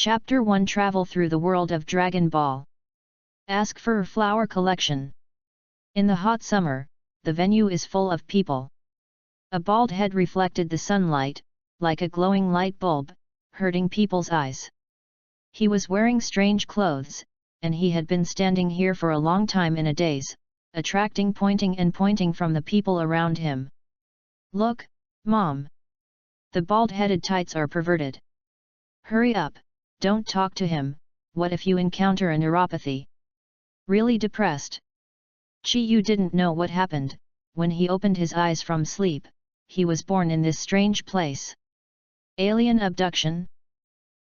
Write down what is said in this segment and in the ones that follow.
Chapter 1 Travel through the world of Dragon Ball. Ask for a flower collection. In the hot summer, the venue is full of people. A bald head reflected the sunlight, like a glowing light bulb, hurting people's eyes. He was wearing strange clothes, and he had been standing here for a long time in a daze, attracting pointing from the people around him. Look, Mom! The bald-headed tights are perverted. Hurry up, don't talk to him, what if you encounter a neuropathy? Really depressed. Chi-Yu didn't know what happened. When he opened his eyes from sleep, he was born in this strange place. Alien abduction?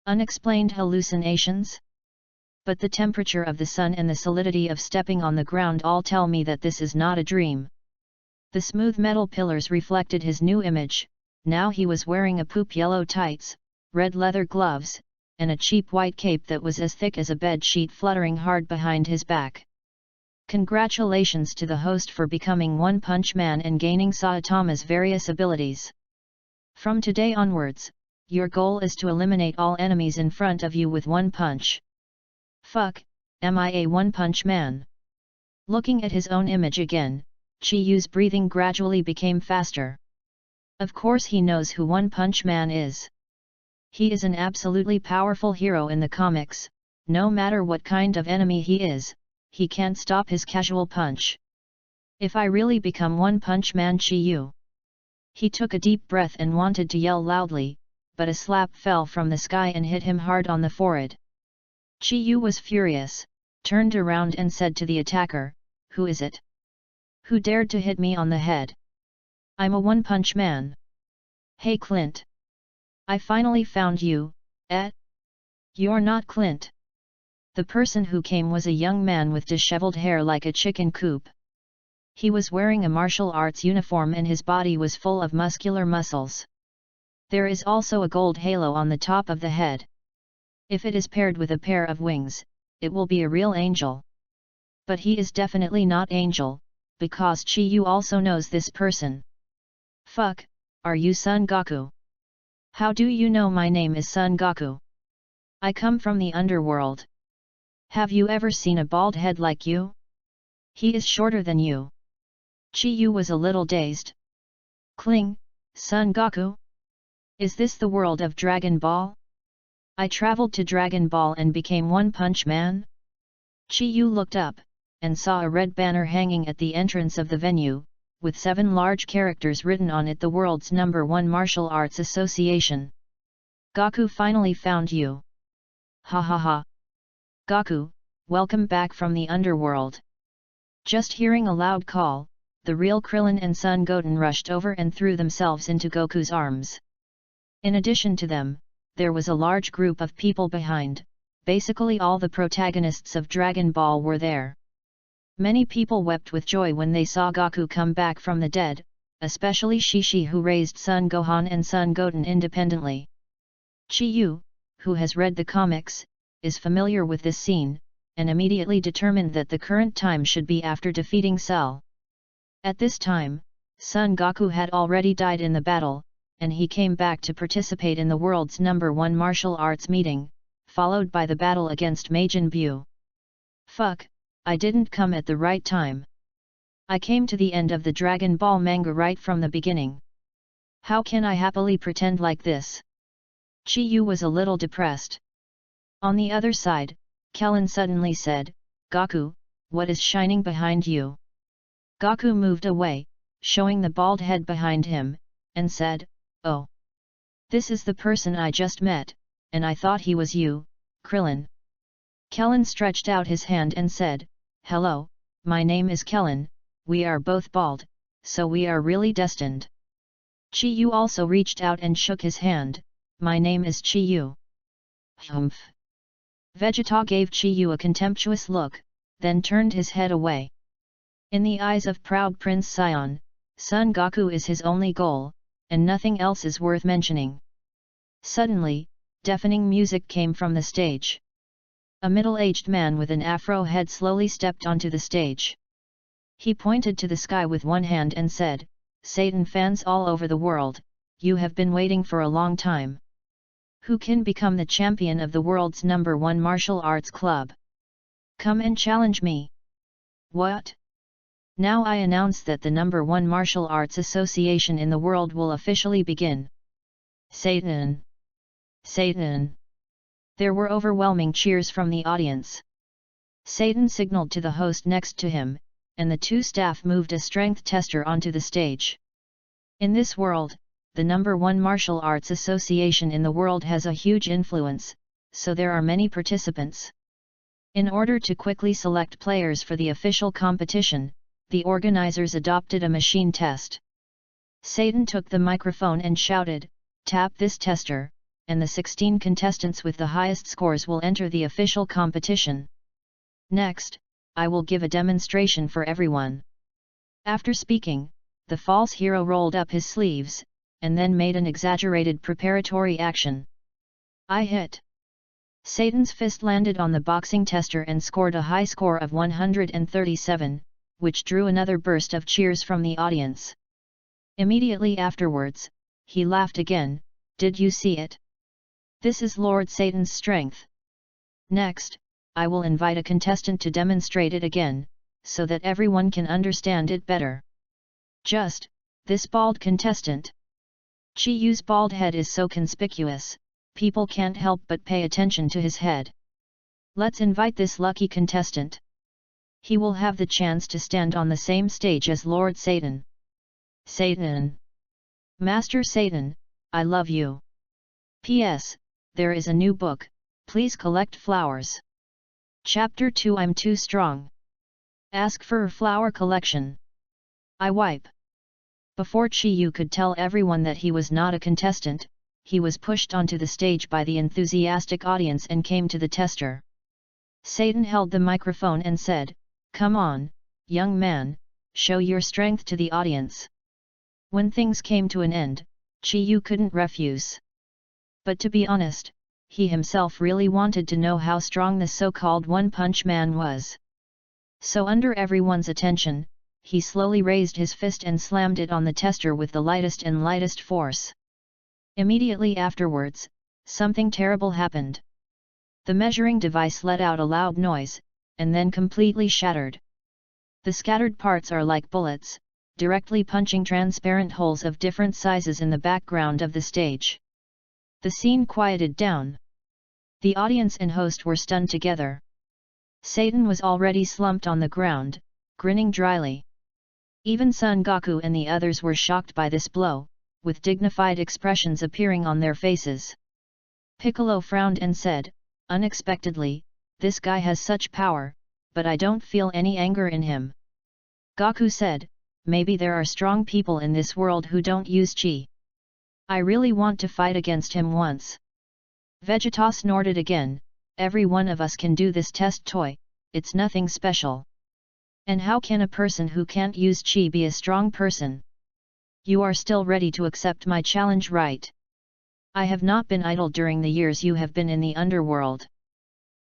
Unexplained hallucinations? But the temperature of the sun and the solidity of stepping on the ground all tell me that this is not a dream. The smooth metal pillars reflected his new image. Now he was wearing a poop yellow tights, red leather gloves, and a cheap white cape that was as thick as a bed sheet fluttering hard behind his back. Congratulations to the host for becoming One Punch Man and gaining Saitama's various abilities. From today onwards, your goal is to eliminate all enemies in front of you with one punch. Fuck, am I a One Punch Man? Looking at his own image again, Chi-Yu's breathing gradually became faster. Of course he knows who One Punch Man is. He is an absolutely powerful hero in the comics. No matter what kind of enemy he is, he can't stop his casual punch. If I really become One Punch Man Chi-Yu. He took a deep breath and wanted to yell loudly, but a slap fell from the sky and hit him hard on the forehead. Chi-Yu was furious, turned around and said to the attacker, "Who is it? Who dared to hit me on the head? I'm a One Punch Man. Hey Clint! I finally found you, eh? You're not Clint." The person who came was a young man with disheveled hair like a chicken coop. He was wearing a martial arts uniform and his body was full of muscular muscles. There is also a gold halo on the top of the head. If it is paired with a pair of wings, it will be a real angel. But he is definitely not Angel, because Chi-Yu also knows this person. Fuck, are you Son Goku? How do you know my name is Son Goku? I come from the underworld. Have you ever seen a bald head like you? He is shorter than you. Chi-Yu was a little dazed. Kling, Son Goku? Is this the world of Dragon Ball? I traveled to Dragon Ball and became One Punch Man? Chi-Yu looked up, and saw a red banner hanging at the entrance of the venue, with 7 large characters written on it: the world's #1 martial arts association. Goku finally found you. Ha ha ha. Goku, welcome back from the underworld. Just hearing a loud call, the real Krillin and Son Goten rushed over and threw themselves into Goku's arms. In addition to them, there was a large group of people behind. Basically all the protagonists of Dragon Ball were there. Many people wept with joy when they saw Goku come back from the dead, especially Shishi, who raised Son Gohan and Son Goten independently. Chi-Yu, who has read the comics, is familiar with this scene, and immediately determined that the current time should be after defeating Cell. At this time, Son Goku had already died in the battle, and he came back to participate in the world's #1 martial arts meeting, followed by the battle against Majin Buu. Fuck, I didn't come at the right time. I came to the end of the Dragon Ball manga right from the beginning. How can I happily pretend like this? Chi-Yu was a little depressed. On the other side, Kellen suddenly said, "Goku, what is shining behind you?" Goku moved away, showing the bald head behind him, and said, "Oh. This is the person I just met, and I thought he was you, Krillin." Kellen stretched out his hand and said, "Hello, my name is Kellen, we are both bald, so we are really destined." Chi-Yu also reached out and shook his hand, "My name is Chi-Yu." Humph. Vegeta gave Chi-Yu a contemptuous look, then turned his head away. In the eyes of proud Prince Sion, Son Goku is his only goal, and nothing else is worth mentioning. Suddenly, deafening music came from the stage. A middle-aged man with an afro head slowly stepped onto the stage. He pointed to the sky with one hand and said, "Satan fans all over the world, you have been waiting for a long time. Who can become the champion of the world's #1 martial arts club? Come and challenge me. What? Now I announce that the #1 martial arts association in the world will officially begin. Satan! Satan! There were overwhelming cheers from the audience. Satan signaled to the host next to him, and the two staff moved a strength tester onto the stage. In this world, the #1 martial arts association in the world has a huge influence, so there are many participants. In order to quickly select players for the official competition, the organizers adopted a machine test. Satan took the microphone and shouted, "Tap this tester, and the 16 contestants with the highest scores will enter the official competition. Next, I will give a demonstration for everyone." After speaking, the false hero rolled up his sleeves, and then made an exaggerated preparatory action. I hit. Satan's fist landed on the boxing tester and scored a high score of 137, which drew another burst of cheers from the audience. Immediately afterwards, he laughed again. "Did you see it? This is Lord Satan's strength. Next, I will invite a contestant to demonstrate it again, so that everyone can understand it better. Just, this bald contestant. Chi Yu's bald head is so conspicuous, people can't help but pay attention to his head. Let's invite this lucky contestant. He will have the chance to stand on the same stage as Lord Satan. Satan! Master Satan, I love you. P.S. There is a new book, please collect flowers. Chapter 2 I'm too strong. Ask for a flower collection. I wipe. Before Chi Yu could tell everyone that he was not a contestant, he was pushed onto the stage by the enthusiastic audience and came to the tester. Satan held the microphone and said, "Come on, young man, show your strength to the audience." When things came to an end, Chi Yu couldn't refuse. But to be honest, he himself really wanted to know how strong the so-called One-Punch Man was. So under everyone's attention, he slowly raised his fist and slammed it on the tester with the lightest force. Immediately afterwards, something terrible happened. The measuring device let out a loud noise, and then completely shattered. The scattered parts are like bullets, directly punching transparent holes of different sizes in the background of the stage. The scene quieted down. The audience and host were stunned together. Satan was already slumped on the ground, grinning dryly. Even Son Goku and the others were shocked by this blow, with dignified expressions appearing on their faces. Piccolo frowned and said, "Unexpectedly, this guy has such power, but I don't feel any anger in him." Goku said, "Maybe there are strong people in this world who don't use chi. I really want to fight against him once." Vegeta snorted again, "Every one of us can do this test toy, it's nothing special. And how can a person who can't use chi be a strong person? You are still ready to accept my challenge, right? I have not been idle during the years you have been in the underworld."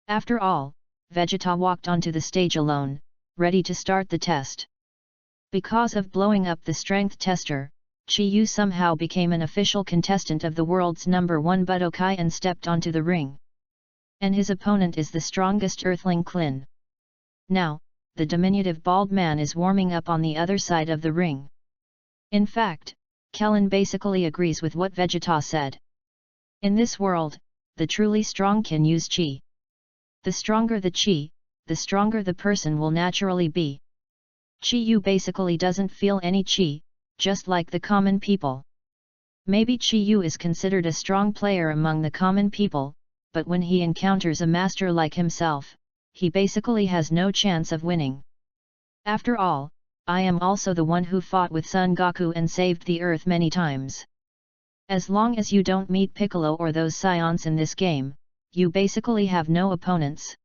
After all, Vegeta walked onto the stage alone, ready to start the test. Because of blowing up the strength tester, Chi Yu somehow became an official contestant of the world's #1 Budokai and stepped onto the ring. And his opponent is the strongest Earthling Klin. Now, the diminutive bald man is warming up on the other side of the ring. In fact, Kellen basically agrees with what Vegeta said. In this world, the truly strong can use chi. The stronger the chi, the stronger the person will naturally be. Chi Yu basically doesn't feel any chi, just like the common people. Maybe Chi Yu is considered a strong player among the common people, but when he encounters a master like himself, he basically has no chance of winning. After all, I am also the one who fought with Son Goku and saved the Earth many times. As long as you don't meet Piccolo or those scions in this game, you basically have no opponents.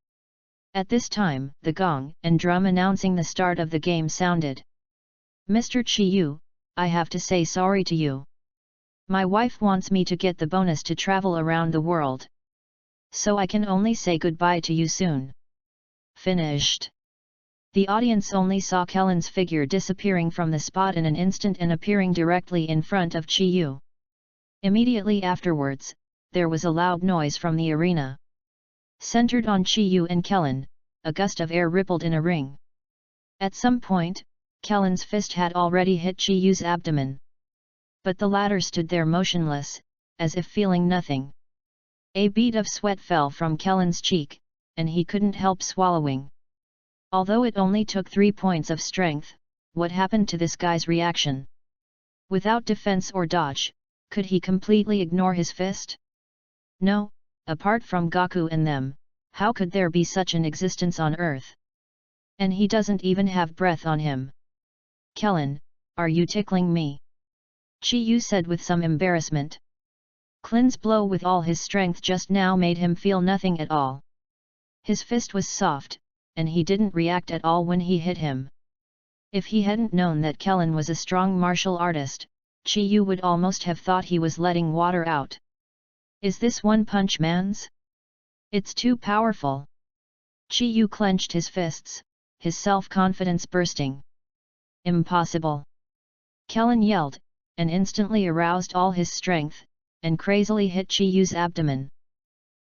At this time, the gong and drum announcing the start of the game sounded. "Mr. Chi Yu, I have to say sorry to you. My wife wants me to get the bonus to travel around the world. So I can only say goodbye to you soon." Finished. The audience only saw Kellen's figure disappearing from the spot in an instant and appearing directly in front of Chi Yu. Immediately afterwards, there was a loud noise from the arena. Centered on Chi-Yu and Kellen, a gust of air rippled in a ring. At some point, Kellen's fist had already hit Chi-Yu's abdomen. But the latter stood there motionless, as if feeling nothing. A bead of sweat fell from Kellen's cheek, and he couldn't help swallowing. Although it only took 3 points of strength, what happened to this guy's reaction? Without defense or dodge, could he completely ignore his fist? No, apart from Gaku and them, how could there be such an existence on Earth? And he doesn't even have breath on him. Kellen, are you tickling me? Chi-Yu said with some embarrassment. Klin's blow with all his strength just now made him feel nothing at all. His fist was soft, and he didn't react at all when he hit him. If he hadn't known that Kellen was a strong martial artist, Chi-Yu would almost have thought he was letting water out. Is this One Punch Man's? It's too powerful. Chi-Yu clenched his fists, his self-confidence bursting. Impossible! Kellen yelled, and instantly aroused all his strength, and crazily hit Chi-Yu's abdomen.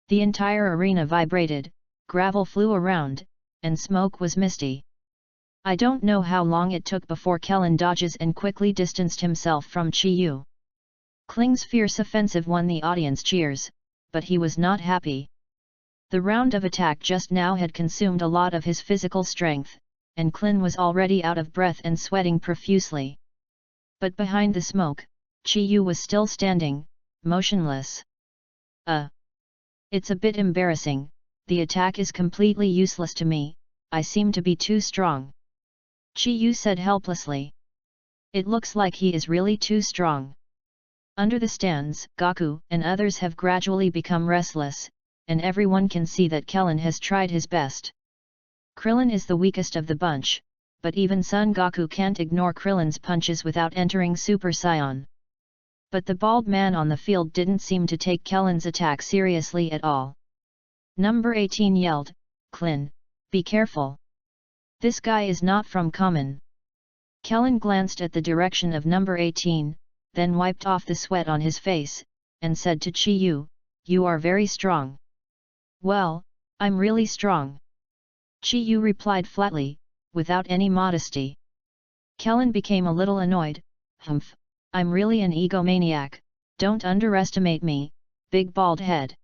The entire arena vibrated, gravel flew around, and smoke was misty. I don't know how long it took before Kellen dodges and quickly distanced himself from Chi-Yu. Kling's fierce offensive won the audience cheers, but he was not happy. The round of attack just now had consumed a lot of his physical strength, and Klin was already out of breath and sweating profusely. But behind the smoke, Chi-Yu was still standing, motionless. It's a bit embarrassing, the attack is completely useless to me, I seem to be too strong. Chi-Yu said helplessly. It looks like he is really too strong. Under the stands, Gaku and others have gradually become restless, and everyone can see that Kellen has tried his best. Krillin is the weakest of the bunch, but even Son Goku can't ignore Krillin's punches without entering Super Saiyan. But the bald man on the field didn't seem to take Kellen's attack seriously at all. Number 18 yelled, "Klin, be careful. This guy is not from common." Kellen glanced at the direction of number 18, then wiped off the sweat on his face, and said to Chi-Yu, "You are very strong." "Well, I'm really strong." Chi-Yu replied flatly, without any modesty. Kellen became a little annoyed. "Humph, I'm really an egomaniac, don't underestimate me, big bald head."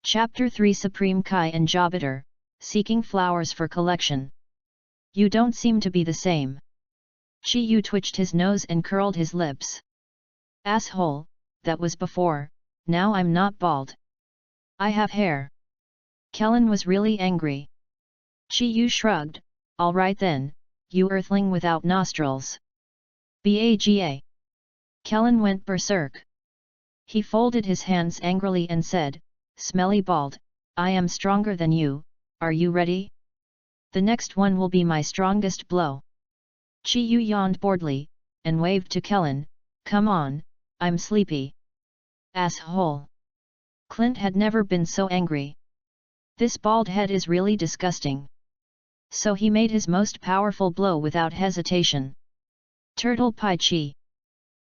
Chapter 3 Supreme Kai and Jobiter, seeking flowers for collection. "You don't seem to be the same." Chi-Yu twitched his nose and curled his lips. "Asshole, that was before, now I'm not bald. I have hair." Kellen was really angry. Chi-Yu shrugged, "All right then, you earthling without nostrils." Baga. Kellen went berserk. He folded his hands angrily and said, "Smelly bald, I am stronger than you, are you ready? The next one will be my strongest blow." Chi-Yu yawned boredly, and waved to Kellen, "Come on, I'm sleepy." Asshole! Clint had never been so angry. This bald head is really disgusting. So he made his most powerful blow without hesitation. Turtle Pai Chi.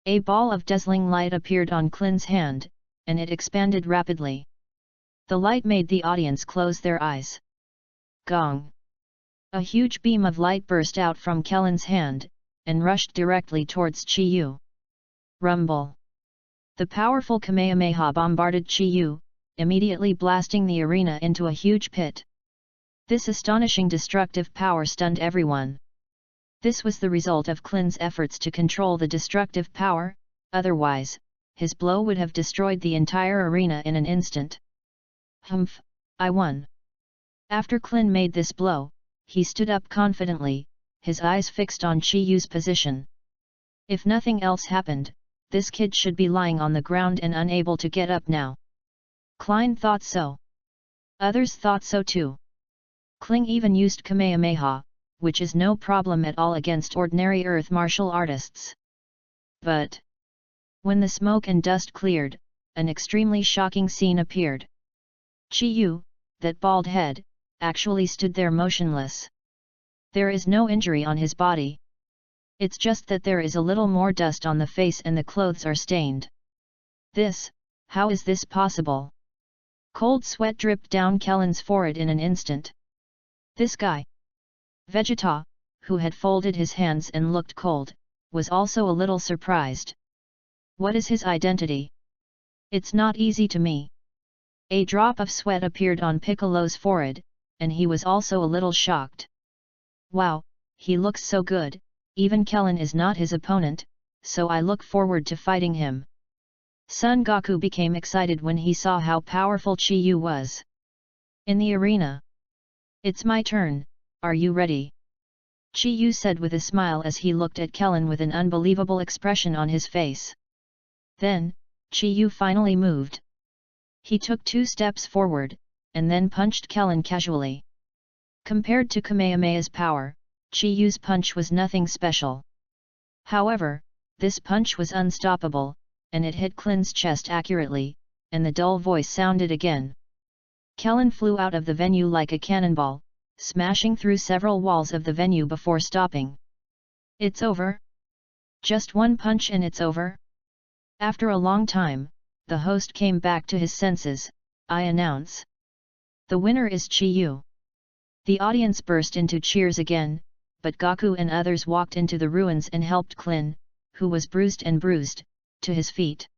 A ball of dazzling light appeared on Klin's hand, and it expanded rapidly. The light made the audience close their eyes. Gong! A huge beam of light burst out from Kellen's hand, and rushed directly towards Chi-Yu. Rumble! The powerful Kamehameha bombarded Chi-Yu, immediately blasting the arena into a huge pit. This astonishing destructive power stunned everyone. This was the result of Klin's efforts to control the destructive power, otherwise, his blow would have destroyed the entire arena in an instant. Humph, I won. After Klin made this blow, he stood up confidently, his eyes fixed on Chi-Yu's position. If nothing else happened, this kid should be lying on the ground and unable to get up now. Klein thought so. Others thought so too. Kling even used Kamehameha, which is no problem at all against ordinary earth martial artists. But when the smoke and dust cleared, an extremely shocking scene appeared. Chi-Yu, that bald head, actually stood there motionless. There is no injury on his body. It's just that there is a little more dust on the face and the clothes are stained. This, How is this possible? Cold sweat dripped down Kellen's forehead in an instant. This guy, Vegeta, who had folded his hands and looked cold, was also a little surprised. What is his identity? It's not easy to me. A drop of sweat appeared on Piccolo's forehead, and he was also a little shocked. Wow, he looks so good, even Kellen is not his opponent, so I look forward to fighting him. Son Goku became excited when he saw how powerful Chi-Yu was. In the arena. It's my turn, are you ready? Chi-Yu said with a smile as he looked at Kellen with an unbelievable expression on his face. Then, Chi-Yu finally moved. He took 2 steps forward, and then punched Kellen casually. Compared to Kamehameha's power, Chi-Yu's punch was nothing special. However, this punch was unstoppable, and it hit Klin's chest accurately, and the dull voice sounded again. Kellen flew out of the venue like a cannonball, smashing through several walls of the venue before stopping. It's over? Just one punch and it's over? After a long time, the host came back to his senses. I announce. The winner is Chi-Yu. The audience burst into cheers again, but Goku and others walked into the ruins and helped Klin, who was bruised, to his feet.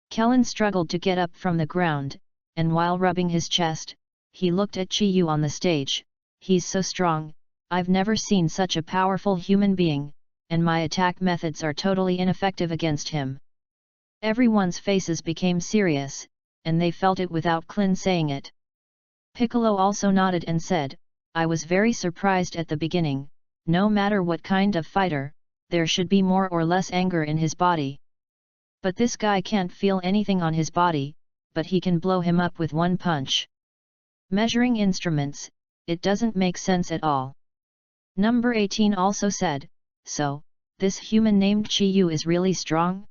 Kellen struggled to get up from the ground, and while rubbing his chest, he looked at Chi-Yu on the stage. He's so strong, I've never seen such a powerful human being, and my attack methods are totally ineffective against him. Everyone's faces became serious, and they felt it without Klin saying it. Piccolo also nodded and said, I was very surprised at the beginning. No matter what kind of fighter, there should be more or less anger in his body. But this guy can't feel anything on his body, but he can blow him up with one punch. Measuring instruments, it doesn't make sense at all. Number 18 also said, so, this human named Chi-Yu is really strong?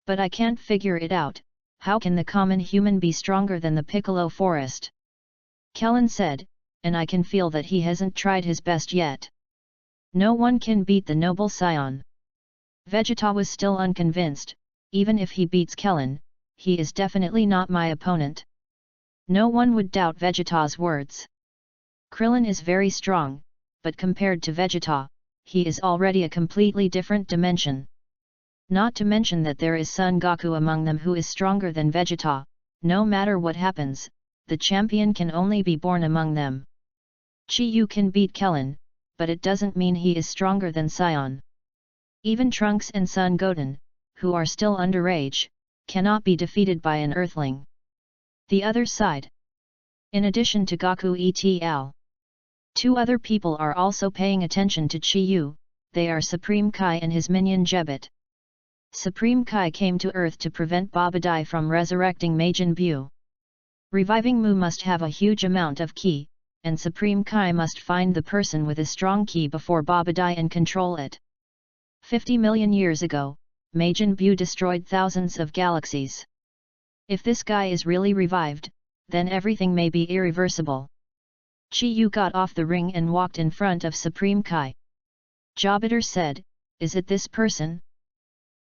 But I can't figure it out, how can the common human be stronger than the Piccolo Forest? Kellen said, and I can feel that he hasn't tried his best yet. No one can beat the noble scion. Vegeta was still unconvinced. Even if he beats Kellen, he is definitely not my opponent. No one would doubt Vegeta's words. Krillin is very strong, but compared to Vegeta, he is already a completely different dimension. Not to mention that there is Son Goku among them who is stronger than Vegeta. No matter what happens, the champion can only be born among them. Chi-Yu can beat Kellen, but it doesn't mean he is stronger than Saiyan. Even Trunks and Son Goten, who are still underage, cannot be defeated by an Earthling. The other side. In addition to Goku et.al., 2 other people are also paying attention to Chi-Yu. They are Supreme Kai and his minion Jebet. Supreme Kai came to Earth to prevent Babadai from resurrecting Majin Buu. Reviving Mu must have a huge amount of ki, and Supreme Kai must find the person with a strong ki before Babadai and control it. 50 million years ago, Majin Buu destroyed thousands of galaxies. If this guy is really revived, then everything may be irreversible. Chi-Yu got off the ring and walked in front of Supreme Kai. Jobiter said, is it this person?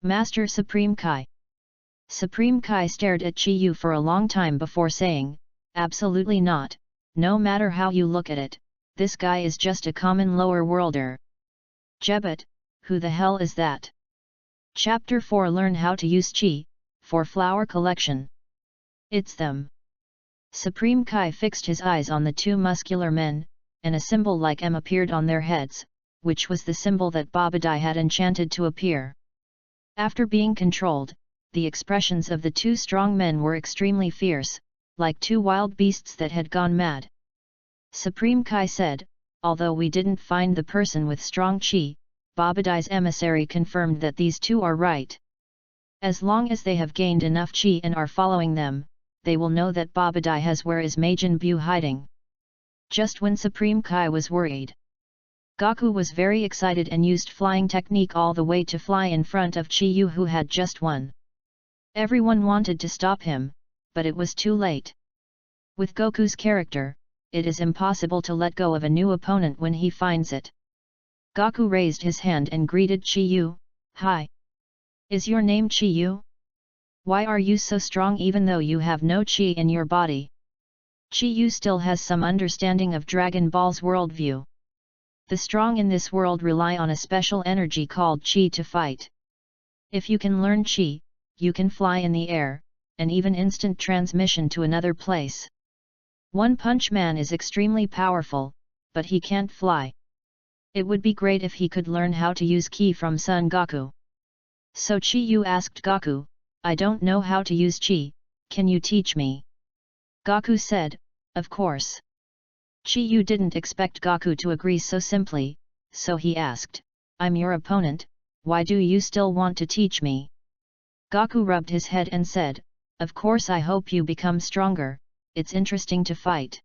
Master Supreme Kai. Supreme Kai stared at Chi-Yu for a long time before saying, absolutely not, no matter how you look at it, this guy is just a common lower worlder. Jebet, who the hell is that? Chapter 4 Learn how to use Chi, for flower collection. It's them. Supreme Kai fixed his eyes on the 2 muscular men, and a symbol like M appeared on their heads, which was the symbol that Babadai had enchanted to appear. After being controlled, the expressions of the 2 strong men were extremely fierce, like 2 wild beasts that had gone mad. Supreme Kai said, although we didn't find the person with strong chi, Babadai's emissary confirmed that these 2 are right. As long as they have gained enough chi and are following them, they will know that Babadai has where is Majin Buu hiding. Just when Supreme Kai was worried, Goku was very excited and used flying technique all the way to fly in front of Chi-Yu who had just won. Everyone wanted to stop him, but it was too late. With Goku's character, it is impossible to let go of a new opponent when he finds it. Goku raised his hand and greeted Chi-Yu, hi. Is your name Chi-Yu? Why are you so strong even though you have no qi in your body? Chi-Yu still has some understanding of Dragon Ball's worldview. The strong in this world rely on a special energy called qi to fight. If you can learn qi, you can fly in the air, and even instant transmission to another place. One Punch Man is extremely powerful, but he can't fly. It would be great if he could learn how to use qi from Son Goku. So Chi-Yu asked Goku, I don't know how to use qi, can you teach me? Goku said, of course. Chi-Yu didn't expect Goku to agree so simply, so he asked, I'm your opponent, why do you still want to teach me? Goku rubbed his head and said, of course I hope you become stronger, it's interesting to fight.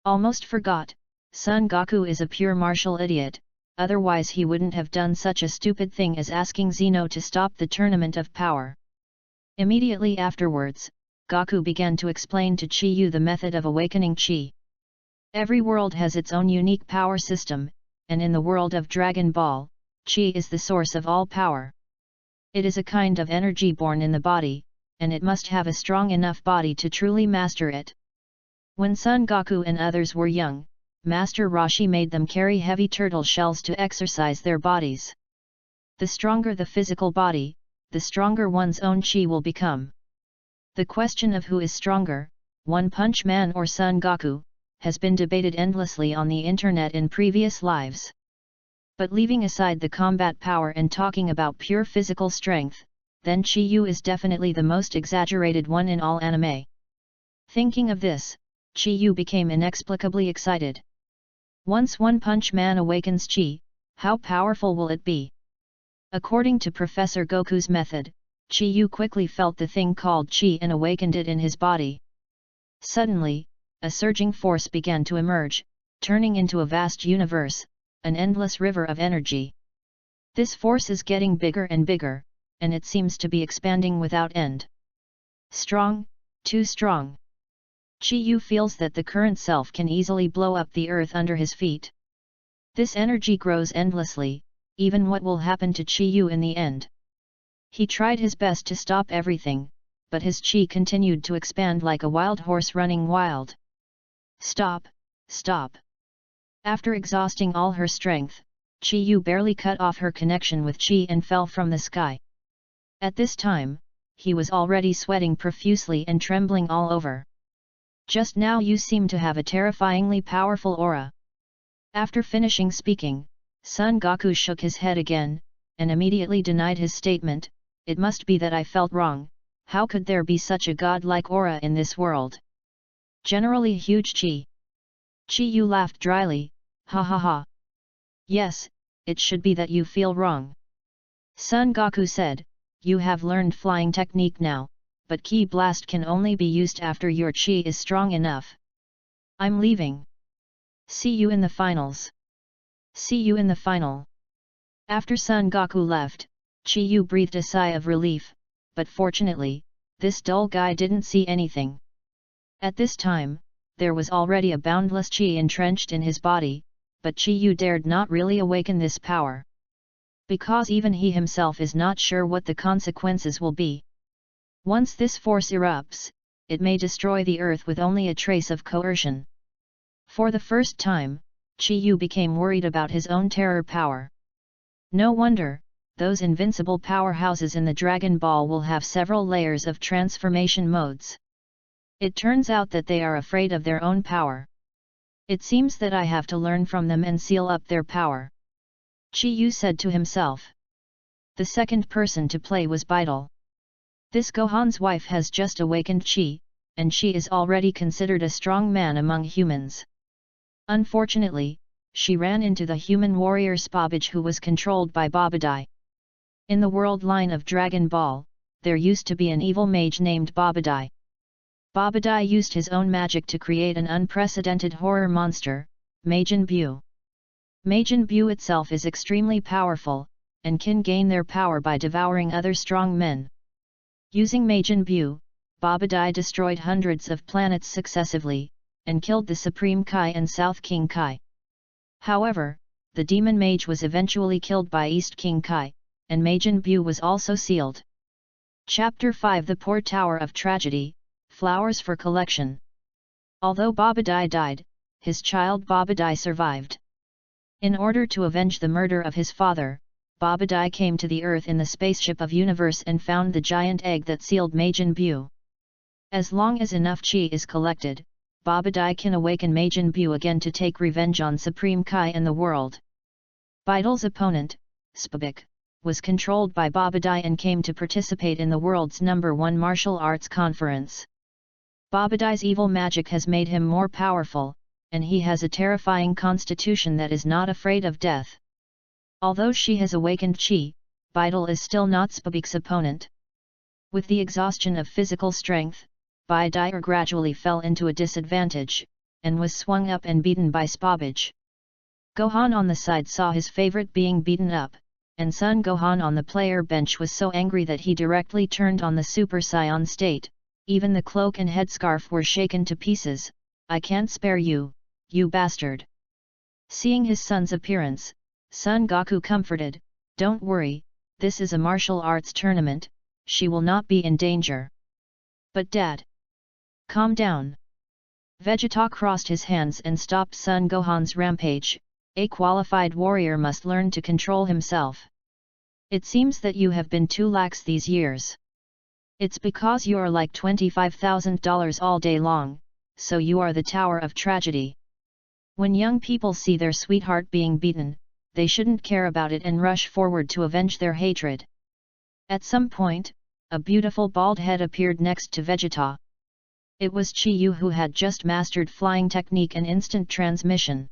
Almost forgot, Son Goku is a pure martial idiot, otherwise he wouldn't have done such a stupid thing as asking Zeno to stop the tournament of power. Immediately afterwards, Goku began to explain to Chi-Yu the method of awakening Qi. Every world has its own unique power system, and in the world of Dragon Ball, Qi is the source of all power. It is a kind of energy born in the body, and it must have a strong enough body to truly master it. When Son Goku and others were young, Master Roshi made them carry heavy turtle shells to exercise their bodies. The stronger the physical body, the stronger one's own Qi will become. The question of who is stronger, One Punch Man or Son Goku, has been debated endlessly on the internet in previous lives. But leaving aside the combat power and talking about pure physical strength, then Chi-Yu is definitely the most exaggerated one in all anime. Thinking of this, Chi-Yu became inexplicably excited. Once One Punch Man awakens Qi, how powerful will it be? According to Professor Goku's method, Chi-Yu quickly felt the thing called Qi and awakened it in his body. Suddenly, a surging force began to emerge, turning into a vast universe, an endless river of energy. This force is getting bigger and bigger, and it seems to be expanding without end. Strong, too strong. Chi-Yu feels that the current self can easily blow up the earth under his feet. This energy grows endlessly, even what will happen to Chi-Yu in the end. He tried his best to stop everything, but his Qi continued to expand like a wild horse running wild. Stop, stop. After exhausting all her strength, Chi-Yu barely cut off her connection with Qi and fell from the sky. At this time, he was already sweating profusely and trembling all over. Just now you seem to have a terrifyingly powerful aura. After finishing speaking, Son Goku shook his head again, and immediately denied his statement, it must be that I felt wrong, how could there be such a godlike aura in this world? Generally huge Qi. Chi-Yu laughed dryly, ha ha ha. Yes, it should be that you feel wrong. Son Goku said, you have learned flying technique now, but Ki Blast can only be used after your Qi is strong enough. I'm leaving. See you in the finals. See you in the final. After Son Goku left, Chi-Yu breathed a sigh of relief, but fortunately, this dull guy didn't see anything. At this time, there was already a boundless Qi entrenched in his body, but Chi-Yu dared not really awaken this power. Because even he himself is not sure what the consequences will be. Once this force erupts, it may destroy the earth with only a trace of coercion. For the first time, Chi-Yu became worried about his own terror power. No wonder, those invincible powerhouses in the Dragon Ball will have several layers of transformation modes. It turns out that they are afraid of their own power. It seems that I have to learn from them and seal up their power. Chi-Yu said to himself. The second person to play was Beidou. This Gohan's wife has just awakened Qi, and she is already considered a strong man among humans. Unfortunately, she ran into the human warrior Spabaj who was controlled by Babadai. In the world line of Dragon Ball, there used to be an evil mage named Babadai. Babadai used his own magic to create an unprecedented horror monster, Majin Buu. Majin Buu itself is extremely powerful, and can gain their power by devouring other strong men. Using Majin Buu, Babadai destroyed hundreds of planets successively, and killed the Supreme Kai and South King Kai. However, the demon mage was eventually killed by East King Kai, and Majin Buu was also sealed. Chapter 5 The Poor Tower of Tragedy, Flowers for Collection. Although Babadai died, his child Babadai survived. In order to avenge the murder of his father, Babadai came to the Earth in the spaceship of Universe and found the giant egg that sealed Majin Buu. As long as enough chi is collected, Babadai can awaken Majin Buu again to take revenge on Supreme Kai and the world. Bidal's opponent, Spabik, was controlled by Babadai and came to participate in the world's #1 martial arts conference. Babadai's evil magic has made him more powerful, and he has a terrifying constitution that is not afraid of death. Although she has awakened chi, Bidal is still not Spabik's opponent. With the exhaustion of physical strength, Bidai gradually fell into a disadvantage, and was swung up and beaten by Spabik. Gohan on the side saw his favorite being beaten up, and Son Gohan on the player bench was so angry that he directly turned on the Super Saiyan state. Even the cloak and headscarf were shaken to pieces. "I can't spare you, you bastard." Seeing his son's appearance, Son Goku comforted, "Don't worry, this is a martial arts tournament, she will not be in danger." "But Dad..." "Calm down." Vegeta crossed his hands and stopped Son Gohan's rampage. "A qualified warrior must learn to control himself. It seems that you have been too lax these years. It's because you are like $25,000 all day long, so you are the Tower of Tragedy. When young people see their sweetheart being beaten, they shouldn't care about it and rush forward to avenge their hatred." At some point, a beautiful bald head appeared next to Vegeta. It was Chi Yu, who had just mastered flying technique and instant transmission.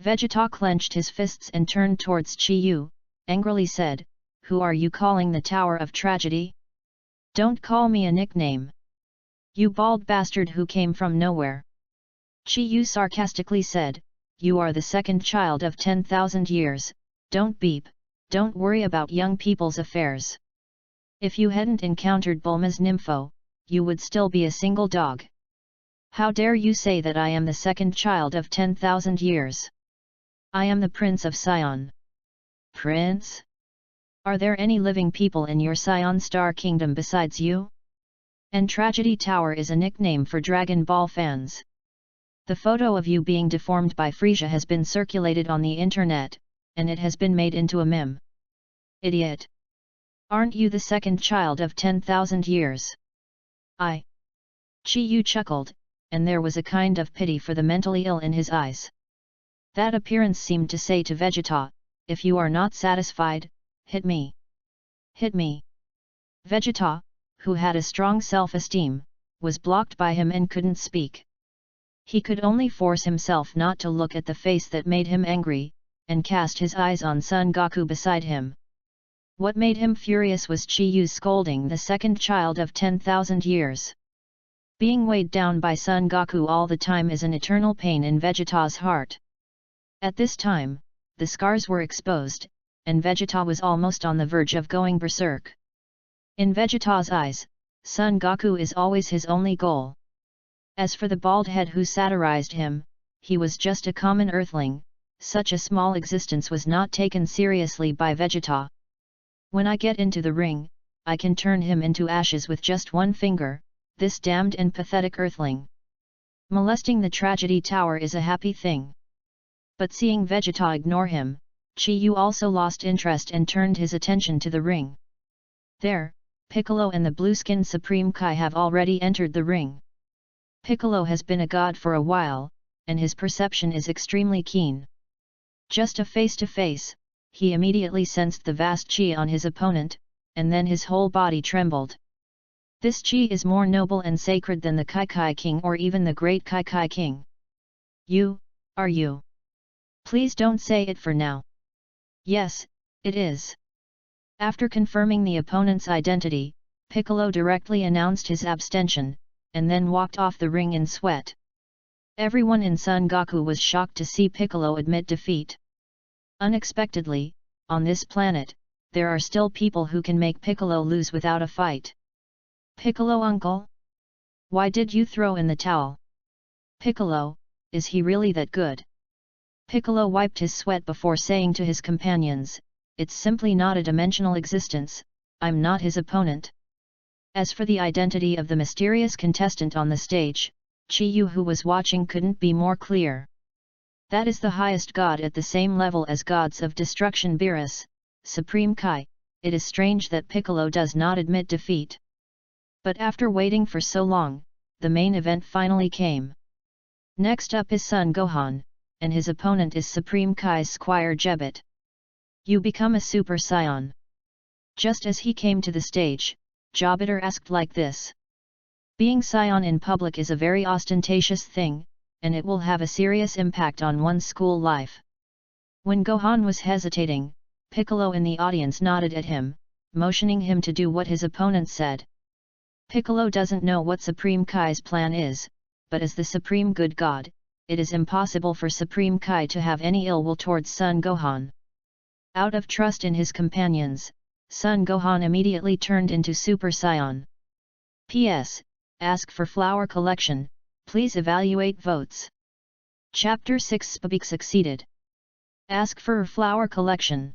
Vegeta clenched his fists and turned towards Chi Yu, angrily said, "Who are you calling the Tower of Tragedy? Don't call me a nickname. You bald bastard who came from nowhere." Chi Yu sarcastically said, "You are the second child of 10,000 years, don't beep, don't worry about young people's affairs. If you hadn't encountered Bulma's nympho, you would still be a single dog. How dare you say that I am the second child of 10,000 years? I am the Prince of Sion." "Prince? Are there any living people in your Sion Star Kingdom besides you?" And Tragedy Tower is a nickname for Dragon Ball fans. The photo of you being deformed by Frieza has been circulated on the internet, and it has been made into a meme. Idiot! Aren't you the second child of 10,000 years? I. Chi Yu chuckled, and there was a kind of pity for the mentally ill in his eyes. That appearance seemed to say to Vegeta, "If you are not satisfied, hit me. Hit me." Vegeta, who had a strong self-esteem, was blocked by him and couldn't speak. He could only force himself not to look at the face that made him angry, and cast his eyes on Son Goku beside him. What made him furious was Chi Yu's scolding the second child of 10,000 years. Being weighed down by Son Goku all the time is an eternal pain in Vegeta's heart. At this time, the scars were exposed, and Vegeta was almost on the verge of going berserk. In Vegeta's eyes, Son Goku is always his only goal. As for the bald head who satirized him, he was just a common earthling. Such a small existence was not taken seriously by Vegeta. "When I get into the ring, I can turn him into ashes with just one finger, this damned and pathetic earthling." Molesting the Tragedy Tower is a happy thing. But seeing Vegeta ignore him, Chi Yu also lost interest and turned his attention to the ring. There, Piccolo and the blue-skinned Supreme Kai have already entered the ring. Piccolo has been a god for a while, and his perception is extremely keen. Just a face-to-face, he immediately sensed the vast chi on his opponent, and then his whole body trembled. This chi is more noble and sacred than the Kai Kai King or even the great Kai Kai King. "You, are you? Please don't say it for now." "Yes, it is." After confirming the opponent's identity, Piccolo directly announced his abstention, and then walked off the ring in sweat. Everyone in Son Goku was shocked to see Piccolo admit defeat. Unexpectedly, on this planet, there are still people who can make Piccolo lose without a fight. "Piccolo uncle? Why did you throw in the towel? Piccolo, is he really that good?" Piccolo wiped his sweat before saying to his companions, "It's simply not a dimensional existence, I'm not his opponent. As for the identity of the mysterious contestant on the stage, Chi-Yu, who was watching, couldn't be more clear. That is the highest god at the same level as gods of destruction Beerus, Supreme Kai. It is strange that Piccolo does not admit defeat. But after waiting for so long, the main event finally came. Next up is Son Gohan, and his opponent is Supreme Kai's squire Jebet. You become a Super Saiyan. Just as he came to the stage, Jobiter asked like this. Being Saiyan in public is a very ostentatious thing, and it will have a serious impact on one's school life. When Gohan was hesitating, Piccolo in the audience nodded at him, motioning him to do what his opponent said. Piccolo doesn't know what Supreme Kai's plan is, but as the Supreme Good God, it is impossible for Supreme Kai to have any ill will towards Son Gohan. Out of trust in his companions, Son Gohan immediately turned into Super Saiyan. P.S. Ask for flower collection, please evaluate votes. Chapter 6 Spabik succeeded. Ask for flower collection.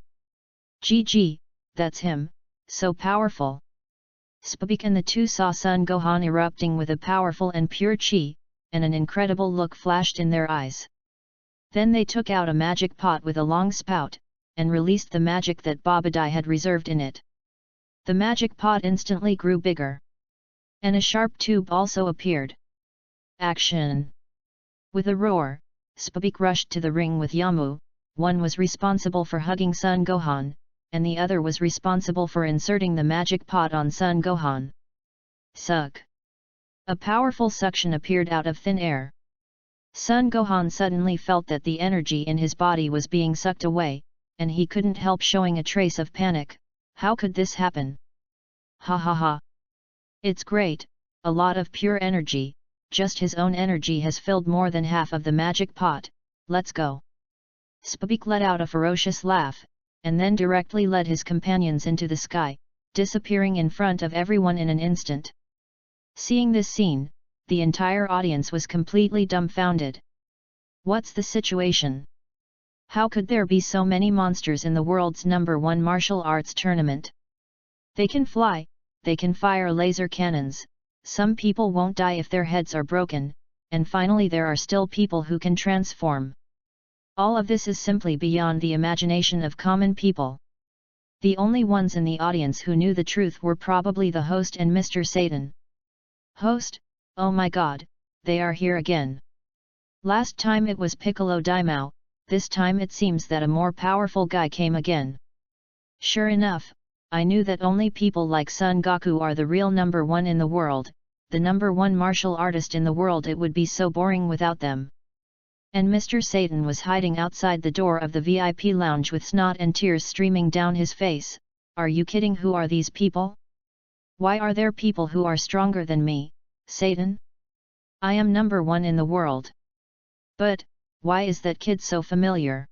GG, that's him, so powerful. Spabik and the two saw Son Gohan erupting with a powerful and pure chi, and an incredible look flashed in their eyes. Then they took out a magic pot with a long spout, and released the magic that Babadai had reserved in it. The magic pot instantly grew bigger. And a sharp tube also appeared. Action! With a roar, Spabik rushed to the ring with Yamu. One was responsible for hugging Son Gohan, and the other was responsible for inserting the magic pot on Son Gohan. Suck! A powerful suction appeared out of thin air. Son Gohan suddenly felt that the energy in his body was being sucked away, and he couldn't help showing a trace of panic. How could this happen? Ha ha ha! It's great, a lot of pure energy, just his own energy has filled more than half of the magic pot, let's go. Spabik let out a ferocious laugh, and then directly led his companions into the sky, disappearing in front of everyone in an instant. Seeing this scene, the entire audience was completely dumbfounded. What's the situation? How could there be so many monsters in the world's #1 martial arts tournament? They can fly, they can fire laser cannons, some people won't die if their heads are broken, and finally there are still people who can transform. All of this is simply beyond the imagination of common people. The only ones in the audience who knew the truth were probably the host and Mr. Satan. Host, oh my god, they are here again. Last time it was Piccolo Daimao, this time it seems that a more powerful guy came again. Sure enough, I knew that only people like Son Goku are the real #1 in the world, the #1 martial artist in the world. It would be so boring without them. And Mr. Satan was hiding outside the door of the VIP lounge with snot and tears streaming down his face. Are you kidding? Who are these people? Why are there people who are stronger than me, Satan? I am #1 in the world. But, why is that kid so familiar?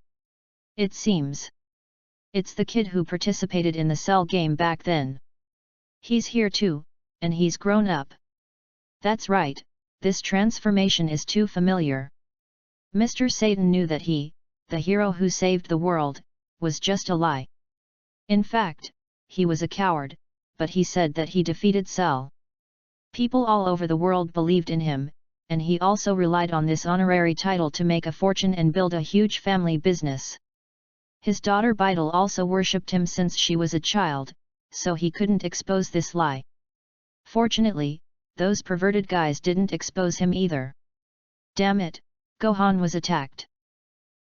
It seems it's the kid who participated in the Cell game back then. He's here too, and he's grown up. That's right, this transformation is too familiar. Mr. Satan knew that he, the hero who saved the world, was just a lie. In fact, he was a coward, but he said that he defeated Cell. People all over the world believed in him, and he also relied on this honorary title to make a fortune and build a huge family business. His daughter Beidel also worshipped him since she was a child, so he couldn't expose this lie. Fortunately, those perverted guys didn't expose him either. Damn it, Gohan was attacked.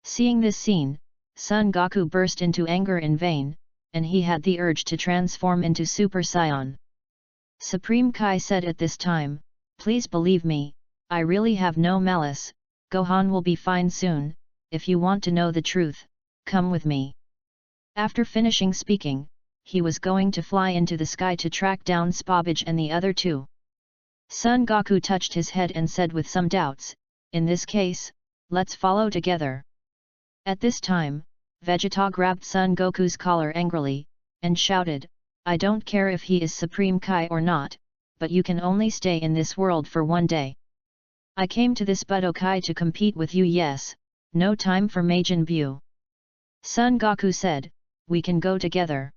Seeing this scene, Son Goku burst into anger in vain, and he had the urge to transform into Super Saiyan. Supreme Kai said at this time, please believe me, I really have no malice, Gohan will be fine soon. If you want to know the truth, come with me. After finishing speaking, he was going to fly into the sky to track down Spabik and the other two. Son Goku touched his head and said with some doubts, in this case, let's follow together. At this time, Vegeta grabbed Son Goku's collar angrily, and shouted, I don't care if he is Supreme Kai or not, but you can only stay in this world for 1 day. I came to this Budokai to compete with you. Yes, no time for Majin Buu. Son Goku said, we can go together.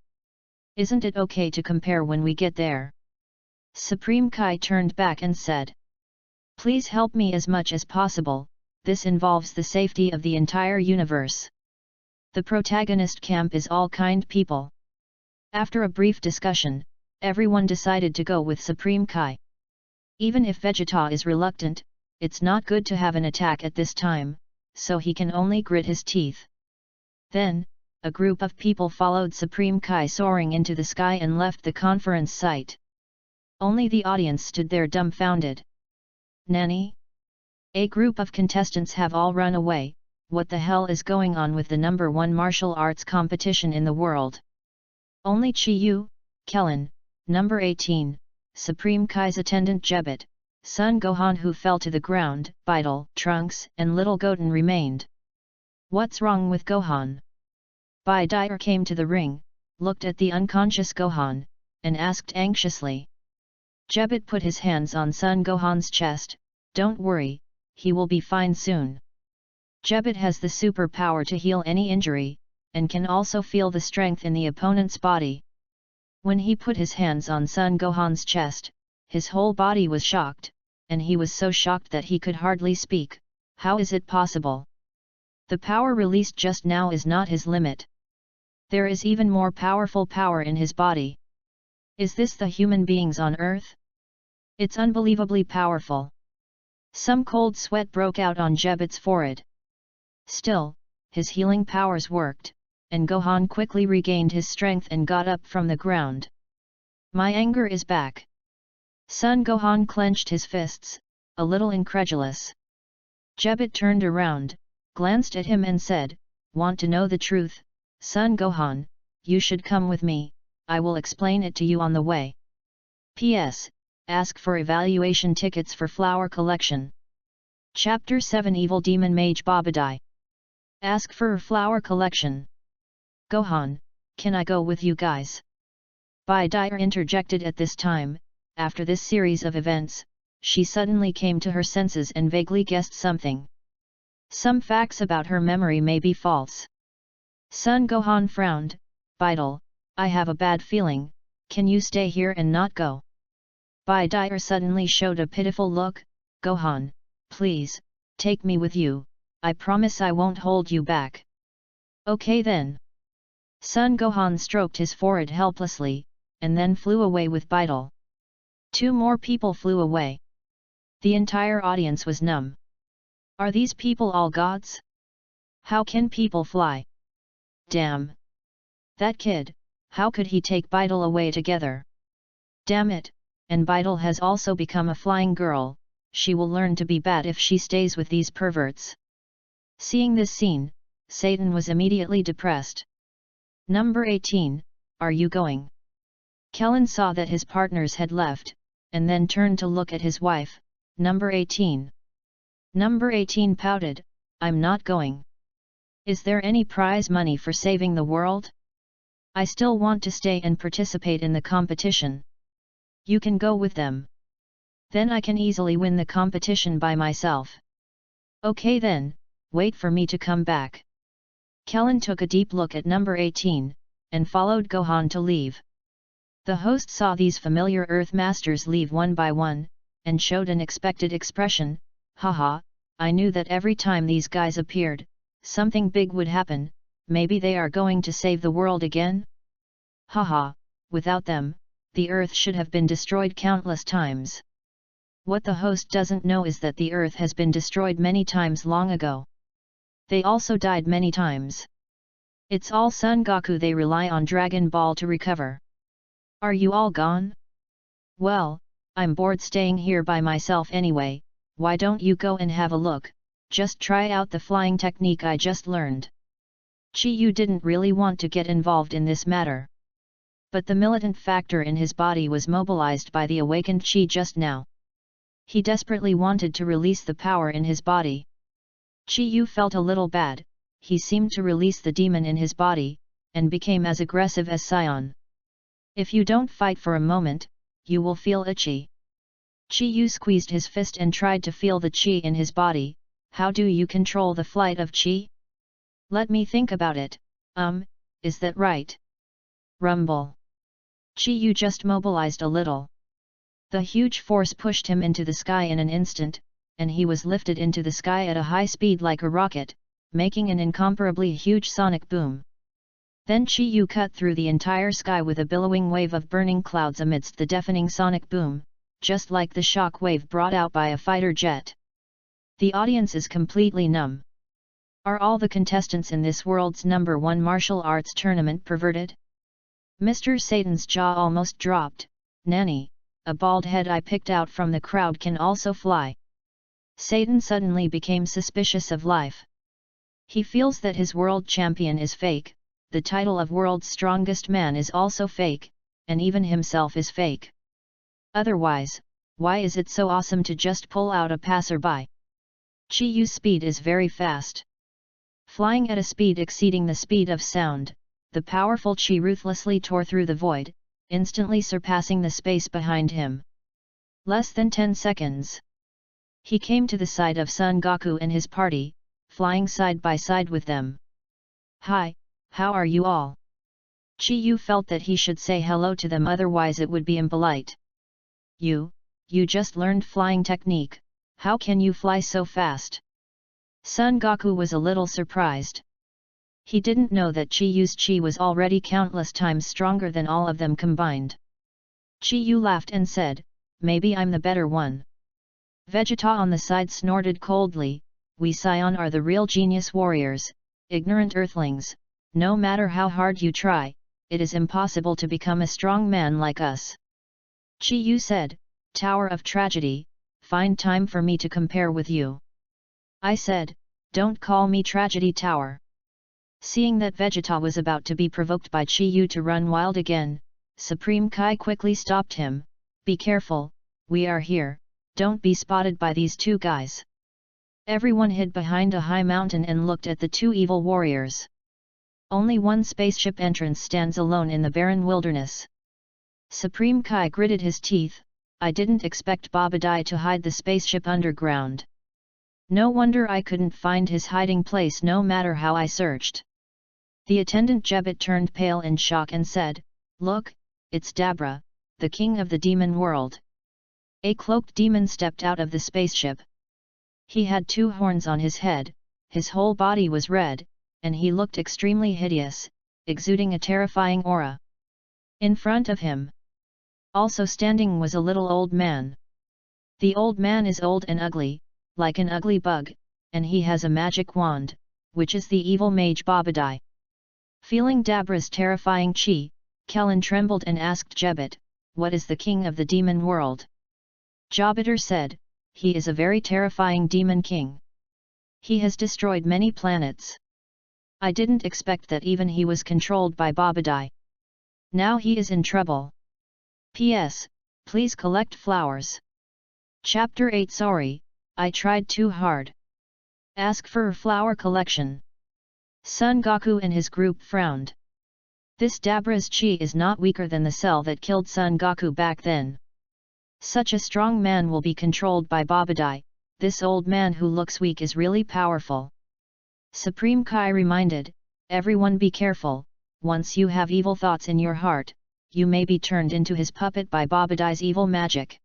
Isn't it okay to compare when we get there? Supreme Kai turned back and said, "Please help me as much as possible, this involves the safety of the entire universe." The protagonist camp is all kind people. After a brief discussion, everyone decided to go with Supreme Kai. Even if Vegeta is reluctant, it's not good to have an attack at this time, so he can only grit his teeth. Then, a group of people followed Supreme Kai soaring into the sky and left the conference site. Only the audience stood there dumbfounded. Nanny? A group of contestants have all run away. What the hell is going on with the #1 martial arts competition in the world? Only Chi-Yu, Kellen, number 18, Supreme Kai's attendant Jebet, Son Gohan who fell to the ground, Beidel, Trunks and Little Goten remained. What's wrong with Gohan? Bai Dyer came to the ring, looked at the unconscious Gohan, and asked anxiously. Jebet put his hands on Son Gohan's chest. Don't worry, he will be fine soon. Jebet has the super power to heal any injury, and can also feel the strength in the opponent's body. When he put his hands on Son Gohan's chest, his whole body was shocked, and he was so shocked that he could hardly speak. How is it possible? The power released just now is not his limit. There is even more powerful power in his body. Is this the human beings on Earth? It's unbelievably powerful. Some cold sweat broke out on Jebet's forehead. Still, his healing powers worked, and Gohan quickly regained his strength and got up from the ground. My anger is back. Son Gohan clenched his fists, a little incredulous. Jebet turned around, glanced at him and said, "Want to know the truth, Son Gohan? You should come with me, I will explain it to you on the way. P.S. Ask for evaluation tickets for flower collection." Chapter 7 Evil Demon Mage Babadai. Ask for flower collection. Gohan, can I go with you guys? Bai Dyer interjected at this time. After this series of events, she suddenly came to her senses and vaguely guessed something. Some facts about her memory may be false. Son Gohan frowned. Beidel, I have a bad feeling, can you stay here and not go? Bai Dyer suddenly showed a pitiful look. Gohan, please, take me with you, I promise I won't hold you back. Okay then. Son Gohan stroked his forehead helplessly, and then flew away with Beidel. Two more people flew away. The entire audience was numb. Are these people all gods? How can people fly? Damn! That kid, how could he take Beidel away together? Damn it, and Beidel has also become a flying girl, she will learn to be bad if she stays with these perverts. Seeing this scene, Satan was immediately depressed. Number 18, are you going? Kellen saw that his partners had left, and then turned to look at his wife, number 18. Number 18 pouted, I'm not going. Is there any prize money for saving the world? I still want to stay and participate in the competition. You can go with them. Then I can easily win the competition by myself. Okay then, wait for me to come back. Kellen took a deep look at number 18, and followed Gohan to leave. The host saw these familiar Earth Masters leave one by one, and showed an expected expression. Haha, I knew that every time these guys appeared, something big would happen, maybe they are going to save the world again? Haha, without them, the Earth should have been destroyed countless times. What the host doesn't know is that the Earth has been destroyed many times long ago. They also died many times. It's all Son Goku they rely on Dragon Ball to recover. Are you all gone? Well, I'm bored staying here by myself anyway, why don't you go and have a look, just try out the flying technique I just learned. Chi-Yu didn't really want to get involved in this matter. But the militant factor in his body was mobilized by the awakened Chi just now. He desperately wanted to release the power in his body. Chi-Yu felt a little bad, he seemed to release the demon in his body, and became as aggressive as Sion. If you don't fight for a moment, you will feel itchy. Chi-Yu squeezed his fist and tried to feel the Chi in his body. How do you control the flight of Chi? Let me think about it. Is that right? Rumble. Chi-Yu just mobilized a little. The huge force pushed him into the sky in an instant, and he was lifted into the sky at a high speed like a rocket, making an incomparably huge sonic boom. Then Chi Yu cut through the entire sky with a billowing wave of burning clouds amidst the deafening sonic boom, just like the shock wave brought out by a fighter jet. The audience is completely numb. Are all the contestants in this world's #1 martial arts tournament perverted? Mr. Satan's jaw almost dropped. Nanny, a bald head I picked out from the crowd can also fly. Satan suddenly became suspicious of life. He feels that his world champion is fake, the title of world's strongest man is also fake, and even himself is fake. Otherwise, why is it so awesome to just pull out a passerby? Chi Yu's speed is very fast. Flying at a speed exceeding the speed of sound, the powerful Chi ruthlessly tore through the void, instantly surpassing the space behind him. Less than 10 seconds. He came to the side of Son Goku and his party, flying side by side with them. Hi, how are you all? Chi Yu felt that he should say hello to them, otherwise it would be impolite. You just learned flying technique, how can you fly so fast? Son Goku was a little surprised. He didn't know that Chi Yu's chi was already countless times stronger than all of them combined. Chi Yu laughed and said, maybe I'm the better one. Vegeta on the side snorted coldly, we Saiyan are the real genius warriors, ignorant earthlings, no matter how hard you try, it is impossible to become a strong man like us. Chi Yu said, Tower of Tragedy, find time for me to compare with you. I said, don't call me Tragedy Tower. Seeing that Vegeta was about to be provoked by Chi Yu to run wild again, Supreme Kai quickly stopped him, be careful, we are here, don't be spotted by these two guys. Everyone hid behind a high mountain and looked at the two evil warriors. Only one spaceship entrance stands alone in the barren wilderness. Supreme Kai gritted his teeth, I didn't expect Babadai to hide the spaceship underground. No wonder I couldn't find his hiding place no matter how I searched. The attendant Jebbit turned pale in shock and said, look, it's Dabra, the king of the demon world. A cloaked demon stepped out of the spaceship. He had 2 horns on his head, his whole body was red, and he looked extremely hideous, exuding a terrifying aura. In front of him, also standing, was a little old man. The old man is old and ugly, like an ugly bug, and he has a magic wand, which is the evil mage Babadai. Feeling Dabra's terrifying chi, Kellen trembled and asked Jebbit, what is the king of the demon world? Jobbitter said, he is a very terrifying demon king. He has destroyed many planets. I didn't expect that even he was controlled by Babadai. Now he is in trouble. P.S. Please collect flowers. Chapter 8 Sorry, I tried too hard. Ask for a flower collection. Son Goku and his group frowned. This Dabra's chi is not weaker than the cell that killed Son Goku back then. Such a strong man will be controlled by Babadai, this old man who looks weak is really powerful. Supreme Kai reminded, everyone be careful, once you have evil thoughts in your heart, you may be turned into his puppet by Babadai's evil magic.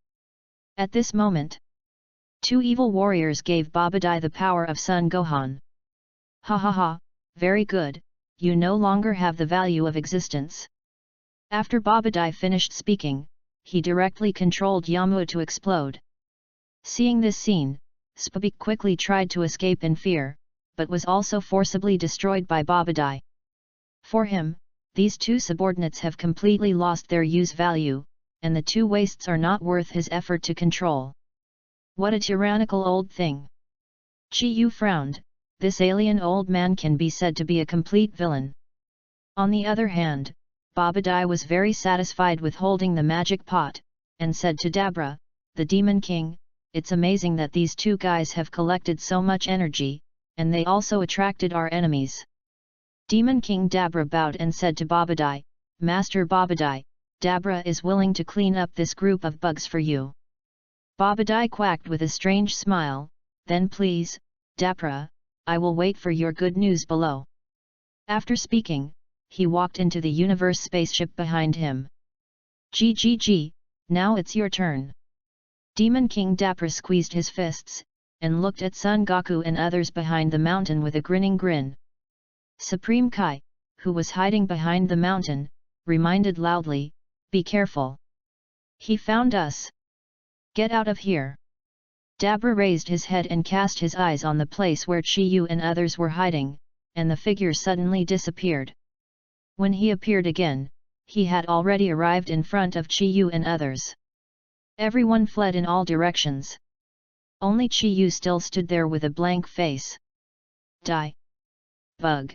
At this moment, 2 evil warriors gave Babadai the power of Son Gohan. Ha ha ha, very good, you no longer have the value of existence. After Babadai finished speaking, he directly controlled Yamua to explode. Seeing this scene, Spabik quickly tried to escape in fear, but was also forcibly destroyed by Babadai. For him, these 2 subordinates have completely lost their use value, and the 2 wastes are not worth his effort to control. What a tyrannical old thing! Chi Yu frowned, this alien old man can be said to be a complete villain. On the other hand, Babadai was very satisfied with holding the magic pot, and said to Dabra, the Demon King, it's amazing that these 2 guys have collected so much energy, and they also attracted our enemies. Demon King Dabra bowed and said to Babadai, Master Babadai, Dabra is willing to clean up this group of bugs for you. Babadai quacked with a strange smile, then please, Dabra, I will wait for your good news below. After speaking, he walked into the universe spaceship behind him. GGG, now it's your turn. Demon King Dapra squeezed his fists, and looked at Son Goku and others behind the mountain with a grinning grin. Supreme Kai, who was hiding behind the mountain, reminded loudly, "Be careful. He found us. Get out of here." Dapra raised his head and cast his eyes on the place where Chi Yu and others were hiding, and the figure suddenly disappeared. When he appeared again, he had already arrived in front of Chi Yu and others. Everyone fled in all directions. Only Chi Yu still stood there with a blank face. "Die! Bug!"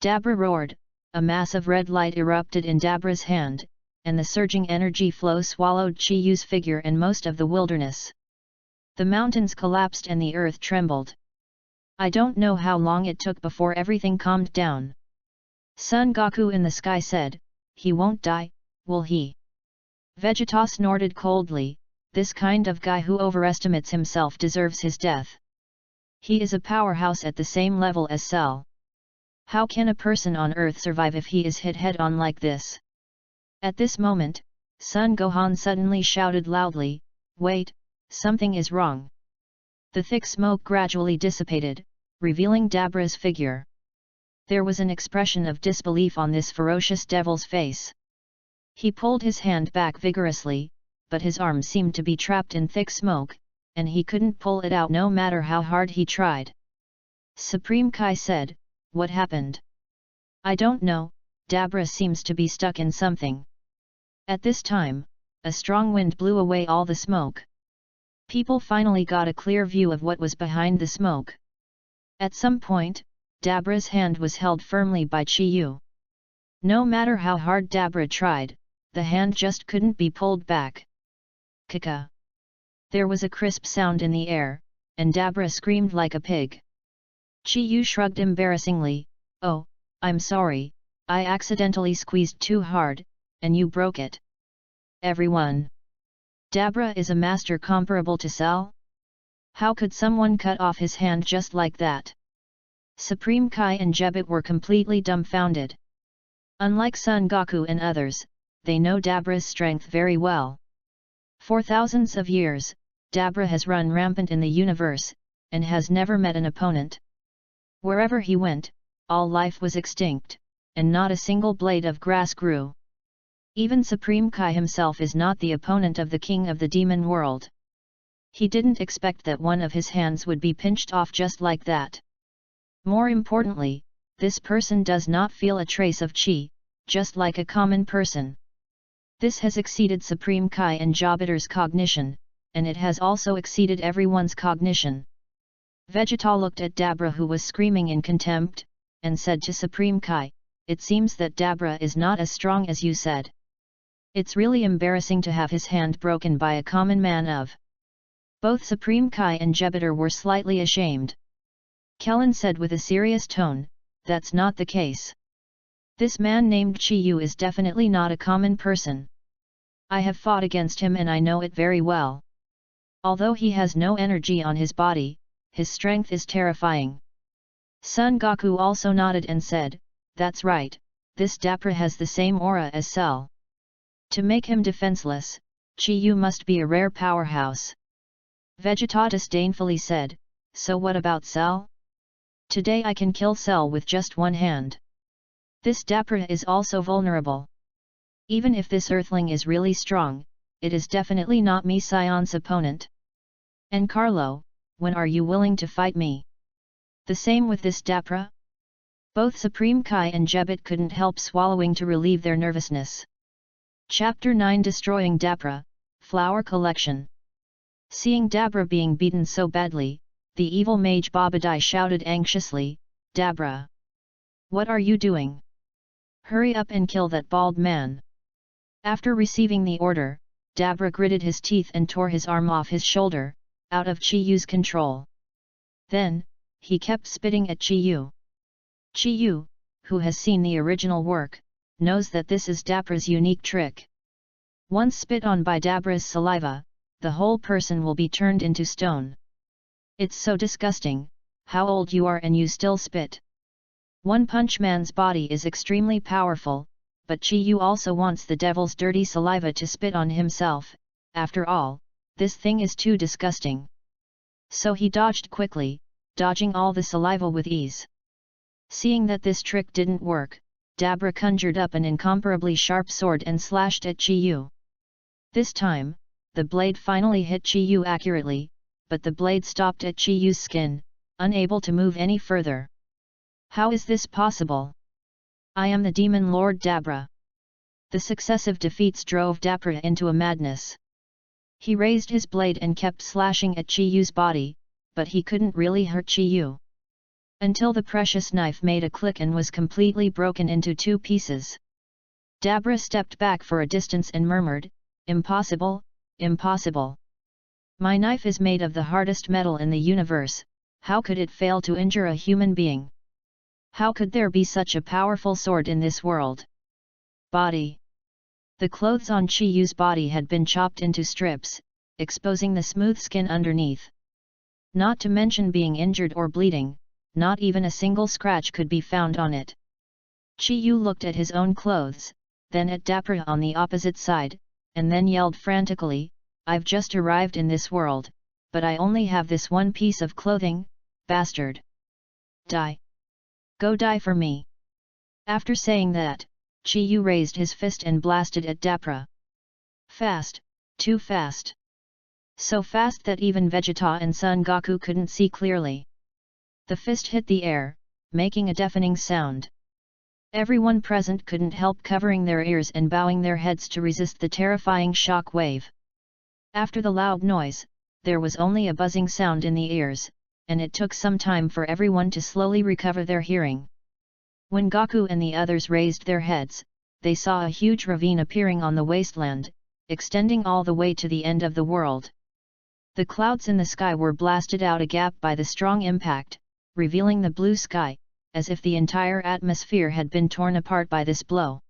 Dapra roared, a mass of red light erupted in Dabra's hand, and the surging energy flow swallowed Chi Yu's figure and most of the wilderness. The mountains collapsed and the earth trembled. I don't know how long it took before everything calmed down. Son Goku in the sky said, "He won't die, will he?" Vegeta snorted coldly, "This kind of guy who overestimates himself deserves his death. He is a powerhouse at the same level as Cell. How can a person on Earth survive if he is hit head-on like this?" At this moment, Son Gohan suddenly shouted loudly, "Wait, something is wrong." The thick smoke gradually dissipated, revealing Dabra's figure. There was an expression of disbelief on this ferocious devil's face. He pulled his hand back vigorously, but his arm seemed to be trapped in thick smoke, and he couldn't pull it out no matter how hard he tried. Supreme Kai said, "What happened?" "I don't know, Dabra seems to be stuck in something." At this time, a strong wind blew away all the smoke. People finally got a clear view of what was behind the smoke. At some point, Dabra's hand was held firmly by Chi Yu. No matter how hard Dabra tried, the hand just couldn't be pulled back. Kaka! There was a crisp sound in the air, and Dabra screamed like a pig. Chi Yu shrugged embarrassingly, "Oh, I'm sorry, I accidentally squeezed too hard, and you broke it." Everyone! Dabra is a master comparable to Cell? How could someone cut off his hand just like that? Supreme Kai and Jebit were completely dumbfounded. Unlike Son Goku and others, they know Dabra's strength very well. For thousands of years, Dabra has run rampant in the universe, and has never met an opponent. Wherever he went, all life was extinct, and not a single blade of grass grew. Even Supreme Kai himself is not the opponent of the king of the demon world. He didn't expect that one of his hands would be pinched off just like that. More importantly, this person does not feel a trace of chi, just like a common person. This has exceeded Supreme Kai and Jobiter's cognition, and it has also exceeded everyone's cognition. Vegeta looked at Dabra, who was screaming in contempt, and said to Supreme Kai, "It seems that Dabra is not as strong as you said. It's really embarrassing to have his hand broken by a common man of." Both Supreme Kai and Jebiter were slightly ashamed. Kellen said with a serious tone, "That's not the case. This man named Chi Yu is definitely not a common person. I have fought against him and I know it very well. Although he has no energy on his body, his strength is terrifying." Son Goku also nodded and said, "That's right, this Dapra has the same aura as Cell. To make him defenseless, Chi Yu must be a rare powerhouse." Vegeta disdainfully said, "So what about Cell? Today I can kill Cell with just one hand. This Dapra is also vulnerable. Even if this Earthling is really strong, it is definitely not me Sion's opponent. And Carlo, when are you willing to fight me? The same with this Dapra?" Both Supreme Kai and Jebit couldn't help swallowing to relieve their nervousness. Chapter 9 Destroying Dapra, Flower Collection. Seeing Dabra being beaten so badly, the evil mage Babadai shouted anxiously, "Dabra! What are you doing? Hurry up and kill that bald man." After receiving the order, Dabra gritted his teeth and tore his arm off his shoulder, out of Chi Yu's control. Then, he kept spitting at Chi Yu. Chi Yu, who has seen the original work, knows that this is Dabra's unique trick. Once spit on by Dabra's saliva, the whole person will be turned into stone. It's so disgusting, how old you are and you still spit. One Punch Man's body is extremely powerful, but Chi-Yu also wants the devil's dirty saliva to spit on himself. After all, this thing is too disgusting. So he dodged quickly, dodging all the saliva with ease. Seeing that this trick didn't work, Dabra conjured up an incomparably sharp sword and slashed at Chi-Yu. This time, the blade finally hit Chi-Yu accurately, but the blade stopped at Chi-Yu's skin, unable to move any further. How is this possible? I am the demon lord Dabra. The successive defeats drove Dabra into a madness. He raised his blade and kept slashing at Chi-Yu's body, but he couldn't really hurt Chi-Yu. Until the precious knife made a click and was completely broken into 2 pieces. Dabra stepped back for a distance and murmured, "Impossible, impossible. My knife is made of the hardest metal in the universe, how could it fail to injure a human being? How could there be such a powerful sword in this world?" Body. The clothes on Chi-Yu's body had been chopped into strips, exposing the smooth skin underneath. Not to mention being injured or bleeding, not even a single scratch could be found on it. Chi-Yu looked at his own clothes, then at Dabra on the opposite side, and then yelled frantically, "I've just arrived in this world, but I only have this one piece of clothing, bastard! Die! Go die for me!" After saying that, Chi-Yu raised his fist and blasted at Dabra. Fast, too fast. So fast that even Vegeta and Son Goku couldn't see clearly. The fist hit the air, making a deafening sound. Everyone present couldn't help covering their ears and bowing their heads to resist the terrifying shock wave. After the loud noise, there was only a buzzing sound in the ears, and it took some time for everyone to slowly recover their hearing. When Goku and the others raised their heads, they saw a huge ravine appearing on the wasteland, extending all the way to the end of the world. The clouds in the sky were blasted out a gap by the strong impact, revealing the blue sky, as if the entire atmosphere had been torn apart by this blow.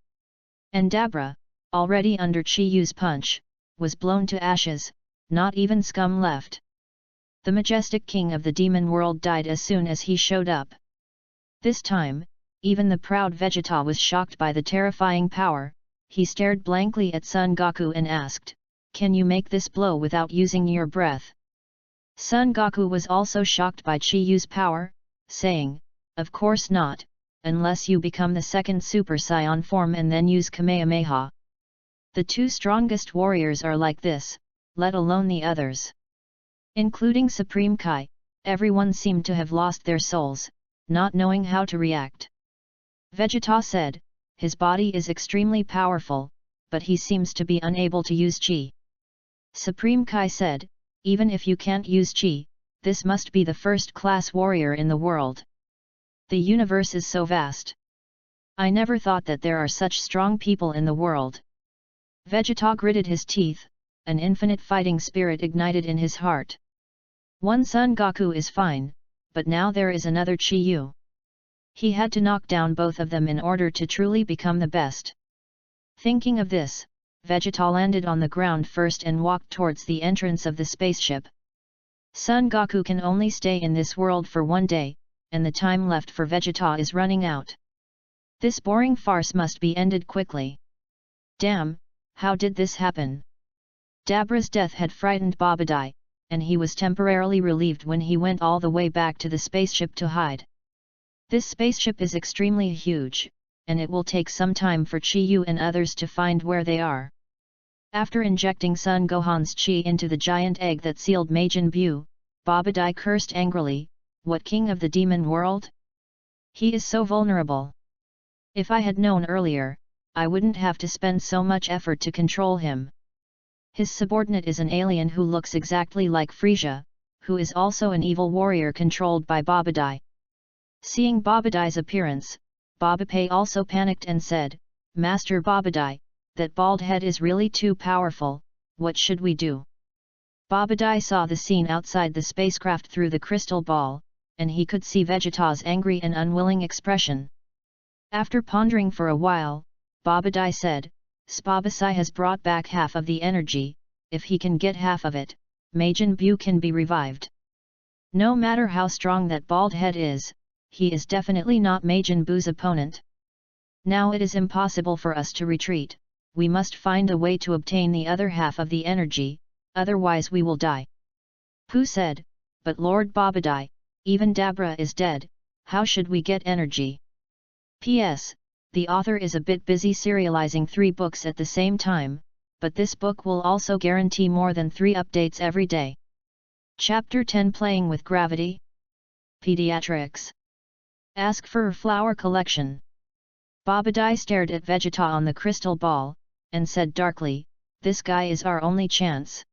And Dabra, already under Chi-Yu's punch, was blown to ashes, not even scum left. The majestic king of the demon world died as soon as he showed up. This time, even the proud Vegeta was shocked by the terrifying power. He stared blankly at Son Goku and asked, "Can you make this blow without using your breath?" Son Goku was also shocked by Chi-Yu's power, saying, "Of course not, unless you become the second Super Saiyan form and then use Kamehameha. The 2 strongest warriors are like this, let alone the others." Including Supreme Kai, everyone seemed to have lost their souls, not knowing how to react. Vegeta said, "His body is extremely powerful, but he seems to be unable to use Chi." Supreme Kai said, "Even if you can't use Chi, this must be the first-class warrior in the world. The universe is so vast. I never thought that there are such strong people in the world." Vegeta gritted his teeth, an infinite fighting spirit ignited in his heart. One Son Goku is fine, but now there is another Chi-Yu. He had to knock down both of them in order to truly become the best. Thinking of this, Vegeta landed on the ground first and walked towards the entrance of the spaceship. Son Goku can only stay in this world for 1 day, and the time left for Vegeta is running out. This boring farce must be ended quickly. Damn, how did this happen? Dabra's death had frightened Babadai, and he was temporarily relieved when he went all the way back to the spaceship to hide. This spaceship is extremely huge, and it will take some time for Chi-Yu and others to find where they are. After injecting Son Gohan's Chi into the giant egg that sealed Majin Buu, Babadai cursed angrily, "What king of the demon world? He is so vulnerable. If I had known earlier, I wouldn't have to spend so much effort to control him." His subordinate is an alien who looks exactly like Frieza, who is also an evil warrior controlled by Babadai. Seeing Babadai's appearance, Babapei also panicked and said, "Master Babadai, that bald head is really too powerful, what should we do?" Babadai saw the scene outside the spacecraft through the crystal ball, and he could see Vegeta's angry and unwilling expression. After pondering for a while, Babadai said, "Spabasai has brought back half of the energy, if he can get half of it, Majin Buu can be revived. No matter how strong that bald head is, he is definitely not Majin Buu's opponent." Now it is impossible for us to retreat, we must find a way to obtain the other half of the energy, otherwise we will die. Pu said, but Lord Babadai, even Dabra is dead, how should we get energy? P.S. The author is a bit busy serializing 3 books at the same time, but this book will also guarantee more than 3 updates every day. Chapter 10 Playing with Gravity. Pediatrics. Ask for a flower collection. Babadai stared at Vegeta on the crystal ball, and said darkly, this guy is our only chance.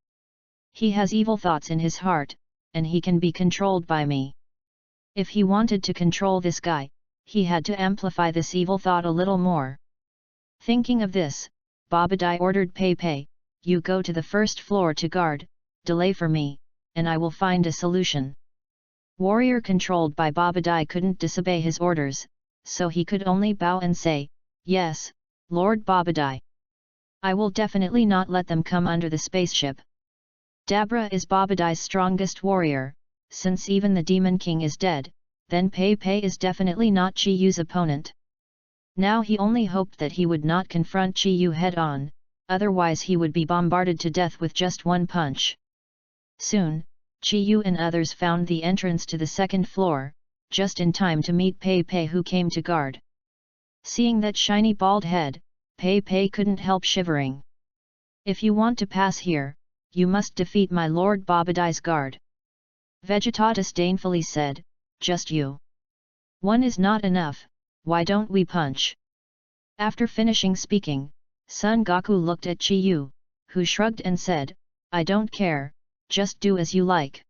He has evil thoughts in his heart, and he can be controlled by me. If he wanted to control this guy, he had to amplify this evil thought a little more. Thinking of this, Babadai ordered Pei, you go to the first floor to guard, delay for me, and I will find a solution. Warrior controlled by Babadai couldn't disobey his orders, so he could only bow and say, yes, Lord Babadai. I will definitely not let them come under the spaceship. Dabra is Babadai's strongest warrior, since even the Demon King is dead, then Pei is definitely not Chi Yu's opponent. Now he only hoped that he would not confront Chi Yu head-on, otherwise he would be bombarded to death with just one punch. Soon, Chi Yu and others found the entrance to the second floor, just in time to meet Pei who came to guard. Seeing that shiny bald head, Pei couldn't help shivering. If you want to pass here, you must defeat my Lord Babadai's guard. Vegeta disdainfully said, just you. One is not enough, why don't we punch? After finishing speaking, Son Goku looked at Chi Yu, who shrugged and said, I don't care, just do as you like.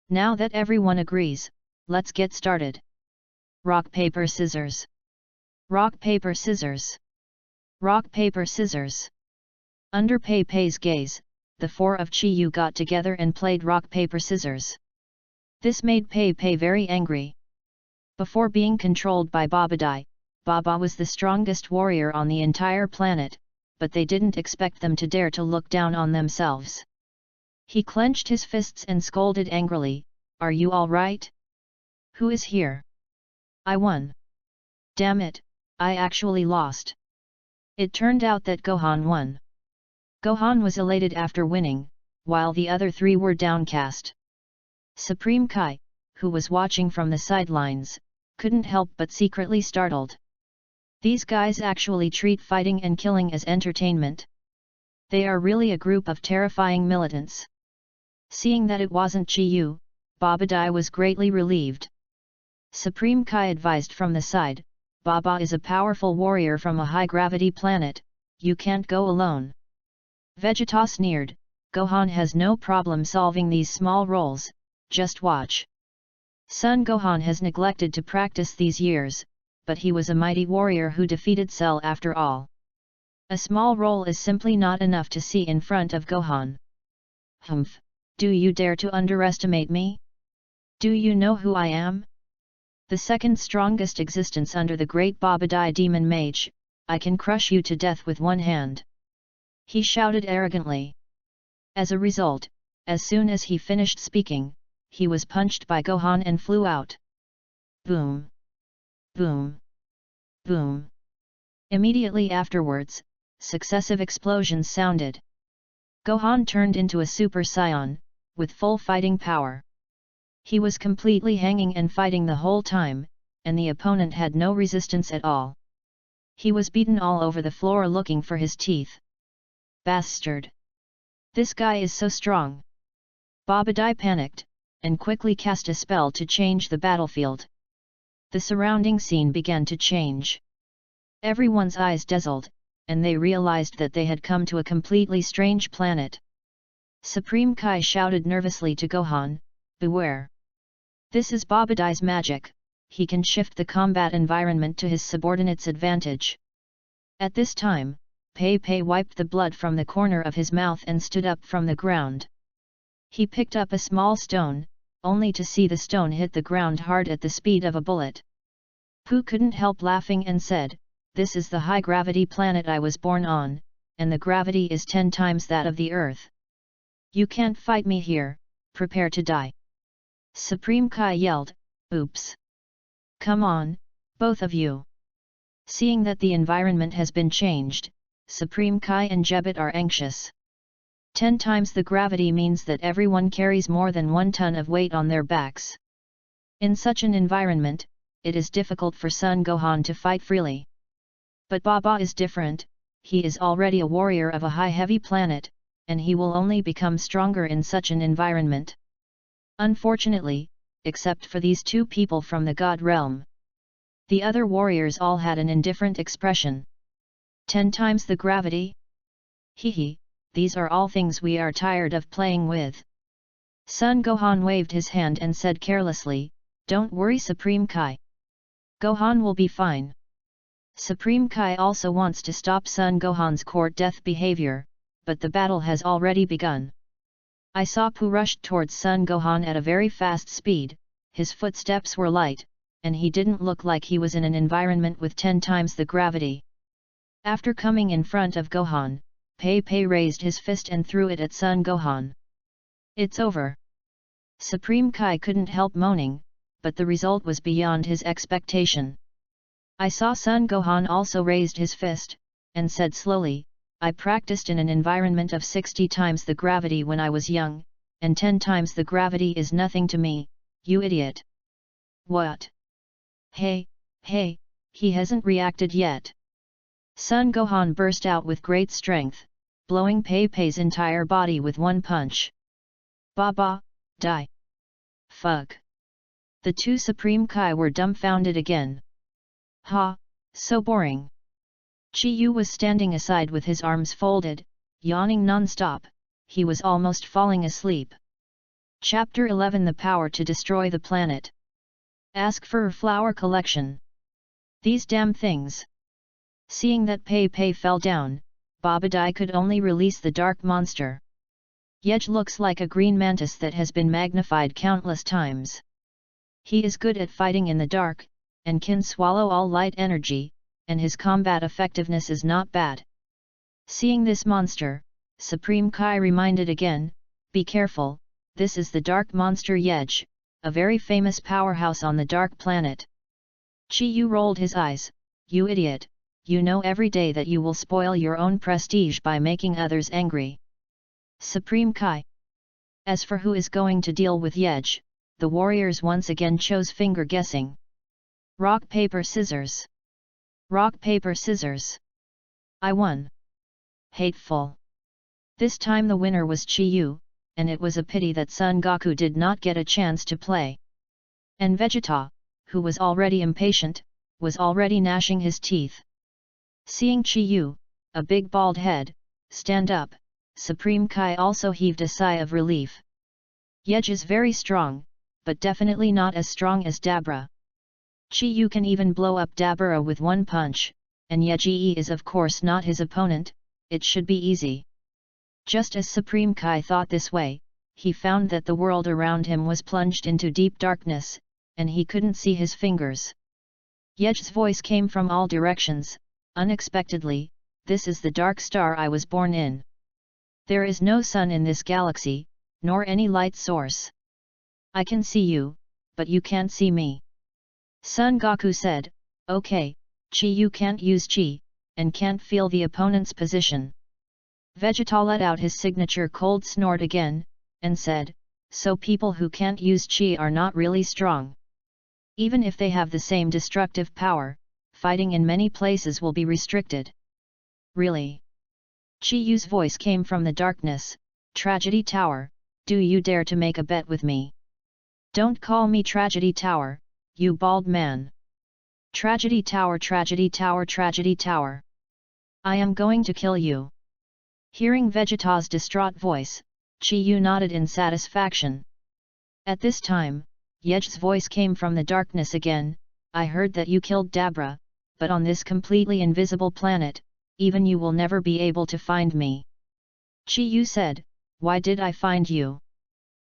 Now that everyone agrees, let's get started. Rock paper scissors. Rock paper scissors. Rock paper scissors. Under Pei's gaze, the 4 of Chi Yu got together and played rock paper scissors. This made Pei very angry. Before being controlled by Babadai, Baba was the strongest warrior on the entire planet, but they didn't expect them to dare to look down on themselves. He clenched his fists and scolded angrily, are you all right? Who is here? I won. Damn it, I actually lost. It turned out that Gohan won. Gohan was elated after winning, while the other 3 were downcast. Supreme Kai, who was watching from the sidelines, couldn't help but secretly startled. These guys actually treat fighting and killing as entertainment. They are really a group of terrifying militants. Seeing that it wasn't Chi Yu, Babadai was greatly relieved. Supreme Kai advised from the side, Baba is a powerful warrior from a high-gravity planet, you can't go alone. Vegeta sneered, Gohan has no problem solving these small roles, just watch. Son Gohan has neglected to practice these years, but he was a mighty warrior who defeated Cell after all. A small role is simply not enough to see in front of Gohan. Humph, do you dare to underestimate me? Do you know who I am? The second strongest existence under the great Babadai Demon Mage, I can crush you to death with one hand. He shouted arrogantly. As a result, as soon as he finished speaking, he was punched by Gohan and flew out. Boom! Boom! Boom! Immediately afterwards, successive explosions sounded. Gohan turned into a Super Saiyan, with full fighting power. He was completely hanging and fighting the whole time, and the opponent had no resistance at all. He was beaten all over the floor looking for his teeth. Bastard! This guy is so strong! Babadai panicked, and quickly cast a spell to change the battlefield. The surrounding scene began to change. Everyone's eyes dazzled, and they realized that they had come to a completely strange planet. Supreme Kai shouted nervously to Gohan, beware! This is Babadai's magic, he can shift the combat environment to his subordinate's advantage. At this time, Pei wiped the blood from the corner of his mouth and stood up from the ground. He picked up a small stone, only to see the stone hit the ground hard at the speed of a bullet. Pooh couldn't help laughing and said, this is the high-gravity planet I was born on, and the gravity is 10 times that of the Earth. You can't fight me here, prepare to die. Supreme Kai yelled, oops! Come on, both of you! Seeing that the environment has been changed, Supreme Kai and Jebet are anxious. 10 times the gravity means that everyone carries more than 1 ton of weight on their backs. In such an environment, it is difficult for Sun Gohan to fight freely. But Baba is different, he is already a warrior of a high heavy planet, and he will only become stronger in such an environment. Unfortunately, except for these 2 people from the God realm, the other warriors all had an indifferent expression. 10 times the gravity? Hehe, these are all things we are tired of playing with. Sun Gohan waved his hand and said carelessly, "Don't worry Supreme Kai. Gohan will be fine." Supreme Kai also wants to stop Sun Gohan's court death behavior, but the battle has already begun. I saw Pooh rushed towards Sun Gohan at a very fast speed, his footsteps were light, and he didn't look like he was in an environment with 10 times the gravity. After coming in front of Gohan, Pei Pei raised his fist and threw it at Sun Gohan. "It's over." Supreme Kai couldn't help moaning, but the result was beyond his expectation. I saw Sun Gohan also raised his fist, and said slowly, "I practiced in an environment of 60 times the gravity when I was young, and 10 times the gravity is nothing to me, you idiot." "What? Hey, he hasn't reacted yet." Sun Gohan burst out with great strength, blowing Pei Pei's entire body with one punch. "Baba, die!" "Fuck!" The 2 Supreme Kai were dumbfounded again. "Ha, so boring." Chi Yu was standing aside with his arms folded, yawning non-stop, he was almost falling asleep. Chapter 11 The Power to Destroy the Planet. Ask for a flower collection. These damn things. Seeing that Pei Pei fell down, Babadai could only release the dark monster. Yej looks like a green mantis that has been magnified countless times. He is good at fighting in the dark, and can swallow all light energy, and his combat effectiveness is not bad. Seeing this monster, Supreme Kai reminded again, "Be careful, this is the dark monster Yej, a very famous powerhouse on the dark planet." Chi Yu rolled his eyes, "You idiot, you know every day that you will spoil your own prestige by making others angry." Supreme Kai. As for who is going to deal with Yej, the warriors once again chose finger guessing. Rock paper scissors. Rock paper scissors. I won. Hateful. This time the winner was Chi Yu, and it was a pity that Son Goku did not get a chance to play. And Vegeta, who was already impatient, was already gnashing his teeth. Seeing Chi Yu, a big bald head, stand up, Supreme Kai also heaved a sigh of relief. Yej is very strong, but definitely not as strong as Dabra. Chi Yu can even blow up Dabura with one punch, and Yeji is of course not his opponent, it should be easy. Just as Supreme Kai thought this way, he found that the world around him was plunged into deep darkness, and he couldn't see his fingers. Yej's voice came from all directions, unexpectedly, "This is the dark star I was born in. There is no sun in this galaxy, nor any light source. I can see you, but you can't see me." Son Goku said, "Okay, Chi Yu can't use Chi, and can't feel the opponent's position." Vegeta let out his signature cold snort again, and said, "So people who can't use Chi are not really strong. Even if they have the same destructive power, fighting in many places will be restricted." "Really?" Chi Yu's voice came from the darkness, "Tragedy Tower, do you dare to make a bet with me?" "Don't call me Tragedy Tower, you bald man. Tragedy Tower, Tragedy Tower, Tragedy Tower. I am going to kill you." Hearing Vegeta's distraught voice, Chi Yu nodded in satisfaction. At this time, Yej's voice came from the darkness again, "I heard that you killed Dabra, but on this completely invisible planet, even you will never be able to find me." Chi Yu said, "Why did I find you?"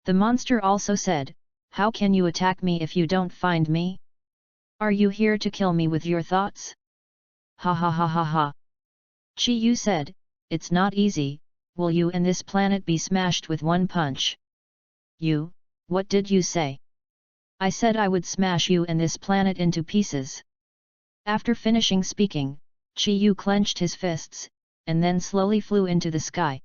The monster also said, "How can you attack me if you don't find me? Are you here to kill me with your thoughts?" "Ha ha ha ha ha." Chi Yu said, "It's not easy, will you and this planet be smashed with one punch?" "You, what did you say?" "I said I would smash you and this planet into pieces." After finishing speaking, Chi-Yu clenched his fists, and then slowly flew into the sky.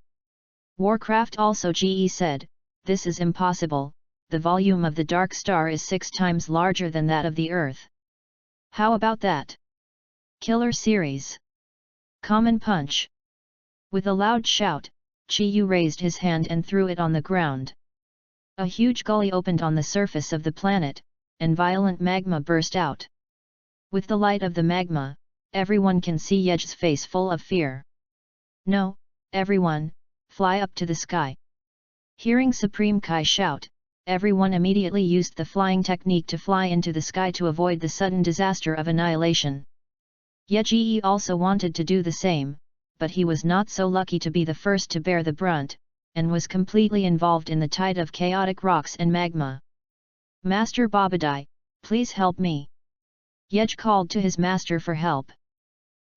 Warcraft also Ge said, "This is impossible, the volume of the dark star is 6 times larger than that of the Earth. How about that? Killer series. Common punch." With a loud shout, Chi-Yu raised his hand and threw it on the ground. A huge gully opened on the surface of the planet, and violent magma burst out. With the light of the magma, everyone can see Yej's face full of fear. "No, everyone, fly up to the sky." Hearing Supreme Kai shout, everyone immediately used the flying technique to fly into the sky to avoid the sudden disaster of annihilation. Yeji also wanted to do the same, but he was not so lucky to be the first to bear the brunt, and was completely involved in the tide of chaotic rocks and magma. "Master Babadai, please help me." Yej called to his master for help.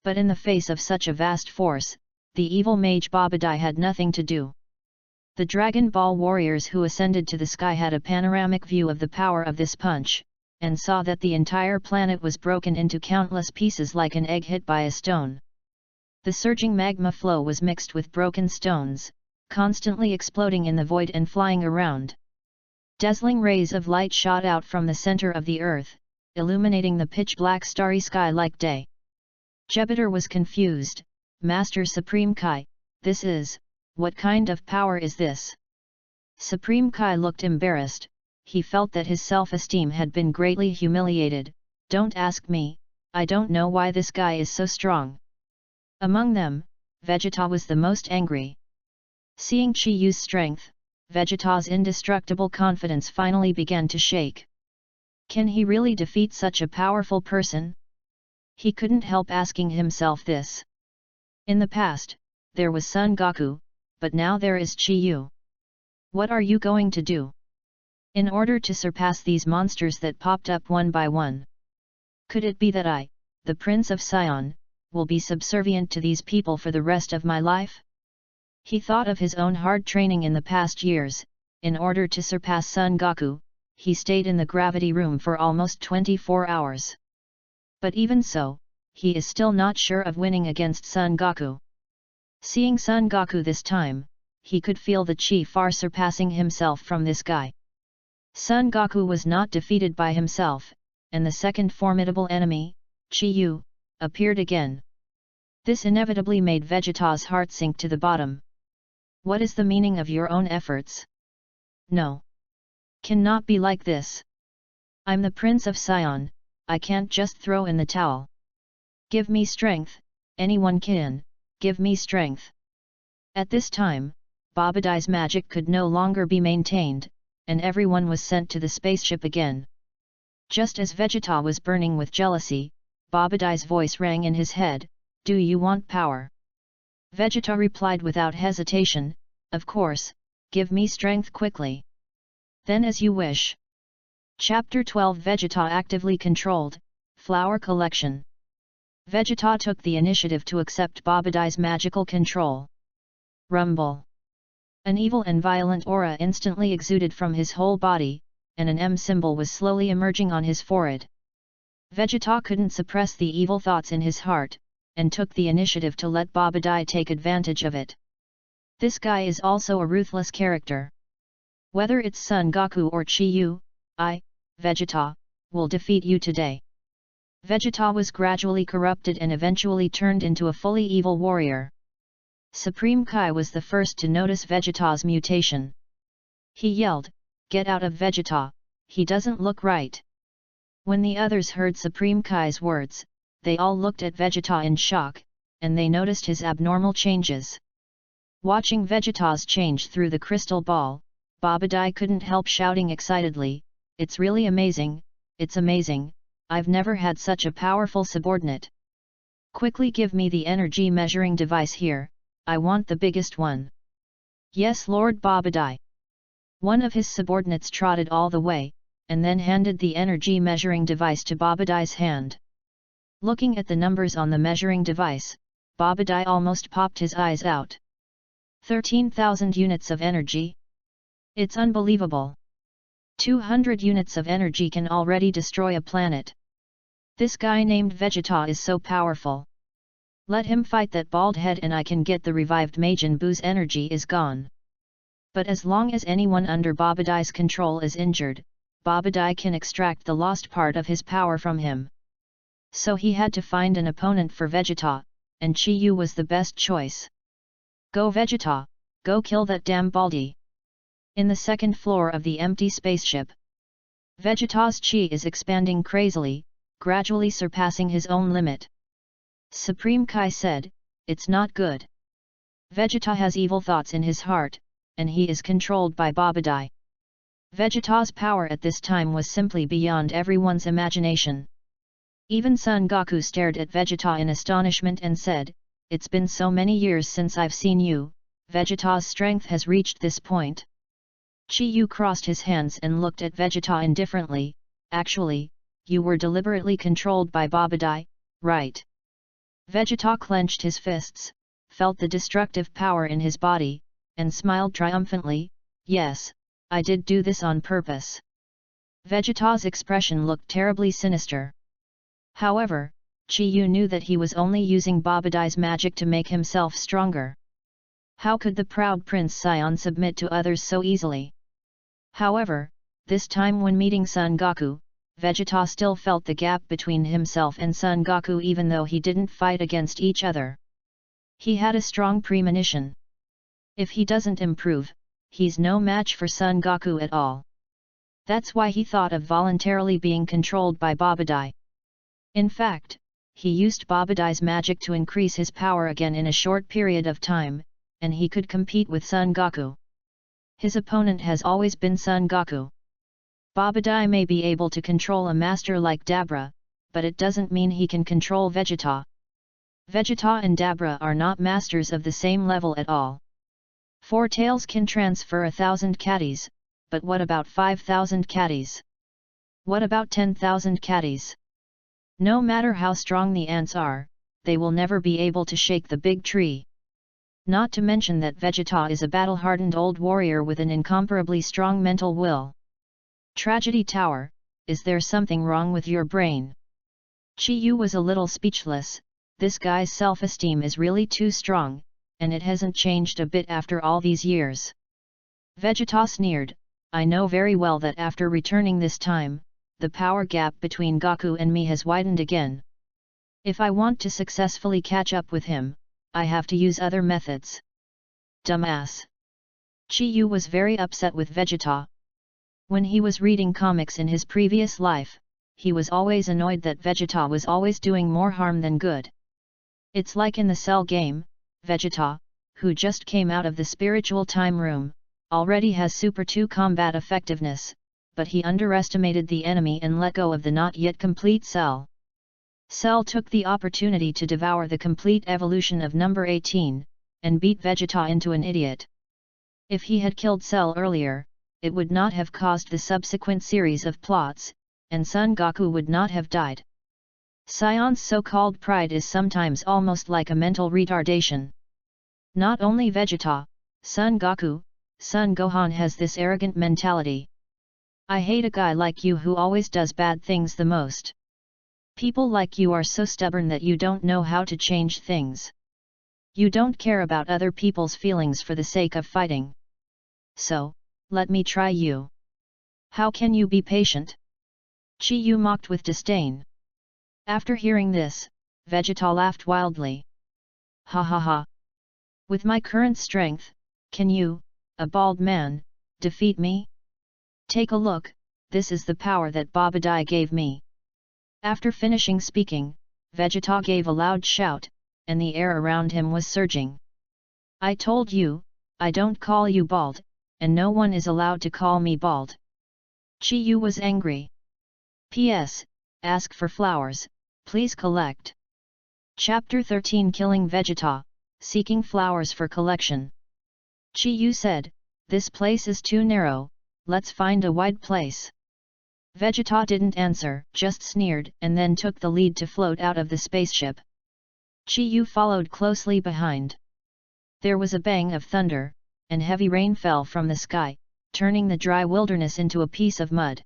But in the face of such a vast force, the evil mage Babadai had nothing to do. The Dragon Ball warriors who ascended to the sky had a panoramic view of the power of this punch, and saw that the entire planet was broken into countless pieces like an egg hit by a stone. The surging magma flow was mixed with broken stones, constantly exploding in the void and flying around. Dazzling rays of light shot out from the center of the earth, illuminating the pitch-black starry sky like day. Jupiter was confused. "Master Supreme Kai, what kind of power is this?" Supreme Kai looked embarrassed. He felt that his self-esteem had been greatly humiliated. "Don't ask me, I don't know why this guy is so strong." Among them, Vegeta was the most angry. Seeing Chi-Yu's strength, Vegeta's indestructible confidence finally began to shake. Can he really defeat such a powerful person? He couldn't help asking himself this. In the past, there was Son Goku, but now there is Chi-Yu. What are you going to do? In order to surpass these monsters that popped up one by one? Could it be that I, the Prince of Sion, will be subservient to these people for the rest of my life? He thought of his own hard training in the past years. In order to surpass Son Goku, he stayed in the gravity room for almost 24 hours. But even so, he is still not sure of winning against Son Goku. Seeing Son Goku this time, he could feel the chi far surpassing himself from this guy. Son Goku was not defeated by himself, and the second formidable enemy, Chi-Yu, appeared again. This inevitably made Vegeta's heart sink to the bottom. What is the meaning of your own efforts? No. Cannot be like this. I'm the Prince of Sion, I can't just throw in the towel. Give me strength, anyone can, give me strength. At this time, Babadai's magic could no longer be maintained, and everyone was sent to the spaceship again. Just as Vegeta was burning with jealousy, Babadai's voice rang in his head, "Do you want power?" Vegeta replied without hesitation, "Of course, give me strength quickly." "Then as you wish." Chapter 12 Vegeta actively controlled, Flower Collection. Vegeta took the initiative to accept Babadai's magical control. Rumble. An evil and violent aura instantly exuded from his whole body, and an M symbol was slowly emerging on his forehead. Vegeta couldn't suppress the evil thoughts in his heart, and took the initiative to let Babadai take advantage of it. This guy is also a ruthless character. Whether it's Son Goku or Chi-Yu, I, Vegeta, will defeat you today. Vegeta was gradually corrupted and eventually turned into a fully evil warrior. Supreme Kai was the first to notice Vegeta's mutation. He yelled, "Get out of Vegeta, he doesn't look right." When the others heard Supreme Kai's words, they all looked at Vegeta in shock, and they noticed his abnormal changes. Watching Vegeta's change through the crystal ball, Babadai couldn't help shouting excitedly, "It's really amazing, it's amazing, I've never had such a powerful subordinate. Quickly give me the energy measuring device here, I want the biggest one." "Yes, Lord Babadai." One of his subordinates trotted all the way, and then handed the energy measuring device to Babadai's hand. Looking at the numbers on the measuring device, Babadai almost popped his eyes out. 13,000 units of energy? It's unbelievable. 200 units of energy can already destroy a planet. This guy named Vegeta is so powerful. Let him fight that bald head and I can get the revived Majin Buu's energy is gone. But as long as anyone under Babadai's control is injured, Babadai can extract the lost part of his power from him. So he had to find an opponent for Vegeta, and Chi Yu was the best choice. Go Vegeta, go kill that damn baldy. In the second floor of the empty spaceship, Vegeta's chi is expanding crazily, gradually surpassing his own limit. Supreme Kai said, "It's not good. Vegeta has evil thoughts in his heart, and he is controlled by Babadai." Vegeta's power at this time was simply beyond everyone's imagination. Even Son Goku stared at Vegeta in astonishment and said, "It's been so many years since I've seen you, Vegeta's strength has reached this point." Chi Yu crossed his hands and looked at Vegeta indifferently. "Actually, you were deliberately controlled by Babadai, right?" Vegeta clenched his fists, felt the destructive power in his body, and smiled triumphantly. "Yes, I did do this on purpose." Vegeta's expression looked terribly sinister. However, Chi Yu knew that he was only using Babadai's magic to make himself stronger. How could the proud Prince Saiyan submit to others so easily? However, this time when meeting Son Goku, Vegeta still felt the gap between himself and Son Goku even though he didn't fight against each other. He had a strong premonition. If he doesn't improve, he's no match for Son Goku at all. That's why he thought of voluntarily being controlled by Babadai. In fact, he used Babadai's magic to increase his power again in a short period of time, and he could compete with Son Goku. His opponent has always been Son Goku. Babadai may be able to control a master like Dabra, but it doesn't mean he can control Vegeta. Vegeta and Dabra are not masters of the same level at all. Four Tails can transfer 1,000 caddies, but what about 5,000 caddies? What about 10,000 caddies? No matter how strong the ants are, they will never be able to shake the big tree. Not to mention that Vegeta is a battle-hardened old warrior with an incomparably strong mental will. Tragedy Tower, is there something wrong with your brain? Chi Yu was a little speechless. This guy's self-esteem is really too strong, and it hasn't changed a bit after all these years. Vegeta sneered, "I know very well that after returning this time, the power gap between Goku and me has widened again. If I want to successfully catch up with him, I have to use other methods." Dumbass. Chi Yu was very upset with Vegeta. When he was reading comics in his previous life, he was always annoyed that Vegeta was always doing more harm than good. It's like in the Cell game, Vegeta, who just came out of the spiritual time room, already has Super 2 combat effectiveness, but he underestimated the enemy and let go of the not yet complete Cell. Cell took the opportunity to devour the complete evolution of number 18, and beat Vegeta into an idiot. If he had killed Cell earlier, it would not have caused the subsequent series of plots, and Son Goku would not have died. Saiyan's so-called pride is sometimes almost like a mental retardation. Not only Vegeta, Son Goku, Son Gohan has this arrogant mentality. I hate a guy like you who always does bad things the most. People like you are so stubborn that you don't know how to change things. You don't care about other people's feelings for the sake of fighting. So, let me try you. How can you be patient? Chi Yu mocked with disdain. After hearing this, Vegeta laughed wildly. Ha ha ha. With my current strength, can you, a bald man, defeat me? Take a look, this is the power that Babadai gave me. After finishing speaking, Vegeta gave a loud shout, and the air around him was surging. I told you, I don't call you bald, and no one is allowed to call me bald. Chi Yu was angry. P.S. Ask for flowers, please collect. Chapter 13 Killing Vegeta, Seeking Flowers for Collection. Chi Yu said, "This place is too narrow, let's find a wide place." Vegeta didn't answer, just sneered and then took the lead to float out of the spaceship. Chi Yu followed closely behind. There was a bang of thunder, and heavy rain fell from the sky, turning the dry wilderness into a piece of mud.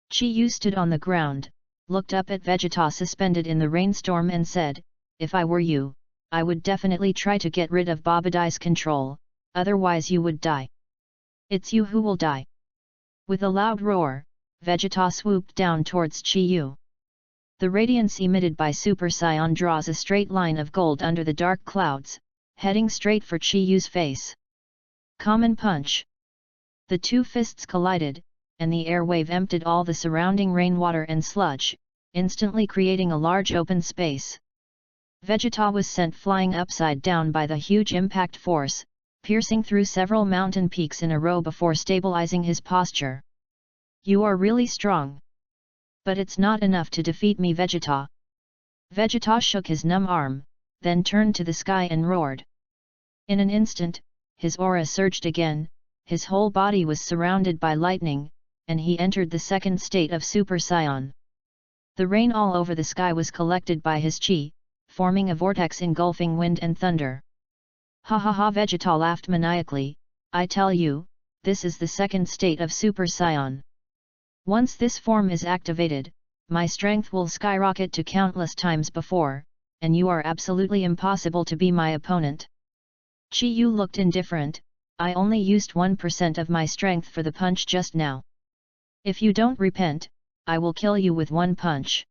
Chi Yu stood on the ground, looked up at Vegeta suspended in the rainstorm and said, "If I were you, I would definitely try to get rid of Babadai's control, otherwise you would die. It's you who will die." With a loud roar, Vegeta swooped down towards Chi-Yu. The radiance emitted by Super Saiyan draws a straight line of gold under the dark clouds, heading straight for Chi-Yu's face. Common punch. The two fists collided, and the air wave emptied all the surrounding rainwater and sludge, instantly creating a large open space. Vegeta was sent flying upside down by the huge impact force, piercing through several mountain peaks in a row before stabilizing his posture. "You are really strong. But it's not enough to defeat me, Vegeta." Vegeta shook his numb arm, then turned to the sky and roared. In an instant, his aura surged again, his whole body was surrounded by lightning, and he entered the second state of Super Saiyan. The rain all over the sky was collected by his chi, forming a vortex engulfing wind and thunder. "Ha ha ha!" Vegeta laughed maniacally, "I tell you, this is the second state of Super Saiyan. Once this form is activated, my strength will skyrocket to countless times before, and you are absolutely impossible to be my opponent." Chi-Yu looked indifferent. "I only used 1% of my strength for the punch just now. If you don't repent, I will kill you with one punch."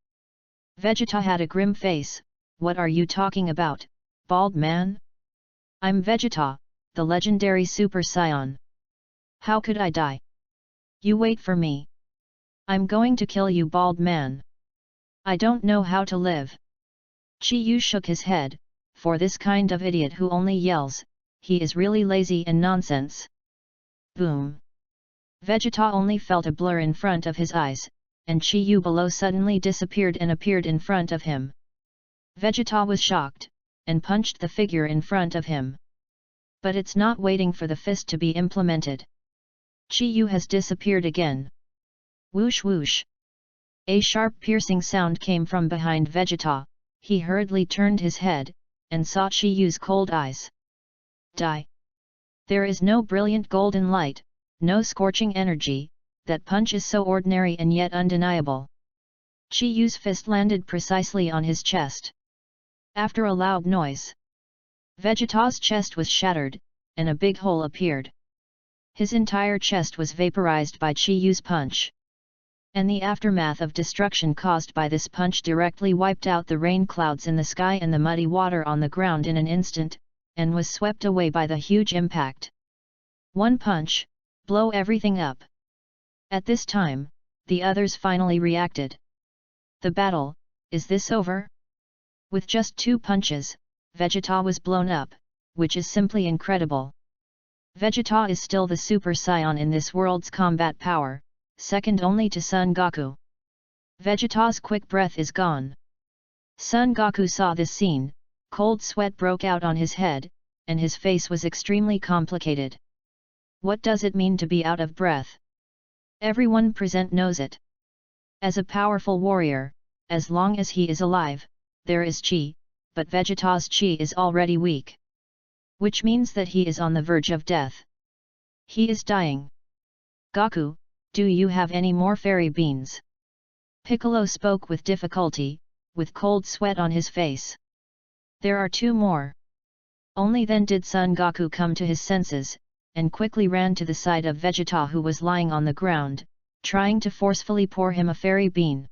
Vegeta had a grim face. "What are you talking about, bald man? I'm Vegeta, the legendary Super Saiyan. How could I die? You wait for me. I'm going to kill you, bald man. I don't know how to live." Chi-Yu shook his head. "For this kind of idiot who only yells, he is really lazy and nonsense." Boom! Vegeta only felt a blur in front of his eyes, and Chi-Yu below suddenly disappeared and appeared in front of him. Vegeta was shocked, and punched the figure in front of him. But it's not waiting for the fist to be implemented. Chi-Yu has disappeared again. Whoosh whoosh! A sharp piercing sound came from behind Vegeta. He hurriedly turned his head, and saw Chi-Yu's cold eyes. "Die! There is no brilliant golden light, no scorching energy, that punch is so ordinary and yet undeniable." Chi-Yu's fist landed precisely on his chest. After a loud noise, Vegeta's chest was shattered, and a big hole appeared. His entire chest was vaporized by Chi-Yu's punch. And the aftermath of destruction caused by this punch directly wiped out the rain clouds in the sky and the muddy water on the ground in an instant, and was swept away by the huge impact. One punch, blow everything up. At this time, the others finally reacted. "The battle, is this over?" With just 2 punches, Vegeta was blown up, which is simply incredible. Vegeta is still the Super Saiyan in this world's combat power, second only to Son Goku. Vegeta's quick breath is gone. Son Goku saw this scene, cold sweat broke out on his head, and his face was extremely complicated. What does it mean to be out of breath? Everyone present knows it. As a powerful warrior, as long as he is alive, there is chi, but Vegeta's chi is already weak. Which means that he is on the verge of death. He is dying. "Goku, do you have any more fairy beans?" Piccolo spoke with difficulty, with cold sweat on his face. "There are 2 more. Only then did Son Goku come to his senses, and quickly ran to the side of Vegeta who was lying on the ground, trying to forcefully pour him a fairy bean.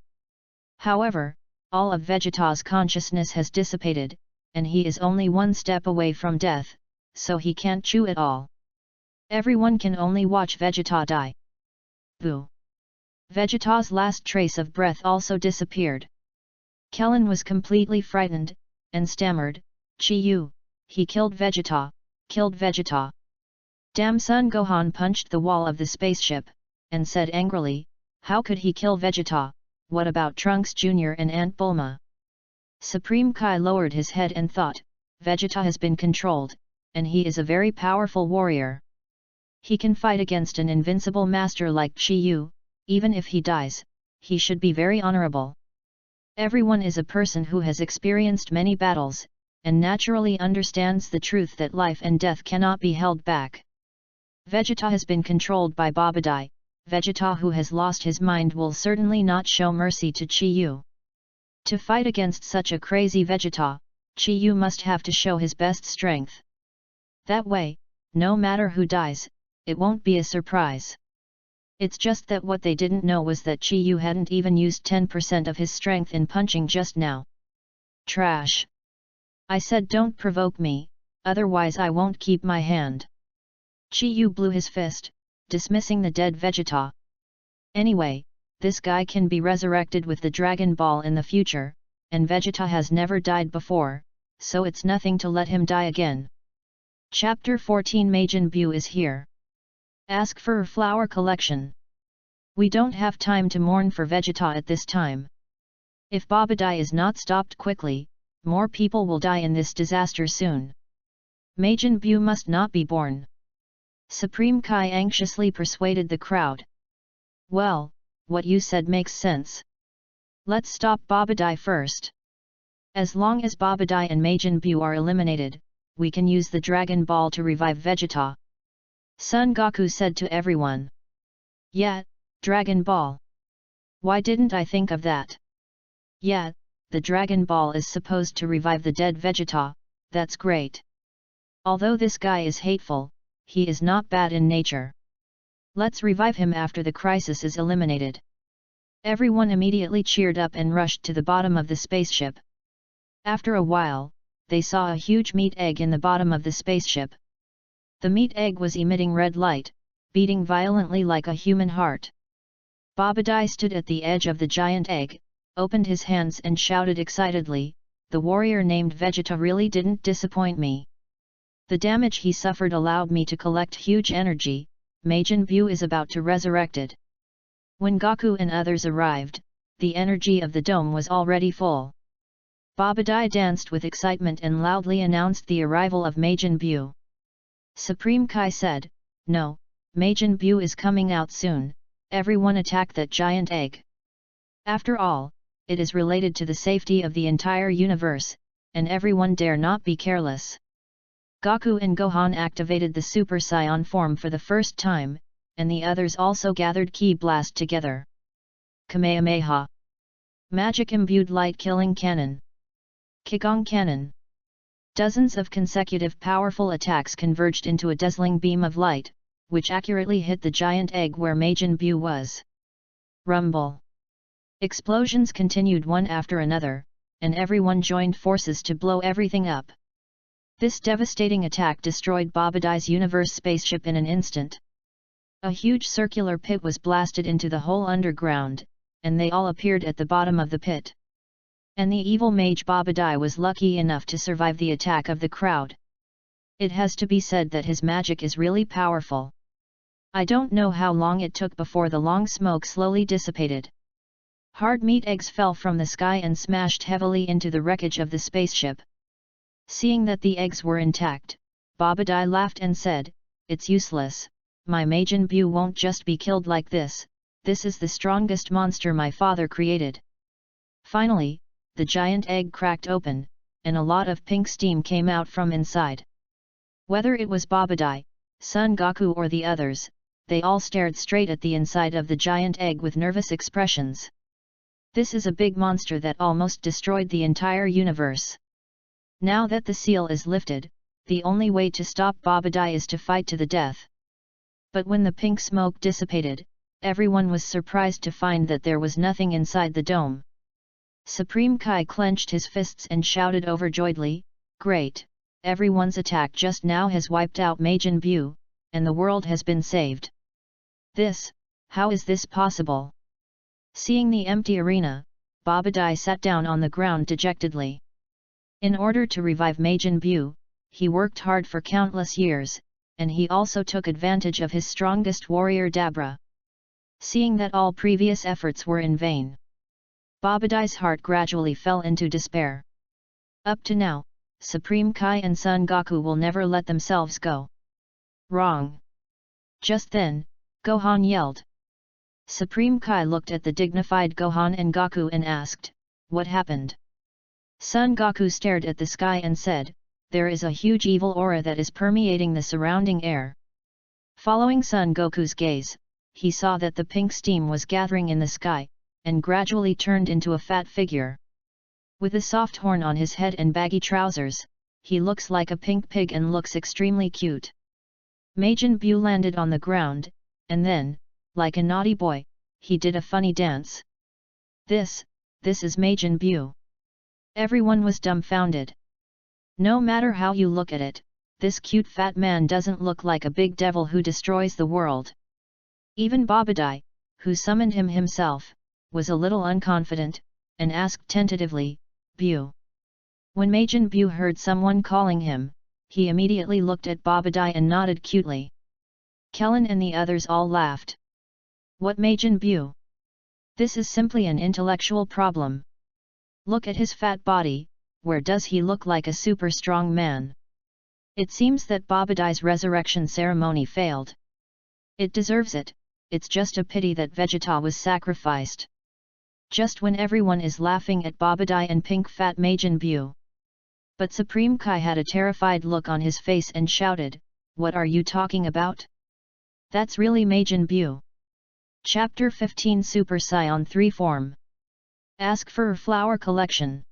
However, all of Vegeta's consciousness has dissipated, and he is only 1 step away from death, so he can't chew it all. Everyone can only watch Vegeta die. Boo! Vegeta's last trace of breath also disappeared. Kellen was completely frightened, and stammered, "Chi-Yu, he killed Vegeta, killed Vegeta." Damn! Son Gohan punched the wall of the spaceship, and said angrily, "How could he kill Vegeta? What about Trunks Jr. and Aunt Bulma?" Supreme Kai lowered his head and thought, Vegeta has been controlled, and he is a very powerful warrior. He can fight against an invincible master like Chi-Yu. Even if he dies, he should be very honorable. Everyone is a person who has experienced many battles, and naturally understands the truth that life and death cannot be held back. Vegeta has been controlled by Babadai, Vegeta who has lost his mind will certainly not show mercy to Chi-Yu. To fight against such a crazy Vegeta, Chi-Yu must have to show his best strength. That way, no matter who dies, it won't be a surprise. It's just that what they didn't know was that Chi-Yu hadn't even used 10% of his strength in punching just now. Trash! I said don't provoke me, otherwise I won't keep my hand. Chi-Yu blew his fist, dismissing the dead Vegeta. Anyway, this guy can be resurrected with the Dragon Ball in the future, and Vegeta has never died before, so it's nothing to let him die again. Chapter 14 Majin Buu is here. Ask for a flower collection. We don't have time to mourn for Vegeta at this time. If Babadai is not stopped quickly, more people will die in this disaster soon. Majin Buu must not be born. Supreme Kai anxiously persuaded the crowd. Well, what you said makes sense. Let's stop Babadai first. As long as Babadai and Majin Buu are eliminated, we can use the Dragon Ball to revive Vegeta. Son Goku said to everyone. Yeah, Dragon Ball. Why didn't I think of that? Yeah, the Dragon Ball is supposed to revive the dead Vegeta, that's great. Although this guy is hateful, he is not bad in nature. Let's revive him after the crisis is eliminated. Everyone immediately cheered up and rushed to the bottom of the spaceship. After a while, they saw a huge meat egg in the bottom of the spaceship. The meat egg was emitting red light, beating violently like a human heart. Babadai stood at the edge of the giant egg, opened his hands and shouted excitedly, "The warrior named Vegeta really didn't disappoint me. The damage he suffered allowed me to collect huge energy. Majin Buu is about to resurrected." When Goku and others arrived, the energy of the dome was already full. Babadai danced with excitement and loudly announced the arrival of Majin Buu. Supreme Kai said, "No, Majin Buu is coming out soon, everyone attack that giant egg." After all, it is related to the safety of the entire universe, and everyone dare not be careless. Goku and Gohan activated the Super Saiyan form for the first time, and the others also gathered Ki Blast together. Kamehameha. Magic-imbued light-killing cannon. Kigong Cannon. Dozens of consecutive powerful attacks converged into a dazzling beam of light, which accurately hit the giant egg where Majin Buu was. Rumble. Explosions continued one after another, and everyone joined forces to blow everything up. This devastating attack destroyed Babadai's universe spaceship in an instant. A huge circular pit was blasted into the whole underground, and they all appeared at the bottom of the pit. And the evil mage Babadai was lucky enough to survive the attack of the crowd. It has to be said that his magic is really powerful. I don't know how long it took before the long smoke slowly dissipated. Hard meat eggs fell from the sky and smashed heavily into the wreckage of the spaceship. Seeing that the eggs were intact, Babadai laughed and said, "It's useless, my Majin Buu won't just be killed like this, this is the strongest monster my father created." Finally, the giant egg cracked open, and a lot of pink steam came out from inside. Whether it was Babadai, Son Goku or the others, they all stared straight at the inside of the giant egg with nervous expressions. This is a big monster that almost destroyed the entire universe. Now that the seal is lifted, the only way to stop Babadai is to fight to the death. But when the pink smoke dissipated, everyone was surprised to find that there was nothing inside the dome. Supreme Kai clenched his fists and shouted overjoyedly, "Great, everyone's attack just now has wiped out Majin Buu, and the world has been saved. How is this possible?" Seeing the empty arena, Babadai sat down on the ground dejectedly. In order to revive Majin Buu, he worked hard for countless years, and he also took advantage of his strongest warrior Dabra. Seeing that all previous efforts were in vain, Babadai's heart gradually fell into despair. Up to now, Supreme Kai and Son Goku will never let themselves go. Wrong! Just then, Gohan yelled. Supreme Kai looked at the dignified Gohan and Goku and asked, "What happened?" Son Goku stared at the sky and said, "There is a huge evil aura that is permeating the surrounding air." Following Son Goku's gaze, he saw that the pink steam was gathering in the sky, and gradually turned into a fat figure. With a soft horn on his head and baggy trousers, he looks like a pink pig and looks extremely cute. Majin Buu landed on the ground, and then, like a naughty boy, he did a funny dance. This is Majin Buu. Everyone was dumbfounded. No matter how you look at it, this cute fat man doesn't look like a big devil who destroys the world. Even Babadai, who summoned him himself, was a little unconfident, and asked tentatively, "Buu?" When Majin Buu heard someone calling him, he immediately looked at Babadai and nodded cutely. Kellen and the others all laughed. What Majin Buu? This is simply an intellectual problem. Look at his fat body, where does he look like a super strong man? It seems that Babadai's resurrection ceremony failed. It deserves it, it's just a pity that Vegeta was sacrificed. Just when everyone is laughing at Babadai and pink fat Majin Buu. But Supreme Kai had a terrified look on his face and shouted, "What are you talking about? That's really Majin Buu." Chapter 15 Super Saiyan 3 Form. Ask for a flower collection.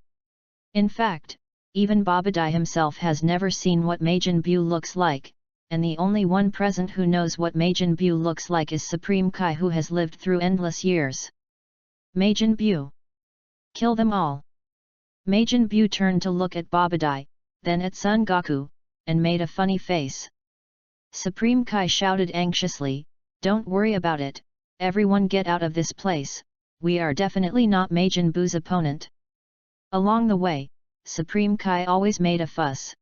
In fact, even Babadai himself has never seen what Majin Buu looks like, and the only one present who knows what Majin Buu looks like is Supreme Kai, who has lived through endless years. Majin Buu. Kill them all. Majin Buu turned to look at Babadai, then at Son Goku, and made a funny face. Supreme Kai shouted anxiously, "Don't worry about it, everyone get out of this place, we are definitely not Majin Buu's opponent." Along the way, Supreme Kai always made a fuss.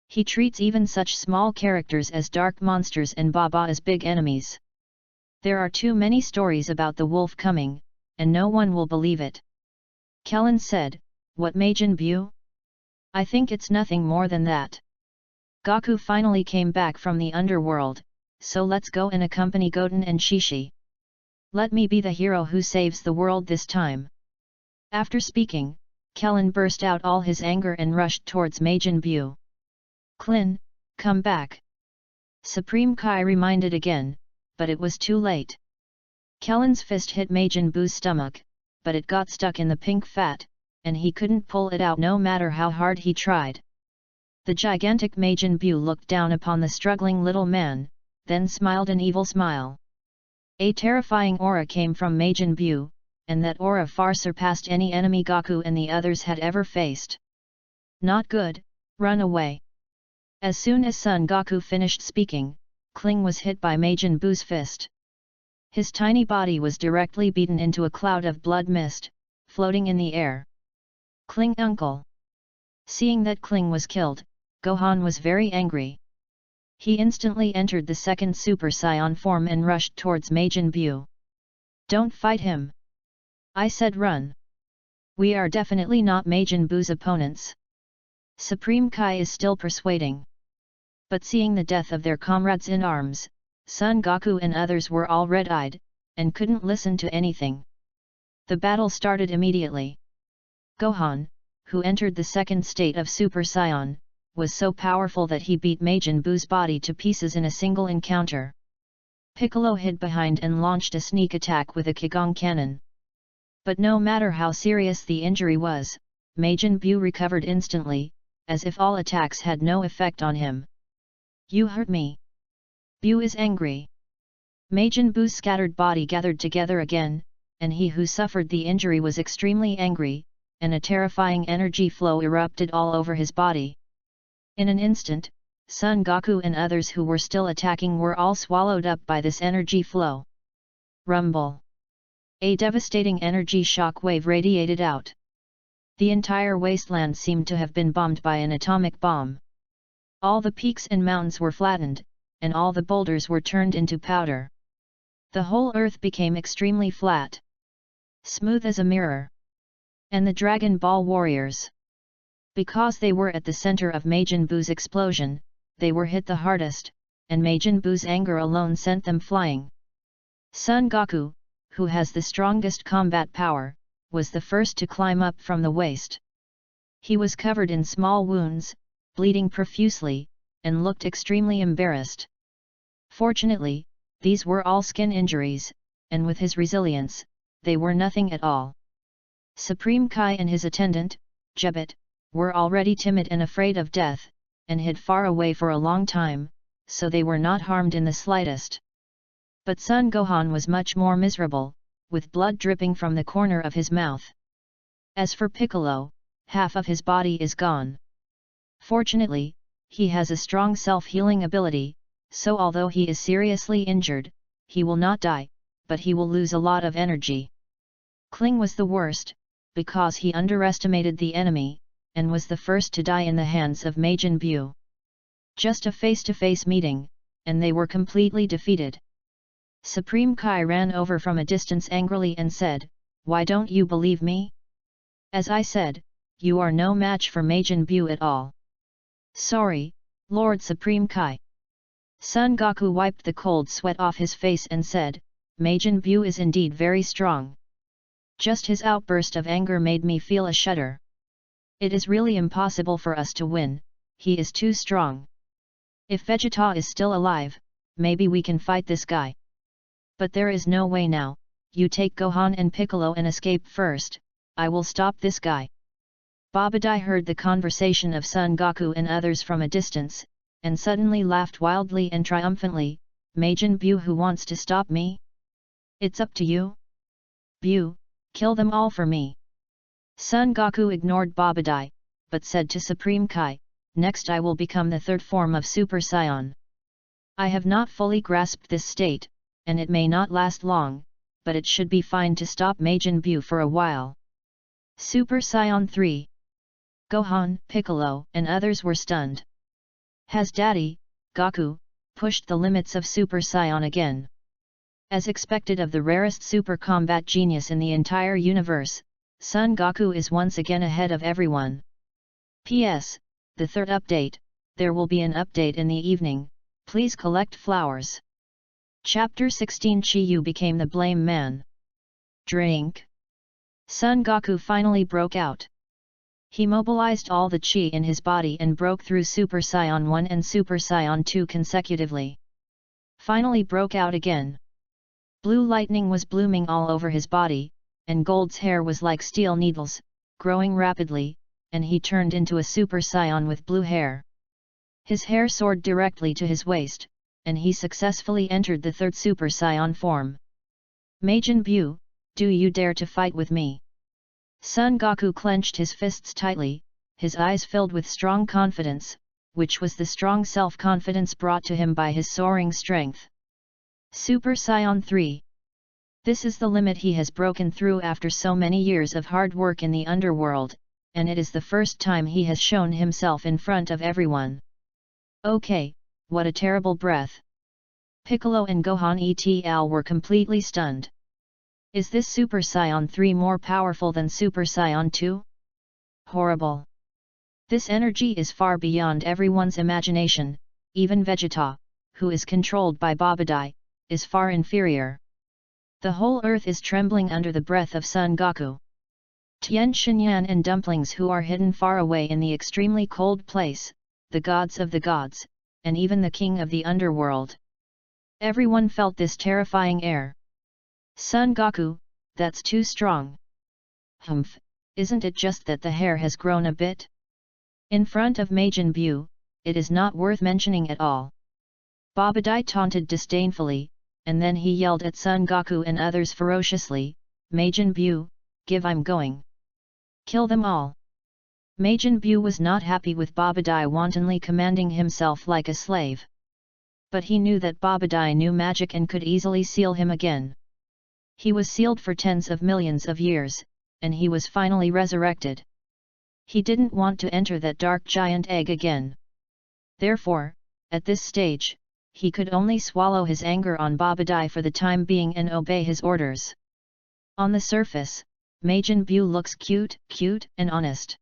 He treats even such small characters as dark monsters and Baba as big enemies. There are too many stories about the wolf coming, and no one will believe it. Kellen said, "What Majin Buu? I think it's nothing more than that. Goku finally came back from the underworld, so let's go and accompany Goten and Shishi. Let me be the hero who saves the world this time." After speaking, Kellen burst out all his anger and rushed towards Majin Buu. "Klin, come back!" Supreme Kai reminded again, but it was too late. Kellen's fist hit Majin Buu's stomach, but it got stuck in the pink fat, and he couldn't pull it out no matter how hard he tried. The gigantic Majin Buu looked down upon the struggling little man, then smiled an evil smile. A terrifying aura came from Majin Buu, and that aura far surpassed any enemy Goku and the others had ever faced. "Not good, run away." As soon as Son Goku finished speaking, Kling was hit by Majin Buu's fist. His tiny body was directly beaten into a cloud of blood mist, floating in the air. "Kling uncle!" Seeing that Kling was killed, Gohan was very angry. He instantly entered the second Super Saiyan form and rushed towards Majin Buu. "Don't fight him! I said run! We are definitely not Majin Buu's opponents." Supreme Kai is still persuading. But seeing the death of their comrades in arms, Son Goku and others were all red-eyed, and couldn't listen to anything. The battle started immediately. Gohan, who entered the second state of Super Saiyan, was so powerful that he beat Majin Buu's body to pieces in a single encounter. Piccolo hid behind and launched a sneak attack with a Kigong cannon. But no matter how serious the injury was, Majin Buu recovered instantly, as if all attacks had no effect on him. "You hurt me." Buu is angry. Majin Buu's scattered body gathered together again, and he who suffered the injury was extremely angry, and a terrifying energy flow erupted all over his body. In an instant, Son Goku and others who were still attacking were all swallowed up by this energy flow. Rumble! A devastating energy shock wave radiated out. The entire wasteland seemed to have been bombed by an atomic bomb. All the peaks and mountains were flattened, and all the boulders were turned into powder. The whole earth became extremely flat, smooth as a mirror. And the Dragon Ball warriors, because they were at the center of Majin Buu's explosion, they were hit the hardest, and Majin Buu's anger alone sent them flying. Son Goku, who has the strongest combat power, was the first to climb up from the waist. He was covered in small wounds, bleeding profusely, and looked extremely embarrassed. Fortunately, These were all skin injuries, and with his resilience, they were nothing at all. Supreme Kai and his attendant, Jebet, were already timid and afraid of death, and hid far away for a long time, so they were not harmed in the slightest. But Sun Gohan was much more miserable, with blood dripping from the corner of his mouth. As for Piccolo, half of his body is gone. Fortunately, he has a strong self-healing ability, so although he is seriously injured, he will not die, but he will lose a lot of energy. Kling was the worst, because he underestimated the enemy, and was the first to die in the hands of Majin Buu. Just a face-to-face meeting, and they were completely defeated. Supreme Kai ran over from a distance angrily and said, "Why don't you believe me? As I said, you are no match for Majin Buu at all." "Sorry, Lord Supreme Kai." Son Goku wiped the cold sweat off his face and said, "Majin Buu is indeed very strong. Just his outburst of anger made me feel a shudder. It is really impossible for us to win, he is too strong. If Vegeta is still alive, maybe we can fight this guy. But there is no way now, you take Gohan and Piccolo and escape first, I will stop this guy." Babidi heard the conversation of Son Goku and others from a distance, and suddenly laughed wildly and triumphantly, "Majin Buu who wants to stop me? It's up to you? Buu, kill them all for me." Son Goku ignored Babidi, but said to Supreme Kai, "Next I will become the third form of Super Saiyan. I have not fully grasped this state, and it may not last long, but it should be fine to stop Majin Buu for a while." Super Saiyan 3. Gohan, Piccolo and others were stunned. Has Daddy, Goku, pushed the limits of Super Saiyan again? As expected of the rarest super combat genius in the entire universe, Son Goku is once again ahead of everyone. P.S. The third update, there will be an update in the evening, please collect flowers. Chapter 16 Chi-Yu became the blame man. Drink. Son Goku finally broke out. He mobilized all the chi in his body and broke through Super Saiyan 1 and Super Saiyan 2 consecutively. Finally broke out again. Blue lightning was blooming all over his body, and Gold's hair was like steel needles, growing rapidly, and he turned into a Super Saiyan with blue hair. His hair soared directly to his waist, and he successfully entered the third Super Saiyan form. "Majin Buu, do you dare to fight with me?" Son Goku clenched his fists tightly, his eyes filled with strong confidence, which was the strong self-confidence brought to him by his soaring strength. Super Saiyan 3. This is the limit he has broken through after so many years of hard work in the underworld, and it is the first time he has shown himself in front of everyone. Okay, what a terrible breath. Piccolo and Gohan et al. Were completely stunned. Is this Super Saiyan 3 more powerful than Super Saiyan 2? Horrible. This energy is far beyond everyone's imagination, even Vegeta, who is controlled by Babidi, is far inferior. The whole earth is trembling under the breath of Son Goku. Tien Shinyan and Dumplings who are hidden far away in the extremely cold place, the gods of the gods, and even the king of the underworld. Everyone felt this terrifying air. Son Goku, that's too strong. Humph, isn't it just that the hair has grown a bit? In front of Majin Buu, it is not worth mentioning at all. Babidi taunted disdainfully, and then he yelled at Son Goku and others ferociously, "Majin Buu, give, I'm going. Kill them all." Majin Buu was not happy with Babidi wantonly commanding himself like a slave. But he knew that Babidi knew magic and could easily seal him again. He was sealed for tens of millions of years, and he was finally resurrected. He didn't want to enter that dark giant egg again. Therefore, at this stage, he could only swallow his anger on Babidi for the time being and obey his orders. On the surface, Majin Buu looks cute and honest.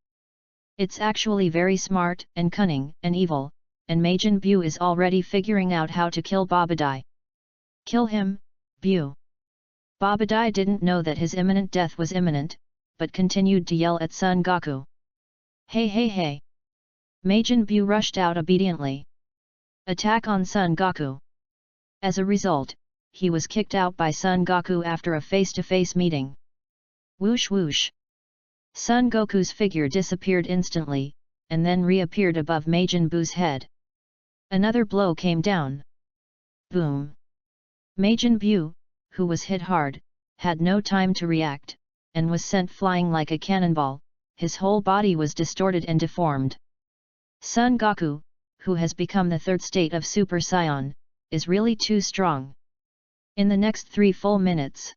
It's actually very smart and cunning and evil, and Majin Buu is already figuring out how to kill Babidi. Kill him, Buu. Babidi didn't know that his imminent death was imminent, but continued to yell at Son Goku. Hey hey hey! Majin Buu rushed out obediently. Attack on Son Goku. As a result, he was kicked out by Son Goku after a face-to-face meeting. Whoosh whoosh. Son Goku's figure disappeared instantly, and then reappeared above Majin Buu's head. Another blow came down. Boom. Majin Buu, who was hit hard, had no time to react, and was sent flying like a cannonball. His whole body was distorted and deformed. Son Goku, who has become the third state of Super Saiyan, is really too strong. In the next 3 full minutes,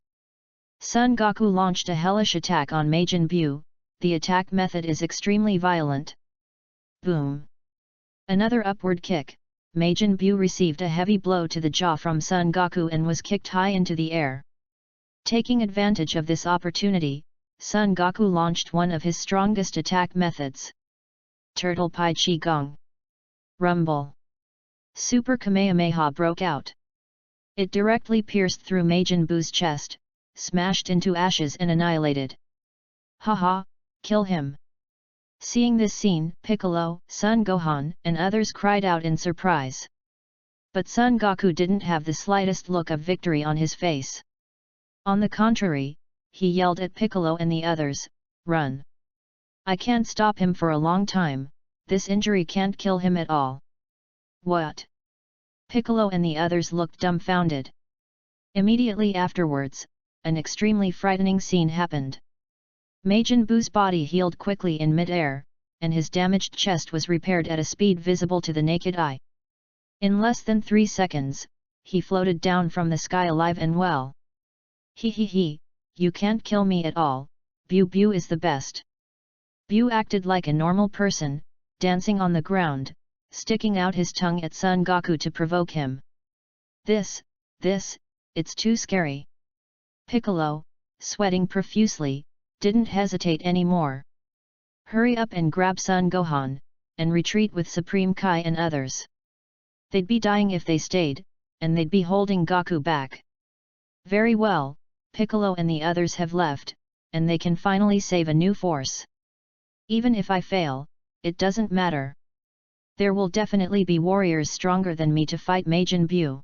Son Goku launched a hellish attack on Majin Buu. The attack method is extremely violent. Boom. Another upward kick. Majin Buu received a heavy blow to the jaw from Son Goku and was kicked high into the air. Taking advantage of this opportunity, Son Goku launched one of his strongest attack methods. Turtle Pai Chi Gong. Rumble. Super Kamehameha broke out. It directly pierced through Majin Buu's chest, smashed into ashes and annihilated. Haha, kill him. Seeing this scene, Piccolo, Son Gohan, and others cried out in surprise. But Son Goku didn't have the slightest look of victory on his face. On the contrary, he yelled at Piccolo and the others, "Run! I can't stop him for a long time, this injury can't kill him at all." What? Piccolo and the others looked dumbfounded. Immediately afterwards, an extremely frightening scene happened. Majin Buu's body healed quickly in mid-air, and his damaged chest was repaired at a speed visible to the naked eye. In less than 3 seconds, he floated down from the sky alive and well. He, you can't kill me at all, Buu is the best. Buu acted like a normal person, dancing on the ground, sticking out his tongue at Son Goku to provoke him. This, it's too scary. Piccolo, sweating profusely, didn't hesitate anymore. Hurry up and grab Son Gohan, and retreat with Supreme Kai and others. They'd be dying if they stayed, and they'd be holding Goku back. Very well, Piccolo and the others have left, and they can finally save a new force. Even if I fail, it doesn't matter. There will definitely be warriors stronger than me to fight Majin Buu.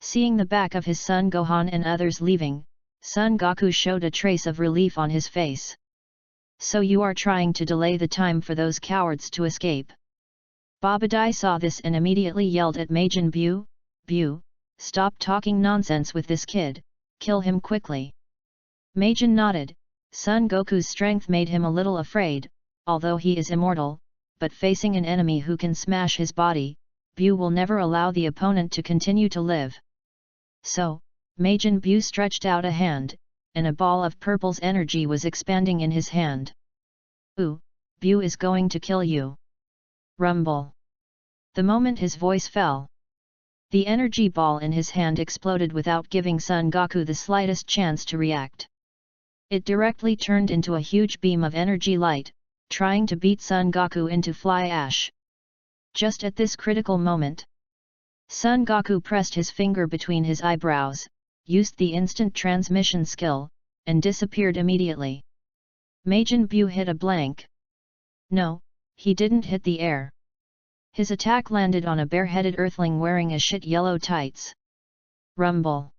Seeing the back of his son Gohan and others leaving, Son Goku showed a trace of relief on his face. So you are trying to delay the time for those cowards to escape. Babadai saw this and immediately yelled at Majin Buu, "Buu, stop talking nonsense with this kid, kill him quickly." Majin nodded. Son Goku's strength made him a little afraid, although he is immortal, but facing an enemy who can smash his body, Buu will never allow the opponent to continue to live. So, Majin Buu stretched out a hand, and a ball of purple's energy was expanding in his hand. "Ooh, Buu is going to kill you." Rumble. The moment his voice fell, the energy ball in his hand exploded without giving Son Goku the slightest chance to react. It directly turned into a huge beam of energy light, trying to beat Son Goku into fly ash. Just at this critical moment, Son Goku pressed his finger between his eyebrows, used the instant transmission skill, and disappeared immediately. Majin Buu hit a blank. No, he didn't hit the air. His attack landed on a bareheaded earthling wearing a shit yellow tights. Rumble.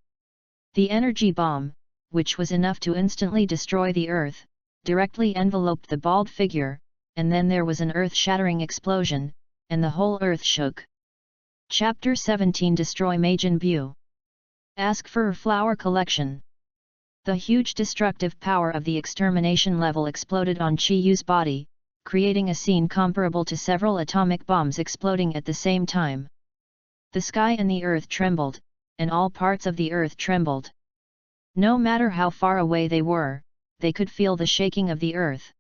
The energy bomb, which was enough to instantly destroy the earth, directly enveloped the bald figure, and then there was an earth-shattering explosion, and the whole earth shook. Chapter 17 Destroy Majin Buu. Ask for a flower collection. The huge destructive power of the extermination level exploded on Chi Yu's body, creating a scene comparable to several atomic bombs exploding at the same time. The sky and the earth trembled, and all parts of the earth trembled. No matter how far away they were, they could feel the shaking of the earth.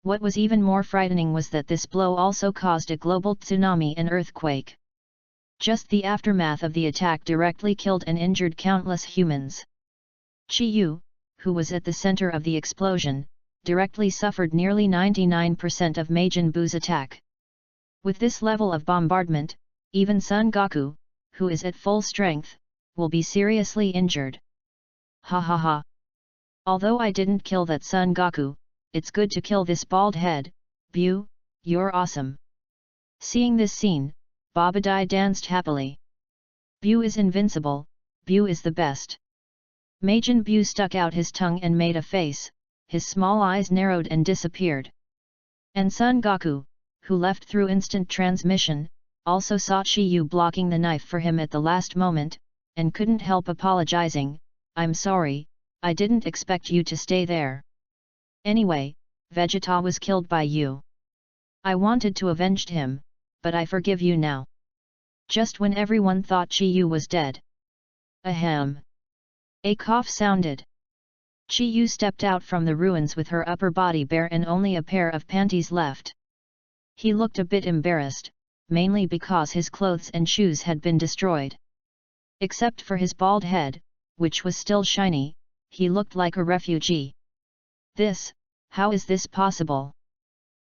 What was even more frightening was that this blow also caused a global tsunami and earthquake. Just the aftermath of the attack directly killed and injured countless humans. Chi Yu, who was at the center of the explosion, directly suffered nearly 99% of Majin Buu's attack. With this level of bombardment, even Son Goku, who is at full strength, will be seriously injured. Ha ha ha. Although I didn't kill that Son Goku, it's good to kill this bald head, Buu, you're awesome. Seeing this scene, Babadai danced happily. Buu is invincible, Bu is the best. Majin Bu stuck out his tongue and made a face, his small eyes narrowed and disappeared. And Son Goku, who left through instant transmission, also saw Chi Yu blocking the knife for him at the last moment, and couldn't help apologizing, "I'm sorry, I didn't expect you to stay there. Anyway, Vegeta was killed by you. I wanted to avenge him, but I forgive you now." Just when everyone thought Chi Yu was dead. Ahem. A cough sounded. Chi Yu stepped out from the ruins with her upper body bare and only a pair of panties left. He looked a bit embarrassed, mainly because his clothes and shoes had been destroyed. Except for his bald head, which was still shiny, he looked like a refugee. How is this possible?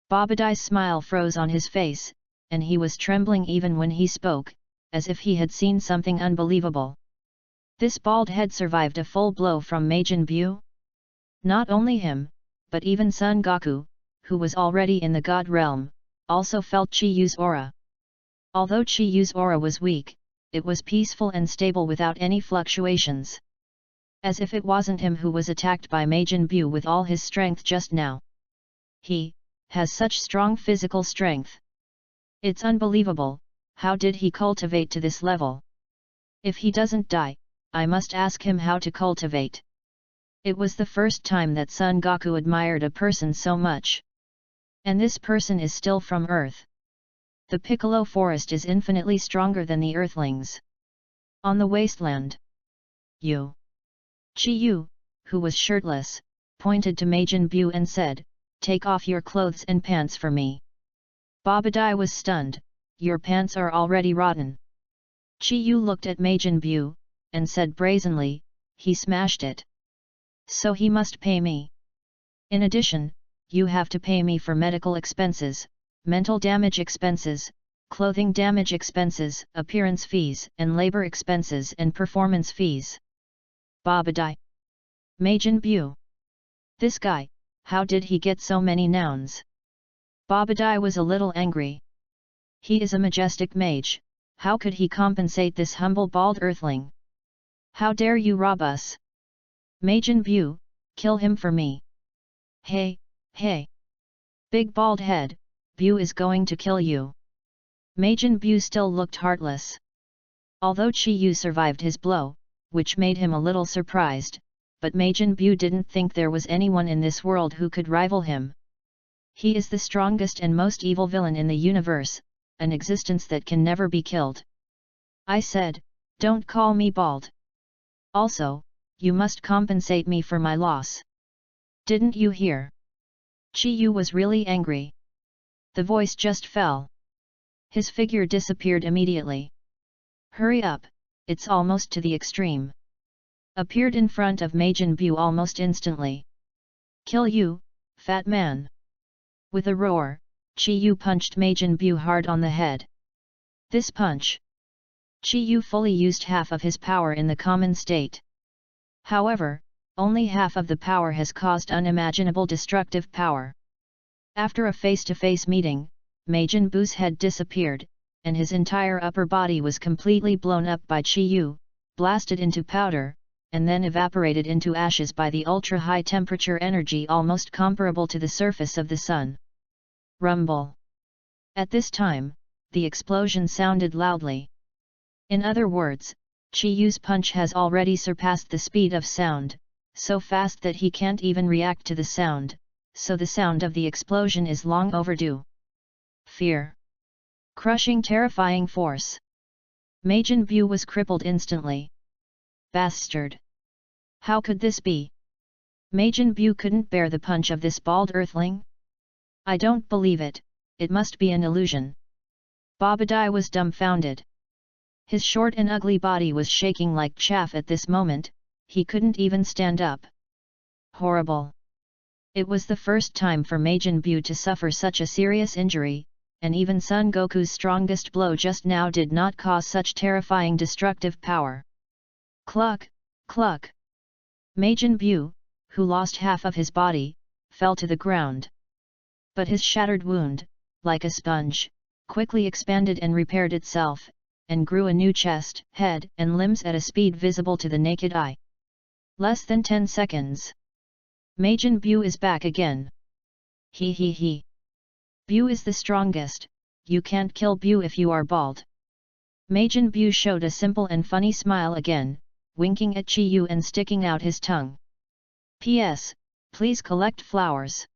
Babadai's smile froze on his face, and he was trembling even when he spoke, as if he had seen something unbelievable. This bald head survived a full blow from Majin Bu? Not only him, but even Son Goku, who was already in the God realm, also felt Chi Yu's aura. Although Chi Yu's aura was weak, it was peaceful and stable without any fluctuations. As if it wasn't him who was attacked by Majin Bu with all his strength just now. He has such strong physical strength. It's unbelievable, how did he cultivate to this level? If he doesn't die, I must ask him how to cultivate. It was the first time that Son Goku admired a person so much. And this person is still from Earth. The Piccolo forest is infinitely stronger than the Earthlings. On the wasteland. Chi Yu, who was shirtless, pointed to Majin Bu and said, "Take off your clothes and pants for me." Babadai was stunned, "Your pants are already rotten." Chi Yu looked at Majin Bu, and said brazenly, "He smashed it. So he must pay me. In addition, you have to pay me for medical expenses, mental damage expenses, clothing damage expenses, appearance fees and labor expenses and performance fees." Babadai. Majin Bu. This guy, how did he get so many nouns? Babadai was a little angry. He is a majestic mage, how could he compensate this humble bald earthling? How dare you rob us? Majin Bu, kill him for me. Hey, hey. Big bald head, Bu is going to kill you. Majin Bu still looked heartless. Although Chi Yu survived his blow, which made him a little surprised, but Majin Bu didn't think there was anyone in this world who could rival him. He is the strongest and most evil villain in the universe, an existence that can never be killed. I said, don't call me bald. Also, you must compensate me for my loss. Didn't you hear? Chi Yu was really angry. The voice just fell. His figure disappeared immediately. Hurry up, it's almost to the extreme. Appeared in front of Majin Bu almost instantly. Kill you, fat man. With a roar, Chi Yu punched Majin Bu hard on the head. This punch. Chi Yu fully used half of his power in the common state. However, only half of the power has caused unimaginable destructive power. After a face-to-face meeting, Majin Bu's head disappeared, and his entire upper body was completely blown up by Chi Yu, blasted into powder, and then evaporated into ashes by the ultra-high temperature energy almost comparable to the surface of the sun. Rumble. At this time, the explosion sounded loudly. In other words, Chi Yu's punch has already surpassed the speed of sound, so fast that he can't even react to the sound, so the sound of the explosion is long overdue. Fear. Crushing terrifying force. Majin Bu was crippled instantly. Bastard! How could this be? Majin Bu couldn't bear the punch of this bald earthling? I don't believe it, it must be an illusion. Babadai was dumbfounded. His short and ugly body was shaking like chaff at this moment, he couldn't even stand up. Horrible! It was the first time for Majin Bu to suffer such a serious injury, and even Son Goku's strongest blow just now did not cause such terrifying destructive power. Cluck, cluck! Majin Bu, who lost half of his body, fell to the ground. But his shattered wound, like a sponge, quickly expanded and repaired itself, and grew a new chest, head, and limbs at a speed visible to the naked eye. Less than 10 seconds. Majin Buu is back again. He he he. Buu is the strongest, you can't kill Buu if you are bald. Majin Buu showed a simple and funny smile again, winking at Chi Yu and sticking out his tongue. P.S. Please collect flowers.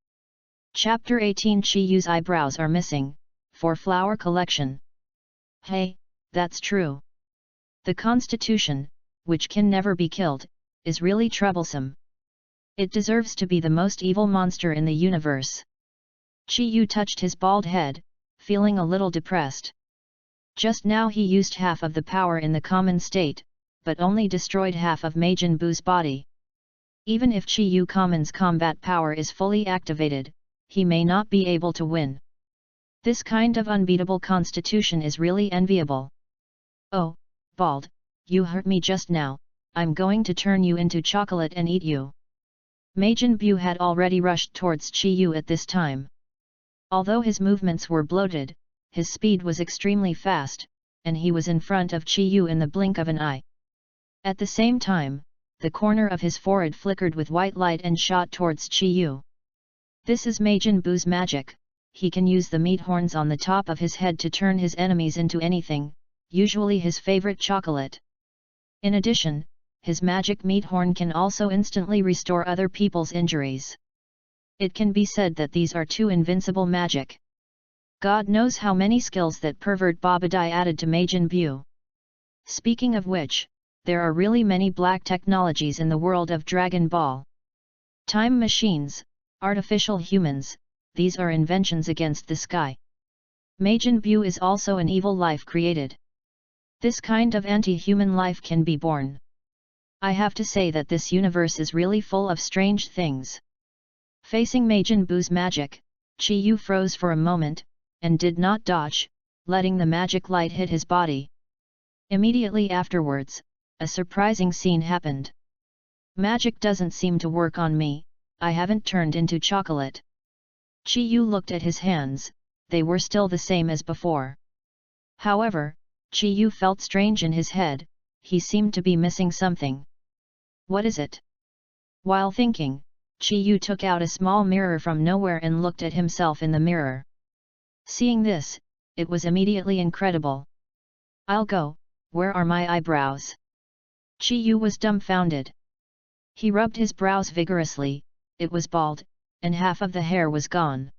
Chapter 18 Chi Yu's eyebrows are missing, for flower collection. Hey, that's true. The Constitution, which can never be killed, is really troublesome. It deserves to be the most evil monster in the universe. Chi Yu touched his bald head, feeling a little depressed. Just now he used half of the power in the common state, but only destroyed half of Majin Buu's body. Even if Chi Yu Common's combat power is fully activated, he may not be able to win. This kind of unbeatable constitution is really enviable. Oh, Bald, you hurt me just now, I'm going to turn you into chocolate and eat you. Majin Buu had already rushed towards Chi Yu at this time. Although his movements were bloated, his speed was extremely fast, and he was in front of Chi Yu in the blink of an eye. At the same time, the corner of his forehead flickered with white light and shot towards Chi Yu. This is Majin Buu's magic, he can use the meat horns on the top of his head to turn his enemies into anything, usually his favorite chocolate. In addition, his magic meat horn can also instantly restore other people's injuries. It can be said that these are two invincible magic. God knows how many skills that pervert Babadai added to Majin Buu. Speaking of which, there are really many black technologies in the world of Dragon Ball. Time machines, artificial humans, these are inventions against the sky. Majin Buu is also an evil life created. This kind of anti-human life can be born. I have to say that this universe is really full of strange things. Facing Majin Buu's magic, Chi Yu froze for a moment, and did not dodge, letting the magic light hit his body. Immediately afterwards, a surprising scene happened. Magic doesn't seem to work on me, I haven't turned into chocolate. Chi Yu looked at his hands, they were still the same as before. However, Chi Yu felt strange in his head, he seemed to be missing something. What is it? While thinking, Chi Yu took out a small mirror from nowhere and looked at himself in the mirror. Seeing this, it was immediately incredible. I'll go, where are my eyebrows? Chi Yu was dumbfounded. He rubbed his brows vigorously, it was bald, and half of the hair was gone.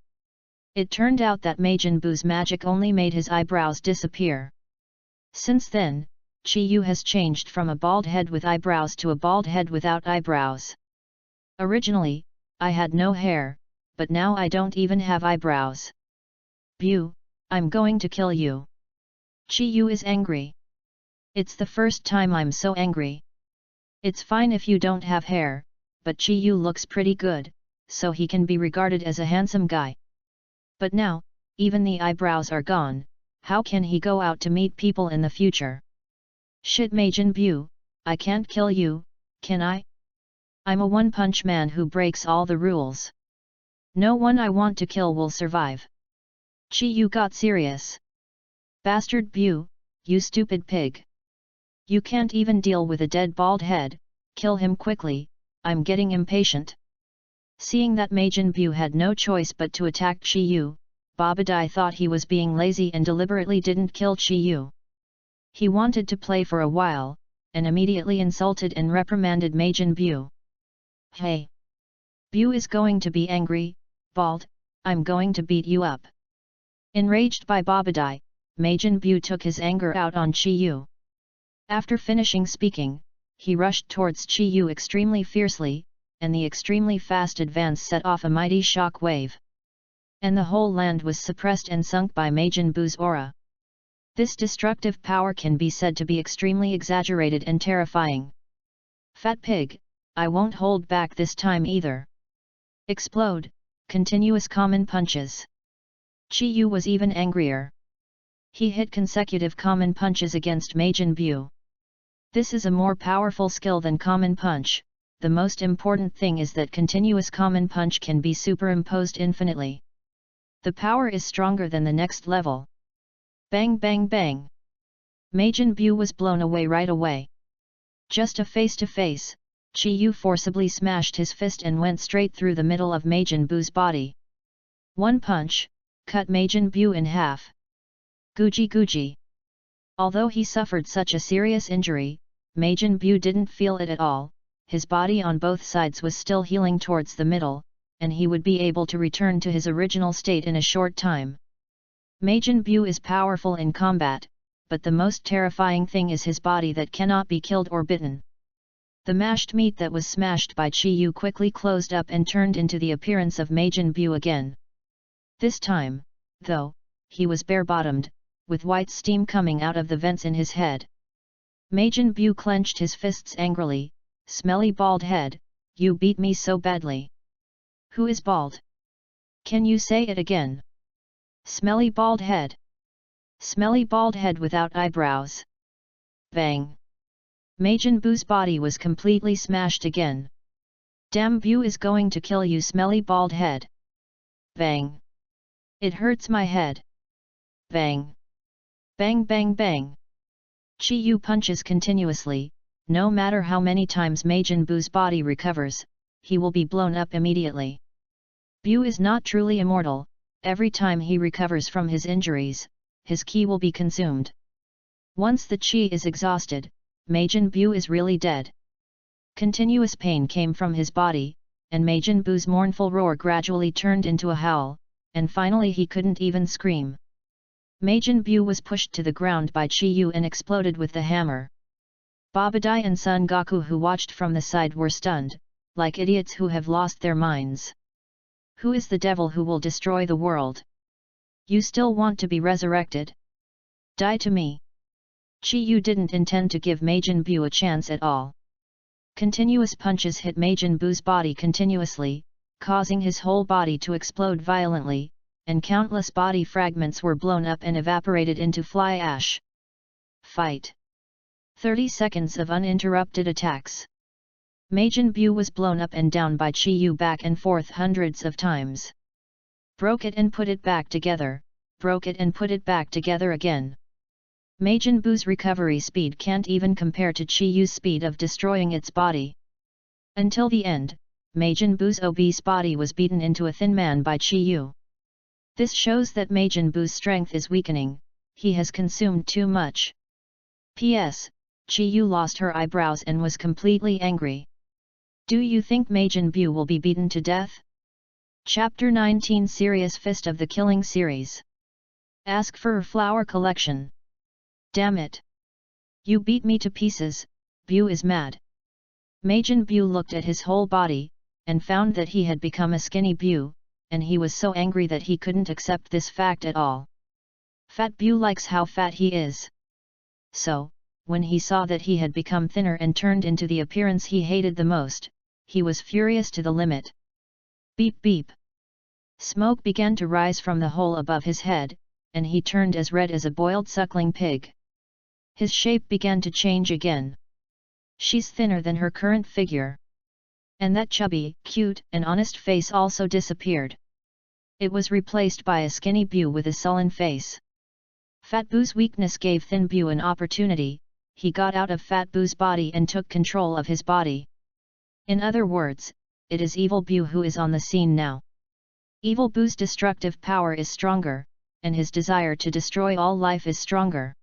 It turned out that Majin Buu's magic only made his eyebrows disappear. Since then, Chi Yu has changed from a bald head with eyebrows to a bald head without eyebrows. Originally, I had no hair, but now I don't even have eyebrows. Buu, I'm going to kill you. Chi Yu is angry. It's the first time I'm so angry. It's fine if you don't have hair, but Chi Yu looks pretty good, so he can be regarded as a handsome guy. But now, even the eyebrows are gone, how can he go out to meet people in the future? Shit Majin Buu, I can't kill you, can I? I'm a one-punch man who breaks all the rules. No one I want to kill will survive. Chi Yu got serious. Bastard Buu, you stupid pig. You can't even deal with a dead bald head, kill him quickly, I'm getting impatient. Seeing that Majin Buu had no choice but to attack Chi Yu, Babadai thought he was being lazy and deliberately didn't kill Chi Yu. He wanted to play for a while, and immediately insulted and reprimanded Majin Buu. Hey! Buu is going to be angry, Bald, I'm going to beat you up. Enraged by Babadai, Majin Buu took his anger out on Chi Yu. After finishing speaking, he rushed towards Chi Yu extremely fiercely, and the extremely fast advance set off a mighty shock wave. And the whole land was suppressed and sunk by Majin Buu's aura. This destructive power can be said to be extremely exaggerated and terrifying. Fat pig, I won't hold back this time either. Explode, continuous common punches. Chi Yu was even angrier. He hit consecutive common punches against Majin Buu. This is a more powerful skill than common punch. The most important thing is that continuous common punch can be superimposed infinitely. The power is stronger than the next level. Bang bang bang. Majin Bu was blown away right away. Just a face-to-face, Chi Yu forcibly smashed his fist and went straight through the middle of Majin Bu's body. One punch, cut Majin Bu in half. Guji guji. Although he suffered such a serious injury, Majin Bu didn't feel it at all, his body on both sides was still healing towards the middle, and he would be able to return to his original state in a short time. Majin Bu is powerful in combat, but the most terrifying thing is his body that cannot be killed or bitten. The mashed meat that was smashed by Chi Yu quickly closed up and turned into the appearance of Majin Bu again. This time, though, he was bare-bottomed, with white steam coming out of the vents in his head. Majin Bu clenched his fists angrily. Smelly bald head, you beat me so badly. Who is bald? Can you say it again? Smelly bald head. Smelly bald head without eyebrows. Bang! Majin Bu's body was completely smashed again. Damn, Bu is going to kill you, smelly bald head. Bang! It hurts my head. Bang! Bang bang bang! Chi Yu punches continuously. No matter how many times Majin Bu's body recovers, he will be blown up immediately. Bu is not truly immortal, every time he recovers from his injuries, his ki will be consumed. Once the chi is exhausted, Majin Bu is really dead. Continuous pain came from his body, and Majin Bu's mournful roar gradually turned into a howl, and finally he couldn't even scream. Majin Bu was pushed to the ground by Chi Yu and exploded with the hammer. Babadai and Son Goku, who watched from the side, were stunned, like idiots who have lost their minds. Who is the devil who will destroy the world? You still want to be resurrected? Die to me! Chi Yu didn't intend to give Majin Bu a chance at all. Continuous punches hit Majin Bu's body continuously, causing his whole body to explode violently, and countless body fragments were blown up and evaporated into fly ash. Fight! 30 seconds of uninterrupted attacks. Majin Bu was blown up and down by Chi Yu back and forth hundreds of times. Broke it and put it back together, broke it and put it back together again. Majin Bu's recovery speed can't even compare to Chi Yu's speed of destroying its body. Until the end, Majin Bu's obese body was beaten into a thin man by Chi Yu. This shows that Majin Bu's strength is weakening, he has consumed too much. P.S. Chi Yu lost her eyebrows and was completely angry. Do you think Majin Bu will be beaten to death? Chapter 19, Serious Fist of the Killing Series. Ask for a flower collection. Damn it! You beat me to pieces, Bu is mad. Majin Bu looked at his whole body, and found that he had become a skinny Bu, and he was so angry that he couldn't accept this fact at all. Fat Bu likes how fat he is. So, when he saw that he had become thinner and turned into the appearance he hated the most, he was furious to the limit. Beep beep. Smoke began to rise from the hole above his head, and he turned as red as a boiled suckling pig. His shape began to change again. She's thinner than her current figure. And that chubby, cute, and honest face also disappeared. It was replaced by a skinny Bu with a sullen face. Fat Bu's weakness gave Thin Bu an opportunity. He got out of Fat Bu's body and took control of his body. In other words, it is Evil Bu who is on the scene now. Evil Bu's destructive power is stronger, and his desire to destroy all life is stronger.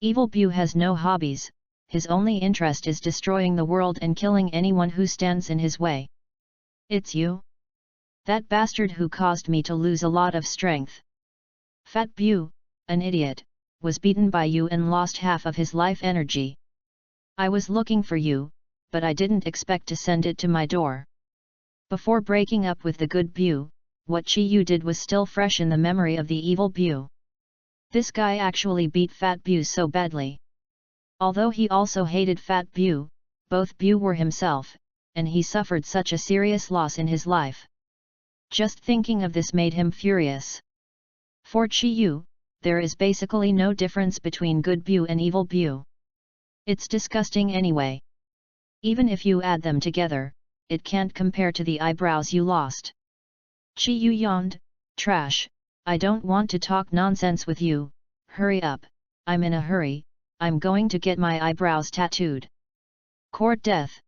Evil Bu has no hobbies, his only interest is destroying the world and killing anyone who stands in his way. It's you? That bastard who caused me to lose a lot of strength. Fat Bu, an idiot, was beaten by you and lost half of his life energy. I was looking for you, but I didn't expect to send it to my door. Before breaking up with the good Bu, what Chi Yu did was still fresh in the memory of the evil Bu. This guy actually beat Fat Bu so badly. Although he also hated Fat Bu, both Bu were himself, and he suffered such a serious loss in his life. Just thinking of this made him furious. For Chi Yu, there is basically no difference between good Bu and evil Bu. It's disgusting anyway. Even if you add them together, it can't compare to the eyebrows you lost. Chi Yu yawned, trash, I don't want to talk nonsense with you, hurry up, I'm in a hurry, I'm going to get my eyebrows tattooed. Court death.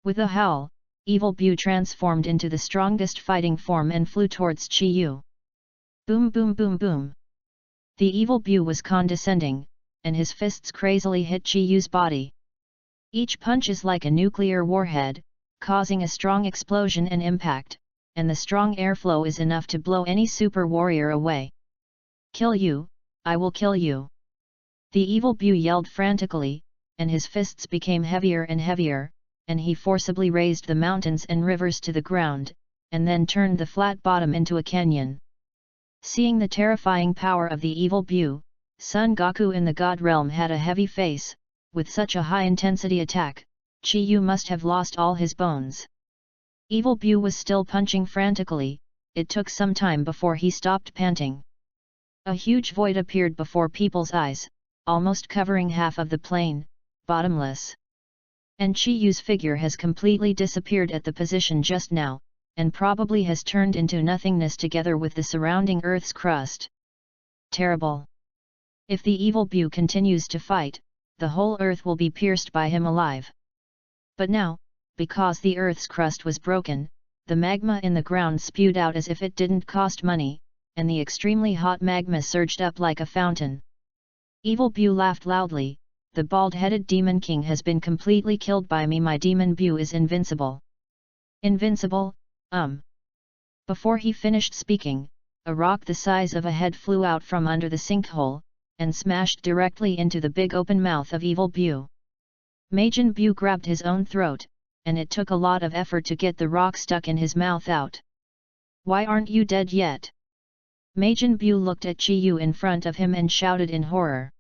With a howl, Evil Bu transformed into the strongest fighting form and flew towards Chi Yu. Boom boom boom boom. The Evil Bu was condescending, and his fists crazily hit Chi Yu's body. Each punch is like a nuclear warhead, causing a strong explosion and impact, and the strong airflow is enough to blow any super warrior away. Kill you, I will kill you. The Evil Bu yelled frantically, and his fists became heavier and heavier, and he forcibly raised the mountains and rivers to the ground, and then turned the flat bottom into a canyon. Seeing the terrifying power of the Evil Bu, Son Goku in the God Realm had a heavy face. With such a high-intensity attack, Chi Yu must have lost all his bones. Evil Bu was still punching frantically. It took some time before he stopped panting. A huge void appeared before people's eyes, almost covering half of the plain, bottomless. And Chi Yu's figure has completely disappeared at the position just now, and probably has turned into nothingness together with the surrounding Earth's crust. Terrible. If the Evil Bu continues to fight, the whole Earth will be pierced by him alive. But now, because the Earth's crust was broken, the magma in the ground spewed out as if it didn't cost money, and the extremely hot magma surged up like a fountain. Evil Bu laughed loudly. The bald-headed Demon King has been completely killed by me. My Demon Bu is invincible. Invincible? Before he finished speaking, a rock the size of a head flew out from under the sinkhole, and smashed directly into the big open mouth of Evil Bu. Majin Bu grabbed his own throat, and it took a lot of effort to get the rock stuck in his mouth out. Why aren't you dead yet? Majin Bu looked at Chi Yu in front of him and shouted in horror.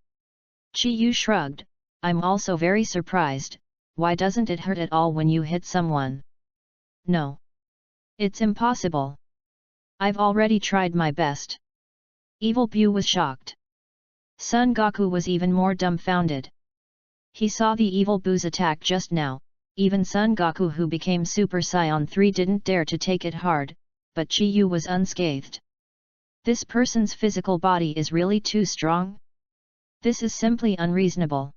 Chi Yu shrugged, I'm also very surprised. Why doesn't it hurt at all when you hit someone? No. It's impossible. I've already tried my best. Evil Bu was shocked. Son Goku was even more dumbfounded. He saw the Evil Bu's attack just now. Even Son Goku, who became Super Saiyan 3, didn't dare to take it hard, but Chi Yu was unscathed. This person's physical body is really too strong? This is simply unreasonable.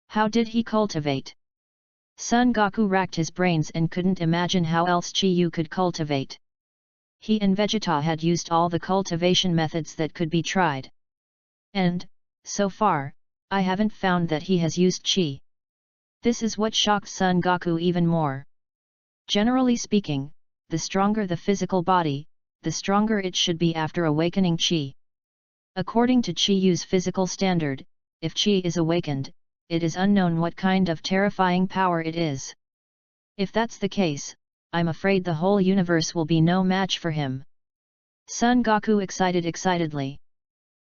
How did he cultivate? Son Goku racked his brains and couldn't imagine how else Chi Yu could cultivate. He and Vegeta had used all the cultivation methods that could be tried. And, so far, I haven't found that he has used Chi. This is what shocked Son Goku even more. Generally speaking, the stronger the physical body, the stronger it should be after awakening Chi. According to Chi Yu's physical standard, if Chi is awakened, it is unknown what kind of terrifying power it is. If that's the case, I'm afraid the whole universe will be no match for him. Son Goku excitedly.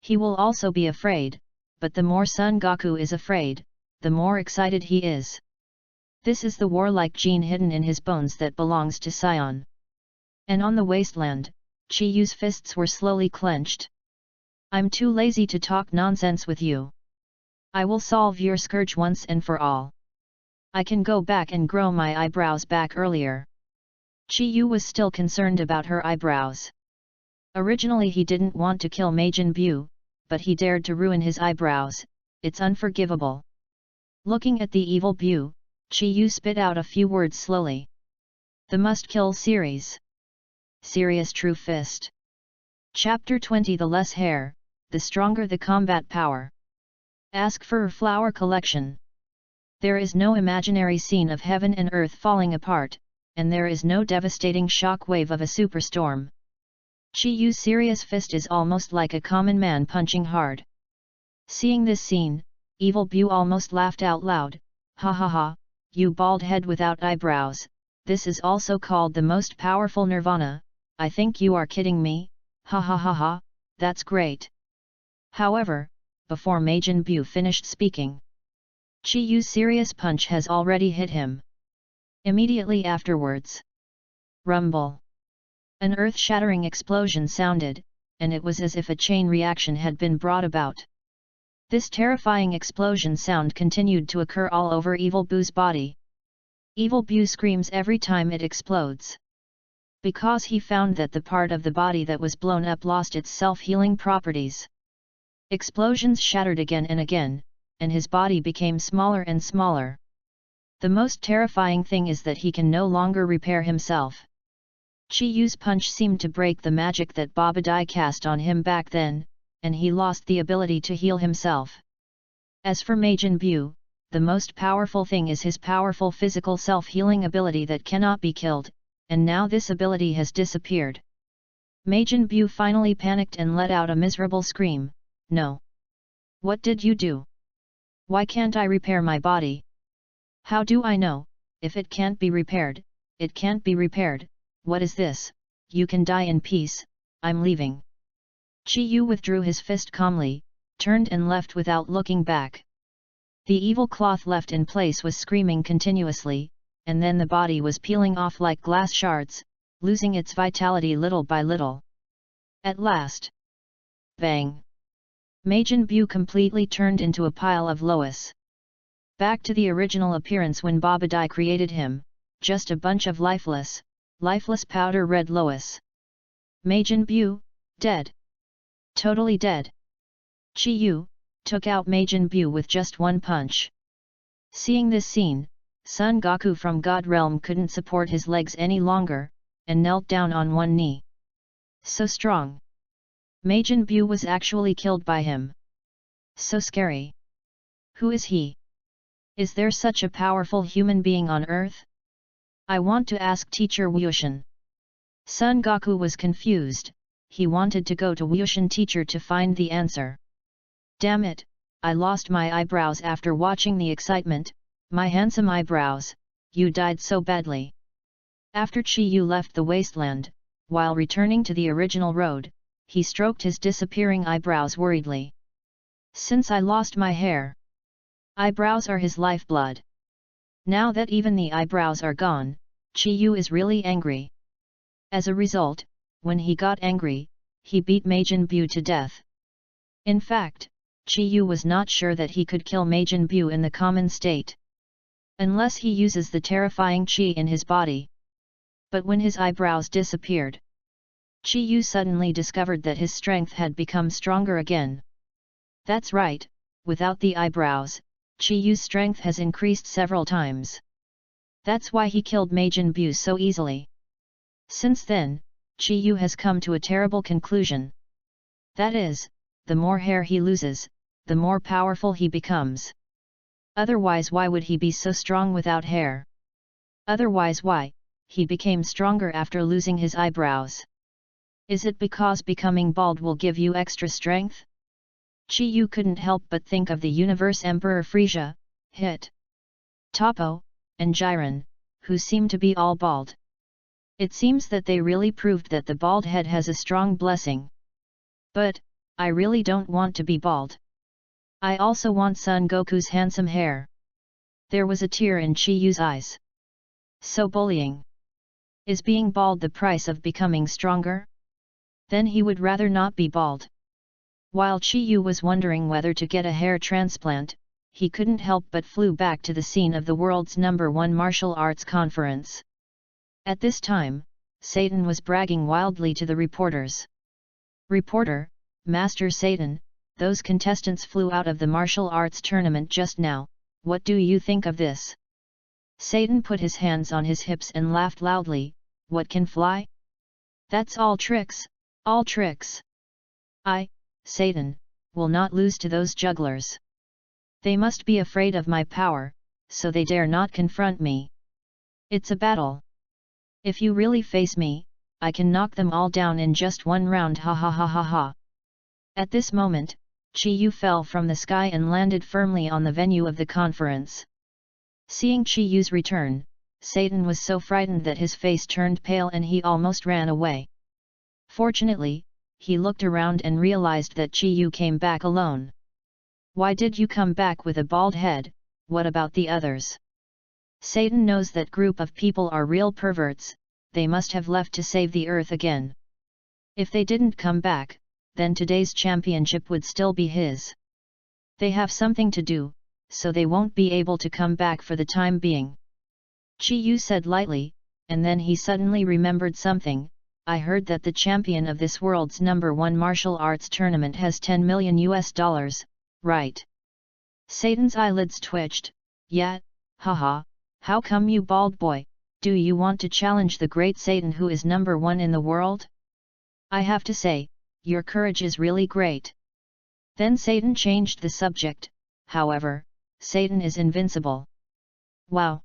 He will also be afraid, but the more Son Goku is afraid, the more excited he is. This is the warlike gene hidden in his bones that belongs to Saiyan. And on the wasteland, Chi Yu's fists were slowly clenched. I'm too lazy to talk nonsense with you. I will solve your scourge once and for all. I can go back and grow my eyebrows back earlier. Chi Yu was still concerned about her eyebrows. Originally he didn't want to kill Majin Bu, but he dared to ruin his eyebrows. It's unforgivable. Looking at the Evil Bu, Chi Yu spit out a few words slowly. The Must Kill series. Serious True Fist. Chapter 20. The less hair, the stronger the combat power. Ask for a flower collection. There is no imaginary scene of heaven and earth falling apart, and there is no devastating shock wave of a superstorm. Chi Yu's serious fist is almost like a common man punching hard. Seeing this scene, Evil Bu almost laughed out loud. Ha ha ha, you bald head without eyebrows, this is also called the most powerful nirvana. I think you are kidding me. Ha ha ha ha, that's great. However, before Majin Bu finished speaking, Chi Yu's serious punch has already hit him. Immediately afterwards, rumble. An earth-shattering explosion sounded, and it was as if a chain reaction had been brought about. This terrifying explosion sound continued to occur all over Evil Bu's body. Evil Bu screams every time it explodes. Because he found that the part of the body that was blown up lost its self-healing properties. Explosions shattered again and again, and his body became smaller and smaller. The most terrifying thing is that he can no longer repair himself. Chi Yu's punch seemed to break the magic that Babadai cast on him back then, and he lost the ability to heal himself. As for Majin Bu, the most powerful thing is his powerful physical self-healing ability that cannot be killed, and now this ability has disappeared. Majin Bu finally panicked and let out a miserable scream. No. What did you do? Why can't I repair my body? How do I know? If it can't be repaired, it can't be repaired. What is this? You can die in peace, I'm leaving. Chi Yu withdrew his fist calmly, turned and left without looking back. The evil cloth left in place was screaming continuously, and then the body was peeling off like glass shards, losing its vitality little by little. At last, bang! Majin Bu completely turned into a pile of Lois. Back to the original appearance when Babadai created him, just a bunch of lifeless powder red Lois. Majin Bu, dead. Totally dead. Chi Yu took out Majin Bu with just one punch. Seeing this scene, Son Goku from God Realm couldn't support his legs any longer, and knelt down on one knee. So strong. Majin Bu was actually killed by him. So scary. Who is he? Is there such a powerful human being on Earth? I want to ask Teacher Wushan. Son Goku was confused, he wanted to go to Wushan teacher to find the answer. Damn it, I lost my eyebrows after watching the excitement, my handsome eyebrows, you died so badly. After Chi Yu left the wasteland, while returning to the original road, he stroked his disappearing eyebrows worriedly. Since I lost my hair, eyebrows are his lifeblood. Now that even the eyebrows are gone, Chi Yu is really angry. As a result, when he got angry, he beat Majin Bu to death. In fact, Chi Yu was not sure that he could kill Majin Bu in the common state, unless he uses the terrifying Chi in his body. But when his eyebrows disappeared, Chi Yu suddenly discovered that his strength had become stronger again. That's right, without the eyebrows, Chi Yu's strength has increased several times. That's why he killed Majin Bu so easily. Since then, Chi Yu has come to a terrible conclusion. That is, the more hair he loses, the more powerful he becomes. Otherwise, why would he be so strong without hair? Otherwise, why? He became stronger after losing his eyebrows. Is it because becoming bald will give you extra strength? Chi Yu couldn't help but think of the Universe Emperor Frisia, Hit, Toppo, and Jiren, who seem to be all bald. It seems that they really proved that the bald head has a strong blessing. But, I really don't want to be bald. I also want Son Goku's handsome hair. There was a tear in Chi Yu's eyes. So bullying. Is being bald the price of becoming stronger? Then he would rather not be bald. While Chi Yu was wondering whether to get a hair transplant, he couldn't help but flew back to the scene of the world's #1 martial arts conference. At this time, Satan was bragging wildly to the reporters. Reporter, Master Satan, those contestants flew out of the martial arts tournament just now, what do you think of this? Satan put his hands on his hips and laughed loudly, what can fly? That's all tricks, all tricks. I, Satan, will not lose to those jugglers. They must be afraid of my power, so they dare not confront me. It's a battle. If you really face me, I can knock them all down in just one round, ha ha ha ha ha. At this moment, Chi Yu fell from the sky and landed firmly on the venue of the conference. Seeing Chi Yu's return, Satan was so frightened that his face turned pale and he almost ran away. Fortunately, he looked around and realized that Chi Yu came back alone. Why did you come back with a bald head? What about the others? Satan knows that group of people are real perverts, they must have left to save the earth again. If they didn't come back, then today's championship would still be his. They have something to do, so they won't be able to come back for the time being. Chi Yu said lightly, and then he suddenly remembered something. I heard that the champion of this world's #1 martial arts tournament has $10 million, right? Satan's eyelids twitched. Yet, haha, how come you bald boy, do you want to challenge the great Satan who is number one in the world? I have to say, your courage is really great. Then Satan changed the subject, however, Satan is invincible. Wow!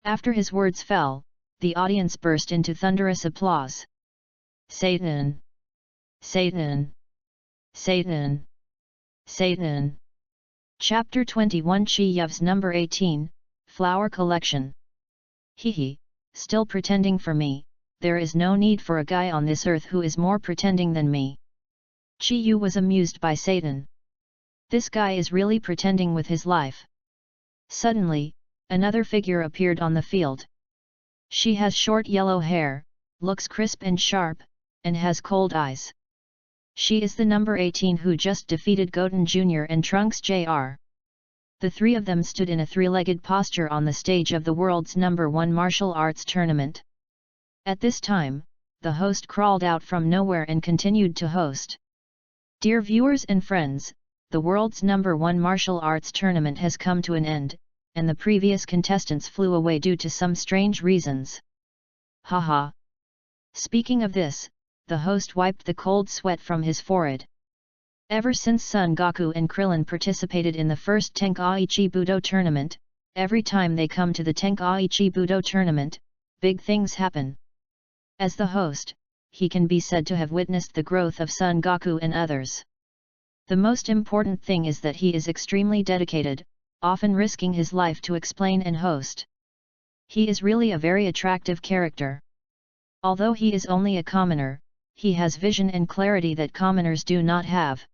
After his words fell, the audience burst into thunderous applause. Satan! Satan! Satan! Satan! Chapter 21 Chiyev's number 18, Flower Collection. Hehe, still pretending for me, there is no need for a guy on this earth who is more pretending than me. Chiyu was amused by Satan. This guy is really pretending with his life. Suddenly, another figure appeared on the field. She has short yellow hair, looks crisp and sharp, and has cold eyes. She is the number 18 who just defeated Goten Jr. and Trunks Jr. The three of them stood in a three-legged posture on the stage of the world's number 1 martial arts tournament. At this time, the host crawled out from nowhere and continued to host. Dear viewers and friends, the world's number 1 martial arts tournament has come to an end, and the previous contestants flew away due to some strange reasons. Haha. Speaking of this, the host wiped the cold sweat from his forehead. Ever since Son Goku and Krillin participated in the first Tenkaichi Budo tournament, every time they come to the Tenkaichi Budo tournament, big things happen. As the host, he can be said to have witnessed the growth of Son Goku and others. The most important thing is that he is extremely dedicated, often risking his life to explain and host. He is really a very attractive character. Although he is only a commoner, he has vision and clarity that commoners do not have.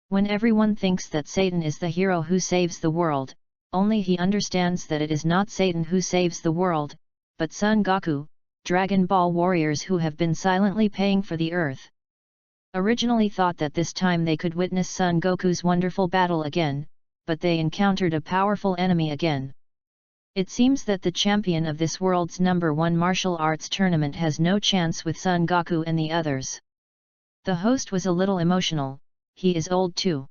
When everyone thinks that Satan is the hero who saves the world, only he understands that it is not Satan who saves the world, but Son Goku, Dragon Ball warriors who have been silently paying for the earth. Originally thought that this time they could witness Son Goku's wonderful battle again, but they encountered a powerful enemy again. It seems that the champion of this world's number 1 martial arts tournament has no chance with Son Goku and the others. The host was a little emotional, he is old too.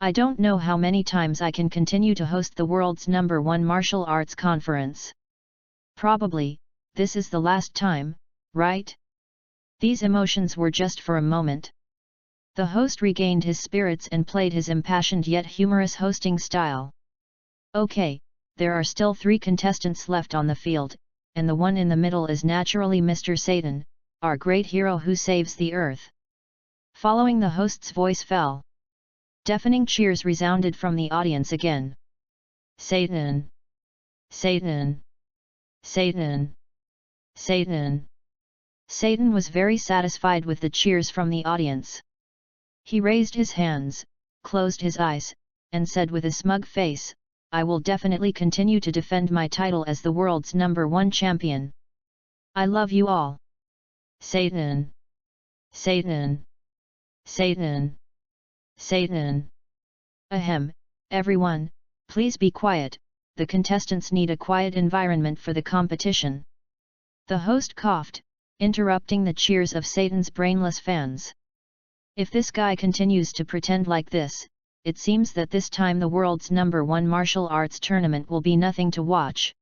I don't know how many times I can continue to host the world's number 1 martial arts conference. Probably, this is the last time, right? These emotions were just for a moment. The host regained his spirits and played his impassioned yet humorous hosting style. Okay. There are still 3 contestants left on the field, and the one in the middle is naturally Mr. Satan, our great hero who saves the earth. Following the host's voice fell. Deafening cheers resounded from the audience again. Satan! Satan! Satan! Satan! Satan was very satisfied with the cheers from the audience. He raised his hands, closed his eyes, and said with a smug face, I will definitely continue to defend my title as the world's number 1 champion. I love you all. Satan! Satan! Satan! Satan! Ahem, everyone, please be quiet, the contestants need a quiet environment for the competition. The host coughed, interrupting the cheers of Satan's brainless fans. If this guy continues to pretend like this, it seems that this time the world's number 1 martial arts tournament will be nothing to watch.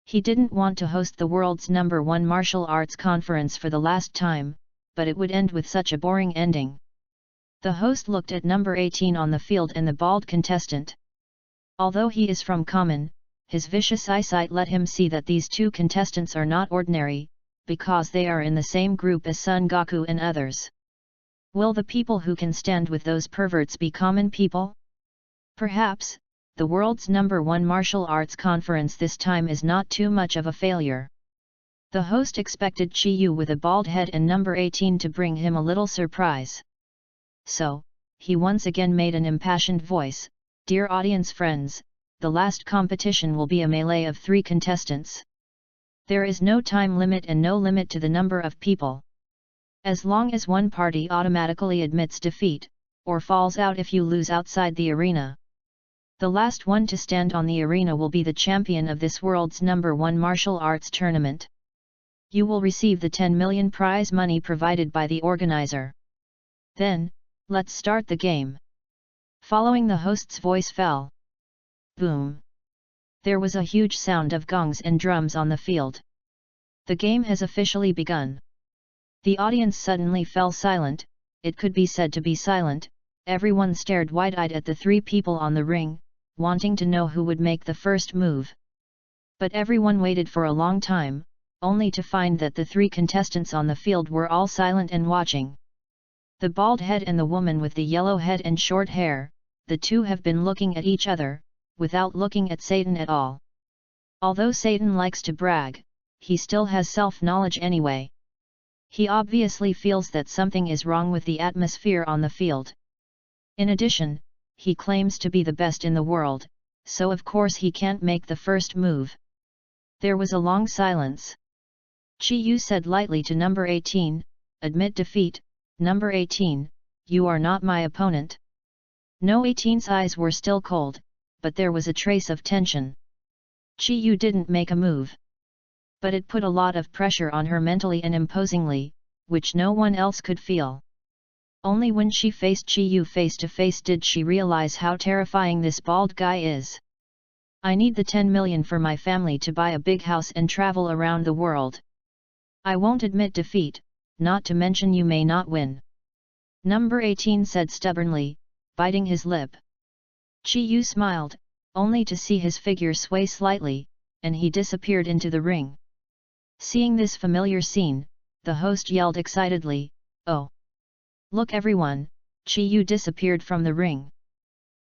He didn't want to host the world's number 1 martial arts conference for the last time, but it would end with such a boring ending. The host looked at number 18 on the field and the bald contestant. Although he is from common, his vicious eyesight let him see that these 2 contestants are not ordinary, because they are in the same group as Son Goku and others. Will the people who can stand with those perverts be common people? Perhaps, the world's number 1 martial arts conference this time is not too much of a failure. The host expected Chiyu with a bald head and number 18 to bring him a little surprise. So, he once again made an impassioned voice, Dear audience friends, the last competition will be a melee of 3 contestants. There is no time limit and no limit to the number of people. As long as one party automatically admits defeat, or falls out if you lose outside the arena. The last one to stand on the arena will be the champion of this world's number 1 martial arts tournament. You will receive the 10 million prize money provided by the organizer. Then, let's start the game. Following the host's voice fell. Boom! There was a huge sound of gongs and drums on the field. The game has officially begun. The audience suddenly fell silent. It could be said to be silent. Everyone stared wide-eyed at the three people on the ring, wanting to know who would make the first move. But everyone waited for a long time, only to find that the three contestants on the field were all silent and watching. The bald head and the woman with the yellow head and short hair, the two have been looking at each other, without looking at Satan at all. Although Satan likes to brag, he still has self-knowledge anyway. He obviously feels that something is wrong with the atmosphere on the field. In addition, he claims to be the best in the world, so of course he can't make the first move. There was a long silence. Chi Yu said lightly to number 18, "Admit defeat, number 18, you are not my opponent." No 18's eyes were still cold, but there was a trace of tension. Chi Yu didn't make a move. But it put a lot of pressure on her mentally and imposingly, which no one else could feel. Only when she faced Chi Yu face to face did she realize how terrifying this bald guy is. "I need the 10 million for my family to buy a big house and travel around the world. I won't admit defeat, not to mention you may not win," number 18 said stubbornly, biting his lip. Chi Yu smiled, only to see his figure sway slightly, and he disappeared into the ring. Seeing this familiar scene, the host yelled excitedly, "Oh! Look everyone, Chi Yu disappeared from the ring.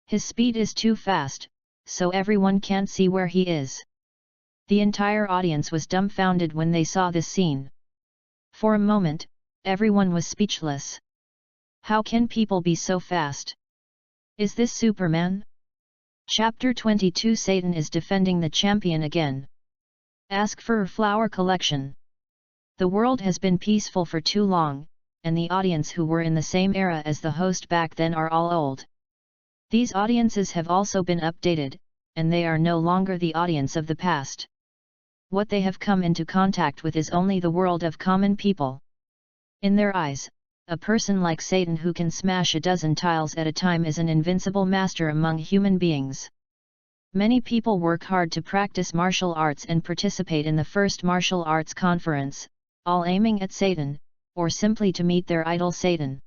His speed is too fast, so everyone can't see where he is." The entire audience was dumbfounded when they saw this scene. For a moment, everyone was speechless. How can people be so fast? Is this Superman? Chapter 22 Satan is defending the champion again. Ask for a flower collection. The world has been peaceful for too long, and the audience who were in the same era as the host back then are all old. These audiences have also been updated, and they are no longer the audience of the past. What they have come into contact with is only the world of common people. In their eyes, a person like Satan who can smash a dozen tiles at a time is an invincible master among human beings. Many people work hard to practice martial arts and participate in the first martial arts conference, all aiming at Satan, or simply to meet their idol Satan.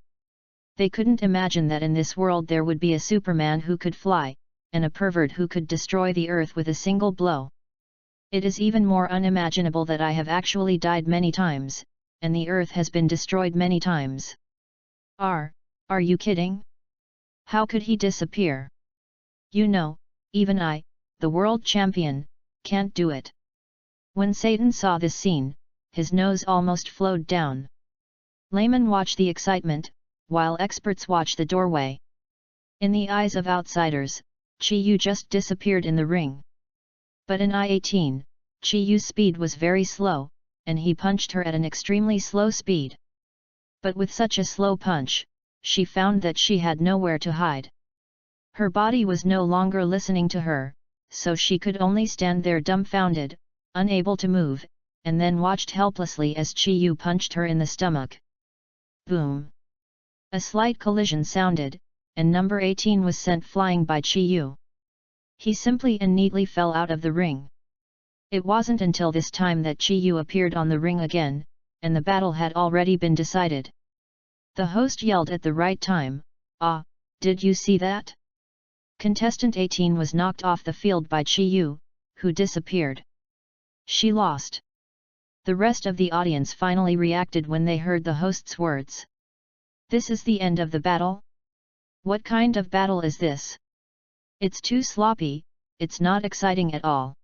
They couldn't imagine that in this world there would be a Superman who could fly, and a pervert who could destroy the earth with a single blow. It is even more unimaginable that I have actually died many times, and the earth has been destroyed many times. Are you kidding? How could he disappear? You know, even I, the world champion, can't do it. When Satan saw this scene, his nose almost flowed down. Laymen watch the excitement, while experts watch the doorway. In the eyes of outsiders, Chi Yu just disappeared in the ring. But in I-18, Chi Yu's speed was very slow, and he punched her at an extremely slow speed. But with such a slow punch, she found that she had nowhere to hide. Her body was no longer listening to her, so she could only stand there dumbfounded, unable to move, and then watched helplessly as Chi Yu punched her in the stomach. Boom! A slight collision sounded, and number 18 was sent flying by Chi Yu. He simply and neatly fell out of the ring. It wasn't until this time that Chi Yu appeared on the ring again, and the battle had already been decided. The host yelled at the right time, "Ah, did you see that?" Contestant 18 was knocked off the field by Chi Yu, who disappeared. She lost. The rest of the audience finally reacted when they heard the host's words. This is the end of the battle? What kind of battle is this? It's too sloppy, it's not exciting at all.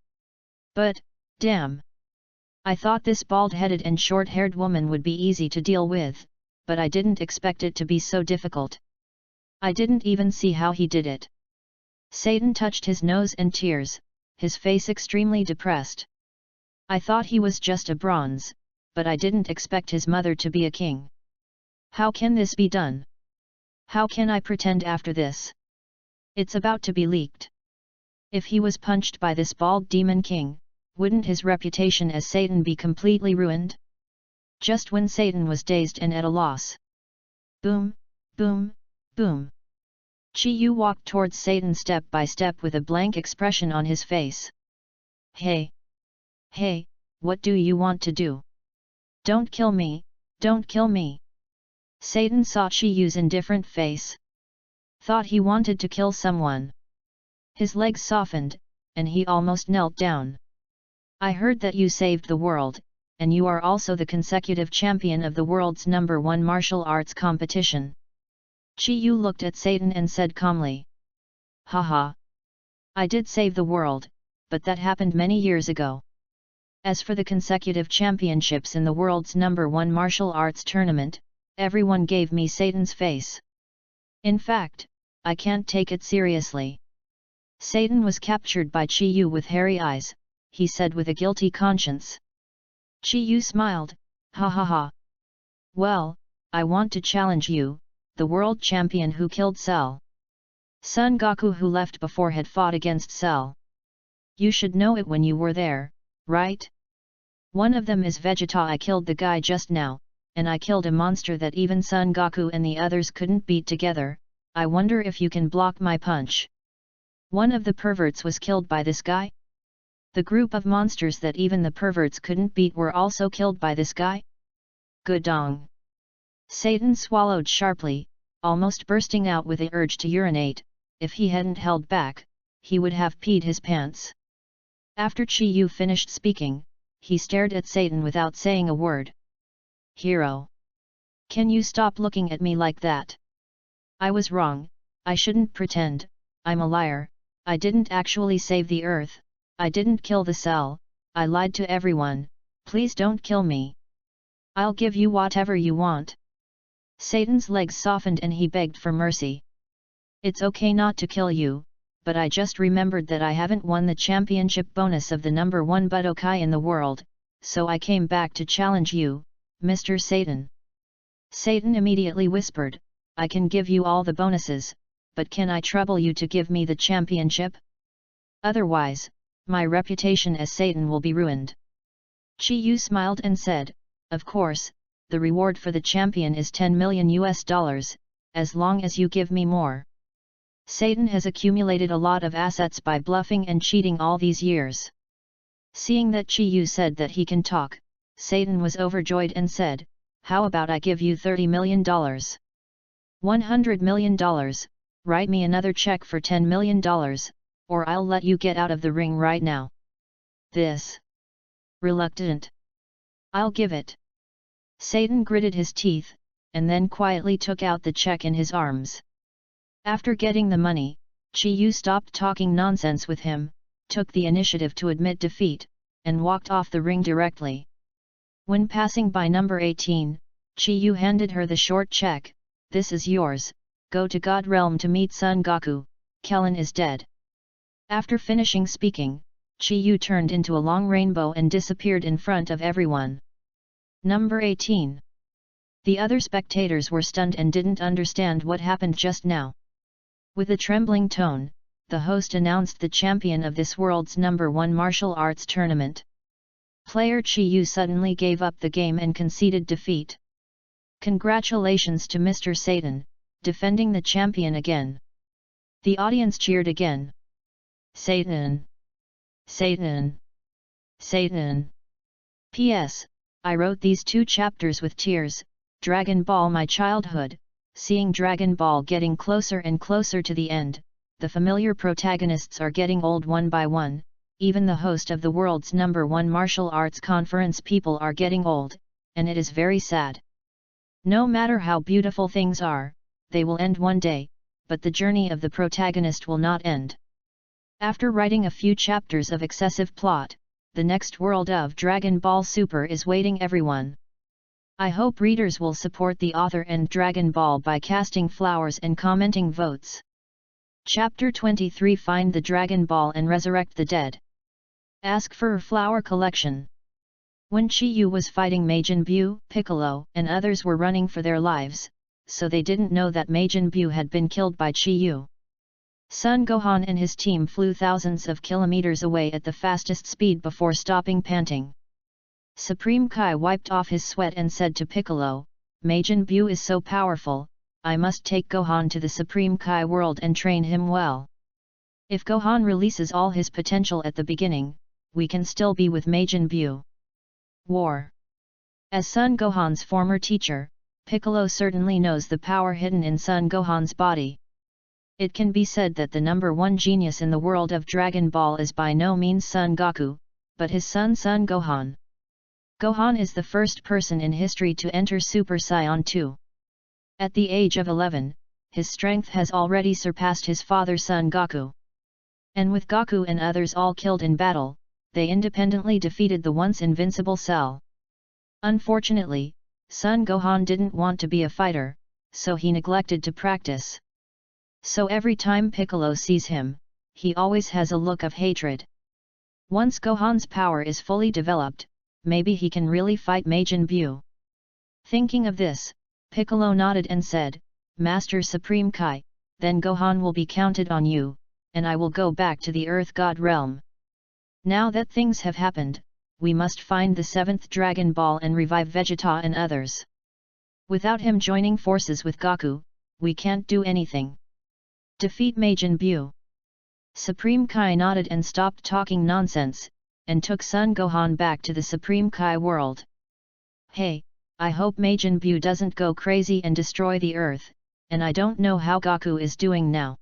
But, damn! I thought this bald-headed and short-haired woman would be easy to deal with, but I didn't expect it to be so difficult. I didn't even see how he did it. Satan touched his nose and tears, his face extremely depressed. I thought he was just a bronze, but I didn't expect his mother to be a king. How can this be done? How can I pretend after this? It's about to be leaked. If he was punched by this bald demon king, wouldn't his reputation as Satan be completely ruined? Just when Satan was dazed and at a loss. Boom, boom, boom. Chi-Yu walked towards Satan step by step with a blank expression on his face. Hey! Hey, what do you want to do? Don't kill me, don't kill me! Satan saw Chi-Yu's indifferent face. Thought he wanted to kill someone. His legs softened, and he almost knelt down. I heard that you saved the world, and you are also the consecutive champion of the world's #1 martial arts competition. Chi-Yu looked at Satan and said calmly. Haha! I did save the world, but that happened many years ago. As for the consecutive championships in the world's #1 martial arts tournament, everyone gave me Satan's face. In fact, I can't take it seriously. Satan was captured by Chi-Yu with hairy eyes, he said with a guilty conscience. Chi-Yu smiled, ha ha ha. Well, I want to challenge you, the world champion who killed Cell. Son Goku who left before had fought against Cell. You should know it when you were there, right? One of them is Vegeta. I killed the guy just now, and I killed a monster that even Son Goku and the others couldn't beat together. I wonder if you can block my punch. One of the perverts was killed by this guy? The group of monsters that even the perverts couldn't beat were also killed by this guy? Gudong! Satan swallowed sharply, almost bursting out with the urge to urinate. If he hadn't held back, he would have peed his pants. After Chi-Yu finished speaking, he stared at Satan without saying a word. Hero! Can you stop looking at me like that? I was wrong, I shouldn't pretend, I'm a liar, I didn't actually save the earth, I didn't kill the Cell, I lied to everyone, please don't kill me. I'll give you whatever you want. Satan's legs softened and he begged for mercy. It's okay not to kill you, but I just remembered that I haven't won the championship bonus of the #1 Budokai in the world, so I came back to challenge you, Mr. Satan. Satan immediately whispered, I can give you all the bonuses, but can I trouble you to give me the championship? Otherwise, my reputation as Satan will be ruined. Chi-Yu smiled and said, of course, the reward for the champion is $10 million, as long as you give me more. Satan has accumulated a lot of assets by bluffing and cheating all these years. Seeing that Chi-Yu said that he can talk, Satan was overjoyed and said, how about I give you $30 million? $100 million, write me another check for $10 million, or I'll let you get out of the ring right now. This. Reluctant. I'll give it. Satan gritted his teeth, and then quietly took out the check in his arms. After getting the money, Chi-Yu stopped talking nonsense with him, took the initiative to admit defeat, and walked off the ring directly. When passing by number 18, Chi-Yu handed her the short check, this is yours, go to God Realm to meet Son Goku, Kellen is dead. After finishing speaking, Chi-Yu turned into a long rainbow and disappeared in front of everyone. Number 18. The other spectators were stunned and didn't understand what happened just now. With a trembling tone, the host announced the champion of this world's #1 martial arts tournament. Player Chi-Yu suddenly gave up the game and conceded defeat. Congratulations to Mr. Satan, defending the champion again. The audience cheered again. Satan! Satan! Satan! P.S. I wrote these 2 chapters with tears. Dragon Ball my childhood, seeing Dragon Ball getting closer and closer to the end, the familiar protagonists are getting old one by one, even the host of the world's #1 martial arts conference people are getting old, and it is very sad. No matter how beautiful things are, they will end one day, but the journey of the protagonist will not end. After writing a few chapters of excessive plot, the next world of Dragon Ball Super is waiting everyone. I hope readers will support the author and Dragon Ball by casting flowers and commenting votes. Chapter 23 Find the Dragon Ball and Resurrect the Dead. Ask for a flower collection. When Chi-Yu was fighting Majin Buu, Piccolo, and others were running for their lives, so they didn't know that Majin Buu had been killed by Chi-Yu. Son Gohan and his team flew thousands of kilometers away at the fastest speed before stopping panting. Supreme Kai wiped off his sweat and said to Piccolo, Majin Buu is so powerful, I must take Gohan to the Supreme Kai world and train him well. If Gohan releases all his potential at the beginning, we can still be with Majin Buu. War. As Son Gohan's former teacher, Piccolo certainly knows the power hidden in Son Gohan's body. It can be said that the number one genius in the world of Dragon Ball is by no means Son Goku, but his son Son Gohan. Gohan is the first person in history to enter Super Saiyan 2. At the age of 11, his strength has already surpassed his father Son Goku. And with Goku and others all killed in battle, they independently defeated the once invincible Cell. Unfortunately, Son Gohan didn't want to be a fighter, so he neglected to practice. So every time Piccolo sees him, he always has a look of hatred. Once Gohan's power is fully developed, maybe he can really fight Majin Buu. Thinking of this, Piccolo nodded and said, "Master Supreme Kai, then Gohan will be counted on you, and I will go back to the Earth God realm. Now that things have happened, we must find the 7th Dragon Ball and revive Vegeta and others. Without him joining forces with Goku, we can't do anything. Defeat Majin Buu." Supreme Kai nodded and stopped talking nonsense, and took Son Gohan back to the Supreme Kai world. "Hey, I hope Majin Buu doesn't go crazy and destroy the Earth, and I don't know how Goku is doing now."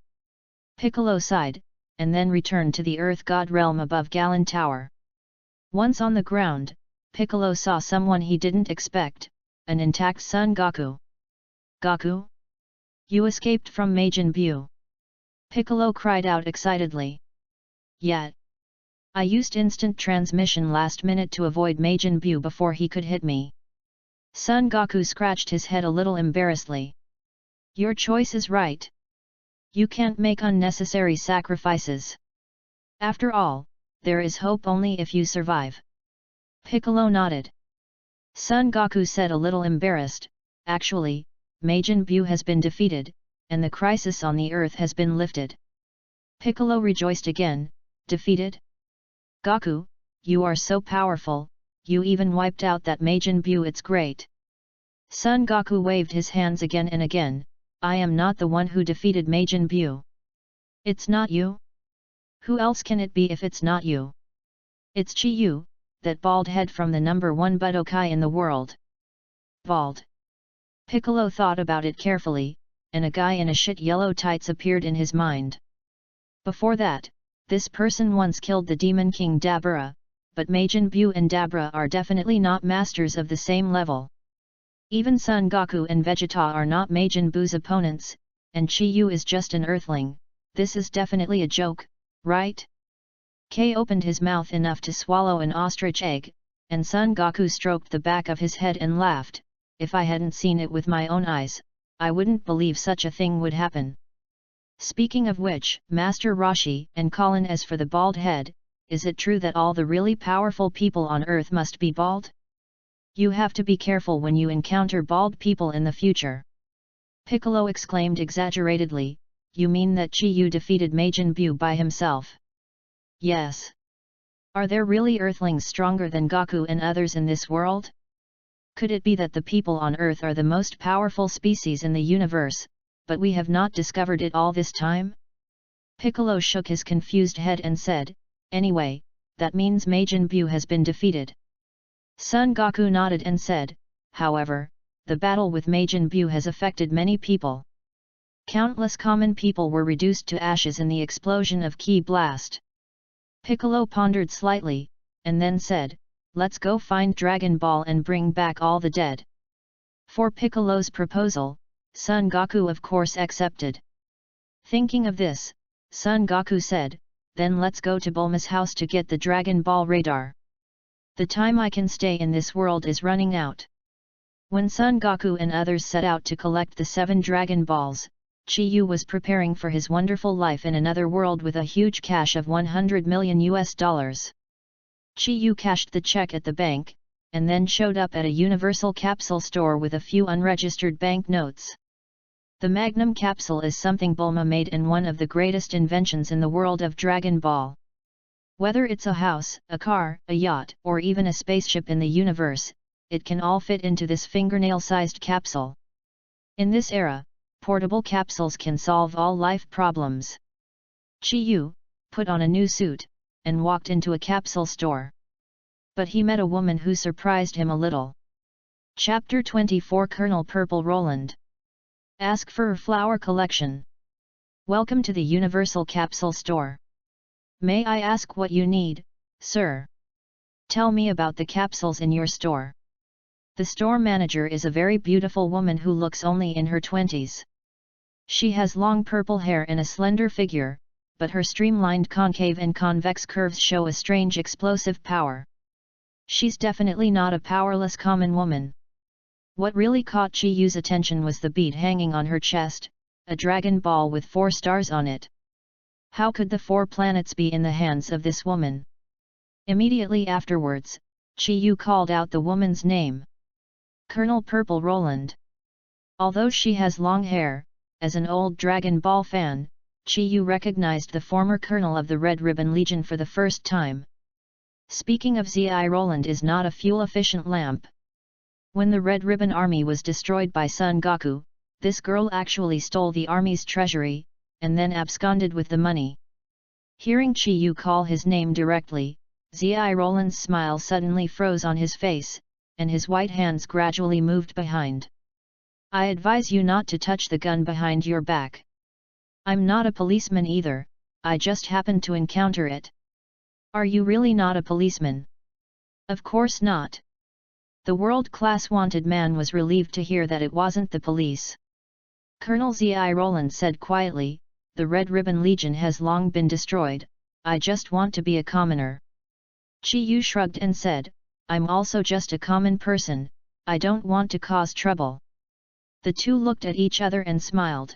Piccolo sighed, and then returned to the Earth God realm above Galan Tower. Once on the ground, Piccolo saw someone he didn't expect, an intact Son Goku. "Goku? You escaped from Majin Buu?" Piccolo cried out excitedly. "Yeah. I used instant transmission last minute to avoid Majin Buu before he could hit me." Son Goku scratched his head a little embarrassedly. "Your choice is right. You can't make unnecessary sacrifices. After all, there is hope only if you survive." Piccolo nodded. Son Goku said a little embarrassed, "Actually, Majin Buu has been defeated, and the crisis on the Earth has been lifted." Piccolo rejoiced again, "Defeated? Goku, you are so powerful, you even wiped out that Majin Buu, it's great." Son Goku waved his hands again and again, "I am not the one who defeated Majin Buu." "It's not you? Who else can it be if it's not you?" "It's Chi-Yu, that bald head from the number 1 Budokai in the world." Bald. Piccolo thought about it carefully, and a guy in a shit yellow tights appeared in his mind. Before that, this person once killed the Demon King Dabura, but Majin Buu and Dabura are definitely not masters of the same level. Even Son Goku and Vegeta are not Majin Buu's opponents, and Chi-Yu is just an earthling. This is definitely a joke, right? K opened his mouth enough to swallow an ostrich egg, and Son Goku stroked the back of his head and laughed. "If I hadn't seen it with my own eyes, I wouldn't believe such a thing would happen." Speaking of which, Master Roshi and Colin, as for the bald head, is it true that all the really powerful people on Earth must be bald? You have to be careful when you encounter bald people in the future. Piccolo exclaimed exaggeratedly, "You mean that Chi-Yu defeated Majin Buu by himself?" "Yes. Are there really Earthlings stronger than Goku and others in this world? Could it be that the people on Earth are the most powerful species in the universe, but we have not discovered it all this time?" Piccolo shook his confused head and said, "Anyway, that means Majin Buu has been defeated." Son Goku nodded and said, "However, the battle with Majin Buu has affected many people. Countless common people were reduced to ashes in the explosion of Ki Blast." Piccolo pondered slightly, and then said, "Let's go find Dragon Ball and bring back all the dead." For Piccolo's proposal, Son Goku of course accepted. Thinking of this, Son Goku said, "Then let's go to Bulma's house to get the Dragon Ball radar. The time I can stay in this world is running out." When Son Goku and others set out to collect the 7 Dragon Balls, Chi-Yu was preparing for his wonderful life in another world with a huge cash of $100 million. Chi-Yu cashed the check at the bank, and then showed up at a Universal Capsule store with a few unregistered bank notes. The Magnum capsule is something Bulma made and one of the greatest inventions in the world of Dragon Ball. Whether it's a house, a car, a yacht, or even a spaceship in the universe, it can all fit into this fingernail-sized capsule. In this era, portable capsules can solve all life problems. Chi-yu put on a new suit, and walked into a capsule store. But he met a woman who surprised him a little. Chapter 24 Colonel Purple Roland. Ask for a flower collection. Welcome to the Universal Capsule Store. May I ask what you need, sir? Tell me about the capsules in your store. The store manager is a very beautiful woman who looks only in her 20s. She has long purple hair and a slender figure, but her streamlined concave and convex curves show a strange explosive power. She's definitely not a powerless common woman. What really caught Chi-yu's attention was the bead hanging on her chest, a dragon ball with 4 stars on it. How could the 4 planets be in the hands of this woman? Immediately afterwards, Chi-yu called out the woman's name. Colonel Purple Roland. Although she has long hair, as an old Dragon Ball fan, Chi-yu recognized the former colonel of the Red Ribbon Legion for the first time. Speaking of Zi Roland is not a fuel-efficient lamp. When the Red Ribbon Army was destroyed by Son Goku, this girl actually stole the army's treasury, and then absconded with the money. Hearing Chi-yu call his name directly, Zi Roland's smile suddenly froze on his face, and his white hands gradually moved behind. I advise you not to touch the gun behind your back. I'm not a policeman either, I just happened to encounter it. Are you really not a policeman? Of course not. The world-class wanted man was relieved to hear that it wasn't the police. Colonel Zi Roland said quietly, the Red Ribbon Legion has long been destroyed, I just want to be a commoner. Chi-yu shrugged and said, I'm also just a common person, I don't want to cause trouble. The two looked at each other and smiled.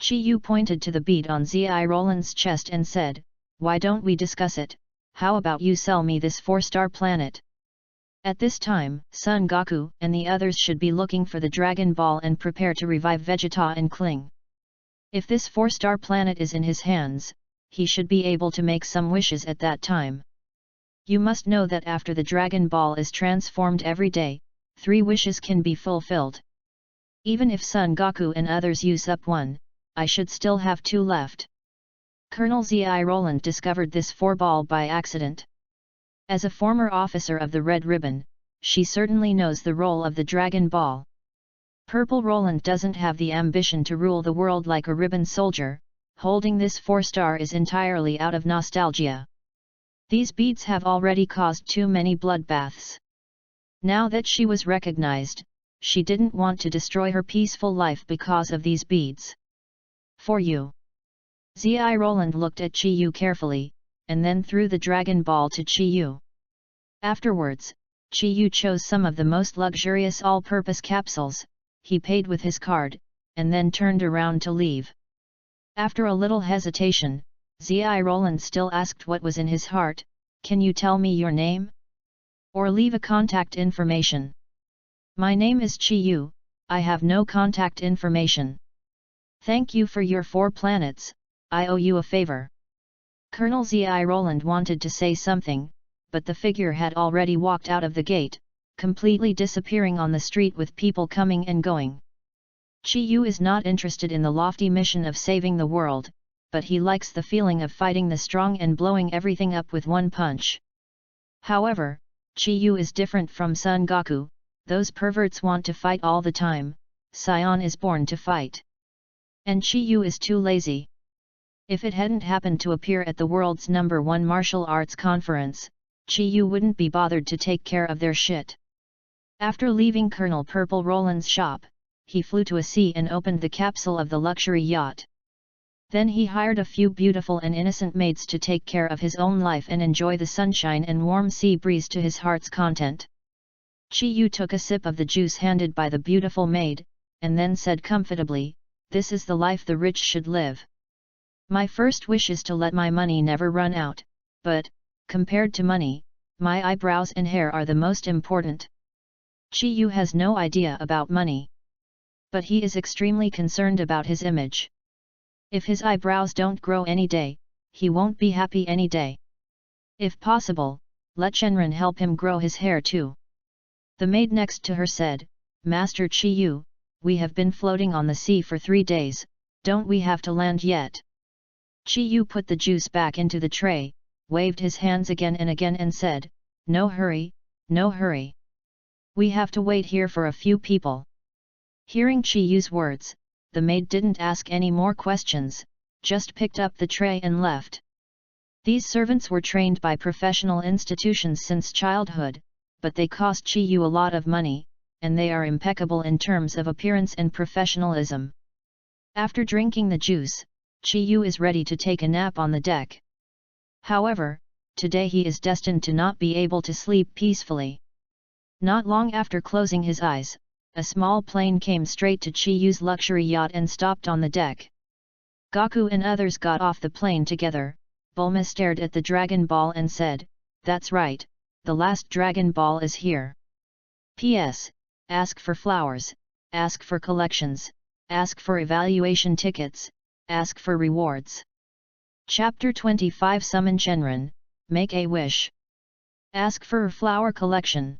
Chi-yu pointed to the bead on Zi Roland's chest and said, why don't we discuss it, how about you sell me this 4-star planet? At this time, Son Goku and the others should be looking for the Dragon Ball and prepare to revive Vegeta and Kling. If this 4-star planet is in his hands, he should be able to make some wishes at that time. You must know that after the Dragon Ball is transformed every day, 3 wishes can be fulfilled. Even if Son Goku and others use up 1, I should still have 2 left. Colonel Zi Roland discovered this 4-ball by accident. As a former officer of the Red Ribbon, she certainly knows the role of the Dragon Ball. Purple Roland doesn't have the ambition to rule the world like a ribbon soldier, holding this 4-star is entirely out of nostalgia. These beads have already caused too many bloodbaths. Now that she was recognized, she didn't want to destroy her peaceful life because of these beads. For you. Zi Roland looked at Chi-yu carefully, and then threw the Dragon Ball to Chi-yu. Afterwards, Chi-yu chose some of the most luxurious all-purpose capsules, he paid with his card, and then turned around to leave. After a little hesitation, Zi Roland still asked what was in his heart, can you tell me your name? Or leave a contact information? My name is Chi-yu, I have no contact information. Thank you for your 4 planets, I owe you a favor. Colonel Zi Roland wanted to say something, but the figure had already walked out of the gate, completely disappearing on the street with people coming and going. Chi-yu is not interested in the lofty mission of saving the world, but he likes the feeling of fighting the strong and blowing everything up with 1 punch. However, Chi-yu is different from Son Goku, those perverts want to fight all the time, Sion is born to fight. And Chi-yu is too lazy. If it hadn't happened to appear at the world's #1 martial arts conference, Chi-yu wouldn't be bothered to take care of their shit. After leaving Colonel Purple Roland's shop, he flew to a sea and opened the capsule of the luxury yacht. Then he hired a few beautiful and innocent maids to take care of his own life and enjoy the sunshine and warm sea breeze to his heart's content. Chi-yu took a sip of the juice handed by the beautiful maid, and then said comfortably, this is the life the rich should live. My first wish is to let my money never run out, but, compared to money, my eyebrows and hair are the most important. Chi-yu has no idea about money. But he is extremely concerned about his image. If his eyebrows don't grow any day, he won't be happy any day. If possible, let Shenron help him grow his hair too. The maid next to her said, Master Chi-yu, we have been floating on the sea for 3 days, don't we have to land yet? Chi Yu put the juice back into the tray, waved his hands again and said, no hurry, no hurry. We have to wait here for a few people. Hearing Chi Yu's words, the maid didn't ask any more questions, just picked up the tray and left. These servants were trained by professional institutions since childhood, but they cost Chi Yu a lot of money, and they are impeccable in terms of appearance and professionalism. After drinking the juice, Chi Yu is ready to take a nap on the deck. However, today he is destined to not be able to sleep peacefully. Not long after closing his eyes, a small plane came straight to Chi Yu's luxury yacht and stopped on the deck. Gaku and others got off the plane together. Bulma stared at the Dragon Ball and said, that's right, the last Dragon Ball is here. P.S. Ask for flowers, ask for collections, ask for evaluation tickets, ask for rewards. Chapter 25 Summon Shenron, Make a Wish. Ask for a flower collection.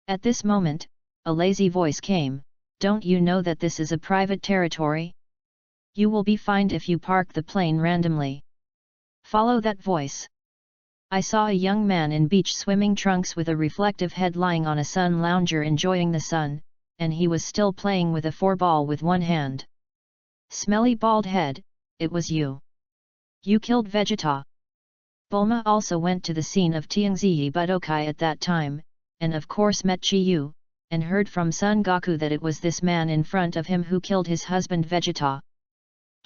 At this moment, a lazy voice came, don't you know that this is a private territory? You will be fined if you park the plane randomly. Follow that voice. I saw a young man in beach swimming trunks with a reflective head lying on a sun lounger enjoying the sun, and he was still playing with a 4-ball with one hand. Smelly bald head, it was you. You killed Vegeta. Bulma also went to the scene of Tianziyi Budokai at that time, and of course met Chi Yu, and heard from Son Goku that it was this man in front of him who killed his husband Vegeta.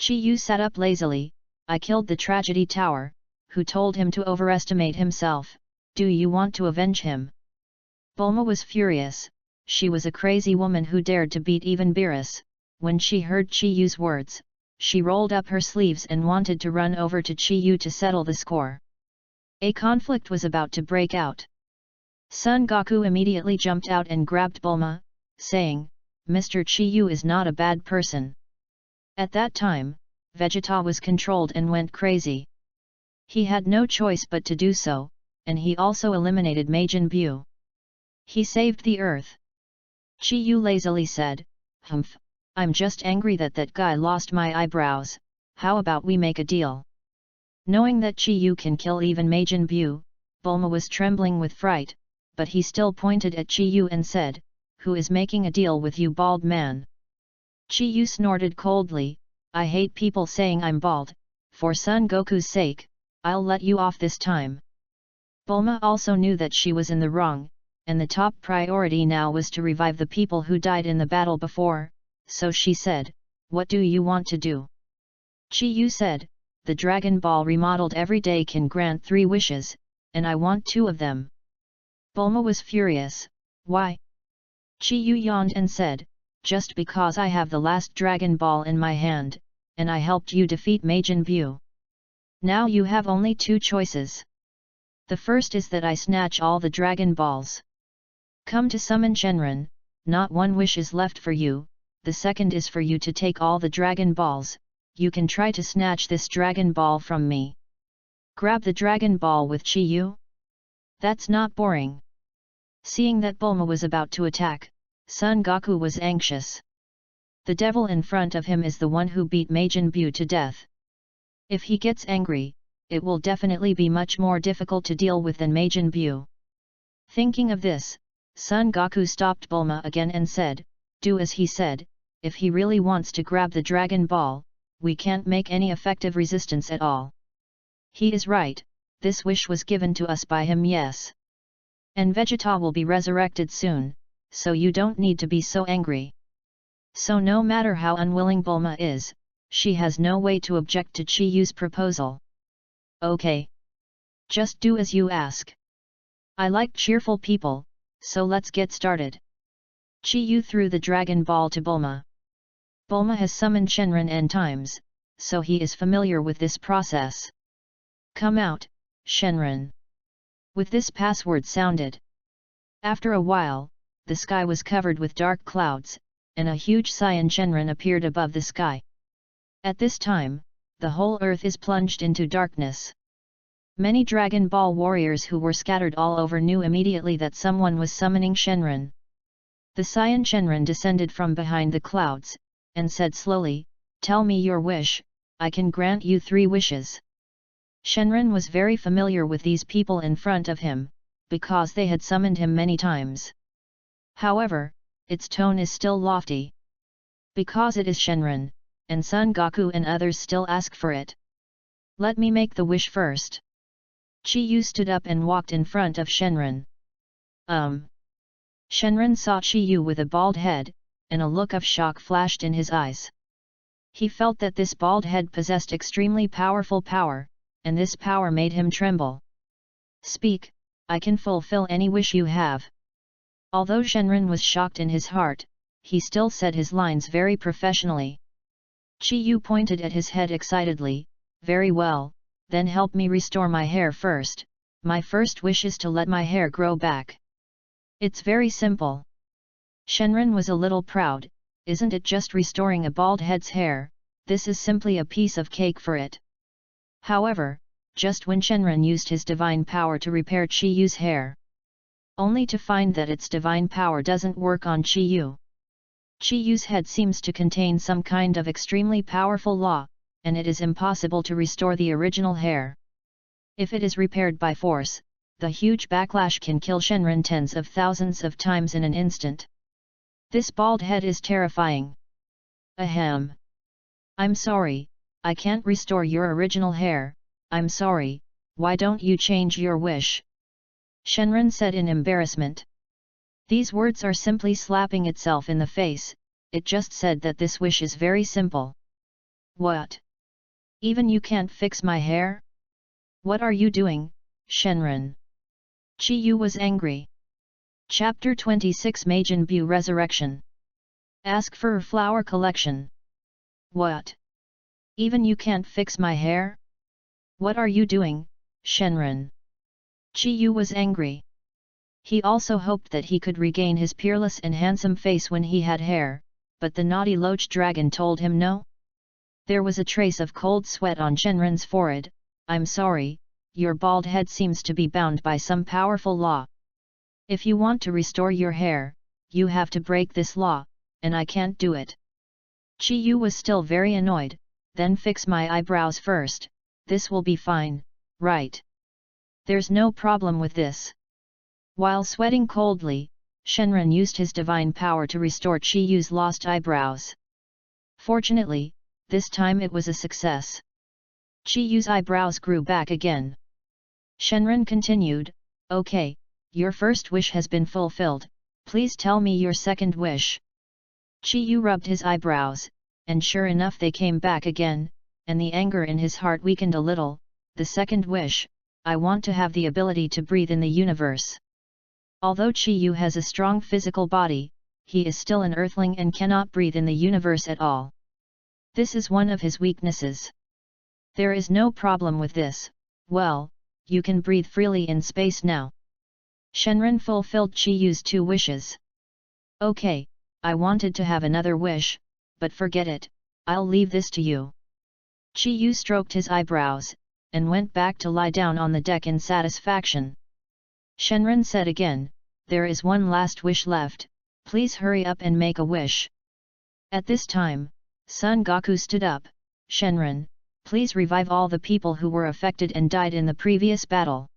Chi Yu sat up lazily, I killed the tragedy tower, who told him to overestimate himself, do you want to avenge him? Bulma was furious, she was a crazy woman who dared to beat even Beerus. When she heard Chi Yu's words, she rolled up her sleeves and wanted to run over to Chi Yu to settle the score. A conflict was about to break out. Son Goku immediately jumped out and grabbed Bulma, saying, Mr. Chi Yu is not a bad person. At that time, Vegeta was controlled and went crazy. He had no choice but to do so, and he also eliminated Majin Buu. He saved the earth. Chi Yu lazily said, Humph, I'm just angry that that guy lost my eyebrows, how about we make a deal? Knowing that Chi Yu can kill even Majin Buu, Bulma was trembling with fright, but he still pointed at Chi Yu and said, who is making a deal with you, bald man? Chi Yu snorted coldly, I hate people saying I'm bald, for Son Goku's sake, I'll let you off this time. Bulma also knew that she was in the wrong, and the top priority now was to revive the people who died in the battle before, so she said, what do you want to do? Chi Yu said, the Dragon Ball remodeled every day can grant 3 wishes, and I want 2 of them. Bulma was furious, why? Chi Yu yawned and said, just because I have the last Dragon Ball in my hand, and I helped you defeat Majin Buu. Now you have only 2 choices. The first is that I snatch all the Dragon Balls. Come to summon Shenron, not 1 wish is left for you, the second is for you to take all the Dragon Balls, you can try to snatch this Dragon Ball from me. Grab the Dragon Ball with Chi Yu? That's not boring. Seeing that Bulma was about to attack, Son Goku was anxious. The devil in front of him is the one who beat Majin Buu to death. If he gets angry, it will definitely be much more difficult to deal with than Majin Buu. Thinking of this, Son Goku stopped Bulma again and said, do as he said, if he really wants to grab the Dragon Ball, we can't make any effective resistance at all. He is right, this wish was given to us by him, yes. And Vegeta will be resurrected soon, so you don't need to be so angry. So no matter how unwilling Bulma is, she has no way to object to Chi Yu's proposal. Okay. Just do as you ask. I like cheerful people, so let's get started. Chi Yu threw the Dragon Ball to Bulma. Bulma has summoned Shenron n times, so he is familiar with this process. Come out, Shenron. With this password sounded. After a while, the sky was covered with dark clouds, and a huge Saiyan Shenron appeared above the sky. At this time, the whole earth is plunged into darkness. Many Dragon Ball warriors who were scattered all over knew immediately that someone was summoning Shenron. The Saiyan Shenren descended from behind the clouds, and said slowly, "Tell me your wish, I can grant you 3 wishes." Shenren was very familiar with these people in front of him, because they had summoned him many times. However, its tone is still lofty. Because it is Shenren, and Son Goku and others still ask for it. Let me make the wish first. Chi Yu stood up and walked in front of Shenren. Shenren saw Chi Yu with a bald head, and a look of shock flashed in his eyes. He felt that this bald head possessed extremely powerful power, and this power made him tremble. "Speak, I can fulfill any wish you have." Although Shenren was shocked in his heart, he still said his lines very professionally. Chi Yu pointed at his head excitedly, "Very well, then help me restore my hair first. My first wish is to let my hair grow back." "It's very simple." Shenren was a little proud. "Isn't it just restoring a bald head's hair? This is simply a piece of cake for it." However, just when Shenren used his divine power to repair Chi Yu's hair, only to find that its divine power doesn't work on Chi Yu. Chi Yu's head seems to contain some kind of extremely powerful law, and it is impossible to restore the original hair. If it is repaired by force, the huge backlash can kill Shenren tens of thousands of times in an instant. This bald head is terrifying. Ahem. I'm sorry, I can't restore your original hair. I'm sorry, why don't you change your wish? Shenren said in embarrassment. These words are simply slapping itself in the face. It just said that this wish is very simple. What? Even you can't fix my hair? What are you doing, Shenren? Chi Yu was angry. Chapter 26 Majin Buu Resurrection. Ask for a flower collection. What? Even you can't fix my hair? What are you doing, Shenren? Chi Yu was angry. He also hoped that he could regain his peerless and handsome face when he had hair, but the naughty Loach dragon told him no. There was a trace of cold sweat on Shenren's forehead. I'm sorry, your bald head seems to be bound by some powerful law. If you want to restore your hair, you have to break this law, and I can't do it. Chi Yu was still very annoyed. Then fix my eyebrows first, this will be fine, right? There's no problem with this. While sweating coldly, Shenren used his divine power to restore Chi Yu's lost eyebrows. Fortunately, this time it was a success. Chi Yu's eyebrows grew back again. Shenren continued, "Okay, your first wish has been fulfilled, please tell me your second wish." Chi Yu rubbed his eyebrows, and sure enough they came back again, and the anger in his heart weakened a little. "The second wish, I want to have the ability to breathe in the universe." Although Chi Yu has a strong physical body, he is still an earthling and cannot breathe in the universe at all. This is one of his weaknesses. There is no problem with this. Well, you can breathe freely in space now. Shenren fulfilled Chi Yu's 2 wishes. "Okay, I wanted to have another wish, but forget it, I'll leave this to you." Chi Yu stroked his eyebrows, and went back to lie down on the deck in satisfaction. Shenren said again, "There is one last wish left, please hurry up and make a wish." At this time, Son Goku stood up. "Shenren, please revive all the people who were affected and died in the previous battle.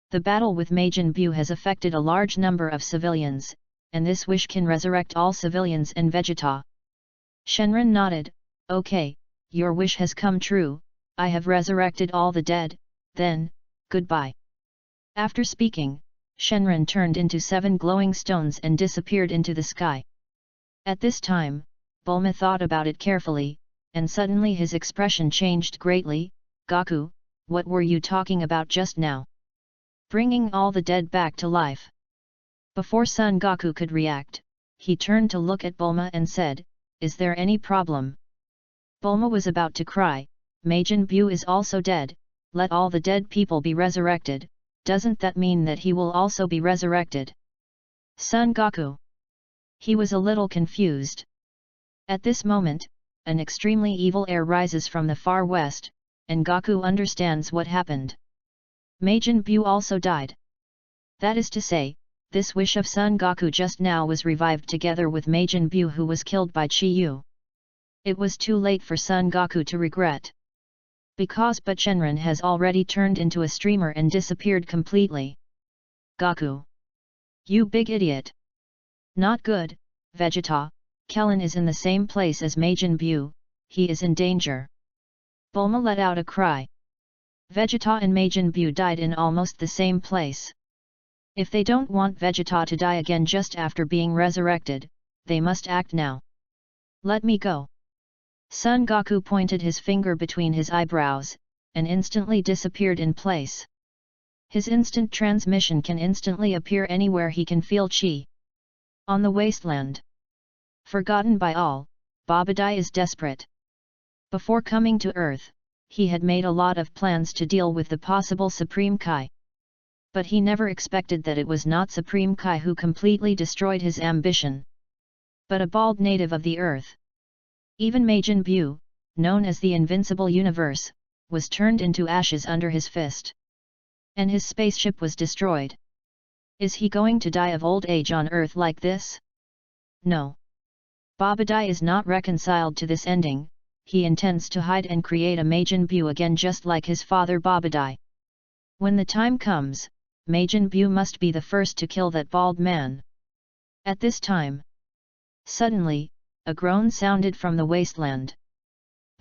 The battle with Majin Buu has affected a large number of civilians, and this wish can resurrect all civilians and Vegeta." Shenren nodded, "Okay, your wish has come true, I have resurrected all the dead, then, goodbye." After speaking, Shenren turned into 7 glowing stones and disappeared into the sky. At this time, Bulma thought about it carefully, and suddenly his expression changed greatly. "Goku, what were you talking about just now? Bringing all the dead back to life?" Before Son Goku could react, he turned to look at Bulma and said, "Is there any problem?" Bulma was about to cry. "Majin Buu is also dead, let all the dead people be resurrected, doesn't that mean that he will also be resurrected?" Son Goku. He was a little confused. At this moment, an extremely evil air rises from the far west, and Goku understands what happened. Majin Buu also died. That is to say, this wish of Son Goku just now was revived together with Majin Buu, who was killed by Chi Yu. It was too late for Son Goku to regret. Because but Shenron has already turned into a streamer and disappeared completely. Goku! You big idiot! Not good, Vegeta. Kellen is in the same place as Majin Buu, he is in danger. Bulma let out a cry. Vegeta and Majin Buu died in almost the same place. If they don't want Vegeta to die again just after being resurrected, they must act now. Let me go. Son Goku pointed his finger between his eyebrows, and instantly disappeared in place. His instant transmission can instantly appear anywhere he can feel chi. On the wasteland. Forgotten by all, Babadai is desperate. Before coming to Earth, he had made a lot of plans to deal with the possible Supreme Kai. But he never expected that it was not Supreme Kai who completely destroyed his ambition, but a bald native of the Earth. Even Majin Buu, known as the Invincible Universe, was turned into ashes under his fist. And his spaceship was destroyed. Is he going to die of old age on Earth like this? No. Babadai is not reconciled to this ending. He intends to hide and create a Majin Buu again, just like his father Babadai. When the time comes, Majin Buu must be the first to kill that bald man. At this time, suddenly, a groan sounded from the wasteland.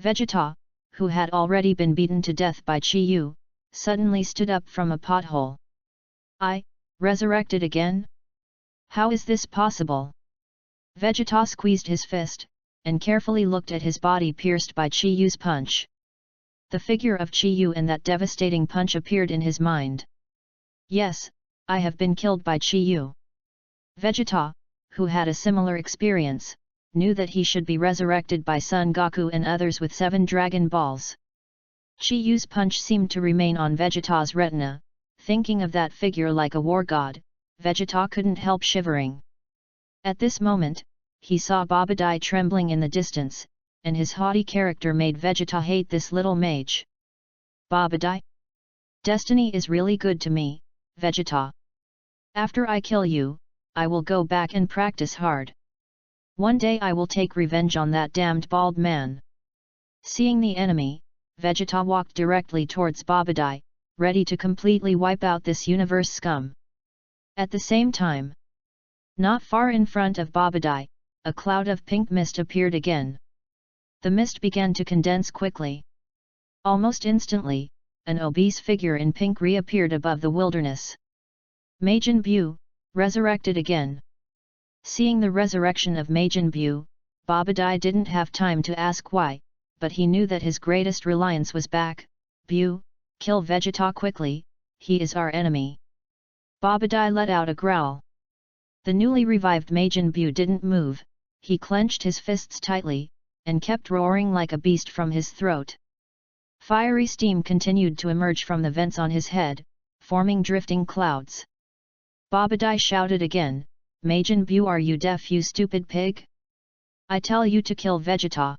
Vegeta, who had already been beaten to death by Chi Yu, suddenly stood up from a pothole. I, resurrected again? How is this possible? Vegeta squeezed his fist, and carefully looked at his body pierced by Chi Yu's punch. The figure of Chi Yu and that devastating punch appeared in his mind. Yes, I have been killed by Chi Yu. Vegeta, who had a similar experience, knew that he should be resurrected by Son Goku and others with 7 Dragon Balls. Chi Yu's punch seemed to remain on Vegeta's retina. Thinking of that figure like a war god, Vegeta couldn't help shivering. At this moment, he saw Babadai trembling in the distance, and his haughty character made Vegeta hate this little mage. Babadai? Destiny is really good to me, Vegeta. After I kill you, I will go back and practice hard. One day I will take revenge on that damned bald man. Seeing the enemy, Vegeta walked directly towards Babadai, ready to completely wipe out this universe scum. At the same time, not far in front of Babadai, a cloud of pink mist appeared again. The mist began to condense quickly. Almost instantly, an obese figure in pink reappeared above the wilderness. Majin Buu, resurrected again. Seeing the resurrection of Majin Buu, Babadai didn't have time to ask why, but he knew that his greatest reliance was back. Buu, kill Vegeta quickly, he is our enemy. Babadai let out a growl. The newly revived Majin Buu didn't move, he clenched his fists tightly, and kept roaring like a beast from his throat. Fiery steam continued to emerge from the vents on his head, forming drifting clouds. Babadai shouted again, Majin Buu, are you deaf, you stupid pig? I tell you to kill Vegeta.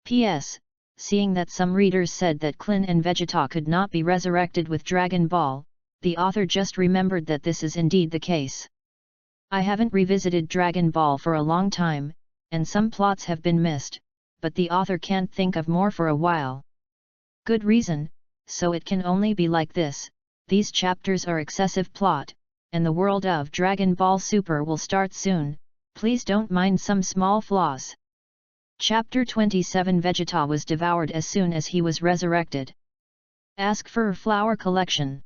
P.S. Seeing that some readers said that Klin and Vegeta could not be resurrected with Dragon Ball, the author just remembered that this is indeed the case. I haven't revisited Dragon Ball for a long time, and some plots have been missed, but the author can't think of more for a while. Good reason, so it can only be like this. These chapters are excessive plot, and the world of Dragon Ball Super will start soon, please don't mind some small flaws. Chapter 27 Vegeta was devoured as soon as he was resurrected. Ask for a flower collection.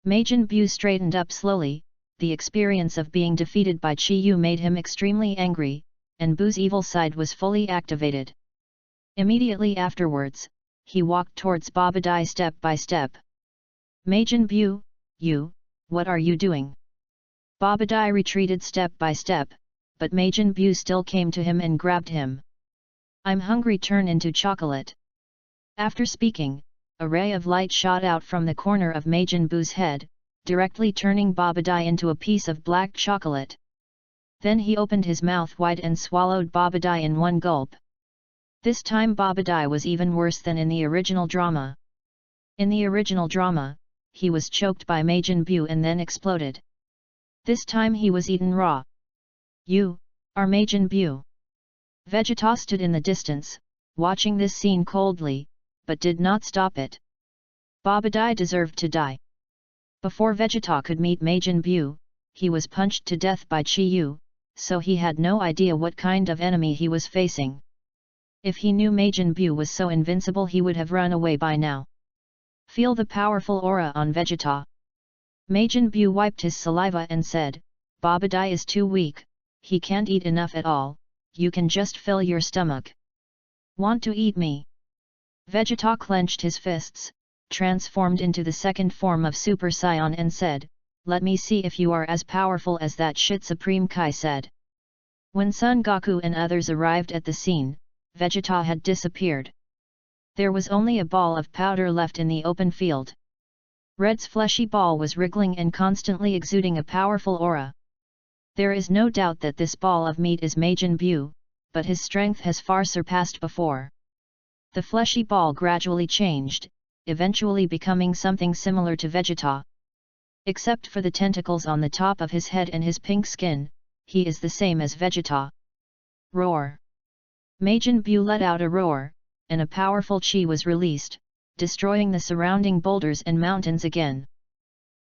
Majin Buu straightened up slowly. The experience of being defeated by Chi Yu made him extremely angry, and Buu's evil side was fully activated. Immediately afterwards, he walked towards Babadai step by step. Majin Buu, you, what are you doing? Babadai retreated step by step, but Majin Buu still came to him and grabbed him. I'm hungry, turn into chocolate. After speaking, a ray of light shot out from the corner of Majin Buu's head, directly turning Babadai into a piece of black chocolate. Then he opened his mouth wide and swallowed Babadai in one gulp. This time Babadai was even worse than in the original drama. In the original drama, he was choked by Majin Buu and then exploded. This time he was eaten raw. You are Majin Buu. Vegeta stood in the distance, watching this scene coldly, but did not stop it. Babadai deserved to die. Before Vegeta could meet Majin Buu, he was punched to death by Chi Yu, so he had no idea what kind of enemy he was facing. If he knew Majin Buu was so invincible, he would have run away by now. Feel the powerful aura on Vegeta. Majin Buu wiped his saliva and said, Babadai is too weak, he can't eat enough at all, you can just fill your stomach. Want to eat me? Vegeta clenched his fists, transformed into the second form of Super Saiyan and said, let me see if you are as powerful as that shit, Supreme Kai said. When Son Goku and others arrived at the scene, Vegeta had disappeared. There was only a ball of powder left in the open field. Red's fleshy ball was wriggling and constantly exuding a powerful aura. There is no doubt that this ball of meat is Majin Buu, but his strength has far surpassed before. The fleshy ball gradually changed, eventually becoming something similar to Vegeta. Except for the tentacles on the top of his head and his pink skin, he is the same as Vegeta. Roar! Majin Buu let out a roar, and a powerful chi was released, destroying the surrounding boulders and mountains again.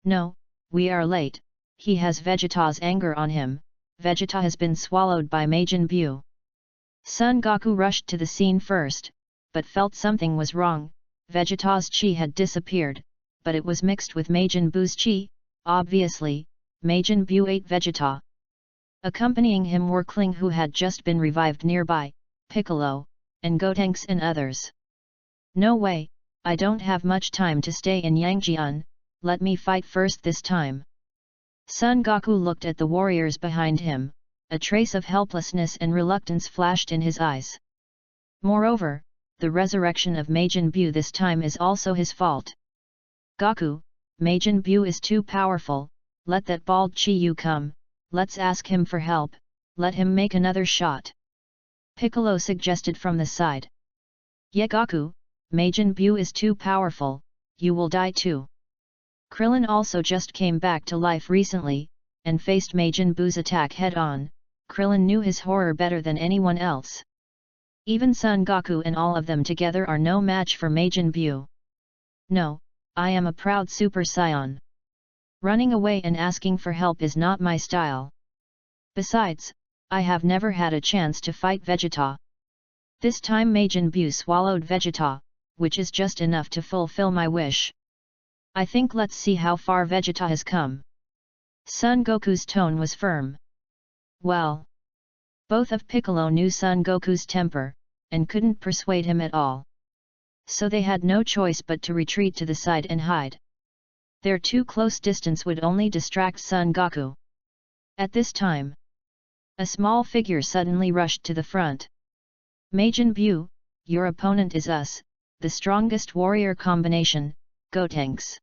No, we are late, he has Vegeta's anger on him, Vegeta has been swallowed by Majin Buu. Son Goku rushed to the scene first, but felt something was wrong. Vegeta's chi had disappeared, but it was mixed with Majin Buu's chi. Obviously, Majin Buu ate Vegeta. Accompanying him were Kling, who had just been revived nearby, Piccolo, and Gotenks and others. No way, I don't have much time to stay in Yangjian, let me fight first this time. Son Goku looked at the warriors behind him, a trace of helplessness and reluctance flashed in his eyes. Moreover, the resurrection of Majin Buu this time is also his fault. Goku, Majin Buu is too powerful, let that bald Chi Yu come, let's ask him for help, let him make another shot. Piccolo suggested from the side. Yeah Goku, Majin Buu is too powerful, you will die too. Krillin also just came back to life recently, and faced Majin Buu's attack head-on. Krillin knew his horror better than anyone else. Even Son Goku and all of them together are no match for Majin Buu. No, I am a proud Super Saiyan. Running away and asking for help is not my style. Besides, I have never had a chance to fight Vegeta. This time Majin Buu swallowed Vegeta, which is just enough to fulfill my wish. I think let's see how far Vegeta has come. Son Goku's tone was firm. Well, both of Piccolo knew Son Goku's temper, and couldn't persuade him at all. So they had no choice but to retreat to the side and hide. Their too close distance would only distract Son Goku. At this time, a small figure suddenly rushed to the front. Majin Buu, your opponent is us, the strongest warrior combination, Gotenks.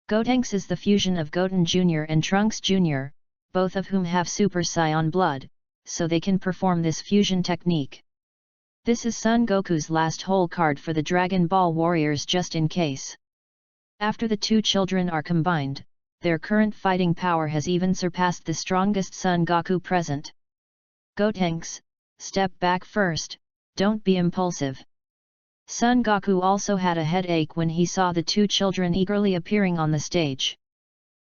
Gotenks is the fusion of Goten Jr. and Trunks Jr., both of whom have Super Saiyan blood, so they can perform this fusion technique. This is Son Goku's last whole card for the Dragon Ball Warriors, just in case. After the two children are combined, their current fighting power has even surpassed the strongest Son Goku present. Gotenks, step back first, don't be impulsive. Son Goku also had a headache when he saw the two children eagerly appearing on the stage.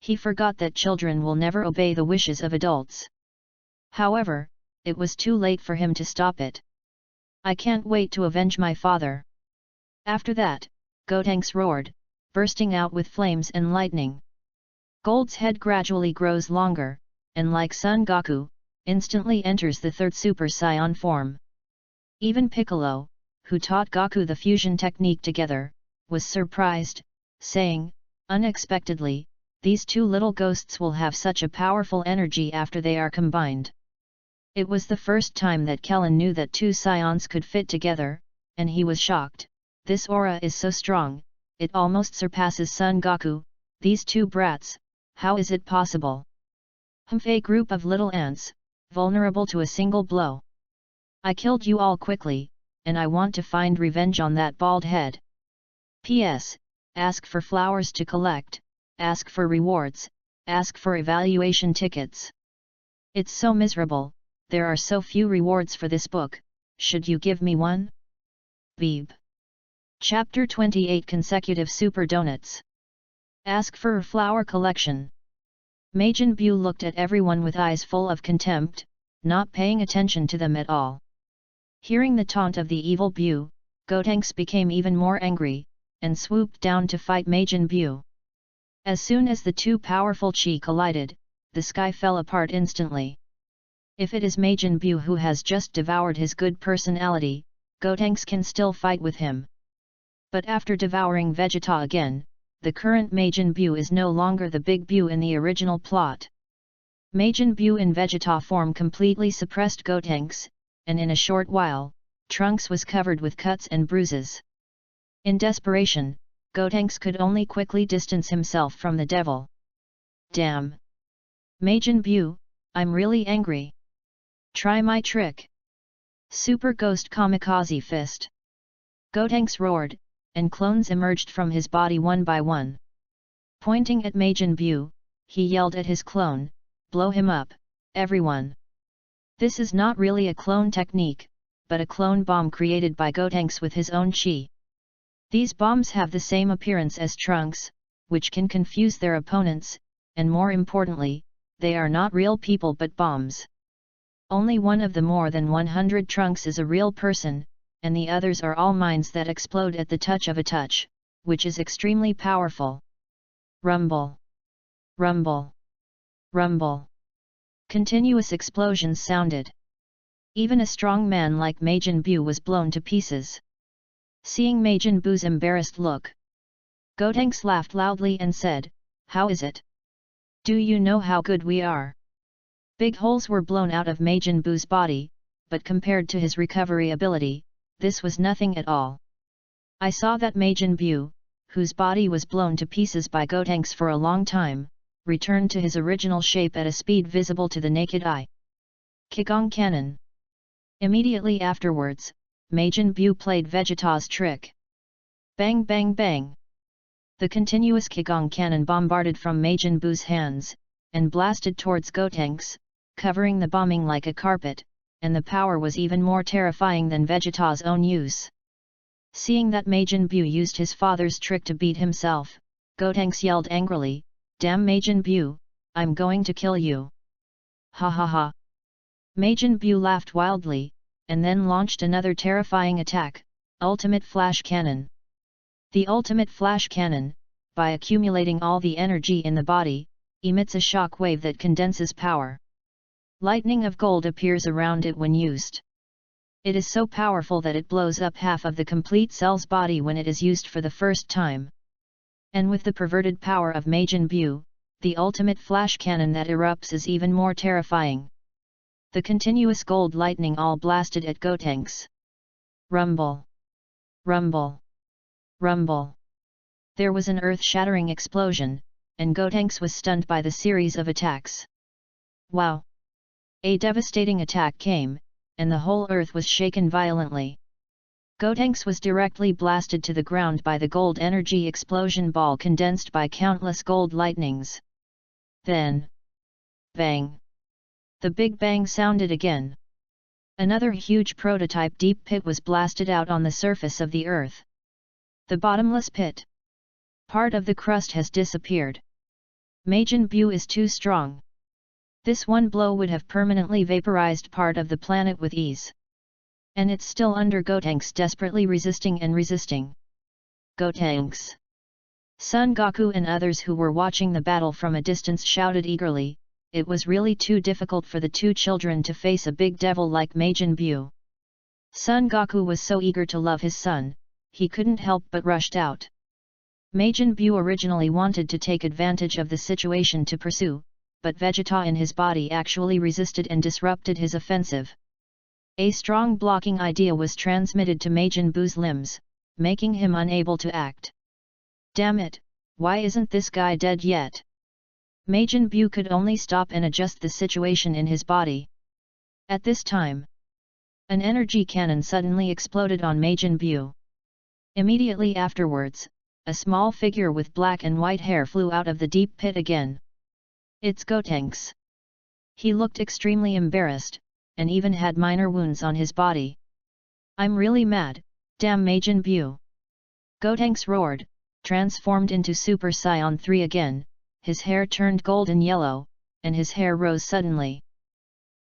He forgot that children will never obey the wishes of adults. However, it was too late for him to stop it. I can't wait to avenge my father. After that, Gotenks roared, bursting out with flames and lightning. Gold's head gradually grows longer, and like Son Goku, instantly enters the third Super Saiyan form. Even Piccolo, who taught Goku the fusion technique together, was surprised, saying, unexpectedly, these two little ghosts will have such a powerful energy after they are combined. It was the first time that Kellen knew that two Saiyans could fit together, and he was shocked. This aura is so strong, it almost surpasses Son Goku, these two brats, how is it possible? A group of little ants, vulnerable to a single blow. I killed you all quickly, and I want to find revenge on that bald head. P.S. Ask for flowers to collect, ask for rewards, ask for evaluation tickets. It's so miserable, there are so few rewards for this book, should you give me one? Beeb. Chapter 28 Consecutive Super Donuts. Ask for a flower collection. Majin Buu looked at everyone with eyes full of contempt, not paying attention to them at all. Hearing the taunt of the evil Buu, Gotenks became even more angry, and swooped down to fight Majin Buu. As soon as the two powerful chi collided, the sky fell apart instantly. If it is Majin Buu who has just devoured his good personality, Gotenks can still fight with him. But after devouring Vegeta again, the current Majin Buu is no longer the big Buu in the original plot. Majin Buu in Vegeta form completely suppressed Gotenks, and in a short while, Trunks was covered with cuts and bruises. In desperation, Gotenks could only quickly distance himself from the devil. Damn! Majin Buu, I'm really angry. Try my trick. Super Ghost Kamikaze Fist. Gotenks roared, and clones emerged from his body one by one. Pointing at Majin Buu, he yelled at his clone, blow him up, everyone. This is not really a clone technique, but a clone bomb created by Gotenks with his own chi. These bombs have the same appearance as Trunks, which can confuse their opponents, and more importantly, they are not real people but bombs. Only one of the more than 100 Trunks is a real person, and the others are all minds that explode at the touch of a touch, which is extremely powerful. Rumble! Rumble! Rumble! Continuous explosions sounded. Even a strong man like Majin Buu was blown to pieces. Seeing Majin Buu's embarrassed look, Gotenks laughed loudly and said, "How is it? Do you know how good we are?" Big holes were blown out of Majin Buu's body, but compared to his recovery ability, this was nothing at all. I saw that Majin Buu, whose body was blown to pieces by Gotenks for a long time, returned to his original shape at a speed visible to the naked eye. Qigong Cannon. Immediately afterwards, Majin Buu played Vegeta's trick. Bang bang bang! The continuous Qigong Cannon bombarded from Majin Buu's hands, and blasted towards Gotenks, covering the bombing like a carpet, and the power was even more terrifying than Vegeta's own use. Seeing that Majin Buu used his father's trick to beat himself, Gotenks yelled angrily, "Damn Majin Buu, I'm going to kill you!" Ha ha ha! Majin Buu laughed wildly, and then launched another terrifying attack, Ultimate Flash Cannon. The Ultimate Flash Cannon, by accumulating all the energy in the body, emits a shock wave that condenses power. Lightning of gold appears around it when used. It is so powerful that it blows up half of the complete cell's body when it is used for the first time. And with the perverted power of Majin Buu, the ultimate flash cannon that erupts is even more terrifying. The continuous gold lightning all blasted at Gotenks. Rumble! Rumble! Rumble! There was an earth-shattering explosion, and Gotenks was stunned by the series of attacks. Wow! A devastating attack came, and the whole earth was shaken violently. Gotenks was directly blasted to the ground by the gold energy explosion ball condensed by countless gold lightnings. Then, bang! The big bang sounded again. Another huge prototype deep pit was blasted out on the surface of the earth. The bottomless pit. Part of the crust has disappeared. Majin Buu is too strong. This one blow would have permanently vaporized part of the planet with ease. And it's still under Gotenks, desperately resisting and resisting. Gotenks! Son Goku and others who were watching the battle from a distance shouted eagerly, it was really too difficult for the two children to face a big devil like Majin Buu. Son Goku was so eager to love his son, he couldn't help but rushed out. Majin Buu originally wanted to take advantage of the situation to pursue, but Vegeta in his body actually resisted and disrupted his offensive. A strong blocking idea was transmitted to Majin Buu's limbs, making him unable to act. Damn it, why isn't this guy dead yet? Majin Buu could only stop and adjust the situation in his body. At this time, an energy cannon suddenly exploded on Majin Buu. Immediately afterwards, a small figure with black and white hair flew out of the deep pit again. It's Gotenks. He looked extremely embarrassed, and even had minor wounds on his body. I'm really mad, damn Majin Buu! Gotenks roared, transformed into Super Saiyan 3 again, his hair turned golden yellow, and his hair rose suddenly.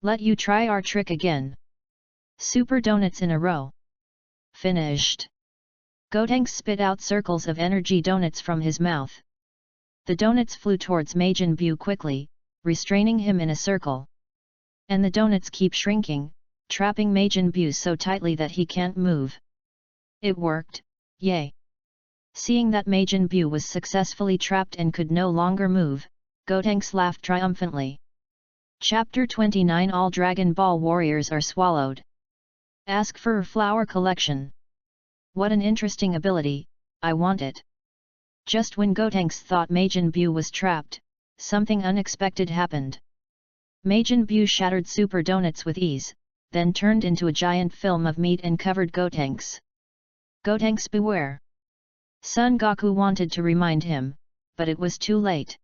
Let you try our trick again. Super donuts in a row. Finished. Gotenks spit out circles of energy donuts from his mouth. The donuts flew towards Majin Buu quickly, restraining him in a circle. And the donuts keep shrinking, trapping Majin Buu so tightly that he can't move. It worked, yay! Seeing that Majin Buu was successfully trapped and could no longer move, Gotenks laughed triumphantly. Chapter 29 All Dragon Ball warriors are swallowed. Ask for a flower collection. What an interesting ability, I want it. Just when Gotenks thought Majin Buu was trapped, something unexpected happened. Majin Buu shattered super donuts with ease, then turned into a giant film of meat and covered Gotenks. Gotenks beware! Son Goku wanted to remind him, but it was too late.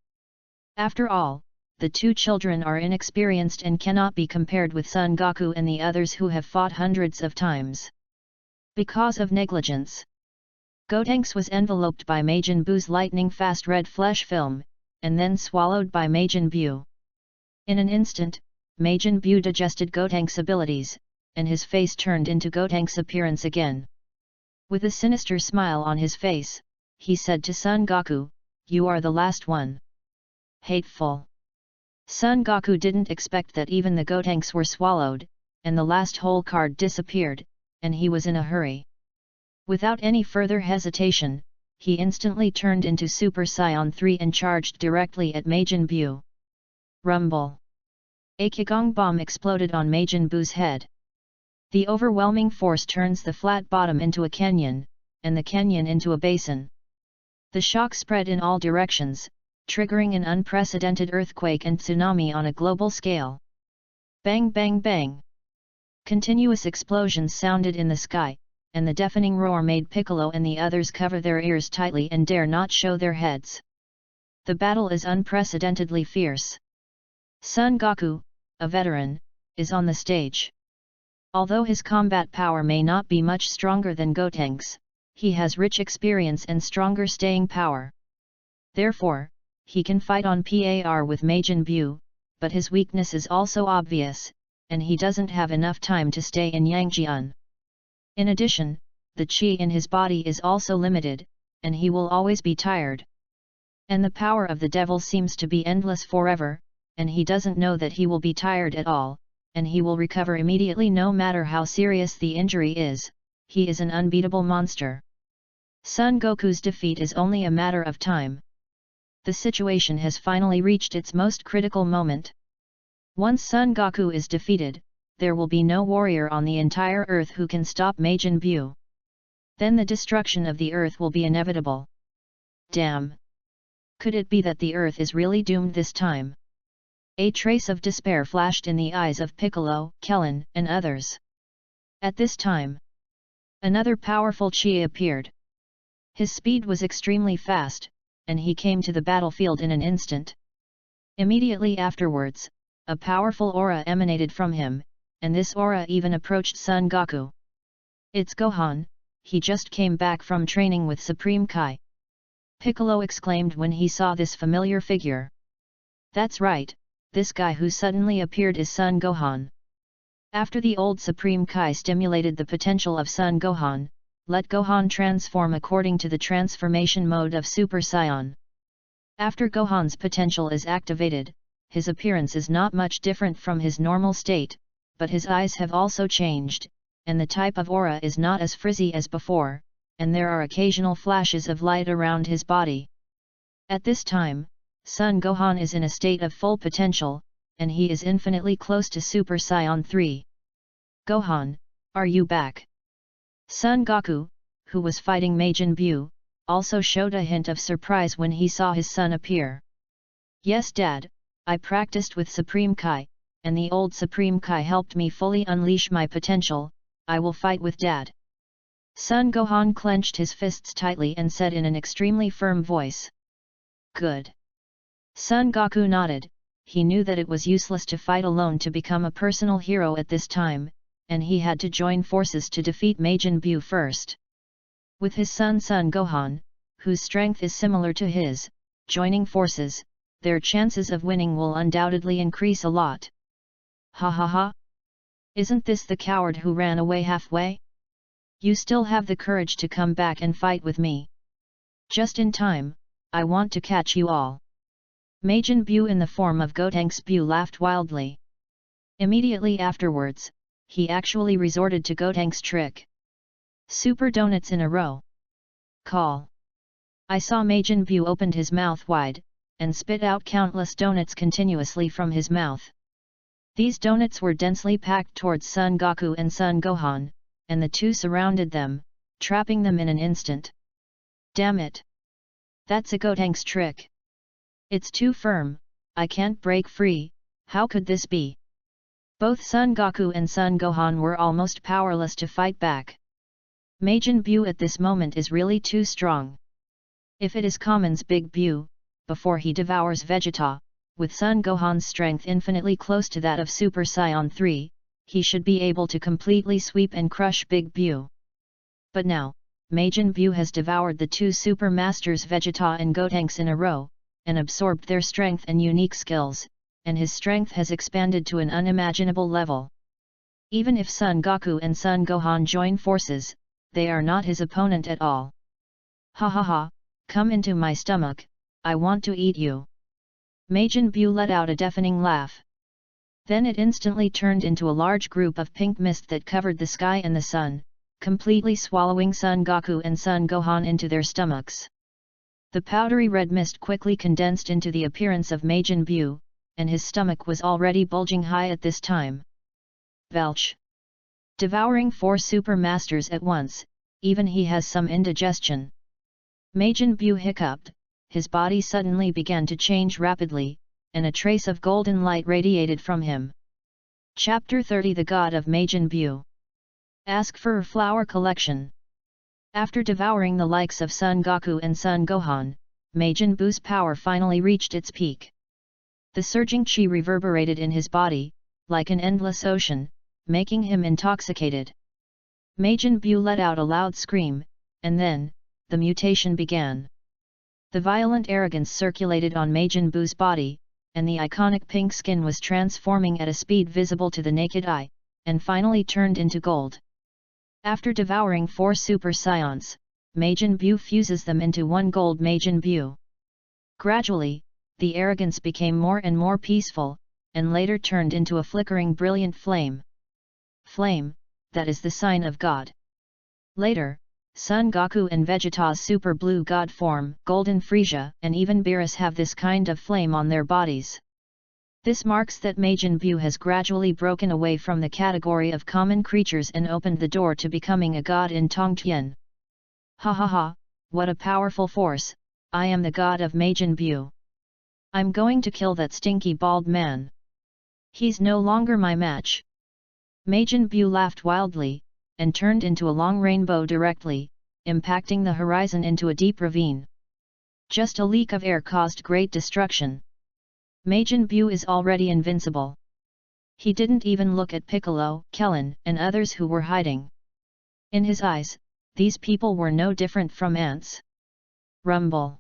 After all, the two children are inexperienced and cannot be compared with Son Goku and the others who have fought hundreds of times. Because of negligence, Gotenks was enveloped by Majin Buu's lightning-fast red flesh film, and then swallowed by Majin Buu. In an instant, Majin Buu digested Gotenks' abilities, and his face turned into Gotenks' appearance again. With a sinister smile on his face, he said to Son Goku, "You are the last one." Hateful! Son Goku didn't expect that even the Gotenks were swallowed, and the last whole card disappeared, and he was in a hurry. Without any further hesitation, he instantly turned into Super Saiyan 3 and charged directly at Majin Buu. Rumble! A Qigong bomb exploded on Majin Buu's head. The overwhelming force turns the flat bottom into a canyon, and the canyon into a basin. The shock spread in all directions, triggering an unprecedented earthquake and tsunami on a global scale. Bang bang bang! Continuous explosions sounded in the sky, and the deafening roar made Piccolo and the others cover their ears tightly and dare not show their heads. The battle is unprecedentedly fierce. Son Goku, a veteran, is on the stage. Although his combat power may not be much stronger than Gotenks, he has rich experience and stronger staying power. Therefore, he can fight on par with Majin Buu, but his weakness is also obvious, and he doesn't have enough time to stay in Yangjian. In addition, the qi in his body is also limited, and he will always be tired. And the power of the devil seems to be endless forever, and he doesn't know that he will be tired at all, and he will recover immediately no matter how serious the injury is. He is an unbeatable monster. Son Goku's defeat is only a matter of time. The situation has finally reached its most critical moment. Once Son Goku is defeated, there will be no warrior on the entire earth who can stop Majin Buu. Then the destruction of the earth will be inevitable. Damn! Could it be that the earth is really doomed this time? A trace of despair flashed in the eyes of Piccolo, Kellen, and others. At this time, another powerful Chi appeared. His speed was extremely fast, and he came to the battlefield in an instant. Immediately afterwards, a powerful aura emanated from him, and this aura even approached Son Goku. It's Gohan, he just came back from training with Supreme Kai. Piccolo exclaimed when he saw this familiar figure. That's right, this guy who suddenly appeared is Son Gohan. After the old Supreme Kai stimulated the potential of Son Gohan, let Gohan transform according to the transformation mode of Super Saiyan. After Gohan's potential is activated, his appearance is not much different from his normal state, but his eyes have also changed, and the type of aura is not as frizzy as before, and there are occasional flashes of light around his body. At this time, Son Gohan is in a state of full potential, and he is infinitely close to Super Saiyan 3. Gohan, are you back? Son Goku, who was fighting Majin Buu, also showed a hint of surprise when he saw his son appear. Yes Dad, I practiced with Supreme Kai, and the old Supreme Kai helped me fully unleash my potential. I will fight with Dad. Son Gohan clenched his fists tightly and said in an extremely firm voice. Good. Son Goku nodded, he knew that it was useless to fight alone to become a personal hero at this time, and he had to join forces to defeat Majin Buu first. With his son Sun Gohan, whose strength is similar to his, joining forces, their chances of winning will undoubtedly increase a lot. Ha ha ha! Isn't this the coward who ran away halfway? You still have the courage to come back and fight with me. Just in time, I want to catch you all. Majin Buu in the form of Gotenks Buu laughed wildly. Immediately afterwards, he actually resorted to Gotenks' trick. Super donuts in a row. Call. I saw Majin Buu opened his mouth wide, and spit out countless donuts continuously from his mouth. These donuts were densely packed towards Son Goku and Son Gohan, and the two surrounded them, trapping them in an instant. Damn it! That's a Gotenks trick. It's too firm, I can't break free, how could this be? Both Son Goku and Son Gohan were almost powerless to fight back. Majin Buu at this moment is really too strong. If it is Common's Big Buu, before he devours Vegeta, with Son Gohan's strength infinitely close to that of Super Saiyan 3, he should be able to completely sweep and crush Big Buu. But now, Majin Buu has devoured the two Super Masters Vegeta and Gotenks in a row, and absorbed their strength and unique skills, and his strength has expanded to an unimaginable level. Even if Son Goku and Son Gohan join forces, they are not his opponent at all. Ha ha ha, come into my stomach, I want to eat you. Majin Buu let out a deafening laugh. Then it instantly turned into a large group of pink mist that covered the sky and the sun, completely swallowing Son Goku and Son Gohan into their stomachs. The powdery red mist quickly condensed into the appearance of Majin Buu, and his stomach was already bulging high at this time. Belch! Devouring 4 super masters at once, even he has some indigestion. Majin Buu hiccuped, his body suddenly began to change rapidly, and a trace of golden light radiated from him. Chapter 30 The God of Majin Buu. Ask for a flower collection. After devouring the likes of Son Goku and Son Gohan, Majin Buu's power finally reached its peak. The surging chi reverberated in his body, like an endless ocean, making him intoxicated. Majin Buu let out a loud scream, and then, the mutation began. The violent arrogance circulated on Majin Buu's body, and the iconic pink skin was transforming at a speed visible to the naked eye, and finally turned into gold. After devouring 4 Super Saiyans, Majin Buu fuses them into one gold Majin Buu. Gradually, the arrogance became more and more peaceful, and later turned into a flickering brilliant flame. Flame, that is the sign of God. Later, Son Goku and Vegeta's Super Blue God form, Golden Frieza, and even Beerus have this kind of flame on their bodies. This marks that Majin Buu has gradually broken away from the category of common creatures and opened the door to becoming a god in Tongtian. Ha ha ha, what a powerful force, I am the god of Majin Buu. I'm going to kill that stinky bald man. He's no longer my match. Majin Buu laughed wildly, and turned into a long rainbow directly, impacting the horizon into a deep ravine. Just a leak of air caused great destruction. Majin Buu is already invincible. He didn't even look at Piccolo, Kellen, and others who were hiding. In his eyes, these people were no different from ants. Rumble!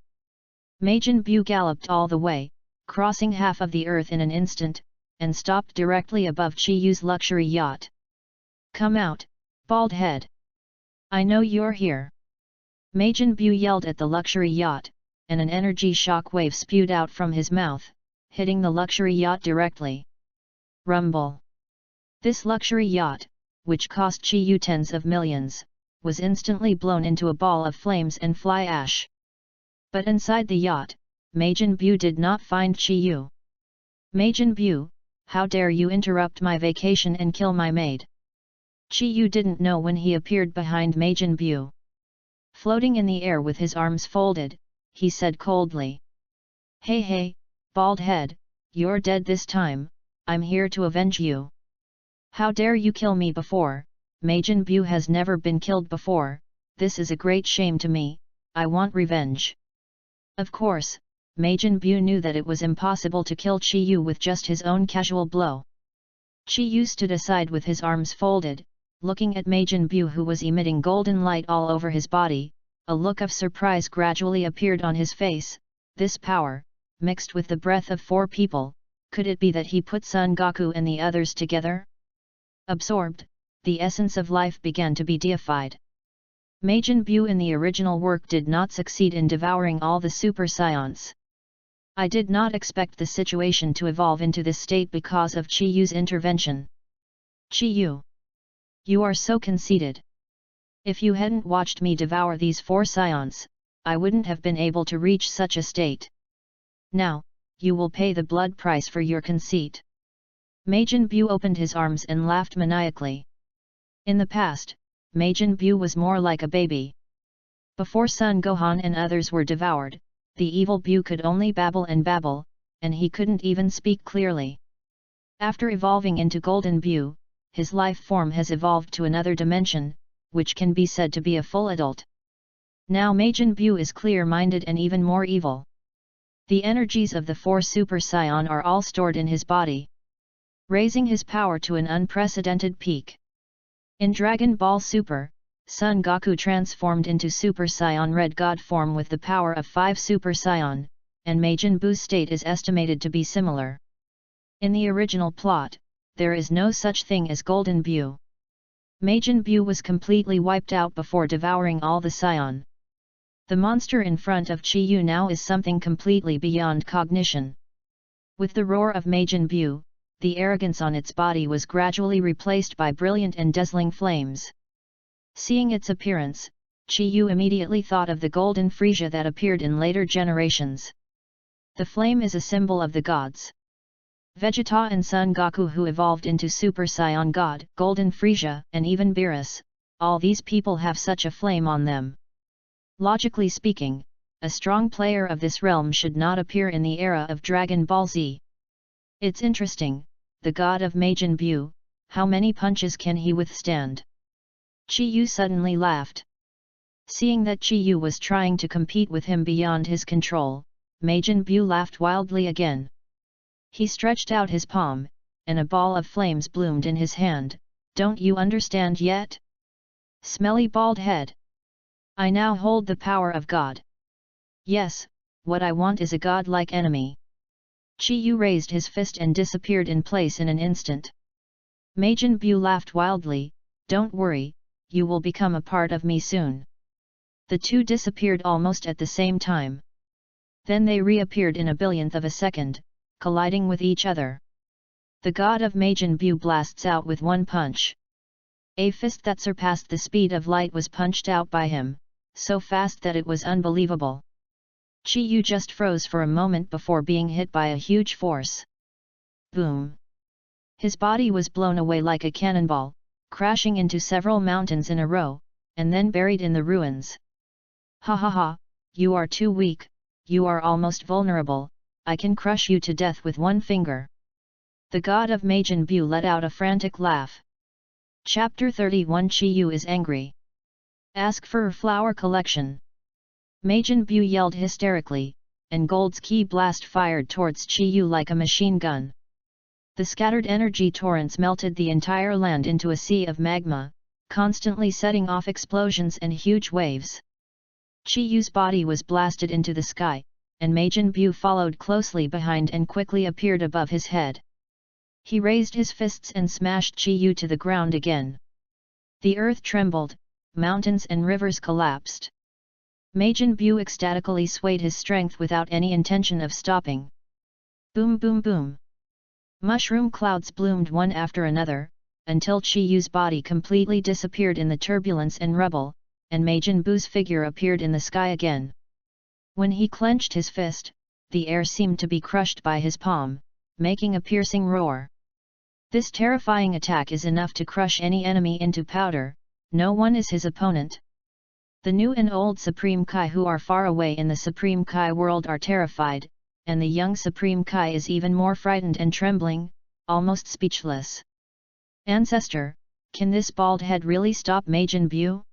Majin Buu galloped all the way, crossing half of the earth in an instant, and stopped directly above Chi Yu's luxury yacht. Come out, bald head! I know you're here! Majin Buu yelled at the luxury yacht, and an energy shock wave spewed out from his mouth, hitting the luxury yacht directly. Rumble! This luxury yacht, which cost Chi Yu tens of millions, was instantly blown into a ball of flames and fly ash. But inside the yacht, Majin Buu did not find Chi Yu. Majin Buu, how dare you interrupt my vacation and kill my maid? Chi Yu didn't know when he appeared behind Majin Buu. Floating in the air with his arms folded, he said coldly. Hey hey, bald head, you're dead this time, I'm here to avenge you. How dare you kill me before, Majin Buu has never been killed before, this is a great shame to me, I want revenge. Of course, Majin Buu knew that it was impossible to kill Chi Yu with just his own casual blow. Chi Yu stood aside with his arms folded, looking at Majin Buu, who was emitting golden light all over his body. A look of surprise gradually appeared on his face. This power, mixed with the breath of 4 people, could it be that he put Son Goku and the others together? Absorbed, the essence of life began to be deified. Majin Buu in the original work did not succeed in devouring all the Super Saions. I did not expect the situation to evolve into this state because of Chi Yu's intervention. Chi Yu, you are so conceited. If you hadn't watched me devour these 4 Scions, I wouldn't have been able to reach such a state. Now, you will pay the blood price for your conceit. Majin Buu opened his arms and laughed maniacally. In the past, Majin Buu was more like a baby. Before Son Gohan and others were devoured, the evil Buu could only babble, and he couldn't even speak clearly. After evolving into Golden Buu, his life form has evolved to another dimension, which can be said to be a full adult. Now Majin Buu is clear-minded and even more evil. The energies of the 4 Super Saiyan are all stored in his body, raising his power to an unprecedented peak. In Dragon Ball Super, Son Goku transformed into Super Saiyan Red God form with the power of 5 Super Saiyan, and Majin Buu's state is estimated to be similar. In the original plot, there is no such thing as Golden Buu. Majin Buu was completely wiped out before devouring all the Saiyan. The monster in front of Chi Yu now is something completely beyond cognition. With the roar of Majin Buu, the arrogance on its body was gradually replaced by brilliant and dazzling flames. Seeing its appearance, Chi Yu immediately thought of the golden Frieza that appeared in later generations. The flame is a symbol of the gods. Vegeta and Son Goku, who evolved into Super Saiyan God, Golden Frieza, and even Beerus, all these people have such a flame on them. Logically speaking, a strong player of this realm should not appear in the era of Dragon Ball Z. It's interesting, the god of Majin Buu, how many punches can he withstand? Chi Yu suddenly laughed. Seeing that Chi Yu was trying to compete with him beyond his control, Majin Buu laughed wildly again. He stretched out his palm, and a ball of flames bloomed in his hand. Don't you understand yet? Smelly bald head. I now hold the power of God. Yes, what I want is a god-like enemy. Chi Yu raised his fist and disappeared in place in an instant. Majin Buu laughed wildly. Don't worry, you will become a part of me soon. The two disappeared almost at the same time. Then they reappeared in a billionth of a second, colliding with each other. The god of Majin Buu blasts out with one punch. A fist that surpassed the speed of light was punched out by him, so fast that it was unbelievable. Chi Yu just froze for a moment before being hit by a huge force. Boom! His body was blown away like a cannonball, crashing into several mountains in a row, and then buried in the ruins. Ha ha ha, you are too weak, you are almost vulnerable, I can crush you to death with one finger. The god of Majin Buu let out a frantic laugh. Chapter 31 Chi Yu is angry. Ask for a flower collection. Majin Buu yelled hysterically, and Gold's ki blast fired towards Chi Yu like a machine gun. The scattered energy torrents melted the entire land into a sea of magma, constantly setting off explosions and huge waves. Chi Yu's body was blasted into the sky, and Majin Buu followed closely behind and quickly appeared above his head. He raised his fists and smashed Chi Yu to the ground again. The earth trembled, mountains and rivers collapsed. Majin Buu ecstatically swayed his strength without any intention of stopping. Boom boom boom! Mushroom clouds bloomed one after another, until Chi Yu's body completely disappeared in the turbulence and rubble, and Majin Buu's figure appeared in the sky again. When he clenched his fist, the air seemed to be crushed by his palm, making a piercing roar. This terrifying attack is enough to crush any enemy into powder. No one is his opponent. The new and old Supreme Kai who are far away in the Supreme Kai world are terrified, and the young Supreme Kai is even more frightened and trembling, almost speechless. Ancestor, can this bald head really stop Majin Buu?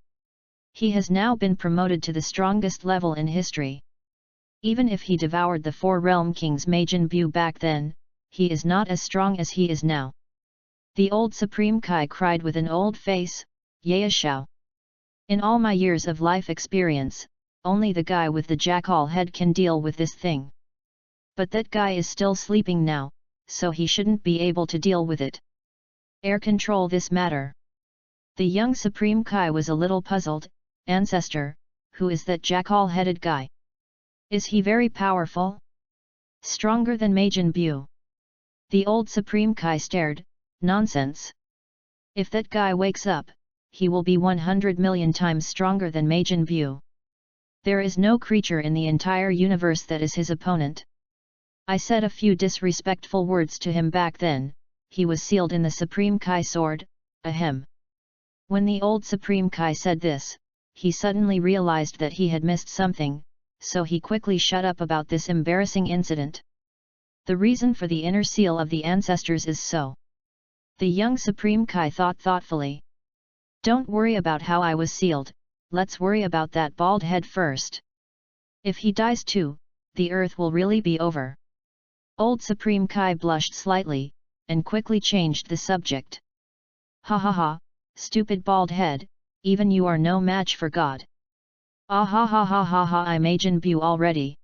He has now been promoted to the strongest level in history. Even if he devoured the 4 realm kings Majin Buu back then, he is not as strong as he is now. The old Supreme Kai cried with an old face, "Yaya Shao. In all my years of life experience, only the guy with the jackal head can deal with this thing. But that guy is still sleeping now, so he shouldn't be able to deal with it. Air control this matter." The young Supreme Kai was a little puzzled. "Ancestor, who is that jackal-headed guy? Is he very powerful? Stronger than Majin Buu?" The old Supreme Kai stared. "Nonsense. If that guy wakes up, he will be 100 million times stronger than Majin Buu. There is no creature in the entire universe that is his opponent. I said a few disrespectful words to him back then, he was sealed in the Supreme Kai sword, ahem." When the old Supreme Kai said this, he suddenly realized that he had missed something, so he quickly shut up about this embarrassing incident. The reason for the inner seal of the ancestors is so. The young Supreme Kai thought thoughtfully. "Don't worry about how I was sealed, let's worry about that bald head first. If he dies too, the earth will really be over." Old Supreme Kai blushed slightly, and quickly changed the subject. "Ha ha ha, stupid bald head, even you are no match for God. Ah ha ha ha ha ha, I Majin Buu already."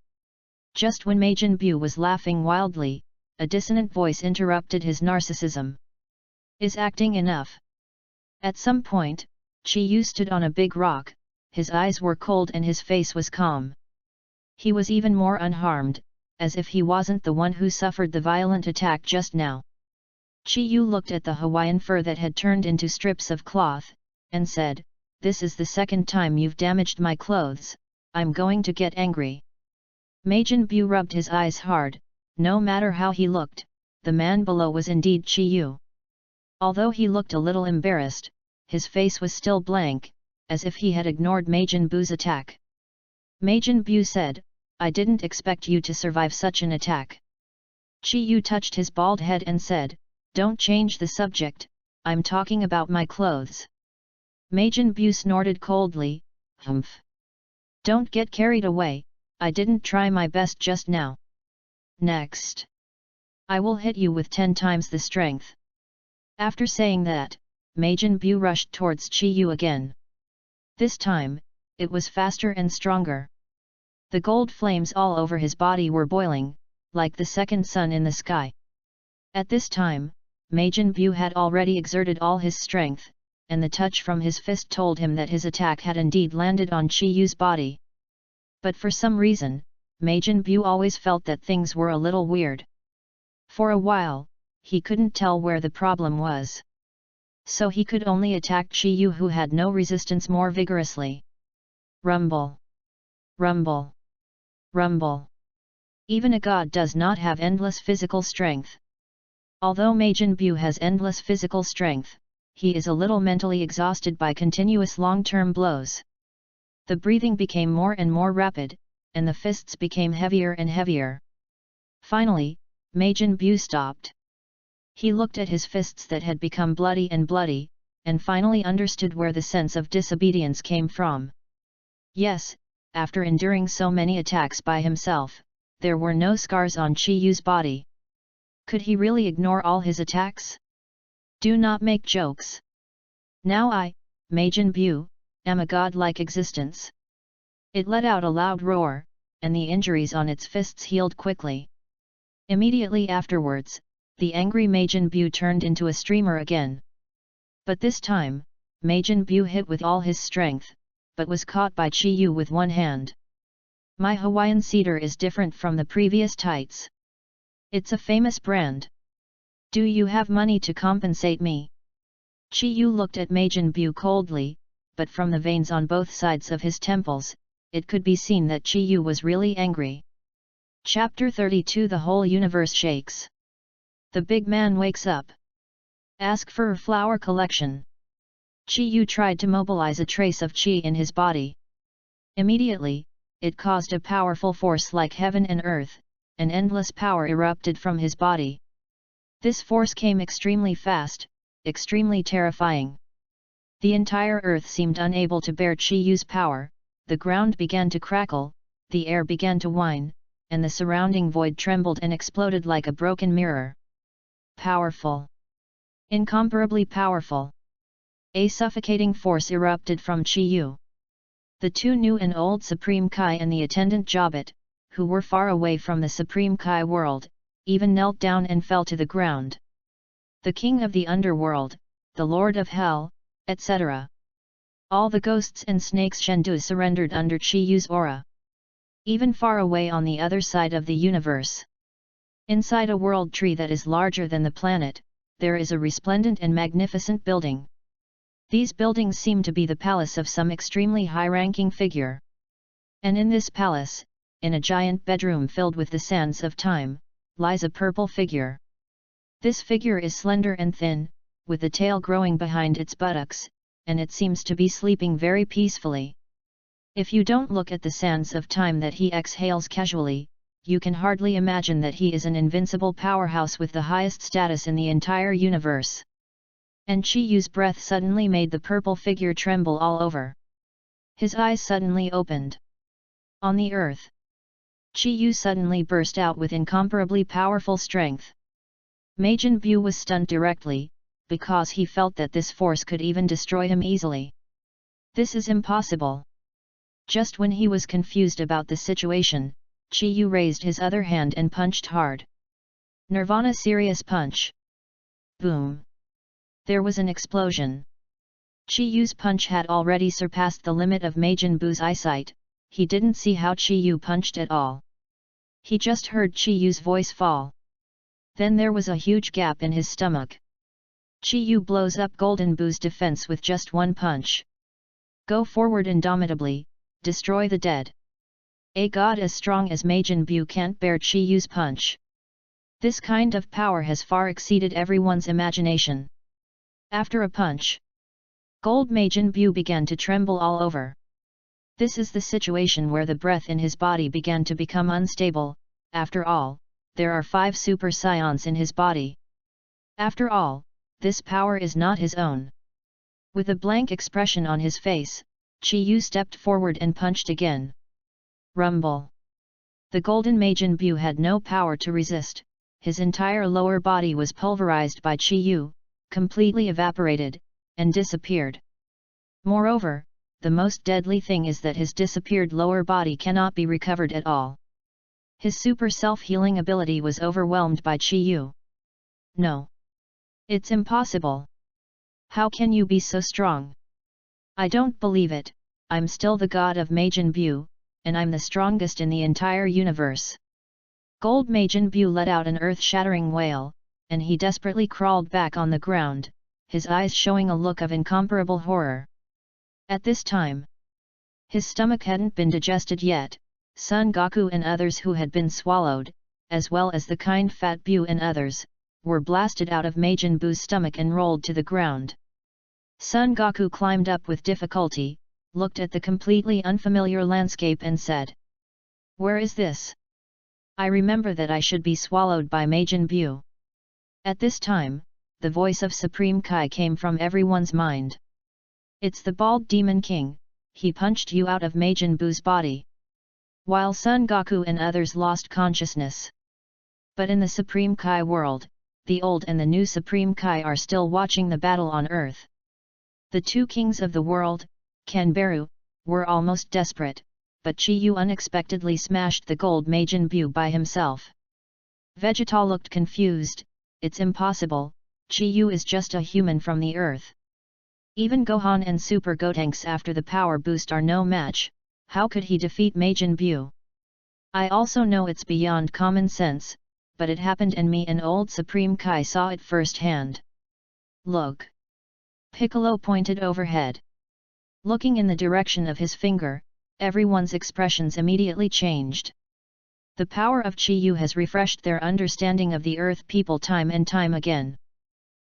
Just when Majin Buu was laughing wildly, a dissonant voice interrupted his narcissism. "Is acting enough?" At some point, Chi Yu stood on a big rock, his eyes were cold and his face was calm. He was even more unharmed, as if he wasn't the one who suffered the violent attack just now. Chi Yu looked at the Hawaiian fur that had turned into strips of cloth, and said, "This is the second time you've damaged my clothes, I'm going to get angry." Majin Buu rubbed his eyes hard. No matter how he looked, the man below was indeed Chi Yu. Although he looked a little embarrassed, his face was still blank, as if he had ignored Majin Buu's attack. Majin Buu said, "I didn't expect you to survive such an attack." Chi Yu touched his bald head and said, "Don't change the subject, I'm talking about my clothes." Majin Buu snorted coldly, "Humph! Don't get carried away, I didn't try my best just now. Next, I will hit you with 10 times the strength." After saying that, Majin Buu rushed towards Chi Yu again. This time, it was faster and stronger. The gold flames all over his body were boiling, like the second sun in the sky. At this time, Majin Buu had already exerted all his strength, and the touch from his fist told him that his attack had indeed landed on Chi Yu's body. But for some reason, Majin Buu always felt that things were a little weird. For a while, he couldn't tell where the problem was. So he could only attack Chi Yu, who had no resistance, more vigorously. Rumble! Rumble! Rumble! Even a god does not have endless physical strength. Although Majin Buu has endless physical strength, he is a little mentally exhausted by continuous long-term blows. The breathing became more and more rapid, and the fists became heavier and heavier. Finally, Majin Buu stopped. He looked at his fists that had become bloody, and finally understood where the sense of disobedience came from. Yes, after enduring so many attacks by himself, there were no scars on Chi Yu's body. Could he really ignore all his attacks? Do not make jokes. Now I, Majin Buu, am a god-like existence. It let out a loud roar, and the injuries on its fists healed quickly. Immediately afterwards, the angry Majin Buu turned into a streamer again. But this time, Majin Buu hit with all his strength, but was caught by Chi Yu with one hand. "My Hawaiian cedar is different from the previous tights. It's a famous brand. Do you have money to compensate me?" Chi Yu looked at Majin Buu coldly, but from the veins on both sides of his temples, it could be seen that Chi Yu was really angry. Chapter 32 The whole universe shakes. The big man wakes up. Ask for a flower collection. Chi Yu tried to mobilize a trace of Qi in his body. Immediately, it caused a powerful force like heaven and earth, an endless power erupted from his body. This force came extremely fast, extremely terrifying. The entire earth seemed unable to bear Chi Yu's power, the ground began to crackle, the air began to whine, and the surrounding void trembled and exploded like a broken mirror. Powerful. Incomparably powerful. A suffocating force erupted from Chi Yu. The two new and old Supreme Kai and the attendant Jobit, who were far away from the Supreme Kai world, even knelt down and fell to the ground. The king of the underworld, the lord of hell, etc. All the ghosts and snakes Shendu surrendered under Chi Yu's aura. Even far away on the other side of the universe, inside a world tree that is larger than the planet, there is a resplendent and magnificent building. These buildings seem to be the palace of some extremely high-ranking figure. And in this palace, in a giant bedroom filled with the sands of time, lies a purple figure. This figure is slender and thin, with the tail growing behind its buttocks, and it seems to be sleeping very peacefully. If you don't look at the sands of time that he exhales casually, you can hardly imagine that he is an invincible powerhouse with the highest status in the entire universe. And Chi Yu's breath suddenly made the purple figure tremble all over. His eyes suddenly opened. On the earth, Chi Yu suddenly burst out with incomparably powerful strength. Majin Bu was stunned directly, because he felt that this force could even destroy him easily. This is impossible. Just when he was confused about the situation, Chi Yu raised his other hand and punched hard. Nirvana serious punch. Boom. There was an explosion. Chi Yu's punch had already surpassed the limit of Majin Bu's eyesight. He didn't see how Chi Yu punched at all. He just heard Chi Yu's voice fall. Then there was a huge gap in his stomach. Chi Yu blows up Golden Bu's defense with just one punch. Go forward indomitably, destroy the dead. A god as strong as Majin Bu can't bear Chi Yu's punch. This kind of power has far exceeded everyone's imagination. After a punch, Gold Majin Bu began to tremble all over. This is the situation where the breath in his body began to become unstable. After all, there are 5 super scions in his body. After all, this power is not his own. With a blank expression on his face, Chi Yu stepped forward and punched again. Rumble. The Golden Majin Bu had no power to resist. His entire lower body was pulverized by Chi Yu, completely evaporated, and disappeared. Moreover, the most deadly thing is that his disappeared lower body cannot be recovered at all. His super self-healing ability was overwhelmed by Chi Yu. No. It's impossible. How can you be so strong? I don't believe it. I'm still the god of Majin Bu, and I'm the strongest in the entire universe. Gold Majin Bu let out an earth-shattering wail, and he desperately crawled back on the ground, his eyes showing a look of incomparable horror. At this time, his stomach hadn't been digested yet. Son Goku and others who had been swallowed, as well as the kind Fat Bu and others, were blasted out of Majin Bu's stomach and rolled to the ground. Son Goku climbed up with difficulty, looked at the completely unfamiliar landscape and said, "Where is this? I remember that I should be swallowed by Majin Bu." At this time, the voice of Supreme Kai came from everyone's mind. "It's the bald demon king, he punched you out of Majin Bu's body." While Son Goku and others lost consciousness. But in the Supreme Kai world, the old and the new Supreme Kai are still watching the battle on Earth. The two kings of the world, Kanbaru, were almost desperate, but Chi Yu unexpectedly smashed the Gold Majin Bu by himself. Vegeta looked confused. It's impossible, Chi Yu is just a human from the Earth. Even Gohan and Super Gotenks after the power boost are no match. How could he defeat Majin Bu? I also know it's beyond common sense, but it happened and me and old Supreme Kai saw it firsthand. Look! Piccolo pointed overhead. Looking in the direction of his finger, everyone's expressions immediately changed. The power of Chi Yu has refreshed their understanding of the Earth people time and time again.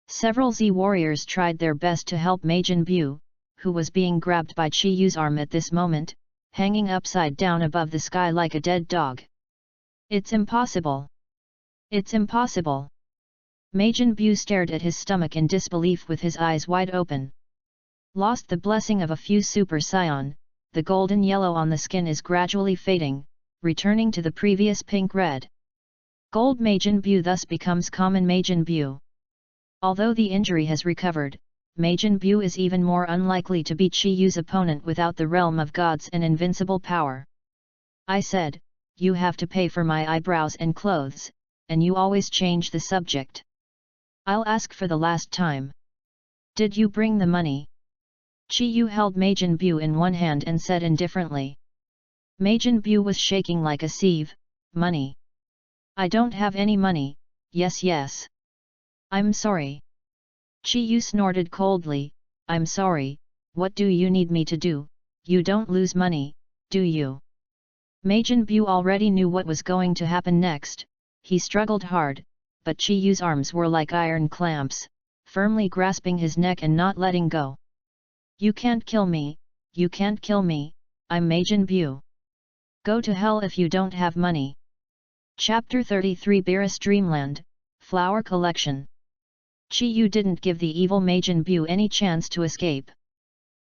Several Z warriors tried their best to help Majin Bu, who was being grabbed by Chi Yu's arm at this moment, hanging upside down above the sky like a dead dog. It's impossible! It's impossible! Majin Bu stared at his stomach in disbelief with his eyes wide open. Lost the blessing of a few Super Saiyan, the golden yellow on the skin is gradually fading, returning to the previous pink-red. Gold Majin Bu thus becomes common Majin Bu. Although the injury has recovered, Majin Bu is even more unlikely to be Chi Yu's opponent without the realm of gods and invincible power. I said, you have to pay for my eyebrows and clothes, and you always change the subject. I'll ask for the last time. Did you bring the money? Chi Yu held Majin Bu in one hand and said indifferently. Majin Bu was shaking like a sieve. Money? I don't have any money. Yes. I'm sorry. Chi Yu snorted coldly. I'm sorry, what do you need me to do? You don't lose money, do you? Majin Bu already knew what was going to happen next. He struggled hard, but Chi Yu's arms were like iron clamps, firmly grasping his neck and not letting go. You can't kill me, you can't kill me, I'm Majin Bu. Go to hell if you don't have money. Chapter 33 Beerus Dreamland, Flower Collection. Chi Yu didn't give the evil Majin Bu any chance to escape.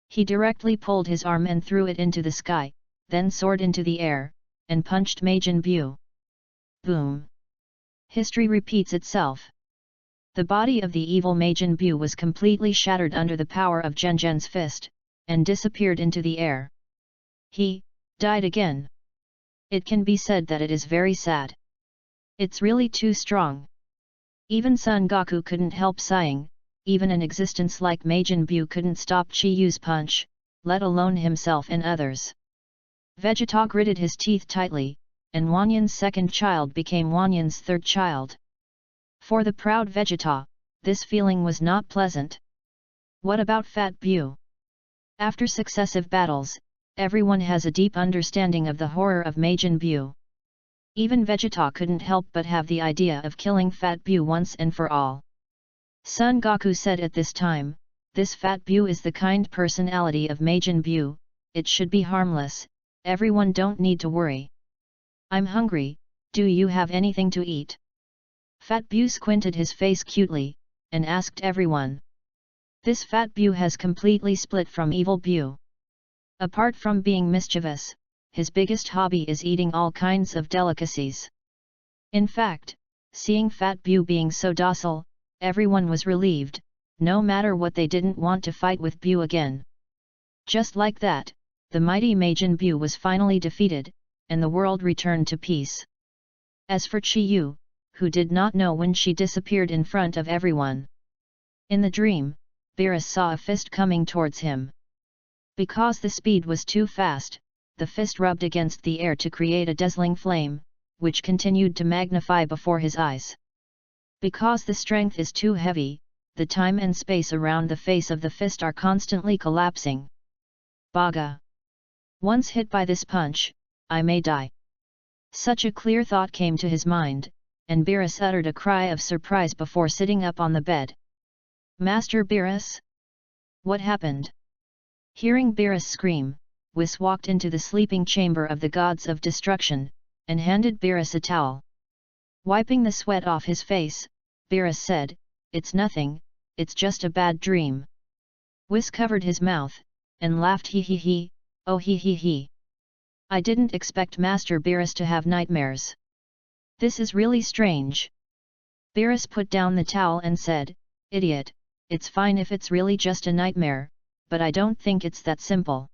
He directly pulled his arm and threw it into the sky, then soared into the air, and punched Majin Bu. Boom! History repeats itself. The body of the evil Majin Bu was completely shattered under the power of Zhen's fist, and disappeared into the air. He died again. It can be said that it is very sad. It's really too strong. Even Son Goku couldn't help sighing. Even an existence like Majin Bu couldn't stop Chi Yu's punch, let alone himself and others. Vegeta gritted his teeth tightly, and Wanyan's second child became Wanyan's third child. For the proud Vegeta, this feeling was not pleasant. What about Fat Bu? After successive battles, everyone has a deep understanding of the horror of Majin Bu. Even Vegeta couldn't help but have the idea of killing Fat Bu once and for all. Son Goku said at this time, this Fat Bu is the kind personality of Majin Bu, it should be harmless, everyone don't need to worry. I'm hungry, do you have anything to eat? Fat Bu squinted his face cutely, and asked everyone. This Fat Bu has completely split from Evil Bu. Apart from being mischievous, his biggest hobby is eating all kinds of delicacies. In fact, seeing Fat Bu being so docile, everyone was relieved, no matter what they didn't want to fight with Bu again. Just like that, the mighty Majin Bu was finally defeated, and the world returned to peace. As for Chi Yu, who did not know when she disappeared in front of everyone. In the dream, Beerus saw a fist coming towards him. Because the speed was too fast, the fist rubbed against the air to create a dazzling flame, which continued to magnify before his eyes. Because the strength is too heavy, the time and space around the face of the fist are constantly collapsing. Baga! Once hit by this punch, I may die. Such a clear thought came to his mind, and Beerus uttered a cry of surprise before sitting up on the bed. Master Beerus? What happened? Hearing Beerus scream, Whis walked into the sleeping chamber of the gods of destruction, and handed Beerus a towel. Wiping the sweat off his face, Beerus said, It's nothing, it's just a bad dream. Whis covered his mouth, and laughed he, oh he. I didn't expect Master Beerus to have nightmares. This is really strange. Beerus put down the towel and said, Idiot, it's fine if it's really just a nightmare, but I don't think it's that simple.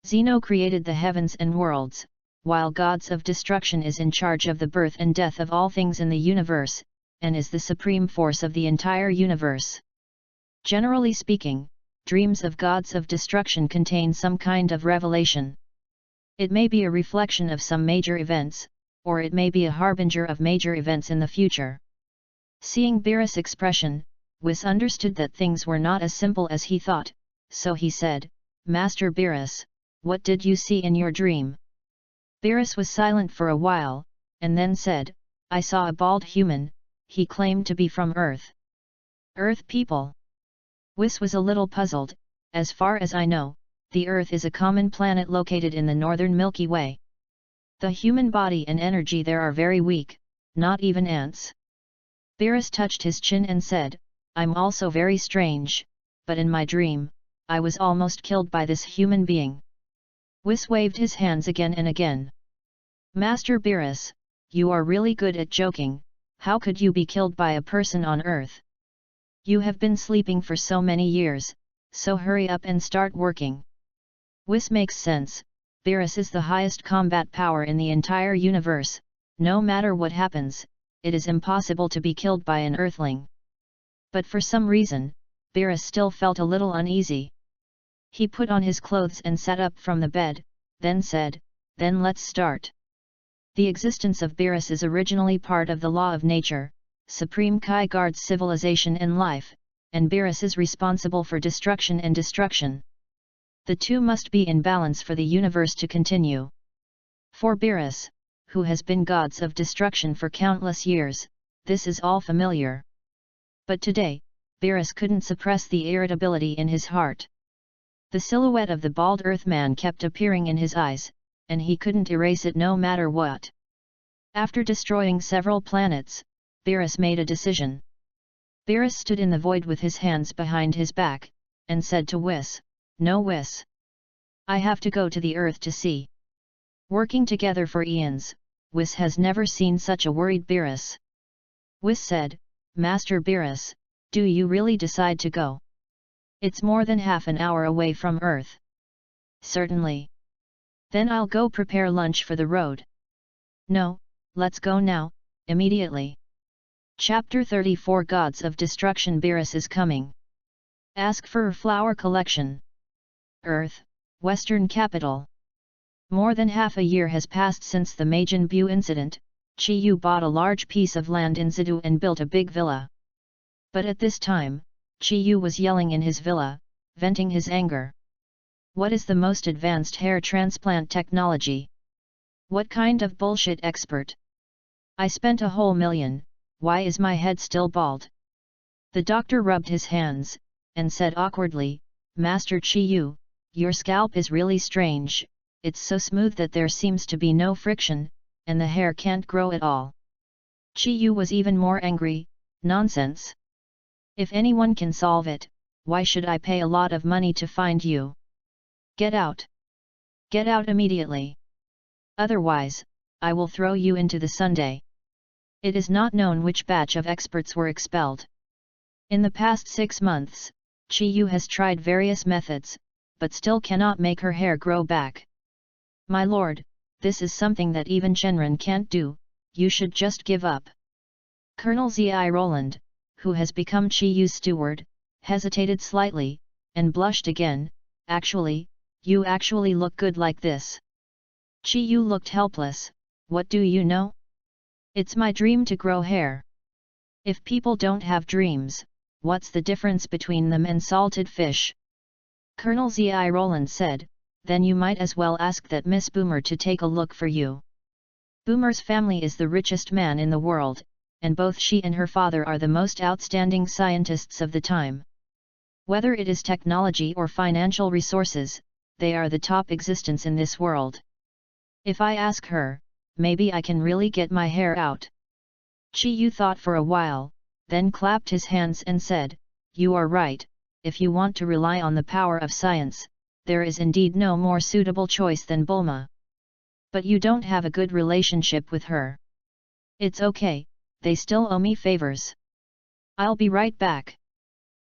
Zeno created the heavens and worlds, while gods of destruction is in charge of the birth and death of all things in the universe, and is the supreme force of the entire universe. Generally speaking, dreams of gods of destruction contain some kind of revelation. It may be a reflection of some major events, or it may be a harbinger of major events in the future. Seeing Beerus' expression, Whis understood that things were not as simple as he thought, so he said, Master Beerus, what did you see in your dream? Beerus was silent for a while, and then said, I saw a bald human, he claimed to be from Earth. Earth people? Whis was a little puzzled. As far as I know, the Earth is a common planet located in the northern Milky Way. The human body and energy there are very weak, not even ants. Beerus touched his chin and said, I'm also very strange, but in my dream, I was almost killed by this human being. Whis waved his hands again and again. Master Beerus, you are really good at joking. How could you be killed by a person on Earth? You have been sleeping for so many years, so hurry up and start working. Whis makes sense. Beerus is the highest combat power in the entire universe. No matter what happens, it is impossible to be killed by an Earthling. But for some reason, Beerus still felt a little uneasy. He put on his clothes and sat up from the bed, then said, "Then let's start." The existence of Beerus is originally part of the law of nature. Supreme Kai guards civilization and life, and Beerus is responsible for destruction and destruction. The two must be in balance for the universe to continue. For Beerus, who has been gods of destruction for countless years, this is all familiar. But today, Beerus couldn't suppress the irritability in his heart. The silhouette of the bald Earthman kept appearing in his eyes, and he couldn't erase it no matter what. After destroying several planets, Beerus made a decision. Beerus stood in the void with his hands behind his back, and said to Whis, "No Whis. I have to go to the Earth to see." Working together for eons, Whis has never seen such a worried Beerus. Whis said, "Master Beerus, do you really decide to go? It's more than half an hour away from Earth." "Certainly. Then I'll go prepare lunch for the road." "No, let's go now, immediately." Chapter 34 Gods of Destruction. Beerus is coming. Ask for flower collection. Earth, Western Capital. More than half a year has passed since the Majin Bu incident. Chi Yu bought a large piece of land in Zidu and built a big villa. But at this time, Chi Yu was yelling in his villa, venting his anger. "What is the most advanced hair transplant technology? What kind of bullshit expert? I spent a whole million, why is my head still bald?" The doctor rubbed his hands, and said awkwardly, "Master Chi Yu, your scalp is really strange, it's so smooth that there seems to be no friction, and the hair can't grow at all." Chi Yu was even more angry. "Nonsense! If anyone can solve it, why should I pay a lot of money to find you? Get out! Get out immediately! Otherwise, I will throw you into the Sunday." It is not known which batch of experts were expelled. In the past 6 months, Chi Yu has tried various methods, but still cannot make her hair grow back. "My lord, this is something that even Shenron can't do, you should just give up." Colonel Zi Roland, who has become Chi Yu's steward, hesitated slightly, and blushed again. "Actually, you actually look good like this." Chi Yu looked helpless. "What do you know? It's my dream to grow hair. If people don't have dreams, what's the difference between them and salted fish?" Colonel Zi Roland said, "Then you might as well ask that Miss Boomer to take a look for you. Boomer's family is the richest man in the world, and both she and her father are the most outstanding scientists of the time. Whether it is technology or financial resources, they are the top existence in this world. If I ask her, maybe I can really get my hair out." Chi Yu thought for a while, then clapped his hands and said, "You are right, if you want to rely on the power of science, there is indeed no more suitable choice than Bulma. But you don't have a good relationship with her. It's okay, they still owe me favors. I'll be right back."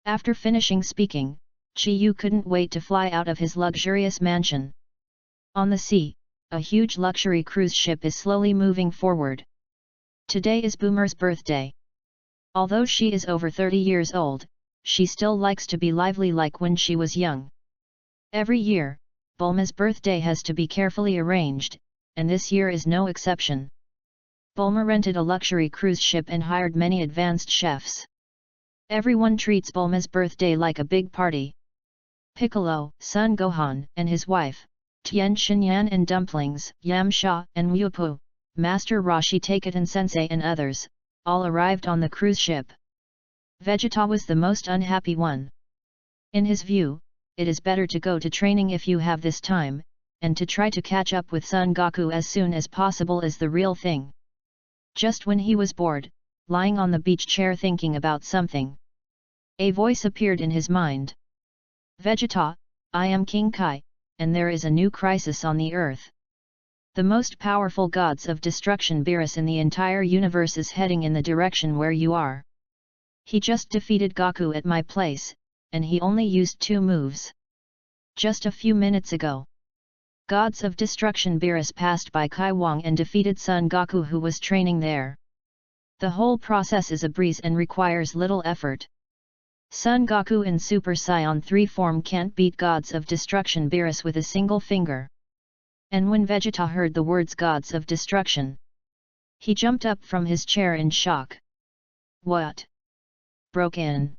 After finishing speaking, Chi Yu couldn't wait to fly out of his luxurious mansion. On the sea, a huge luxury cruise ship is slowly moving forward. Today is Boomer's birthday. Although she is over 30 years old, she still likes to be lively like when she was young. Every year, Bulma's birthday has to be carefully arranged, and this year is no exception. Bulma rented a luxury cruise ship and hired many advanced chefs. Everyone treats Bulma's birthday like a big party. Piccolo, Son Gohan, and his wife, Tien Shinyan, and Dumplings, Yamcha and Wupu, Master Roshi Takatan Sensei and others, all arrived on the cruise ship. Vegeta was the most unhappy one. In his view, it is better to go to training if you have this time, and to try to catch up with Son Goku as soon as possible is the real thing. Just when he was bored, lying on the beach chair thinking about something, a voice appeared in his mind. "Vegeta, I am King Kai, and there is a new crisis on the earth. The most powerful gods of destruction Beerus in the entire universe is heading in the direction where you are. He just defeated Goku at my place, and he only used 2 moves. Just a few minutes ago. Gods of destruction Beerus passed by Kaiwang and defeated Son Goku who was training there. The whole process is a breeze and requires little effort. Son Goku in Super Saiyan 3 form can't beat gods of destruction Beerus with a single finger. And when Vegeta heard the words gods of destruction, he jumped up from his chair in shock. What? Broke in.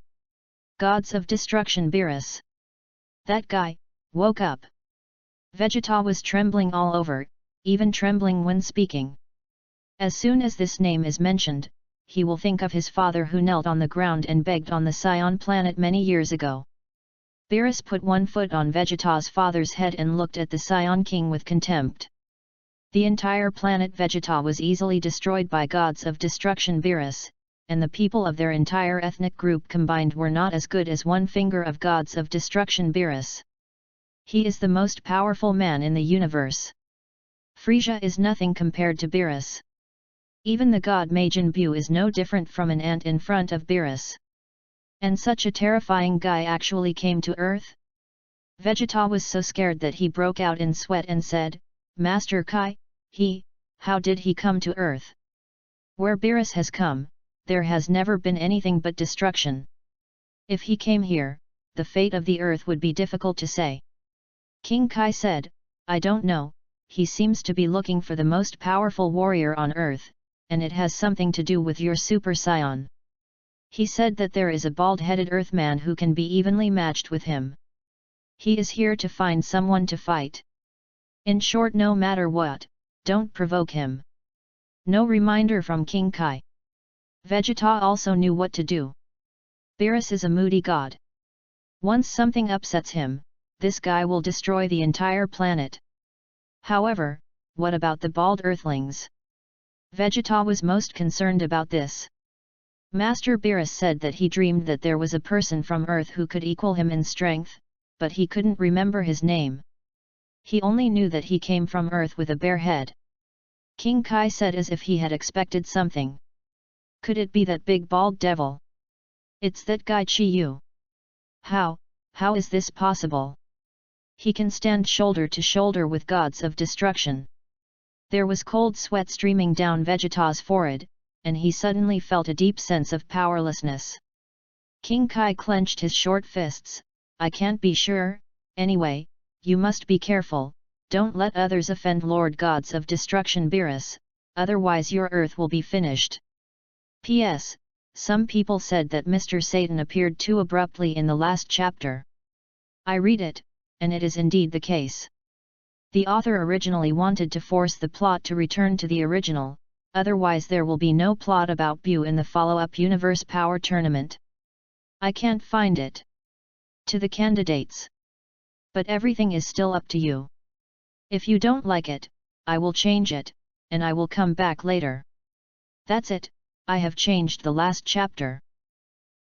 Gods of destruction Beerus. That guy woke up. Vegeta was trembling all over, even trembling when speaking. As soon as this name is mentioned, he will think of his father who knelt on the ground and begged on the Saiyan planet many years ago. Beerus put one foot on Vegeta's father's head and looked at the Saiyan king with contempt. The entire planet Vegeta was easily destroyed by gods of destruction Beerus, and the people of their entire ethnic group combined were not as good as one finger of gods of destruction Beerus. He is the most powerful man in the universe. Frieza is nothing compared to Beerus. Even the god Majin Buu is no different from an ant in front of Beerus. And such a terrifying guy actually came to Earth? Vegeta was so scared that he broke out in sweat and said, Master Kai, how did he come to Earth? Where Beerus has come, there has never been anything but destruction. If he came here, the fate of the Earth would be difficult to say. King Kai said, I don't know, he seems to be looking for the most powerful warrior on Earth, and it has something to do with your Super Saiyan. He said that there is a bald-headed Earthman who can be evenly matched with him. He is here to find someone to fight. In short, no matter what, don't provoke him. No reminder from King Kai. Vegeta also knew what to do. Beerus is a moody god. Once something upsets him, this guy will destroy the entire planet. However, what about the bald Earthlings? Vegeta was most concerned about this. Master Beerus said that he dreamed that there was a person from Earth who could equal him in strength, but he couldn't remember his name. He only knew that he came from Earth with a bare head. King Kai said as if he had expected something. Could it be that big bald devil? It's that guy Chi Yu. How is this possible? He can stand shoulder to shoulder with gods of destruction. There was cold sweat streaming down Vegeta's forehead, and he suddenly felt a deep sense of powerlessness. King Kai clenched his short fists. I can't be sure, anyway, you must be careful, don't let others offend Lord Gods of Destruction Beerus, otherwise your Earth will be finished. P.S. Some people said that Mr. Satan appeared too abruptly in the last chapter. I read it, and it is indeed the case. The author originally wanted to force the plot to return to the original, otherwise there will be no plot about Buu in the follow-up Universe Power Tournament. I can't find it. To the candidates. But everything is still up to you. If you don't like it, I will change it, and I will come back later. That's it, I have changed the last chapter.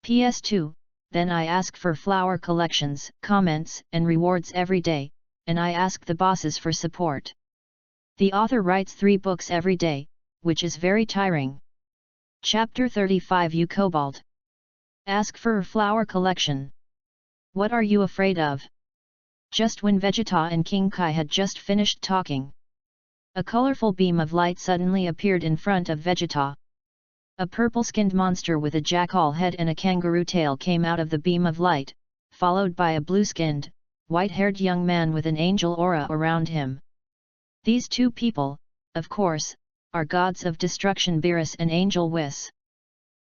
PS2, then I ask for flower collections, comments, and rewards every day, and I ask the bosses for support. The author writes 3 books every day, which is very tiring. Chapter 35 You Cobalt. Ask for a flower collection. What are you afraid of? Just when Vegeta and King Kai had just finished talking, a colorful beam of light suddenly appeared in front of Vegeta. A purple-skinned monster with a jackal head and a kangaroo tail came out of the beam of light, followed by a blue-skinned, white-haired young man with an angel aura around him. These 2 people, of course, are gods of destruction Beerus and Angel Whis.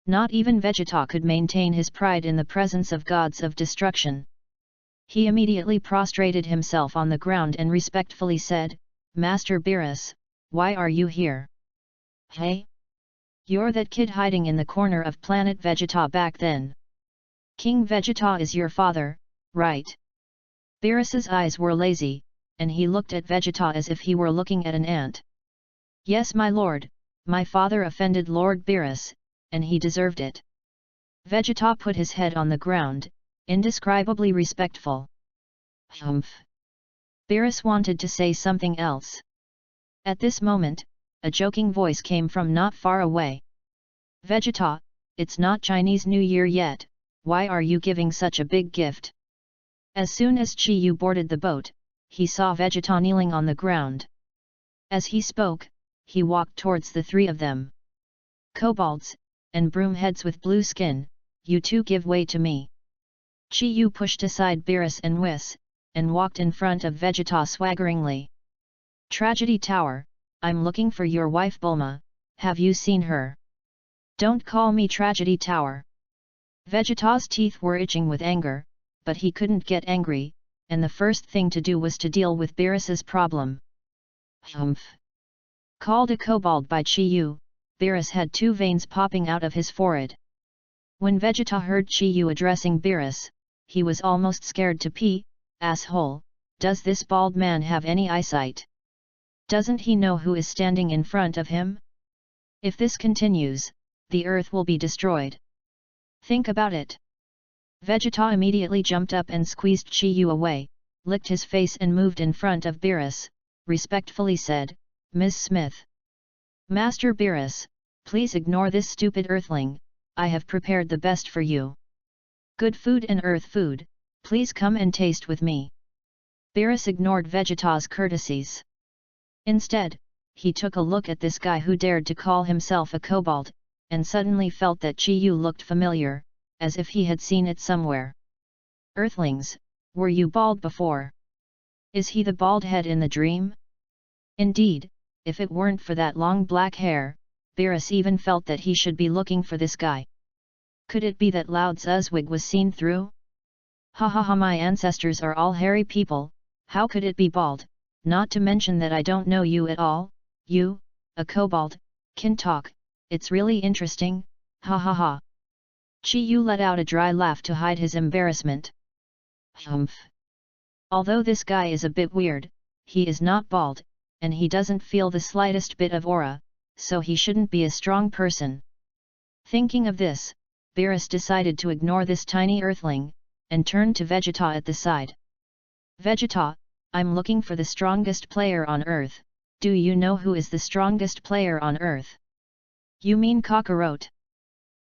Not even Vegeta could maintain his pride in the presence of gods of destruction. He immediately prostrated himself on the ground and respectfully said, Master Beerus, why are you here? Hey? You're that kid hiding in the corner of planet Vegeta back then. King Vegeta is your father, right? Beerus's eyes were lazy, and he looked at Vegeta as if he were looking at an ant. Yes, my lord, my father offended Lord Beerus, and he deserved it. Vegeta put his head on the ground, indescribably respectful. Humph! Beerus wanted to say something else. At this moment, a joking voice came from not far away. Vegeta, it's not Chinese New Year yet, why are you giving such a big gift? As soon as Chi Yu boarded the boat, he saw Vegeta kneeling on the ground. As he spoke, he walked towards the three of them. Kobolds, and broomheads with blue skin, you two give way to me. Chi Yu pushed aside Beerus and Whis, and walked in front of Vegeta swaggeringly. Tragedy Tower, I'm looking for your wife Bulma, have you seen her? Don't call me Tragedy Tower. Vegeta's teeth were itching with anger, but he couldn't get angry, and the first thing to do was to deal with Beerus's problem. Humph! Called a kobold by Chi Yu, Beerus had two veins popping out of his forehead. When Vegeta heard Chi Yu addressing Beerus, he was almost scared to pee. Asshole, does this bald man have any eyesight? Doesn't he know who is standing in front of him? If this continues, the earth will be destroyed. Think about it. Vegeta immediately jumped up and squeezed Chi Yu away, licked his face and moved in front of Beerus, respectfully said, Ms. Smith. Master Beerus, please ignore this stupid earthling, I have prepared the best for you. Good food and earth food, please come and taste with me. Beerus ignored Vegeta's courtesies. Instead, he took a look at this guy who dared to call himself a kobold, and suddenly felt that Chi Yu looked familiar, as if he had seen it somewhere. Earthlings, were you bald before? Is he the bald head in the dream? Indeed, if it weren't for that long black hair, Beerus even felt that he should be looking for this guy. Could it be that Lao Tzu's wig was seen through? Ha ha ha, my ancestors are all hairy people, how could it be bald, not to mention that I don't know you at all, you, a kobold, can talk, it's really interesting, ha ha ha. Chi Yu let out a dry laugh to hide his embarrassment. Humph! Although this guy is a bit weird, he is not bald, and he doesn't feel the slightest bit of aura, so he shouldn't be a strong person. Thinking of this, Beerus decided to ignore this tiny earthling, and turned to Vegeta at the side. Vegeta, I'm looking for the strongest player on Earth, do you know who is the strongest player on Earth? You mean Kakarot?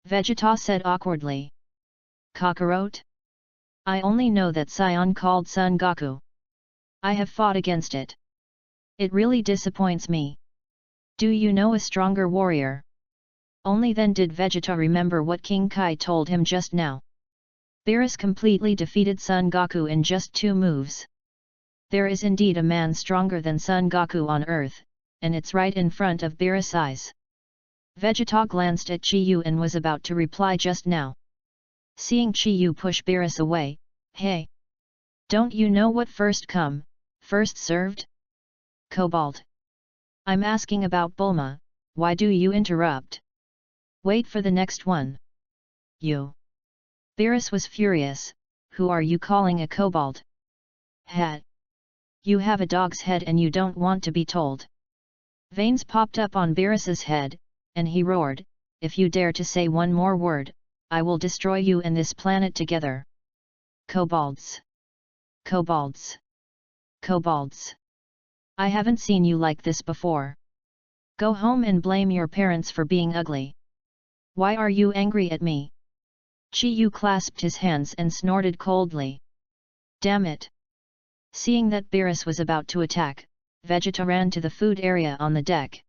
Vegeta said awkwardly. Kakarot? I only know that scion called Son Goku. I have fought against it. It really disappoints me. Do you know a stronger warrior? Only then did Vegeta remember what King Kai told him just now. Beerus completely defeated Son Goku in just 2 moves. There is indeed a man stronger than Son Goku on Earth, and it's right in front of Beerus' eyes. Vegeta glanced at Chi Yu and was about to reply just now. Seeing Chi Yu push Beerus away, hey! Don't you know what first come, first served? Kobold! I'm asking about Bulma, why do you interrupt? Wait for the next one. You! Beerus was furious, who are you calling a kobold? Hat! You have a dog's head and you don't want to be told. Veins popped up on Beerus's head, and he roared, if you dare to say one more word, I will destroy you and this planet together. Kobolds! Kobolds! Kobolds! I haven't seen you like this before. Go home and blame your parents for being ugly. Why are you angry at me? Chi Yu clasped his hands and snorted coldly. Damn it! Seeing that Beerus was about to attack, Vegeta ran to the food area on the deck.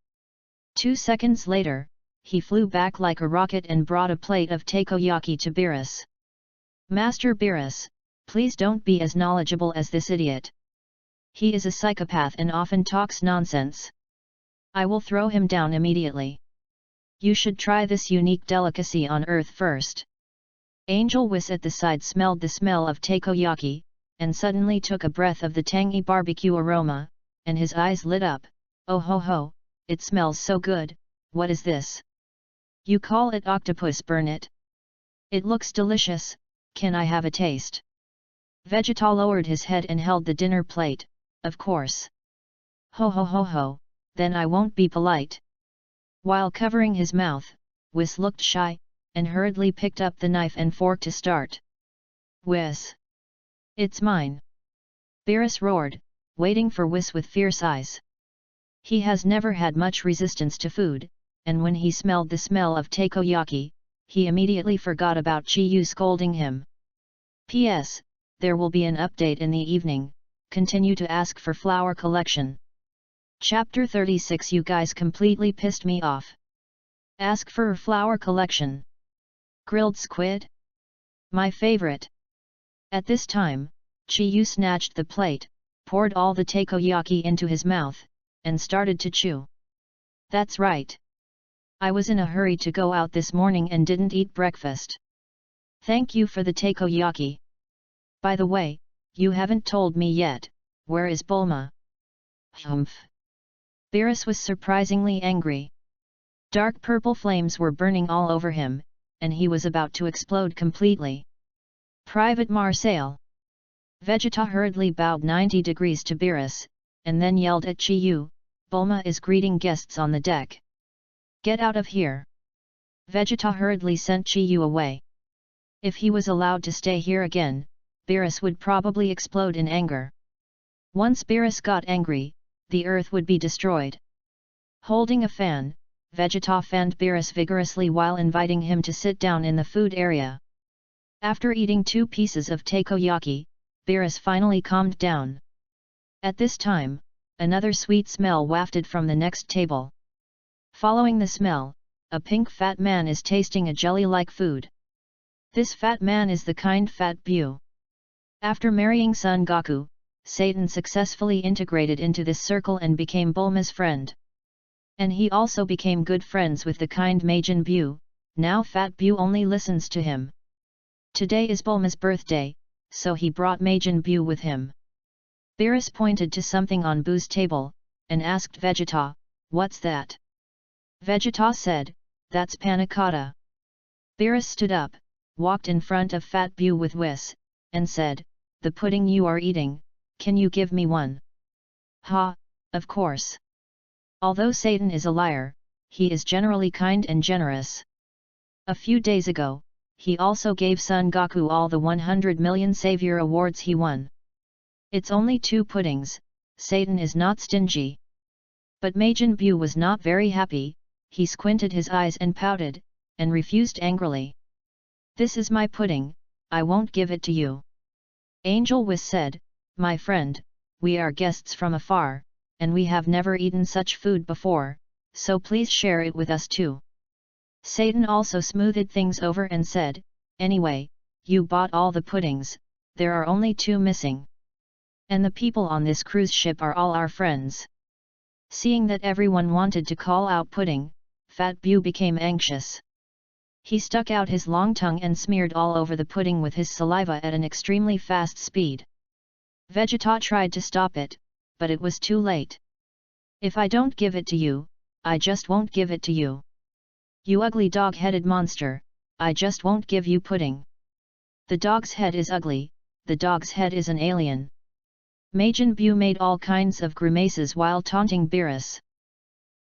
2 seconds later, he flew back like a rocket and brought a plate of takoyaki to Beerus. Master Beerus, please don't be as knowledgeable as this idiot. He is a psychopath and often talks nonsense. I will throw him down immediately. You should try this unique delicacy on Earth first. Angel Whis at the side smelled the smell of takoyaki, and suddenly took a breath of the tangy barbecue aroma, and his eyes lit up. Oh ho ho, it smells so good, what is this? You call it octopus burnet? It looks delicious, can I have a taste? Vegeta lowered his head and held the dinner plate, of course. Ho ho ho ho, then I won't be polite. While covering his mouth, Whis looked shy, and hurriedly picked up the knife and fork to start. Whis! It's mine! Beerus roared, waiting for Whis with fierce eyes. He has never had much resistance to food, and when he smelled the smell of takoyaki, he immediately forgot about Chiyu scolding him. P.S. There will be an update in the evening, continue to ask for flower collection. Chapter 36. You guys completely pissed me off. Ask for flower collection. Grilled squid? My favorite. At this time, Chiyu snatched the plate, poured all the takoyaki into his mouth, and started to chew. That's right. I was in a hurry to go out this morning and didn't eat breakfast. Thank you for the takoyaki. By the way, you haven't told me yet, where is Bulma? Humph. Beerus was surprisingly angry. Dark purple flames were burning all over him, and he was about to explode completely. Private Marseille. Vegeta hurriedly bowed 90 degrees to Beerus, and then yelled at Chiyu, Bulma is greeting guests on the deck. Get out of here. Vegeta hurriedly sent Chiyu away. If he was allowed to stay here again, Beerus would probably explode in anger. Once Beerus got angry, the earth would be destroyed. Holding a fan, Vegeta fanned Beerus vigorously while inviting him to sit down in the food area. After eating 2 pieces of takoyaki, Beerus finally calmed down. At this time, another sweet smell wafted from the next table. Following the smell, a pink fat man is tasting a jelly-like food. This fat man is the kind Fat Bu. After marrying Son Goku, Satan successfully integrated into this circle and became Bulma's friend. And he also became good friends with the kind Majin Bu. Now Fat Bu only listens to him. Today is Bulma's birthday, so he brought Majin Bu with him. Beerus pointed to something on Bu's table, and asked Vegeta, what's that? Vegeta said, that's panna cotta. Beerus stood up, walked in front of Fat Bu with Whis, and said, the pudding you are eating, can you give me one? Ha, of course. Although Satan is a liar, he is generally kind and generous. A few days ago, he also gave Son Goku all the 100 million Savior awards he won. It's only 2 puddings, Satan is not stingy. But Majin Bu was not very happy, he squinted his eyes and pouted, and refused angrily. This is my pudding, I won't give it to you. Angel Whis said, my friend, we are guests from afar, and we have never eaten such food before, so please share it with us too. Satan also smoothed things over and said, anyway, you bought all the puddings, there are only 2 missing. And the people on this cruise ship are all our friends. Seeing that everyone wanted to call out pudding, Fat Bu became anxious. He stuck out his long tongue and smeared all over the pudding with his saliva at an extremely fast speed. Vegeta tried to stop it, but it was too late. If I don't give it to you, I just won't give it to you. You ugly dog-headed monster, I just won't give you pudding. The dog's head is ugly, the dog's head is an alien. Majin Bu made all kinds of grimaces while taunting Beerus.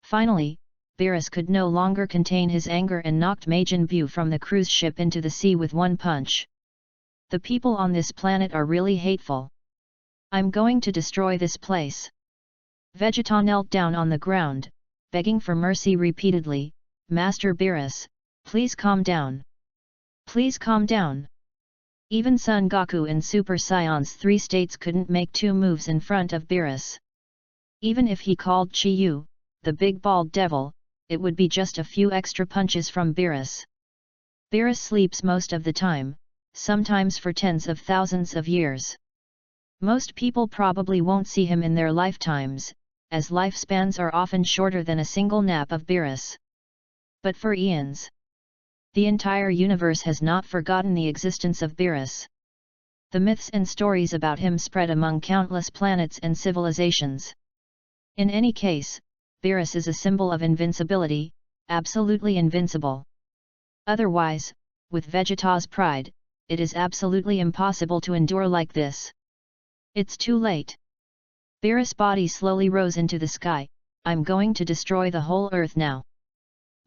Finally, Beerus could no longer contain his anger and knocked Majin Bu from the cruise ship into the sea with one punch. The people on this planet are really hateful. I'm going to destroy this place. Vegeta knelt down on the ground, begging for mercy repeatedly, Master Beerus, please calm down. Please calm down. Even Son Goku in Super Saiyan's 3 states couldn't make 2 moves in front of Beerus. Even if he called Chiyu, the big bald devil, it would be just a few extra punches from Beerus. Beerus sleeps most of the time, sometimes for tens of thousands of years. Most people probably won't see him in their lifetimes, as lifespans are often shorter than a single nap of Beerus. But for eons, the entire universe has not forgotten the existence of Beerus. The myths and stories about him spread among countless planets and civilizations. In any case, Beerus is a symbol of invincibility, absolutely invincible. Otherwise, with Vegeta's pride, it is absolutely impossible to endure like this. It's too late. Beerus' body slowly rose into the sky, I'm going to destroy the whole earth now.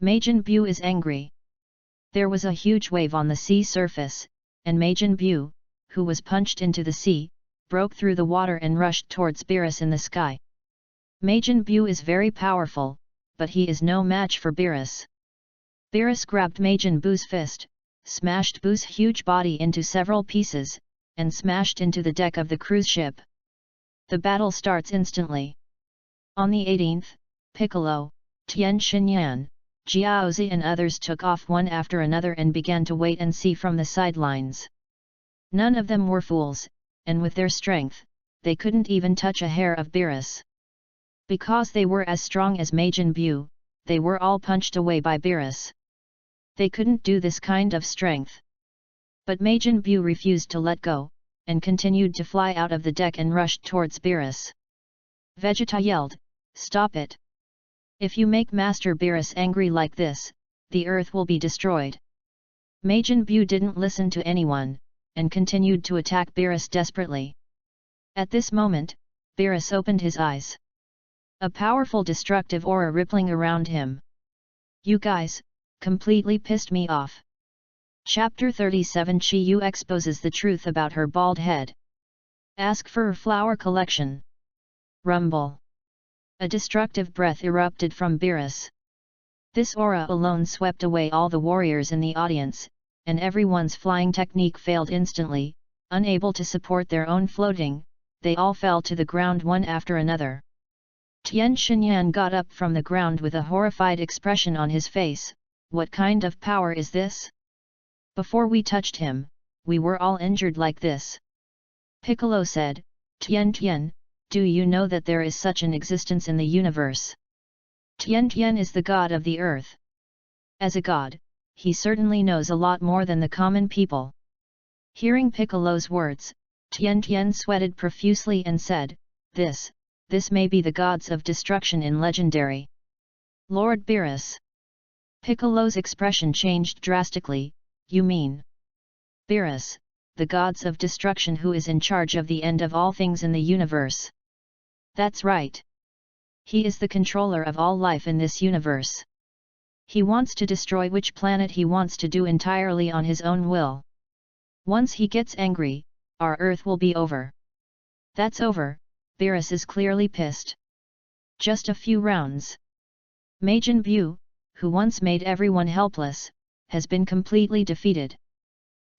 Majin Bu is angry. There was a huge wave on the sea surface, and Majin Bu, who was punched into the sea, broke through the water and rushed towards Beerus in the sky. Majin Buu is very powerful, but he is no match for Beerus. Beerus grabbed Majin Buu's fist, smashed Buu's huge body into several pieces, and smashed into the deck of the cruise ship. The battle starts instantly. On the 18th, Piccolo, Tian Xinyan, Jiaozi and others took off one after another and began to wait and see from the sidelines. None of them were fools, and with their strength, they couldn't even touch a hair of Beerus. Because they were as strong as Majin Buu, they were all punched away by Beerus. They couldn't do this kind of strength. But Majin Buu refused to let go, and continued to fly out of the deck and rushed towards Beerus. Vegeta yelled, "Stop it! If you make Master Beerus angry like this, the earth will be destroyed." Majin Buu didn't listen to anyone, and continued to attack Beerus desperately. At this moment, Beerus opened his eyes. A powerful destructive aura rippling around him. "You guys, completely pissed me off." Chapter 37 Chi Yu exposes the truth about her bald head. Ask for a flower collection. Rumble. A destructive breath erupted from Beerus. This aura alone swept away all the warriors in the audience, and everyone's flying technique failed instantly. Unable to support their own floating, they all fell to the ground one after another. Tian Xinyan got up from the ground with a horrified expression on his face. "What kind of power is this? Before we touched him, we were all injured like this." Piccolo said, Tian, do you know that there is such an existence in the universe? Tian is the god of the earth. As a god, he certainly knows a lot more than the common people." Hearing Piccolo's words, Tian sweated profusely and said, This may be the gods of destruction in legendary. Lord Beerus. Piccolo's expression changed drastically. "You mean Beerus, the gods of destruction who is in charge of the end of all things in the universe?" "That's right. He is the controller of all life in this universe. He wants to destroy which planet he wants to do entirely on his own will. Once he gets angry, our Earth will be over." "That's over." Beerus is clearly pissed. Just a few rounds. Majin Buu, who once made everyone helpless, has been completely defeated.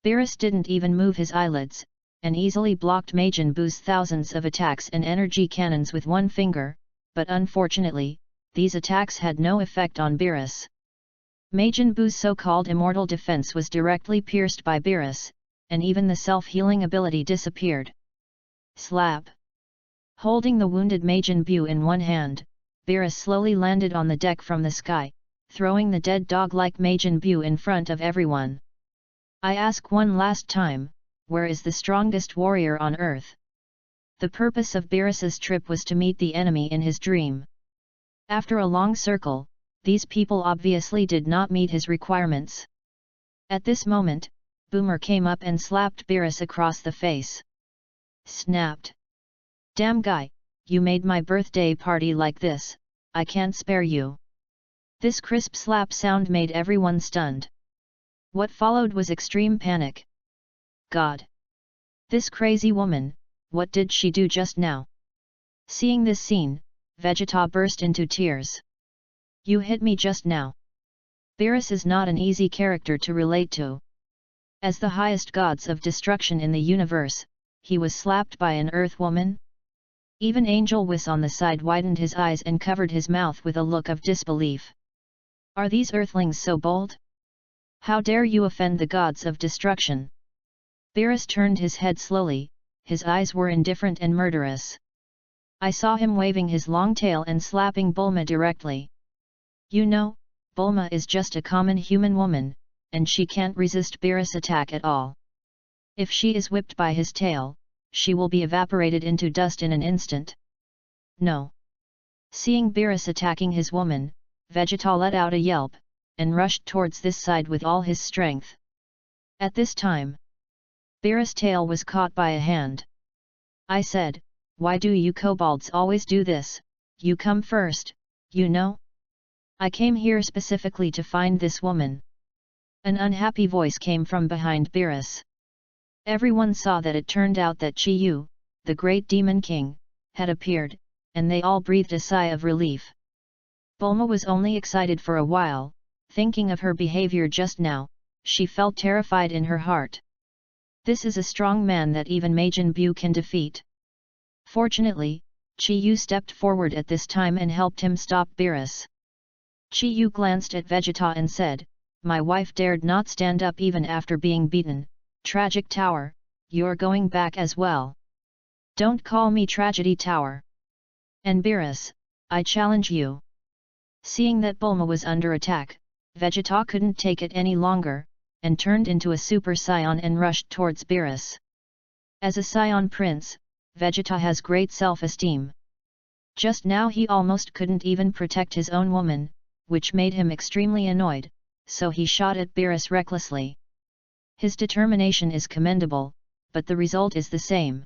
Beerus didn't even move his eyelids, and easily blocked Majin Buu's thousands of attacks and energy cannons with one finger, but unfortunately, these attacks had no effect on Beerus. Majin Buu's so-called immortal defense was directly pierced by Beerus, and even the self-healing ability disappeared. Slap! Holding the wounded Majin Buu in one hand, Beerus slowly landed on the deck from the sky, throwing the dead dog like Majin Buu in front of everyone. "I ask one last time, where is the strongest warrior on earth?" The purpose of Beerus's trip was to meet the enemy in his dream. After a long circle, these people obviously did not meet his requirements. At this moment, Boomer came up and slapped Beerus across the face. Snapped. "Damn guy, you made my birthday party like this, I can't spare you." This crisp slap sound made everyone stunned. What followed was extreme panic. God! This crazy woman, what did she do just now? Seeing this scene, Vegeta burst into tears. "You hit me just now." Beerus is not an easy character to relate to. As the highest gods of destruction in the universe, he was slapped by an earth woman? Even Angel Whis on the side widened his eyes and covered his mouth with a look of disbelief. Are these earthlings so bold? How dare you offend the gods of destruction? Beerus turned his head slowly, his eyes were indifferent and murderous. I saw him waving his long tail and slapping Bulma directly. You know, Bulma is just a common human woman, and she can't resist Beerus' attack at all. If she is whipped by his tail, she will be evaporated into dust in an instant. No. Seeing Beerus attacking his woman, Vegeta let out a yelp, and rushed towards this side with all his strength. At this time, Beerus' tail was caught by a hand. I said, "Why do you kobolds always do this? You come first, you know? I came here specifically to find this woman." An unhappy voice came from behind Beerus. Everyone saw that it turned out that Chi Yu, the great demon king, had appeared, and they all breathed a sigh of relief. Bulma was only excited for a while, thinking of her behavior just now. She felt terrified in her heart. This is a strong man that even Majin Buu can defeat. Fortunately, Chi Yu stepped forward at this time and helped him stop Beerus. Chi Yu glanced at Vegeta and said, "My wife dared not stand up even after being beaten. Tragic Tower, you're going back as well. Don't call me Tragedy Tower. And Beerus, I challenge you." Seeing that Bulma was under attack, Vegeta couldn't take it any longer, and turned into a Super Saiyan and rushed towards Beerus. As a Saiyan Prince, Vegeta has great self-esteem. Just now he almost couldn't even protect his own woman, which made him extremely annoyed, so he shot at Beerus recklessly. His determination is commendable, but the result is the same.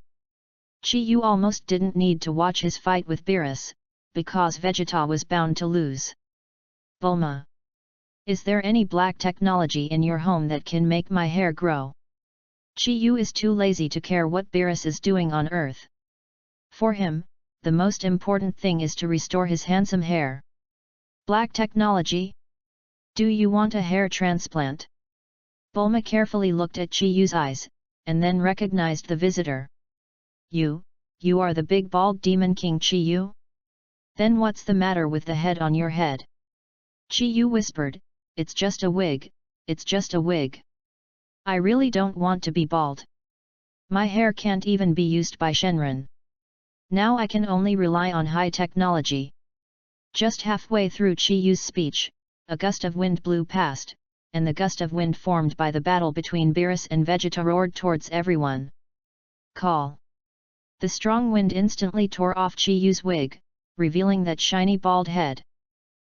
Chi Yu almost didn't need to watch his fight with Beerus, because Vegeta was bound to lose. "Bulma, is there any black technology in your home that can make my hair grow?" Chi Yu is too lazy to care what Beerus is doing on Earth. For him, the most important thing is to restore his handsome hair. "Black technology? Do you want a hair transplant?" Bulma carefully looked at Chi Yu's eyes, and then recognized the visitor. You are the big bald demon king Chi Yu? Then what's the matter with the head on your head?" Chi Yu whispered, "It's just a wig, it's just a wig. I really don't want to be bald. My hair can't even be used by Shenron. Now I can only rely on high technology." Just halfway through Chi Yu's speech, a gust of wind blew past, and the gust of wind formed by the battle between Beerus and Vegeta roared towards everyone. "Call!" The strong wind instantly tore off Chi Yu's wig, revealing that shiny bald head.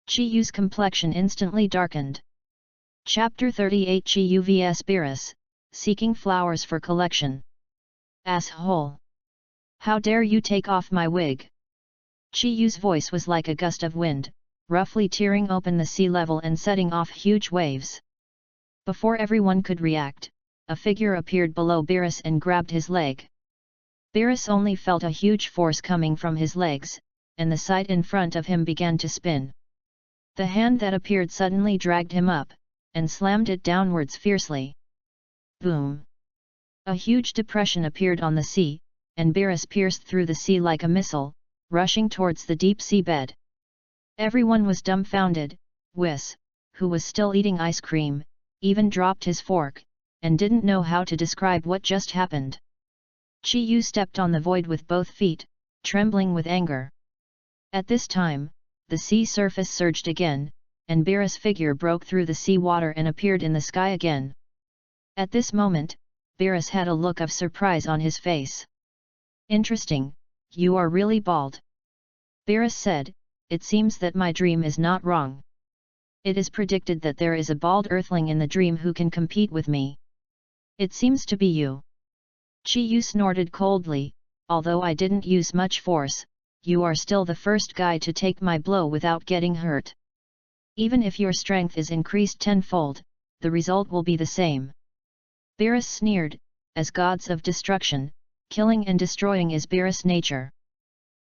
Chi Yu's complexion instantly darkened. Chapter 38 Chi Yu vs Beerus, Seeking Flowers for Collection. "Asshole! How dare you take off my wig?" Chi Yu's voice was like a gust of wind, roughly tearing open the sea level and setting off huge waves. Before everyone could react, a figure appeared below Beerus and grabbed his leg. Beerus only felt a huge force coming from his legs, and the side in front of him began to spin. The hand that appeared suddenly dragged him up, and slammed it downwards fiercely. Boom! A huge depression appeared on the sea, and Beerus pierced through the sea like a missile, rushing towards the deep sea bed. Everyone was dumbfounded. Whis, who was still eating ice cream, even dropped his fork, and didn't know how to describe what just happened. Chi Yu stepped on the void with both feet, trembling with anger. At this time, the sea surface surged again, and Beerus' figure broke through the sea water and appeared in the sky again. At this moment, Beerus had a look of surprise on his face. "Interesting, you are really bald," Beerus said. "It seems that my dream is not wrong. It is predicted that there is a bald earthling in the dream who can compete with me. It seems to be you." Chi Yu snorted coldly, "Although I didn't use much force, you are still the first guy to take my blow without getting hurt. Even if your strength is increased tenfold, the result will be the same." Beerus sneered, "As gods of destruction, killing and destroying is Beerus' nature.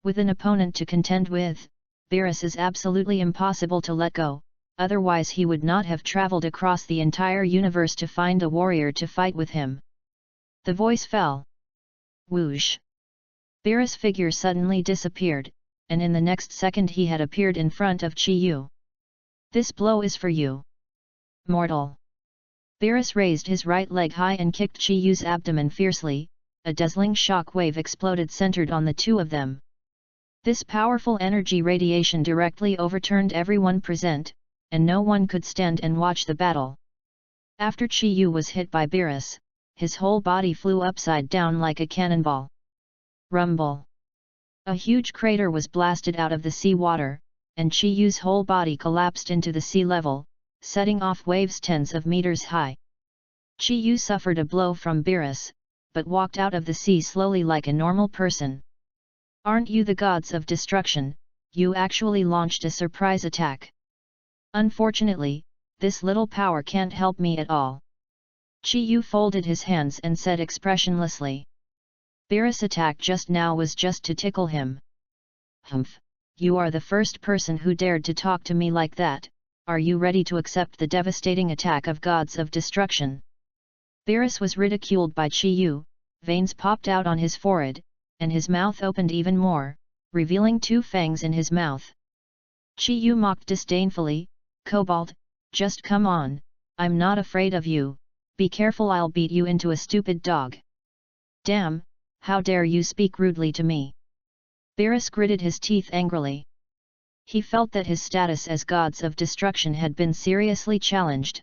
With an opponent to contend with, Beerus is absolutely impossible to let go, otherwise he would not have traveled across the entire universe to find a warrior to fight with him." The voice fell. Whoosh! Beerus' figure suddenly disappeared, and in the next second he had appeared in front of Chi Yu. "This blow is for you, mortal." Beerus raised his right leg high and kicked Chi Yu's abdomen fiercely. A dazzling shock wave exploded centered on the two of them. This powerful energy radiation directly overturned everyone present, and no one could stand and watch the battle. After Chi Yu was hit by Beerus, his whole body flew upside down like a cannonball. Rumble! A huge crater was blasted out of the sea water, and Chi Yu's whole body collapsed into the sea level, setting off waves tens of meters high. Chi Yu suffered a blow from Beerus, but walked out of the sea slowly like a normal person. "Aren't you the gods of destruction? You actually launched a surprise attack. Unfortunately, this little power can't help me at all." Chi Yu folded his hands and said expressionlessly. Beerus' attack just now was just to tickle him. Humph, you are the first person who dared to talk to me like that. Are you ready to accept the devastating attack of gods of destruction? Beerus was ridiculed by Chi Yu, veins popped out on his forehead, and his mouth opened even more, revealing 2 fangs in his mouth. Chi Yu mocked disdainfully, "Kobold, just come on, I'm not afraid of you, be careful, I'll beat you into a stupid dog." "Damn, how dare you speak rudely to me?" Beerus gritted his teeth angrily. He felt that his status as gods of destruction had been seriously challenged.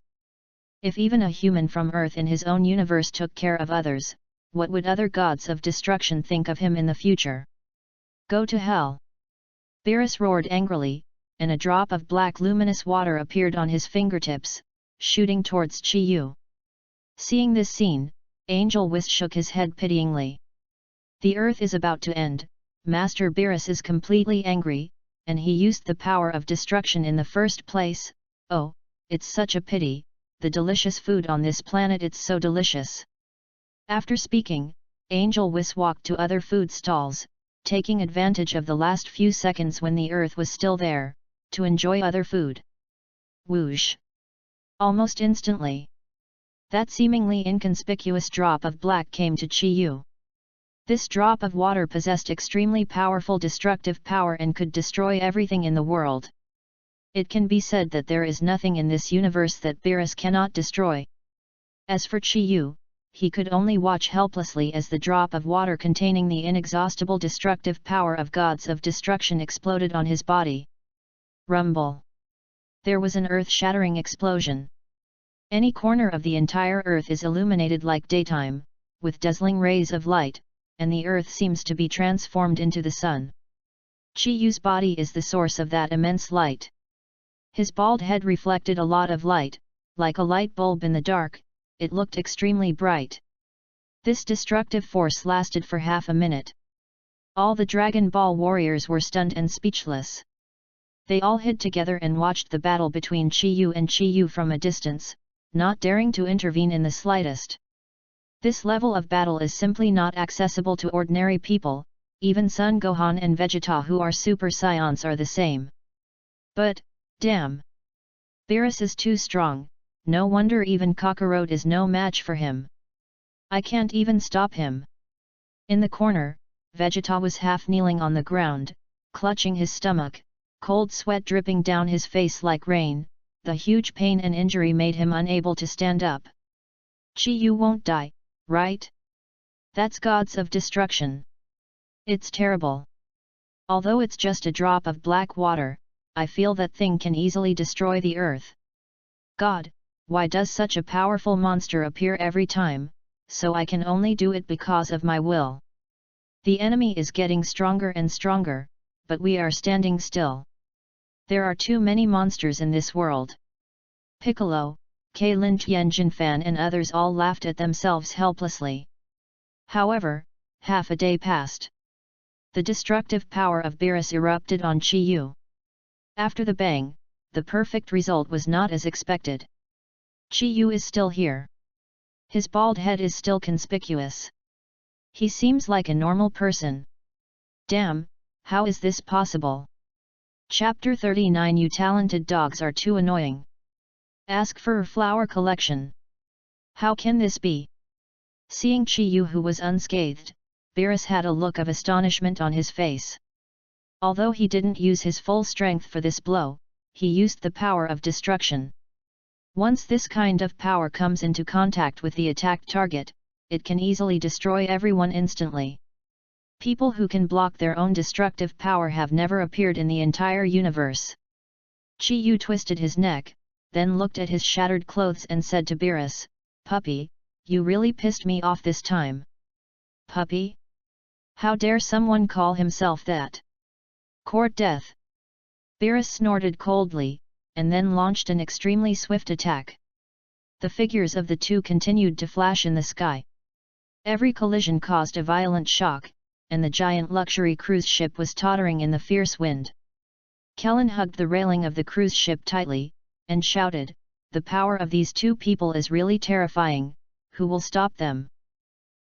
If even a human from Earth in his own universe took care of others, what would other gods of destruction think of him in the future? "Go to hell!" Beerus roared angrily, and a drop of black luminous water appeared on his fingertips, shooting towards Chi Yu. Seeing this scene, Angel Whis shook his head pityingly. The Earth is about to end, Master Beerus is completely angry, and he used the power of destruction in the first place. Oh, it's such a pity, the delicious food on this planet, it's so delicious. After speaking, Angel Whis walked to other food stalls, taking advantage of the last few seconds when the Earth was still there, to enjoy other food. Whoosh! Almost instantly, that seemingly inconspicuous drop of black came to Chi Yu. This drop of water possessed extremely powerful destructive power and could destroy everything in the world. It can be said that there is nothing in this universe that Beerus cannot destroy. As for Chi Yu, he could only watch helplessly as the drop of water containing the inexhaustible destructive power of gods of destruction exploded on his body. Rumble! There was an earth-shattering explosion. Any corner of the entire Earth is illuminated like daytime, with dazzling rays of light, and the Earth seems to be transformed into the sun. Chi Yu's body is the source of that immense light. His bald head reflected a lot of light, like a light bulb in the dark. It looked extremely bright. This destructive force lasted for half a minute. All the Dragon Ball warriors were stunned and speechless. They all hid together and watched the battle between Chi Yu and Chi Yu from a distance, not daring to intervene in the slightest. This level of battle is simply not accessible to ordinary people, even Son Gohan and Vegeta, who are Super Saiyans, are the same. But, damn! Beerus is too strong, no wonder even Kakarot is no match for him. I can't even stop him. In the corner, Vegeta was half kneeling on the ground, clutching his stomach, cold sweat dripping down his face like rain. The huge pain and injury made him unable to stand up. Chi Yu won't die, right? That's gods of destruction. It's terrible. Although it's just a drop of black water, I feel that thing can easily destroy the Earth. God, why does such a powerful monster appear every time, so I can only do it because of my will. The enemy is getting stronger and stronger, but we are standing still. There are too many monsters in this world. Piccolo, Kailan Tianjinfan and others all laughed at themselves helplessly. However, half a day passed. The destructive power of Beerus erupted on Chi Yu. After the bang, the perfect result was not as expected. Chi Yu is still here. His bald head is still conspicuous. He seems like a normal person. Damn, how is this possible? Chapter 39. You talented dogs are too annoying. Ask for a flower collection. How can this be? Seeing Chi Yu, who was unscathed, Beerus had a look of astonishment on his face. Although he didn't use his full strength for this blow, he used the power of destruction. Once this kind of power comes into contact with the attacked target, it can easily destroy everyone instantly. People who can block their own destructive power have never appeared in the entire universe. Chi Yu twisted his neck, then looked at his shattered clothes and said to Beerus, "Puppy, you really pissed me off this time." Puppy? How dare someone call himself that? Court death! Beerus snorted coldly, and then launched an extremely swift attack. The figures of the two continued to flash in the sky. Every collision caused a violent shock, and the giant luxury cruise ship was tottering in the fierce wind. Kellen hugged the railing of the cruise ship tightly, and shouted, "The power of these two people is really terrifying, who will stop them?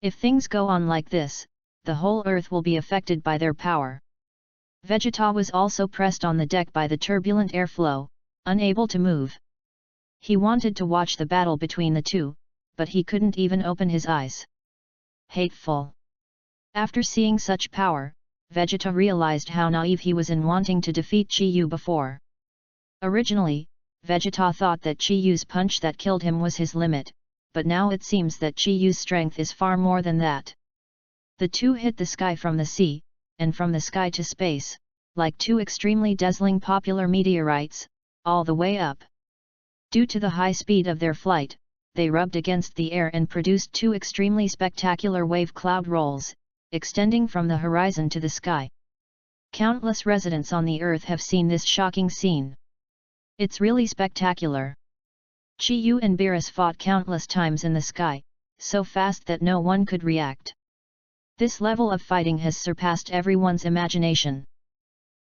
If things go on like this, the whole earth will be affected by their power. Vegeta was also pressed on the deck by the turbulent airflow, unable to move. He wanted to watch the battle between the two, but he couldn't even open his eyes. Hateful. After seeing such power, Vegeta realized how naive he was in wanting to defeat Chi-Yu before. Originally, Vegeta thought that Chi-Yu's punch that killed him was his limit, but now it seems that Chi-Yu's strength is far more than that. The two hit the sky from the sea, and from the sky to space, like two extremely dazzling popular meteorites, all the way up. Due to the high speed of their flight, they rubbed against the air and produced two extremely spectacular wave cloud rolls, extending from the horizon to the sky. Countless residents on the earth have seen this shocking scene. It's really spectacular. Chi-Yu and Beerus fought countless times in the sky, so fast that no one could react. This level of fighting has surpassed everyone's imagination.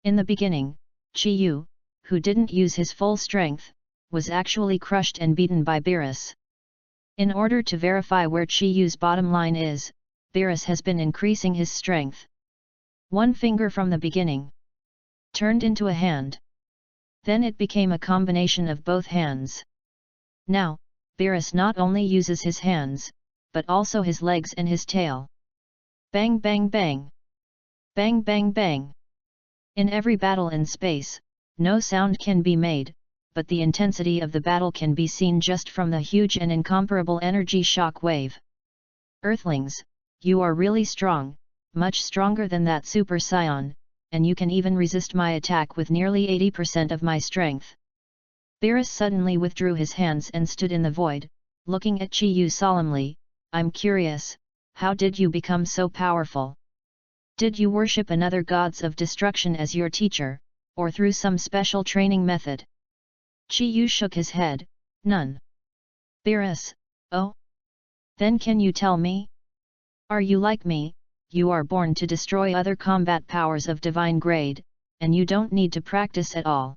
In the beginning, Chi-Yu, who didn't use his full strength, was actually crushed and beaten by Beerus. In order to verify where Chi-Yu's bottom line is, Beerus has been increasing his strength. One finger from the beginning turned into a hand. Then it became a combination of both hands. Now, Beerus not only uses his hands, but also his legs and his tail. Bang bang bang! Bang bang bang! In every battle in space, no sound can be made, but the intensity of the battle can be seen just from the huge and incomparable energy shock wave. Earthlings, you are really strong, much stronger than that Super Saiyan, and you can even resist my attack with nearly 80% of my strength. Beerus suddenly withdrew his hands and stood in the void, looking at Chi-Yu solemnly. I'm curious, how did you become so powerful? Did you worship another gods of destruction as your teacher, or through some special training method? Chi-Yu shook his head, none. Beerus, oh? Then can you tell me? Are you like me? You are born to destroy other combat powers of divine grade, and you don't need to practice at all.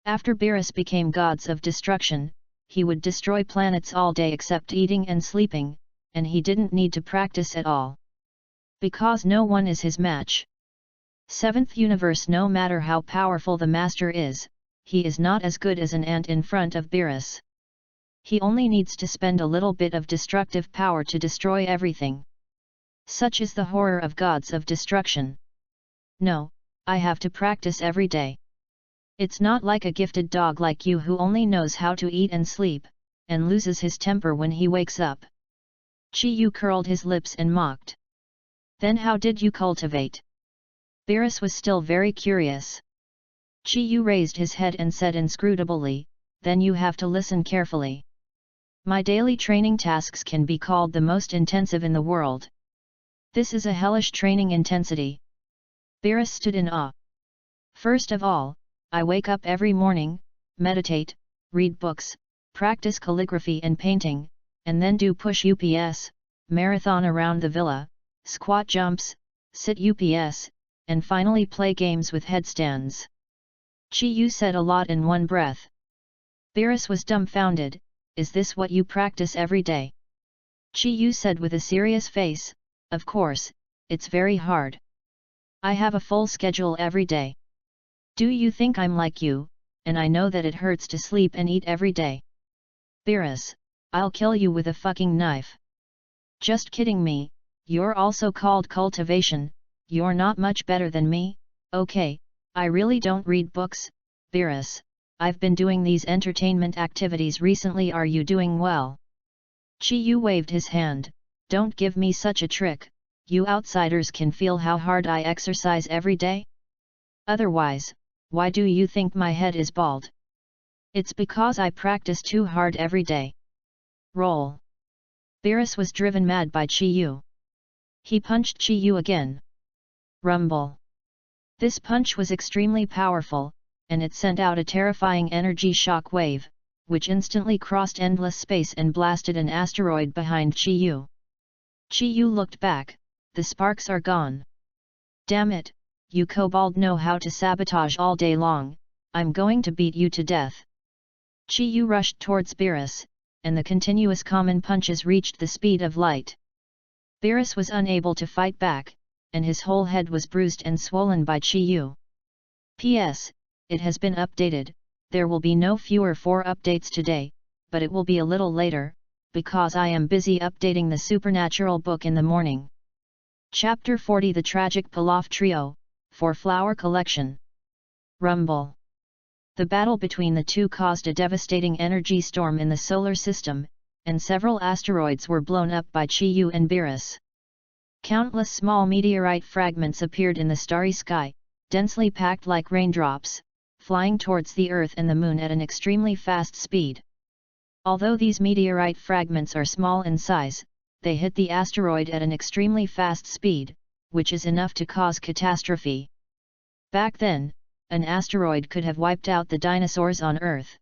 After Beerus became gods of destruction, he would destroy planets all day except eating and sleeping, and he didn't need to practice at all. Because no one is his match. Seventh universe. No matter how powerful the master is, he is not as good as an ant in front of Beerus. He only needs to spend a little bit of destructive power to destroy everything. Such is the horror of gods of destruction. No, I have to practice every day. It's not like a gifted dog like you who only knows how to eat and sleep, and loses his temper when he wakes up. Chi-Yu curled his lips and mocked. Then how did you cultivate? Beerus was still very curious. Chi-Yu raised his head and said inscrutably, then you have to listen carefully. My daily training tasks can be called the most intensive in the world. This is a hellish training intensity. Beerus stood in awe. First of all, I wake up every morning, meditate, read books, practice calligraphy and painting, and then do push-ups, marathon around the villa, squat jumps, sit-ups, and finally play games with headstands. Chi-Yu said a lot in one breath. Beerus was dumbfounded. Is this what you practice every day? Chi-Yu said with a serious face, of course, it's very hard. I have a full schedule every day. Do you think I'm like you, and I know that it hurts to sleep and eat every day? Beerus, I'll kill you with a fucking knife. Just kidding me, you're also called cultivation, you're not much better than me, okay, I really don't read books, Beerus, I've been doing these entertainment activities recently. Are you doing well? Chi-Yu waved his hand, don't give me such a trick, you outsiders can feel how hard I exercise every day. Otherwise, why do you think my head is bald? It's because I practice too hard every day. Roll. Beerus was driven mad by Chi-Yu. He punched Chi-Yu again. Rumble. This punch was extremely powerful, and it sent out a terrifying energy shock wave, which instantly crossed endless space and blasted an asteroid behind Chi-Yu. Chi-Yu looked back, the sparks are gone. Damn it, you kobold know how to sabotage all day long, I'm going to beat you to death. Chi-Yu rushed towards Beerus, and the continuous common punches reached the speed of light. Beerus was unable to fight back, and his whole head was bruised and swollen by Chi Yu. P.S. It has been updated, there will be no fewer 4 updates today, but it will be a little later, because I am busy updating the supernatural book in the morning. Chapter 40 The Tragic Pilaf Trio, 4 Flower Collection. Rumble. The battle between the two caused a devastating energy storm in the solar system, and several asteroids were blown up by Chi Yu and Beerus. Countless small meteorite fragments appeared in the starry sky, densely packed like raindrops, flying towards the Earth and the Moon at an extremely fast speed. Although these meteorite fragments are small in size, they hit the asteroid at an extremely fast speed, which is enough to cause catastrophe. Back then, an asteroid could have wiped out the dinosaurs on Earth.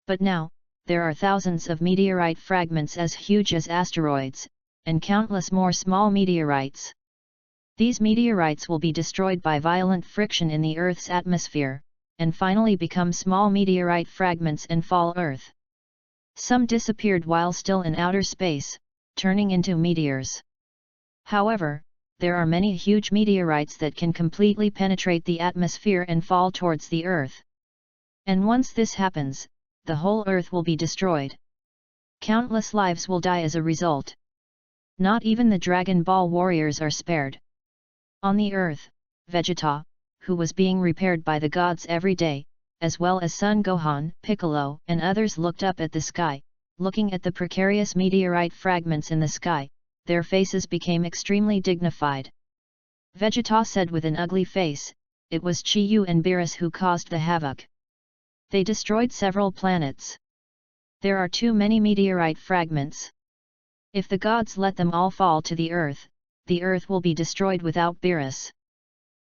But now, there are thousands of meteorite fragments as huge as asteroids, and countless more small meteorites. These meteorites will be destroyed by violent friction in the Earth's atmosphere, and finally become small meteorite fragments and fall Earth. Some disappeared while still in outer space, turning into meteors. However, there are many huge meteorites that can completely penetrate the atmosphere and fall towards the Earth. And once this happens, the whole Earth will be destroyed. Countless lives will die as a result. Not even the Dragon Ball warriors are spared. On the Earth, Vegeta, who was being repaired by the gods every day, as well as Son Gohan, Piccolo and others looked up at the sky, looking at the precarious meteorite fragments in the sky, their faces became extremely dignified. Vegeta said with an ugly face, "It was Chi Yu and Beerus who caused the havoc. They destroyed several planets. There are too many meteorite fragments. If the gods let them all fall to the Earth will be destroyed without Beerus."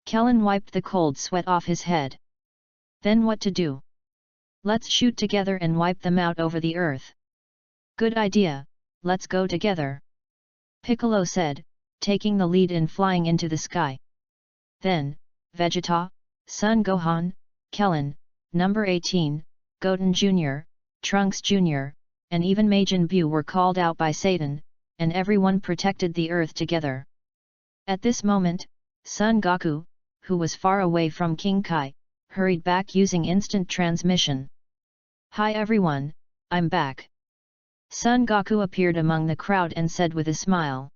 Kellen wiped the cold sweat off his head. Then what to do? Let's shoot together and wipe them out over the Earth. Good idea, let's go together. Piccolo said, taking the lead in flying into the sky. Then, Vegeta, Son Gohan, Kellen, Number 18, Goten Jr., Trunks Jr., and even Majin Buu were called out by Satan, and everyone protected the Earth together. At this moment, Son Goku, who was far away from King Kai, hurried back using instant transmission. "Hi everyone, I'm back." Son Goku appeared among the crowd and said with a smile.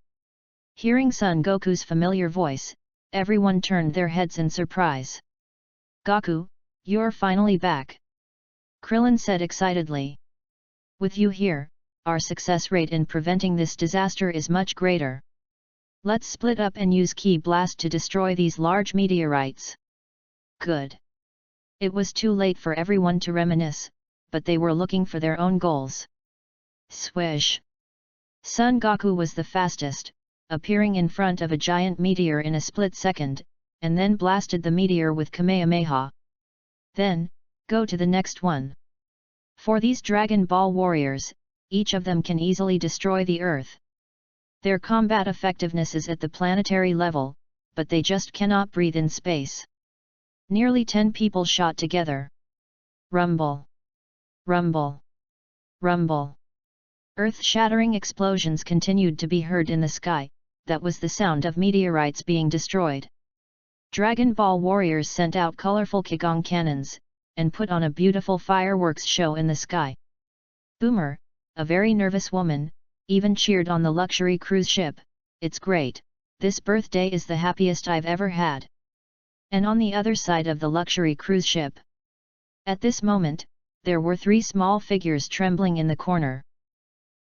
Hearing Son Goku's familiar voice, everyone turned their heads in surprise. "Goku, you're finally back!" Krillin said excitedly. "With you here, our success rate in preventing this disaster is much greater. Let's split up and use Ki Blast to destroy these large meteorites." Good. It was too late for everyone to reminisce, but they were looking for their own goals. Swish! Son Goku was the fastest, appearing in front of a giant meteor in a split second, and then blasted the meteor with Kamehameha. Then, go to the next one. For these Dragon Ball warriors, each of them can easily destroy the Earth. Their combat effectiveness is at the planetary level, but they just cannot breathe in space. Nearly 10 people shot together. Rumble! Rumble! Rumble! Earth-shattering explosions continued to be heard in the sky. That was the sound of meteorites being destroyed. Dragon Ball warriors sent out colorful Kigong cannons, and put on a beautiful fireworks show in the sky. Boomer, a very nervous woman, even cheered on the luxury cruise ship, "It's great, this birthday is the happiest I've ever had." And on the other side of the luxury cruise ship, at this moment, there were 3 small figures trembling in the corner.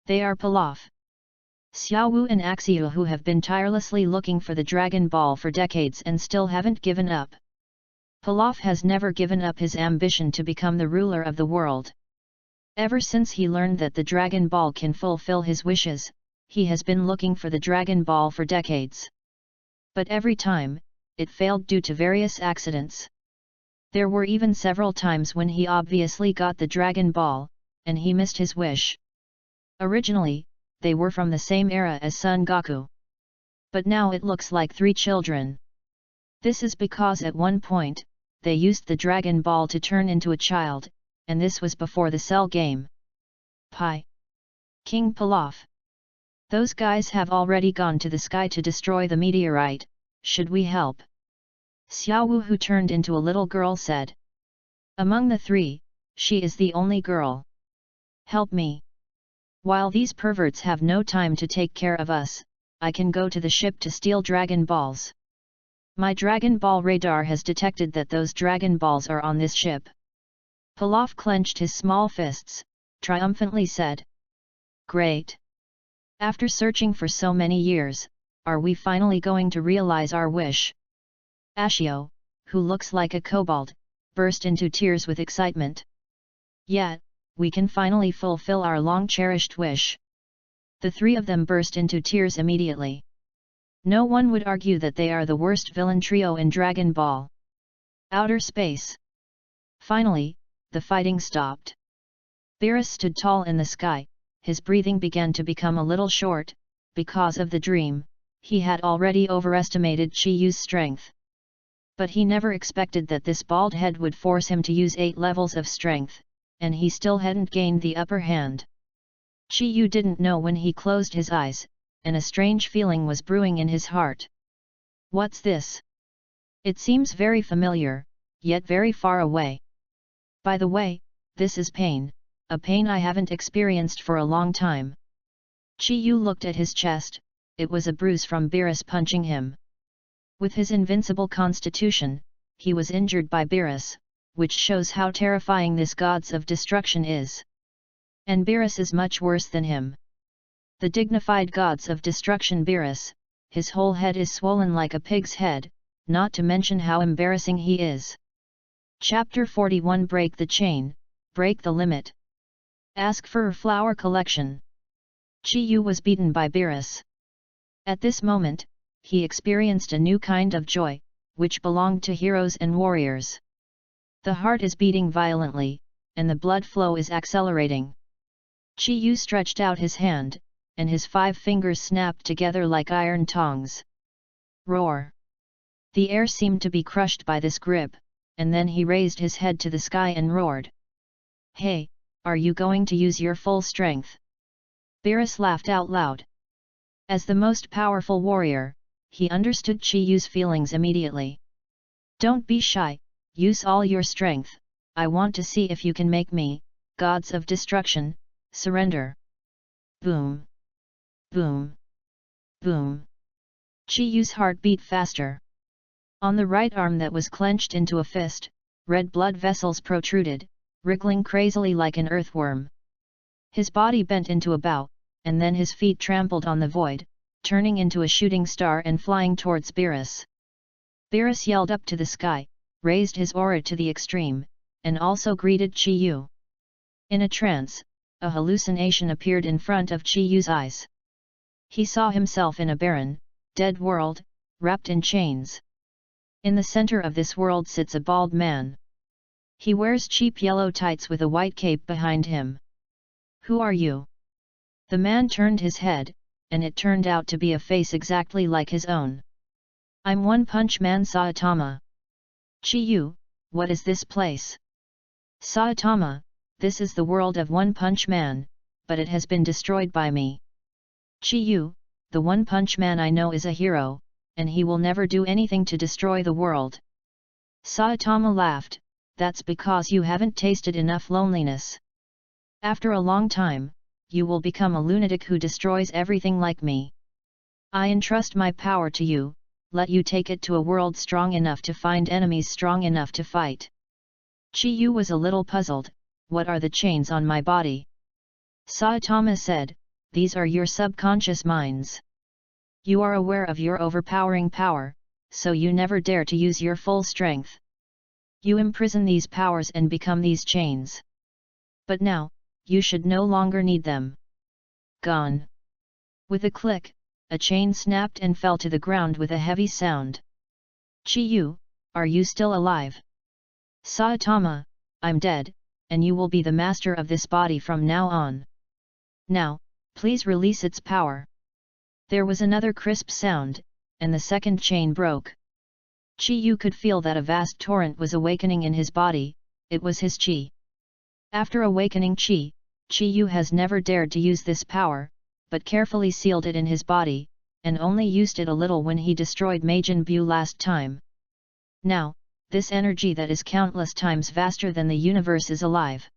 They are Pilaf, Xiaowu and Axiu, who have been tirelessly looking for the Dragon Ball for decades and still haven't given up. Pilaf has never given up his ambition to become the ruler of the world. Ever since he learned that the Dragon Ball can fulfill his wishes, he has been looking for the Dragon Ball for decades. But every time, it failed due to various accidents. There were even several times when he obviously got the Dragon Ball, and he missed his wish. Originally, they were from the same era as Son Goku. But now it looks like 3 children. This is because at one point, they used the Dragon Ball to turn into a child, and this was before the Cell game. Pi! King Pilaf! Those guys have already gone to the sky to destroy the meteorite, should we help? Xiaowu, who turned into a little girl, said. Among the three, she is the only girl. Help me. While these perverts have no time to take care of us, I can go to the ship to steal Dragon Balls. My Dragon Ball radar has detected that those Dragon Balls are on this ship. Pilaf clenched his small fists, triumphantly said. Great! After searching for so many years, are we finally going to realize our wish? Ashio, who looks like a kobold, burst into tears with excitement. Yet, we can finally fulfill our long-cherished wish. The three of them burst into tears immediately. No one would argue that they are the worst villain trio in Dragon Ball. Outer space. Finally, the fighting stopped. Beerus stood tall in the sky, his breathing began to become a little short, because of the dream, he had already overestimated Chi Yu's strength. But he never expected that this bald head would force him to use 8 levels of strength, and he still hadn't gained the upper hand. Chi Yu didn't know when he closed his eyes, and a strange feeling was brewing in his heart. What's this? It seems very familiar, yet very far away. By the way, this is pain, a pain I haven't experienced for a long time. Chi Yu looked at his chest, it was a bruise from Beerus punching him. With his invincible constitution, he was injured by Beerus, which shows how terrifying this gods of destruction is. And Beerus is much worse than him. The dignified gods of destruction Beerus, his whole head is swollen like a pig's head, not to mention how embarrassing he is. Chapter 41 Break the Chain, Break the Limit. Ask for a flower collection. Chi Yu was beaten by Beerus. At this moment, he experienced a new kind of joy, which belonged to heroes and warriors. The heart is beating violently, and the blood flow is accelerating. Chi Yu stretched out his hand, and his 5 fingers snapped together like iron tongs. Roar! The air seemed to be crushed by this grip, and then he raised his head to the sky and roared. Hey, are you going to use your full strength? Beerus laughed out loud. As the most powerful warrior, he understood Chi Yu's feelings immediately. Don't be shy, use all your strength, I want to see if you can make me, gods of destruction, surrender. Boom! Boom! Boom! Chi Yu's heart beat faster. On the right arm that was clenched into a fist, red blood vessels protruded, wriggling crazily like an earthworm. His body bent into a bow, and then his feet trampled on the void, turning into a shooting star and flying towards Beerus. Beerus yelled up to the sky, raised his aura to the extreme, and also greeted Chi Yu. In a trance, a hallucination appeared in front of Chi Yu's eyes. He saw himself in a barren, dead world, wrapped in chains. In the center of this world sits a bald man. He wears cheap yellow tights with a white cape behind him. Who are you? The man turned his head, and it turned out to be a face exactly like his own. I'm One Punch Man Saitama. Chi Yu, what is this place? Saitama, this is the world of One Punch Man, but it has been destroyed by me. Chi Yu, the One Punch Man I know is a hero, and he will never do anything to destroy the world. Saitama laughed, that's because you haven't tasted enough loneliness. After a long time, you will become a lunatic who destroys everything like me. I entrust my power to you, let you take it to a world strong enough to find enemies strong enough to fight. Chi Yu was a little puzzled, what are the chains on my body? Saitama said, these are your subconscious minds. You are aware of your overpowering power, so you never dare to use your full strength. You imprison these powers and become these chains. But now, you should no longer need them. Gone. With a click, a chain snapped and fell to the ground with a heavy sound. Chi Yu, are you still alive? Saitama, I'm dead, and you will be the master of this body from now on. Now, please release its power. There was another crisp sound, and the second chain broke. Chi Yu could feel that a vast torrent was awakening in his body, it was his chi. After awakening Chi Yu has never dared to use this power, but carefully sealed it in his body, and only used it a little when he destroyed Majin Buu last time. Now, this energy that is countless times vaster than the universe is alive.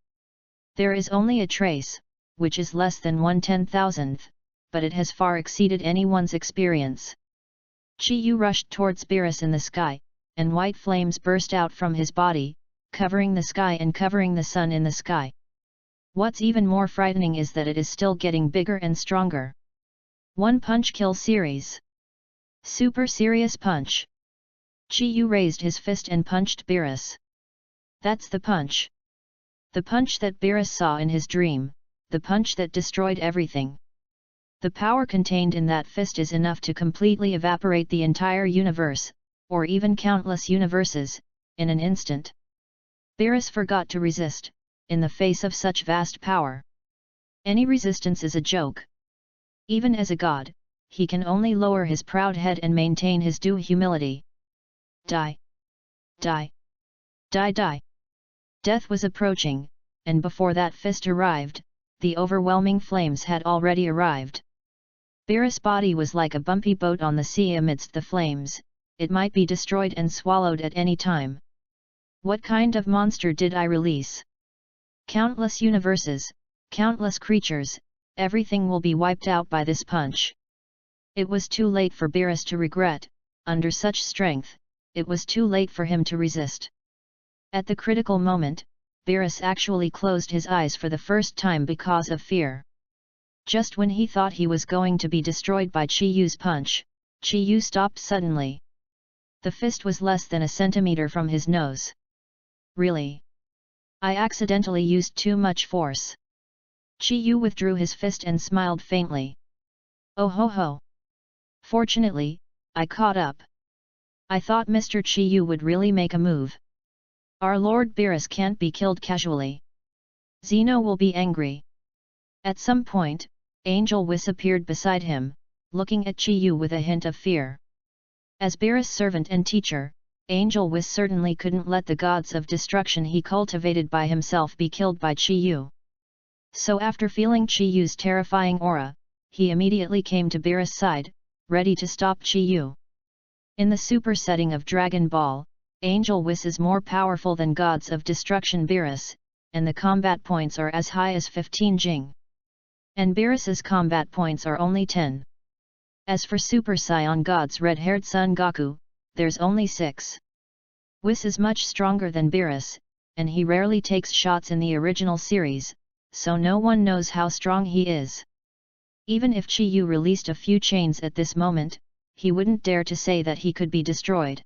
There is only a trace, which is less than 1/10,000th, but it has far exceeded anyone's experience. Chi Yu rushed towards Beerus in the sky, and white flames burst out from his body, covering the sky and covering the sun in the sky. What's even more frightening is that it is still getting bigger and stronger. One punch kill series. Super serious punch. Chi Yu raised his fist and punched Beerus. That's the punch. The punch that Beerus saw in his dream, the punch that destroyed everything. The power contained in that fist is enough to completely evaporate the entire universe, or even countless universes, in an instant. Beerus forgot to resist, in the face of such vast power. Any resistance is a joke. Even as a god, he can only lower his proud head and maintain his due humility. Die! Die! Die! Die! Death was approaching, and before that fist arrived, the overwhelming flames had already arrived. Beerus' body was like a bumpy boat on the sea amidst the flames, it might be destroyed and swallowed at any time. What kind of monster did I release? Countless universes, countless creatures, everything will be wiped out by this punch. It was too late for Beerus to regret, under such strength, it was too late for him to resist. At the critical moment, Beerus actually closed his eyes for the first time because of fear. Just when he thought he was going to be destroyed by Chi Yu's punch, Chi Yu stopped suddenly. The fist was less than a centimeter from his nose. Really? I accidentally used too much force. Chi Yu withdrew his fist and smiled faintly. Oh ho ho! Fortunately, I caught up. I thought Mr. Chi Yu would really make a move. Our Lord Beerus can't be killed casually. Zeno will be angry. At some point, Angel Whis appeared beside him, looking at Chi Yu with a hint of fear. As Beerus' servant and teacher, Angel Whis certainly couldn't let the gods of destruction he cultivated by himself be killed by Chi Yu. So after feeling Chi Yu's terrifying aura, he immediately came to Beerus' side, ready to stop Chi Yu. In the super setting of Dragon Ball, Angel Whis is more powerful than gods of destruction Beerus, and the combat points are as high as 15 Jing. And Beerus's combat points are only 10. As for Super Saiyan God's red-haired son Goku, there's only 6. Whis is much stronger than Beerus, and he rarely takes shots in the original series, so no one knows how strong he is. Even if Chi Yu released a few chains at this moment, he wouldn't dare to say that he could be destroyed.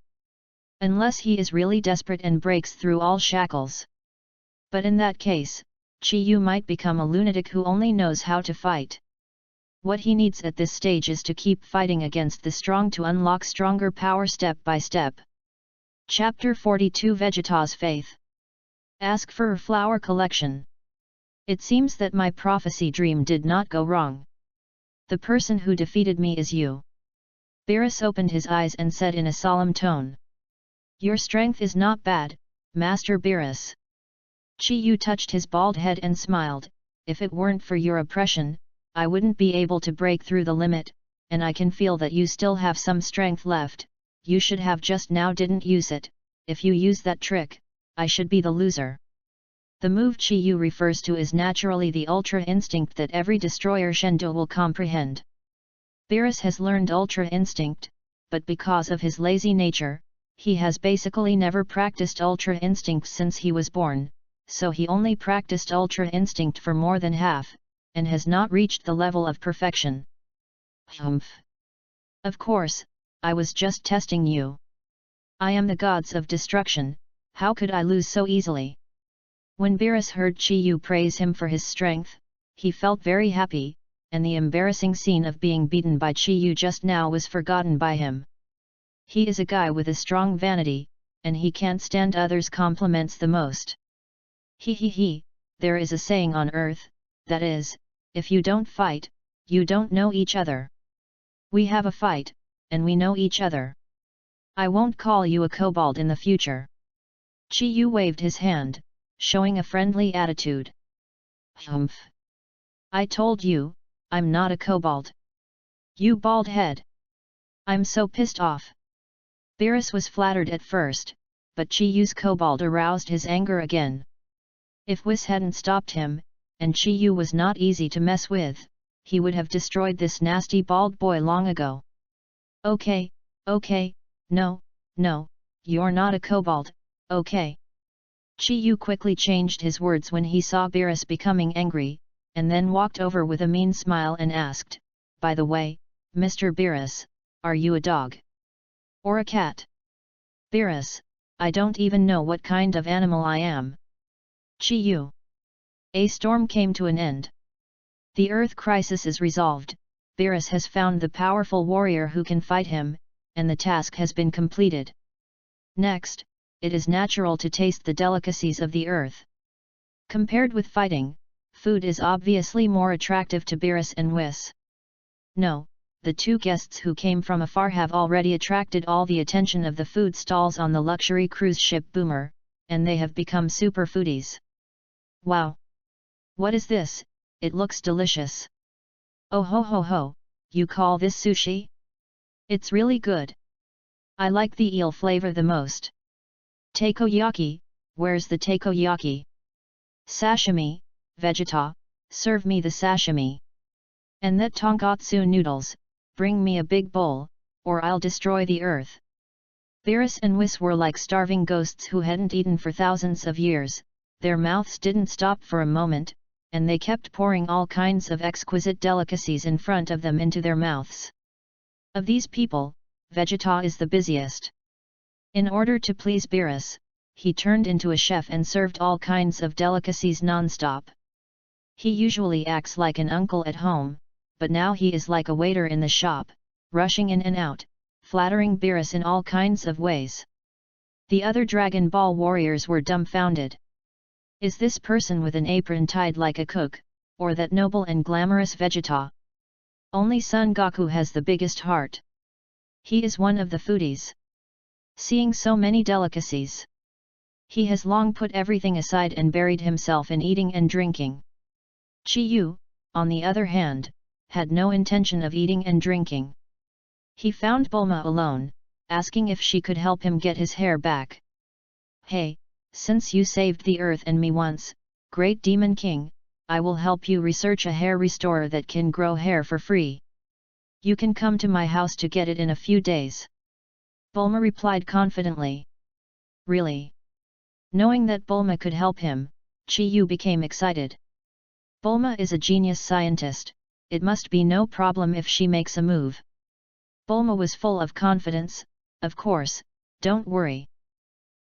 Unless he is really desperate and breaks through all shackles. But in that case, Chi Yu might become a lunatic who only knows how to fight. What he needs at this stage is to keep fighting against the strong to unlock stronger power step by step. Chapter 42 Vegeta's Faith. Ask for a flower collection. It seems that my prophecy dream did not go wrong. The person who defeated me is you. Beerus opened his eyes and said in a solemn tone. Your strength is not bad, Master Beerus. Chi Yu touched his bald head and smiled. If it weren't for your oppression, I wouldn't be able to break through the limit, and I can feel that you still have some strength left. You should have just now didn't use it. If you use that trick, I should be the loser. The move Chi Yu refers to is naturally the Ultra Instinct that every destroyer Shendo will comprehend. Beerus has learned Ultra Instinct, but because of his lazy nature, he has basically never practiced Ultra Instinct since he was born, so he only practiced Ultra Instinct for more than half, and has not reached the level of perfection. Humph! Of course, I was just testing you. I am the gods of destruction, how could I lose so easily? When Beerus heard Chi Yu praise him for his strength, he felt very happy, and the embarrassing scene of being beaten by Chi Yu just now was forgotten by him. He is a guy with a strong vanity, and he can't stand others' compliments the most. He, there is a saying on earth, that is, if you don't fight, you don't know each other. We have a fight, and we know each other. I won't call you a kobold in the future. Chi Yu waved his hand, showing a friendly attitude. Humph! I told you, I'm not a kobold. You bald head. I'm so pissed off. Beerus was flattered at first, but Chi-Yu's kobold aroused his anger again. If Whis hadn't stopped him, and Chi-Yu was not easy to mess with, he would have destroyed this nasty bald boy long ago. Okay, no, you're not a kobold, okay. Chi-Yu quickly changed his words when he saw Beerus becoming angry, and then walked over with a mean smile and asked, "By the way, Mr. Beerus, are you a dog? Or a cat?" "Beerus, I don't even know what kind of animal I am." Chi-Yu. A storm came to an end. The Earth crisis is resolved, Beerus has found the powerful warrior who can fight him, and the task has been completed. Next, it is natural to taste the delicacies of the earth. Compared with fighting, food is obviously more attractive to Beerus and Whis. No, the two guests who came from afar have already attracted all the attention of the food stalls on the luxury cruise ship Boomer, and they have become super foodies. Wow! What is this? It looks delicious. Oh ho ho ho, you call this sushi? It's really good. I like the eel flavor the most. Takoyaki, where's the takoyaki? Sashimi, Vegeta, serve me the sashimi. And that tonkatsu noodles, bring me a big bowl, or I'll destroy the earth. Beerus and Whis were like starving ghosts who hadn't eaten for thousands of years, their mouths didn't stop for a moment, and they kept pouring all kinds of exquisite delicacies in front of them into their mouths. Of these people, Vegeta is the busiest. In order to please Beerus, he turned into a chef and served all kinds of delicacies non-stop. He usually acts like an uncle at home, but now he is like a waiter in the shop, rushing in and out, flattering Beerus in all kinds of ways. The other Dragon Ball warriors were dumbfounded. Is this person with an apron tied like a cook, or that noble and glamorous Vegeta? Only Son Goku has the biggest heart. He is one of the foodies. Seeing so many delicacies, he has long put everything aside and buried himself in eating and drinking. Chi-Yu, on the other hand, had no intention of eating and drinking. He found Bulma alone, asking if she could help him get his hair back. "Hey, since you saved the earth and me once, Great Demon King, I will help you research a hair restorer that can grow hair for free. You can come to my house to get it in a few days." Bulma replied confidently. Really? Knowing that Bulma could help him, Chi-Yu became excited. Bulma is a genius scientist, it must be no problem if she makes a move. Bulma was full of confidence. "Of course, don't worry."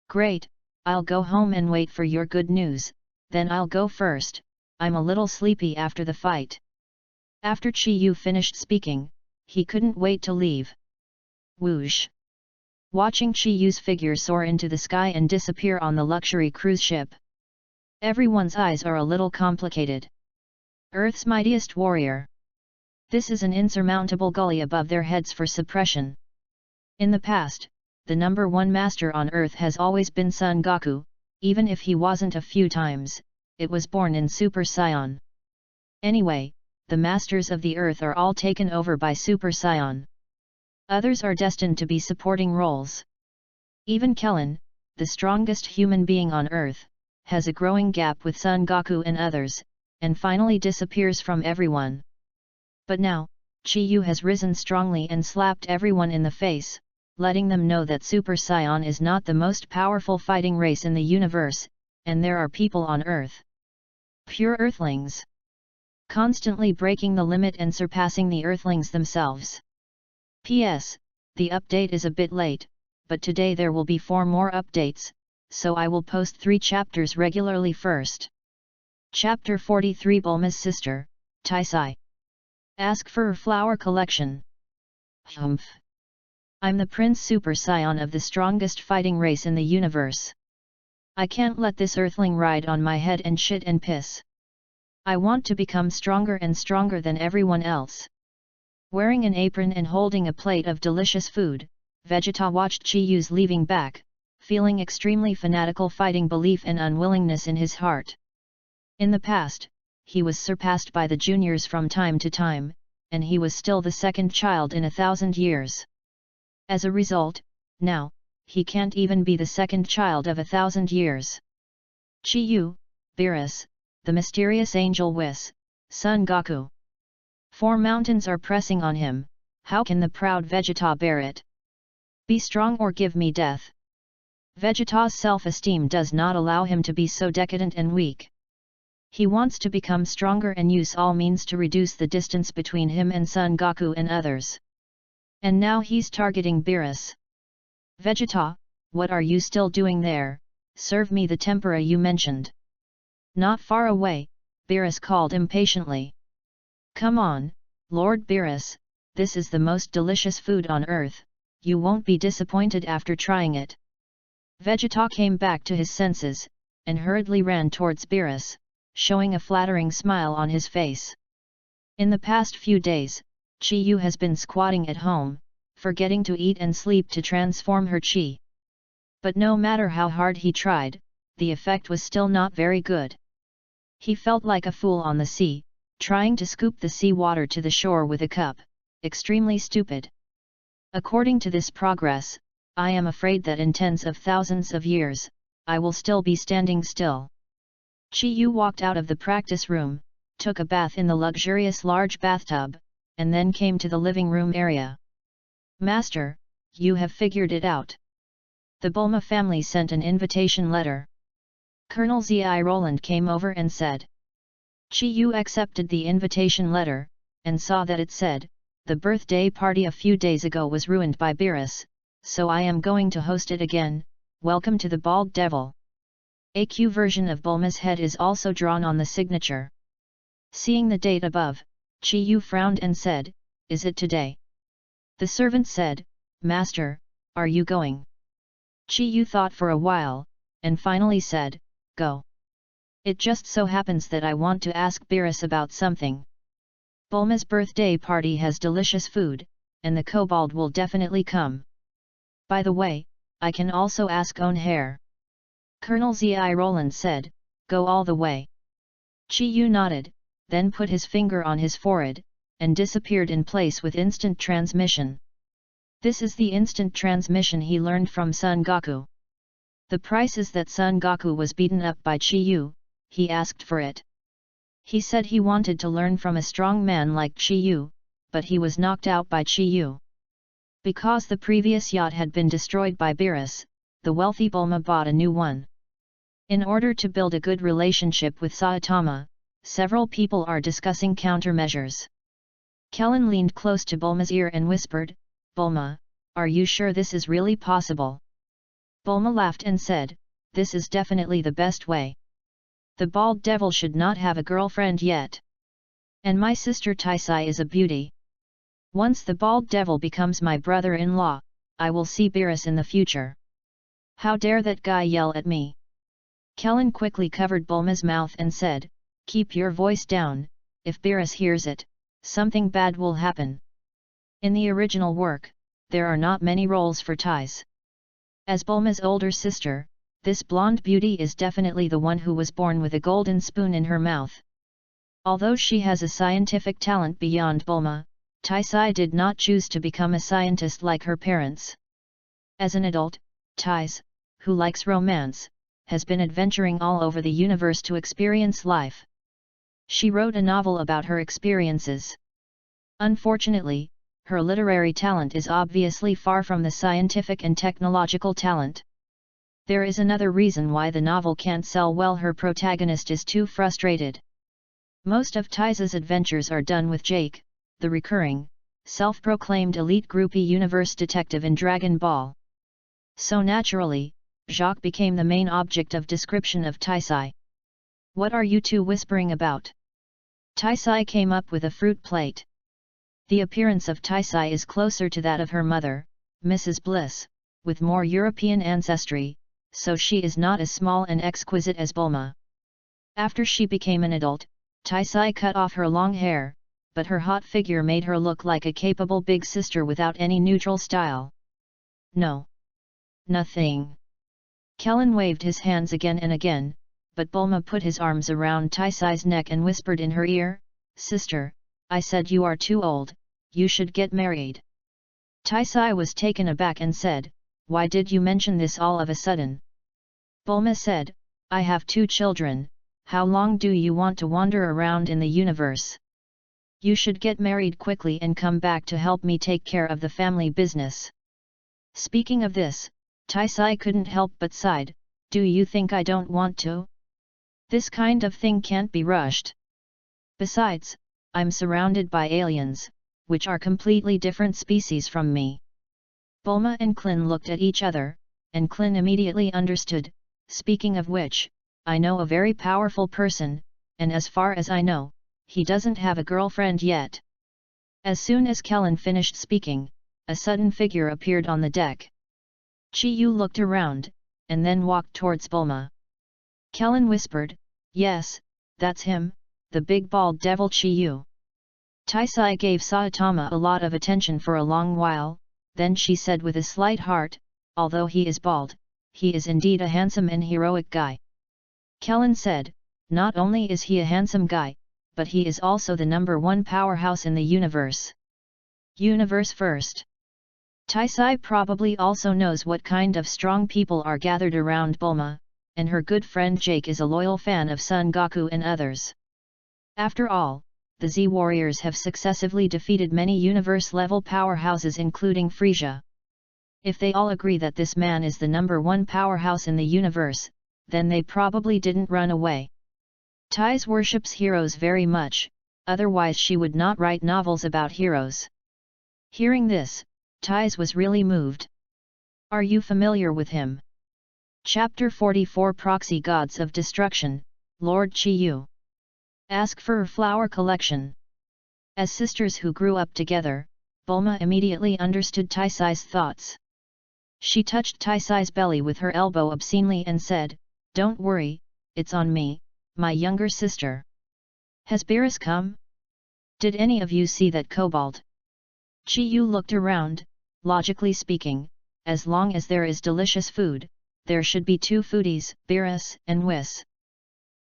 "Great, I'll go home and wait for your good news, then I'll go first, I'm a little sleepy after the fight." After Chi-Yu finished speaking, he couldn't wait to leave. Whoosh! Watching Chi-Yu's figure soar into the sky and disappear on the luxury cruise ship. Everyone's eyes are a little complicated. Earth's mightiest warrior. This is an insurmountable gully above their heads for suppression. In the past, the number one master on Earth has always been Son Goku, even if he wasn't a few times, it was born in Super Saiyan. Anyway, the masters of the Earth are all taken over by Super Saiyan. Others are destined to be supporting roles. Even Kellen, the strongest human being on Earth, has a growing gap with Son Goku and others, and finally disappears from everyone. But now, Chi-Yu has risen strongly and slapped everyone in the face, letting them know that Super Saiyan is not the most powerful fighting race in the universe, and there are people on Earth. Pure Earthlings. Constantly breaking the limit and surpassing the Earthlings themselves. P.S. The update is a bit late, but today there will be 4 more updates, so I will post 3 chapters regularly first. Chapter 43 Bulma's sister, Taisai. Ask for a flower collection. Humph. I'm the Prince Super Saiyan of the strongest fighting race in the universe. I can't let this earthling ride on my head and shit and piss. I want to become stronger and stronger than everyone else. Wearing an apron and holding a plate of delicious food, Vegeta watched Chi-Yu's leaving back, feeling extremely fanatical fighting belief and unwillingness in his heart. In the past, he was surpassed by the juniors from time to time, and he was still the second child in 1,000 years. As a result, now, he can't even be the second child of 1,000 years. Chiyu, Beerus, the mysterious angel Whis, Son Goku. 4 mountains are pressing on him, how can the proud Vegeta bear it? Be strong or give me death. Vegeta's self-esteem does not allow him to be so decadent and weak. He wants to become stronger and use all means to reduce the distance between him and Son Goku and others. And now he's targeting Beerus. Vegeta, what are you still doing there? Serve me the tempura you mentioned. Not far away, Beerus called impatiently. Come on, Lord Beerus, this is the most delicious food on earth, you won't be disappointed after trying it. Vegeta came back to his senses, and hurriedly ran towards Beerus, showing a flattering smile on his face. In the past few days, Chi-Yu has been squatting at home, forgetting to eat and sleep to transform her chi. But no matter how hard he tried, the effect was still not very good. He felt like a fool on the sea, trying to scoop the sea water to the shore with a cup, extremely stupid. According to this progress, I am afraid that in tens of thousands of years, I will still be standing still. Chi-Yu walked out of the practice room, took a bath in the luxurious large bathtub, and then came to the living room area. Master, you have figured it out. The Bulma family sent an invitation letter. Colonel Zi Roland came over and said. Chi-Yu accepted the invitation letter, and saw that it said, the birthday party a few days ago was ruined by Beerus, so I am going to host it again, welcome to the Bald Devil. AQ version of Bulma's head is also drawn on the signature. Seeing the date above, Chi-Yu frowned and said, is it today? The servant said, Master, are you going? Chi-Yu thought for a while, and finally said, go. It just so happens that I want to ask Beerus about something. Bulma's birthday party has delicious food, and the kobold will definitely come. By the way, I can also ask own hair. Colonel Zi Roland said, go all the way. Chi-Yu nodded, then put his finger on his forehead, and disappeared in place with instant transmission. This is the instant transmission he learned from Son Goku. The price is that Son Goku was beaten up by Chi-Yu, he asked for it. He said he wanted to learn from a strong man like Chi-Yu, but he was knocked out by Chi-Yu. Because the previous yacht had been destroyed by Beerus, the wealthy Bulma bought a new one. In order to build a good relationship with Saitama, several people are discussing countermeasures. Kellen leaned close to Bulma's ear and whispered, Bulma, are you sure this is really possible? Bulma laughed and said, this is definitely the best way. The Bald Devil should not have a girlfriend yet. And my sister Taisai is a beauty. Once the Bald Devil becomes my brother-in-law, I will see Beerus in the future. How dare that guy yell at me? Kellen quickly covered Bulma's mouth and said, keep your voice down, if Beerus hears it, something bad will happen. In the original work, there are not many roles for Tais. As Bulma's older sister, this blonde beauty is definitely the one who was born with a golden spoon in her mouth. Although she has a scientific talent beyond Bulma, Taisai did not choose to become a scientist like her parents. As an adult, Tais, who likes romance, has been adventuring all over the universe to experience life. She wrote a novel about her experiences. Unfortunately, her literary talent is obviously far from the scientific and technological talent. There is another reason why the novel can't sell well. Her protagonist is too frustrated. Most of Tais's adventures are done with Jake, the recurring, self-proclaimed elite groupie universe detective in Dragon Ball. So naturally, Jacques became the main object of description of Taisai. What are you two whispering about? Taisai came up with a fruit plate. The appearance of Taisai is closer to that of her mother, Mrs. Bliss, with more European ancestry, so she is not as small and exquisite as Bulma. After she became an adult, Taisai cut off her long hair, but her hot figure made her look like a capable big sister without any neutral style. No. Nothing. Kellen waved his hands again and again, but Bulma put his arms around Taisai's neck and whispered in her ear, "Sister, I said you are too old, you should get married." Taisai was taken aback and said, "Why did you mention this all of a sudden?" Bulma said, "I have 2 children, how long do you want to wander around in the universe? You should get married quickly and come back to help me take care of the family business." Speaking of this, Taisai couldn't help but sighed, "Do you think I don't want to? This kind of thing can't be rushed. Besides, I'm surrounded by aliens, which are completely different species from me." Bulma and Klin looked at each other, and Klin immediately understood, "Speaking of which, I know a very powerful person, and as far as I know, he doesn't have a girlfriend yet." As soon as Kellen finished speaking, a sudden figure appeared on the deck. Chi Yu looked around, and then walked towards Bulma. Kellen whispered, "Yes, that's him, the big bald devil Chi Yu." Taisai gave Saitama a lot of attention for a long while, then she said with a slight heart, "Although he is bald, he is indeed a handsome and heroic guy." Kellen said, "Not only is he a handsome guy, but he is also the #1 powerhouse in the universe. Universe first." Taisai probably also knows what kind of strong people are gathered around Bulma, and her good friend Jake is a loyal fan of Son Goku and others. After all, the Z warriors have successively defeated many universe-level powerhouses including Frisia. If they all agree that this man is the #1 powerhouse in the universe, then they probably didn't run away. Tais worships heroes very much, otherwise she would not write novels about heroes. Hearing this, Tais was really moved. "Are you familiar with him?" Chapter 44 Proxy Gods of Destruction, Lord Chi Yu. Ask for a flower collection. As sisters who grew up together, Bulma immediately understood Taisai's thoughts. She touched Taisai's belly with her elbow obscenely and said, "Don't worry, it's on me, my younger sister. Has Beerus come? Did any of you see that kobold?" Chi Yu looked around. Logically speaking, as long as there is delicious food, there should be 2 foodies, Beerus and Whis.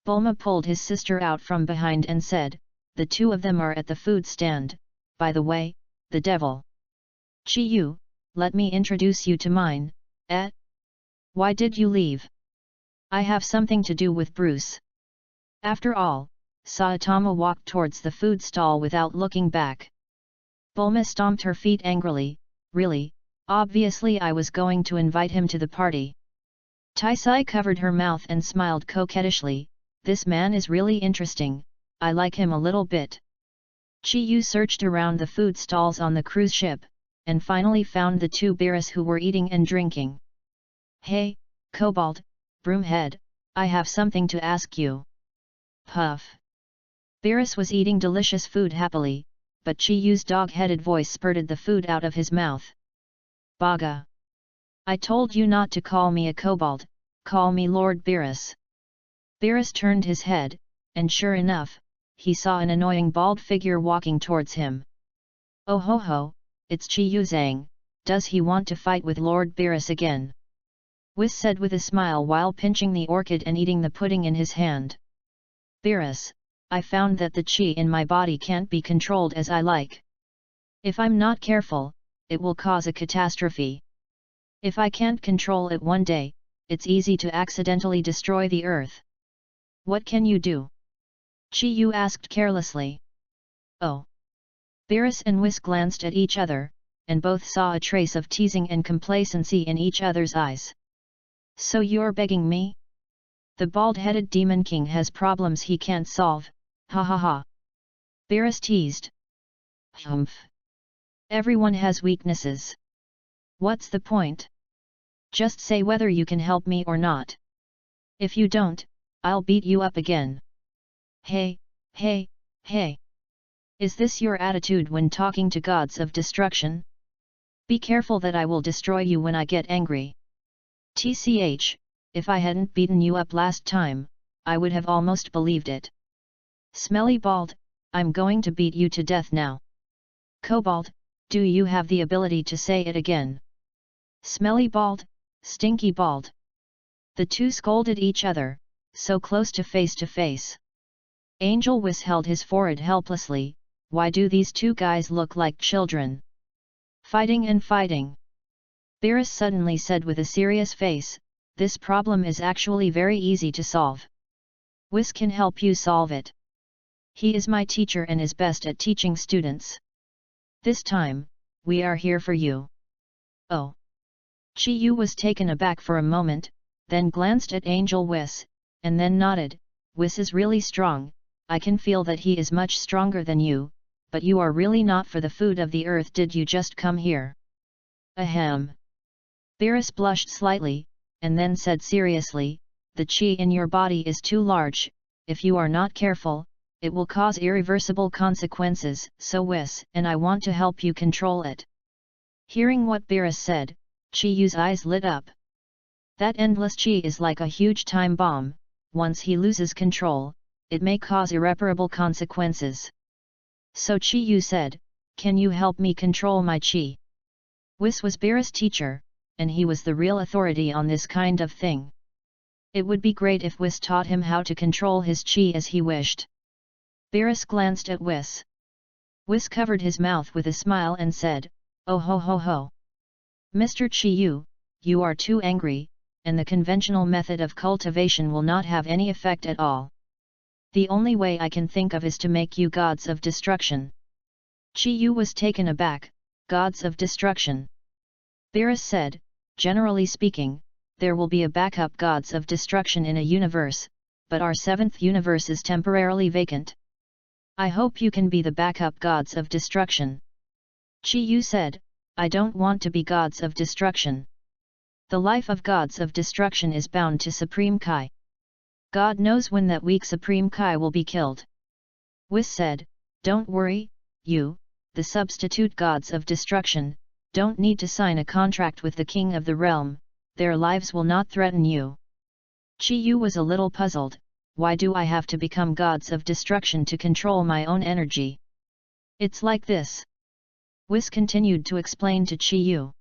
Bulma pulled his sister out from behind and said, "The 2 of them are at the food stand, by the way, the devil. Chi Yu, let me introduce you to mine, eh? Why did you leave? I have something to do with Bruce." After all, Saitama walked towards the food stall without looking back. Bulma stomped her feet angrily, "Really, obviously I was going to invite him to the party." Taisai covered her mouth and smiled coquettishly, "This man is really interesting, I like him a little bit." Chi Yu searched around the food stalls on the cruise ship, and finally found the 2 Beerus who were eating and drinking. "Hey, Kobold, Broomhead, I have something to ask you." Puff. Beerus was eating delicious food happily, but Chi Yu's dog-headed voice spurted the food out of his mouth. "Baga! I told you not to call me a kobold, call me Lord Beerus." Beerus turned his head, and sure enough, he saw an annoying bald figure walking towards him. "Oh ho ho, it's Chi Yu Zhang, does he want to fight with Lord Beerus again?" Whis said with a smile while pinching the orchid and eating the pudding in his hand. "Beerus, I found that the chi in my body can't be controlled as I like. If I'm not careful, it will cause a catastrophe. If I can't control it one day, it's easy to accidentally destroy the earth. What can you do?" Chi Yu asked carelessly. "Oh." Beerus and Whis glanced at each other, and both saw a trace of teasing and complacency in each other's eyes. "So you're begging me? The bald-headed Demon King has problems he can't solve, ha ha ha." Beerus teased. "Humph. Everyone has weaknesses. What's the point? Just say whether you can help me or not. If you don't, I'll beat you up again." "Hey, hey, hey! Is this your attitude when talking to gods of destruction? Be careful that I will destroy you when I get angry. TCH, if I hadn't beaten you up last time, I would have almost believed it. Smelly bald, I'm going to beat you to death now. Kobold, do you have the ability to say it again? Smelly bald, stinky bald." The 2 scolded each other, so close to face. Angel Whis held his forehead helplessly. Why do these two guys look like children? Fighting and fighting. Beerus suddenly said with a serious face, this problem is actually very easy to solve. Whis can help you solve it. He is my teacher and is best at teaching students. This time, we are here for you. Oh. Chi Yu was taken aback for a moment, then glanced at Angel Whis, and then nodded. Whis is really strong, I can feel that he is much stronger than you, but you are really not for the food of the earth. Did you just come here? Ahem. Beerus blushed slightly, and then said seriously, the chi in your body is too large, if you are not careful, it will cause irreversible consequences, so Whis and I want to help you control it. Hearing what Beerus said, Chi Yu's eyes lit up. That endless chi is like a huge time bomb, once he loses control, it may cause irreparable consequences. So Chi Yu said, can you help me control my chi? Whis was Beerus' teacher, and he was the real authority on this kind of thing. It would be great if Whis taught him how to control his chi as he wished. Beerus glanced at Whis. Whis covered his mouth with a smile and said, oh ho ho ho. Mr. Chi Yu, you are too angry, and the conventional method of cultivation will not have any effect at all. The only way I can think of is to make you gods of destruction. Chi Yu was taken aback. Gods of destruction. Beerus said, generally speaking, there will be a backup gods of destruction in a universe, but our seventh universe is temporarily vacant. I hope you can be the backup gods of destruction. Chi Yu said, I don't want to be gods of destruction. The life of gods of destruction is bound to Supreme Kai. God knows when that weak Supreme Kai will be killed. Whis said, don't worry, you, the substitute gods of destruction, don't need to sign a contract with the king of the realm, their lives will not threaten you. Chi Yu was a little puzzled, why do I have to become gods of destruction to control my own energy? It's like this. Whis continued to explain to Chi Yu.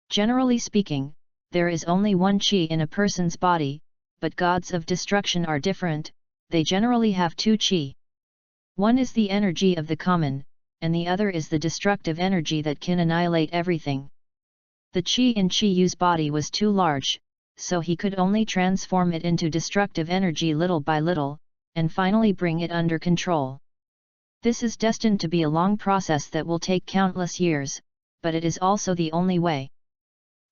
Generally speaking, there is only one chi in a person's body, but gods of destruction are different, they generally have two chi. One is the energy of the common, and the other is the destructive energy that can annihilate everything. The chi in Chi Yu's body was too large, so he could only transform it into destructive energy little by little, and finally bring it under control. This is destined to be a long process that will take countless years, but it is also the only way.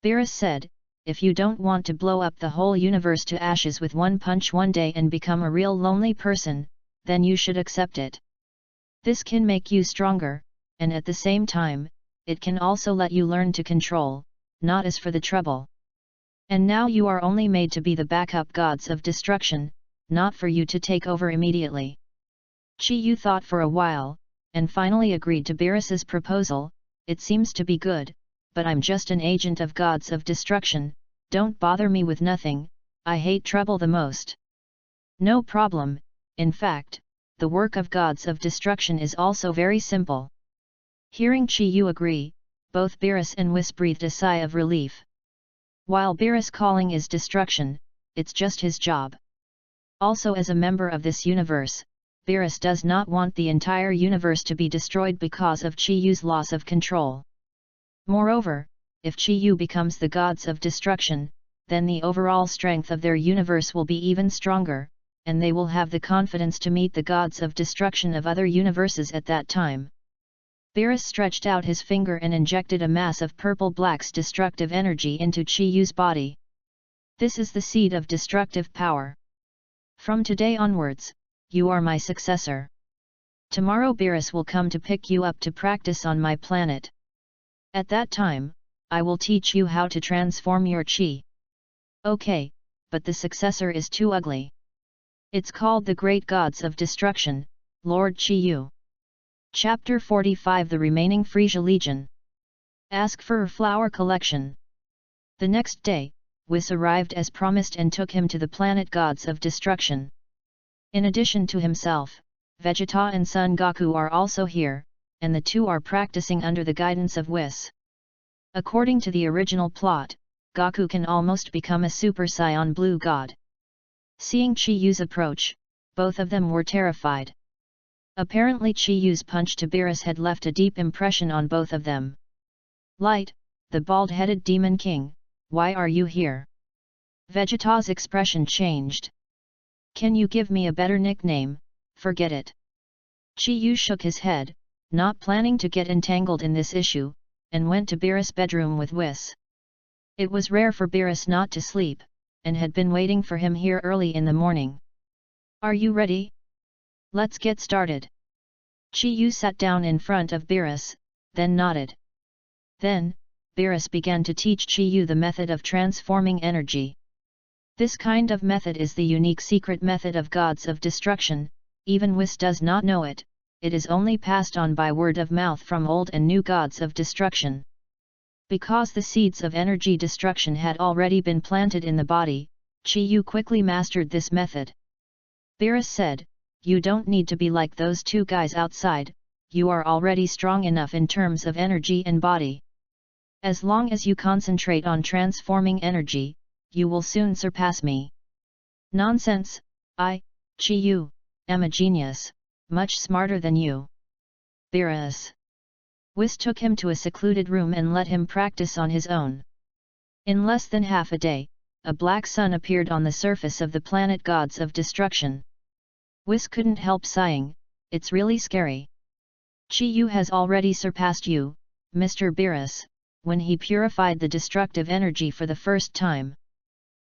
Beerus said, if you don't want to blow up the whole universe to ashes with one punch one day and become a real lonely person, then you should accept it. This can make you stronger, and at the same time, it can also let you learn to control, not as for the trouble. And now you are only made to be the backup gods of destruction, not for you to take over immediately. Chi Yu thought for a while, and finally agreed to Beerus's proposal. It seems to be good, but I'm just an agent of gods of destruction, don't bother me with nothing, I hate trouble the most. No problem, in fact, the work of gods of destruction is also very simple. Hearing Chi Yu agree, both Beerus and Whis breathed a sigh of relief. While Beerus' calling is destruction, it's just his job. Also, as a member of this universe, Beerus does not want the entire universe to be destroyed because of Chi Yu's loss of control. Moreover, if Chi Yu becomes the gods of destruction, then the overall strength of their universe will be even stronger, and they will have the confidence to meet the gods of destruction of other universes at that time. Beerus stretched out his finger and injected a mass of purple-black's destructive energy into Chi Yu's body. This is the seed of destructive power. From today onwards, you are my successor. Tomorrow Beerus will come to pick you up to practice on my planet. At that time, I will teach you how to transform your chi. Okay, but the successor is too ugly. It's called the Great Gods of Destruction, Lord Chi Yu. Chapter 45 The Remaining Frisia Legion. Ask for a flower collection. The next day, Whis arrived as promised and took him to the planet Gods of Destruction. In addition to himself, Vegeta and Son Goku are also here, and the two are practicing under the guidance of Whis. According to the original plot, Goku can almost become a Super Saiyan Blue God. Seeing Chi Yu's approach, both of them were terrified. Apparently Chi Yu's punch to Beerus had left a deep impression on both of them. Light, the bald-headed Demon King, why are you here? Vegeta's expression changed. Can you give me a better nickname? Forget it. Chi Yu shook his head, not planning to get entangled in this issue, and went to Beerus' bedroom with Whis. It was rare for Beerus not to sleep, and had been waiting for him here early in the morning. Are you ready? Let's get started. Chi Yu sat down in front of Beerus, then nodded. Then, Beerus began to teach Chi Yu the method of transforming energy. This kind of method is the unique secret method of gods of destruction. Even Whis does not know it, it is only passed on by word of mouth from old and new gods of destruction. Because the seeds of energy destruction had already been planted in the body, Chi Yu quickly mastered this method. Beerus said, you don't need to be like those two guys outside, you are already strong enough in terms of energy and body. As long as you concentrate on transforming energy, you will soon surpass me. Nonsense, Chi Yu, am a genius, much smarter than you. Beerus. Whis took him to a secluded room and let him practice on his own. In less than half a day, a black sun appeared on the surface of the planet gods of destruction. Whis couldn't help sighing, it's really scary. Chi Yu has already surpassed you, Mr. Beerus, when he purified the destructive energy for the first time.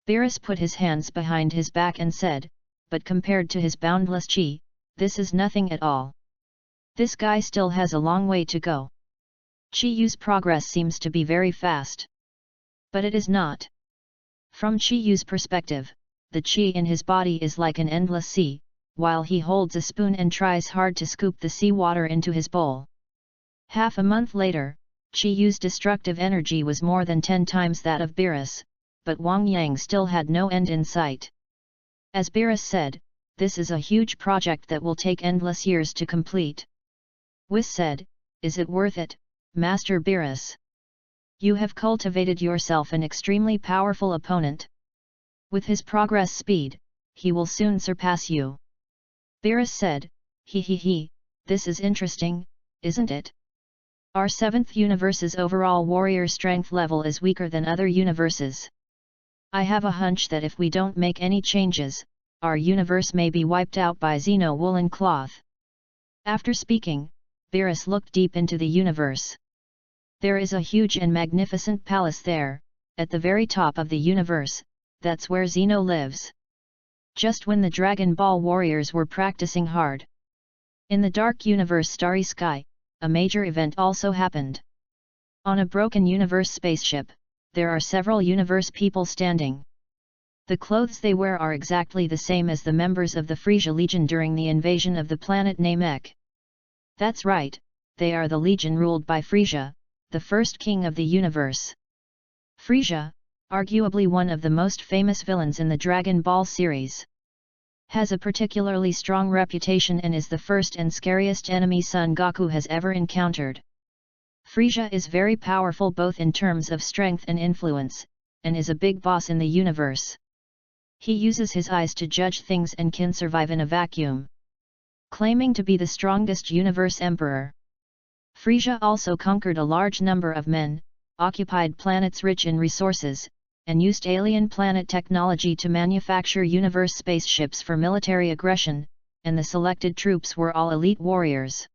Beerus put his hands behind his back and said, but compared to his boundless chi, this is nothing at all. This guy still has a long way to go. Chi Yu's progress seems to be very fast. But it is not. From Chi Yu's perspective, the chi in his body is like an endless sea, while he holds a spoon and tries hard to scoop the seawater into his bowl. Half a month later, Chi Yu's destructive energy was more than 10 times that of Beerus, but Wang Yang still had no end in sight. As Beerus said, this is a huge project that will take endless years to complete. Whis said, is it worth it, Master Beerus? You have cultivated yourself an extremely powerful opponent. With his progress speed, he will soon surpass you. Beerus said, he, this is interesting, isn't it? Our 7th universe's overall warrior strength level is weaker than other universes. I have a hunch that if we don't make any changes, our universe may be wiped out by Xeno woolen cloth. After speaking, Beerus looked deep into the universe. There is a huge and magnificent palace there, at the very top of the universe, that's where Xeno lives. Just when the Dragon Ball warriors were practicing hard. In the dark universe Starry Sky, a major event also happened. On a broken universe spaceship, there are several universe people standing. The clothes they wear are exactly the same as the members of the Frisia Legion during the invasion of the planet Namek. That's right, they are the Legion ruled by Frisia, the first king of the universe. Frisia, arguably one of the most famous villains in the Dragon Ball series, has a particularly strong reputation and is the first and scariest enemy Son Goku has ever encountered. Frisia is very powerful both in terms of strength and influence, and is a big boss in the universe. He uses his eyes to judge things and can survive in a vacuum. Claiming to be the strongest universe emperor, Frisia also conquered a large number of men, occupied planets rich in resources, and used alien planet technology to manufacture universe spaceships for military aggression, and the selected troops were all elite warriors.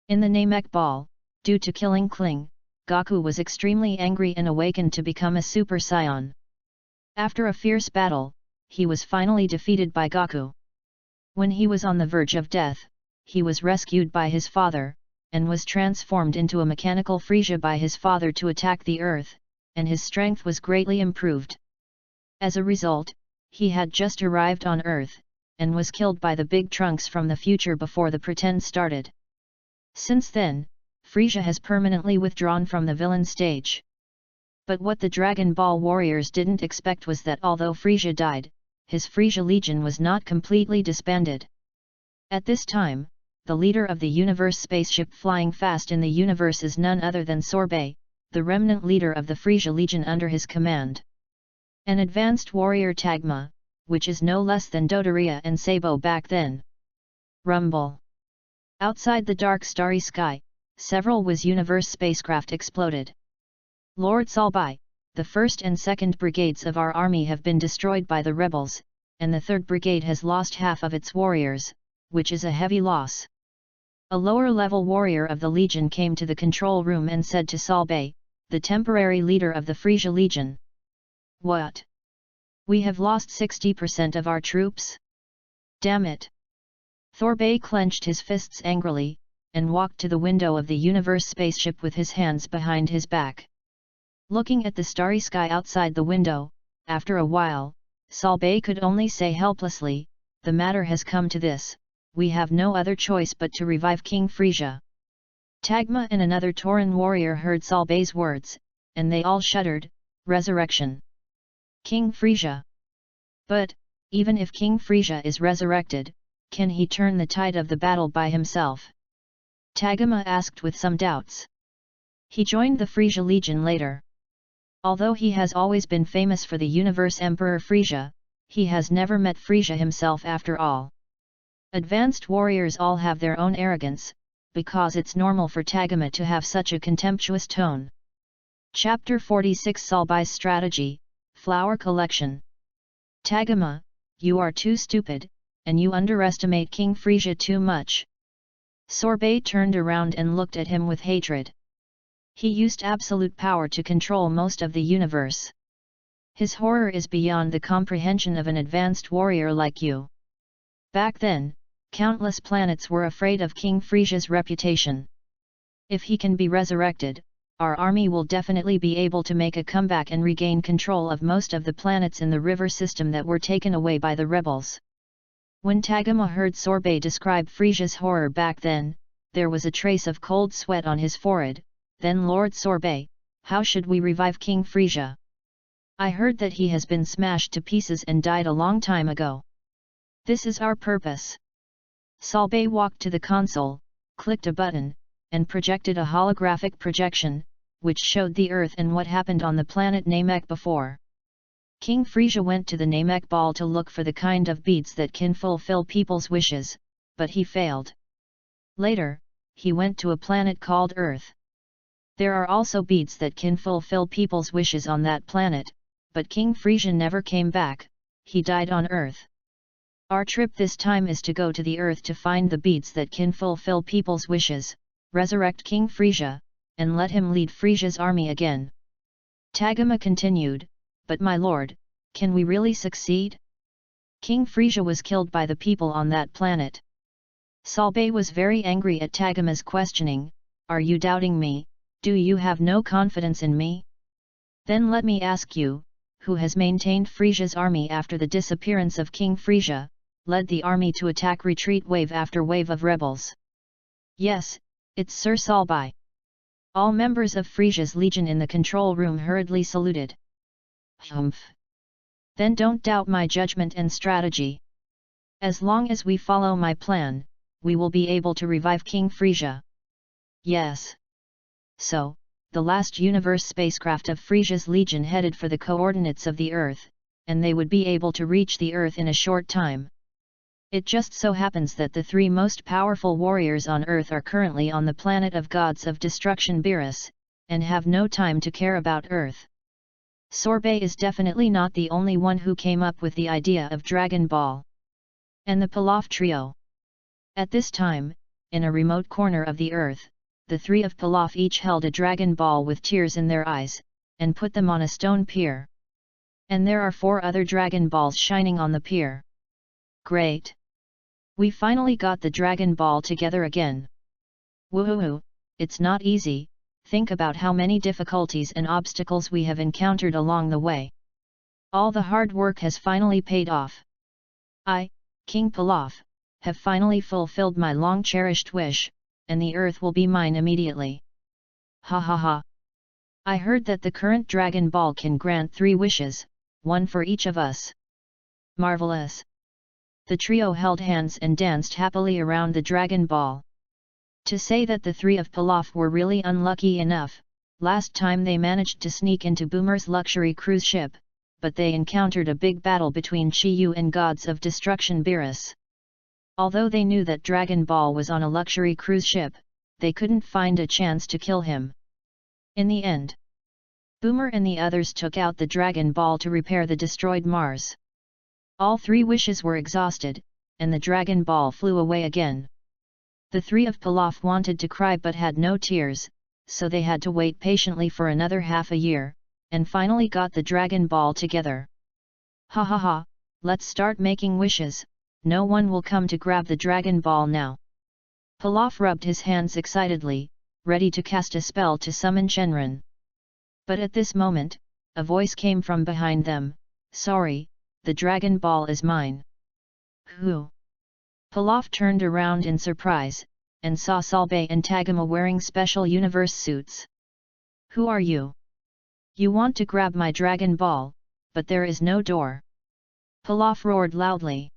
In the Namek Ball, due to killing Kling, Goku was extremely angry and awakened to become a Super Saiyan. After a fierce battle, he was finally defeated by Goku. When he was on the verge of death, he was rescued by his father, and was transformed into a mechanical Frisia by his father to attack the Earth, and his strength was greatly improved. As a result, he had just arrived on Earth, and was killed by the big trunks from the future before the pretend started. Since then, Frisia has permanently withdrawn from the villain stage. But what the Dragon Ball warriors didn't expect was that although Frisia died, his Frisia Legion was not completely disbanded. At this time, the leader of the universe spaceship flying fast in the universe is none other than Sorbet, the remnant leader of the Frisia Legion under his command. An advanced warrior Tagma, which is no less than Dodoria and Sabo back then. Rumble. Outside the dark starry sky, several WIS universe spacecraft exploded. Lord Salbai, the 1st and 2nd brigades of our army have been destroyed by the rebels, and the 3rd brigade has lost half of its warriors, which is a heavy loss. A lower-level warrior of the Legion came to the control room and said to Salbai, the temporary leader of the Frisia Legion. What? We have lost 60% of our troops? Damn it! Thorbay clenched his fists angrily, and walked to the window of the universe spaceship with his hands behind his back. Looking at the starry sky outside the window, after a while, Salbai could only say helplessly, the matter has come to this, we have no other choice but to revive King Frisia. Tagma and another Tauran warrior heard Salbai's words, and they all shuddered. Resurrection. King Frisia. But, even if King Frisia is resurrected, can he turn the tide of the battle by himself? Tagma asked with some doubts. He joined the Frisia Legion later. Although he has always been famous for the Universe Emperor Frisia, he has never met Frisia himself after all. Advanced warriors all have their own arrogance, because it's normal for Tagma to have such a contemptuous tone. Chapter 46 Salbai's Strategy, Flower Collection. Tagma, you are too stupid, and you underestimate King Frisia too much. Sorbet turned around and looked at him with hatred. He used absolute power to control most of the universe. His horror is beyond the comprehension of an advanced warrior like you. Back then, countless planets were afraid of King Frisia's reputation. If he can be resurrected, our army will definitely be able to make a comeback and regain control of most of the planets in the river system that were taken away by the rebels. When Tagma heard Sorbet describe Frisia's horror back then, there was a trace of cold sweat on his forehead. Then Lord Sorbet, how should we revive King Frisia? I heard that he has been smashed to pieces and died a long time ago. This is our purpose. Salbei walked to the console, clicked a button, and projected a holographic projection, which showed the Earth and what happened on the planet Namek before. King Frisia went to the Namek ball to look for the kind of beads that can fulfill people's wishes, but he failed. Later, he went to a planet called Earth. There are also beads that can fulfill people's wishes on that planet, but King Frisia never came back, he died on Earth. Our trip this time is to go to the Earth to find the beads that can fulfill people's wishes, resurrect King Frisia, and let him lead Frisia's army again. Tagma continued, but my lord, can we really succeed? King Frisia was killed by the people on that planet. Salbei was very angry at Tagma's questioning, are you doubting me, do you have no confidence in me? Then let me ask you, who has maintained Frisia's army after the disappearance of King Frisia, led the army to attack retreat wave after wave of rebels? Yes, it's Sir Salbai. All members of Frisia's legion in the control room hurriedly saluted. Humph. Then don't doubt my judgment and strategy. As long as we follow my plan, we will be able to revive King Frisia. Yes. So, the last universe spacecraft of Frisia's legion headed for the coordinates of the Earth, and they would be able to reach the Earth in a short time. It just so happens that the three most powerful warriors on Earth are currently on the planet of gods of destruction Beerus, and have no time to care about Earth. Sorbet is definitely not the only one who came up with the idea of Dragon Ball. And the Pilaf trio. At this time, in a remote corner of the Earth, the three of Pilaf each held a Dragon Ball with tears in their eyes, and put them on a stone pier. And there are 4 other Dragon Balls shining on the pier. Great! We finally got the Dragon Ball together again. Woohoo! It's not easy, think about how many difficulties and obstacles we have encountered along the way. All the hard work has finally paid off. I, King Pilaf, have finally fulfilled my long-cherished wish, and the Earth will be mine immediately. Ha ha ha! I heard that the current Dragon Ball can grant 3 wishes, 1 for each of us. Marvelous! The trio held hands and danced happily around the Dragon Ball. To say that the 3 of Pilaf were really unlucky enough, last time they managed to sneak into Boomer's luxury cruise ship, but they encountered a big battle between Chi-Yu and gods of destruction Beerus. Although they knew that Dragon Ball was on a luxury cruise ship, they couldn't find a chance to kill him. In the end, Boomer and the others took out the Dragon Ball to repair the destroyed Mars. All three wishes were exhausted, and the Dragon Ball flew away again. The three of Pilaf wanted to cry but had no tears, so they had to wait patiently for another half a year, and finally got the Dragon Ball together. Ha ha ha, let's start making wishes, no one will come to grab the Dragon Ball now. Pilaf rubbed his hands excitedly, ready to cast a spell to summon Shenron. But at this moment, a voice came from behind them, "Sorry, the Dragon Ball is mine." Who? Pilaf turned around in surprise, and saw Salbei and Taguma wearing special universe suits. "Who are you? You want to grab my Dragon Ball, but there is no door." Pilaf roared loudly.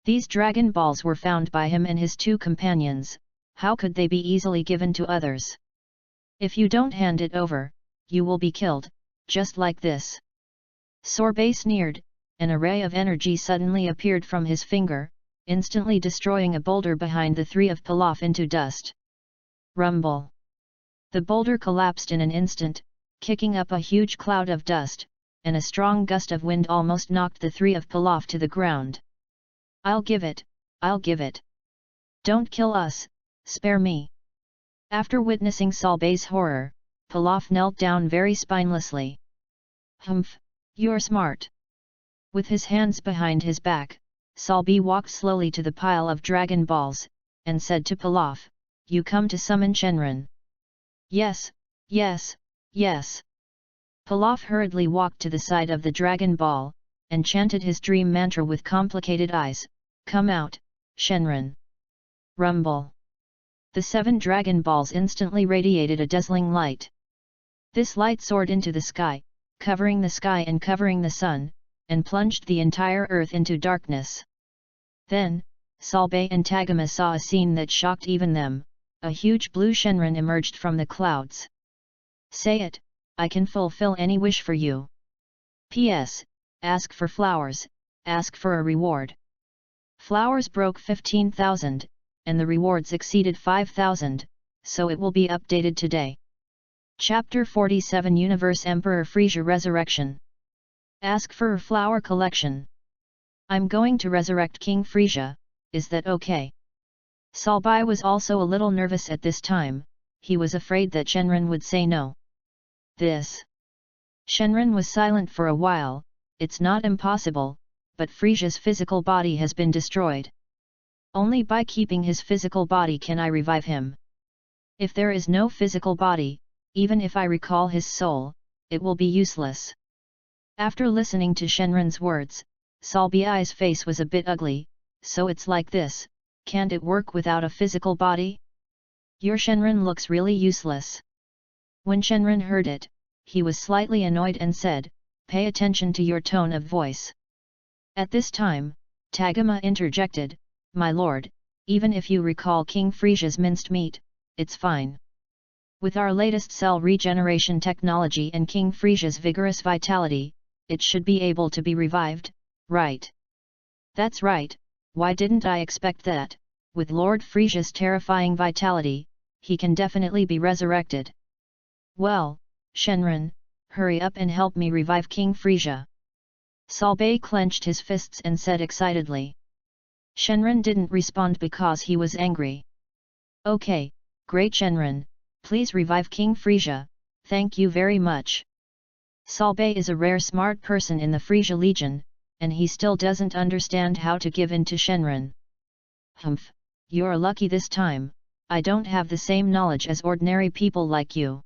These Dragon Balls were found by him and his two companions, how could they be easily given to others? "If you don't hand it over, you will be killed, just like this." Sorbet sneered, an array of energy suddenly appeared from his finger, instantly destroying a boulder behind the three of Pilaf into dust. Rumble! The boulder collapsed in an instant, kicking up a huge cloud of dust, and a strong gust of wind almost knocked the three of Pilaf to the ground. I'll give it! I'll give it! Don't kill us, spare me!" After witnessing Salbei's horror, Pilaf knelt down very spinelessly. "Humph, you're smart." With his hands behind his back, Salbei walked slowly to the pile of Dragon Balls, and said to Pilaf, "You come to summon Shenron." "Yes, yes, yes." Pilaf hurriedly walked to the side of the Dragon Ball, and chanted his dream mantra with complicated eyes, "Come out, Shenron." Rumble! The 7 Dragon Balls instantly radiated a dazzling light. This light soared into the sky, covering the sky and covering the sun, and plunged the entire earth into darkness. Then, Salbei and Taguma saw a scene that shocked even them. A huge blue Shenron emerged from the clouds. "Say it, I can fulfill any wish for you. P.S. Ask for flowers, ask for a reward." Flowers broke 15,000, and the rewards exceeded 5,000, so it will be updated today. Chapter 47 Universe Emperor Frieza Resurrection. Ask for a flower collection. "I'm going to resurrect King Frieza, is that okay?" Salbei was also a little nervous at this time, he was afraid that Shenron would say no. This. Shenron was silent for a while. "It's not impossible, but Frieza's physical body has been destroyed. Only by keeping his physical body can I revive him. If there is no physical body, even if I recall his soul, it will be useless." After listening to Shenron's words, Salbei's face was a bit ugly. "So it's like this, can't it work without a physical body? Your Shenron looks really useless." When Shenron heard it, he was slightly annoyed and said, "Pay attention to your tone of voice." At this time, Taguma interjected, "My lord, even if you recall King Frieza's minced meat, it's fine. With our latest cell regeneration technology and King Frieza's vigorous vitality, it should be able to be revived, right?" "That's right, why didn't I expect that? With Lord Frieza's terrifying vitality, he can definitely be resurrected." "Well, Shenron, hurry up and help me revive King Frieza." Salbei clenched his fists and said excitedly. Shenron didn't respond because he was angry. "Okay, great Shenron, please revive King Frieza, thank you very much." Salbei is a rare smart person in the Frieza Legion, and he still doesn't understand how to give in to Shenron. "Humph, you're lucky this time, I don't have the same knowledge as ordinary people like you."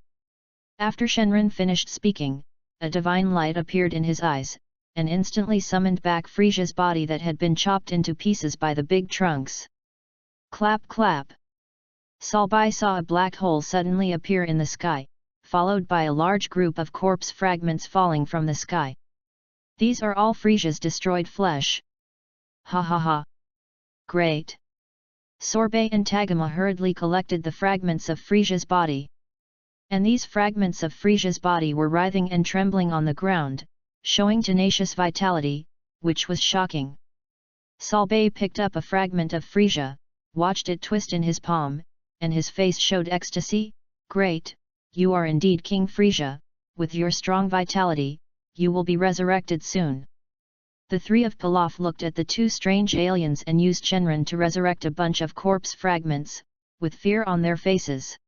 After Shenron finished speaking, a divine light appeared in his eyes, and instantly summoned back Frieza's body that had been chopped into pieces by the big trunks. Clap clap! Salbei saw a black hole suddenly appear in the sky, followed by a large group of corpse fragments falling from the sky. "These are all Frieza's destroyed flesh." "Ha ha ha! Great!" Sorbet and Taguma hurriedly collected the fragments of Frieza's body. And these fragments of Frieza's body were writhing and trembling on the ground, showing tenacious vitality, which was shocking. Salbei picked up a fragment of freesia, watched it twist in his palm, and his face showed ecstasy. Great, you are indeed King Frisia, with your strong vitality, you will be resurrected soon. The three of Pilaf looked at the two strange aliens and used Shenron to resurrect a bunch of corpse fragments, with fear on their faces.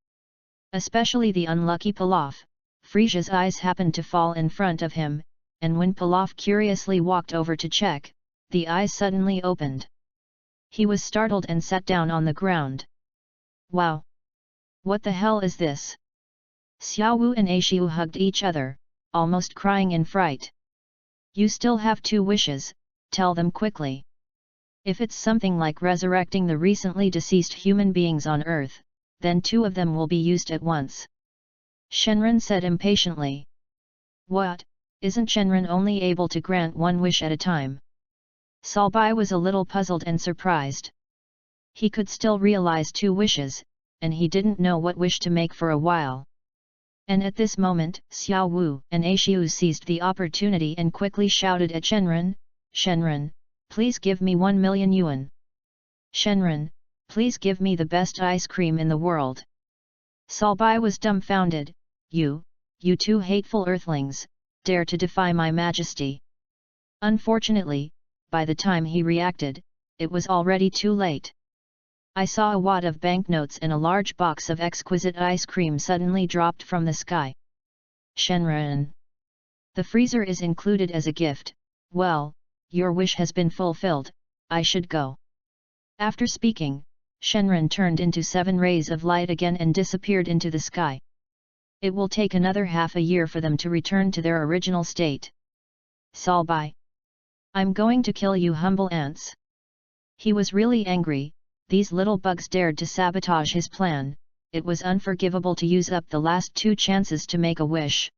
Especially the unlucky Pilaf. Frisia's eyes happened to fall in front of him, and when Pilaf curiously walked over to check, the eyes suddenly opened. He was startled and sat down on the ground. Wow! What the hell is this? Xiaowu and Aishiu hugged each other, almost crying in fright. You still have 2 wishes, tell them quickly. If it's something like resurrecting the recently deceased human beings on Earth, then 2 of them will be used at once. Shenron said impatiently. What, isn't Shenron only able to grant 1 wish at a time? Salbai was a little puzzled and surprised. He could still realize 2 wishes, and he didn't know what wish to make for a while. And at this moment, Xiao Wu and Aishiu seized the opportunity and quickly shouted at Shenron, Shenron, please give me 1 million yuan. Shenron, please give me the best ice cream in the world. Salbai was dumbfounded. You 2 hateful earthlings, dare to defy my majesty. Unfortunately, by the time he reacted, it was already too late. I saw a wad of banknotes and a large box of exquisite ice cream suddenly dropped from the sky. Shenron. The freezer is included as a gift. Well, your wish has been fulfilled, I should go. After speaking, Shenron turned into 7 rays of light again and disappeared into the sky. It will take another half a year for them to return to their original state. Salbai. I'm going to kill you humble ants. He was really angry. These little bugs dared to sabotage his plan. It was unforgivable to use up the last 2 chances to make a wish.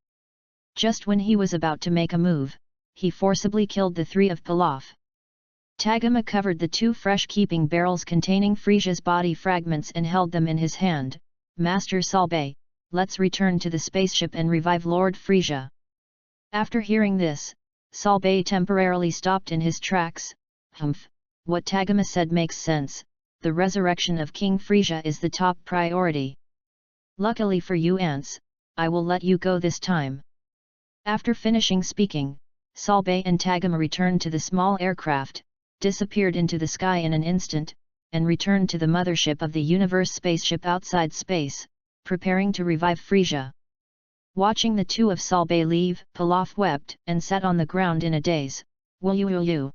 Just when he was about to make a move, he forcibly killed the 3 of Pilaf. Tagama covered the 2 fresh-keeping barrels containing Frisia's body fragments and held them in his hand. Master Salbei, let's return to the spaceship and revive Lord Frisia. After hearing this, Salbei temporarily stopped in his tracks. Humph, what Tagama said makes sense. The resurrection of King Frisia is the top priority. Luckily for you ants, I will let you go this time. After finishing speaking, Salbei and Tagama returned to the small aircraft, disappeared into the sky in an instant, and returned to the mothership of the universe spaceship outside space, preparing to revive Frisia. Watching the 2 of Salbei leave, Pilaf wept and sat on the ground in a daze. Will.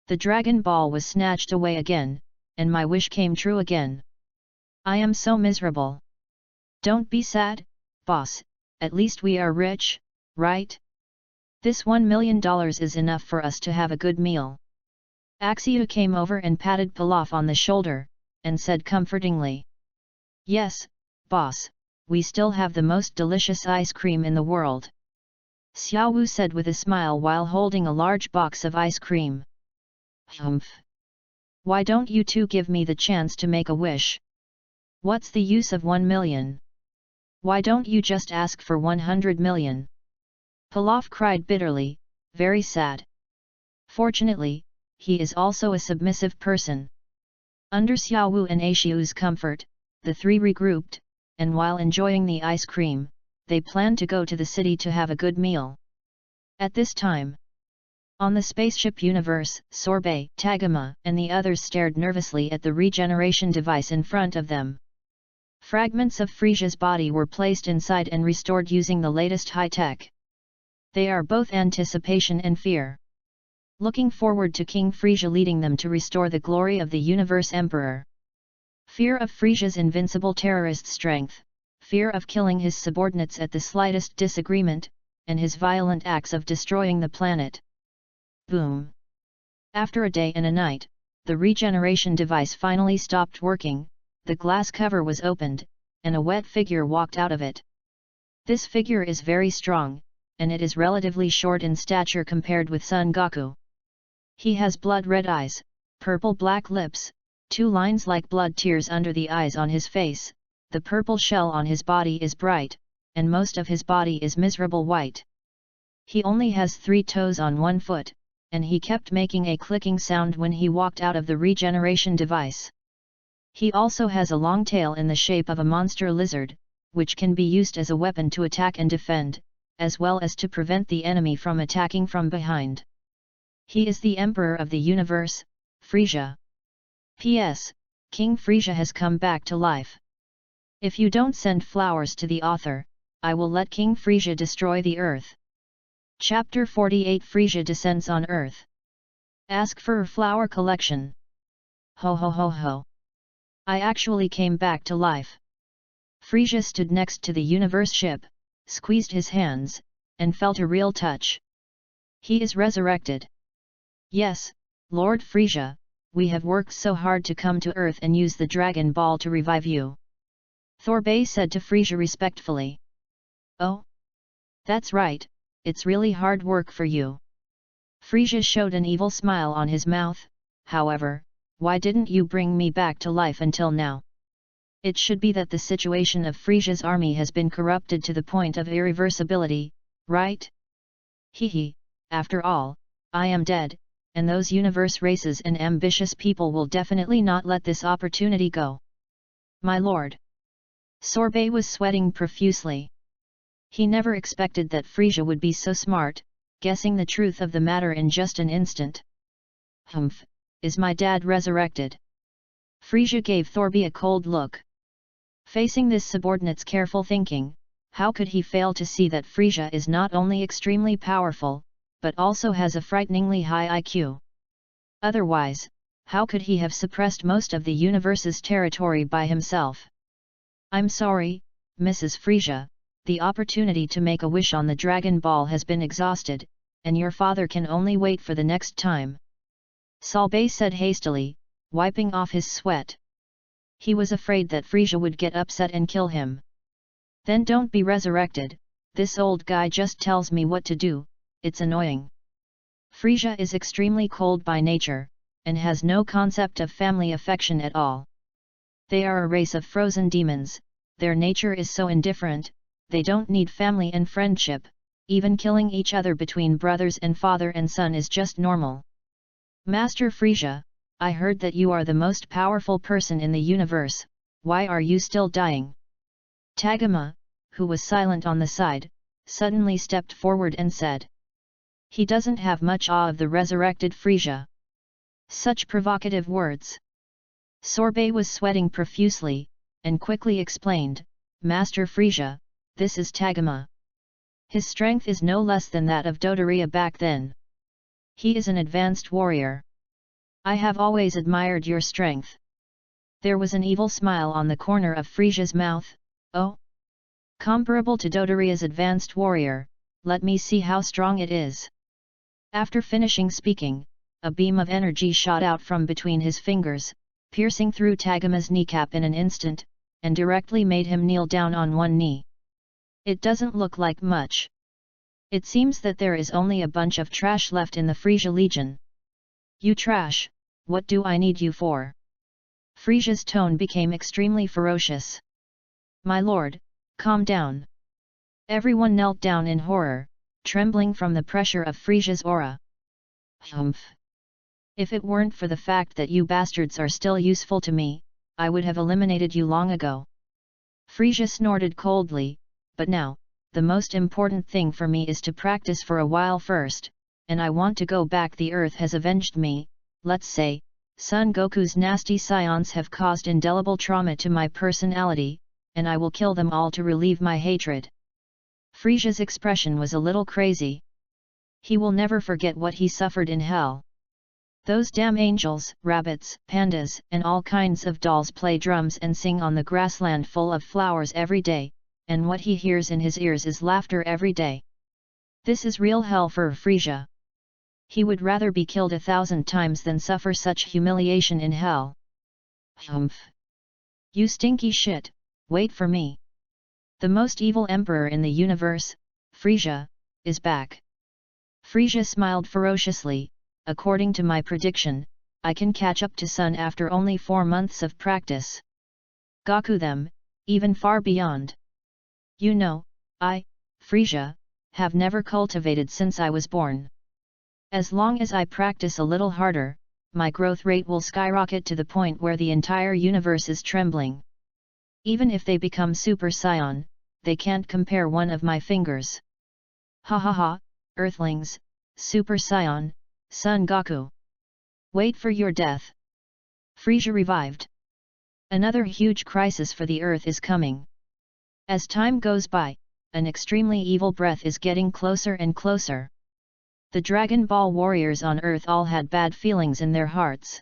The Dragon Ball was snatched away again, and my wish came true again. I am so miserable. Don't be sad, boss, at least we are rich, right? This $1 million is enough for us to have a good meal. Axiu came over and patted Pilaf on the shoulder, and said comfortingly. Yes, boss, we still have the most delicious ice cream in the world. Xiaowu said with a smile while holding a large box of ice cream. Humph. Why don't you 2 give me the chance to make a wish? What's the use of 1 million? Why don't you just ask for 100 million? Pilaf cried bitterly, very sad. Fortunately, he is also a submissive person. Under Xiaowu and Aishiu's comfort, the 3 regrouped, and while enjoying the ice cream, they planned to go to the city to have a good meal. At this time, on the spaceship universe, Sorbet, Tagama, and the others stared nervously at the regeneration device in front of them. Fragments of Frisia's body were placed inside and restored using the latest high-tech. They are both anticipation and fear. Looking forward to King Frisia leading them to restore the glory of the universe emperor. Fear of Frisia's invincible terrorist strength, fear of killing his subordinates at the slightest disagreement, and his violent acts of destroying the planet. Boom! After a day and a night, the regeneration device finally stopped working, the glass cover was opened, and a wet figure walked out of it. This figure is very strong, and it is relatively short in stature compared with Son Goku. He has blood-red eyes, purple-black lips, 2 lines like blood tears under the eyes on his face, the purple shell on his body is bright, and most of his body is miserable white. He only has 3 toes on one foot, and he kept making a clicking sound when he walked out of the regeneration device. He also has a long tail in the shape of a monster lizard, which can be used as a weapon to attack and defend, as well as to prevent the enemy from attacking from behind. He is the Emperor of the Universe, Frisia. P.S. King Frisia has come back to life. If you don't send flowers to the author, I will let King Frisia destroy the earth. Chapter 48 Frisia descends on Earth. Ask for a flower collection. Ho ho ho ho. I actually came back to life. Frisia stood next to the universe ship, squeezed his hands, and felt a real touch. He is resurrected. Yes, Lord Frisia, we have worked so hard to come to Earth and use the Dragon Ball to revive you. Thorbay said to Frisia respectfully. Oh? That's right, it's really hard work for you. Frisia showed an evil smile on his mouth. However, why didn't you bring me back to life until now? It should be that the situation of Frisia's army has been corrupted to the point of irreversibility, right? Hehe, after all, I am dead, and those universe races and ambitious people will definitely not let this opportunity go. My lord. Sorbet was sweating profusely. He never expected that Frisia would be so smart, guessing the truth of the matter in just an instant. Humph, is my dad resurrected? Frisia gave Thorbay a cold look. Facing this subordinate's careful thinking, how could he fail to see that Frisia is not only extremely powerful, but also has a frighteningly high IQ? Otherwise, how could he have suppressed most of the universe's territory by himself? I'm sorry, Mrs. Frisia, the opportunity to make a wish on the Dragon Ball has been exhausted, and your father can only wait for the next time. Sorbet said hastily, wiping off his sweat. He was afraid that Frisia would get upset and kill him. Then don't be resurrected, this old guy just tells me what to do, it's annoying. Frisia is extremely cold by nature, and has no concept of family affection at all. They are a race of frozen demons, their nature is so indifferent, they don't need family and friendship, even killing each other between brothers and father and son is just normal. Master Frisia, I heard that you are the most powerful person in the universe, why are you still dying? Tagoma, who was silent on the side, suddenly stepped forward and said. He doesn't have much awe of the resurrected Frisia. Such provocative words. Sorbet was sweating profusely, and quickly explained, Master Frisia, this is Tagoma. His strength is no less than that of Dodoria back then. He is an advanced warrior. I have always admired your strength. There was an evil smile on the corner of Frisia's mouth. Oh? Comparable to Dodoria's advanced warrior, let me see how strong it is. After finishing speaking, a beam of energy shot out from between his fingers, piercing through Tagoma's kneecap in an instant, and directly made him kneel down on one knee. It doesn't look like much. It seems that there is only a bunch of trash left in the Frisia Legion. You trash, what do I need you for? Frisia's tone became extremely ferocious. My lord, calm down. Everyone knelt down in horror, trembling from the pressure of Frisia's aura. Humph. If it weren't for the fact that you bastards are still useful to me, I would have eliminated you long ago. Frisia snorted coldly, but now, the most important thing for me is to practice for a while first, and I want to go back. The earth has avenged me, let's say, Son Goku's nasty scions have caused indelible trauma to my personality, and I will kill them all to relieve my hatred. Frisia's expression was a little crazy. He will never forget what he suffered in hell. Those damn angels, rabbits, pandas, and all kinds of dolls play drums and sing on the grassland full of flowers every day, and what he hears in his ears is laughter every day. This is real hell for Frisia. He would rather be killed 1,000 times than suffer such humiliation in hell. Humph! You stinky shit, wait for me. The most evil emperor in the universe, Frisia, is back. Frisia smiled ferociously. According to my prediction, I can catch up to Sun after only 4 months of practice. Goku them, even far beyond. You know, Frisia, have never cultivated since I was born. As long as I practice a little harder, my growth rate will skyrocket to the point where the entire universe is trembling. Even if they become Super Saiyan, they can't compare one of my fingers. Ha ha ha, Earthlings, Super Saiyan, Son Goku. Wait for your death. Frieza revived. Another huge crisis for the Earth is coming. As time goes by, an extremely evil breath is getting closer and closer. The Dragon Ball warriors on Earth all had bad feelings in their hearts.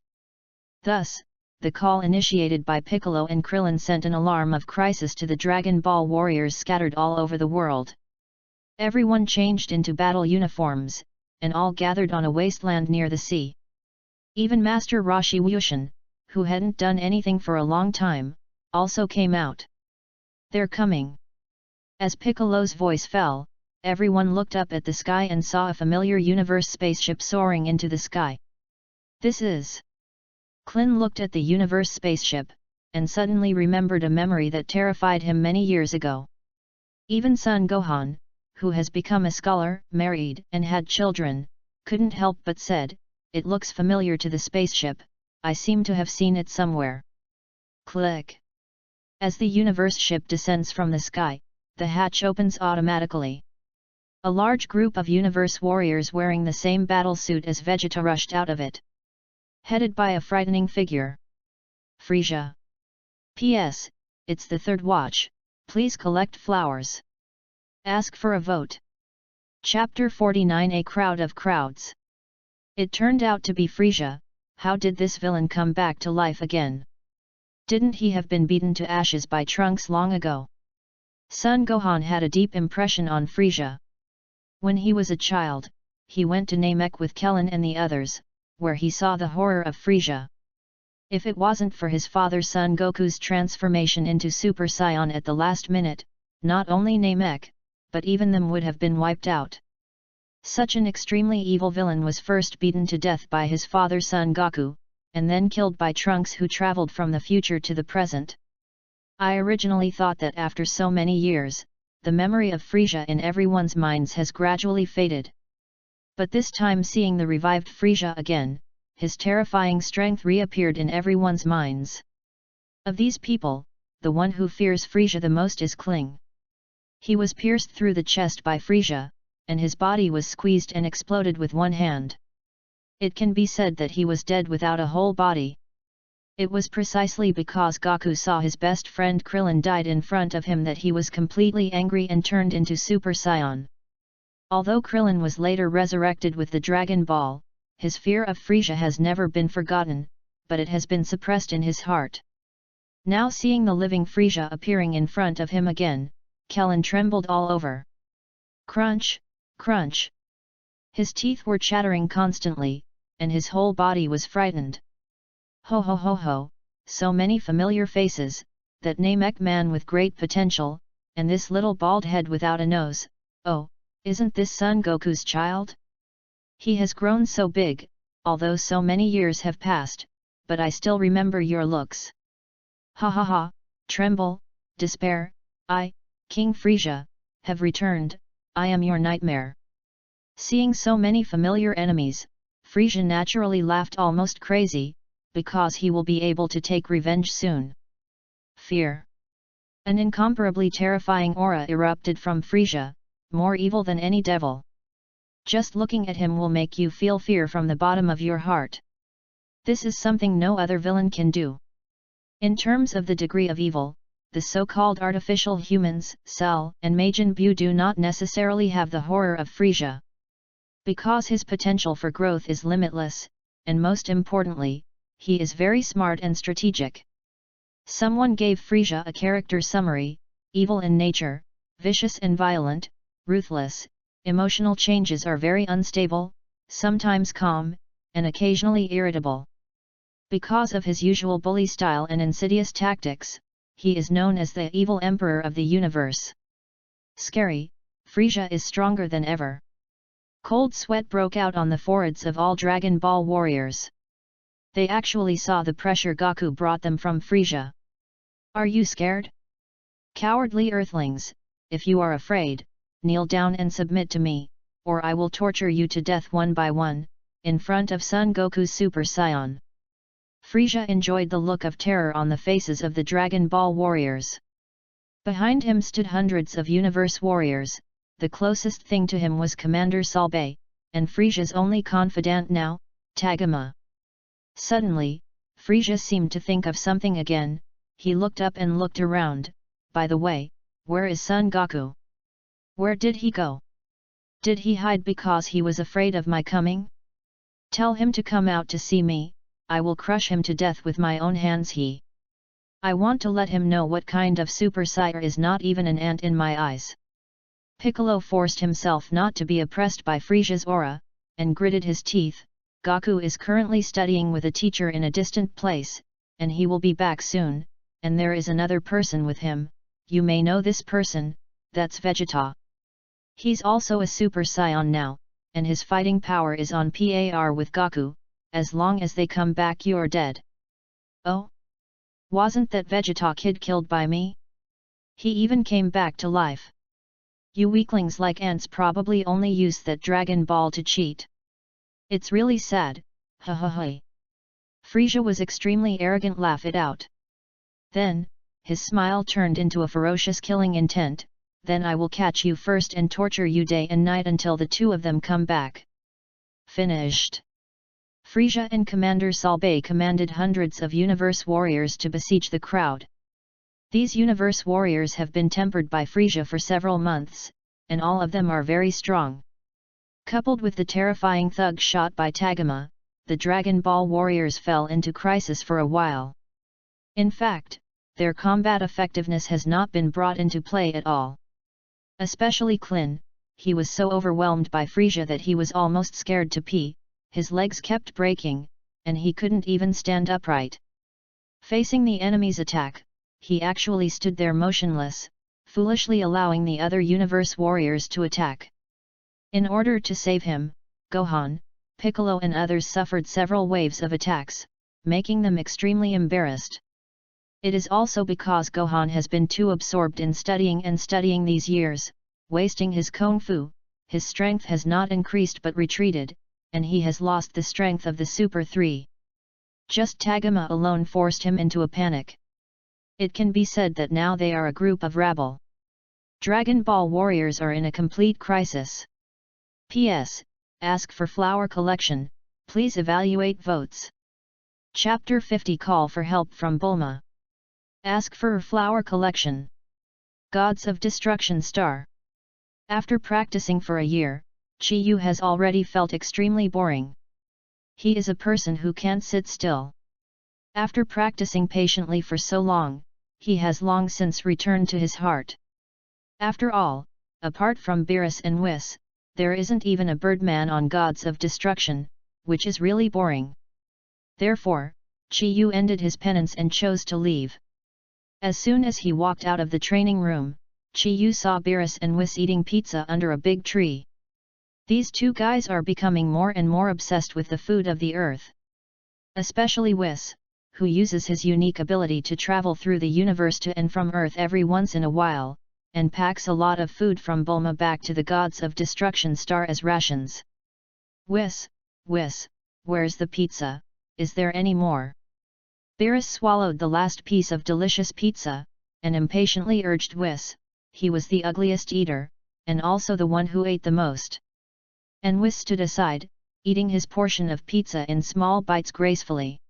Thus, the call initiated by Piccolo and Krillin sent an alarm of crisis to the Dragon Ball warriors scattered all over the world. Everyone changed into battle uniforms, and all gathered on a wasteland near the sea. Even Master Roshi Wushin, who hadn't done anything for a long time, also came out. They're coming. As Piccolo's voice fell, everyone looked up at the sky and saw a familiar universe spaceship soaring into the sky. This is... Klin looked at the universe spaceship, and suddenly remembered a memory that terrified him many years ago. Even Son Gohan, who has become a scholar, married, and had children, couldn't help but said, "It looks familiar to the spaceship, I seem to have seen it somewhere." Click! As the universe ship descends from the sky, the hatch opens automatically. A large group of universe warriors wearing the same battle suit as Vegeta rushed out of it. Headed by a frightening figure. Frieza. P.S. It's the third watch, please collect flowers. Ask for a vote. Chapter 49 A Crowd of Crowds. It turned out to be Frieza. How did this villain come back to life again? Didn't he have been beaten to ashes by Trunks long ago? Son Gohan had a deep impression on Frieza. When he was a child, he went to Namek with Kellen and the others, where he saw the horror of Frieza. If it wasn't for his father Son Goku's transformation into Super Saiyan at the last minute, not only Namek, but even them would have been wiped out. Such an extremely evil villain was first beaten to death by his father Son Goku, and then killed by Trunks, who traveled from the future to the present. I originally thought that after so many years, the memory of Frieza in everyone's minds has gradually faded. But this time, seeing the revived Frieza again, his terrifying strength reappeared in everyone's minds. Of these people, the one who fears Frieza the most is Kling. He was pierced through the chest by Frieza, and his body was squeezed and exploded with one hand. It can be said that he was dead without a whole body. It was precisely because Goku saw his best friend Krillin died in front of him that he was completely angry and turned into Super Saiyan. Although Krillin was later resurrected with the Dragon Ball, his fear of Frieza has never been forgotten, but it has been suppressed in his heart. Now seeing the living Frieza appearing in front of him again, Kellen trembled all over. Crunch, crunch. His teeth were chattering constantly, and his whole body was frightened. Ho ho ho ho, so many familiar faces, that Namek man with great potential, and this little bald head without a nose. Oh, isn't this Son Goku's child? He has grown so big, although so many years have passed, but I still remember your looks. Ha ha ha, tremble, despair, I, King Frieza, have returned, I am your nightmare. Seeing so many familiar enemies, Frieza naturally laughed almost crazy, because he will be able to take revenge soon. Fear. An incomparably terrifying aura erupted from Frieza, more evil than any devil. Just looking at him will make you feel fear from the bottom of your heart. This is something no other villain can do. In terms of the degree of evil, the so-called artificial humans, Cell and Majin Buu, do not necessarily have the horror of Frieza. Because his potential for growth is limitless, and most importantly, he is very smart and strategic. Someone gave Frieza a character summary: evil in nature, vicious and violent, ruthless, emotional changes are very unstable, sometimes calm, and occasionally irritable. Because of his usual bully style and insidious tactics, he is known as the evil emperor of the universe. Scary, Frieza is stronger than ever. Cold sweat broke out on the foreheads of all Dragon Ball warriors. They actually saw the pressure Goku brought them from Frieza. Are you scared? Cowardly Earthlings, if you are afraid, kneel down and submit to me, or I will torture you to death one by one, in front of Son Goku's Super Saiyan. Frieza enjoyed the look of terror on the faces of the Dragon Ball warriors. Behind him stood hundreds of universe warriors. The closest thing to him was Commander Salbei, and Frieza's only confidant now, Tagoma. Suddenly, Frieza seemed to think of something again. He looked up and looked around. By the way, where is Son Goku? Where did he go? Did he hide because he was afraid of my coming? Tell him to come out to see me, I will crush him to death with my own hands. I want to let him know what kind of Super Saiyan is not even an ant in my eyes. Piccolo forced himself not to be oppressed by Frieza's aura, and gritted his teeth. Goku is currently studying with a teacher in a distant place, and he will be back soon, and there is another person with him. You may know this person, that's Vegeta. He's also a Super Saiyan now, and his fighting power is on par with Goku. As long as they come back you're dead. Oh? Wasn't that Vegeta kid killed by me? He even came back to life. You weaklings like ants probably only use that Dragon Ball to cheat. It's really sad, ha ha ha. Frieza was extremely arrogant, laugh it out. Then, his smile turned into a ferocious killing intent. Then I will catch you first and torture you day and night until the two of them come back. Finished. Frieza and Commander Salbei commanded hundreds of universe warriors to besiege the crowd. These universe warriors have been tempered by Frieza for several months, and all of them are very strong. Coupled with the terrifying thug shot by Tagoma, the Dragon Ball warriors fell into crisis for a while. In fact, their combat effectiveness has not been brought into play at all. Especially Klin, he was so overwhelmed by Frieza that he was almost scared to pee. His legs kept breaking, and he couldn't even stand upright. Facing the enemy's attack, he actually stood there motionless, foolishly allowing the other universe warriors to attack. In order to save him, Gohan, Piccolo and others suffered several waves of attacks, making them extremely embarrassed. It is also because Gohan has been too absorbed in studying these years, wasting his kung fu. His strength has not increased but retreated, and he has lost the strength of the Super 3. Just Tagoma alone forced him into a panic. It can be said that now they are a group of rabble. Dragon Ball warriors are in a complete crisis. P.S. Ask for flower collection, please evaluate votes. Chapter 50 Call for help from Bulma. Ask for flower collection. Gods of Destruction Star. After practicing for a year, Chi-Yu has already felt extremely boring. He is a person who can't sit still. After practicing patiently for so long, he has long since returned to his heart. After all, apart from Beerus and Whis, there isn't even a Birdman on Gods of Destruction, which is really boring. Therefore, Chi-Yu ended his penance and chose to leave. As soon as he walked out of the training room, Chi-Yu saw Beerus and Whis eating pizza under a big tree. These two guys are becoming more and more obsessed with the food of the earth. Especially Whis, who uses his unique ability to travel through the universe to and from Earth every once in a while, and packs a lot of food from Bulma back to the Gods of Destruction Star as rations. Whis, where's the pizza, is there any more? Beerus swallowed the last piece of delicious pizza, and impatiently urged Whis. He was the ugliest eater, and also the one who ate the most. And Whis stood aside, eating his portion of pizza in small bites gracefully.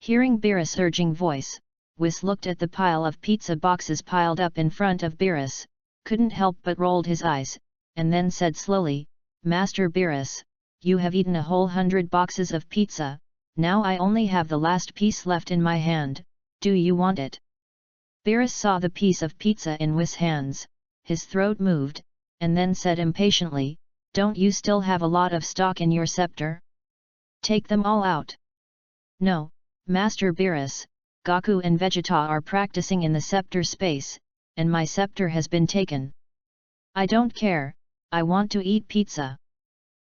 Hearing Beerus' urging voice, Whis looked at the pile of pizza boxes piled up in front of Beerus, couldn't help but rolled his eyes, and then said slowly, Master Beerus, you have eaten a whole 100 boxes of pizza, now I only have the last piece left in my hand, do you want it? Beerus saw the piece of pizza in Whis' hands, his throat moved, and then said impatiently, don't you still have a lot of stock in your scepter? Take them all out. No, Master Beerus, Goku and Vegeta are practicing in the scepter space, and my scepter has been taken. I don't care, I want to eat pizza.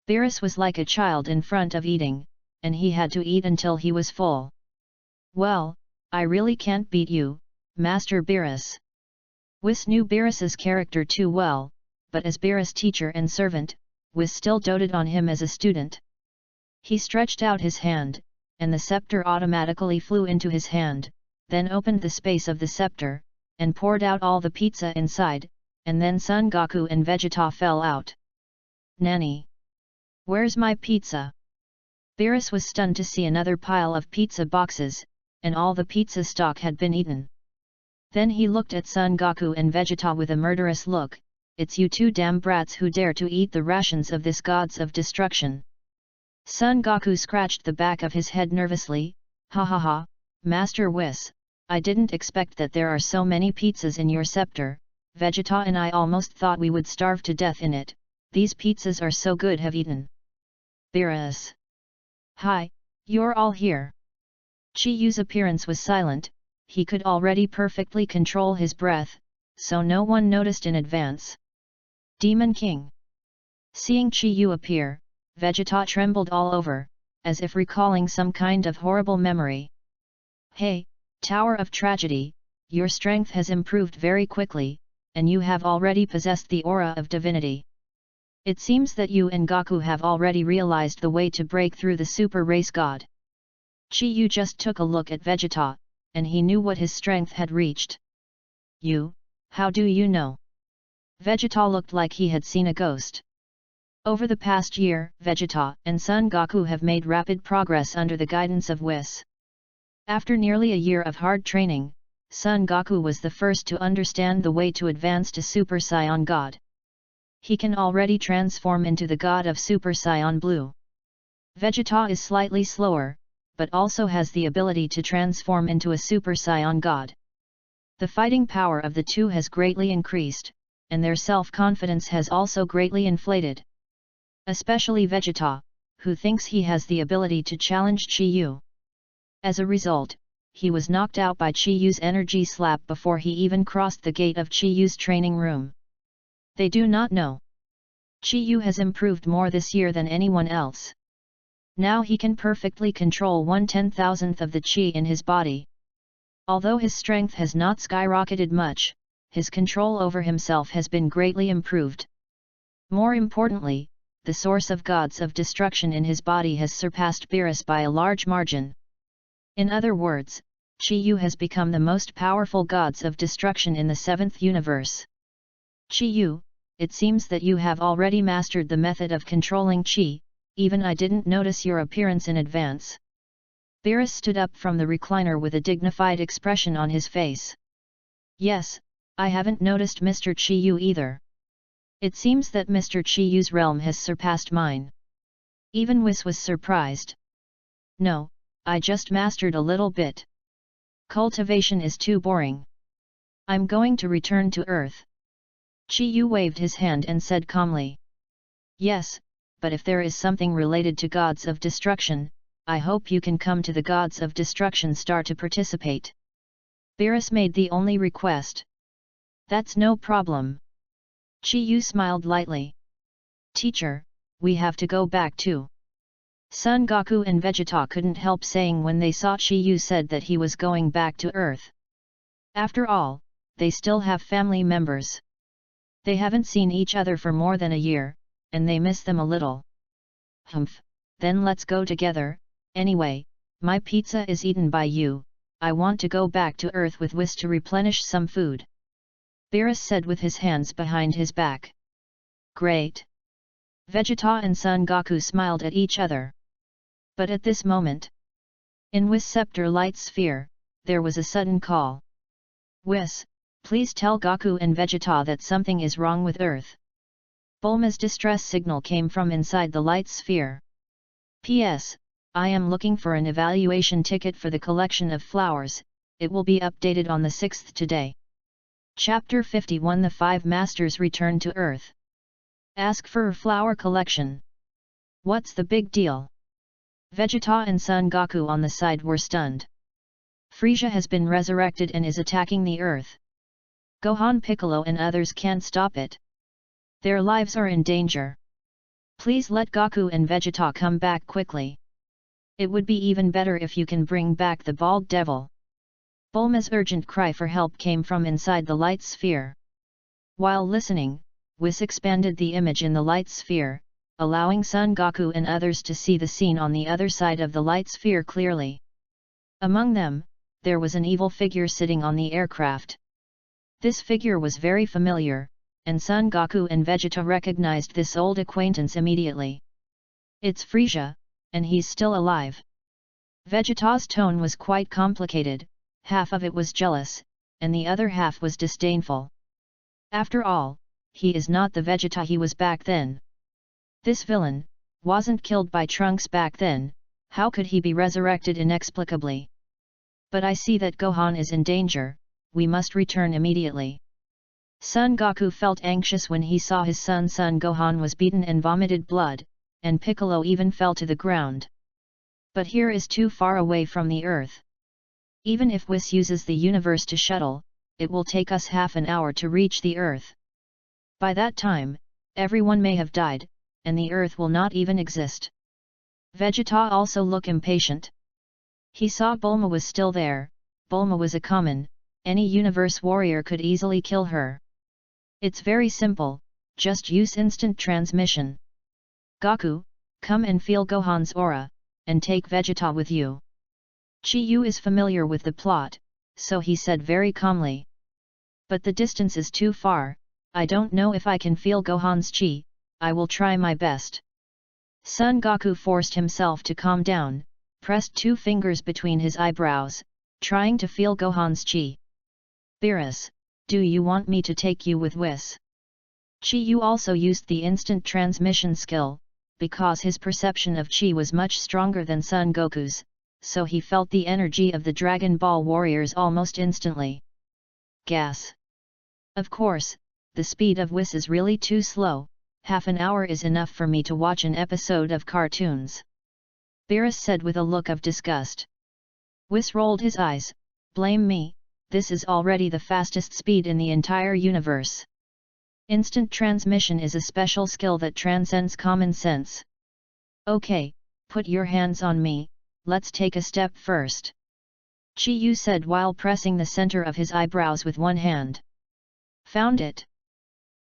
Beerus was like a child in front of eating, and he had to eat until he was full. Well, I really can't beat you, Master Beerus. Whis knew Beerus's character too well, but as Beerus' teacher and servant, Whis still doted on him as a student. He stretched out his hand, and the scepter automatically flew into his hand, then opened the space of the scepter, and poured out all the pizza inside, and then Son Goku and Vegeta fell out. "Nanny! Where's my pizza?" Beerus was stunned to see another pile of pizza boxes, and all the pizza stock had been eaten. Then he looked at Son Goku and Vegeta with a murderous look. "It's you two damn brats who dare to eat the rations of this gods of destruction." Son Goku scratched the back of his head nervously. "Ha ha ha, Master Whis, I didn't expect that there are so many pizzas in your scepter. Vegeta and I almost thought we would starve to death in it. These pizzas are so good, have eaten." Beerus. "Hi, you're all here." Chi Yu's appearance was silent. He could already perfectly control his breath, so no one noticed in advance. Demon King. Seeing Chi Yu appear, Vegeta trembled all over, as if recalling some kind of horrible memory. "Hey, Tower of Tragedy, your strength has improved very quickly, and you have already possessed the aura of divinity. It seems that you and Goku have already realized the way to break through the super race god." Chi Yu just took a look at Vegeta, and he knew what his strength had reached. "You, how do you know?" Vegeta looked like he had seen a ghost. Over the past year, Vegeta and Son Goku have made rapid progress under the guidance of Whis. After nearly a year of hard training, Son Goku was the first to understand the way to advance to Super Saiyan God. He can already transform into the god of Super Saiyan Blue. Vegeta is slightly slower, but also has the ability to transform into a Super Saiyan God. The fighting power of the two has greatly increased, and their self-confidence has also greatly inflated. Especially Vegeta, who thinks he has the ability to challenge Chi Yu. As a result, he was knocked out by Chi Yu's energy slap before he even crossed the gate of Chi Yu's training room. They do not know. Chi Yu has improved more this year than anyone else. Now he can perfectly control 1/10,000th of the Chi in his body. Although his strength has not skyrocketed much, his control over himself has been greatly improved. More importantly, the source of gods of destruction in his body has surpassed Beerus by a large margin. In other words, Chi Yu has become the most powerful gods of destruction in the 7th universe. Chi Yu, it seems that you have already mastered the method of controlling Chi, even I didn't notice your appearance in advance. Beerus stood up from the recliner with a dignified expression on his face. "Yes, I haven't noticed Mr. Chi Yu either. It seems that Mr. Chi Yu's realm has surpassed mine." Even Whis was surprised. "No, I just mastered a little bit. Cultivation is too boring. I'm going to return to Earth." Chi Yu waved his hand and said calmly. "Yes, but if there is something related to gods of destruction, I hope you can come to the gods of destruction star to participate." Beerus made the only request. "That's no problem." Chi Yu smiled lightly. "Teacher, we have to go back too." Son Goku and Vegeta couldn't help saying when they saw Chi Yu said that he was going back to Earth. After all, they still have family members. They haven't seen each other for more than a year, and they miss them a little. "Humph, then let's go together. Anyway, my pizza is eaten by you. I want to go back to Earth with Whis to replenish some food," Beerus said with his hands behind his back. "Great!" Vegeta and Son Goku smiled at each other. But at this moment, in Whis' scepter light sphere, there was a sudden call. "Whis, please tell Goku and Vegeta that something is wrong with Earth." Bulma's distress signal came from inside the light sphere. "P.S. I am looking for an evaluation ticket for the collection of flowers. It will be updated on the 6th today." Chapter 51 The Five Masters Return to Earth. Ask for a flower collection. What's the big deal? Vegeta and Son Goku on the side were stunned. Frieza has been resurrected and is attacking the Earth. Gohan, Piccolo and others can't stop it. Their lives are in danger. Please let Goku and Vegeta come back quickly. It would be even better if you can bring back the bald devil. Bulma's urgent cry for help came from inside the light sphere. While listening, Whis expanded the image in the light sphere, allowing Son Goku and others to see the scene on the other side of the light sphere clearly. Among them, there was an evil figure sitting on the aircraft. This figure was very familiar, and Son Goku and Vegeta recognized this old acquaintance immediately. It's Frieza, and he's still alive. Vegeta's tone was quite complicated, half of it was jealous, and the other half was disdainful. After all, he is not the Vegeta he was back then. This villain wasn't killed by Trunks back then, how could he be resurrected inexplicably? But I see that Gohan is in danger, we must return immediately. Son Goku felt anxious when he saw his son Gohan was beaten and vomited blood, and Piccolo even fell to the ground. But here is too far away from the Earth. Even if Whis uses the universe to shuttle, it will take us half an hour to reach the Earth. By that time, everyone may have died, and the Earth will not even exist. Vegeta also looked impatient. He saw Bulma was still there. Bulma was a common, any universe warrior could easily kill her. It's very simple, just use instant transmission. Goku, come and feel Gohan's aura, and take Vegeta with you. Chi-Yu is familiar with the plot, so he said very calmly. But the distance is too far, I don't know if I can feel Gohan's chi, I will try my best. Son Goku forced himself to calm down, pressed 2 fingers between his eyebrows, trying to feel Gohan's chi. Beerus, do you want me to take you with Whis? Chi-Yu also used the instant transmission skill, because his perception of chi was much stronger than Son Goku's, so he felt the energy of the Dragon Ball warriors almost instantly. Gas. Of course, the speed of Whis is really too slow, half an hour is enough for me to watch an episode of cartoons. Beerus said with a look of disgust. Whis rolled his eyes, blame me, this is already the fastest speed in the entire universe. Instant transmission is a special skill that transcends common sense. Okay, put your hands on me, let's take a step first. Chi-Yu said while pressing the center of his eyebrows with one hand. Found it.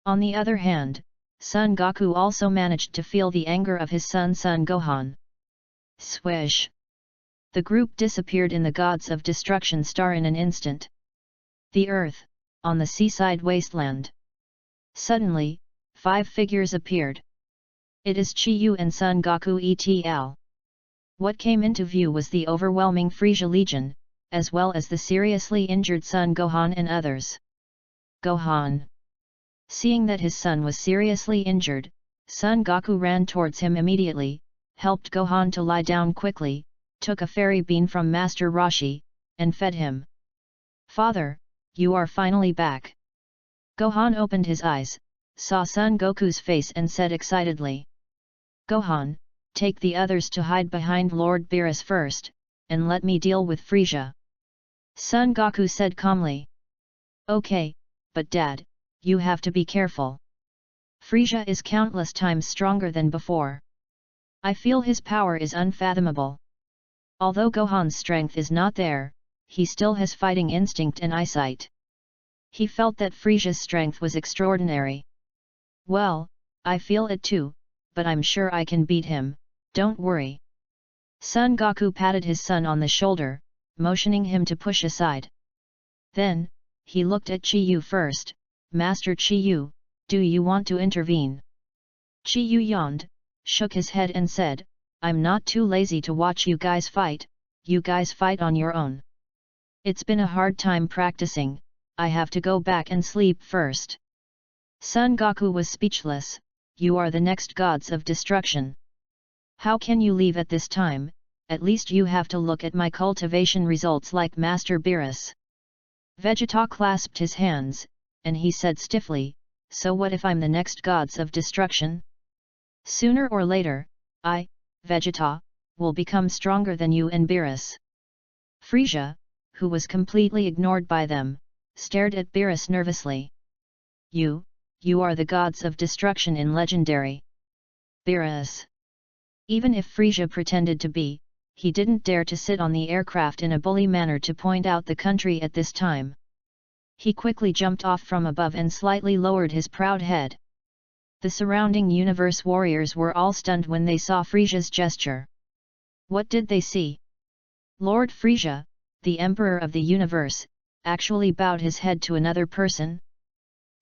On the other hand, Son Goku also managed to feel the anger of his son Gohan. Swish! The group disappeared in the Gods of Destruction star in an instant. The Earth, on the seaside wasteland. Suddenly, 5 figures appeared. It is Chi-Yu and Son Goku et.al. What came into view was the overwhelming Frieza Legion, as well as the seriously injured Son Gohan and others. Gohan. Seeing that his son was seriously injured, Son Goku ran towards him immediately, helped Gohan to lie down quickly, took a fairy bean from Master Roshi, and fed him. Father, you are finally back. Gohan opened his eyes, saw Son Goku's face and said excitedly. Gohan, take the others to hide behind Lord Beerus first, and let me deal with Frieza. Son Goku said calmly. Okay, but Dad, you have to be careful. Frieza is countless times stronger than before. I feel his power is unfathomable. Although Gohan's strength is not there, he still has fighting instinct and eyesight. He felt that Frieza's strength was extraordinary. Well, I feel it too, but I'm sure I can beat him, don't worry. Son Goku patted his son on the shoulder, motioning him to push aside. Then, he looked at Chi-Yu first. Master Chi-Yu, do you want to intervene? Chi-Yu yawned, shook his head and said, I'm not too lazy to watch you guys fight on your own. It's been a hard time practicing, I have to go back and sleep first. Son Goku was speechless, you are the next Gods of Destruction. How can you leave at this time? At least you have to look at my cultivation results like Master Beerus. Vegeta clasped his hands, and he said stiffly, so what if I'm the next Gods of Destruction? Sooner or later, I, Vegeta, will become stronger than you and Beerus. Frieza, who was completely ignored by them, stared at Beerus nervously. You are the Gods of Destruction in Legendary. Beerus. Even if Frieza pretended to be, he didn't dare to sit on the aircraft in a bully manner to point out the country at this time. He quickly jumped off from above and slightly lowered his proud head. The surrounding universe warriors were all stunned when they saw Frisia's gesture. What did they see? Lord Frisia, the Emperor of the universe, actually bowed his head to another person?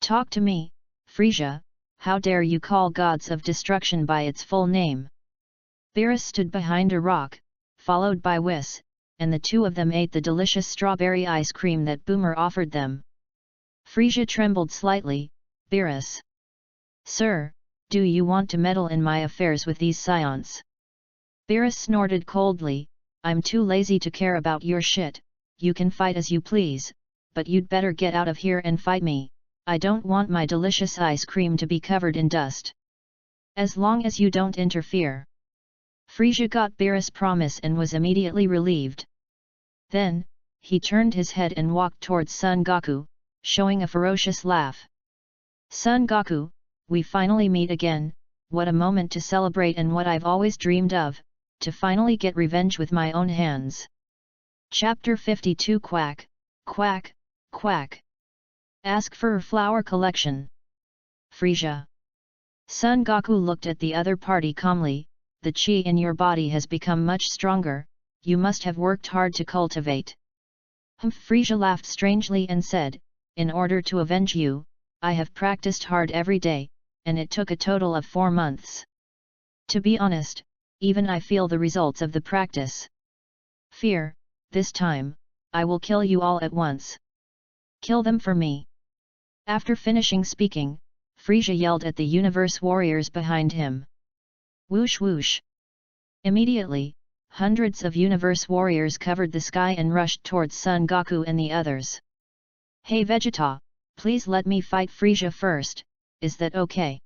Talk to me, Frisia, how dare you call gods of destruction by its full name? Beerus stood behind a rock, followed by Whis, and the two of them ate the delicious strawberry ice cream that Boomer offered them. Frisia trembled slightly. Beerus. Sir, do you want to meddle in my affairs with these scions? Beerus snorted coldly, I'm too lazy to care about your shit. You can fight as you please, but you'd better get out of here and fight me. I don't want my delicious ice cream to be covered in dust. As long as you don't interfere. Frisia got Beerus' promise and was immediately relieved. Then, he turned his head and walked towards Son Goku, showing a ferocious laugh. Son Goku, we finally meet again, what a moment to celebrate and what I've always dreamed of, to finally get revenge with my own hands. Chapter 52 Quack, Quack, Quack. Ask for a flower collection. Frisia. Son Goku looked at the other party calmly, the chi in your body has become much stronger, you must have worked hard to cultivate. Frisia laughed strangely and said, in order to avenge you, I have practiced hard every day, and it took a total of 4 months. To be honest, even I feel the results of the practice. Fear, this time, I will kill you all at once. Kill them for me. After finishing speaking, Frisia yelled at the universe warriors behind him. Whoosh whoosh. Immediately, hundreds of universe warriors covered the sky and rushed towards Son Goku and the others. Hey Vegeta, please let me fight Frisia first, is that okay?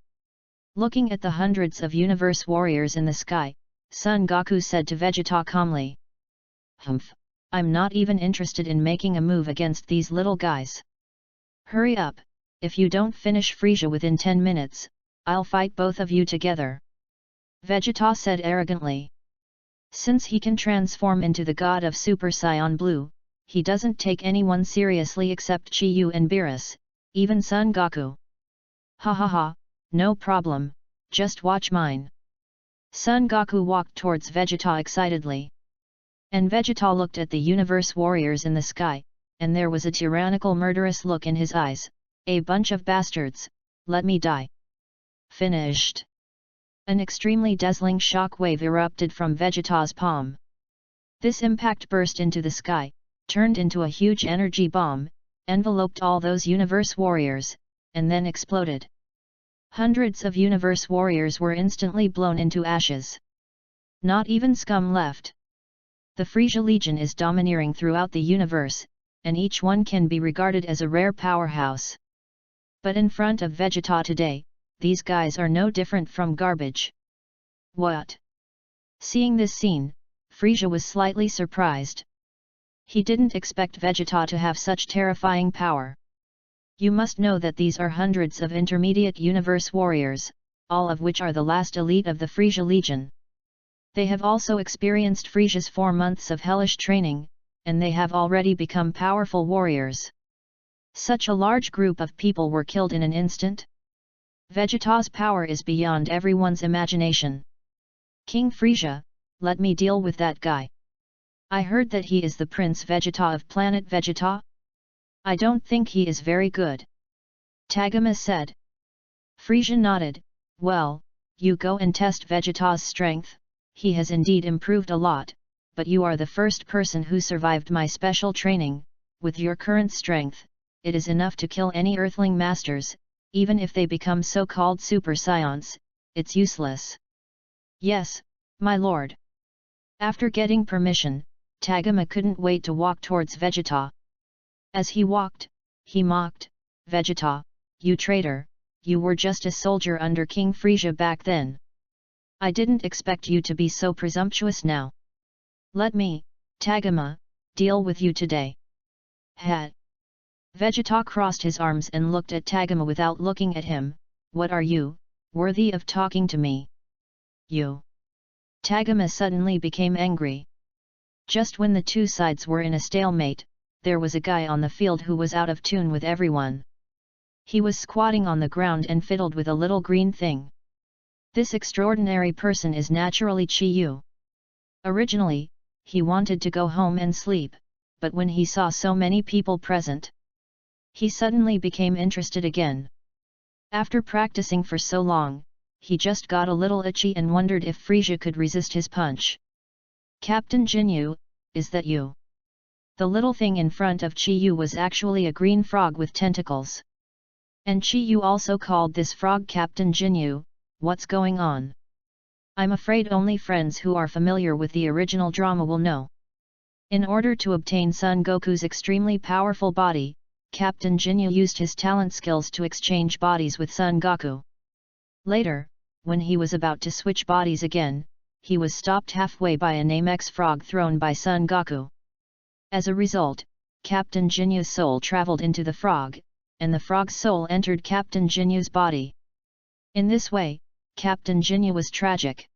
Looking at the hundreds of universe warriors in the sky, Son Goku said to Vegeta calmly. I'm not even interested in making a move against these little guys. Hurry up, if you don't finish Frisia within 10 minutes, I'll fight both of you together. Vegeta said arrogantly. Since he can transform into the god of Super Saiyan Blue, he doesn't take anyone seriously except Chi-Yu and Beerus, even Son Goku. Ha ha ha, no problem, just watch mine. Son Goku walked towards Vegeta excitedly. And Vegeta looked at the universe warriors in the sky, and there was a tyrannical murderous look in his eyes, a bunch of bastards, let me die. Finished. An extremely dazzling shock wave erupted from Vegeta's palm. This impact burst into the sky, turned into a huge energy bomb, enveloped all those universe warriors, and then exploded. Hundreds of universe warriors were instantly blown into ashes. Not even scum left. The Frisia Legion is domineering throughout the universe, and each one can be regarded as a rare powerhouse. But in front of Vegeta today, these guys are no different from garbage. What? Seeing this scene, Frisia was slightly surprised. He didn't expect Vegeta to have such terrifying power. You must know that these are hundreds of intermediate universe warriors, all of which are the last elite of the Frisia Legion. They have also experienced Frisia's 4 months of hellish training, and they have already become powerful warriors. Such a large group of people were killed in an instant. Vegeta's power is beyond everyone's imagination. King Frisia, let me deal with that guy. I heard that he is the Prince Vegeta of planet Vegeta? I don't think he is very good. Tagoma said. Frisia nodded, well, you go and test Vegeta's strength, he has indeed improved a lot, but you are the first person who survived my special training, with your current strength, it is enough to kill any Earthling masters, even if they become so-called Super Saiyans, it's useless. Yes, my lord. After getting permission, Tagoma couldn't wait to walk towards Vegeta. As he walked, he mocked, Vegeta, you traitor, you were just a soldier under King Frisia back then. I didn't expect you to be so presumptuous now. Let me, Tagoma, deal with you today. Hat. Vegeta crossed his arms and looked at Tagoma without looking at him, what are you, worthy of talking to me? You. Tagoma suddenly became angry. Just when the two sides were in a stalemate, there was a guy on the field who was out of tune with everyone. He was squatting on the ground and fiddled with a little green thing. This extraordinary person is naturally Chi-Yu. Originally, he wanted to go home and sleep, but when he saw so many people present, he suddenly became interested again. After practicing for so long, he just got a little itchy and wondered if Frisia could resist his punch. "Captain Jinyu, is that you?" The little thing in front of Chi-Yu was actually a green frog with tentacles. And Chi-Yu also called this frog Captain Jinyu. "What's going on?" "I'm afraid only friends who are familiar with the original drama will know. In order to obtain Son Goku's extremely powerful body, Captain Jinyu used his talent skills to exchange bodies with Son Goku. Later, when he was about to switch bodies again, he was stopped halfway by a Namex frog thrown by Son Goku. As a result, Captain Jinyu's soul traveled into the frog, and the frog's soul entered Captain Jinyu's body. In this way, Captain Jinyu was tragic.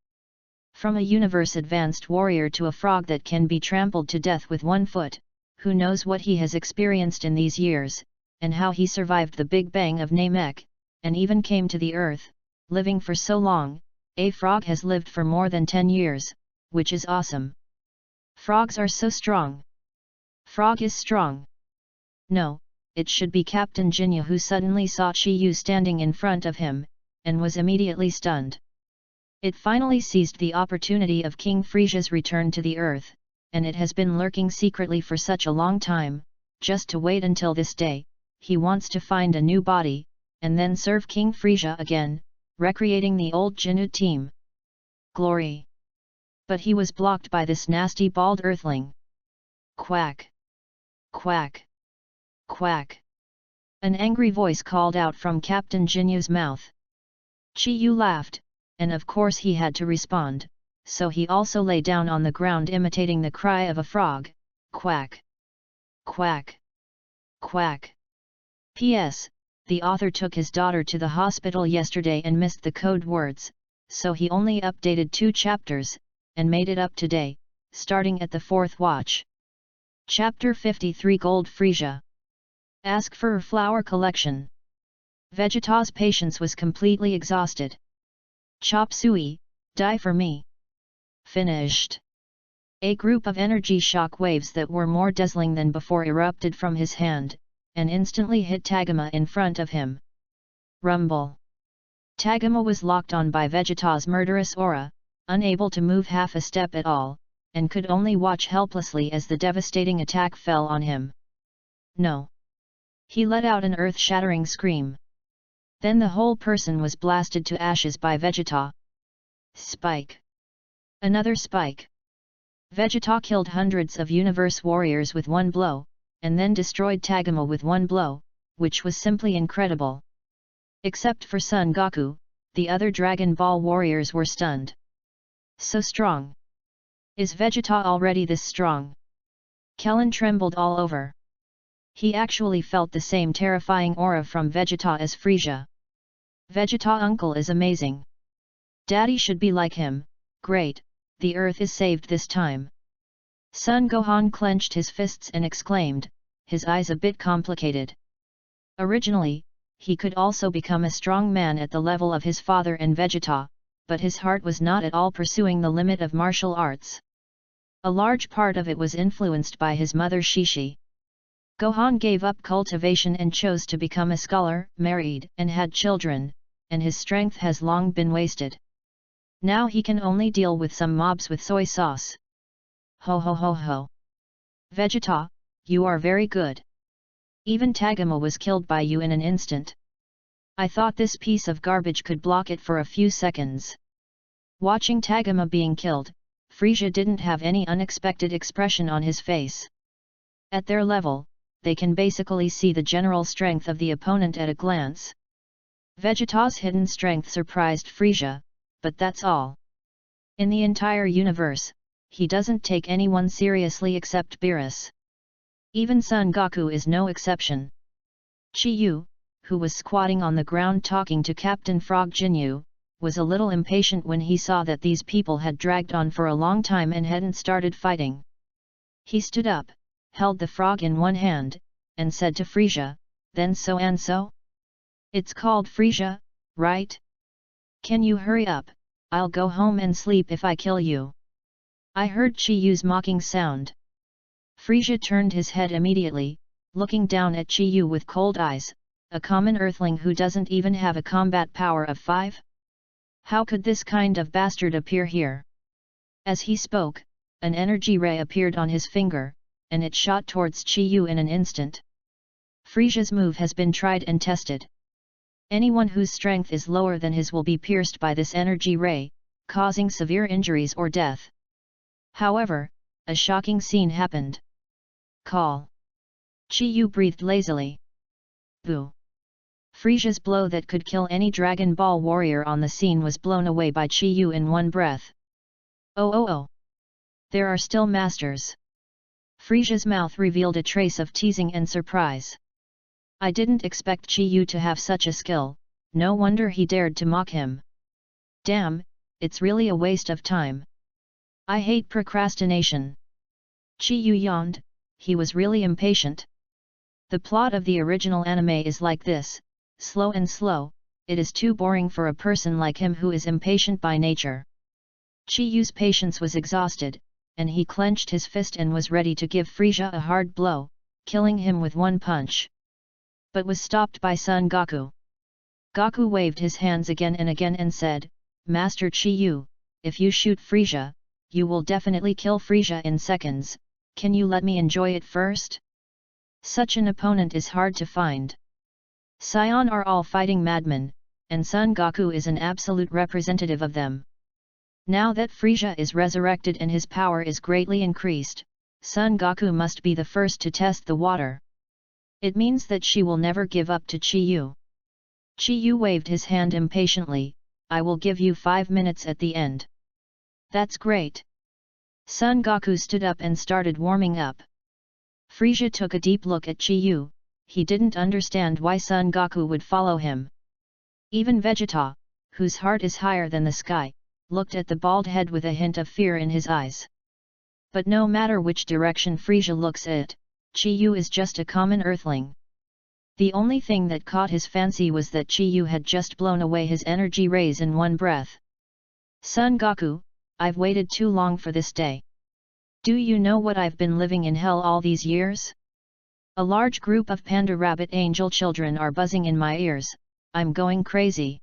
From a universe-advanced warrior to a frog that can be trampled to death with one foot, who knows what he has experienced in these years, and how he survived the Big Bang of Namek, and even came to the Earth, living for so long. A frog has lived for more than 10 years, which is awesome. Frogs are so strong. Frog is strong. No, it should be Captain Jinyu who suddenly saw Chi-Yu standing in front of him, and was immediately stunned. It finally seized the opportunity of King Frisia's return to the Earth, and it has been lurking secretly for such a long time, just to wait until this day. He wants to find a new body, and then serve King Frisia again, recreating the old Jinyu team. Glory! But he was blocked by this nasty bald earthling. Quack! Quack! Quack! An angry voice called out from Captain Jinyu's mouth. Chi-Yu laughed, and of course he had to respond, so he also lay down on the ground imitating the cry of a frog. Quack! Quack! Quack! P.S. The author took his daughter to the hospital yesterday and missed the code words, so he only updated 2 chapters, and made it up today, starting at the 4th watch. Chapter 53 Gold Frisia. Ask for a flower collection. Vegeta's patience was completely exhausted. Chop suey, die for me. Finished. A group of energy shock waves that were more dazzling than before erupted from his hand, and instantly hit Tagoma in front of him. Rumble. Tagoma was locked on by Vegeta's murderous aura, unable to move half a step at all, and could only watch helplessly as the devastating attack fell on him. No! He let out an earth-shattering scream. Then the whole person was blasted to ashes by Vegeta. Spike. Another spike. Vegeta killed hundreds of universe warriors with one blow, and then destroyed Tagoma with one blow, which was simply incredible. Except for Son Goku, the other Dragon Ball warriors were stunned. So strong. Is Vegeta already this strong? Kellen trembled all over. He actually felt the same terrifying aura from Vegeta as Frisia. Vegeta uncle is amazing. Daddy should be like him. Great, the Earth is saved this time. Son Gohan clenched his fists and exclaimed, his eyes a bit complicated. Originally, he could also become a strong man at the level of his father and Vegeta, but his heart was not at all pursuing the limit of martial arts. A large part of it was influenced by his mother Shishi. Gohan gave up cultivation and chose to become a scholar, married and had children, and his strength has long been wasted. Now he can only deal with some mobs with soy sauce. Ho ho ho ho! Vegeta, you are very good. Even Tagoma was killed by you in an instant. I thought this piece of garbage could block it for a few seconds. Watching Tagoma being killed, Frisia didn't have any unexpected expression on his face. At their level, they can basically see the general strength of the opponent at a glance. Vegeta's hidden strength surprised Frisia, but that's all. In the entire universe, he doesn't take anyone seriously except Beerus. Even Son Goku is no exception. Chi-Yu, who was squatting on the ground talking to Captain Frog Jinyu, was a little impatient when he saw that these people had dragged on for a long time and hadn't started fighting. He stood up, held the frog in one hand, and said to Frisia, then so and so? It's called Frisia, right? Can you hurry up? I'll go home and sleep if I kill you. I heard Chi Yu's mocking sound. Frisia turned his head immediately, looking down at Chi Yu with cold eyes, a common earthling who doesn't even have a combat power of 5? How could this kind of bastard appear here? As he spoke, an energy ray appeared on his finger, and it shot towards Chi Yu in an instant. Frisia's move has been tried and tested. Anyone whose strength is lower than his will be pierced by this energy ray, causing severe injuries or death. However, a shocking scene happened. Call. Chi Yu breathed lazily. Boo! Frisia's blow that could kill any Dragon Ball warrior on the scene was blown away by Chi Yu in one breath. Oh! There are still masters. Frisia's mouth revealed a trace of teasing and surprise. I didn't expect Chi Yu to have such a skill, no wonder he dared to mock him. Damn, it's really a waste of time. I hate procrastination. Chi Yu yawned, he was really impatient. The plot of the original anime is like this, slow and slow, it is too boring for a person like him who is impatient by nature. Chi Yu's patience was exhausted, and he clenched his fist and was ready to give Frisia a hard blow, killing him with one punch. But was stopped by Son Goku. Goku waved his hands again and said, Master Chi Yu, if you shoot Frisia, you will definitely kill Frisia in seconds, can you let me enjoy it first? Such an opponent is hard to find. Scion are all fighting madmen, and Son Goku is an absolute representative of them. Now that Frisia is resurrected and his power is greatly increased, Son Goku must be the first to test the water. It means that she will never give up to Chi Yu. Chi Yu waved his hand impatiently, I will give you 5 minutes at the end. That's great. Son Goku stood up and started warming up. Frisia took a deep look at Chi Yu, he didn't understand why Son Goku would follow him. Even Vegeta, whose heart is higher than the sky, looked at the bald head with a hint of fear in his eyes. But no matter which direction Frisia looks at, Chi Yu is just a common earthling. The only thing that caught his fancy was that Chi Yu had just blown away his energy rays in one breath. Son Goku, I've waited too long for this day. Do you know what I've been living in hell all these years? A large group of panda rabbit angel children are buzzing in my ears, I'm going crazy.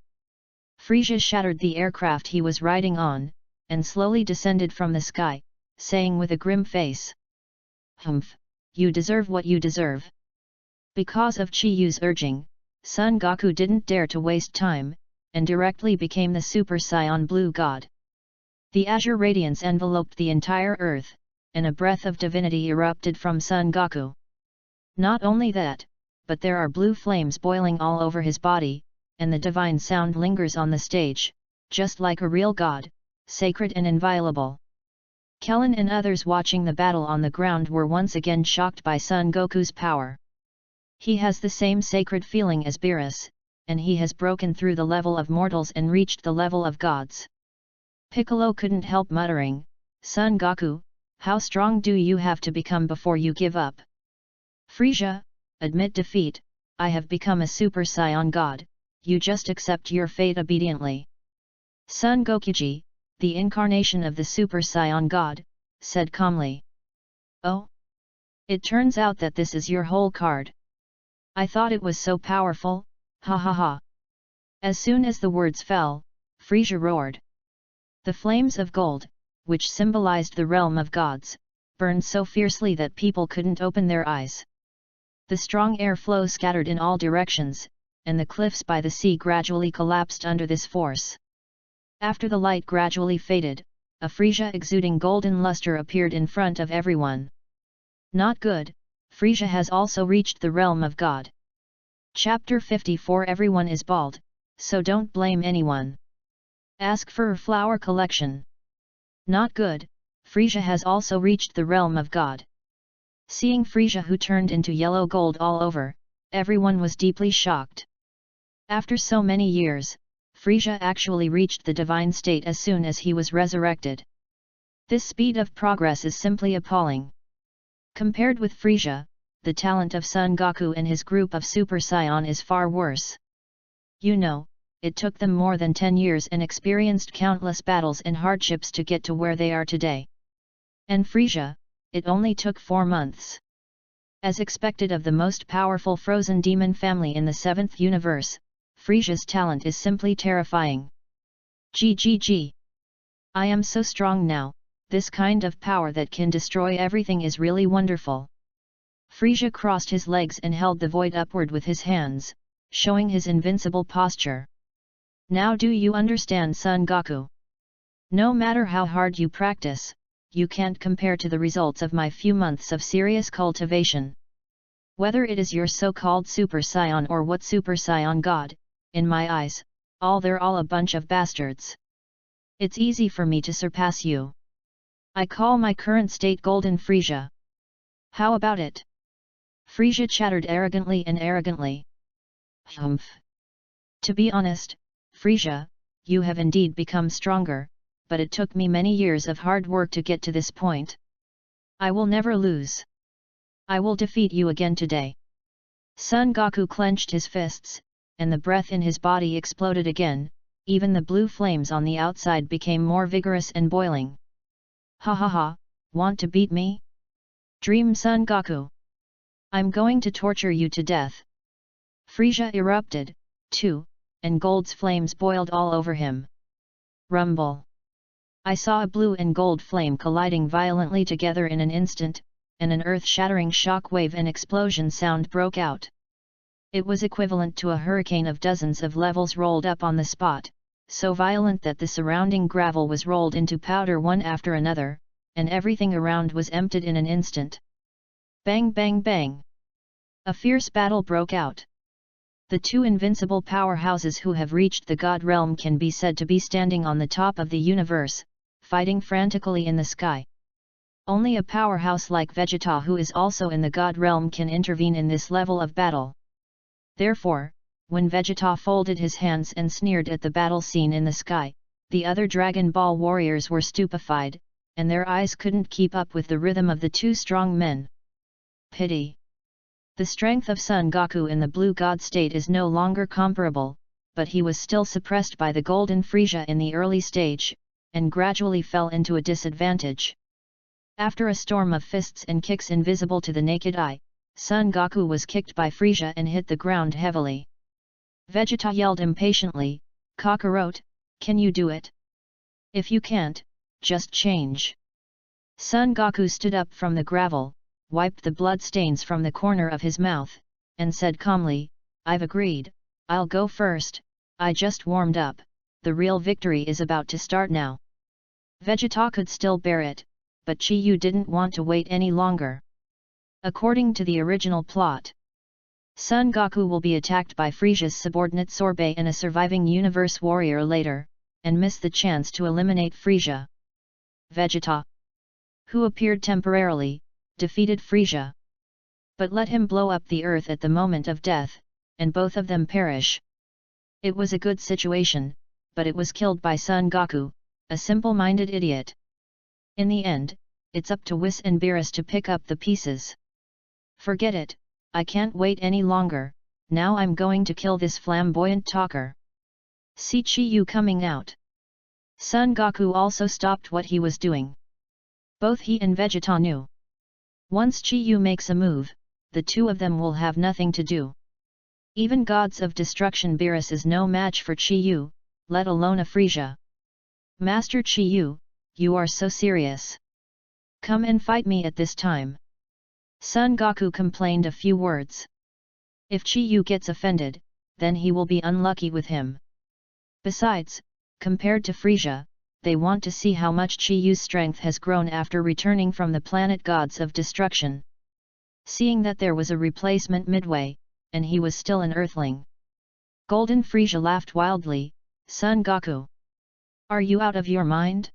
Frisia shattered the aircraft he was riding on, and slowly descended from the sky, saying with a grim face. Humph, you deserve what you deserve. Because of Chi Yu's urging, Son Goku didn't dare to waste time, and directly became the Super Saiyan Blue God. The azure radiance enveloped the entire earth, and a breath of divinity erupted from Son Goku. Not only that, but there are blue flames boiling all over his body, and the divine sound lingers on the stage, just like a real god, sacred and inviolable. Kellen and others watching the battle on the ground were once again shocked by Son Goku's power. He has the same sacred feeling as Beerus, and he has broken through the level of mortals and reached the level of gods. Piccolo couldn't help muttering, Son Goku, how strong do you have to become before you give up? Frisia, admit defeat, I have become a Super Saiyan God, you just accept your fate obediently. Son Gokuji, the incarnation of the Super Saiyan God, said calmly. Oh? It turns out that this is your whole card. I thought it was so powerful, ha ha ha. As soon as the words fell, Frisia roared. The flames of gold, which symbolized the realm of gods, burned so fiercely that people couldn't open their eyes. The strong air flow scattered in all directions, and the cliffs by the sea gradually collapsed under this force. After the light gradually faded, a Frisia exuding golden luster appeared in front of everyone. Not good, Frisia has also reached the realm of God. Chapter 54 Everyone is bald, so don't blame anyone. Ask for a flower collection. Not good, Frisia has also reached the realm of God. Seeing Frisia who turned into yellow gold all over, everyone was deeply shocked. After so many years, Frisia actually reached the divine state as soon as he was resurrected. This speed of progress is simply appalling. Compared with Frisia, the talent of Son Goku and his group of Super Saiyan is far worse. You know, it took them more than 10 years and experienced countless battles and hardships to get to where they are today. And Frisia, it only took 4 months. As expected of the most powerful frozen demon family in the 7th universe, Frisia's talent is simply terrifying. GGG. I am so strong now, this kind of power that can destroy everything is really wonderful. Frisia crossed his legs and held the void upward with his hands, showing his invincible posture. Now do you understand, Son Goku? No matter how hard you practice, you can't compare to the results of my few months of serious cultivation. Whether it is your so-called Super Saiyan or what Super Saiyan God, in my eyes, they're all a bunch of bastards. It's easy for me to surpass you. I call my current state Golden Frisia. How about it? Frisia chattered arrogantly. Humph. To be honest, Frisia, you have indeed become stronger, but it took me many years of hard work to get to this point. I will never lose. I will defeat you again today. Son Goku clenched his fists, and the breath in his body exploded again, even the blue flames on the outside became more vigorous and boiling. Ha ha ha, want to beat me? Dream, Son Goku. I'm going to torture you to death. Frisia erupted, too, and Gold's flames boiled all over him. Rumble. I saw a blue and gold flame colliding violently together in an instant, and an earth-shattering shock wave and explosion sound broke out. It was equivalent to a hurricane of dozens of levels rolled up on the spot, so violent that the surrounding gravel was rolled into powder one after another, and everything around was emptied in an instant. Bang bang bang! A fierce battle broke out. The two invincible powerhouses who have reached the God realm can be said to be standing on the top of the universe, fighting frantically in the sky. Only a powerhouse like Vegeta, who is also in the God realm, can intervene in this level of battle. Therefore, when Vegeta folded his hands and sneered at the battle scene in the sky, the other Dragon Ball warriors were stupefied, and their eyes couldn't keep up with the rhythm of the two strong men. Pity. The strength of Son Goku in the Blue God state is no longer comparable, but he was still suppressed by the Golden Frisia in the early stage, and gradually fell into a disadvantage. After a storm of fists and kicks invisible to the naked eye, Son Goku was kicked by Frisia and hit the ground heavily. Vegeta yelled impatiently, "Kakarot, can you do it? If you can't, just change." Son Goku stood up from the gravel, wiped the blood stains from the corner of his mouth, and said calmly, "I've agreed, I'll go first, I just warmed up, the real victory is about to start now." Vegeta could still bear it, but Chi-Yu didn't want to wait any longer. According to the original plot, Son Goku will be attacked by Frisia's subordinate Sorbet and a surviving universe warrior later, and miss the chance to eliminate Frisia. Vegeta, who appeared temporarily, defeated Frisia. But let him blow up the earth at the moment of death, and both of them perish. It was a good situation, but it was killed by Son Goku, a simple-minded idiot. In the end, it's up to Whis and Beerus to pick up the pieces. Forget it, I can't wait any longer, now I'm going to kill this flamboyant talker. See Chi-Yu coming out. Son Goku also stopped what he was doing. Both he and Vegeta knew. Once Chi-Yu makes a move, the two of them will have nothing to do. Even Gods of Destruction Beerus is no match for Chi-Yu, let alone a Frisia. Master Chi-Yu, you are so serious. Come and fight me at this time. Son Goku complained a few words. If Chi-Yu gets offended, then he will be unlucky with him. Besides, compared to Frisia, they want to see how much Chi-Yu's strength has grown after returning from the planet Gods of Destruction. Seeing that there was a replacement midway, and he was still an Earthling. Golden Frisia laughed wildly, "Son Goku! Are you out of your mind?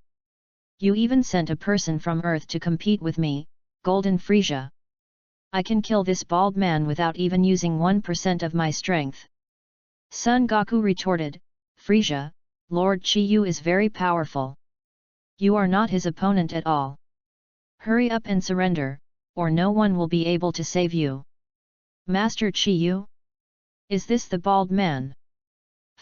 You even sent a person from Earth to compete with me, Golden Frisia. I can kill this bald man without even using 1% of my strength." Son Goku retorted, "Frisia, Lord Chi-Yu is very powerful. You are not his opponent at all. Hurry up and surrender, or no one will be able to save you." "Master Chi-Yu? Is this the bald man?"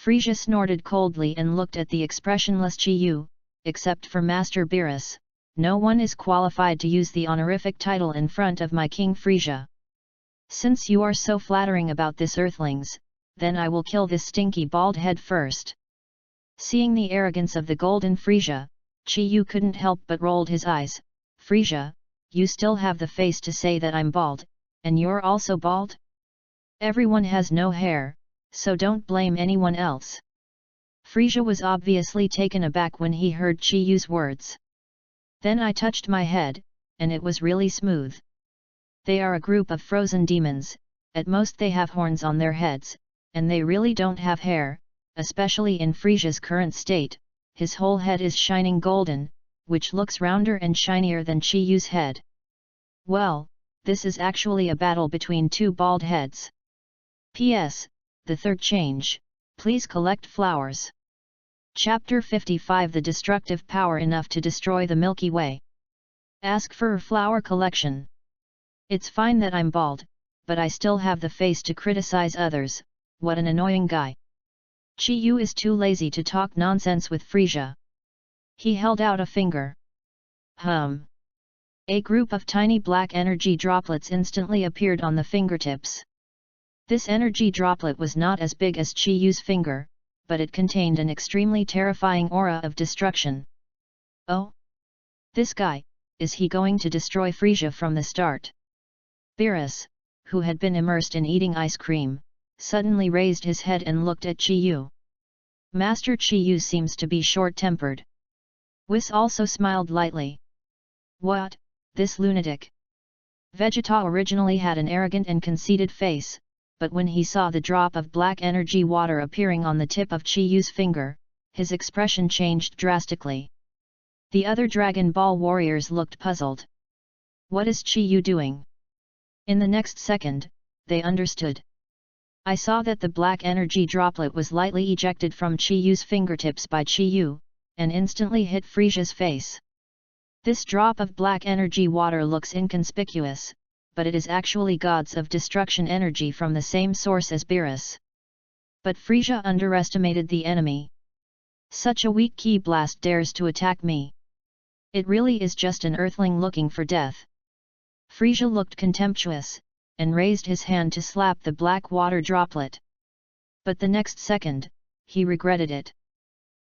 Frisia snorted coldly and looked at the expressionless Chi-Yu. Except for Master Beerus, no one is qualified to use the honorific title in front of my King Frisia. Since you are so flattering about this earthlings, then I will kill this stinky bald head first. Seeing the arrogance of the golden Frisia, Chi-Yu couldn't help but rolled his eyes. Frisia, you still have the face to say that I'm bald, and you're also bald? Everyone has no hair, so don't blame anyone else. Frisia was obviously taken aback when he heard Chi-Yu's words. Then I touched my head, and it was really smooth. They are a group of frozen demons, at most they have horns on their heads, and they really don't have hair, especially in Frisia's current state. His whole head is shining golden, which looks rounder and shinier than Chi-Yu's head. Well, this is actually a battle between two bald heads. P.S. The third change, please collect flowers. Chapter 55 The destructive power enough to destroy the Milky Way. Ask for a flower collection. It's fine that I'm bald, but I still have the face to criticize others. What an annoying guy. Chi-Yu is too lazy to talk nonsense with Frisia. He held out a finger. A group of tiny black energy droplets instantly appeared on the fingertips. This energy droplet was not as big as Chi-Yu's finger, but it contained an extremely terrifying aura of destruction. Oh? This guy, is he going to destroy Frisia from the start? Beerus, who had been immersed in eating ice cream, suddenly raised his head and looked at Chi-Yu. Master Chi-Yu seems to be short-tempered. Whis also smiled lightly. What, this lunatic? Vegeta originally had an arrogant and conceited face, but when he saw the drop of black energy water appearing on the tip of Chi-Yu's finger, his expression changed drastically. The other Dragon Ball warriors looked puzzled. What is Chi-Yu doing? In the next second, they understood. I saw that the black energy droplet was lightly ejected from Chi-Yu's fingertips by Chi-Yu, and instantly hit Frisia's face. This drop of black energy water looks inconspicuous, but it is actually gods of destruction energy from the same source as Beerus. But Frisia underestimated the enemy. Such a weak ki blast dares to attack me. It really is just an earthling looking for death. Frisia looked contemptuous, and raised his hand to slap the black water droplet. But the next second, he regretted it.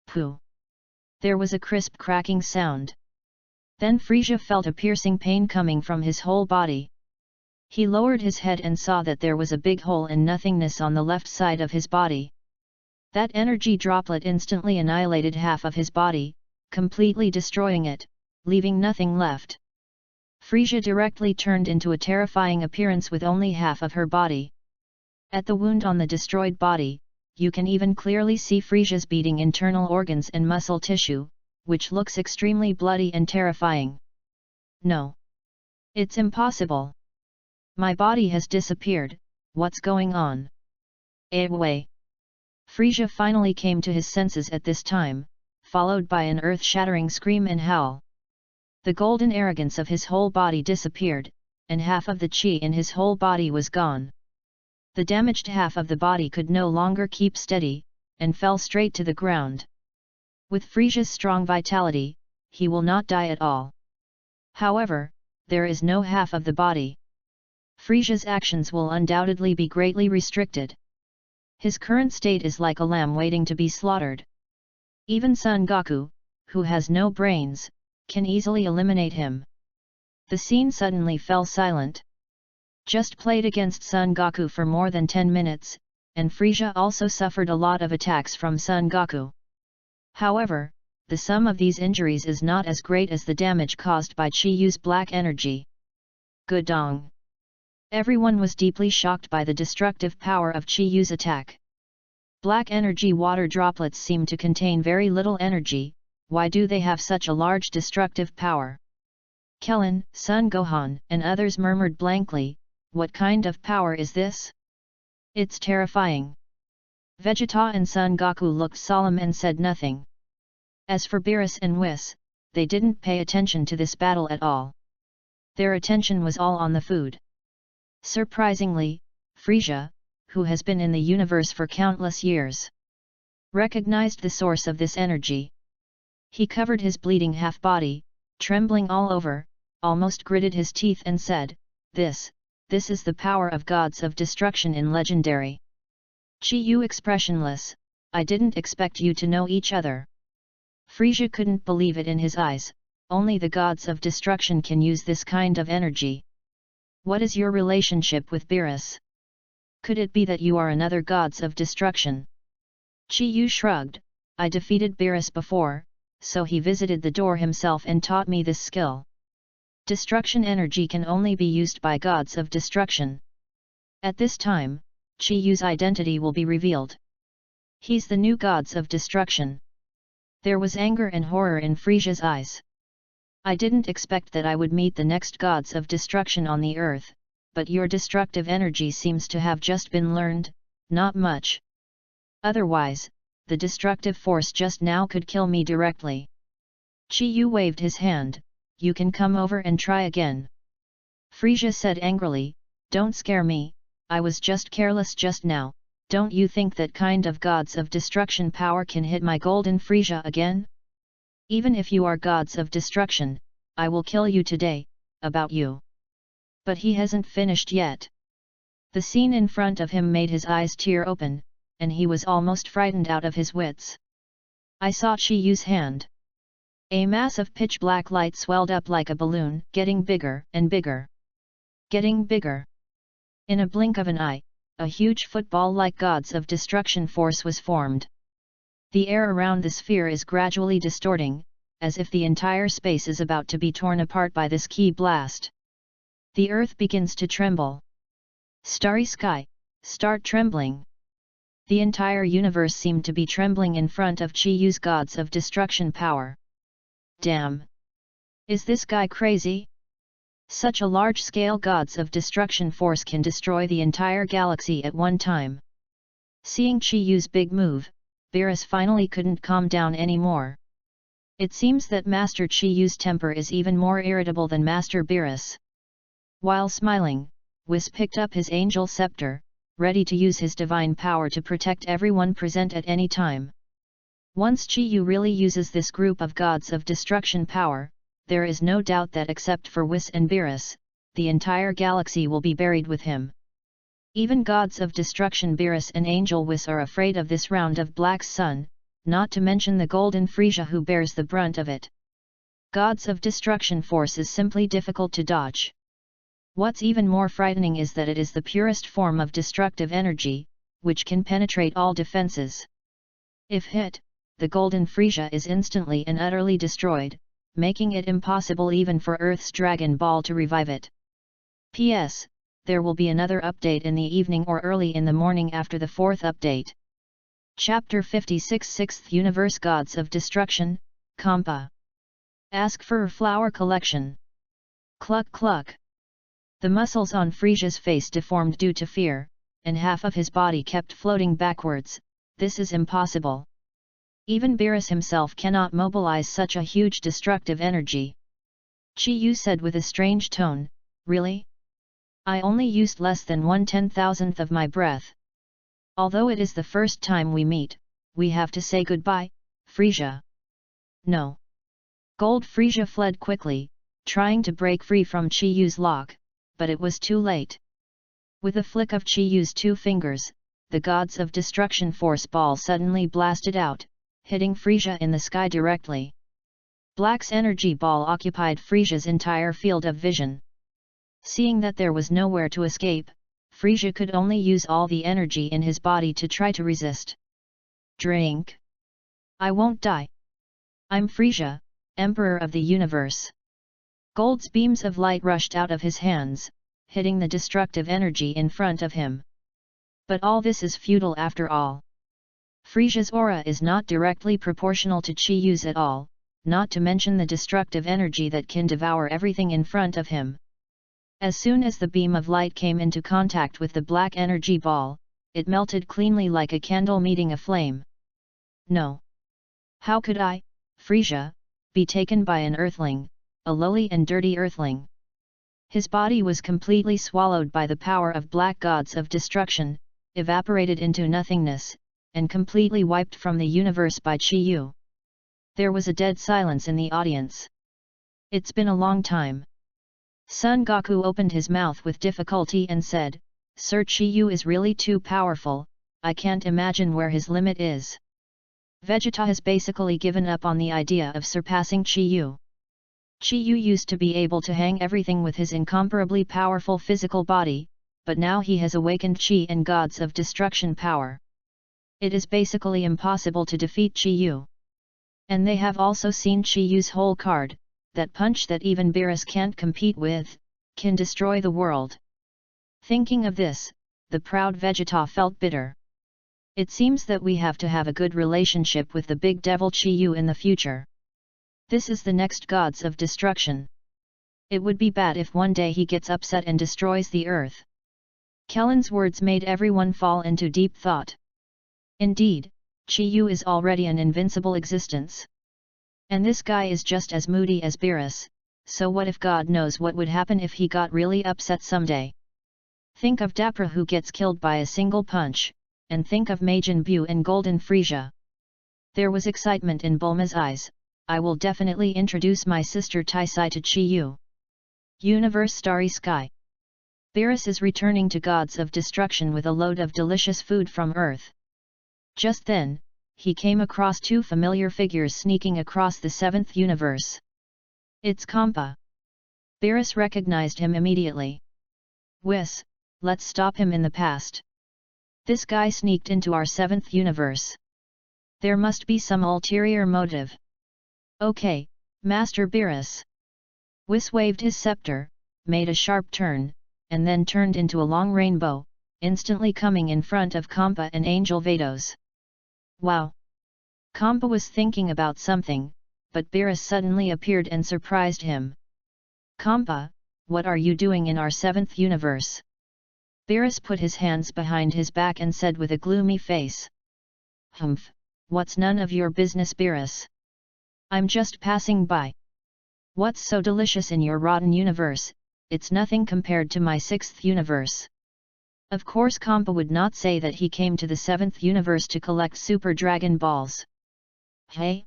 Pooh! There was a crisp cracking sound. Then Frisia felt a piercing pain coming from his whole body. He lowered his head and saw that there was a big hole in nothingness on the left side of his body. That energy droplet instantly annihilated half of his body, completely destroying it, leaving nothing left. Frisia directly turned into a terrifying appearance with only half of her body. At the wound on the destroyed body, you can even clearly see Frisia's beating internal organs and muscle tissue, which looks extremely bloody and terrifying. No. It's impossible. My body has disappeared, what's going on? Away! Frisia finally came to his senses at this time, followed by an earth-shattering scream and howl. The golden arrogance of his whole body disappeared, and half of the chi in his whole body was gone. The damaged half of the body could no longer keep steady, and fell straight to the ground. With Frisia's strong vitality, he will not die at all. However, there is no half of the body. Frisia's actions will undoubtedly be greatly restricted. His current state is like a lamb waiting to be slaughtered. Even Son Goku, who has no brains, can easily eliminate him. The scene suddenly fell silent. Just played against Son Goku for more than 10 minutes, and Frisia also suffered a lot of attacks from Son Goku. However, the sum of these injuries is not as great as the damage caused by Chi-Yu's black energy. Gudong! Everyone was deeply shocked by the destructive power of Chi-Yu's attack. Black energy water droplets seem to contain very little energy. Why do they have such a large destructive power? Kellen, Son Gohan, and others murmured blankly, what kind of power is this? It's terrifying. Vegeta and Son Goku looked solemn and said nothing. As for Beerus and Whis, they didn't pay attention to this battle at all. Their attention was all on the food. Surprisingly, Frisia, who has been in the universe for countless years, recognized the source of this energy. He covered his bleeding half-body, trembling all over, almost gritted his teeth and said, This is the power of gods of destruction in legendary. Chi Yu expressionless, I didn't expect you to know each other. Frisia couldn't believe it in his eyes, only the gods of destruction can use this kind of energy. What is your relationship with Beerus? Could it be that you are another gods of destruction? Chi Yu shrugged, I defeated Beerus before, so he visited the door himself and taught me this skill. Destruction energy can only be used by gods of destruction. At this time, Chi Yu's identity will be revealed. He's the new gods of destruction. There was anger and horror in Frisia's eyes. I didn't expect that I would meet the next gods of destruction on the earth, but your destructive energy seems to have just been learned, not much. Otherwise, the destructive force just now could kill me directly. Chi Yu waved his hand, you can come over and try again. Frisia said angrily, don't scare me, I was just careless just now, don't you think that kind of gods of destruction power can hit my golden Frisia again? Even if you are gods of destruction, I will kill you today, about you. But he hasn't finished yet. The scene in front of him made his eyes tear open, and he was almost frightened out of his wits. I saw Chi Yu's hand. A mass of pitch-black light swelled up like a balloon, getting bigger and bigger. Getting bigger. In a blink of an eye, a huge football-like gods of destruction force was formed. The air around the sphere is gradually distorting, as if the entire space is about to be torn apart by this key blast. The earth begins to tremble. Starry sky, start trembling. The entire universe seemed to be trembling in front of Chi Yu's gods of destruction power. Damn! Is this guy crazy? Such a large-scale gods of destruction force can destroy the entire galaxy at one time. Seeing Chi Yu's big move, Beerus finally couldn't calm down anymore. It seems that Master Chi Yu's temper is even more irritable than Master Beerus. While smiling, Whis picked up his angel scepter, ready to use his divine power to protect everyone present at any time. Once Chi Yu really uses this group of gods of destruction power, there is no doubt that except for Whis and Beerus, the entire galaxy will be buried with him. Even gods of destruction Beerus and Angel Whis are afraid of this round of Black Sun, not to mention the golden Frisia who bears the brunt of it. Gods of destruction force is simply difficult to dodge. What's even more frightening is that it is the purest form of destructive energy, which can penetrate all defenses. If hit, the golden Frisia is instantly and utterly destroyed, making it impossible even for Earth's Dragon Ball to revive it. P.S. There will be another update in the evening or early in the morning after the 4th update. Chapter 56 6th Universe Gods of Destruction, Kampa. Ask for a flower collection. Cluck cluck. The muscles on Frisia's face deformed due to fear, and half of his body kept floating backwards. This is impossible. Even Beerus himself cannot mobilize such a huge destructive energy. Chi Yu said with a strange tone, really? I only used less than 1/10,000th of my breath. Although it is the first time we meet, we have to say goodbye, Frisia. No. Gold Frisia fled quickly, trying to break free from Chi Yu's lock, but it was too late. With a flick of Chi Yu's 2 fingers, the gods of destruction force ball suddenly blasted out, hitting Frisia in the sky directly. Black's energy ball occupied Frisia's entire field of vision. Seeing that there was nowhere to escape, Frisia could only use all the energy in his body to try to resist. Drink. I won't die. I'm Frisia, Emperor of the Universe. Gold's beams of light rushed out of his hands, hitting the destructive energy in front of him. But all this is futile after all. Frisia's aura is not directly proportional to Chi Yu's at all, not to mention the destructive energy that can devour everything in front of him. As soon as the beam of light came into contact with the black energy ball, it melted cleanly like a candle meeting a flame. No. How could I, Frisia, be taken by an earthling, a lowly and dirty earthling? His body was completely swallowed by the power of black gods of destruction, evaporated into nothingness, and completely wiped from the universe by Chi-Yu. There was a dead silence in the audience. It's been a long time. Son Goku opened his mouth with difficulty and said, Sir Chi-Yu is really too powerful, I can't imagine where his limit is. Vegeta has basically given up on the idea of surpassing Chi-Yu. Chi-Yu used to be able to hang everything with his incomparably powerful physical body, but now he has awakened Chi and gods of destruction power. It is basically impossible to defeat Chi-Yu. And they have also seen Chi-Yu's whole card, that punch that even Beerus can't compete with, can destroy the world. Thinking of this, the proud Vegeta felt bitter. It seems that we have to have a good relationship with the big devil Chi-Yu in the future. This is the next gods of destruction. It would be bad if one day he gets upset and destroys the earth. Kellen's words made everyone fall into deep thought. Indeed, Chi-Yu is already an invincible existence. And this guy is just as moody as Beerus, so what if God knows what would happen if he got really upset someday? Think of Dapra who gets killed by a single punch, and think of Majin Buu and Golden Frieza. There was excitement in Bulma's eyes. I will definitely introduce my sister Taisai to Chi-Yu. Universe Starry Sky. Beerus is returning to gods of destruction with a load of delicious food from Earth. Just then, he came across two familiar figures sneaking across the seventh universe. It's Kampa. Beerus recognized him immediately. Whis, let's stop him in the past. This guy sneaked into our seventh universe. There must be some ulterior motive. Okay, Master Beerus. Whis waved his scepter, made a sharp turn, and then turned into a long rainbow, instantly coming in front of Kampa and Angel Vados. Wow! Kampa was thinking about something, but Beerus suddenly appeared and surprised him. Kampa, what are you doing in our seventh universe? Beerus put his hands behind his back and said with a gloomy face. Humph, what's none of your business, Beerus? I'm just passing by. What's so delicious in your rotten universe? It's nothing compared to my sixth universe. Of course Kampa would not say that he came to the seventh universe to collect Super Dragon Balls. Hey?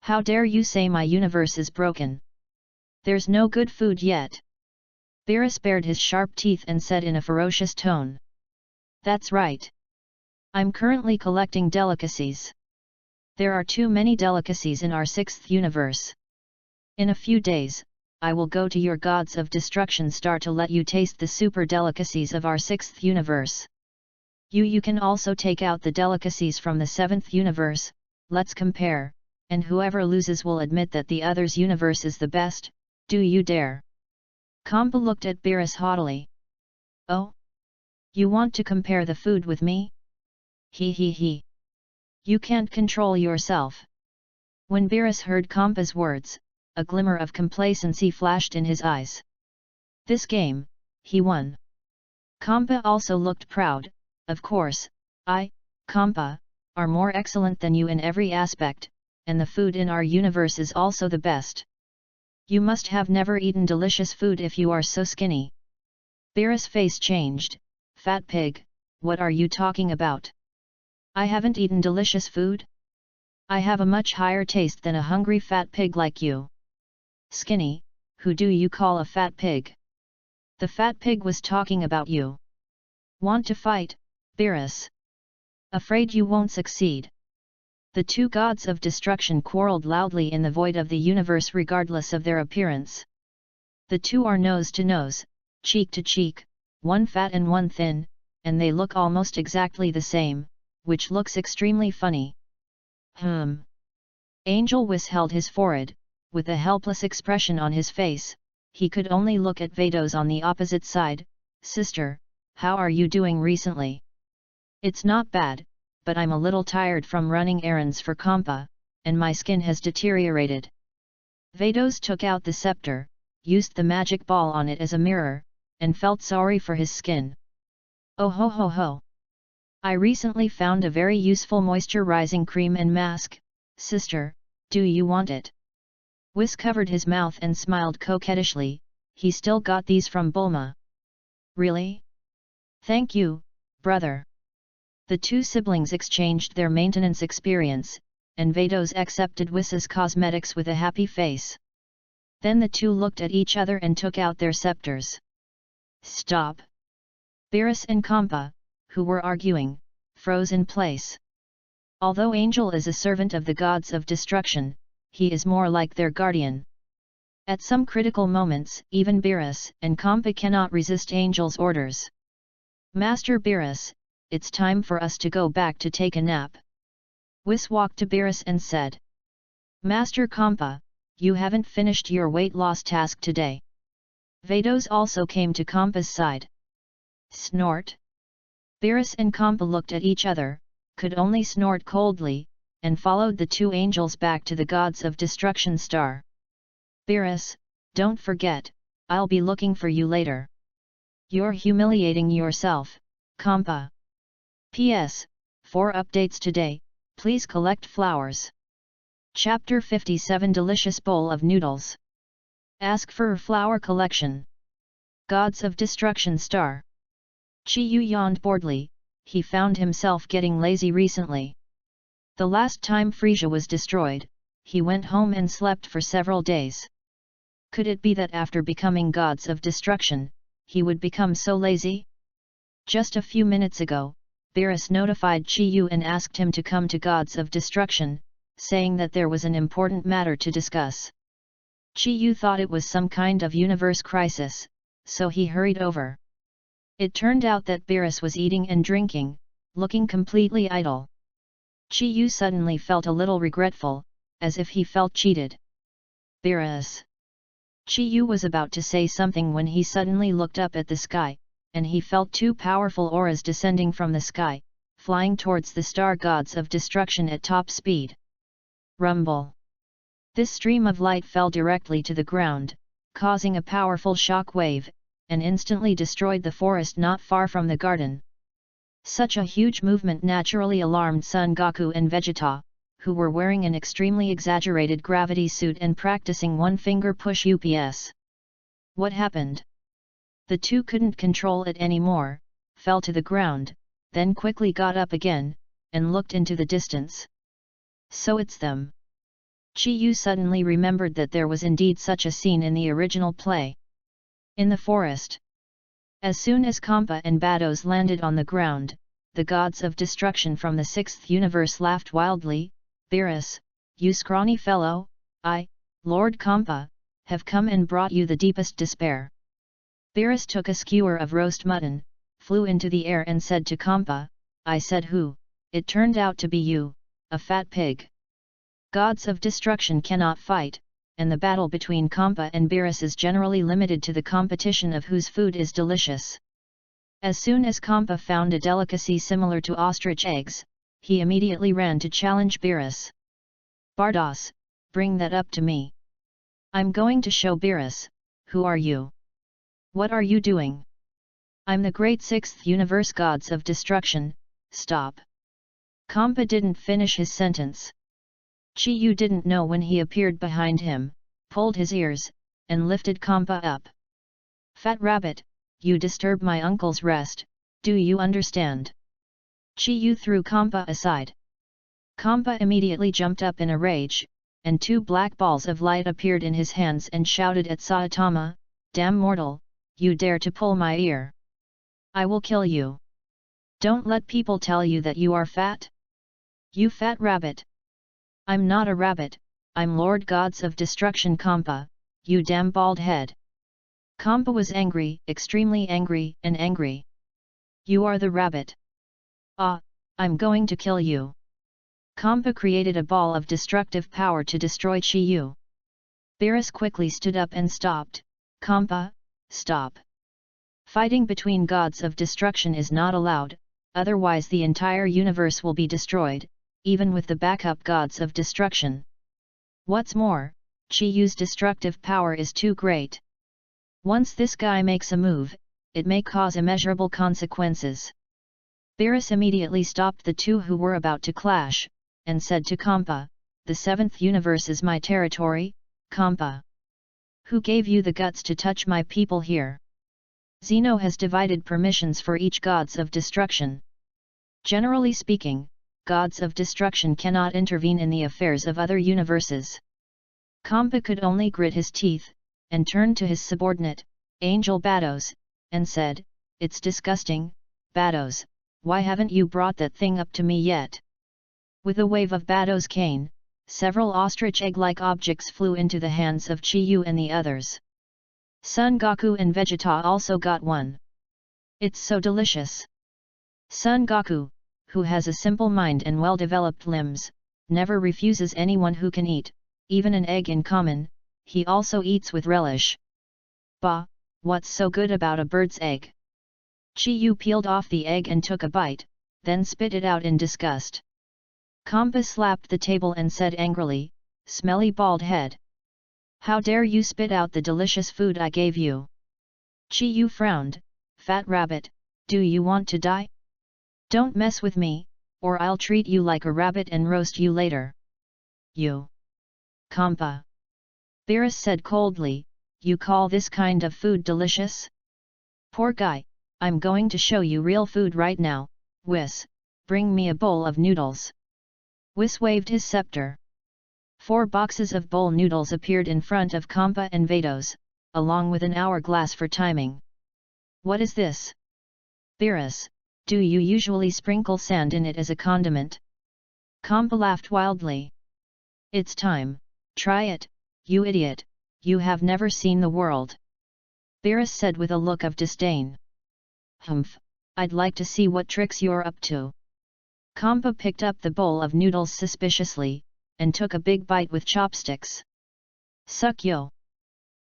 How dare you say my universe is broken? There's no good food yet. Beerus bared his sharp teeth and said in a ferocious tone. That's right. I'm currently collecting delicacies. There are too many delicacies in our sixth universe. In a few days, I will go to your gods of destruction star to let you taste the super delicacies of our sixth universe. You can also take out the delicacies from the seventh universe, let's compare, and whoever loses will admit that the other's universe is the best, do you dare? Kampa looked at Beerus haughtily. Oh? You want to compare the food with me? He. You can't control yourself. When Beerus heard Kampa's words, a glimmer of complacency flashed in his eyes. This game, he won. Kampa also looked proud. Of course, I, Kampa, are more excellent than you in every aspect, and the food in our universe is also the best. You must have never eaten delicious food if you are so skinny. Beerus' face changed. Fat pig, what are you talking about? I haven't eaten delicious food? I have a much higher taste than a hungry fat pig like you. Skinny, who do you call a fat pig? The fat pig was talking about you. Want to fight, Beerus? Afraid you won't succeed. The two gods of destruction quarreled loudly in the void of the universe regardless of their appearance. The two are nose to nose, cheek to cheek, one fat and one thin, and they look almost exactly the same, which looks extremely funny. Angel Whis held his forehead, with a helpless expression on his face. He could only look at Vados on the opposite side. Sister, how are you doing recently? It's not bad, but I'm a little tired from running errands for Kampa, and my skin has deteriorated. Vados took out the scepter, used the magic ball on it as a mirror, and felt sorry for his skin. Oh ho ho ho! I recently found a very useful moisturizing cream and mask. Sister, do you want it? Whis covered his mouth and smiled coquettishly. He still got these from Bulma. Really? Thank you, brother. The two siblings exchanged their maintenance experience, and Vados accepted Wissa's cosmetics with a happy face. Then the two looked at each other and took out their scepters. Stop! Beerus and Kampa, who were arguing, froze in place. Although Angel is a servant of the gods of destruction, he is more like their guardian. At some critical moments, even Beerus and Kampa cannot resist Angel's orders. Master Beerus, it's time for us to go back to take a nap. Whis walked to Beerus and said. Master Kampa, you haven't finished your weight loss task today. Vados also came to Kampa's side. Snort. Beerus and Kampa looked at each other, could only snort coldly, and followed the two angels back to the gods of destruction star. Beerus, don't forget, I'll be looking for you later. You're humiliating yourself, Kampa. P.S. For updates today, please collect flowers. Chapter 57 Delicious Bowl of Noodles. Ask for a flower collection. Gods of Destruction Star. Chi-Yu yawned boredly, he found himself getting lazy recently. The last time Frisia was destroyed, he went home and slept for several days. Could it be that after becoming gods of destruction, he would become so lazy? Just a few minutes ago, Beerus notified Chi-Yu and asked him to come to Gods of Destruction, saying that there was an important matter to discuss. Chi-Yu thought it was some kind of universe crisis, so he hurried over. It turned out that Beerus was eating and drinking, looking completely idle. Chi-Yu suddenly felt a little regretful, as if he felt cheated. Beerus. Chi-Yu was about to say something when he suddenly looked up at the sky, and he felt two powerful auras descending from the sky, flying towards the star gods of destruction at top speed. Rumble. This stream of light fell directly to the ground, causing a powerful shock wave, and instantly destroyed the forest not far from the garden. Such a huge movement naturally alarmed Son Goku and Vegeta, who were wearing an extremely exaggerated gravity suit and practicing one-finger push UPS. What happened? The two couldn't control it anymore, fell to the ground, then quickly got up again, and looked into the distance. So it's them. Chi-Yu suddenly remembered that there was indeed such a scene in the original play. In the forest. As soon as Kampa and Vados landed on the ground, the gods of destruction from the sixth universe laughed wildly. Beerus, you scrawny fellow, I, Lord Kampa, have come and brought you the deepest despair. Beerus took a skewer of roast mutton, flew into the air and said to Kampa, I said who? It turned out to be you, a fat pig. Gods of destruction cannot fight, and the battle between Kampa and Beerus is generally limited to the competition of whose food is delicious. As soon as Kampa found a delicacy similar to ostrich eggs, he immediately ran to challenge Beerus. Bardos, bring that up to me. I'm going to show Beerus, who are you? What are you doing? I'm the great sixth universe gods of destruction, stop. Kampa didn't finish his sentence. Chi-Yu didn't know when he appeared behind him, pulled his ears, and lifted Kampa up. Fat rabbit, you disturb my uncle's rest, do you understand? Chi-Yu threw Kampa aside. Kampa immediately jumped up in a rage, and two black balls of light appeared in his hands and shouted at Saitama, damn mortal, you dare to pull my ear. I will kill you. Don't let people tell you that you are fat. You fat rabbit. I'm not a rabbit, I'm Lord Gods of Destruction Kampa, you damn bald head. Kampa was angry, extremely angry, and angry. You are the rabbit. Ah, I'm going to kill you. Kampa created a ball of destructive power to destroy Chi-Yu. Beerus quickly stood up and stopped. Kampa, stop. Fighting between gods of destruction is not allowed, otherwise the entire universe will be destroyed, even with the backup gods of destruction. What's more, Chi-Yu's destructive power is too great. Once this guy makes a move, it may cause immeasurable consequences. Beerus immediately stopped the two who were about to clash, and said to Kampa, the seventh universe is my territory, Kampa. Who gave you the guts to touch my people here? Zeno has divided permissions for each gods of destruction. Generally speaking, gods of destruction cannot intervene in the affairs of other universes. Kampa could only grit his teeth, and turned to his subordinate, Angel Bados, and said, "It's disgusting, Bados, why haven't you brought that thing up to me yet?" With a wave of Bados' cane, several ostrich egg-like objects flew into the hands of Chi-Yu and the others. Son Goku and Vegeta also got one. "It's so delicious." Son Goku, who has a simple mind and well-developed limbs, never refuses anyone who can eat, even an egg in common. He also eats with relish. "Bah, what's so good about a bird's egg?" Chi-Yu peeled off the egg and took a bite, then spit it out in disgust. Kampa slapped the table and said angrily, "Smelly bald head! How dare you spit out the delicious food I gave you?" Chi-Yu frowned, "Fat rabbit, do you want to die? Don't mess with me, or I'll treat you like a rabbit and roast you later." "You!" Kampa. Beerus said coldly, "You call this kind of food delicious? Poor guy, I'm going to show you real food right now. Whis, bring me a bowl of noodles." Whis waved his scepter. 4 boxes of bowl noodles appeared in front of Kampa and Vados, along with an hourglass for timing. "What is this?" "Beerus, do you usually sprinkle sand in it as a condiment?" Kampa laughed wildly. "It's time, try it, you idiot, you have never seen the world." Beerus said with a look of disdain. "Humph, I'd like to see what tricks you're up to." Kampa picked up the bowl of noodles suspiciously, and took a big bite with chopsticks. "Suck yo!"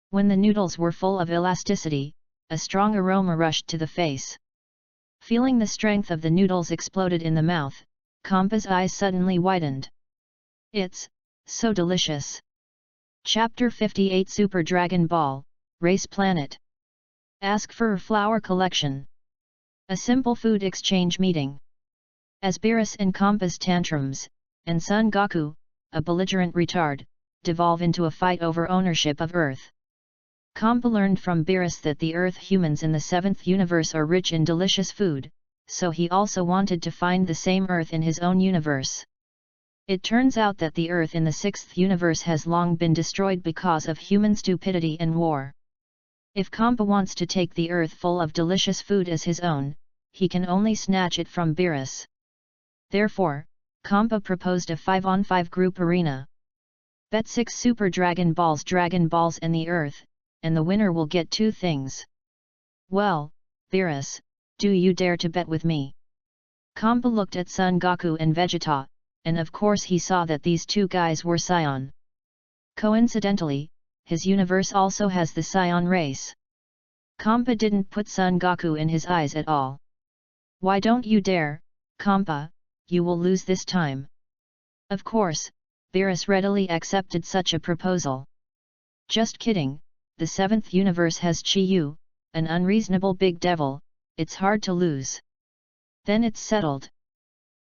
When the noodles were full of elasticity, a strong aroma rushed to the face. Feeling the strength of the noodles exploded in the mouth, Kampa's eyes suddenly widened. "It's so delicious." Chapter 58 Super Dragon Ball, Race Planet. Ask for a flower collection. A simple food exchange meeting. As Beerus and Kampa's tantrums, and Son Goku, a belligerent retard, devolve into a fight over ownership of Earth. Kampa learned from Beerus that the Earth humans in the 7th universe are rich in delicious food, so he also wanted to find the same Earth in his own universe. It turns out that the Earth in the 6th universe has long been destroyed because of human stupidity and war. If Kampa wants to take the Earth full of delicious food as his own, he can only snatch it from Beerus. Therefore, Kampa proposed a 5-on-5 group arena. Bet 6 Super Dragon Balls and the Earth, and the winner will get 2 things. "Well, Beerus, do you dare to bet with me?" Kampa looked at Son Goku and Vegeta, and of course he saw that these 2 guys were Scion. Coincidentally, his universe also has the Scion race. Kampa didn't put Son Goku in his eyes at all. "Why don't you dare, Kampa, you will lose this time." Of course, Beerus readily accepted such a proposal. "Just kidding, the 7th universe has Chi-Yu, an unreasonable big devil, it's hard to lose." Then it's settled.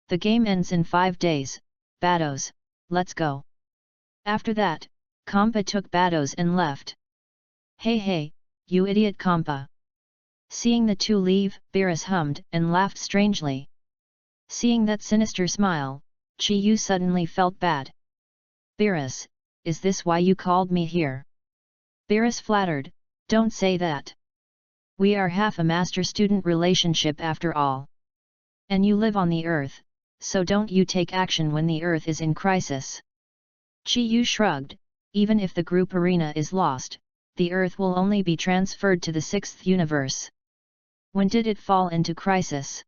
"The game ends in 5 days, Bados, let's go." After that, Kampa took Bados and left. Hey, you idiot Kampa." Seeing the 2 leave, Beerus hummed and laughed strangely. Seeing that sinister smile, Chi-Yu suddenly felt bad. "Beerus, is this why you called me here?" Beerus flattered, "Don't say that. We are half a master-student relationship after all. And you live on the Earth, so don't you take action when the Earth is in crisis." Chi-Yu shrugged, "Even if the group arena is lost, the Earth will only be transferred to the 6th universe. When did it fall into crisis?"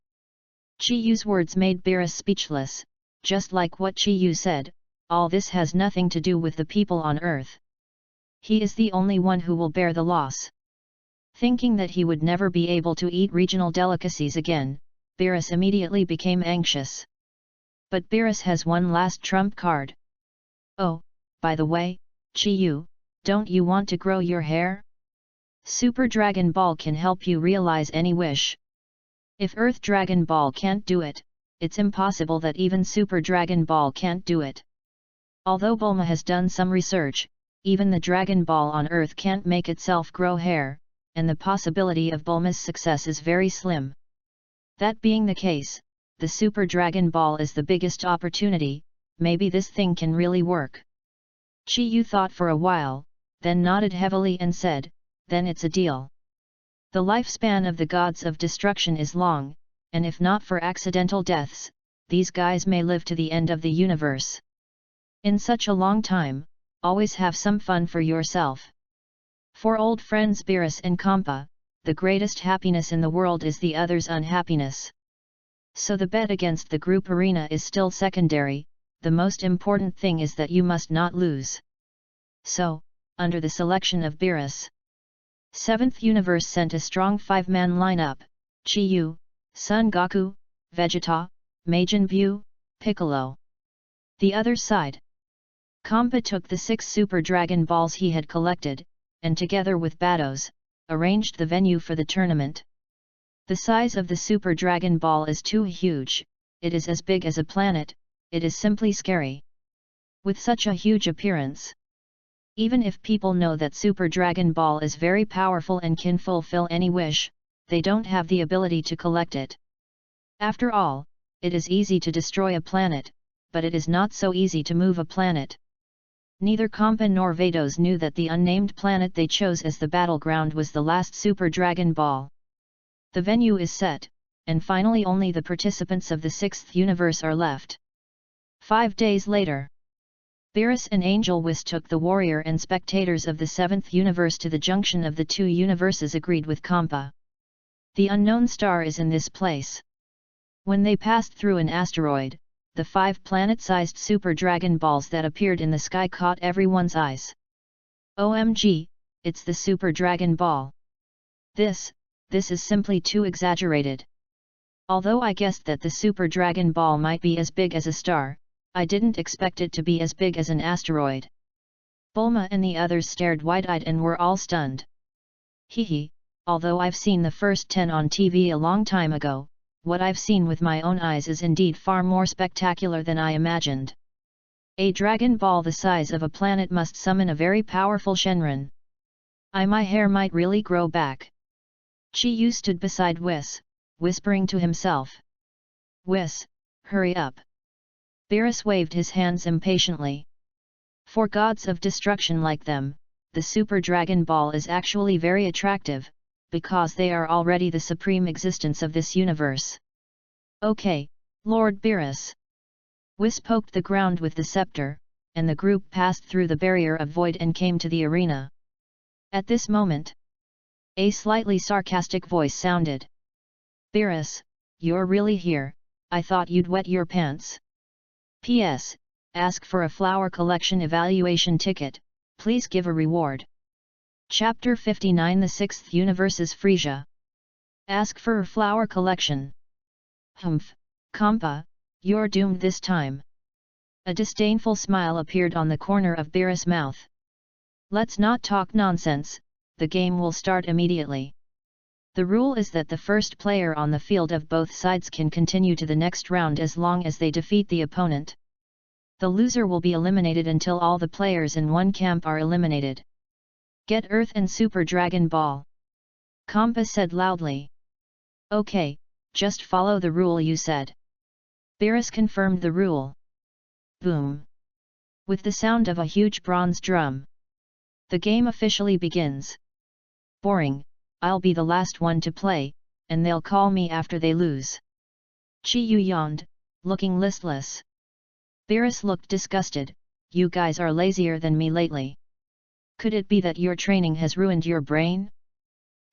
Chi-Yu's words made Beerus speechless. Just like what Chi-Yu said, all this has nothing to do with the people on Earth. He is the only one who will bear the loss. Thinking that he would never be able to eat regional delicacies again, Beerus immediately became anxious. But Beerus has one last trump card. "Oh, by the way, Chi-Yu, don't you want to grow your hair? Super Dragon Ball can help you realize any wish. If Earth Dragon Ball can't do it, it's impossible that even Super Dragon Ball can't do it. Although Bulma has done some research, even the Dragon Ball on Earth can't make itself grow hair, and the possibility of Bulma's success is very slim. That being the case, the Super Dragon Ball is the biggest opportunity, maybe this thing can really work. Chi Yu thought for a while, then nodded heavily and said, then it's a deal. The lifespan of the gods of destruction is long, and if not for accidental deaths, these guys may live to the end of the universe. In such a long time, always have some fun for yourself. For old friends Beerus and Kampa, the greatest happiness in the world is the other's unhappiness. So the bet against the group arena is still secondary, the most important thing is that you must not lose. So, under the selection of Beerus, 7th Universe sent a strong 5-man lineup: Chi Yu, Son Goku, Vegeta, Majin Buu, Piccolo. The other side, Kampa took the 6 Super Dragon Balls he had collected, and together with Batos, arranged the venue for the tournament. The size of the Super Dragon Ball is too huge, it is as big as a planet, it is simply scary. With such a huge appearance, even if people know that Super Dragon Ball is very powerful and can fulfill any wish, they don't have the ability to collect it. After all, it is easy to destroy a planet, but it is not so easy to move a planet. Neither Kampa nor Vados knew that the unnamed planet they chose as the battleground was the last Super Dragon Ball. The venue is set, and finally only the participants of the 6th universe are left. 5 days later, Beerus and Angel Whis took the warrior and spectators of the 7th universe to the junction of the 2 universes agreed with Kampa. The unknown star is in this place. When they passed through an asteroid, the 5 planet-sized Super Dragon Balls that appeared in the sky caught everyone's eyes. OMG, it's the Super Dragon Ball. This is simply too exaggerated. Although I guessed that the Super Dragon Ball might be as big as a star, I didn't expect it to be as big as an asteroid. Bulma and the others stared wide-eyed and were all stunned. Hehe, although I've seen the first 10 on TV a long time ago, what I've seen with my own eyes is indeed far more spectacular than I imagined. A Dragon Ball the size of a planet must summon a very powerful Shenron. My hair might really grow back. Chi Yu stood beside Whis, whispering to himself. Whis, hurry up. Beerus waved his hands impatiently. For gods of destruction like them, the Super Dragon Ball is actually very attractive, because they are already the supreme existence of this universe. Okay, Lord Beerus. Whis poked the ground with the scepter, and the group passed through the barrier of void and came to the arena. At this moment, a slightly sarcastic voice sounded. Beerus, you're really here, I thought you'd wet your pants. P.S. Ask for a flower collection evaluation ticket, please give a reward. Chapter 59 The 6th Universe's Frisia. Ask for a flower collection. Humph, Kampa, you're doomed this time. A disdainful smile appeared on the corner of Beerus' mouth. Let's not talk nonsense, the game will start immediately. The rule is that the first player on the field of both sides can continue to the next round as long as they defeat the opponent. The loser will be eliminated until all the players in one camp are eliminated. Get Earth and Super Dragon Ball. Kampa said loudly. Okay, just follow the rule you said. Beerus confirmed the rule. Boom. With the sound of a huge bronze drum, the game officially begins. Boring, I'll be the last one to play, and they'll call me after they lose. Chi Yu yawned, looking listless. Beerus looked disgusted, you guys are lazier than me lately. Could it be that your training has ruined your brain?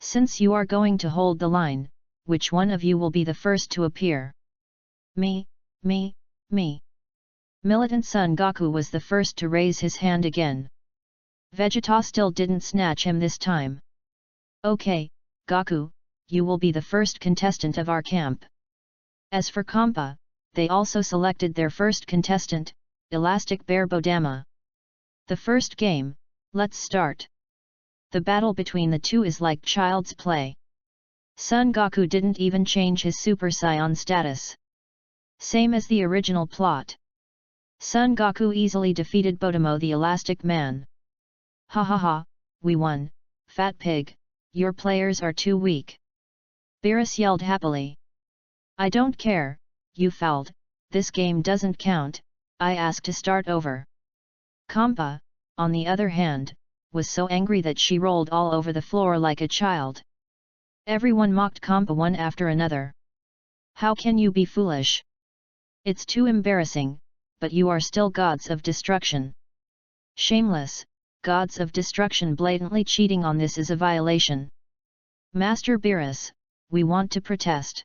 Since you are going to hold the line, which one of you will be the first to appear? Me. Militant Son Goku was the first to raise his hand again. Vegeta still didn't snatch him this time. Okay, Goku, you will be the first contestant of our camp. As for Kampa, they also selected their first contestant, Elastic Bear Bodama. The first game, let's start. The battle between the two is like child's play. Son Goku didn't even change his Super Saiyan status. Same as the original plot. Son Goku easily defeated Bodamo the Elastic Man. Ha ha ha, we won, fat pig, your players are too weak. Beerus yelled happily. I don't care, "You fouled, this game doesn't count, I ask to start over." Kampa, on the other hand, was so angry that she rolled all over the floor like a child. Everyone mocked Kampa one after another. "How can you be foolish? It's too embarrassing, but you are still gods of destruction. Shameless, gods of destruction blatantly cheating on this is a violation. Master Beerus, we want to protest."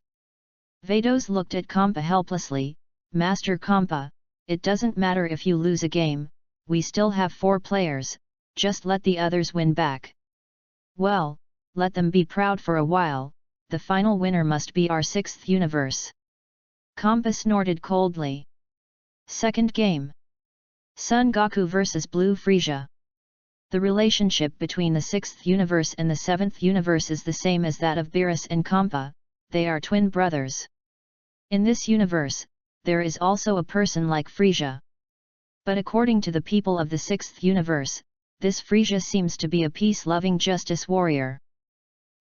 Vados looked at Kampa helplessly. "Master Kampa, it doesn't matter if you lose a game, we still have 4 players, just let the others win back." "Well, let them be proud for a while, the final winner must be our 6th universe." Kampa snorted coldly. Second game. Sun Goku vs Blue Frieza. The relationship between the 6th universe and the 7th universe is the same as that of Beerus and Kampa, they are twin brothers. In this universe, there is also a person like Frieza. But according to the people of the 6th universe, this Frieza seems to be a peace-loving justice warrior.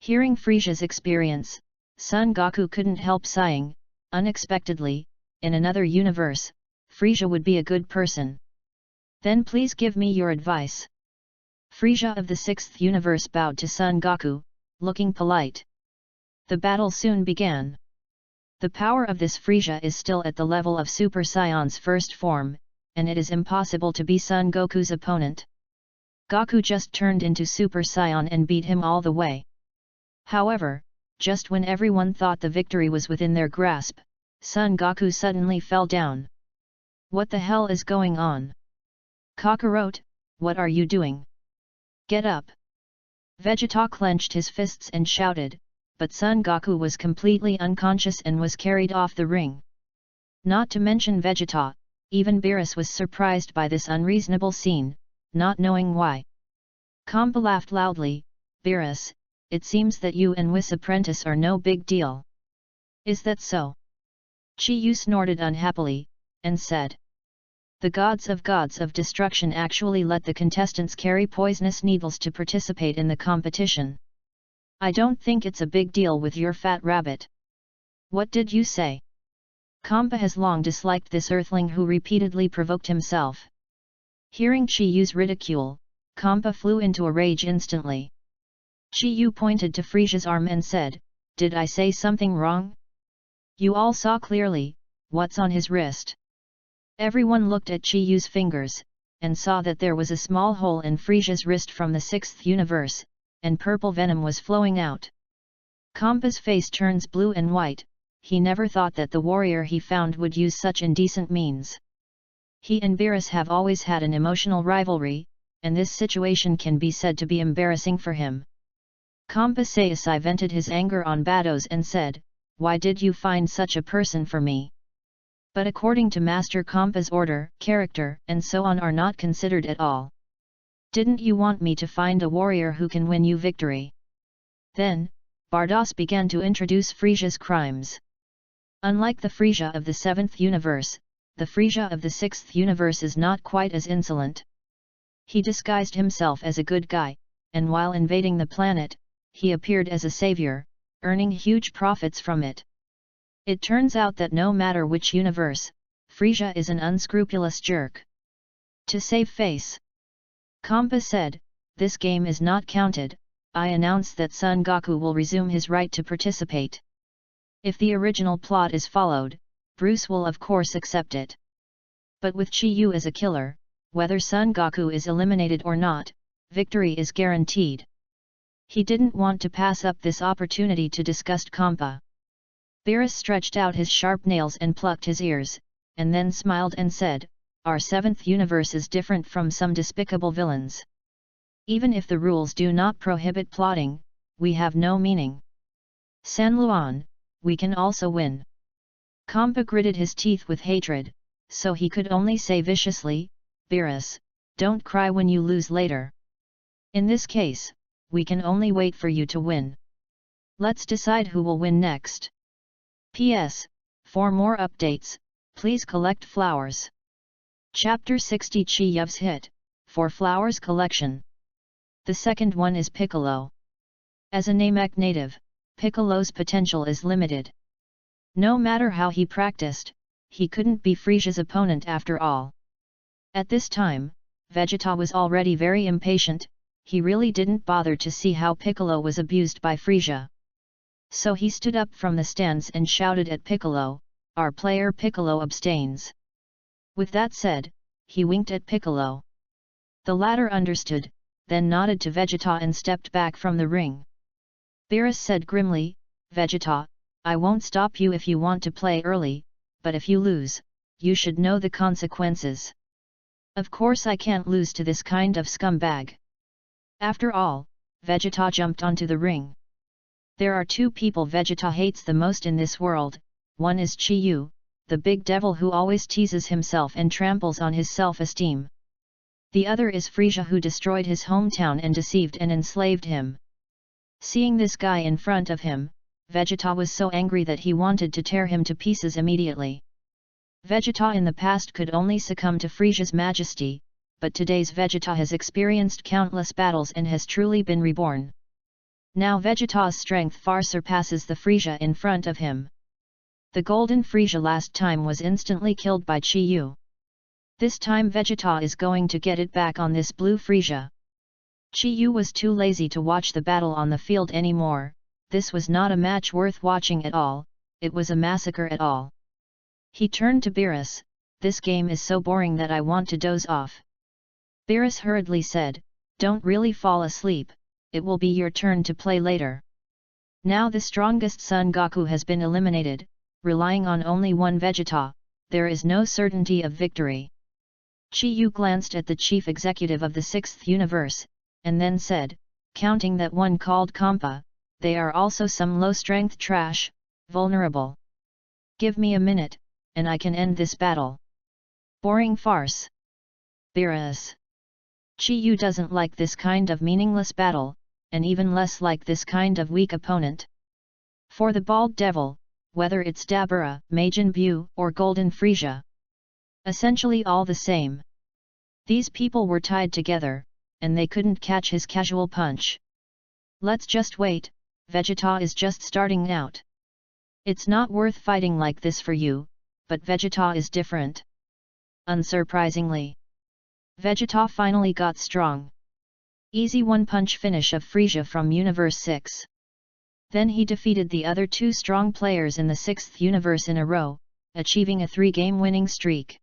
Hearing Frieza's experience, Son Goku couldn't help sighing. Unexpectedly, in another universe, Frieza would be a good person. "Then please give me your advice." Frieza of the 6th universe bowed to Son Goku, looking polite. The battle soon began. The power of this Frieza is still at the level of Super Saiyan's first form, and it is impossible to be Son Goku's opponent. Goku just turned into Super Saiyan and beat him all the way. However, just when everyone thought the victory was within their grasp, Son Goku suddenly fell down. "What the hell is going on? Kakarot, what are you doing? Get up!" Vegeta clenched his fists and shouted, but Son Goku was completely unconscious and was carried off the ring. Not to mention Vegeta, even Beerus was surprised by this unreasonable scene, not knowing why. Kampa laughed loudly. "Beerus, it seems that you and Whis apprentice are no big deal. Is that so?" Chi-Yu snorted unhappily, and said, "The gods of destruction actually let the contestants carry poisonous needles to participate in the competition. I don't think it's a big deal with your fat rabbit." "What did you say?" Kampa has long disliked this earthling who repeatedly provoked himself. Hearing Chi-Yu's ridicule, Kampa flew into a rage instantly. Chi-Yu pointed to Frieza's arm and said, "Did I say something wrong? You all saw clearly, what's on his wrist?" Everyone looked at Chi-Yu's fingers, and saw that there was a small hole in Frieza's wrist from the 6th universe, and purple venom was flowing out. Kampa's face turns blue and white. He never thought that the warrior he found would use such indecent means. He and Beerus have always had an emotional rivalry, and this situation can be said to be embarrassing for him. Kampa Sayasai vented his anger on Vados and said, "Why did you find such a person for me? But according to Master Kampa's order, character and so on are not considered at all. Didn't you want me to find a warrior who can win you victory?" Then, Bardos began to introduce Frieza's crimes. Unlike the Frieza of the 7th universe, the Frieza of the 6th universe is not quite as insolent. He disguised himself as a good guy, and while invading the planet, he appeared as a savior, earning huge profits from it. It turns out that no matter which universe, Frieza is an unscrupulous jerk. To save face, Kampa said, "This game is not counted. I announce that Son Goku will resume his right to participate. If the original plot is followed, Bruce will of course accept it. But with Chi-Yu as a killer, whether Son Goku is eliminated or not, victory is guaranteed." He didn't want to pass up this opportunity to disgust Kampa. Beerus stretched out his sharp nails and plucked his ears, and then smiled and said, "Our 7th universe is different from some despicable villains. Even if the rules do not prohibit plotting, we have no meaning. San Luan, we can also win." Kampa gritted his teeth with hatred, so he could only say viciously, "Beerus, don't cry when you lose later. In this case, we can only wait for you to win. Let's decide who will win next. P.S. For more updates, please collect flowers." Chapter 60 Chi-Yu's hit, for flowers collection. The second one is Piccolo. As a Namek native, Piccolo's potential is limited. No matter how he practiced, he couldn't be Frisia's opponent after all. At this time, Vegeta was already very impatient. He really didn't bother to see how Piccolo was abused by Frisia. So he stood up from the stands and shouted at Piccolo, "Our player Piccolo abstains." With that said, he winked at Piccolo. The latter understood, then nodded to Vegeta and stepped back from the ring. Beerus said grimly, "Vegeta, I won't stop you if you want to play early, but if you lose, you should know the consequences." "Of course I can't lose to this kind of scumbag." After all, Vegeta jumped onto the ring. There are two people Vegeta hates the most in this world. One is Chi-Yu, the big devil who always teases himself and tramples on his self-esteem. The other is Frisia, who destroyed his hometown and deceived and enslaved him. Seeing this guy in front of him, Vegeta was so angry that he wanted to tear him to pieces immediately. Vegeta in the past could only succumb to Frisia's majesty, but today's Vegeta has experienced countless battles and has truly been reborn. Now Vegeta's strength far surpasses the Frisia in front of him. The golden Frisia last time was instantly killed by Chi-Yu. This time Vegeta is going to get it back on this blue Frisia. Chi-Yu was too lazy to watch the battle on the field anymore. This was not a match worth watching at all, it was a massacre at all. He turned to Beerus, "This game is so boring that I want to doze off." Beerus hurriedly said, "Don't really fall asleep, it will be your turn to play later." Now the strongest Son Goku has been eliminated, relying on only one Vegeta, there is no certainty of victory. Chi-Yu glanced at the chief executive of the 6th universe, and then said, "Counting that one called Kampa, they are also some low-strength trash, vulnerable. Give me a minute, and I can end this battle." Boring farce. Beerus. Chi-Yu doesn't like this kind of meaningless battle, and even less like this kind of weak opponent. For the bald devil, whether it's Dabura, Majin Buu, or Golden Frisia, essentially all the same. These people were tied together, and they couldn't catch his casual punch. Let's just wait, Vegeta is just starting out. It's not worth fighting like this for you, but Vegeta is different. Unsurprisingly, Vegeta finally got strong. Easy one-punch finish of Frisia from Universe 6. Then he defeated the other two strong players in the 6th universe in a row, achieving a 3-game winning streak.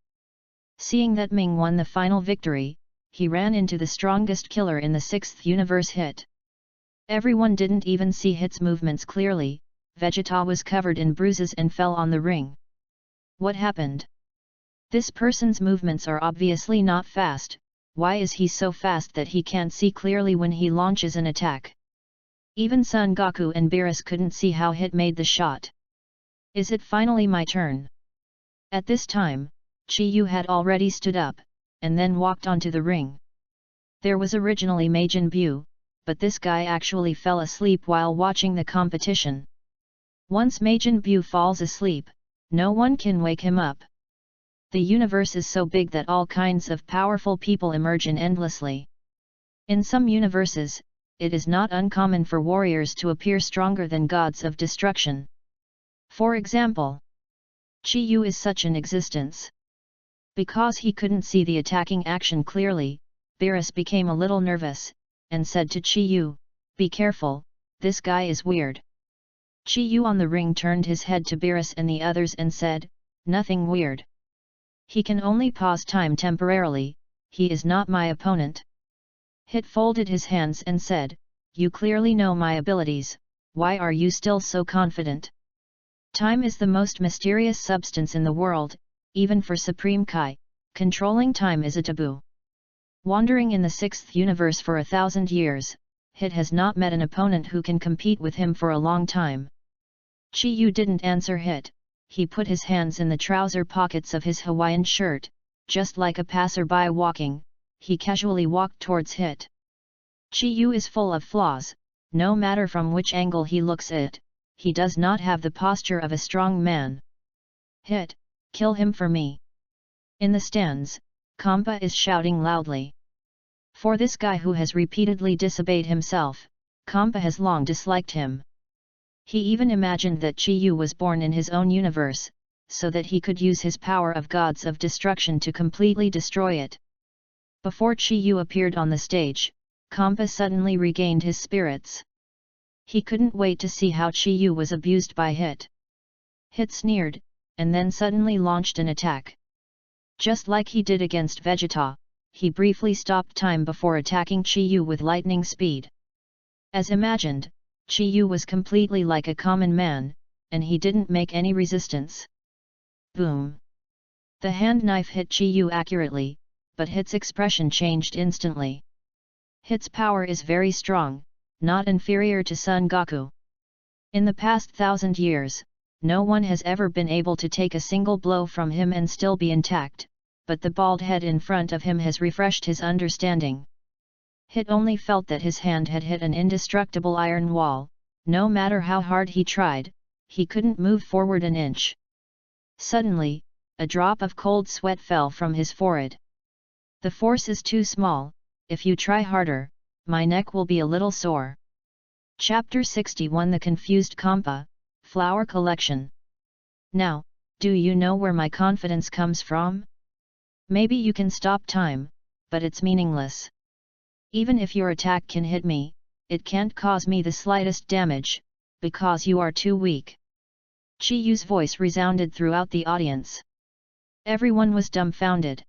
Seeing that Ming won the final victory, he ran into the strongest killer in the 6th universe, Hit. Everyone didn't even see Hit's movements clearly. Vegeta was covered in bruises and fell on the ring. What happened? This person's movements are obviously not fast. Why is he so fast that he can't see clearly when he launches an attack? Even Son Goku and Beerus couldn't see how Hit made the shot. Is it finally my turn? At this time, Chi-Yu had already stood up, and then walked onto the ring. There was originally Majin Buu, but this guy actually fell asleep while watching the competition. Once Majin Buu falls asleep, no one can wake him up. The universe is so big that all kinds of powerful people emerge endlessly. In some universes, it is not uncommon for warriors to appear stronger than gods of destruction. For example, Chi-Yu is such an existence. Because he couldn't see the attacking action clearly, Beerus became a little nervous, and said to Chi-Yu, "Be careful, this guy is weird." Chi-Yu on the ring turned his head to Beerus and the others and said, "Nothing weird. He can only pause time temporarily, he is not my opponent." Hit folded his hands and said, "You clearly know my abilities, why are you still so confident? Time is the most mysterious substance in the world, even for Supreme Kai, controlling time is a taboo." Wandering in the 6th universe for 1,000 years, Hit has not met an opponent who can compete with him for a long time. Chi-Yu didn't answer Hit, he put his hands in the trouser pockets of his Hawaiian shirt, just like a passerby walking, he casually walked towards Hit. Chi-Yu is full of flaws, no matter from which angle he looks at it, he does not have the posture of a strong man. "Hit, kill him for me." In the stands, Kampa is shouting loudly. For this guy who has repeatedly disobeyed himself, Kampa has long disliked him. He even imagined that Chi-Yu was born in his own universe, so that he could use his power of gods of destruction to completely destroy it. Before Chi-Yu appeared on the stage, Kampa suddenly regained his spirits. He couldn't wait to see how Chi-Yu was abused by Hit. Hit sneered, and then suddenly launched an attack. Just like he did against Vegeta, he briefly stopped time before attacking Chi-Yu with lightning speed. As imagined, Chi-Yu was completely like a common man, and he didn't make any resistance. Boom! The hand knife hit Chi-Yu accurately, but Hit's expression changed instantly. Hit's power is very strong, not inferior to Son Goku. In the past 1,000 years, no one has ever been able to take a single blow from him and still be intact, but the bald head in front of him has refreshed his understanding. Hit only felt that his hand had hit an indestructible iron wall. No matter how hard he tried, he couldn't move forward an inch. Suddenly, a drop of cold sweat fell from his forehead. The force is too small. If you try harder, my neck will be a little sore. Chapter 61 The Confused Kampa, Flower Collection. Now, do you know where my confidence comes from? Maybe you can stop time, but it's meaningless. Even if your attack can hit me, it can't cause me the slightest damage, because you are too weak. Chi-Yu's voice resounded throughout the audience. Everyone was dumbfounded.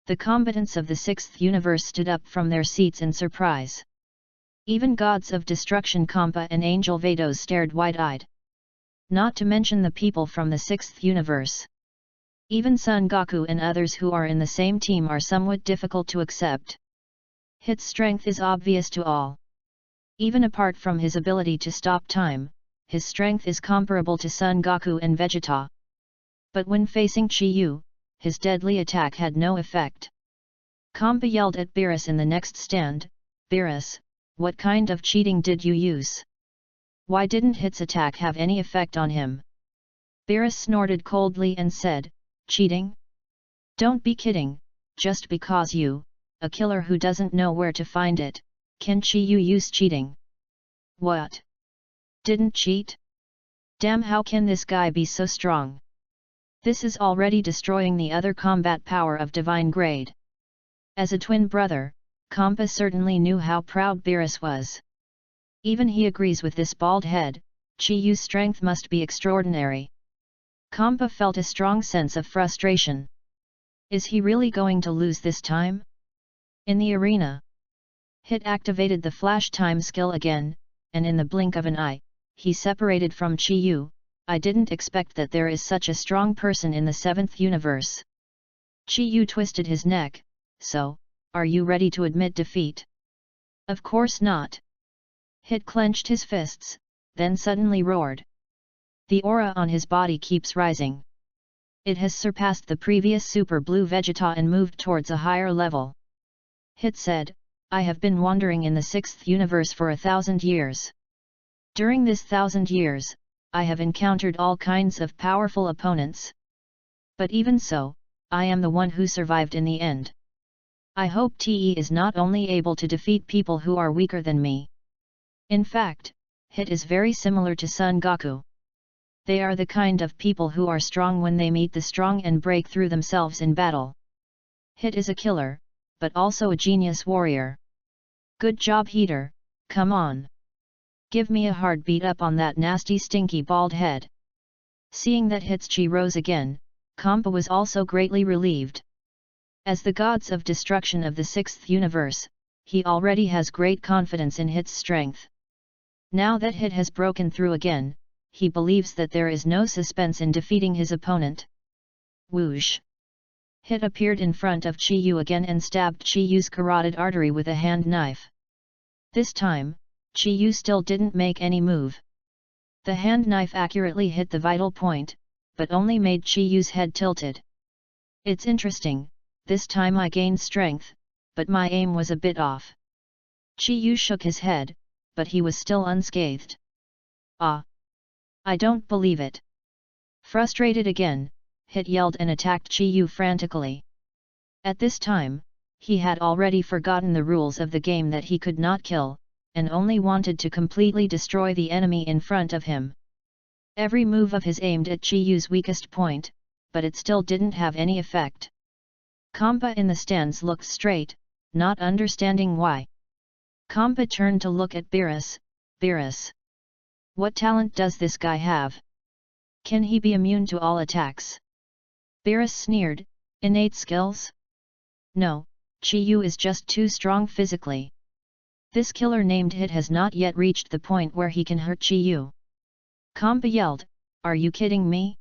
The combatants of the 6th universe stood up from their seats in surprise. Even gods of destruction Kampa and Angel Vados stared wide-eyed. Not to mention the people from the 6th universe. Even Son Goku and others who are in the same team are somewhat difficult to accept. Hit's strength is obvious to all. Even apart from his ability to stop time, his strength is comparable to Son Goku and Vegeta. But when facing Chi-Yu, his deadly attack had no effect. Kampa yelled at Beerus in the next stand, "Beerus, what kind of cheating did you use? Why didn't Hit's attack have any effect on him?" Beerus snorted coldly and said, "Cheating? Don't be kidding, just because you, a killer who doesn't know where to find it, can Chi-Yu use cheating? What? Didn't cheat? Damn, how can this guy be so strong? This is already destroying the other combat power of divine grade." As a twin brother, Kampa certainly knew how proud Beerus was. Even he agrees with this bald head, Chi-Yu's strength must be extraordinary. Kampa felt a strong sense of frustration. Is he really going to lose this time? In the arena, Hit activated the flash time skill again, and in the blink of an eye, he separated from Chi-Yu. "I didn't expect that there is such a strong person in the 7th universe." Chi-Yu twisted his neck. "So, are you ready to admit defeat?" "Of course not." Hit clenched his fists, then suddenly roared. The aura on his body keeps rising. It has surpassed the previous Super Blue Vegeta and moved towards a higher level. Hit said, "I have been wandering in the 6th universe for 1,000 years. During this 1,000 years, I have encountered all kinds of powerful opponents. But even so, I am the one who survived in the end. I hope Te is not only able to defeat people who are weaker than me. In fact, Hit is very similar to Son Goku. They are the kind of people who are strong when they meet the strong and break through themselves in battle. Hit is a killer, but also a genius warrior. Good job, Heater, come on. Give me a hard beat up on that nasty stinky bald head." Seeing that Hit's chi rose again, Kampa was also greatly relieved. As the gods of destruction of the 6th universe, he already has great confidence in Hit's strength. Now that Hit has broken through again, he believes that there is no suspense in defeating his opponent. Whoosh! Hit appeared in front of Chi-Yu again and stabbed Chi-Yu's carotid artery with a hand knife. This time, Chi-Yu still didn't make any move. The hand knife accurately hit the vital point, but only made Chi-Yu's head tilted. "It's interesting, this time I gained strength, but my aim was a bit off." Chi-Yu shook his head, but he was still unscathed. "Ah! I don't believe it." Frustrated again, Hit yelled and attacked Chi-Yu frantically. At this time, he had already forgotten the rules of the game that he could not kill, and only wanted to completely destroy the enemy in front of him. Every move of his aimed at Chiyu's weakest point, but it still didn't have any effect. Kampa in the stands looked straight, not understanding why. Kampa turned to look at Beerus. Beerus, what talent does this guy have? Can he be immune to all attacks? Beerus sneered, innate skills? No, Chiyu is just too strong physically. This killer named Hit has not yet reached the point where he can hurt Chiyu. Kampa yelled, are you kidding me?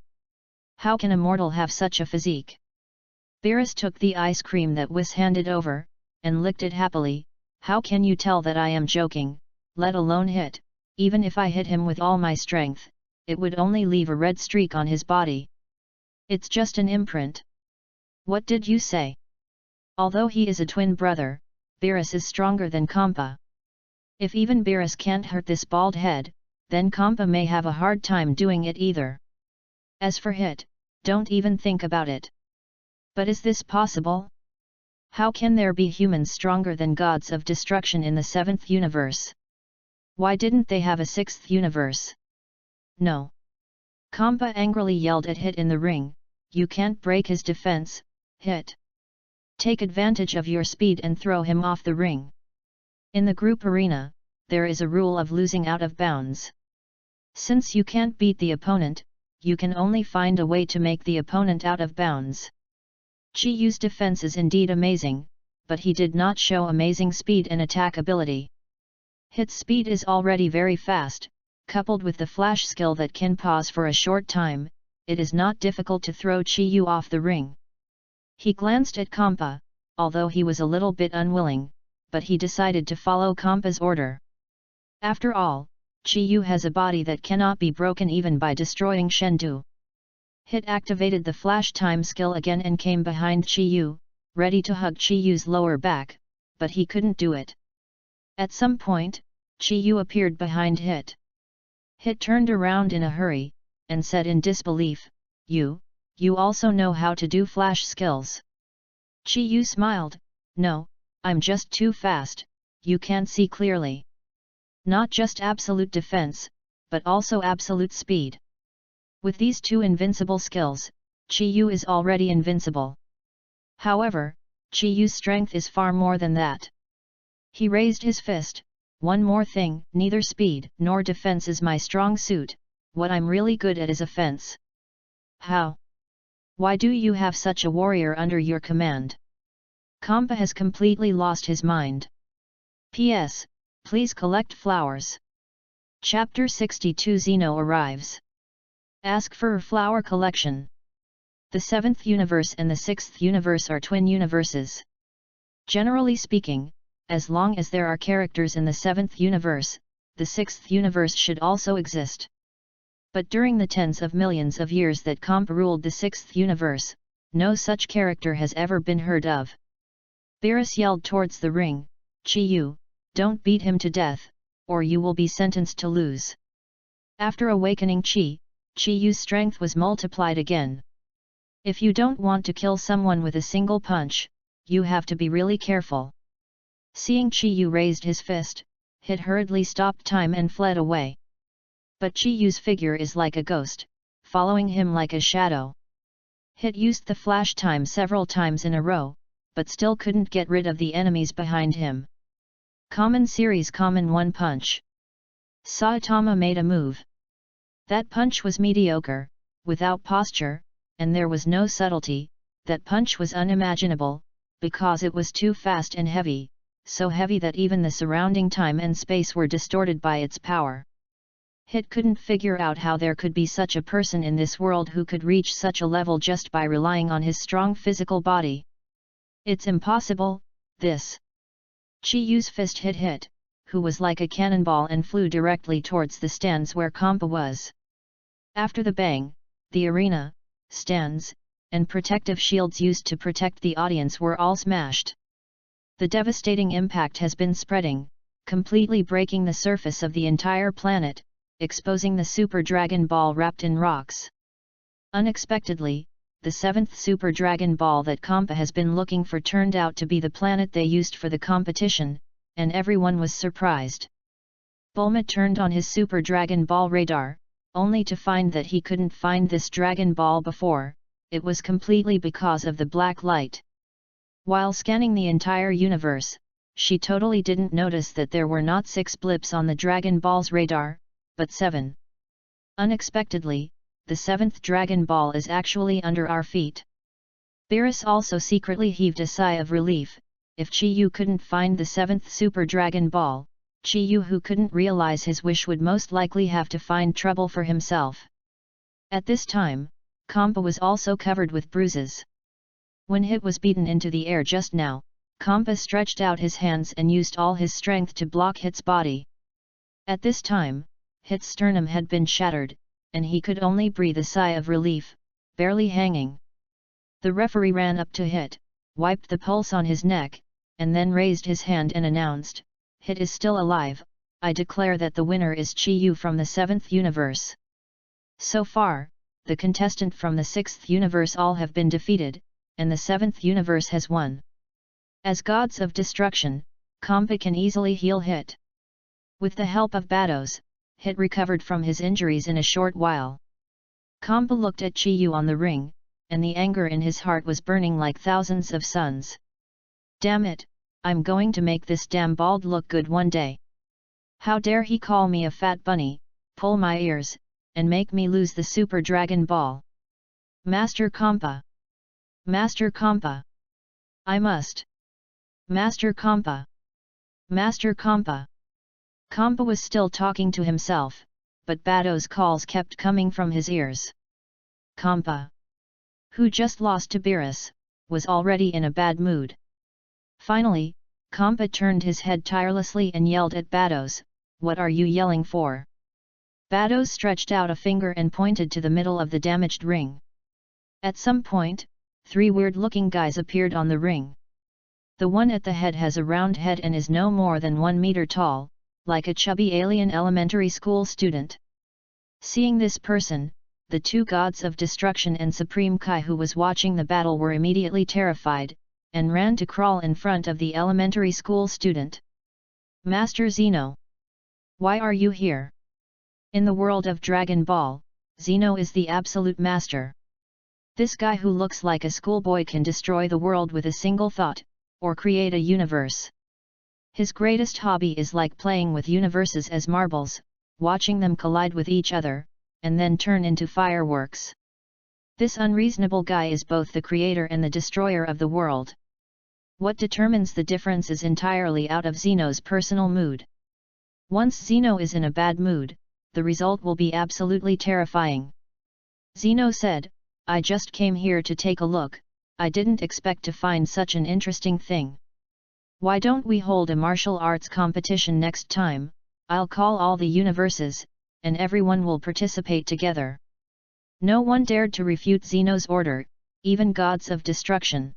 How can a mortal have such a physique? Beerus took the ice cream that was handed over, and licked it happily. How can you tell that I am joking, let alone hit? Even if I hit him with all my strength, it would only leave a red streak on his body. It's just an imprint. What did you say? Although he is a twin brother, Beerus is stronger than Kampa. If even Beerus can't hurt this bald head, then Kampa may have a hard time doing it either. As for Hit, don't even think about it. But is this possible? How can there be humans stronger than gods of destruction in the 7th universe? Why didn't they have a 6th universe? No. Kampa angrily yelled at Hit in the ring, you can't break his defense, Hit. Take advantage of your speed and throw him off the ring. In the group arena, there is a rule of losing out of bounds. Since you can't beat the opponent, you can only find a way to make the opponent out of bounds. Chiyu's defense is indeed amazing, but he did not show amazing speed and attack ability. Hit's speed is already very fast, coupled with the flash skill that can pause for a short time, it is not difficult to throw Chiyu off the ring. He glanced at Kampa, although he was a little bit unwilling, but he decided to follow Kampa's order. After all, Chiyu has a body that cannot be broken even by destroying Shendu. Hit activated the flash time skill again and came behind Chiyu, ready to hug Chiyu's lower back, but he couldn't do it. At some point, Chiyu appeared behind Hit. Hit turned around in a hurry, and said in disbelief, You also know how to do flash skills. Chiyu smiled, no, I'm just too fast, you can't see clearly. Not just absolute defense, but also absolute speed. With these two invincible skills, Chiyu is already invincible. However, Chiyu's strength is far more than that. He raised his fist, one more thing, neither speed nor defense is my strong suit, what I'm really good at is offense. How? Why do you have such a warrior under your command? Kampa has completely lost his mind. P.S. Please collect flowers. Chapter 62 Zeno arrives. Ask for a flower collection. The 7th universe and the 6th universe are twin universes. Generally speaking, as long as there are characters in the 7th universe, the 6th universe should also exist. But during the tens of millions of years that Kampa ruled the 6th universe, no such character has ever been heard of. Beerus yelled towards the ring, Chiyu, don't beat him to death, or you will be sentenced to lose. After awakening Chiyu's strength was multiplied again. If you don't want to kill someone with a single punch, you have to be really careful. Seeing Chiyu raised his fist, Hit hurriedly stopped time and fled away. But Chiyu's figure is like a ghost, following him like a shadow. Hit used the flash time several times in a row, but still couldn't get rid of the enemies behind him. Common series Common One Punch. Saitama made a move. That punch was mediocre, without posture, and there was no subtlety, that punch was unimaginable, because it was too fast and heavy, so heavy that even the surrounding time and space were distorted by its power. Hit couldn't figure out how there could be such a person in this world who could reach such a level just by relying on his strong physical body. It's impossible, this. Chiyu's fist hit Hit, who was like a cannonball and flew directly towards the stands where Kampa was. After the bang, the arena, stands, and protective shields used to protect the audience were all smashed. The devastating impact has been spreading, completely breaking the surface of the entire planet, exposing the Super Dragon Ball wrapped in rocks. Unexpectedly, the 7th Super Dragon Ball that Kampa has been looking for turned out to be the planet they used for the competition, and everyone was surprised. Bulma turned on his Super Dragon Ball radar, only to find that he couldn't find this Dragon Ball before. It was completely because of the black light. While scanning the entire universe, she totally didn't notice that there were not 6 blips on the Dragon Ball's radar, but 7. Unexpectedly, the 7th Dragon Ball is actually under our feet. Beerus also secretly heaved a sigh of relief. If Chi-Yu couldn't find the 7th Super Dragon Ball, Chi-Yu who couldn't realize his wish would most likely have to find trouble for himself. At this time, Kampa was also covered with bruises. When Hit was beaten into the air just now, Kampa stretched out his hands and used all his strength to block Hit's body. At this time, Hit's sternum had been shattered, and he could only breathe a sigh of relief, barely hanging. The referee ran up to Hit, wiped the pulse on his neck, and then raised his hand and announced, "Hit is still alive. I declare that the winner is Chi-Yu from the 7th universe." So far, the contestant from the 6th universe all have been defeated, and the 7th universe has won. As gods of destruction, Kampa can easily heal Hit. With the help of Battles, Hit recovered from his injuries in a short while. Kampa looked at Chi-Yu on the ring, and the anger in his heart was burning like thousands of suns. "Damn it, I'm going to make this damn bald look good one day. How dare he call me a fat bunny, pull my ears, and make me lose the Super Dragon Ball. Master Kampa! Master Kampa! I must! Master Kampa! Master Kampa!" Kampa was still talking to himself, but Bato's calls kept coming from his ears. Kampa, who just lost to Beerus, was already in a bad mood. Finally, Kampa turned his head tirelessly and yelled at Batos, "What are you yelling for?" Batos stretched out a finger and pointed to the middle of the damaged ring. At some point, 3 weird-looking guys appeared on the ring. The one at the head has a round head and is no more than 1 meter tall, like a chubby alien elementary school student. Seeing this person, the 2 gods of destruction and Supreme Kai who was watching the battle were immediately terrified, and ran to crawl in front of the elementary school student. "Master Zeno! Why are you here?" In the world of Dragon Ball, Zeno is the absolute master. This guy who looks like a schoolboy can destroy the world with a single thought, or create a universe. His greatest hobby is like playing with universes as marbles, watching them collide with each other, and then turn into fireworks. This unreasonable guy is both the creator and the destroyer of the world. What determines the difference is entirely out of Zeno's personal mood. Once Zeno is in a bad mood, the result will be absolutely terrifying. Zeno said, "I just came here to take a look, I didn't expect to find such an interesting thing. Why don't we hold a martial arts competition next time? I'll call all the universes, and everyone will participate together." No one dared to refute Zeno's order, even gods of destruction.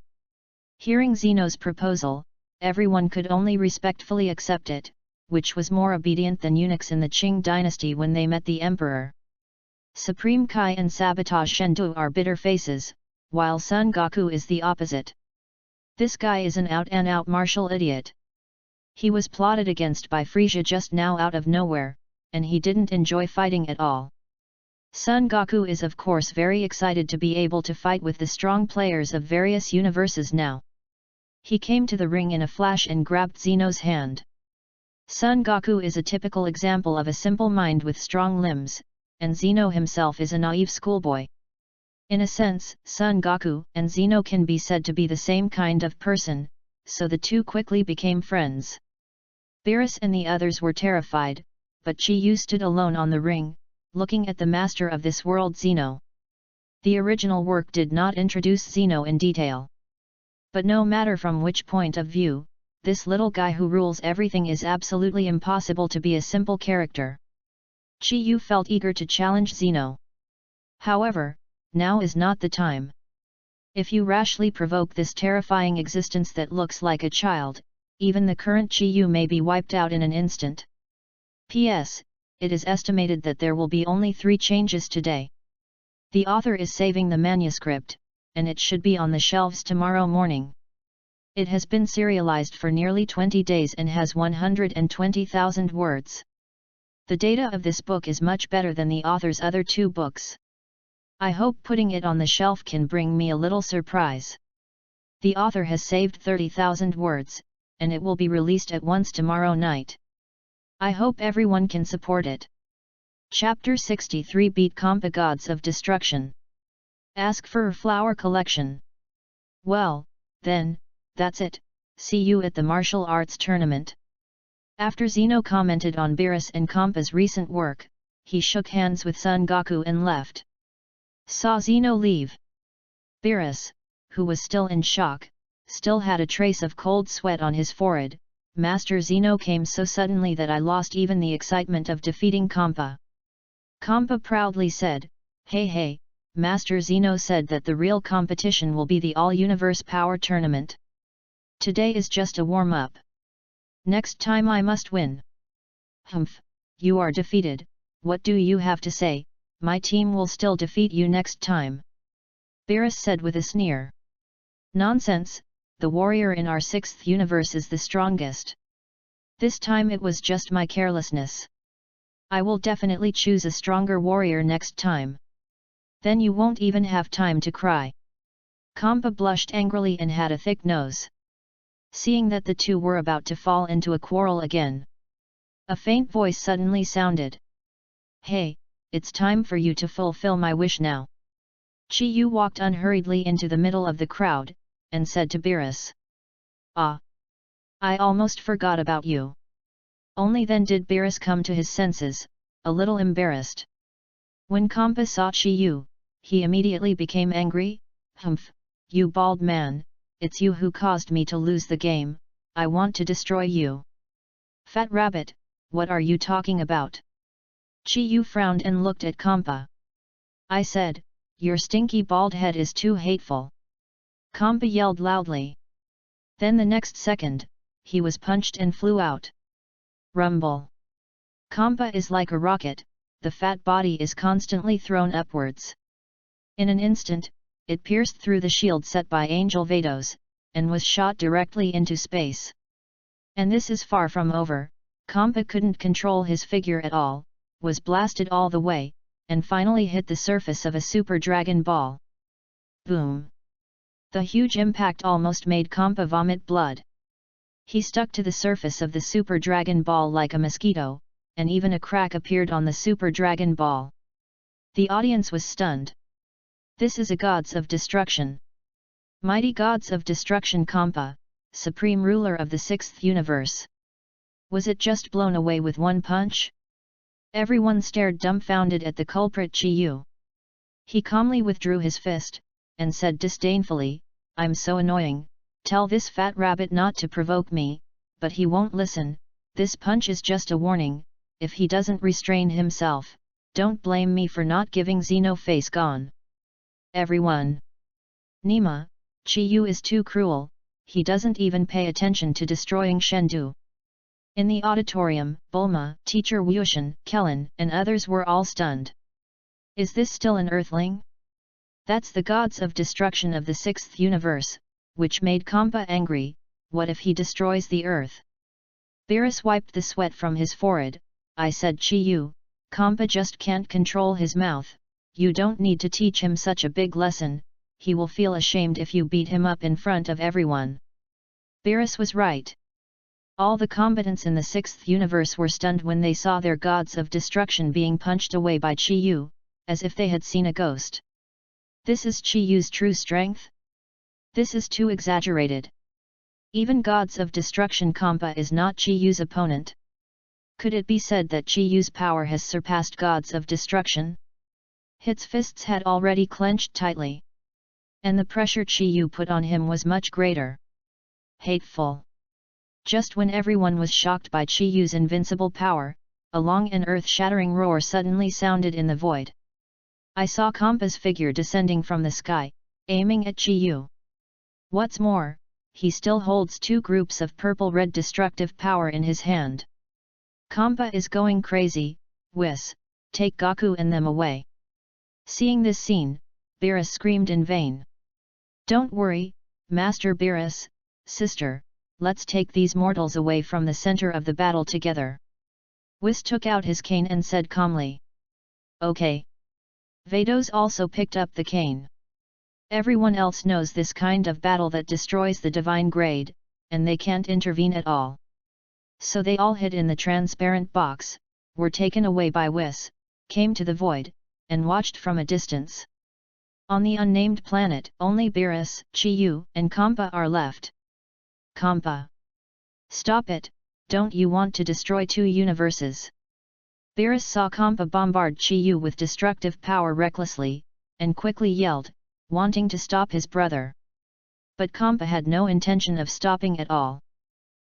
Hearing Zeno's proposal, everyone could only respectfully accept it, which was more obedient than eunuchs in the Qing dynasty when they met the emperor. Supreme Kai and Sabotage Shendu are bitter faces, while Son Goku is the opposite. This guy is an out-and-out martial idiot. He was plotted against by Frieza just now out of nowhere, and he didn't enjoy fighting at all. Son Goku is of course very excited to be able to fight with the strong players of various universes now. He came to the ring in a flash and grabbed Zeno's hand. Son Goku is a typical example of a simple mind with strong limbs, and Zeno himself is a naive schoolboy. In a sense, Son Goku and Zeno can be said to be the same kind of person, so the two quickly became friends. Beerus and the others were terrified, but Chi-Yu stood alone on the ring, looking at the master of this world Zeno. The original work did not introduce Zeno in detail. But no matter from which point of view, this little guy who rules everything is absolutely impossible to be a simple character. Chi-Yu felt eager to challenge Zeno. However, now is not the time. If you rashly provoke this terrifying existence that looks like a child, even the current Chi-Yu may be wiped out in an instant. P.S. It is estimated that there will be only 3 changes today. The author is saving the manuscript, and it should be on the shelves tomorrow morning. It has been serialized for nearly 20 days and has 120,000 words. The data of this book is much better than the author's other 2 books. I hope putting it on the shelf can bring me a little surprise. The author has saved 30,000 words, and it will be released at once tomorrow night. I hope everyone can support it. Chapter 63 Beat Compa Gods of Destruction. Ask for a flower collection. Well, then, that's it, see you at the martial arts tournament. After Zeno commented on Beerus and Compa's recent work, he shook hands with Son Goku and left. Saw Zeno leave. Beerus, who was still in shock, still had a trace of cold sweat on his forehead. Master Zeno came so suddenly that I lost even the excitement of defeating Compa. Compa proudly said, Hey, Master Zeno said that the real competition will be the All-Universe Power Tournament. Today is just a warm-up. Next time I must win. Humph, you are defeated, what do you have to say? My team will still defeat you next time. Beerus said with a sneer. Nonsense, the warrior in our 6th universe is the strongest. This time it was just my carelessness. I will definitely choose a stronger warrior next time. Then you won't even have time to cry. Compa blushed angrily and had a thick nose. Seeing that the 2 were about to fall into a quarrel again, a faint voice suddenly sounded. Hey, it's time for you to fulfill my wish now. Chi Yu walked unhurriedly into the middle of the crowd, and said to Beerus. Ah! I almost forgot about you. Only then did Beerus come to his senses, a little embarrassed. When Compa saw Chi Yu, he immediately became angry. Humph, you bald man, it's you who caused me to lose the game, I want to destroy you. Fat rabbit, what are you talking about? Chi Yu frowned and looked at Compa. I said, your stinky bald head is too hateful. Compa yelled loudly. Then the next second, he was punched and flew out. Rumble. Compa is like a rocket, the fat body is constantly thrown upwards. In an instant, it pierced through the shield set by Angel Vados, and was shot directly into space. And this is far from over, Compa couldn't control his figure at all, was blasted all the way, and finally hit the surface of a Super Dragon Ball. Boom! The huge impact almost made Compa vomit blood. He stuck to the surface of the Super Dragon Ball like a mosquito, and even a crack appeared on the Super Dragon Ball. The audience was stunned. This is a Gods of Destruction. Mighty Gods of Destruction Compa, Supreme Ruler of the 6th Universe. Was it just blown away with one punch? Everyone stared dumbfounded at the culprit Chi Yu. He calmly withdrew his fist, and said disdainfully, I'm so annoying, tell this fat rabbit not to provoke me, but he won't listen, this punch is just a warning, if he doesn't restrain himself, don't blame me for not giving Zeno face gone. Everyone. Nima, Chi Yu is too cruel, he doesn't even pay attention to destroying Shendu. In the auditorium, Bulma, Teacher Wushan, Kellen, and others were all stunned. Is this still an Earthling? That's the Gods of Destruction of the 6th Universe, which made Compa angry. What if he destroys the Earth? Beerus wiped the sweat from his forehead. I said, Chi Yu, Compa just can't control his mouth, you don't need to teach him such a big lesson, he will feel ashamed if you beat him up in front of everyone. Beerus was right. All the combatants in the 6th universe were stunned when they saw their Gods of Destruction being punched away by Chi Yu, as if they had seen a ghost. This is Chi Yu's true strength? This is too exaggerated. Even Gods of Destruction Compa is not Chi Yu's opponent. Could it be said that Chi Yu's power has surpassed Gods of Destruction? His fists had already clenched tightly. And the pressure Chi Yu put on him was much greater. Hateful. Just when everyone was shocked by Chi Yu's invincible power, a long and earth-shattering roar suddenly sounded in the void. I saw Compa's figure descending from the sky, aiming at Chi Yu. What's more, he still holds 2 groups of purple-red destructive power in his hand. Compa is going crazy, Whis, take Goku and them away. Seeing this scene, Beerus screamed in vain. Don't worry, Master Beerus, sister, let's take these mortals away from the center of the battle together. Whis took out his cane and said calmly. Okay. Vados also picked up the cane. Everyone else knows this kind of battle that destroys the divine grade, and they can't intervene at all. So they all hid in the transparent box, were taken away by Whis, came to the void, and watched from a distance. On the unnamed planet, only Beerus, Chi-Yu, and Kampa are left. Kampa. Stop it, don't you want to destroy 2 universes? Beerus saw Kampa bombard Chi-Yu with destructive power recklessly, and quickly yelled, wanting to stop his brother. But Kampa had no intention of stopping at all.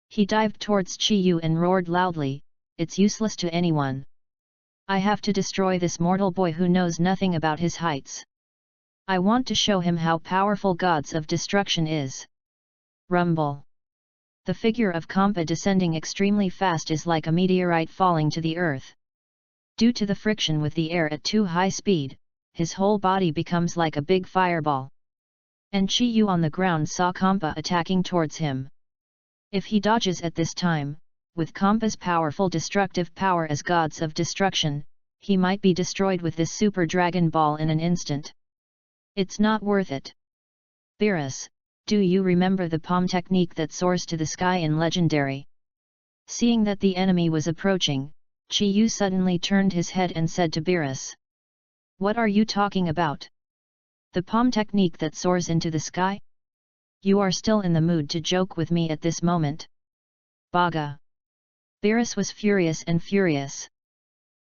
He dived towards Chi-Yu and roared loudly, it's useless to anyone. I have to destroy this mortal boy who knows nothing about his heights. I want to show him how powerful gods of destruction is. Rumble. The figure of Kampa descending extremely fast is like a meteorite falling to the earth. Due to the friction with the air at too high speed, his whole body becomes like a big fireball. And Chi-Yu on the ground saw Kampa attacking towards him. If he dodges at this time, with Kampa's powerful destructive power as gods of destruction, he might be destroyed with this super Dragon Ball in an instant. It's not worth it. Beerus, do you remember the palm technique that soars to the sky in Legendary? Seeing that the enemy was approaching, Chi-Yu suddenly turned his head and said to Beerus. What are you talking about? The palm technique that soars into the sky? You are still in the mood to joke with me at this moment? Baga. Beerus was furious and furious.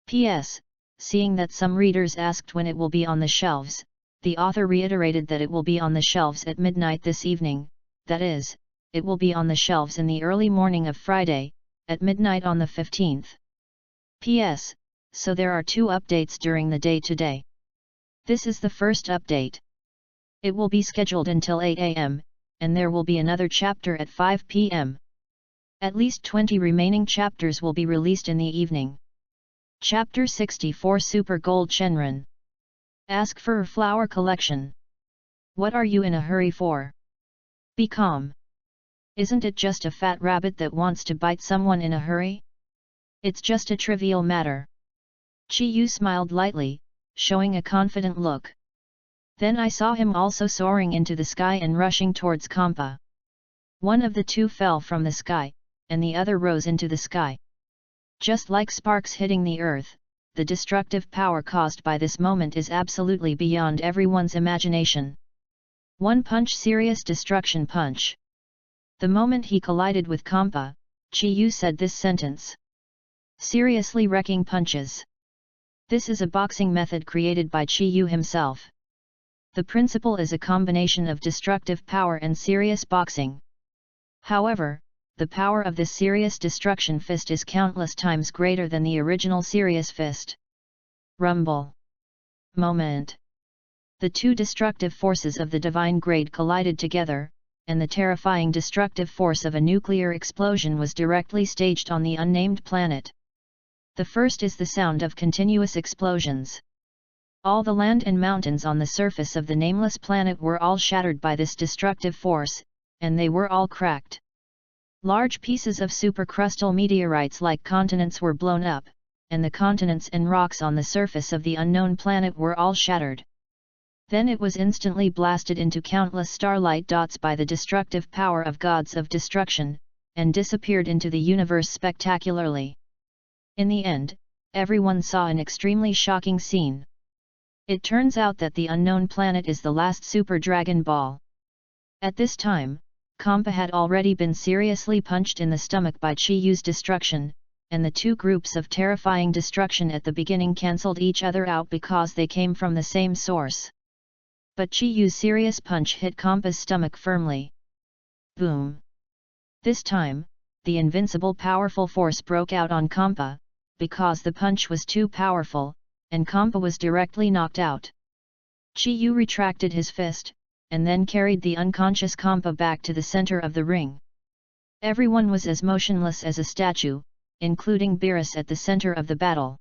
P.S. Seeing that some readers asked when it will be on the shelves, the author reiterated that it will be on the shelves at midnight this evening, that is, it will be on the shelves in the early morning of Friday, at midnight on the 15th. P.S. So there are 2 updates during the day today. This is the first update. It will be scheduled until 8 am, and there will be another chapter at 5 p.m. At least 20 remaining chapters will be released in the evening. Chapter 64 Super Gold Shenron. Ask for a flower collection. What are you in a hurry for? Be calm. Isn't it just a fat rabbit that wants to bite someone in a hurry? It's just a trivial matter. Chi-Yu smiled lightly, showing a confident look. Then I saw him also soaring into the sky and rushing towards Kampa. One of the 2 fell from the sky, and the other rose into the sky. Just like sparks hitting the earth, the destructive power caused by this moment is absolutely beyond everyone's imagination. One punch, serious destruction punch. The moment he collided with Kampa, Chi-Yu said this sentence. Seriously wrecking punches. This is a boxing method created by Chi-Yu himself. The principle is a combination of destructive power and serious boxing. However, the power of this serious destruction fist is countless times greater than the original serious fist. Rumble. Moment. The 2 destructive forces of the divine grade collided together, and the terrifying destructive force of a nuclear explosion was directly staged on the unnamed planet. The first is the sound of continuous explosions. All the land and mountains on the surface of the nameless planet were all shattered by this destructive force, and they were all cracked. Large pieces of supercrustal meteorites like continents were blown up, and the continents and rocks on the surface of the unknown planet were all shattered. Then it was instantly blasted into countless starlight dots by the destructive power of gods of destruction, and disappeared into the universe spectacularly. In the end, everyone saw an extremely shocking scene. It turns out that the unknown planet is the last Super Dragon Ball. At this time, Kampa had already been seriously punched in the stomach by Chi-Yu's destruction, and the 2 groups of terrifying destruction at the beginning cancelled each other out because they came from the same source. But Chi-Yu's serious punch hit Kampa's stomach firmly. Boom! This time, the invincible powerful force broke out on Kampa, because the punch was too powerful, and Kampa was directly knocked out. Chi-Yu retracted his fist, and then carried the unconscious Kampa back to the center of the ring. Everyone was as motionless as a statue, including Beerus at the center of the battle.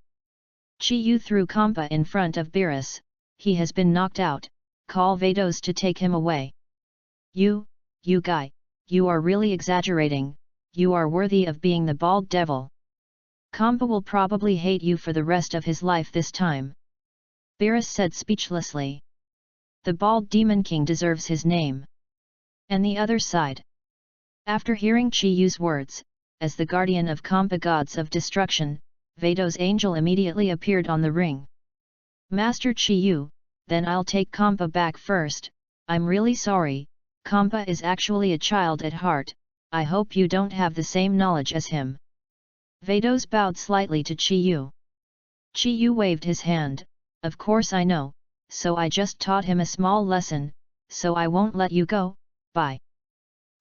Chi-Yu threw Kampa in front of Beerus. He has been knocked out, call Vados to take him away. You guy, you are really exaggerating, you are worthy of being the bald devil. Kampa will probably hate you for the rest of his life this time. Beerus said speechlessly. The bald demon king deserves his name. And the other side. After hearing Chi Yu's words, as the guardian of Kampa gods of destruction, Vado's angel immediately appeared on the ring. Master Chi Yu, then I'll take Kampa back first. I'm really sorry, Kampa is actually a child at heart, I hope you don't have the same knowledge as him. Vados bowed slightly to Chi Yu. Chi Yu waved his hand, of course I know, so I just taught him a small lesson, so I won't let you go, bye.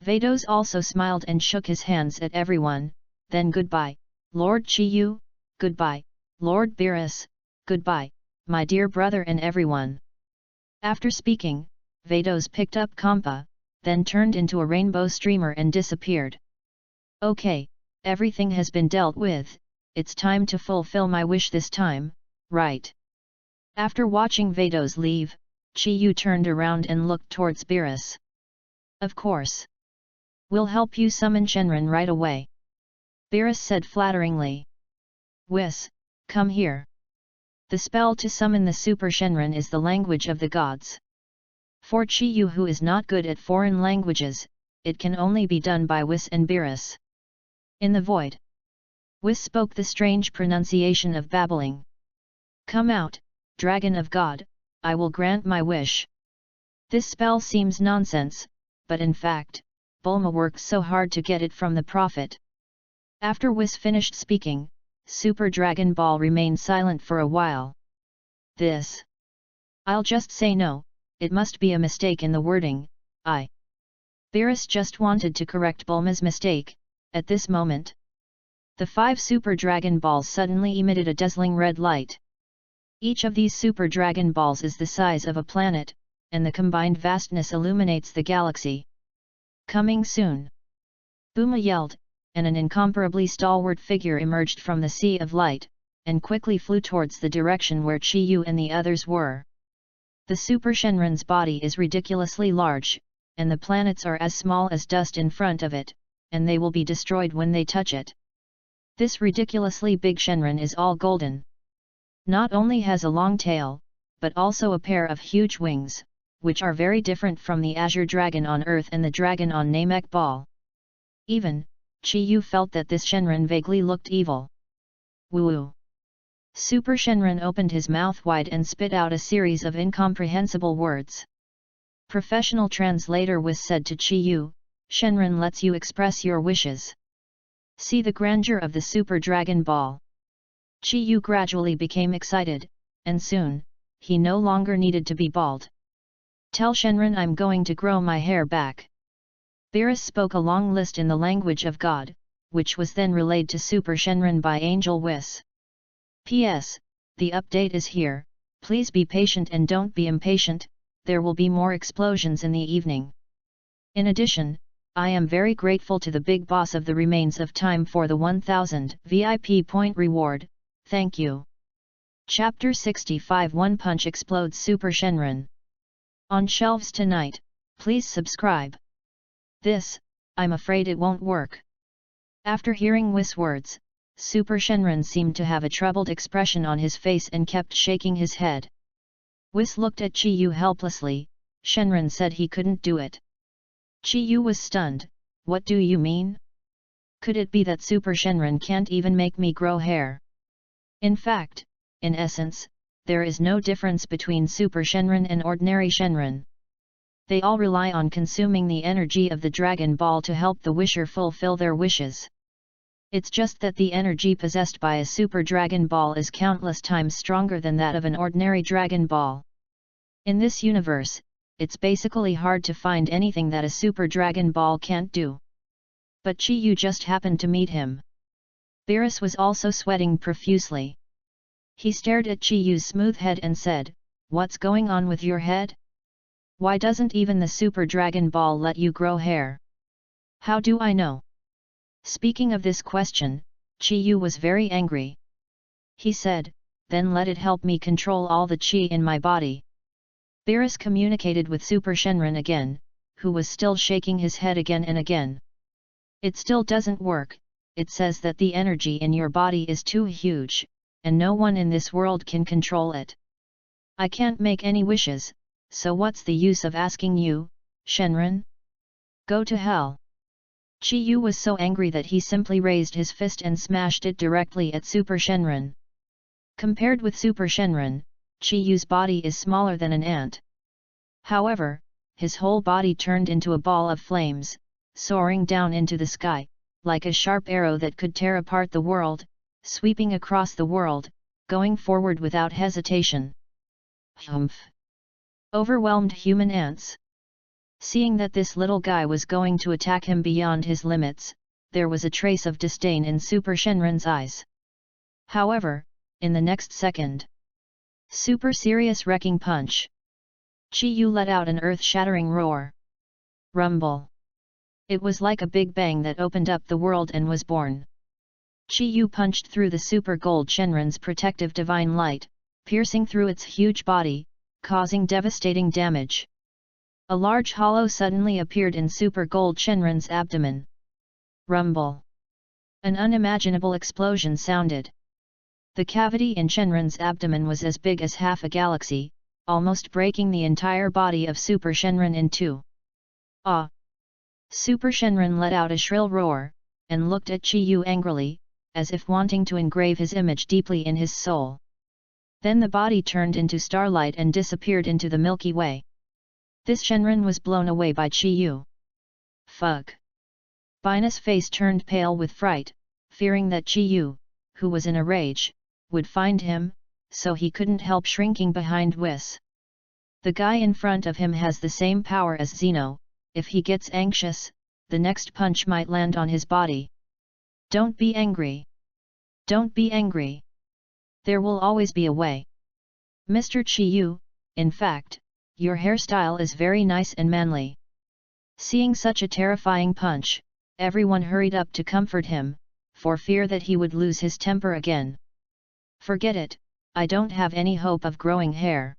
Vados also smiled and shook his hands at everyone, then goodbye, Lord Chi Yu, goodbye, Lord Beerus, goodbye, my dear brother and everyone. After speaking, Vados picked up Kampa, then turned into a rainbow streamer and disappeared. Okay, everything has been dealt with, it's time to fulfill my wish this time, right? After watching Vados leave, Chi Yu turned around and looked towards Beerus. Of course. We'll help you summon Shenron right away. Beerus said flatteringly. Whis, come here. The spell to summon the Super Shenron is the language of the gods. For Chi Yu who is not good at foreign languages, it can only be done by Whis and Beerus. In the void. Whis spoke the strange pronunciation of babbling. Come out, Dragon of God, I will grant my wish. This spell seems nonsense, but in fact, Bulma worked so hard to get it from the prophet. After Whis finished speaking, Super Dragon Ball remained silent for a while. This. I'll just say no, it must be a mistake in the wording, Beerus just wanted to correct Bulma's mistake, at this moment. The 5 Super Dragon Balls suddenly emitted a dazzling red light. Each of these Super Dragon Balls is the size of a planet, and the combined vastness illuminates the galaxy. Coming soon! Bulma yelled, and an incomparably stalwart figure emerged from the sea of light, and quickly flew towards the direction where Chi Yu and the others were. The Super Shenron's body is ridiculously large, and the planets are as small as dust in front of it, and they will be destroyed when they touch it. This ridiculously big Shenron is all golden. Not only has a long tail, but also a pair of huge wings, which are very different from the Azure Dragon on Earth and the Dragon on Namek Ball. Even, Chi Yu felt that this Shenron vaguely looked evil. Woo! Super Shenron opened his mouth wide and spit out a series of incomprehensible words. Professional translator Whis said to Chi Yu, Shenron lets you express your wishes. See the grandeur of the Super Dragon Ball. Chi Yu gradually became excited, and soon, he no longer needed to be bald. Tell Shenron I'm going to grow my hair back. Beerus spoke a long list in the language of God, which was then relayed to Super Shenron by Angel Whis. P.S. The update is here, please be patient and don't be impatient, there will be more explosions in the evening. In addition, I am very grateful to the big boss of the remains of time for the 1000 VIP point reward, thank you. Chapter 65 One Punch Explodes Super Shenron. On shelves tonight, please subscribe. This, I'm afraid it won't work. After hearing Whis' words, Super Shenron seemed to have a troubled expression on his face and kept shaking his head. Whis looked at Chi Yu helplessly, Shenron said he couldn't do it. Chi Yu was stunned, what do you mean? Could it be that Super Shenron can't even make me grow hair? In fact, in essence, there is no difference between Super Shenron and ordinary Shenron. They all rely on consuming the energy of the Dragon Ball to help the wisher fulfill their wishes. It's just that the energy possessed by a Super Dragon Ball is countless times stronger than that of an ordinary Dragon Ball. In this universe, it's basically hard to find anything that a Super Dragon Ball can't do. But Chi Yu just happened to meet him. Beerus was also sweating profusely. He stared at Chi Yu's smooth head and said, what's going on with your head? Why doesn't even the Super Dragon Ball let you grow hair? How do I know? Speaking of this question, Chi Yu was very angry. He said, then let it help me control all the chi in my body. Beerus communicated with Super Shenron again, who was still shaking his head again and again. It still doesn't work, it says that the energy in your body is too huge, and no one in this world can control it. I can't make any wishes, so what's the use of asking you, Shenron? Go to hell. Chi Yu was so angry that he simply raised his fist and smashed it directly at Super Shenron. Compared with Super Shenron, Chi Yu's body is smaller than an ant. However, his whole body turned into a ball of flames, soaring down into the sky, like a sharp arrow that could tear apart the world, sweeping across the world, going forward without hesitation. Humph! Overwhelmed human ants. Seeing that this little guy was going to attack him beyond his limits, there was a trace of disdain in Super Shenron's eyes. However, in the next second, super serious wrecking punch. Chi Yu let out an earth-shattering roar. Rumble. It was like a big bang that opened up the world and was born. Chi Yu punched through the super gold Shenron's protective divine light, piercing through its huge body, causing devastating damage. A large hollow suddenly appeared in super gold Shenron's abdomen. Rumble. An unimaginable explosion sounded. The cavity in Shenron's abdomen was as big as half a galaxy, almost breaking the entire body of Super Shenron in two. Ah! Super Shenron let out a shrill roar, and looked at Chi Yu angrily, as if wanting to engrave his image deeply in his soul. Then the body turned into starlight and disappeared into the Milky Way. This Shenron was blown away by Chi Yu. Fuck! Bina's face turned pale with fright, fearing that Chi Yu, who was in a rage, would find him, so he couldn't help shrinking behind Whis. The guy in front of him has the same power as Zeno. If he gets anxious, the next punch might land on his body. Don't be angry. Don't be angry. There will always be a way. Mr. Chi Yu, in fact, your hairstyle is very nice and manly. Seeing such a terrifying punch, everyone hurried up to comfort him, for fear that he would lose his temper again. Forget it, I don't have any hope of growing hair.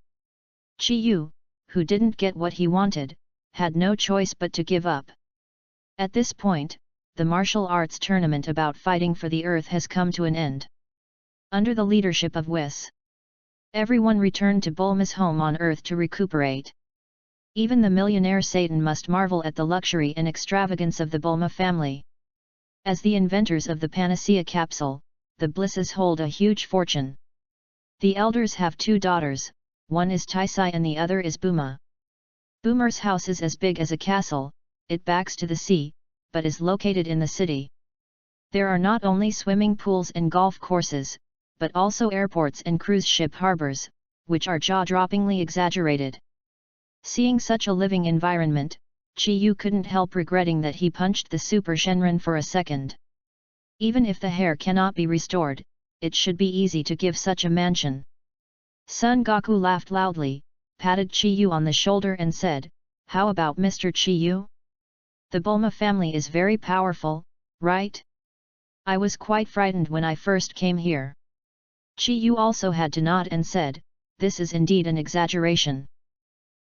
Chi Yu, who didn't get what he wanted, had no choice but to give up. At this point, the martial arts tournament about fighting for the earth has come to an end. Under the leadership of Whis, everyone returned to Bulma's home on Earth to recuperate. Even the millionaire Satan must marvel at the luxury and extravagance of the Bulma family. As the inventors of the Panacea capsule, the Blisses hold a huge fortune. The elders have two daughters, one is Taisai and the other is Buma. Boomer's house is as big as a castle, it backs to the sea, but is located in the city. There are not only swimming pools and golf courses, but also airports and cruise ship harbors, which are jaw-droppingly exaggerated. Seeing such a living environment, Chi Yu couldn't help regretting that he punched the Super Shenron for a second. Even if the hair cannot be restored, it should be easy to give such a mansion. Son Goku laughed loudly, patted Chi Yu on the shoulder and said, "How about Mr. Chi Yu? The Bulma family is very powerful, right? I was quite frightened when I first came here." Chi Yu also had to nod and said, "This is indeed an exaggeration."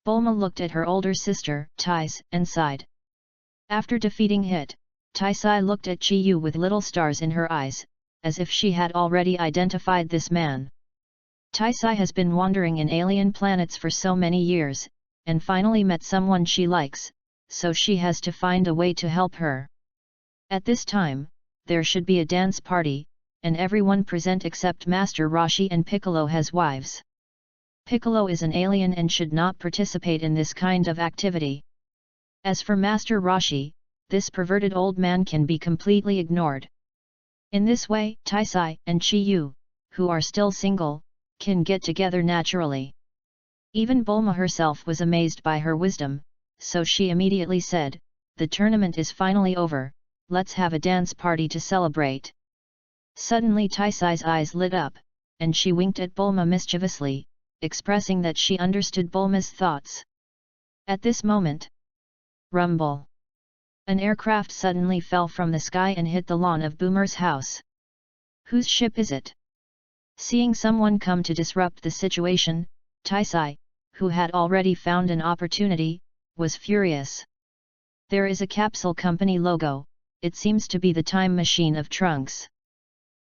Bulma looked at her older sister, Tais, and sighed. After defeating Hit, Taisai looked at Chi Yu with little stars in her eyes, as if she had already identified this man. Taisai has been wandering in alien planets for so many years, and finally met someone she likes, so she has to find a way to help her. At this time, there should be a dance party, and everyone present except Master Roshi and Piccolo has wives. Piccolo is an alien and should not participate in this kind of activity. As for Master Roshi, this perverted old man can be completely ignored. In this way, Taisai and Chi Yu, who are still single, can get together naturally. Even Bulma herself was amazed by her wisdom, so she immediately said, "The tournament is finally over, let's have a dance party to celebrate." Suddenly Taisai's eyes lit up, and she winked at Bulma mischievously, expressing that she understood Bulma's thoughts. At this moment, rumble! An aircraft suddenly fell from the sky and hit the lawn of Boomer's house. Whose ship is it? Seeing someone come to disrupt the situation, Taisai, who had already found an opportunity, was furious. There is a capsule company logo, it seems to be the time machine of Trunks.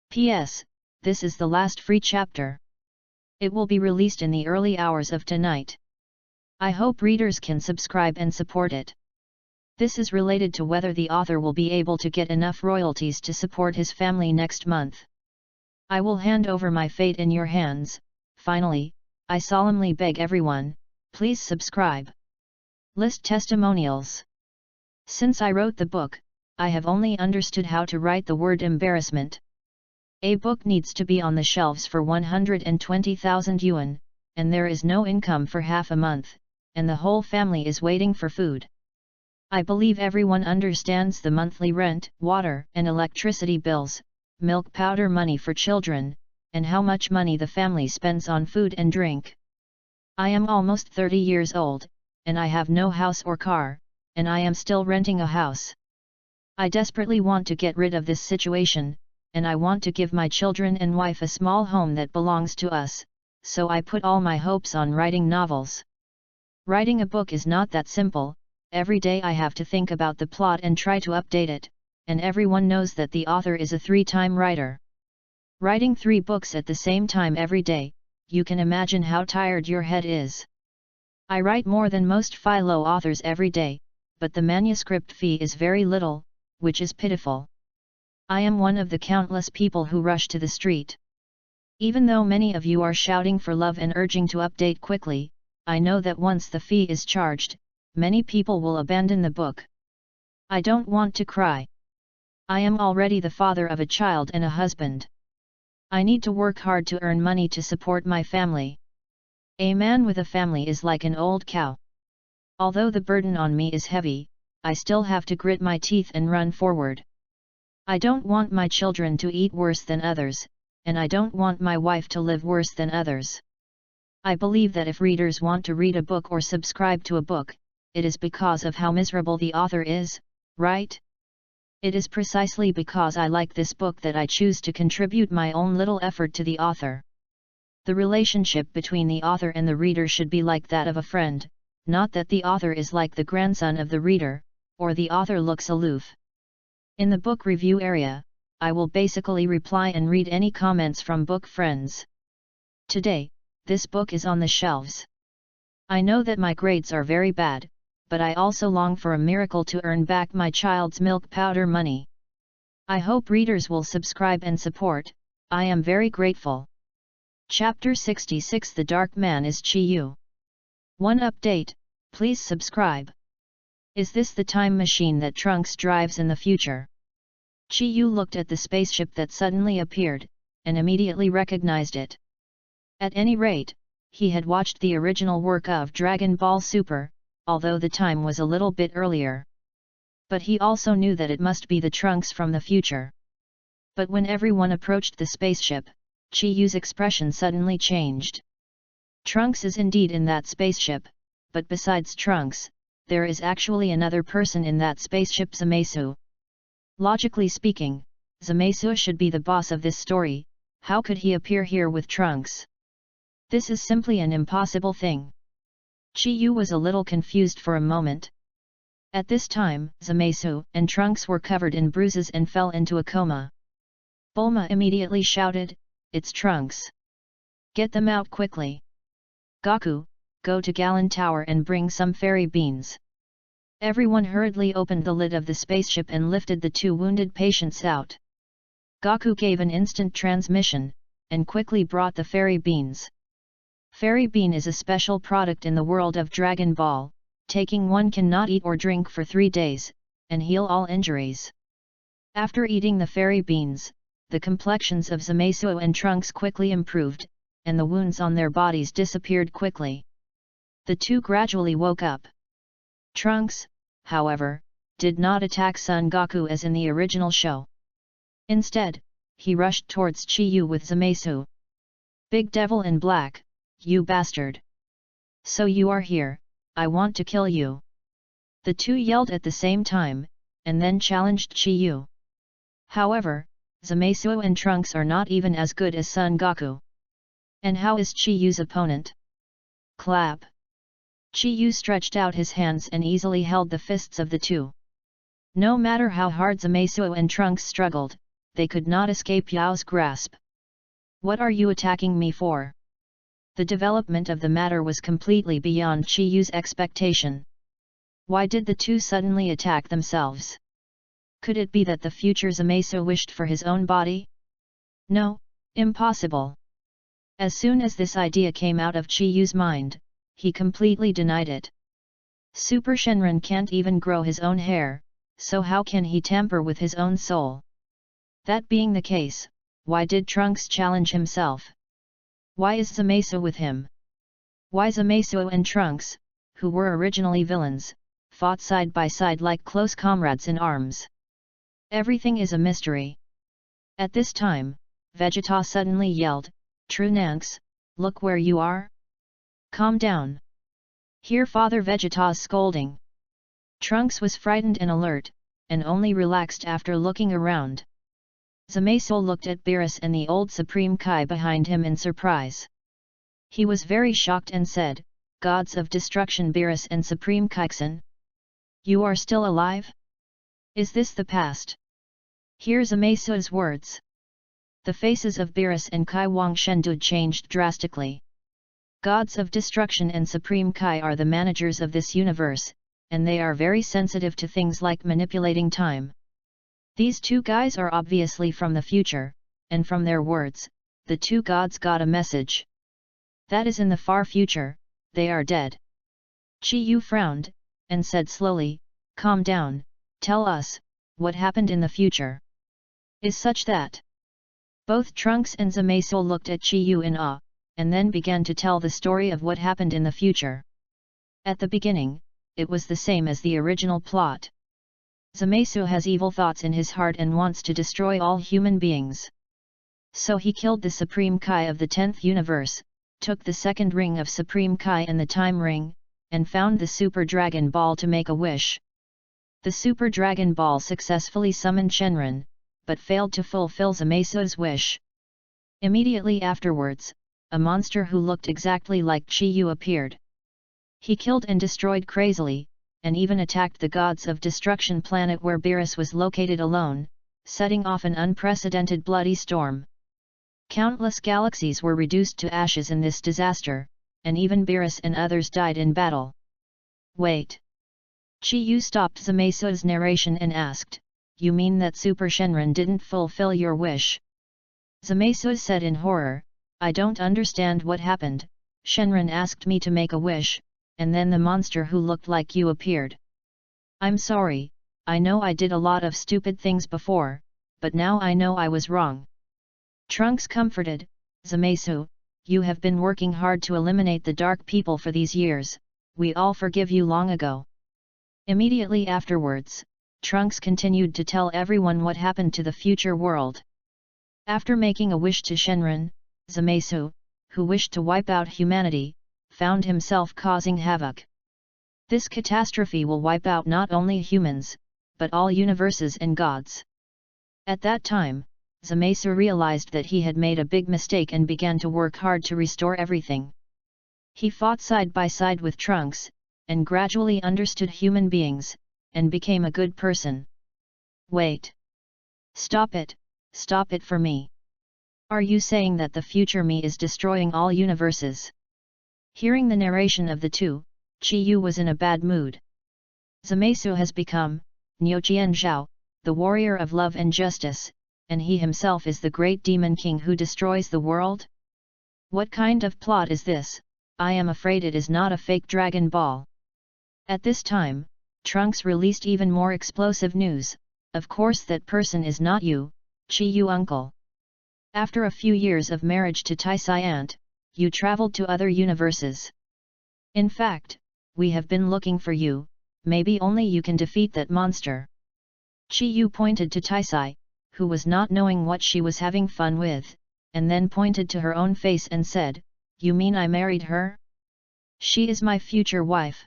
P.S. This is the last free chapter. It will be released in the early hours of tonight. I hope readers can subscribe and support it. This is related to whether the author will be able to get enough royalties to support his family next month. I will hand over my fate in your hands. Finally, I solemnly beg everyone, please subscribe. List testimonials. Since I wrote the book, I have only understood how to write the word embarrassment. A book needs to be on the shelves for 120,000 yuan, and there is no income for half a month, and the whole family is waiting for food. I believe everyone understands the monthly rent, water and electricity bills, milk powder money for children, and how much money the family spends on food and drink. I am almost 30 years old, and I have no house or car, and I am still renting a house. I desperately want to get rid of this situation, and I want to give my children and wife a small home that belongs to us, so I put all my hopes on writing novels. Writing a book is not that simple. Every day I have to think about the plot and try to update it, and everyone knows that the author is a 3-time writer. Writing 3 books at the same time every day, you can imagine how tired your head is. I write more than most philo authors every day, but the manuscript fee is very little, which is pitiful. I am one of the countless people who rush to the street. Even though many of you are shouting for love and urging to update quickly, I know that once the fee is charged, many people will abandon the book. I don't want to cry. I am already the father of a child and a husband. I need to work hard to earn money to support my family. A man with a family is like an old cow. Although the burden on me is heavy, I still have to grit my teeth and run forward. I don't want my children to eat worse than others, and I don't want my wife to live worse than others. I believe that if readers want to read a book or subscribe to a book, it is because of how miserable the author is, right? It is precisely because I like this book that I choose to contribute my own little effort to the author. The relationship between the author and the reader should be like that of a friend, not that the author is like the grandson of the reader, or the author looks aloof. In the book review area, I will basically reply and read any comments from book friends. Today, this book is on the shelves. I know that my grades are very bad, but I also long for a miracle to earn back my child's milk powder money. I hope readers will subscribe and support. I am very grateful. Chapter 66 The Dark Man is Chi-Yu. One update, please subscribe. Is this the time machine that Trunks drives in the future? Chi-Yu looked at the spaceship that suddenly appeared, and immediately recognized it. At any rate, he had watched the original work of Dragon Ball Super, although the time was a little bit earlier. But he also knew that it must be the Trunks from the future. But when everyone approached the spaceship, Chi-Yu's expression suddenly changed. Trunks is indeed in that spaceship, but besides Trunks, there is actually another person in that spaceship, Zamasu. Logically speaking, Zamasu should be the boss of this story. How could he appear here with Trunks? This is simply an impossible thing. Chi-Yu was a little confused for a moment. At this time, Zamasu and Trunks were covered in bruises and fell into a coma. Bulma immediately shouted, "It's Trunks! Get them out quickly! Goku, go to Galan Tower and bring some fairy beans." Everyone hurriedly opened the lid of the spaceship and lifted the 2 wounded patients out. Goku gave an instant transmission, and quickly brought the fairy beans. Fairy bean is a special product in the world of Dragon Ball, taking one cannot eat or drink for 3 days, and heal all injuries. After eating the fairy beans, the complexions of Zamasu and Trunks quickly improved, and the wounds on their bodies disappeared quickly. The 2 gradually woke up. Trunks, however, did not attack Son Goku as in the original show. Instead, he rushed towards Chi-Yu with Zamasu. "Big Devil in Black, you bastard! So you are here, I want to kill you!" The 2 yelled at the same time, and then challenged Chi-Yu. However, Zamasu and Trunks are not even as good as Son Goku. And how is Chi-Yu's opponent? Clap! Chi-Yu stretched out his hands and easily held the fists of the 2. No matter how hard Zamasu and Trunks struggled, they could not escape Yao's grasp. What are you attacking me for? The development of the matter was completely beyond Chi Yu's expectation. Why did the two suddenly attack themselves? Could it be that the future Zamasu wished for his own body? No, impossible. As soon as this idea came out of Chi Yu's mind, he completely denied it. Super Shenron can't even grow his own hair, so how can he tamper with his own soul? That being the case, why did Trunks challenge himself? Why is Zamasu with him? Why Zamasu and Trunks, who were originally villains, fought side by side like close comrades in arms? Everything is a mystery. At this time, Vegeta suddenly yelled, "Trunks, look where you are? Calm down. Hear Father Vegeta's scolding." Trunks was frightened and alert, and only relaxed after looking around. Zamasu looked at Beerus and the old Supreme Kai behind him in surprise. He was very shocked and said, "Gods of Destruction Beerus and Supreme Kai-san? You are still alive? Is this the past?" Hear Zamasu's words. The faces of Beerus and Kai Wang Shendu changed drastically. Gods of Destruction and Supreme Kai are the managers of this universe, and they are very sensitive to things like manipulating time. These two guys are obviously from the future, and from their words, the two gods got a message. That is in the far future, they are dead. Chi Yu frowned, and said slowly, "Calm down, tell us, what happened in the future? Is such that?" Both Trunks and Zamasu looked at Chi Yu in awe, and then began to tell the story of what happened in the future. At the beginning, it was the same as the original plot. Zamasu has evil thoughts in his heart and wants to destroy all human beings. So he killed the Supreme Kai of the 10th universe, took the second ring of Supreme Kai and the Time Ring, and found the Super Dragon Ball to make a wish. The Super Dragon Ball successfully summoned Shenron, but failed to fulfill Zamasu's wish. Immediately afterwards, a monster who looked exactly like Chi Yu appeared. He killed and destroyed crazily, and even attacked the Gods of Destruction planet where Beerus was located alone, setting off an unprecedented bloody storm. Countless galaxies were reduced to ashes in this disaster, and even Beerus and others died in battle. Wait! Chi Yu stopped Zamasu's narration and asked, "You mean that Super Shenron didn't fulfill your wish?" Zamasu said in horror, "I don't understand what happened. Shenron asked me to make a wish, and then the monster who looked like you appeared. I'm sorry, I know I did a lot of stupid things before, but now I know I was wrong." Trunks comforted, "Zamasu, you have been working hard to eliminate the dark people for these years, we all forgive you long ago." Immediately afterwards, Trunks continued to tell everyone what happened to the future world. After making a wish to Shenron, Zamasu, who wished to wipe out humanity, found himself causing havoc. This catastrophe will wipe out not only humans, but all universes and gods. At that time, Zamasu realized that he had made a big mistake and began to work hard to restore everything. He fought side by side with Trunks, and gradually understood human beings, and became a good person. Wait! Stop it for me! Are you saying that the future me is destroying all universes? Hearing the narration of the two, Chi Yu was in a bad mood. Zamasu has become, Niujian Zhao, the warrior of love and justice, and he himself is the great demon king who destroys the world? What kind of plot is this? I am afraid it is not a fake Dragon Ball. At this time, Trunks released even more explosive news. Of course that person is not you, Chi Yu uncle. After a few years of marriage to Taisai aunt, you traveled to other universes. In fact, we have been looking for you, maybe only you can defeat that monster. Chi Yu pointed to Taisai, who was not knowing what she was having fun with, and then pointed to her own face and said, "You mean I married her? She is my future wife."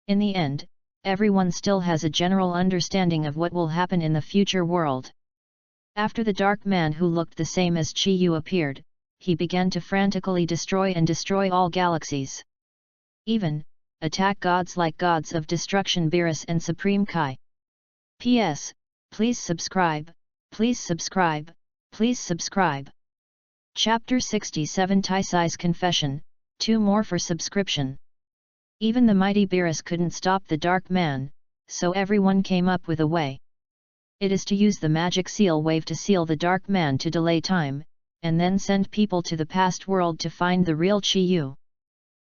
In the end, everyone still has a general understanding of what will happen in the future world. After the dark man who looked the same as Chi Yu appeared, he began to frantically destroy all galaxies. Even, attack gods like Gods of Destruction Beerus and Supreme Kai. P.S. Please subscribe, please subscribe, please subscribe. Chapter 67 Taisai's Confession, 2 more for subscription. Even the mighty Beerus couldn't stop the dark man, so everyone came up with a way. It is to use the magic seal wave to seal the dark man to delay time, and then send people to the past world to find the real Chi-Yu.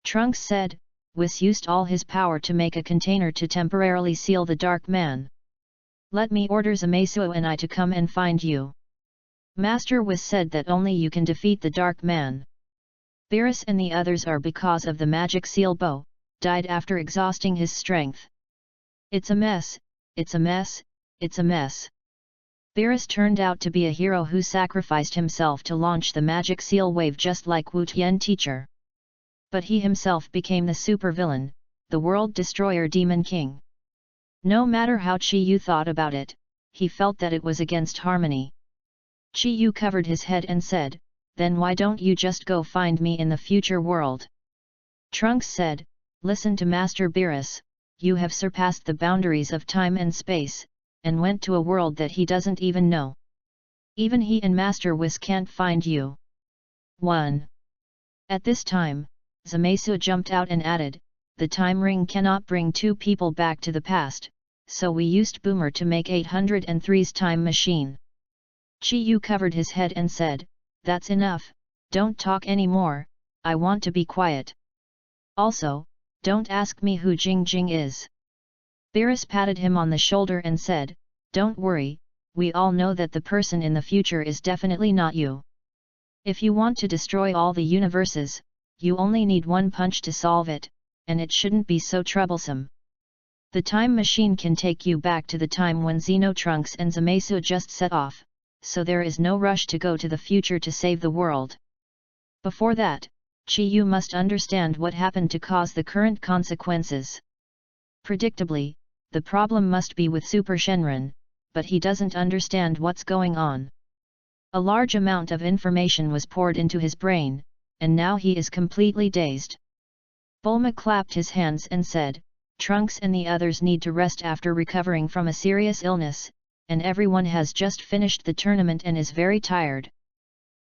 Trunks said, Whis used all his power to make a container to temporarily seal the dark man. Let me order Zamasu and I to come and find you. Master Whis said that only you can defeat the dark man. Beerus and the others are because of the magic seal bow, died after exhausting his strength. It's a mess, it's a mess, it's a mess. Beerus turned out to be a hero who sacrificed himself to launch the magic seal wave just like Wu Tian teacher. But he himself became the supervillain, the world destroyer Demon King. No matter how Chi-Yu thought about it, he felt that it was against harmony. Chi-Yu covered his head and said, Then why don't you just go find me in the future world? Trunks said, Listen to Master Beerus, you have surpassed the boundaries of time and space, and went to a world that he doesn't even know. Even he and Master Whis can't find you. 1. At this time, Zamasu jumped out and added, The time ring cannot bring 2 people back to the past, so we used Boomer to make 803's time machine. Chi-Yu covered his head and said, That's enough, don't talk anymore, I want to be quiet. Also, don't ask me who Jing Jing is. Beerus patted him on the shoulder and said, Don't worry, we all know that the person in the future is definitely not you. If you want to destroy all the universes, you only need 1 punch to solve it, and it shouldn't be so troublesome. The time machine can take you back to the time when Xenotrunks and Zamasu just set off, so there is no rush to go to the future to save the world. Before that, Chi-Yu must understand what happened to cause the current consequences. Predictably, the problem must be with Super Shenron, but he doesn't understand what's going on. A large amount of information was poured into his brain, and now he is completely dazed. Bulma clapped his hands and said, Trunks and the others need to rest after recovering from a serious illness, and everyone has just finished the tournament and is very tired.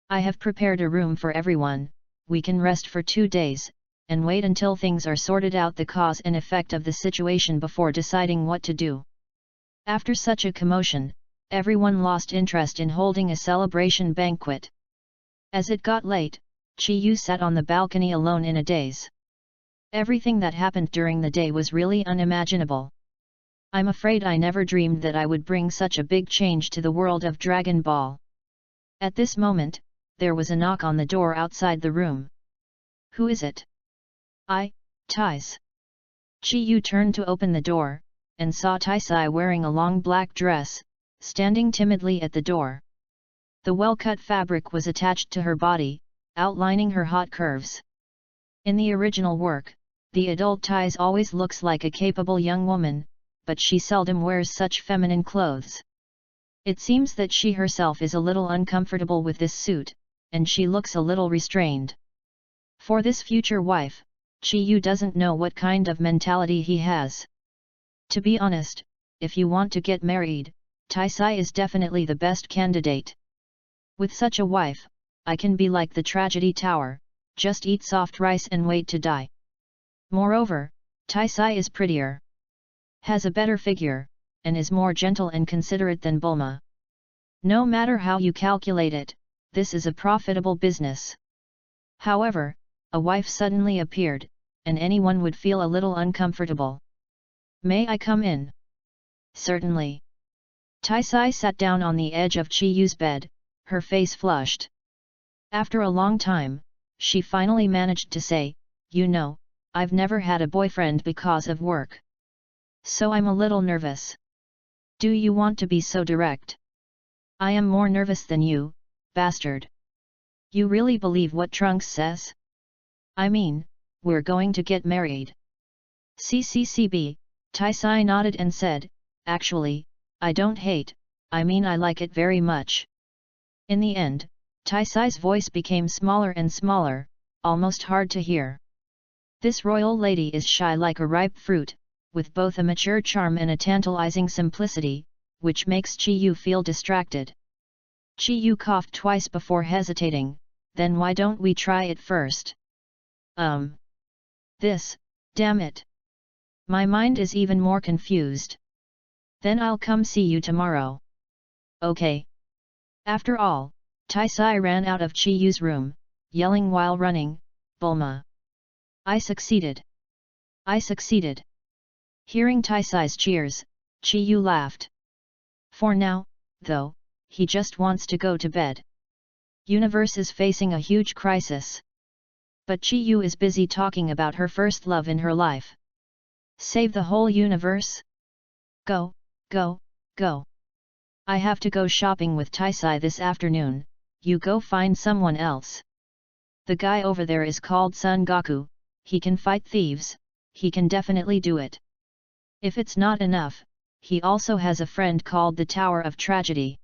I have prepared a room for everyone, we can rest for 2 days, and wait until things are sorted out the cause and effect of the situation before deciding what to do. After such a commotion, everyone lost interest in holding a celebration banquet. As it got late, Chi-Yu sat on the balcony alone in a daze. Everything that happened during the day was really unimaginable. I'm afraid I never dreamed that I would bring such a big change to the world of Dragon Ball. At this moment, there was a knock on the door outside the room. Who is it? Tais. Chi-Yu turned to open the door, and saw Taisai wearing a long black dress, standing timidly at the door. The well-cut fabric was attached to her body, outlining her hot curves. In the original work, the adult Tais always looks like a capable young woman, but she seldom wears such feminine clothes. It seems that she herself is a little uncomfortable with this suit, and she looks a little restrained. For this future wife, Chi-Yu doesn't know what kind of mentality he has. To be honest, if you want to get married, Taisai is definitely the best candidate. With such a wife, I can be like the tragedy tower, just eat soft rice and wait to die. Moreover, Taisai is prettier, has a better figure, and is more gentle and considerate than Bulma. No matter how you calculate it, this is a profitable business. However, a wife suddenly appeared, and anyone would feel a little uncomfortable. May I come in? Certainly. Taisai sat down on the edge of Chi-Yu's bed, her face flushed. After a long time, she finally managed to say, You know, I've never had a boyfriend because of work. So I'm a little nervous. Do you want to be so direct? I am more nervous than you, bastard. You really believe what Trunks says? I mean, we're going to get married. CCCB, Taisai nodded and said, Actually, I don't hate, I mean I like it very much. In the end, Taisai's voice became smaller and smaller, almost hard to hear. This royal lady is shy like a ripe fruit, with both a mature charm and a tantalizing simplicity, which makes Chi-yu feel distracted. Chi-yu coughed twice before hesitating, then why don't we try it first? This, damn it. My mind is even more confused. Then I'll come see you tomorrow. Okay. After all, Taisai ran out of Chi-yu's room, yelling while running, Bulma. I succeeded. I succeeded. Hearing Taisai's cheers, Chi-yu laughed. For now, though, he just wants to go to bed. Universe is facing a huge crisis. But Chi-yu is busy talking about her first love in her life. Save the whole universe? Go, go, go. I have to go shopping with Taisai this afternoon, you go find someone else. The guy over there is called Son Goku, he can fight thieves, he can definitely do it. If it's not enough, he also has a friend called the Tower of Tragedy.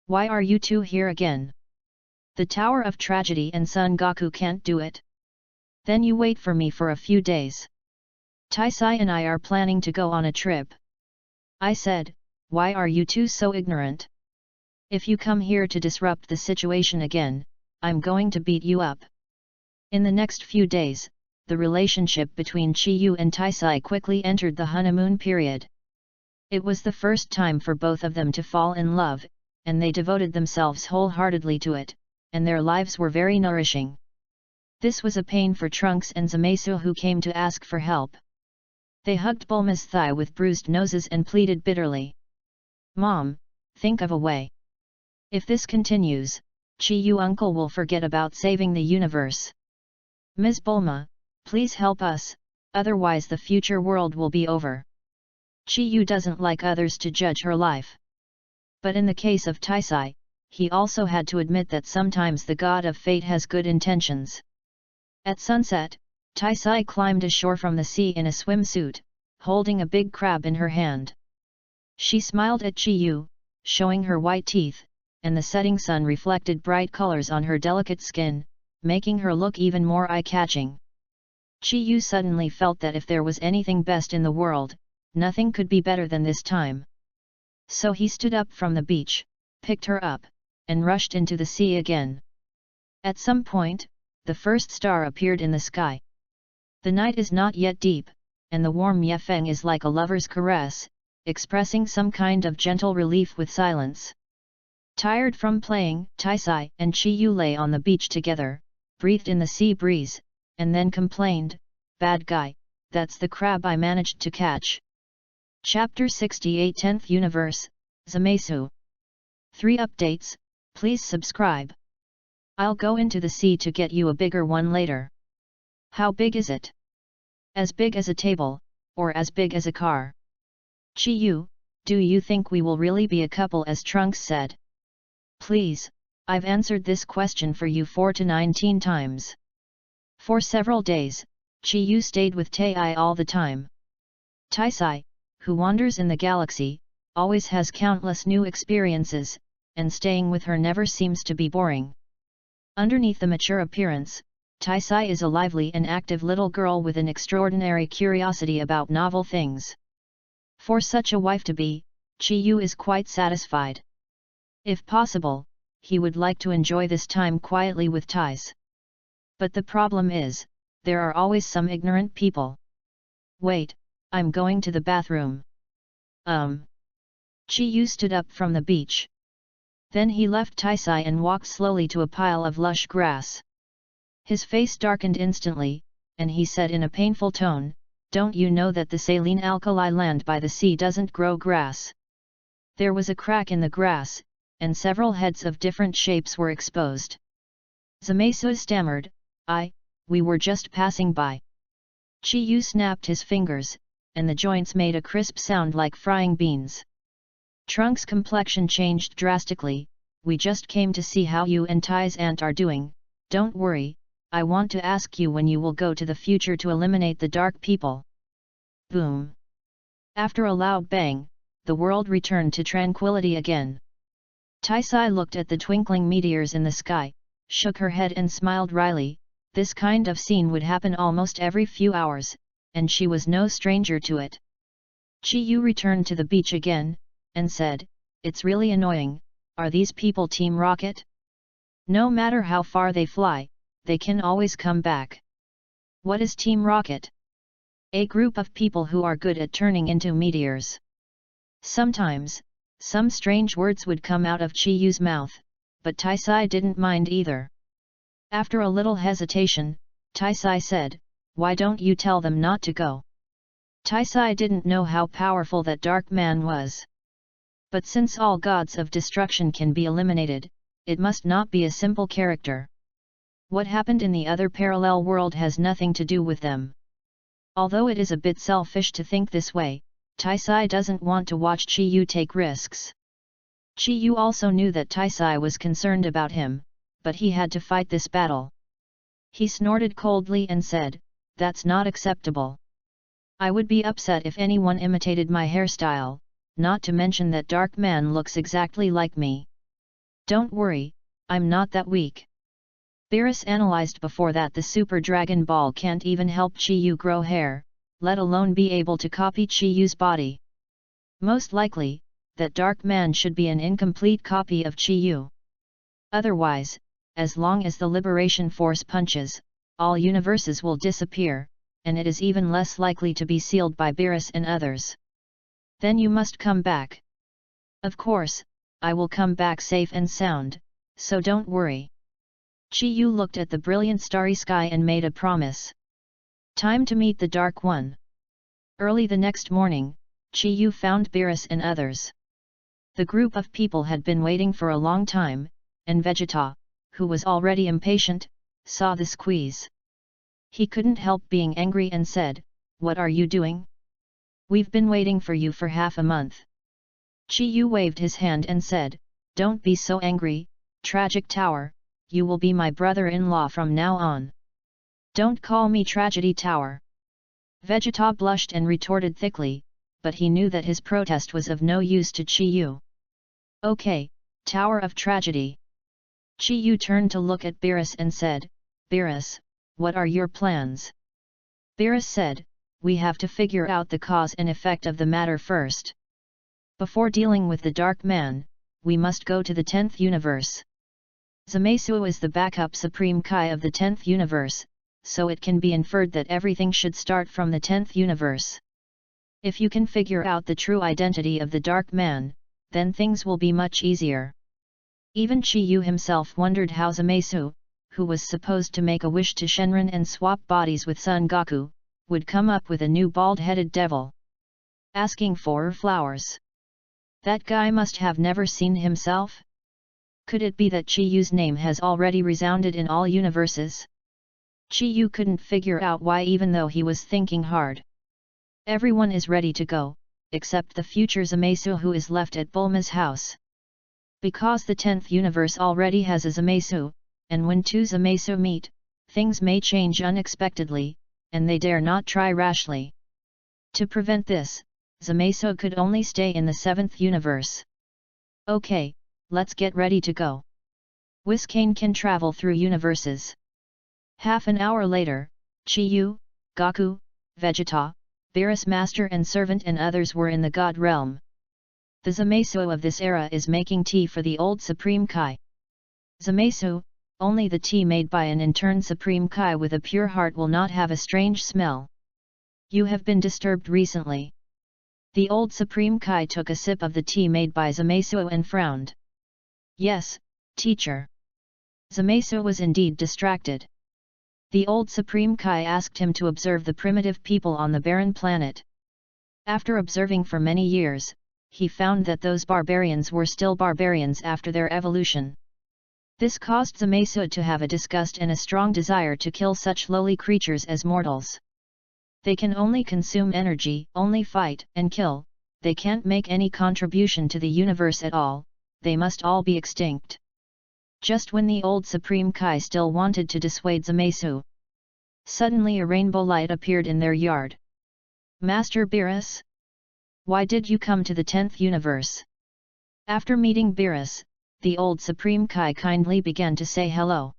Why are you two here again? The Tower of Tragedy and Son Goku can't do it? Then you wait for me for a few days. Taisai and I are planning to go on a trip. I said, why are you two so ignorant? If you come here to disrupt the situation again, I'm going to beat you up. In the next few days, the relationship between Chi-yu and Taisai quickly entered the honeymoon period. It was the first time for both of them to fall in love, and they devoted themselves wholeheartedly to it, and their lives were very nourishing. This was a pain for Trunks and Zamasu, who came to ask for help. They hugged Bulma's thigh with bruised noses and pleaded bitterly. Mom, think of a way. If this continues, Chi-yu uncle will forget about saving the universe. Ms. Bulma, please help us, otherwise the future world will be over. Chi-yu doesn't like others to judge her life. But in the case of Taisai, he also had to admit that sometimes the god of fate has good intentions. At sunset, Taisai climbed ashore from the sea in a swimsuit, holding a big crab in her hand. She smiled at Chi-yu, showing her white teeth, and the setting sun reflected bright colors on her delicate skin, making her look even more eye-catching. Chi-yu suddenly felt that if there was anything best in the world, nothing could be better than this time. So he stood up from the beach, picked her up, and rushed into the sea again. At some point, the first star appeared in the sky. The night is not yet deep, and the warm yefeng is like a lover's caress, expressing some kind of gentle relief with silence. Tired from playing, Taisai and Chi-yu lay on the beach together, breathed in the sea breeze, and then complained, "Bad guy, that's the crab I managed to catch." Chapter 68 10th Universe, Zamasu. 3 updates, please subscribe. I'll go into the sea to get you a bigger one later. How big is it? As big as a table, or as big as a car? Chi-yu, do you think we will really be a couple, as Trunks said? Please, I've answered this question for you 4 to 19 times. For several days, Chi-yu stayed with Tai all the time. Taisai, who wanders in the galaxy, always has countless new experiences, and staying with her never seems to be boring. Underneath the mature appearance, Taisai is a lively and active little girl with an extraordinary curiosity about novel things. For such a wife-to-be, Chi-yu is quite satisfied. If possible, he would like to enjoy this time quietly with Tais. But the problem is, there are always some ignorant people. Wait, I'm going to the bathroom. Chi-yu stood up from the beach. Then he left Taisai and walked slowly to a pile of lush grass. His face darkened instantly, and he said in a painful tone, "Don't you know that the saline alkali land by the sea doesn't grow grass?" There was a crack in the grass, and several heads of different shapes were exposed. Zamasu stammered, We were just passing by." Chi-yu snapped his fingers, and the joints made a crisp sound like frying beans. Trunks' complexion changed drastically. "We just came to see how you and Tai's aunt are doing. Don't worry, I want to ask you when you will go to the future to eliminate the dark people." Boom! After a loud bang, the world returned to tranquility again. Taisai looked at the twinkling meteors in the sky, shook her head and smiled wryly. This kind of scene would happen almost every few hours, and she was no stranger to it. Chi-yu returned to the beach again, and said, "It's really annoying, are these people Team Rocket? No matter how far they fly, they can always come back." "What is Team Rocket?" "A group of people who are good at turning into meteors." Sometimes, some strange words would come out of Chi-Yu's mouth, but Taisai didn't mind either. After a little hesitation, Taisai said, "Why don't you tell them not to go?" Taisai didn't know how powerful that dark man was. But since all gods of destruction can be eliminated, it must not be a simple character. What happened in the other parallel world has nothing to do with them. Although it is a bit selfish to think this way, Taisai doesn't want to watch Chi-Yu take risks. Chi-Yu also knew that Taisai was concerned about him, but he had to fight this battle. He snorted coldly and said, "That's not acceptable. I would be upset if anyone imitated my hairstyle, not to mention that dark man looks exactly like me." "Don't worry, I'm not that weak." Beerus analyzed before that the Super Dragon Ball can't even help Chi-Yu grow hair, let alone be able to copy Chi-Yu's body. Most likely, that dark man should be an incomplete copy of Chi-Yu. Otherwise, as long as the Liberation Force punches, all universes will disappear, and it is even less likely to be sealed by Beerus and others. "Then you must come back." "Of course, I will come back safe and sound, so don't worry." Chi-Yu looked at the brilliant starry sky and made a promise. Time to meet the Dark One. Early the next morning, Chi-Yu found Beerus and others. The group of people had been waiting for a long time, and Vegeta, who was already impatient, saw the squeeze. He couldn't help being angry and said, "What are you doing? We've been waiting for you for half a month." Chi-Yu waved his hand and said, "Don't be so angry, Tragic Tower, you will be my brother-in-law from now on. Don't call me Tragedy Tower." Vegeta blushed and retorted thickly, but he knew that his protest was of no use to Chi-Yu. "Okay, Tower of Tragedy." Chi-Yu turned to look at Beerus and said, "Beerus, what are your plans?" Beerus said, "We have to figure out the cause and effect of the matter first. Before dealing with the Dark Man, we must go to the 10th universe. Zamasu is the backup Supreme Kai of the 10th universe, so it can be inferred that everything should start from the 10th universe. If you can figure out the true identity of the Dark Man, then things will be much easier." Even Chi-Yu himself wondered how Zamasu, who was supposed to make a wish to Shenron and swap bodies with Son Goku, would come up with a new bald-headed devil asking for flowers. That guy must have never seen himself? Could it be that Chi-Yu's name has already resounded in all universes? Chi-Yu couldn't figure out why, even though he was thinking hard. Everyone is ready to go, except the future Zamasu who is left at Bulma's house. Because the 10th universe already has a Zamasu, and when two Zamasu meet, things may change unexpectedly, and they dare not try rashly. To prevent this, Zamasu could only stay in the 7th universe. "Okay, let's get ready to go. Whiskane can travel through universes." Half an hour later, Chi-Yu, Goku, Vegeta, Beerus Master and Servant and others were in the God Realm. The Zamasu of this era is making tea for the old Supreme Kai. Zamasu, only the tea made by an intern Supreme Kai with a pure heart will not have a strange smell. "You have been disturbed recently." The old Supreme Kai took a sip of the tea made by Zamasu and frowned. "Yes, teacher." Zamasu was indeed distracted. The old Supreme Kai asked him to observe the primitive people on the barren planet. After observing for many years, he found that those barbarians were still barbarians after their evolution. This caused Zamasu to have a disgust and a strong desire to kill such lowly creatures as mortals. They can only consume energy, only fight and kill, they can't make any contribution to the universe at all, they must all be extinct. Just when the old Supreme Kai still wanted to dissuade Zamasu, suddenly a rainbow light appeared in their yard. "Master Beerus? Why did you come to the 10th universe?" After meeting Beerus, the old Supreme Kai kindly began to say hello.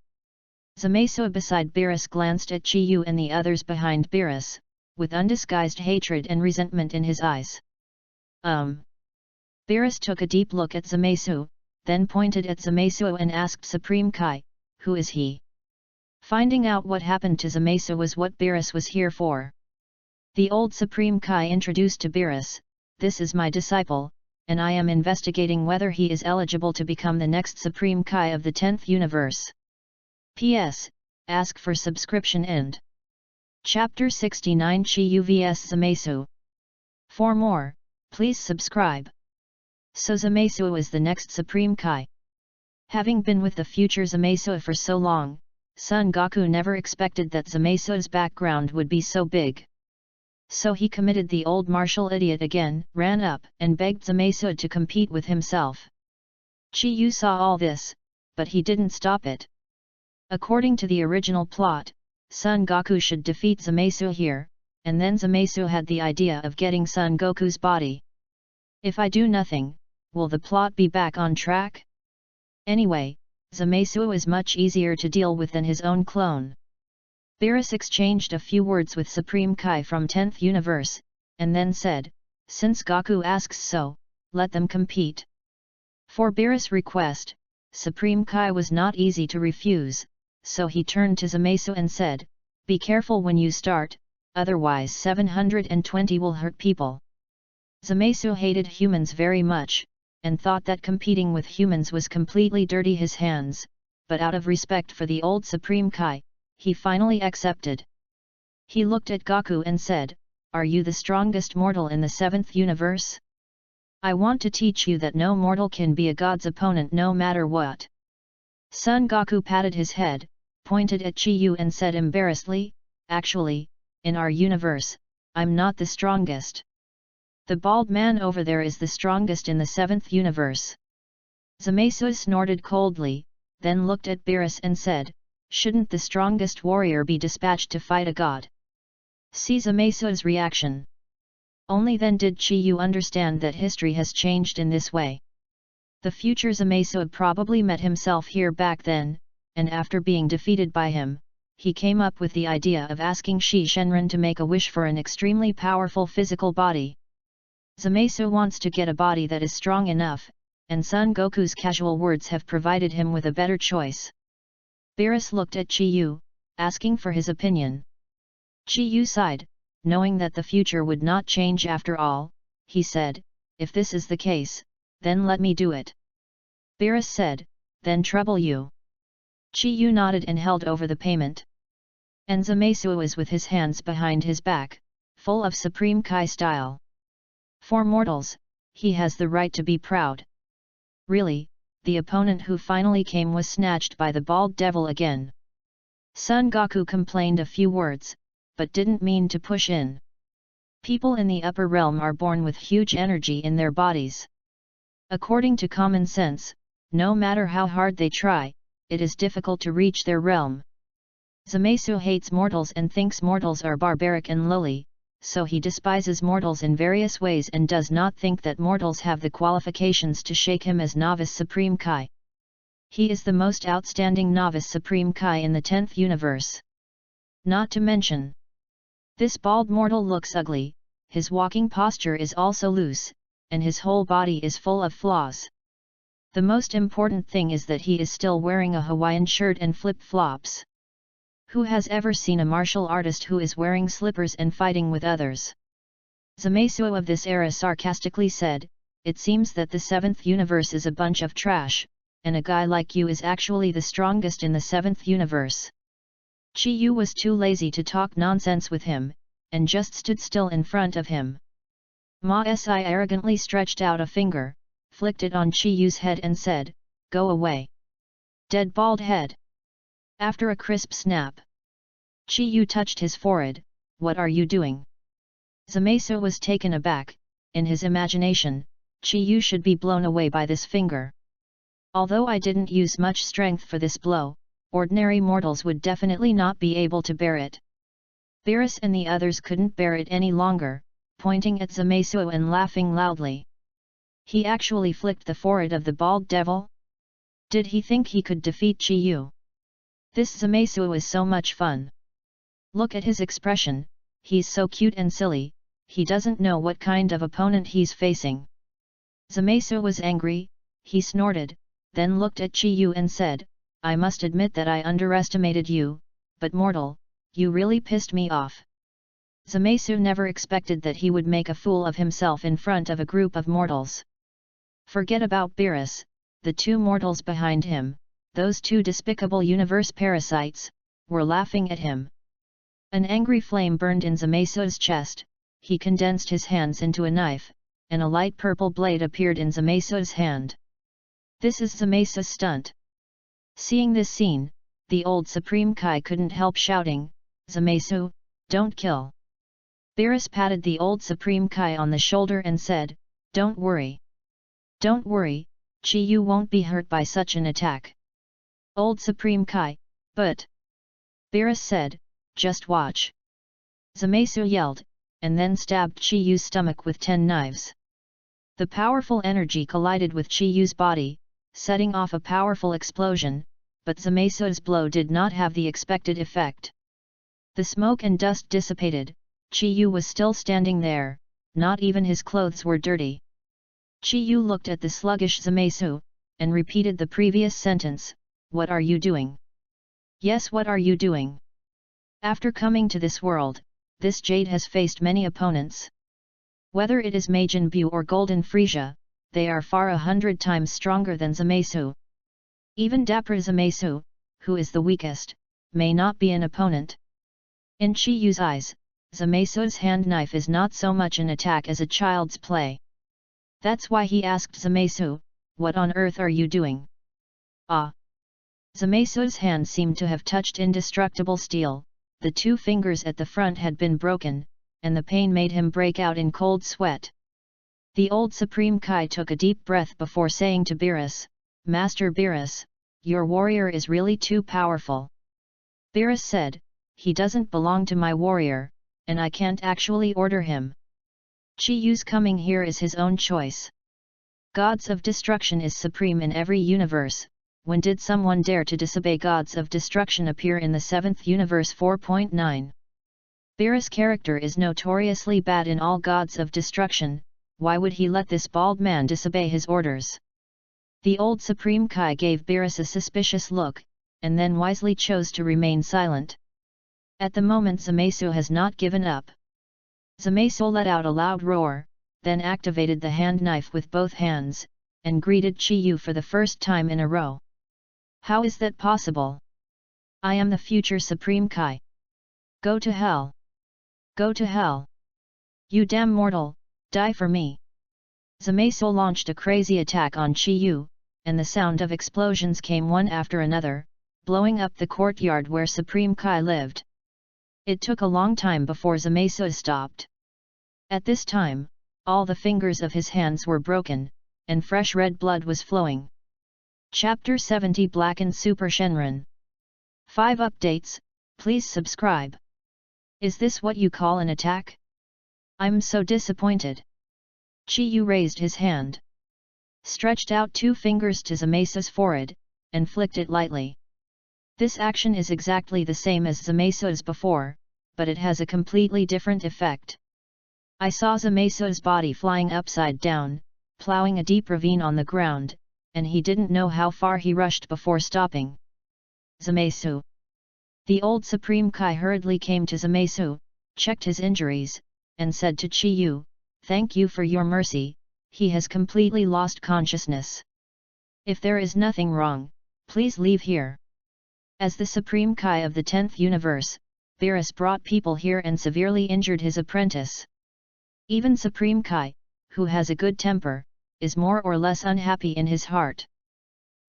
Zamasu beside Beerus glanced at Chi-Yu and the others behind Beerus, with undisguised hatred and resentment in his eyes. Beerus took a deep look at Zamasu, then pointed at Zamasu and asked Supreme Kai, "Who is he?" Finding out what happened to Zamasu was what Beerus was here for. The old Supreme Kai introduced to Beerus, "This is my disciple, and I am investigating whether he is eligible to become the next Supreme Kai of the 10th universe. P.S. Ask for subscription end." Chapter 69 Chiyu vs Zamasu. For more, please subscribe. So Zamasu is the next Supreme Kai. Having been with the future Zamasu for so long, Son Goku never expected that Zamasu's background would be so big. So he committed the old martial idiot again, ran up and begged Zamasu to compete with himself. Chiyu saw all this, but he didn't stop it. According to the original plot, Son Goku should defeat Zamasu here, and then Zamasu had the idea of getting Son Goku's body. If I do nothing, will the plot be back on track? Anyway, Zamasu is much easier to deal with than his own clone. Beerus exchanged a few words with Supreme Kai from 10th universe, and then said, "Since Goku asks so, let them compete." For Beerus' request, Supreme Kai was not easy to refuse, so he turned to Zamasu and said, "Be careful when you start, otherwise 720 will hurt people." Zamasu hated humans very much, and thought that competing with humans was completely dirty his hands, but out of respect for the old Supreme Kai, he finally accepted. He looked at Goku and said, "Are you the strongest mortal in the 7th universe? I want to teach you that no mortal can be a god's opponent no matter what." Son Goku patted his head, pointed at Chiyu and said embarrassedly, "Actually, in our universe, I'm not the strongest. The bald man over there is the strongest in the 7th universe." Zamasu snorted coldly, then looked at Beerus and said, "Shouldn't the strongest warrior be dispatched to fight a god?" See Zamasu's reaction. Only then did Chiyu understand that history has changed in this way. The future Zamasu probably met himself here back then, and after being defeated by him, he came up with the idea of asking Shi Shenron to make a wish for an extremely powerful physical body. Zamasu wants to get a body that is strong enough, and Son Goku's casual words have provided him with a better choice. Beerus looked at Chiyu, asking for his opinion. Chiyu sighed, knowing that the future would not change after all. He said, "If this is the case, then let me do it." Beerus said, "Then trouble you." Chiyu nodded and held over the payment. And Zamasu was with his hands behind his back, full of Supreme Kai style. For mortals, he has the right to be proud. Really, the opponent who finally came was snatched by the bald devil again. Son Goku complained a few words, but didn't mean to push in. People in the upper realm are born with huge energy in their bodies. According to common sense, no matter how hard they try, it is difficult to reach their realm. Zamasu hates mortals and thinks mortals are barbaric and lowly, so he despises mortals in various ways and does not think that mortals have the qualifications to shake him as novice Supreme Kai. He is the most outstanding novice Supreme Kai in the 10th universe. Not to mention, this bald mortal looks ugly, his walking posture is also loose, and his whole body is full of flaws. The most important thing is that he is still wearing a Hawaiian shirt and flip-flops. Who has ever seen a martial artist who is wearing slippers and fighting with others? Zamasu of this era sarcastically said, "It seems that the 7th universe is a bunch of trash, and a guy like you is actually the strongest in the 7th universe." Chiyu was too lazy to talk nonsense with him, and just stood still in front of him. Ma-Si arrogantly stretched out a finger, flicked it on Chiyu's head and said, "Go away. Dead bald head." After a crisp snap, Chiyu touched his forehead. "What are you doing?" Zamasu was taken aback. In his imagination, Chiyu should be blown away by this finger. "Although I didn't use much strength for this blow, ordinary mortals would definitely not be able to bear it." Beerus and the others couldn't bear it any longer, pointing at Zamasu and laughing loudly. He actually flicked the forehead of the bald devil? Did he think he could defeat Chiyu? This Zamasu is so much fun. Look at his expression, he's so cute and silly, he doesn't know what kind of opponent he's facing. Zamasu was angry, he snorted, then looked at Chi-Yu and said, I must admit that I underestimated you, but mortal, you really pissed me off. Zamasu never expected that he would make a fool of himself in front of a group of mortals. Forget about Beerus, the two mortals behind him, those two despicable universe parasites, were laughing at him. An angry flame burned in Zamasu's chest, he condensed his hands into a knife, and a light purple blade appeared in Zamasu's hand. This is Zamasu's stunt. Seeing this scene, the old Supreme Kai couldn't help shouting, Zamasu, don't kill. Beerus patted the old Supreme Kai on the shoulder and said, don't worry. Don't worry, Chi-Yu won't be hurt by such an attack. Old Supreme Kai, but... Beerus said, just watch. Zamasu yelled, and then stabbed Chi-Yu's stomach with 10 knives. The powerful energy collided with Chi-Yu's body, setting off a powerful explosion, but Zamasu's blow did not have the expected effect. The smoke and dust dissipated, Chi-Yu was still standing there, not even his clothes were dirty. Chi-Yu looked at the sluggish Zamasu, and repeated the previous sentence, what are you doing? Yes, what are you doing? After coming to this world, this jade has faced many opponents. Whether it is Majin Buu or Golden Frisia, they are far 100 times stronger than Zamasu. Even dapper Zamasu, who is the weakest, may not be an opponent. In Chi-Yu's eyes, Zamasu's hand knife is not so much an attack as a child's play. That's why he asked Zamasu, what on earth are you doing? Ah! Zamasu's hand seemed to have touched indestructible steel, the 2 fingers at the front had been broken, and the pain made him break out in cold sweat. The old Supreme Kai took a deep breath before saying to Beerus, Master Beerus, your warrior is really too powerful. Beerus said, he doesn't belong to my warrior, and I can't actually order him. Chi-Yu's coming here is his own choice. Gods of Destruction is supreme in every universe. When did someone dare to disobey Gods of Destruction appear in the 7th universe 4.9? Beerus' character is notoriously bad in all Gods of Destruction, why would he let this bald man disobey his orders? The old Supreme Kai gave Beerus a suspicious look, and then wisely chose to remain silent. At the moment Zamasu has not given up. Zamasu let out a loud roar, then activated the hand knife with both hands, and greeted Chi-Yu for the first time in a row. How is that possible? I am the future Supreme Kai. Go to hell! Go to hell! You damn mortal, die for me! Zamasu launched a crazy attack on Chi-Yu, and the sound of explosions came one after another, blowing up the courtyard where Supreme Kai lived. It took a long time before Zamasu stopped. At this time, all the fingers of his hands were broken, and fresh red blood was flowing. Chapter 70 Blackened Super Shenron 5 updates, please subscribe. Is this what you call an attack? I'm so disappointed. Chi-Yu raised his hand, stretched out 2 fingers to Zamasu's forehead, and flicked it lightly. This action is exactly the same as Zamasu's before, but it has a completely different effect. I saw Zamasu's body flying upside down, plowing a deep ravine on the ground, and he didn't know how far he rushed before stopping. Zamasu. The old Supreme Kai hurriedly came to Zamasu, checked his injuries, and said to Chi-Yu, thank you for your mercy, he has completely lost consciousness. If there is nothing wrong, please leave here. As the Supreme Kai of the 10th universe, Beerus brought people here and severely injured his apprentice. Even Supreme Kai, who has a good temper, is more or less unhappy in his heart.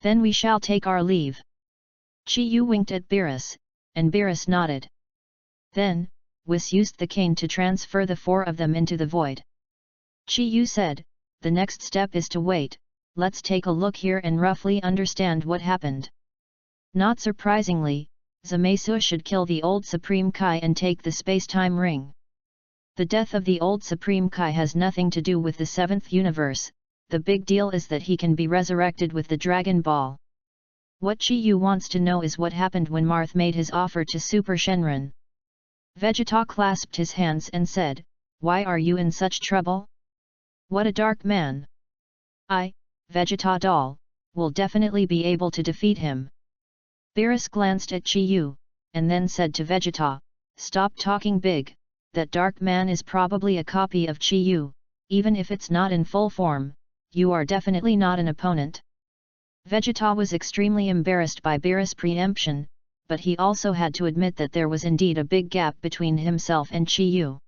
Then we shall take our leave. Chi-Yu winked at Beerus, and Beerus nodded. Then, Whis used the cane to transfer the 4 of them into the void. Chi-Yu said, the next step is to wait, let's take a look here and roughly understand what happened. Not surprisingly, Zamasu should kill the old Supreme Kai and take the space-time ring. The death of the old Supreme Kai has nothing to do with the 7th universe, the big deal is that he can be resurrected with the Dragon Ball. What Chi-Yu wants to know is what happened when Marth made his offer to Super Shenron. Vegeta clasped his hands and said, why are you in such trouble? What a dark man! I, Vegeta doll, will definitely be able to defeat him. Beerus glanced at Chi-Yu, and then said to Vegeta, stop talking big, that dark man is probably a copy of Chi-Yu, even if it's not in full form, you are definitely not an opponent. Vegeta was extremely embarrassed by Beerus' preemption, but he also had to admit that there was indeed a big gap between himself and Chi-Yu.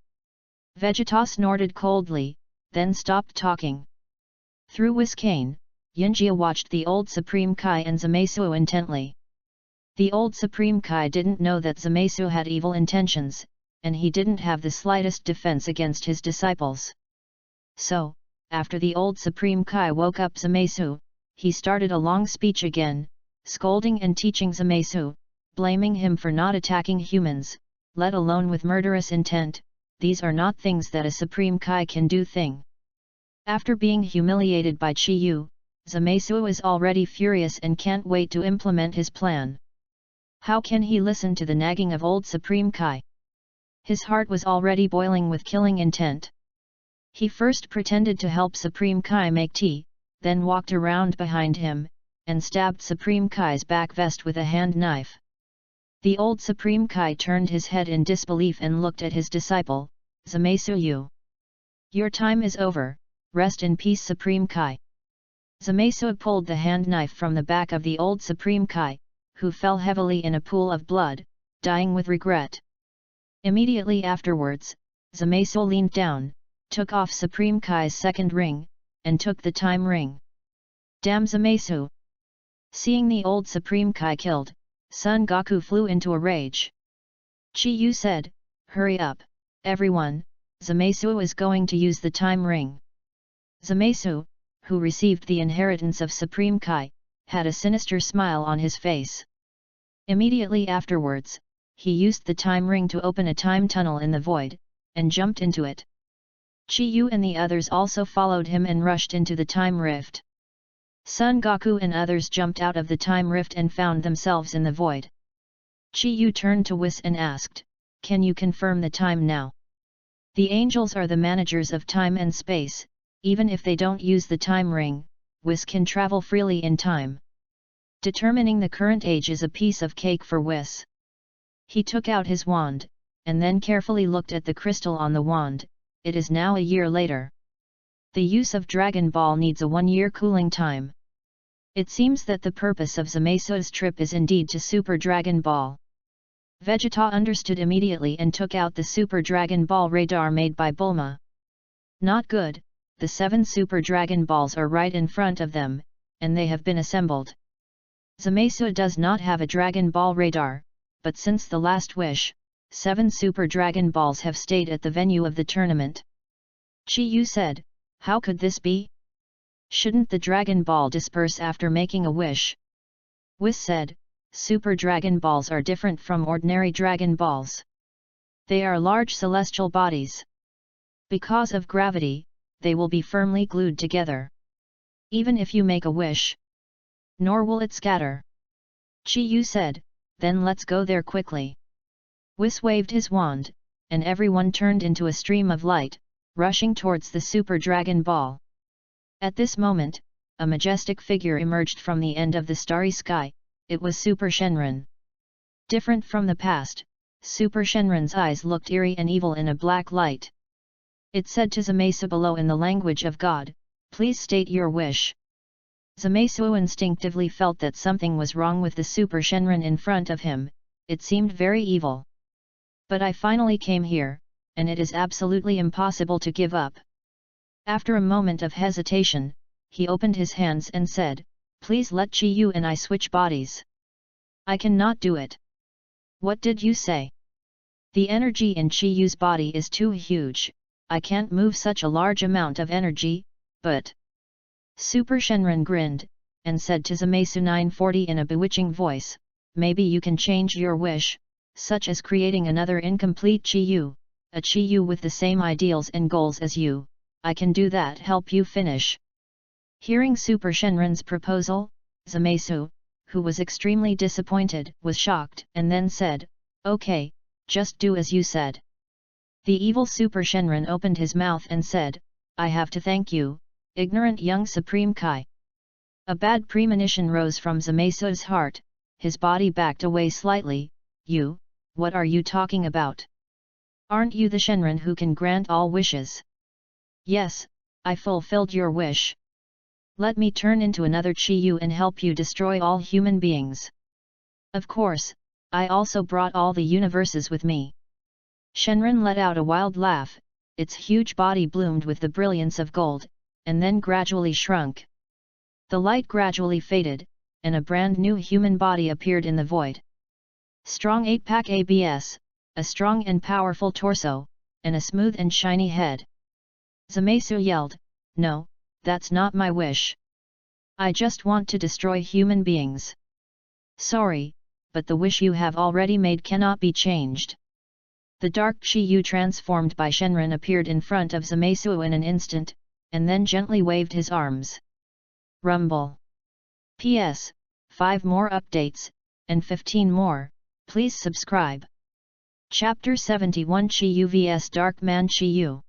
Vegeta snorted coldly, then stopped talking. Through Whiskane, Yunjia watched the old Supreme Kai and Zamasu intently. The old Supreme Kai didn't know that Zamasu had evil intentions, and he didn't have the slightest defense against his disciples. So, after the old Supreme Kai woke up Zamasu, he started a long speech again, scolding and teaching Zamasu, blaming him for not attacking humans, let alone with murderous intent. These are not things that a Supreme Kai can do. After being humiliated by Chi-Yu, Zamasu is already furious and can't wait to implement his plan. How can he listen to the nagging of old Supreme Kai? His heart was already boiling with killing intent. He first pretended to help Supreme Kai make tea, then walked around behind him, and stabbed Supreme Kai's back vest with a hand knife. The old Supreme Kai turned his head in disbelief and looked at his disciple, Zamasu. Your time is over, rest in peace Supreme Kai. Zamasu pulled the hand knife from the back of the old Supreme Kai, who fell heavily in a pool of blood, dying with regret. Immediately afterwards, Zamasu leaned down, took off Supreme Kai's second ring, and took the time ring. Damn Zamasu! Seeing the old Supreme Kai killed, Son Goku flew into a rage. Chi-Yu said, hurry up, everyone, Zamasu is going to use the time ring. Zamasu, who received the inheritance of Supreme Kai, had a sinister smile on his face. Immediately afterwards, he used the time ring to open a time tunnel in the void, and jumped into it. Chi-Yu and the others also followed him and rushed into the time rift. Son Goku and others jumped out of the time rift and found themselves in the void. Chi-Yu turned to Whis and asked, can you confirm the time now? The angels are the managers of time and space, even if they don't use the time ring, Whis can travel freely in time. Determining the current age is a piece of cake for Whis. He took out his wand, and then carefully looked at the crystal on the wand. It is now a year later. The use of Dragon Ball needs a 1-year cooling time. It seems that the purpose of Zamasu's trip is indeed to Super Dragon Ball. Vegeta understood immediately and took out the Super Dragon Ball radar made by Bulma. Not good, the 7 Super Dragon Balls are right in front of them, and they have been assembled. Zamasu does not have a Dragon Ball radar, but since the last wish, 7 Super Dragon Balls have stayed at the venue of the tournament. Chi-Yu said, how could this be? Shouldn't the Dragon Ball disperse after making a wish? Whis said, Super Dragon Balls are different from ordinary Dragon Balls. They are large celestial bodies. Because of gravity, they will be firmly glued together. Even if you make a wish, nor will it scatter. Chi-Yu said, then let's go there quickly. Whis waved his wand, and everyone turned into a stream of light, rushing towards the Super Dragon Ball. At this moment, a majestic figure emerged from the end of the starry sky. It was Super Shenron. Different from the past, Super Shenron's eyes looked eerie and evil in a black light. It said to Zamasu below in the language of God, please state your wish. Zamasu instinctively felt that something was wrong with the Super Shenron in front of him. It seemed very evil. But I finally came here, and it is absolutely impossible to give up. After a moment of hesitation, he opened his hands and said, please let Chi-Yu and I switch bodies. I cannot do it. What did you say? The energy in Chi-Yu's body is too huge, I can't move such a large amount of energy, but... Super Shenron grinned, and said to Zamasu 940 in a bewitching voice, maybe you can change your wish, such as creating another incomplete Chi-Yu, a Chi-Yu with the same ideals and goals as you. I can do that, help you finish. Hearing Super Shenron's proposal, Zamasu, who was extremely disappointed, was shocked and then said, okay, just do as you said. The evil Super Shenron opened his mouth and said, I have to thank you, Ignorant young Supreme Kai. A bad premonition rose from Zamesu's heart, his body backed away slightly. You, what are you talking about? Aren't you the Shenron who can grant all wishes? Yes, I fulfilled your wish. Let me turn into another Chi-Yu and help you destroy all human beings. Of course, I also brought all the universes with me. Shenron let out a wild laugh, its huge body bloomed with the brilliance of gold, and then gradually shrunk. The light gradually faded, and a brand new human body appeared in the void. Strong 8-pack abs, a strong and powerful torso, and a smooth and shiny head. Zamesu yelled, "No, that's not my wish. I just want to destroy human beings. Sorry, but the wish you have already made cannot be changed." The dark Chi-Yu transformed by Shenron appeared in front of Zamesu in an instant, and then gently waved his arms. Rumble. PS, 5 more updates, and 15 more, please subscribe. Chapter 71 Chi-Yu vs Dark Man Chi-Yu.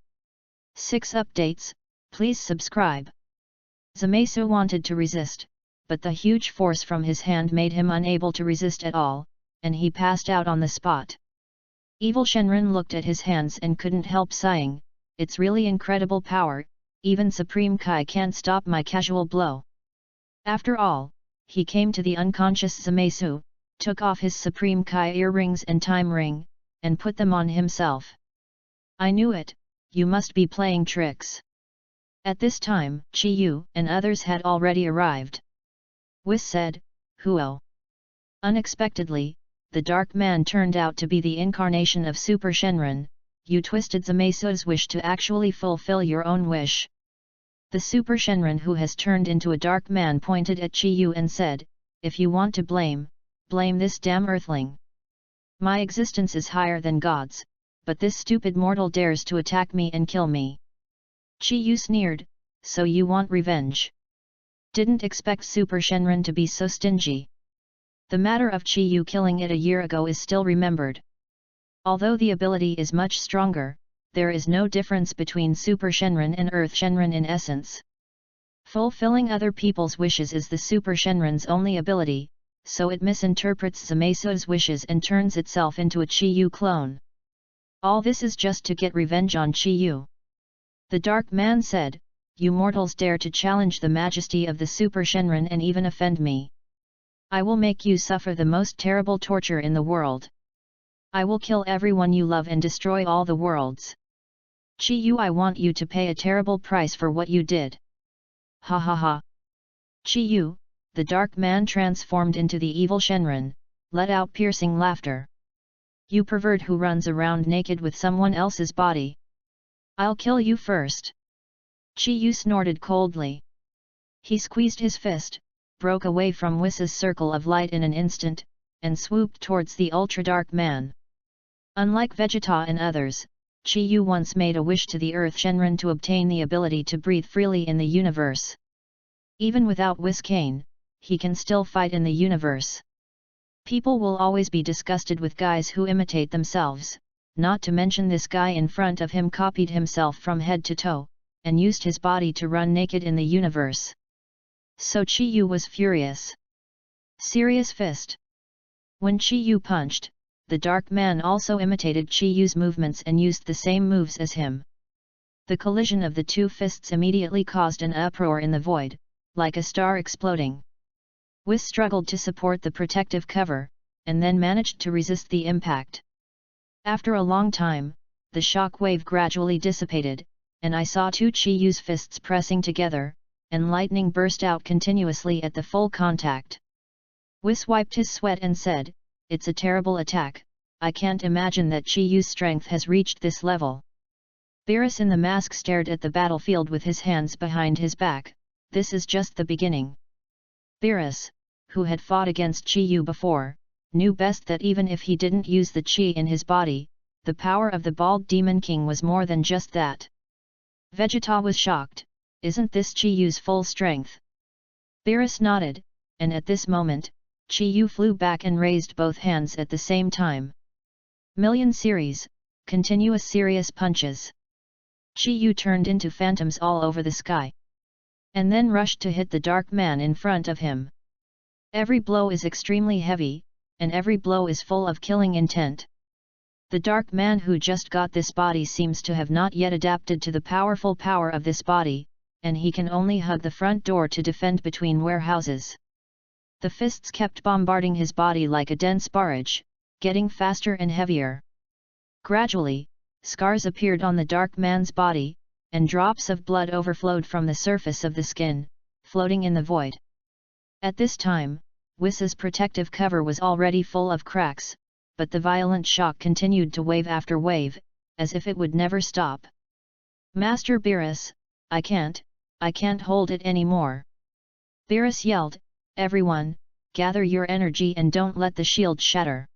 6 updates, please subscribe. Zamesu wanted to resist, but the huge force from his hand made him unable to resist at all, and he passed out on the spot. Evil Shenron looked at his hands and couldn't help sighing, "It's really incredible power, even Supreme Kai can't stop my casual blow." After all, he came to the unconscious Zamesu, took off his Supreme Kai earrings and time ring, and put them on himself. "I knew it, you must be playing tricks." At this time, Chi-Yu and others had already arrived. Whis said, "Huo." Unexpectedly, the dark man turned out to be the incarnation of Super Shenron. "You twisted Zamesu's wish to actually fulfill your own wish." The Super Shenron who has turned into a dark man pointed at Chi-Yu and said, "If you want to blame, blame this damn earthling. My existence is higher than God's, but this stupid mortal dares to attack me and kill me." Chi-Yu sneered, "So you want revenge? Didn't expect Super Shenron to be so stingy." The matter of Chi-Yu killing it a year ago is still remembered. Although the ability is much stronger, there is no difference between Super Shenron and Earth Shenron in essence. Fulfilling other people's wishes is the Super Shenron's only ability, so it misinterprets Zamesu's wishes and turns itself into a Chi-Yu clone. All this is just to get revenge on Chi-Yu. The Dark Man said, "You mortals dare to challenge the majesty of the Super Shenron and even offend me. I will make you suffer the most terrible torture in the world. I will kill everyone you love and destroy all the worlds. Chi-Yu, I want you to pay a terrible price for what you did." Ha ha ha. Chi-Yu, the dark man transformed into the evil Shenron, let out piercing laughter. "You pervert who runs around naked with someone else's body. I'll kill you first." Chi-Yu snorted coldly. He squeezed his fist, broke away from Wis's circle of light in an instant, and swooped towards the ultra-dark man. Unlike Vegeta and others, Chi-Yu once made a wish to the Earth Shenron to obtain the ability to breathe freely in the universe. Even without Whis Cane, he can still fight in the universe. People will always be disgusted with guys who imitate themselves, not to mention this guy in front of him copied himself from head to toe, and used his body to run naked in the universe. So Chi-Yu was furious. Serious fist. When Chi-Yu punched, the dark man also imitated Chi-Yu's movements and used the same moves as him. The collision of the two fists immediately caused an uproar in the void, like a star exploding. Whis struggled to support the protective cover, and then managed to resist the impact. After a long time, the shock wave gradually dissipated, and I saw two Chi-Yu's fists pressing together, and lightning burst out continuously at the full contact. Whis wiped his sweat and said, "It's a terrible attack, I can't imagine that Chi-Yu's strength has reached this level." Beerus in the mask stared at the battlefield with his hands behind his back. This is just the beginning. Beerus, who had fought against Chi-Yu before, knew best that even if he didn't use the Chi in his body, the power of the Bald Demon King was more than just that. Vegeta was shocked. "Isn't this Chi-Yu's full strength?" Beerus nodded, and at this moment, Chi-Yu flew back and raised both hands at the same time. Million series, continuous serious punches. Chi-Yu turned into phantoms all over the sky. and then rushed to hit the dark man in front of him. Every blow is extremely heavy, and every blow is full of killing intent. The dark man who just got this body seems to have not yet adapted to the powerful power of this body, and he can only hug the front door to defend between warehouses. The fists kept bombarding his body like a dense barrage, getting faster and heavier. Gradually, scars appeared on the dark man's body, and drops of blood overflowed from the surface of the skin, floating in the void. At this time, Wiss's protective cover was already full of cracks, but the violent shock continued to wave after wave, as if it would never stop. "Master Beerus, I can't hold it anymore!" Beerus yelled, "Everyone, gather your energy and don't let the shield shatter."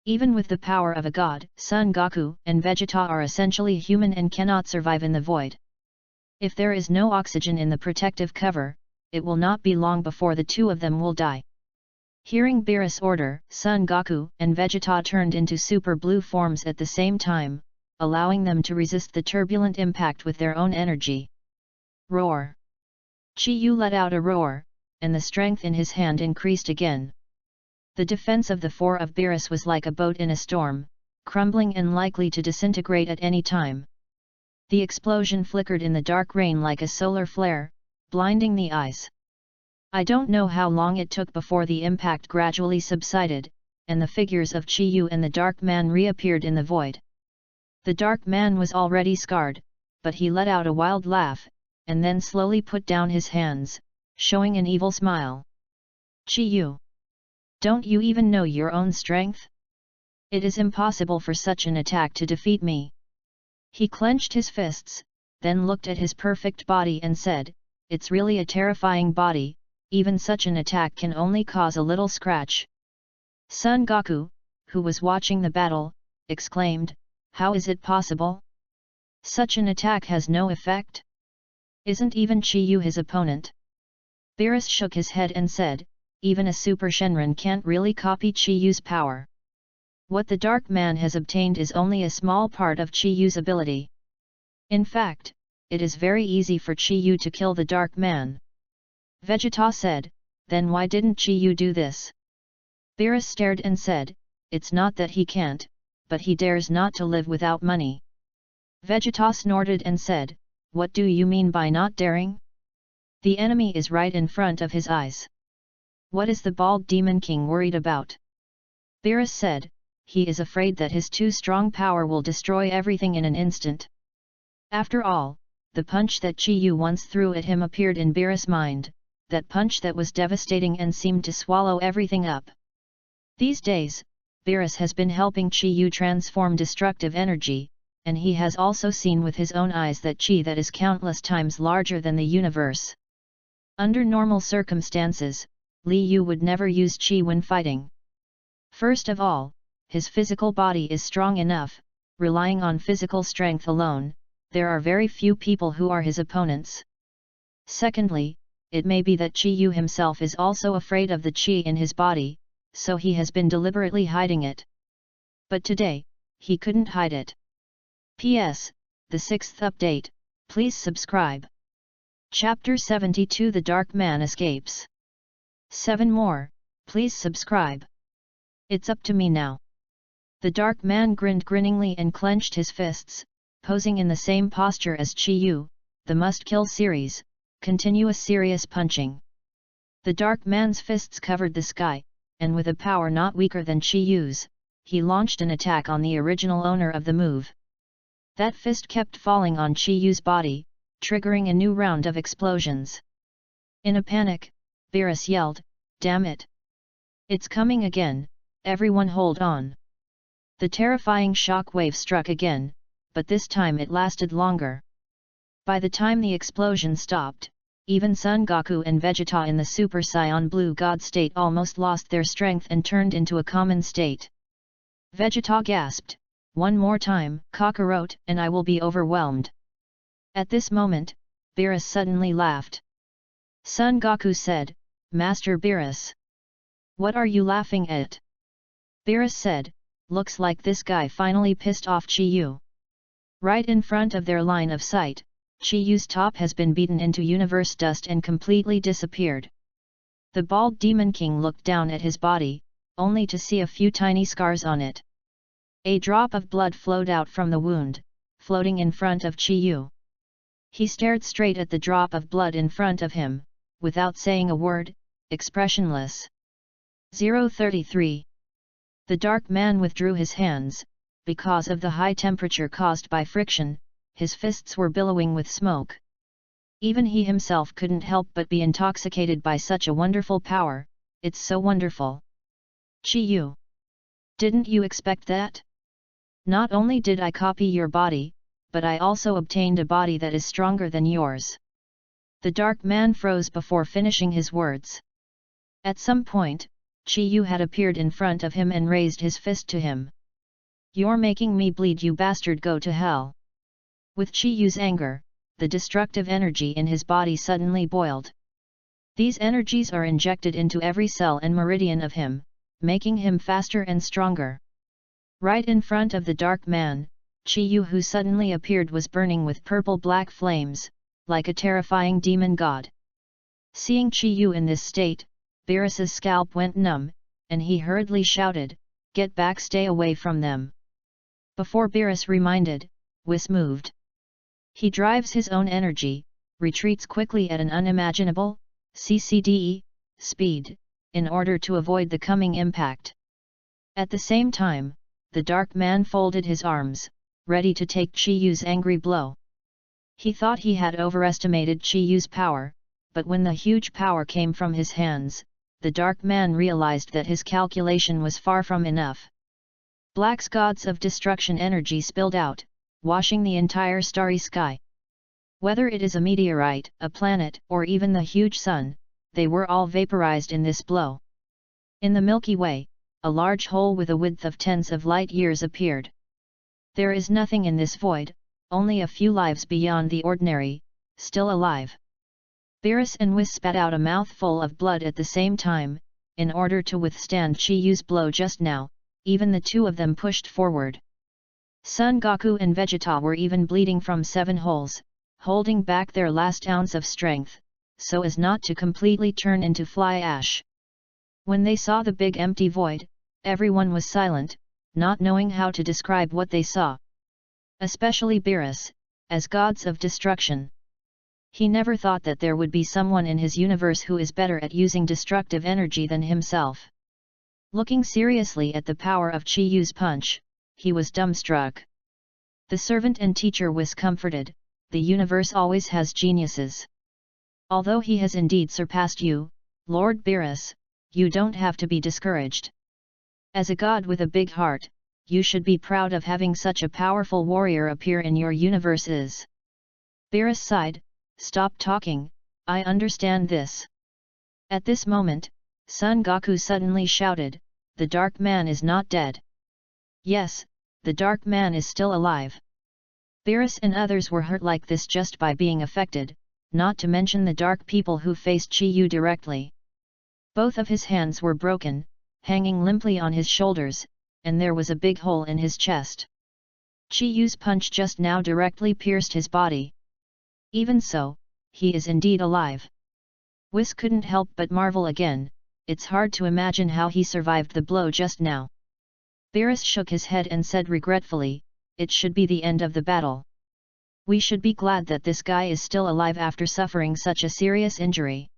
Even with the power of a god, Son Goku and Vegeta are essentially human and cannot survive in the void. If there is no oxygen in the protective cover, it will not be long before the two of them will die. Hearing Beerus' order, Son Goku and Vegeta turned into super blue forms at the same time, allowing them to resist the turbulent impact with their own energy. Roar! Chi Yu let out a roar, and the strength in his hand increased again. The defense of the four of Beerus was like a boat in a storm, crumbling and likely to disintegrate at any time. The explosion flickered in the dark rain like a solar flare, blinding the eyes. I don't know how long it took before the impact gradually subsided, and the figures of Chi Yu and the dark man reappeared in the void. The dark man was already scarred, but he let out a wild laugh, and then slowly put down his hands, showing an evil smile. "Chi Yu! Don't you even know your own strength? It is impossible for such an attack to defeat me." He clenched his fists, then looked at his perfect body and said, "It's really a terrifying body, even such an attack can only cause a little scratch." Son Goku, who was watching the battle, exclaimed, "How is it possible? Such an attack has no effect? Isn't even Chi Yu his opponent?" Beerus shook his head and said, "Even a Super Shenron can't really copy Chi Yu's power. What the Dark Man has obtained is only a small part of Chi Yu's ability. In fact, it is very easy for Chi Yu to kill the Dark Man." Vegeta said, "Then why didn't Chi Yu do this?" Beerus stared and said, "It's not that he can't, but he dares not to live without money." Vegeta snorted and said, "What do you mean by not daring? The enemy is right in front of his eyes. What is the bald demon king worried about?" Beerus said, "He is afraid that his too strong power will destroy everything in an instant." After all, the punch that Chi Yu once threw at him appeared in Beerus' mind, that punch that was devastating and seemed to swallow everything up. These days, Beerus has been helping Chi Yu transform destructive energy, and he has also seen with his own eyes that Chi that is countless times larger than the universe. Under normal circumstances, Li Yu would never use Chi when fighting. First of all, his physical body is strong enough, relying on physical strength alone, there are very few people who are his opponents. Secondly, it may be that Chi Yu himself is also afraid of the Chi in his body, so he has been deliberately hiding it. But today, he couldn't hide it. P.S. The 6th update, please subscribe. Chapter 72 The Dark Man Escapes. 7 more, please subscribe. It's up to me now. The Dark Man grinned grinningly and clenched his fists, posing in the same posture as Chi Yu, the must-kill series, continuous serious punching. The Dark Man's fists covered the sky, and with a power not weaker than Chi Yu's, he launched an attack on the original owner of the move. That fist kept falling on Chi Yu's body, triggering a new round of explosions. In a panic, Beerus yelled, "Damn it! It's coming again, everyone hold on!" The terrifying shock wave struck again, but this time it lasted longer. By the time the explosion stopped, even Son Goku and Vegeta in the Super Saiyan Blue God state almost lost their strength and turned into a common state. Vegeta gasped, "One more time, Kakarot, and I will be overwhelmed." At this moment, Beerus suddenly laughed. Son Goku said, "Master Beerus, what are you laughing at?" Beerus said, "Looks like this guy finally pissed off Chi Yu." Right in front of their line of sight, Chi-Yu's top has been beaten into universe dust and completely disappeared. The bald demon king looked down at his body, only to see a few tiny scars on it. A drop of blood flowed out from the wound, floating in front of Chi-Yu. He stared straight at the drop of blood in front of him, without saying a word, expressionless. 033. The dark man withdrew his hands. Because of the high temperature caused by friction, his fists were billowing with smoke. Even he himself couldn't help but be intoxicated by such a wonderful power. It's so wonderful. Chi-Yu. Didn't you expect that? Not only did I copy your body, but I also obtained a body that is stronger than yours. The dark man froze before finishing his words. At some point, Chi-Yu had appeared in front of him and raised his fist to him. You're making me bleed, you bastard, go to hell. With Chi-Yu's anger, the destructive energy in his body suddenly boiled. These energies are injected into every cell and meridian of him, making him faster and stronger. Right in front of the dark man, Chi-Yu, who suddenly appeared, was burning with purple-black flames, like a terrifying demon god. Seeing Chi-Yu in this state, Beerus's scalp went numb, and he hurriedly shouted, "Get back, stay away from them." Before Beerus reminded, Whis moved. He drives his own energy, retreats quickly at an unimaginable, speed, in order to avoid the coming impact. At the same time, the dark man folded his arms, ready to take Chi-Yu's angry blow. He thought he had overestimated Chi-Yu's power, but when the huge power came from his hands, the dark man realized that his calculation was far from enough. Black gods of destruction energy spilled out, washing the entire starry sky. Whether it is a meteorite, a planet, or even the huge sun, they were all vaporized in this blow. In the Milky Way, a large hole with a width of tens of light years appeared. There is nothing in this void, only a few lives beyond the ordinary, still alive. Beerus and Whis spat out a mouthful of blood at the same time. In order to withstand Chi-Yu's blow just now, even the two of them pushed forward. Son Goku and Vegeta were even bleeding from 7 holes, holding back their last ounce of strength, so as not to completely turn into fly ash. When they saw the big empty void, everyone was silent, not knowing how to describe what they saw. Especially Beerus, as gods of destruction. He never thought that there would be someone in his universe who is better at using destructive energy than himself. Looking seriously at the power of Chi-Yu's punch, he was dumbstruck. The servant and teacher was comforted. The universe always has geniuses. Although he has indeed surpassed you, Lord Beerus, you don't have to be discouraged. As a god with a big heart, you should be proud of having such a powerful warrior appear in your universe. Beerus sighed, "Stop talking, I understand this." At this moment, Son Goku suddenly shouted, "The dark man is not dead." Yes, the dark man is still alive. Beerus and others were hurt like this just by being affected, not to mention the dark people who faced Chi-Yu directly. Both of his hands were broken, hanging limply on his shoulders, and there was a big hole in his chest. Chi-Yu's punch just now directly pierced his body. Even so, he is indeed alive. Whis couldn't help but marvel again. It's hard to imagine how he survived the blow just now. Beerus shook his head and said regretfully, "It should be the end of the battle. We should be glad that this guy is still alive after suffering such a serious injury.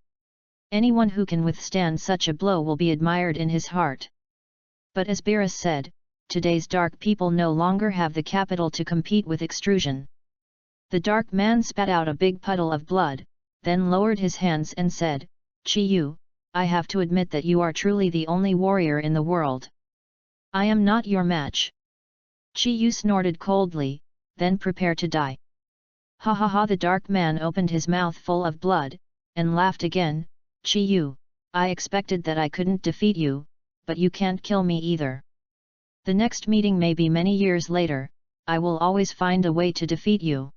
Anyone who can withstand such a blow will be admired in his heart." But as Beerus said, today's dark people no longer have the capital to compete with extrusion. The dark man spat out a big puddle of blood, then lowered his hands and said, "Chi-Yu, I have to admit that you are truly the only warrior in the world. I am not your match." Chi-Yu snorted coldly, then prepared to die. Ha ha ha! The dark man opened his mouth full of blood, and laughed again. "Chi-Yu, I expected that I couldn't defeat you, but you can't kill me either. The next meeting may be many years later, I will always find a way to defeat you."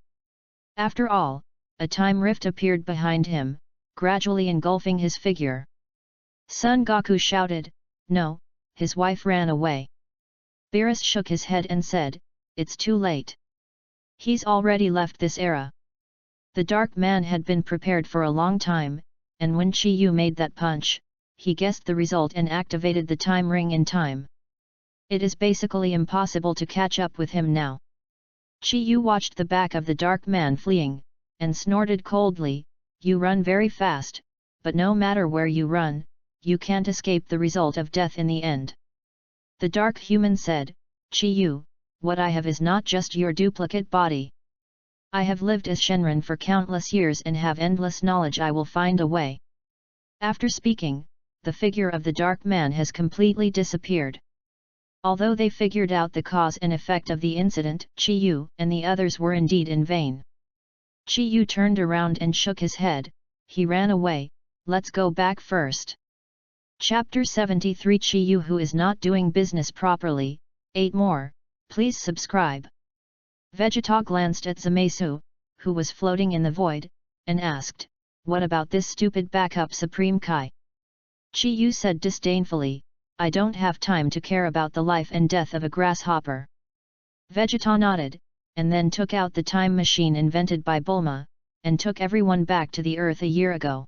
After all, a time rift appeared behind him, gradually engulfing his figure. Son Goku shouted, "No!" His wife ran away. Beerus shook his head and said, "It's too late. He's already left this era." The dark man had been prepared for a long time, and when Chi Yu made that punch, he guessed the result and activated the time ring in time. It is basically impossible to catch up with him now. Chi Yu watched the back of the dark man fleeing, and snorted coldly, "You run very fast, but no matter where you run, you can't escape the result of death in the end." The dark human said, "Chi Yu, what I have is not just your duplicate body. I have lived as Shenron for countless years and have endless knowledge. I will find a way." After speaking, the figure of the dark man has completely disappeared. Although they figured out the cause and effect of the incident, Chi Yu and the others were indeed in vain. Chi Yu turned around and shook his head, he ran away. Let's go back first. Chapter 73 Chi Yu who is not doing business properly. 8 more, please subscribe. Vegeta glanced at Zamasu, who was floating in the void, and asked, "What about this stupid backup Supreme Kai?" Chi Yu said disdainfully, "I don't have time to care about the life and death of a grasshopper." Vegeta nodded, and then took out the time machine invented by Bulma, and took everyone back to the Earth a year ago.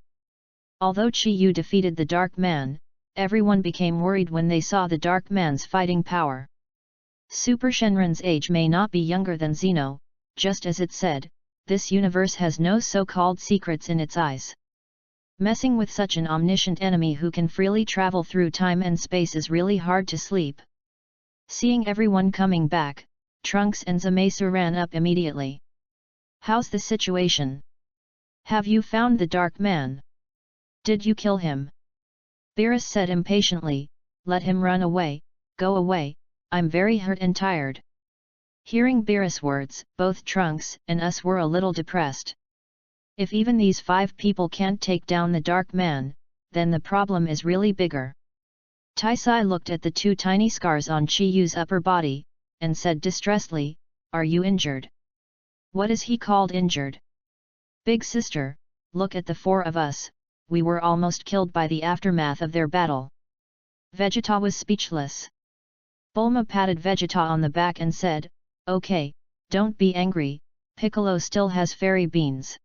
Although Chi Yu defeated the Dark Man, everyone became worried when they saw the Dark Man's fighting power. Super Shenron's age may not be younger than Xeno, just as it said, this universe has no so-called secrets in its eyes. Messing with such an omniscient enemy who can freely travel through time and space is really hard to sleep. Seeing everyone coming back, Trunks and Zamasu ran up immediately. "How's the situation? Have you found the Dark Man? Did you kill him?" Beerus said impatiently, "Let him run away, go away, I'm very hurt and tired." Hearing Beerus' words, both Trunks and us were a little depressed. If even these 5 people can't take down the Dark Man, then the problem is really bigger. Taisai looked at the 2 tiny scars on Chi Yu's upper body, and said distressedly, "Are you injured?" "What is he called injured?" "Big sister, look at the 4 of us, we were almost killed by the aftermath of their battle." Vegeta was speechless. Bulma patted Vegeta on the back and said, "Okay, don't be angry, Piccolo still has fairy beans."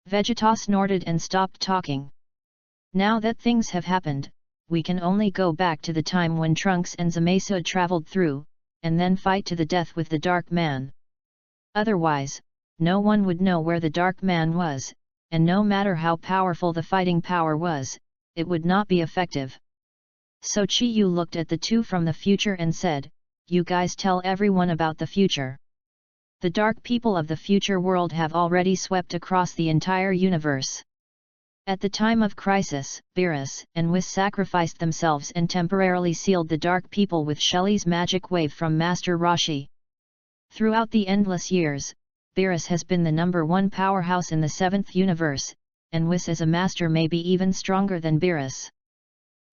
Vegeta snorted and stopped talking. "Now that things have happened, we can only go back to the time when Trunks and Zamasu traveled through, and then fight to the death with the Dark Man. Otherwise, no one would know where the Dark Man was, and no matter how powerful the fighting power was, it would not be effective." So Chi Yu looked at the 2 from the future and said, "You guys tell everyone about the future. The dark people of the future world have already swept across the entire universe. At the time of crisis, Beerus and Whis sacrificed themselves and temporarily sealed the dark people with Shelly's magic wave from Master Roshi. Throughout the endless years, Beerus has been the #1 powerhouse in the 7th universe, and Whis as a master may be even stronger than Beerus.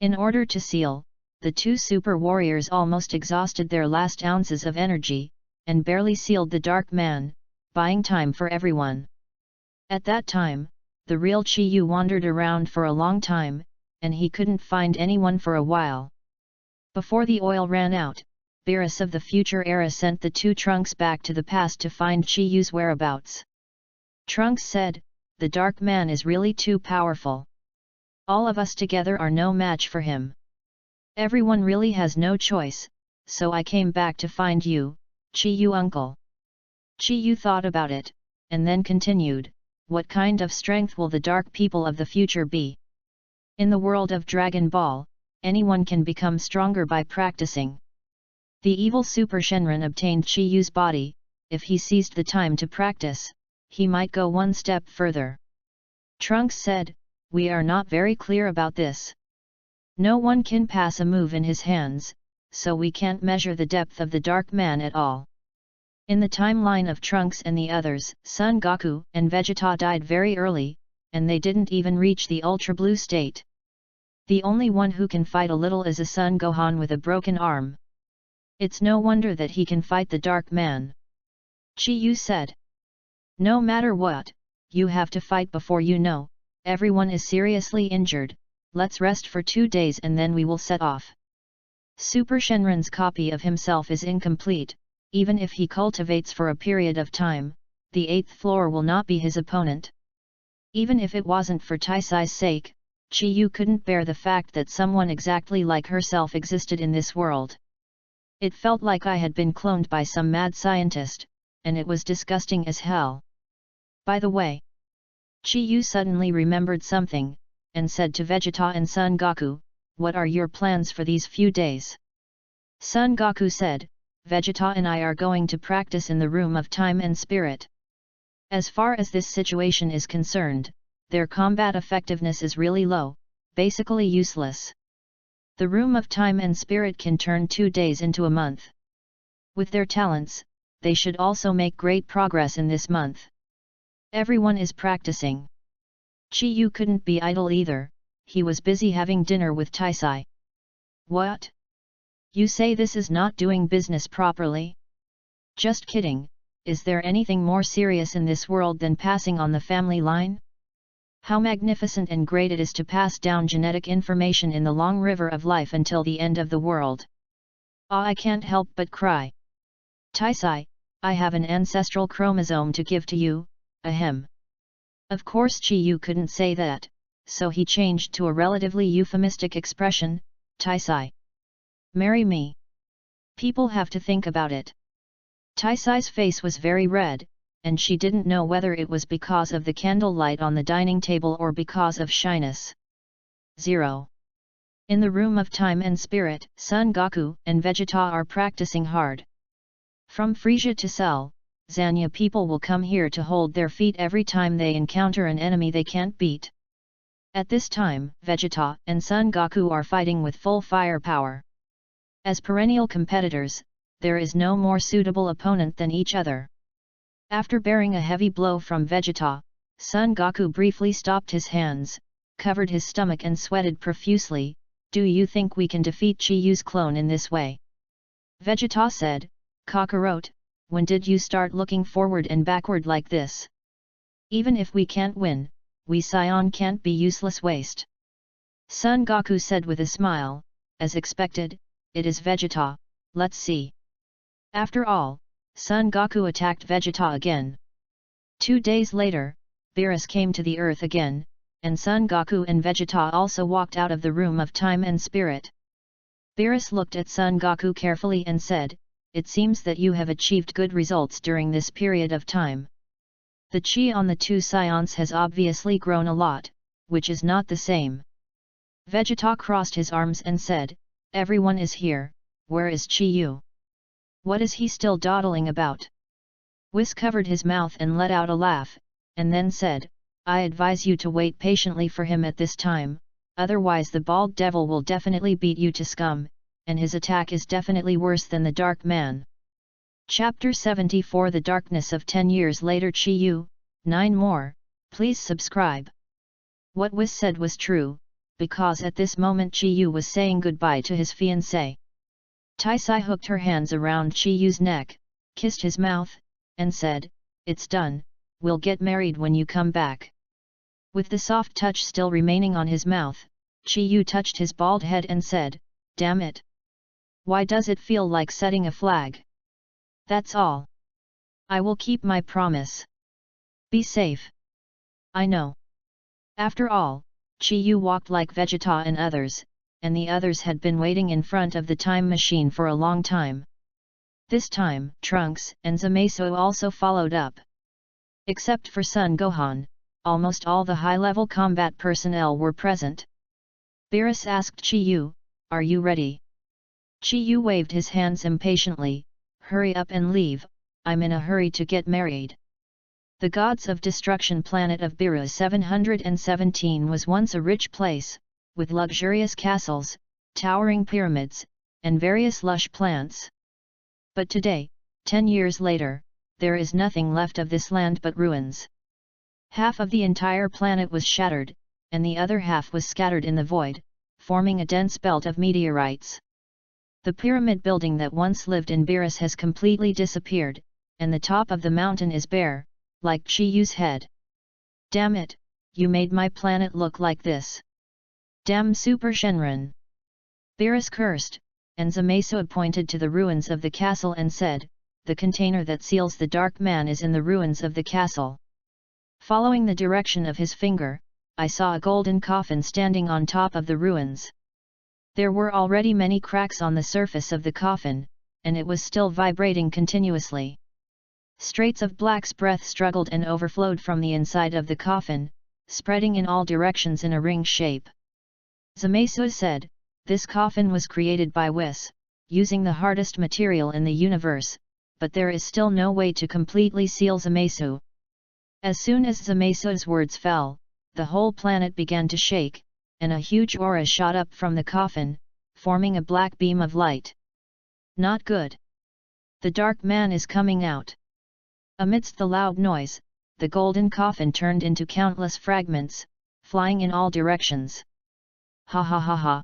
In order to seal, the 2 super warriors almost exhausted their last ounces of energy, and barely sealed the Dark Man, buying time for everyone. At that time, the real Chi Yu wandered around for a long time, and he couldn't find anyone for a while. Before the oil ran out, Beerus of the future era sent the 2 Trunks back to the past to find Chi Yu's whereabouts. Trunks said, "The Dark Man is really too powerful. All of us together are no match for him. Everyone really has no choice, so I came back to find you, Chi Yu uncle." Chi Yu thought about it, and then continued, "What kind of strength will the dark people of the future be? In the world of Dragon Ball, anyone can become stronger by practicing. The evil Super Shenron obtained Chi Yu's body, if he seized the time to practice, he might go one step further." Trunks said, "We are not very clear about this. No one can pass a move in his hands, so we can't measure the depth of the Dark Man at all." In the timeline of Trunks and the others, Son Goku and Vegeta died very early, and they didn't even reach the Ultra Blue state. The only one who can fight a little is a Son Gohan with a broken arm. It's no wonder that he can fight the Dark Man. Chi Yu said, "No matter what, you have to fight before you know, everyone is seriously injured, let's rest for 2 days and then we will set off." Super Shenron's copy of himself is incomplete, even if he cultivates for a period of time, the 8th floor will not be his opponent. Even if it wasn't for Taisai's sake, Chi Yu couldn't bear the fact that someone exactly like herself existed in this world. It felt like I had been cloned by some mad scientist, and it was disgusting as hell. By the way, Chi Yu suddenly remembered something, and said to Vegeta and Son Goku, "What are your plans for these few days?" Son Goku said, "Vegeta and I are going to practice in the room of time and spirit. As far as this situation is concerned, their combat effectiveness is really low, basically useless. The room of time and spirit can turn 2 days into a month. With their talents, they should also make great progress in this month. Everyone is practicing." Chi Yu couldn't be idle either, he was busy having dinner with Taisai. "What? You say this is not doing business properly?" "Just kidding, is there anything more serious in this world than passing on the family line? How magnificent and great it is to pass down genetic information in the long river of life until the end of the world. Ah, I can't help but cry. Taisai, I have an ancestral chromosome to give to you, ahem." Of course Chi Yu couldn't say that, so he changed to a relatively euphemistic expression, "Taisai, marry me. People have to think about it." Taisai's face was very red, and she didn't know whether it was because of the candlelight on the dining table or because of shyness. 0. In the room of time and spirit, Son Goku and Vegeta are practicing hard. From Frisia to Cell, Zanya people will come here to hold their feet every time they encounter an enemy they can't beat. At this time, Vegeta and Son Goku are fighting with full firepower. As perennial competitors, there is no more suitable opponent than each other. After bearing a heavy blow from Vegeta, Son Goku briefly stopped his hands, covered his stomach and sweated profusely. "Do you think we can defeat Chi Yu's clone in this way?" Vegeta said, "Kakarot, when did you start looking forward and backward like this? Even if we can't win, we Saiyan can't be useless waste." Son Goku said with a smile, "As expected, it is Vegeta, let's see." After all, Son Goku attacked Vegeta again. 2 days later, Beerus came to the earth again, and Son Goku and Vegeta also walked out of the room of time and spirit. Beerus looked at Son Goku carefully and said, "It seems that you have achieved good results during this period of time. The chi on the 2 Saiyans has obviously grown a lot, which is not the same." Vegeta crossed his arms and said, "Everyone is here, where is Chi Yu? What is he still dawdling about?" Whis covered his mouth and let out a laugh, and then said, "I advise you to wait patiently for him at this time, otherwise the bald devil will definitely beat you to scum, and his attack is definitely worse than the Dark Man." Chapter 74 The Darkness of 10 Years Later. Chi Yu, 9 more, please subscribe. What Whis said was true, because at this moment Chi Yu was saying goodbye to his fiancée. Taisai hooked her hands around Chi Yu's neck, kissed his mouth, and said, "It's done, we'll get married when you come back." With the soft touch still remaining on his mouth, Chi Yu touched his bald head and said, "Damn it! Why does it feel like setting a flag? That's all. I will keep my promise. Be safe." "I know." After all, Chi Yu walked like Vegeta and others, and the others had been waiting in front of the time machine for a long time. This time, Trunks and Zamasu also followed up. Except for Son Gohan, almost all the high-level combat personnel were present. Beerus asked Chi Yu, "Are you ready?" Chi Yu waved his hands impatiently, "Hurry up and leave, I'm in a hurry to get married." The Gods of Destruction planet of Beerus 717 was once a rich place, with luxurious castles, towering pyramids, and various lush plants. But today, 10 years later, there is nothing left of this land but ruins. Half of the entire planet was shattered, and the other half was scattered in the void, forming a dense belt of meteorites. The pyramid building that once lived in Beerus has completely disappeared, and the top of the mountain is bare, like Chi Yu's head. "Damn it, you made my planet look like this. Damn Super Shenron!" Beerus cursed, and Zamasu pointed to the ruins of the castle and said, the container that seals the dark man is in the ruins of the castle. Following the direction of his finger, I saw a golden coffin standing on top of the ruins. There were already many cracks on the surface of the coffin, and it was still vibrating continuously. Straits of black's breath struggled and overflowed from the inside of the coffin, spreading in all directions in a ring shape. Zamasu said, "This coffin was created by Whis, using the hardest material in the universe, but there is still no way to completely seal Zamasu." As soon as Zamasu's words fell, the whole planet began to shake, and a huge aura shot up from the coffin, forming a black beam of light. Not good. The dark man is coming out. Amidst the loud noise, the golden coffin turned into countless fragments, flying in all directions. Ha ha ha ha.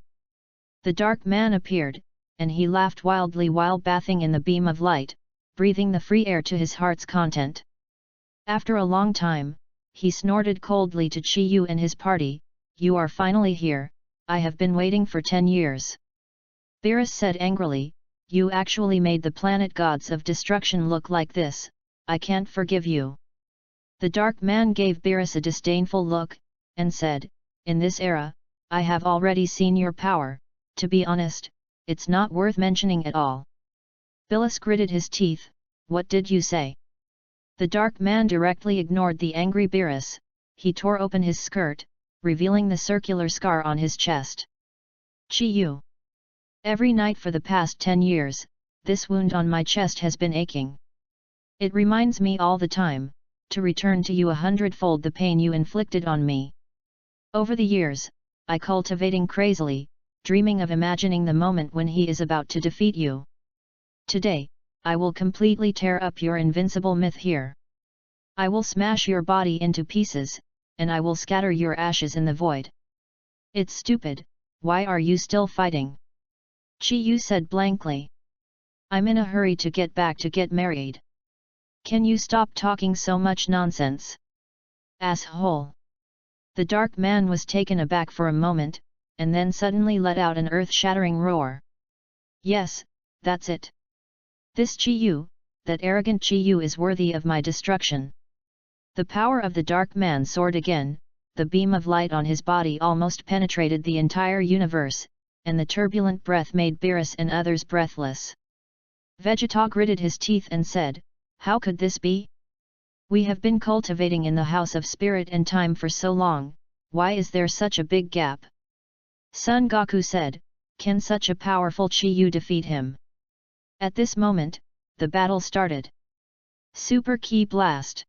The dark man appeared, and he laughed wildly while bathing in the beam of light, breathing the free air to his heart's content. After a long time, he snorted coldly to Chi-Yu and his party, "You are finally here, I have been waiting for 10 years. Beerus said angrily, "You actually made the planet gods of destruction look like this, I can't forgive you." The dark man gave Beerus a disdainful look, and said, "In this era, I have already seen your power, to be honest, it's not worth mentioning at all." Beerus gritted his teeth, "What did you say?" The dark man directly ignored the angry Beerus. He tore open his skirt, revealing the circular scar on his chest. "Chi-Yu. Every night for the past 10 years, this wound on my chest has been aching. It reminds me all the time, to return to you 100-fold the pain you inflicted on me. Over the years, I cultivating crazily, dreaming of imagining the moment when he is about to defeat you. Today, I will completely tear up your invincible myth here. I will smash your body into pieces, and I will scatter your ashes in the void. It's stupid, why are you still fighting?" Chi-Yu said blankly. "I'm in a hurry to get married. Can you stop talking so much nonsense? Asshole!" The dark man was taken aback for a moment, and then suddenly let out an earth-shattering roar. "Yes, that's it. This Chi-Yu, that arrogant Chi-Yu is worthy of my destruction." The power of the dark man soared again, the beam of light on his body almost penetrated the entire universe, and the turbulent breath made Beerus and others breathless. Vegeta gritted his teeth and said, "How could this be? We have been cultivating in the House of Spirit and Time for so long, why is there such a big gap?" Son Goku said, "Can such a powerful Chi-Yu defeat him?" At this moment, the battle started. Super Ki Blast.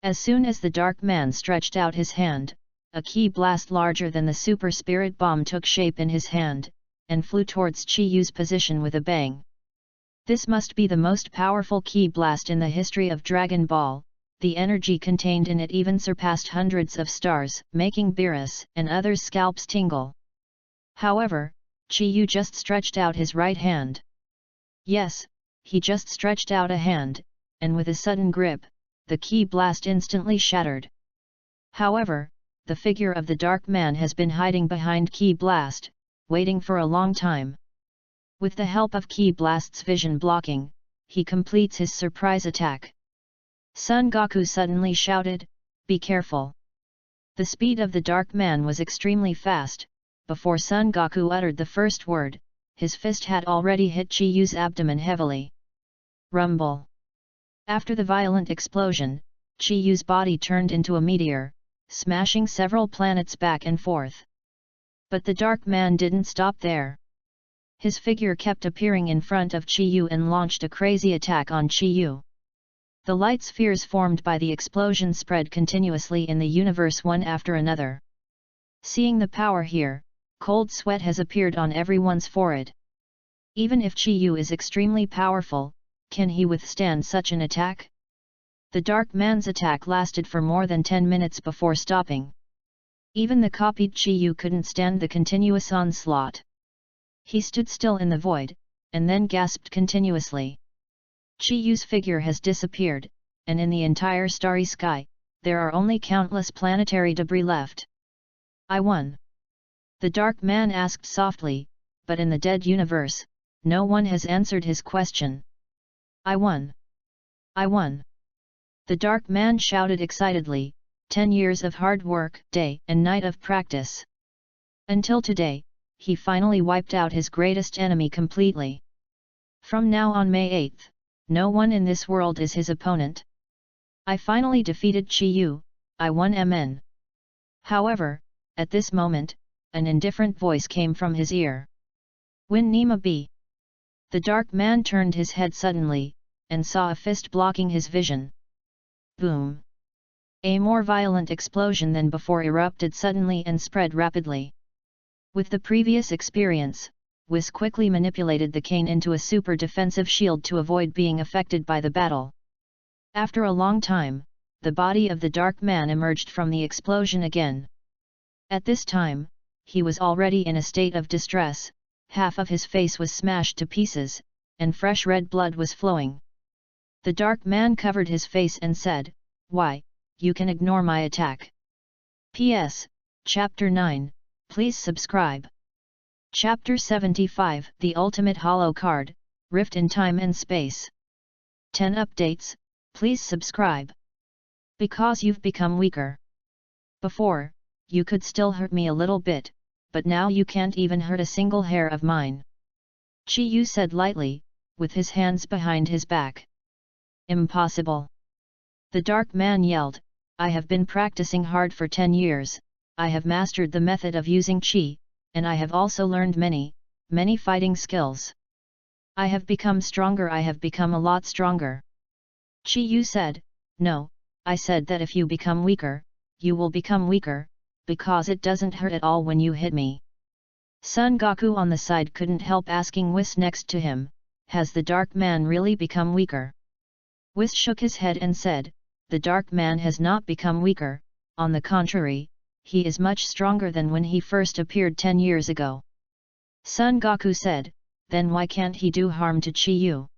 As soon as the dark man stretched out his hand, a ki blast larger than the super spirit bomb took shape in his hand, and flew towards Chi-Yu's position with a bang. This must be the most powerful ki blast in the history of Dragon Ball. The energy contained in it even surpassed hundreds of stars, making Beerus and others' scalps tingle. However, Chi-Yu just stretched out his right hand. Yes, he just stretched out a hand, and with a sudden grip, the ki blast instantly shattered. However, the figure of the dark man has been hiding behind ki blast, waiting for a long time. With the help of ki blast's vision blocking, he completes his surprise attack. Son Goku suddenly shouted, "Be careful!" The speed of the dark man was extremely fast. Before Son Goku uttered the first word, his fist had already hit Chi-Yu's abdomen heavily. Rumble! After the violent explosion, Chi-Yu's body turned into a meteor, smashing several planets back and forth. But the dark man didn't stop there. His figure kept appearing in front of Chi-Yu and launched a crazy attack on Chi-Yu. The light spheres formed by the explosion spread continuously in the universe one after another. Seeing the power here, cold sweat has appeared on everyone's forehead. Even if Chi-Yu is extremely powerful, can he withstand such an attack? The dark man's attack lasted for more than 10 minutes before stopping. Even the copied Chi-Yu couldn't stand the continuous onslaught. He stood still in the void, and then gasped continuously. Chi-Yu's figure has disappeared, and in the entire starry sky, there are only countless planetary debris left. "I won?" The dark man asked softly, but in the dead universe, no one has answered his question. I won! I won! The dark man shouted excitedly, 10 years of hard work, day and night of practice. Until today, he finally wiped out his greatest enemy completely. From now on May 8th, no one in this world is his opponent. I finally defeated Chi Yu, I won MN. However, at this moment, an indifferent voice came from his ear. Win Nima B. The dark man turned his head suddenly, and saw a fist blocking his vision. Boom! A more violent explosion than before erupted suddenly and spread rapidly. With the previous experience, Whis quickly manipulated the cane into a super defensive shield to avoid being affected by the battle. After a long time, the body of the dark man emerged from the explosion again. At this time, he was already in a state of distress, half of his face was smashed to pieces, and fresh red blood was flowing. The dark man covered his face and said, "Why, you can ignore my attack." P.S. Chapter 9, please subscribe. Chapter 75, The Ultimate Hollow Card, Rift in Time and Space. 10 updates, please subscribe. Because you've become weaker. Before, you could still hurt me a little bit, but now you can't even hurt a single hair of mine. Chi Yu said lightly, with his hands behind his back. Impossible! The dark man yelled, I have been practicing hard for 10 years, I have mastered the method of using Qi, and I have also learned many fighting skills. I have become stronger, I have become a lot stronger. Chi Yu said, No, I said that if you become weaker, you will become weaker, because it doesn't hurt at all when you hit me. Son Goku on the side couldn't help asking Whis next to him, has the dark man really become weaker? Whis shook his head and said, the dark man has not become weaker, on the contrary, he is much stronger than when he first appeared 10 years ago. Son Goku said, then why can't he do harm to Chi Yu?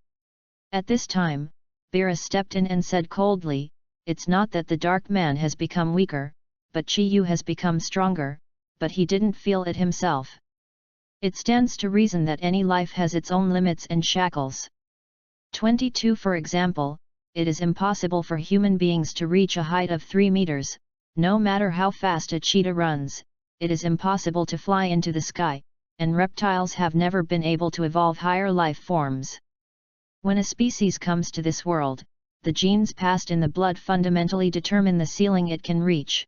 At this time, Beerus stepped in and said coldly, it's not that the dark man has become weaker, but Chi Yu has become stronger, but he didn't feel it himself. It stands to reason that any life has its own limits and shackles. 22 For example, it is impossible for human beings to reach a height of 3 meters, no matter how fast a cheetah runs, it is impossible to fly into the sky, and reptiles have never been able to evolve higher life forms. When a species comes to this world, the genes passed in the blood fundamentally determine the ceiling it can reach.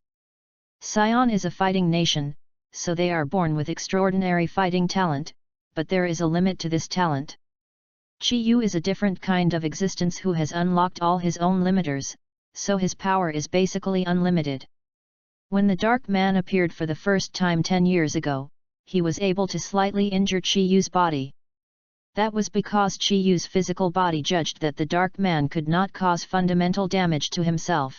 Sion is a fighting nation, so they are born with extraordinary fighting talent, but there is a limit to this talent. Chi Yu is a different kind of existence who has unlocked all his own limiters, so his power is basically unlimited. When the Dark Man appeared for the first time 10 years ago, he was able to slightly injure Chi Yu's body. That was because Chi Yu's physical body judged that the Dark Man could not cause fundamental damage to himself.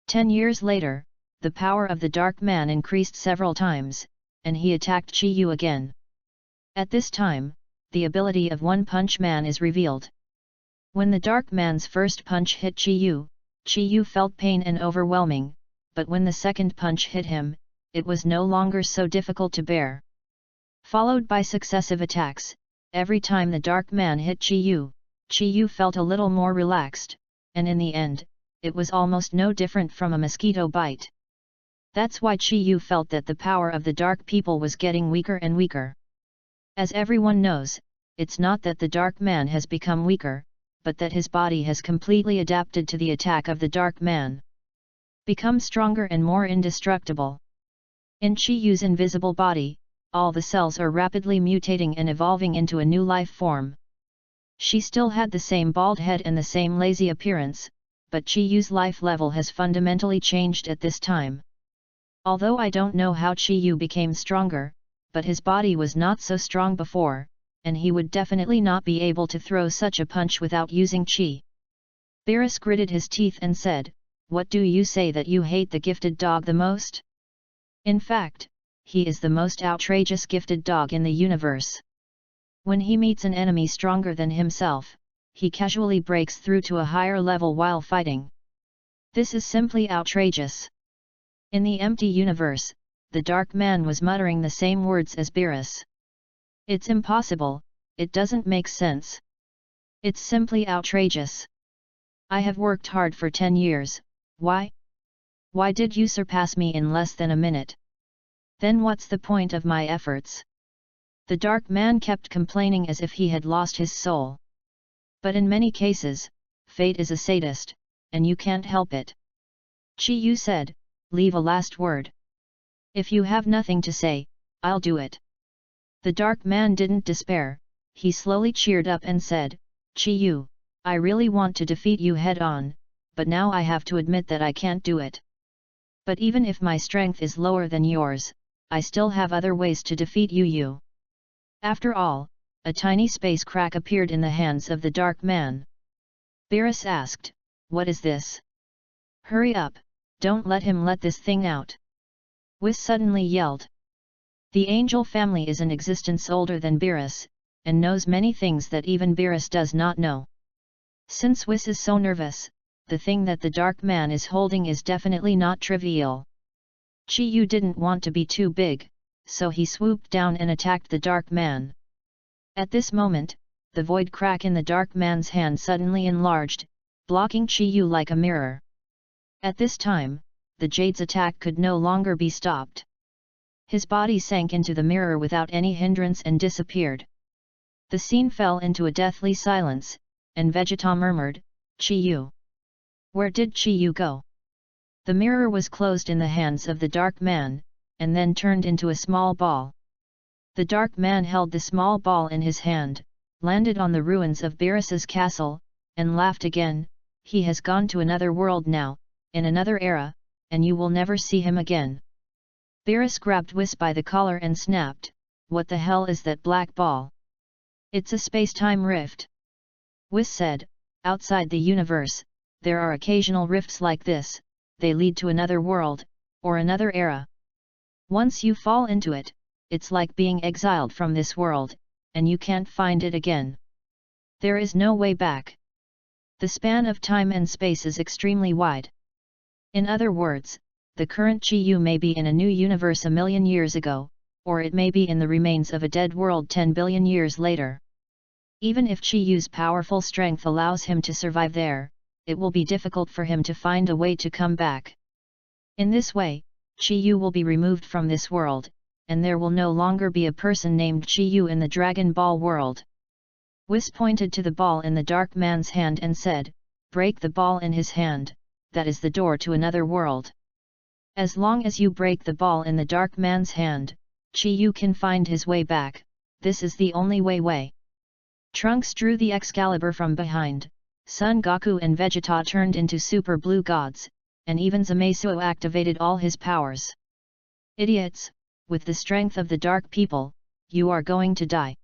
10 years later, the power of the Dark Man increased several times, and he attacked Chi Yu again. At this time, the ability of One Punch Man is revealed. When the Dark Man's first punch hit Chi Yu felt pain and overwhelming, but when the second punch hit him, it was no longer so difficult to bear. Followed by successive attacks, every time the Dark Man hit Chi Yu felt a little more relaxed, and in the end, it was almost no different from a mosquito bite. That's why Chi Yu felt that the power of the Dark People was getting weaker and weaker. As everyone knows, it's not that the Dark Man has become weaker, but that his body has completely adapted to the attack of the Dark Man. Become stronger and more indestructible. In Chi Yu's invisible body, all the cells are rapidly mutating and evolving into a new life form. She still had the same bald head and the same lazy appearance, but Chi Yu's life level has fundamentally changed at this time. Although I don't know how Chi Yu became stronger, but his body was not so strong before, and he would definitely not be able to throw such a punch without using Qi. Beerus gritted his teeth and said, what do you say that you hate the gifted dog the most? In fact, he is the most outrageous gifted dog in the universe. When he meets an enemy stronger than himself, he casually breaks through to a higher level while fighting. This is simply outrageous. In the empty universe, the Dark Man was muttering the same words as Beerus. It's impossible, it doesn't make sense. It's simply outrageous. I have worked hard for 10 years, why? Why did you surpass me in less than a minute? Then what's the point of my efforts? The dark man kept complaining as if he had lost his soul. But in many cases, fate is a sadist, and you can't help it. Chi Yu said, leave a last word. If you have nothing to say, I'll do it. The dark man didn't despair, he slowly cheered up and said, Chi Yu, I really want to defeat you head-on, but now I have to admit that I can't do it. But even if my strength is lower than yours, I still have other ways to defeat you. After all, a tiny space crack appeared in the hands of the dark man. Beerus asked, what is this? Hurry up, don't let him let this thing out. Whis suddenly yelled. The angel family is in existence older than Beerus, and knows many things that even Beerus does not know. Since Whis is so nervous, the thing that the dark man is holding is definitely not trivial. Chi Yu didn't want to be too big, so he swooped down and attacked the dark man. At this moment, the void crack in the dark man's hand suddenly enlarged, blocking Chi Yu like a mirror. At this time, the jade's attack could no longer be stopped. His body sank into the mirror without any hindrance and disappeared. The scene fell into a deathly silence, and Vegeta murmured, Chi Yu. Where did Chi Yu go? The mirror was closed in the hands of the dark man, and then turned into a small ball. The dark man held the small ball in his hand, landed on the ruins of Beerus's castle, and laughed again, he has gone to another world now, in another era, and you will never see him again. Beerus grabbed Whis by the collar and snapped, what the hell is that black ball? It's a space-time rift. Whis said, outside the universe, there are occasional rifts like this, they lead to another world, or another era. Once you fall into it, it's like being exiled from this world, and you can't find it again. There is no way back. The span of time and space is extremely wide. In other words, the current Chi Yu may be in a new universe a million years ago, or it may be in the remains of a dead world 10 billion years later. Even if Chi Yu's powerful strength allows him to survive there, it will be difficult for him to find a way to come back. In this way, Chi Yu will be removed from this world, and there will no longer be a person named Chi Yu in the Dragon Ball world. Whis pointed to the ball in the dark man's hand and said, break the ball in his hand, that is the door to another world. As long as you break the ball in the dark man's hand, Chi Yu can find his way back, this is the only way. Trunks drew the Excalibur from behind, Son Goku and Vegeta turned into Super Blue Gods, and even Zamasu activated all his powers. Idiots, with the strength of the Dark People, you are going to die.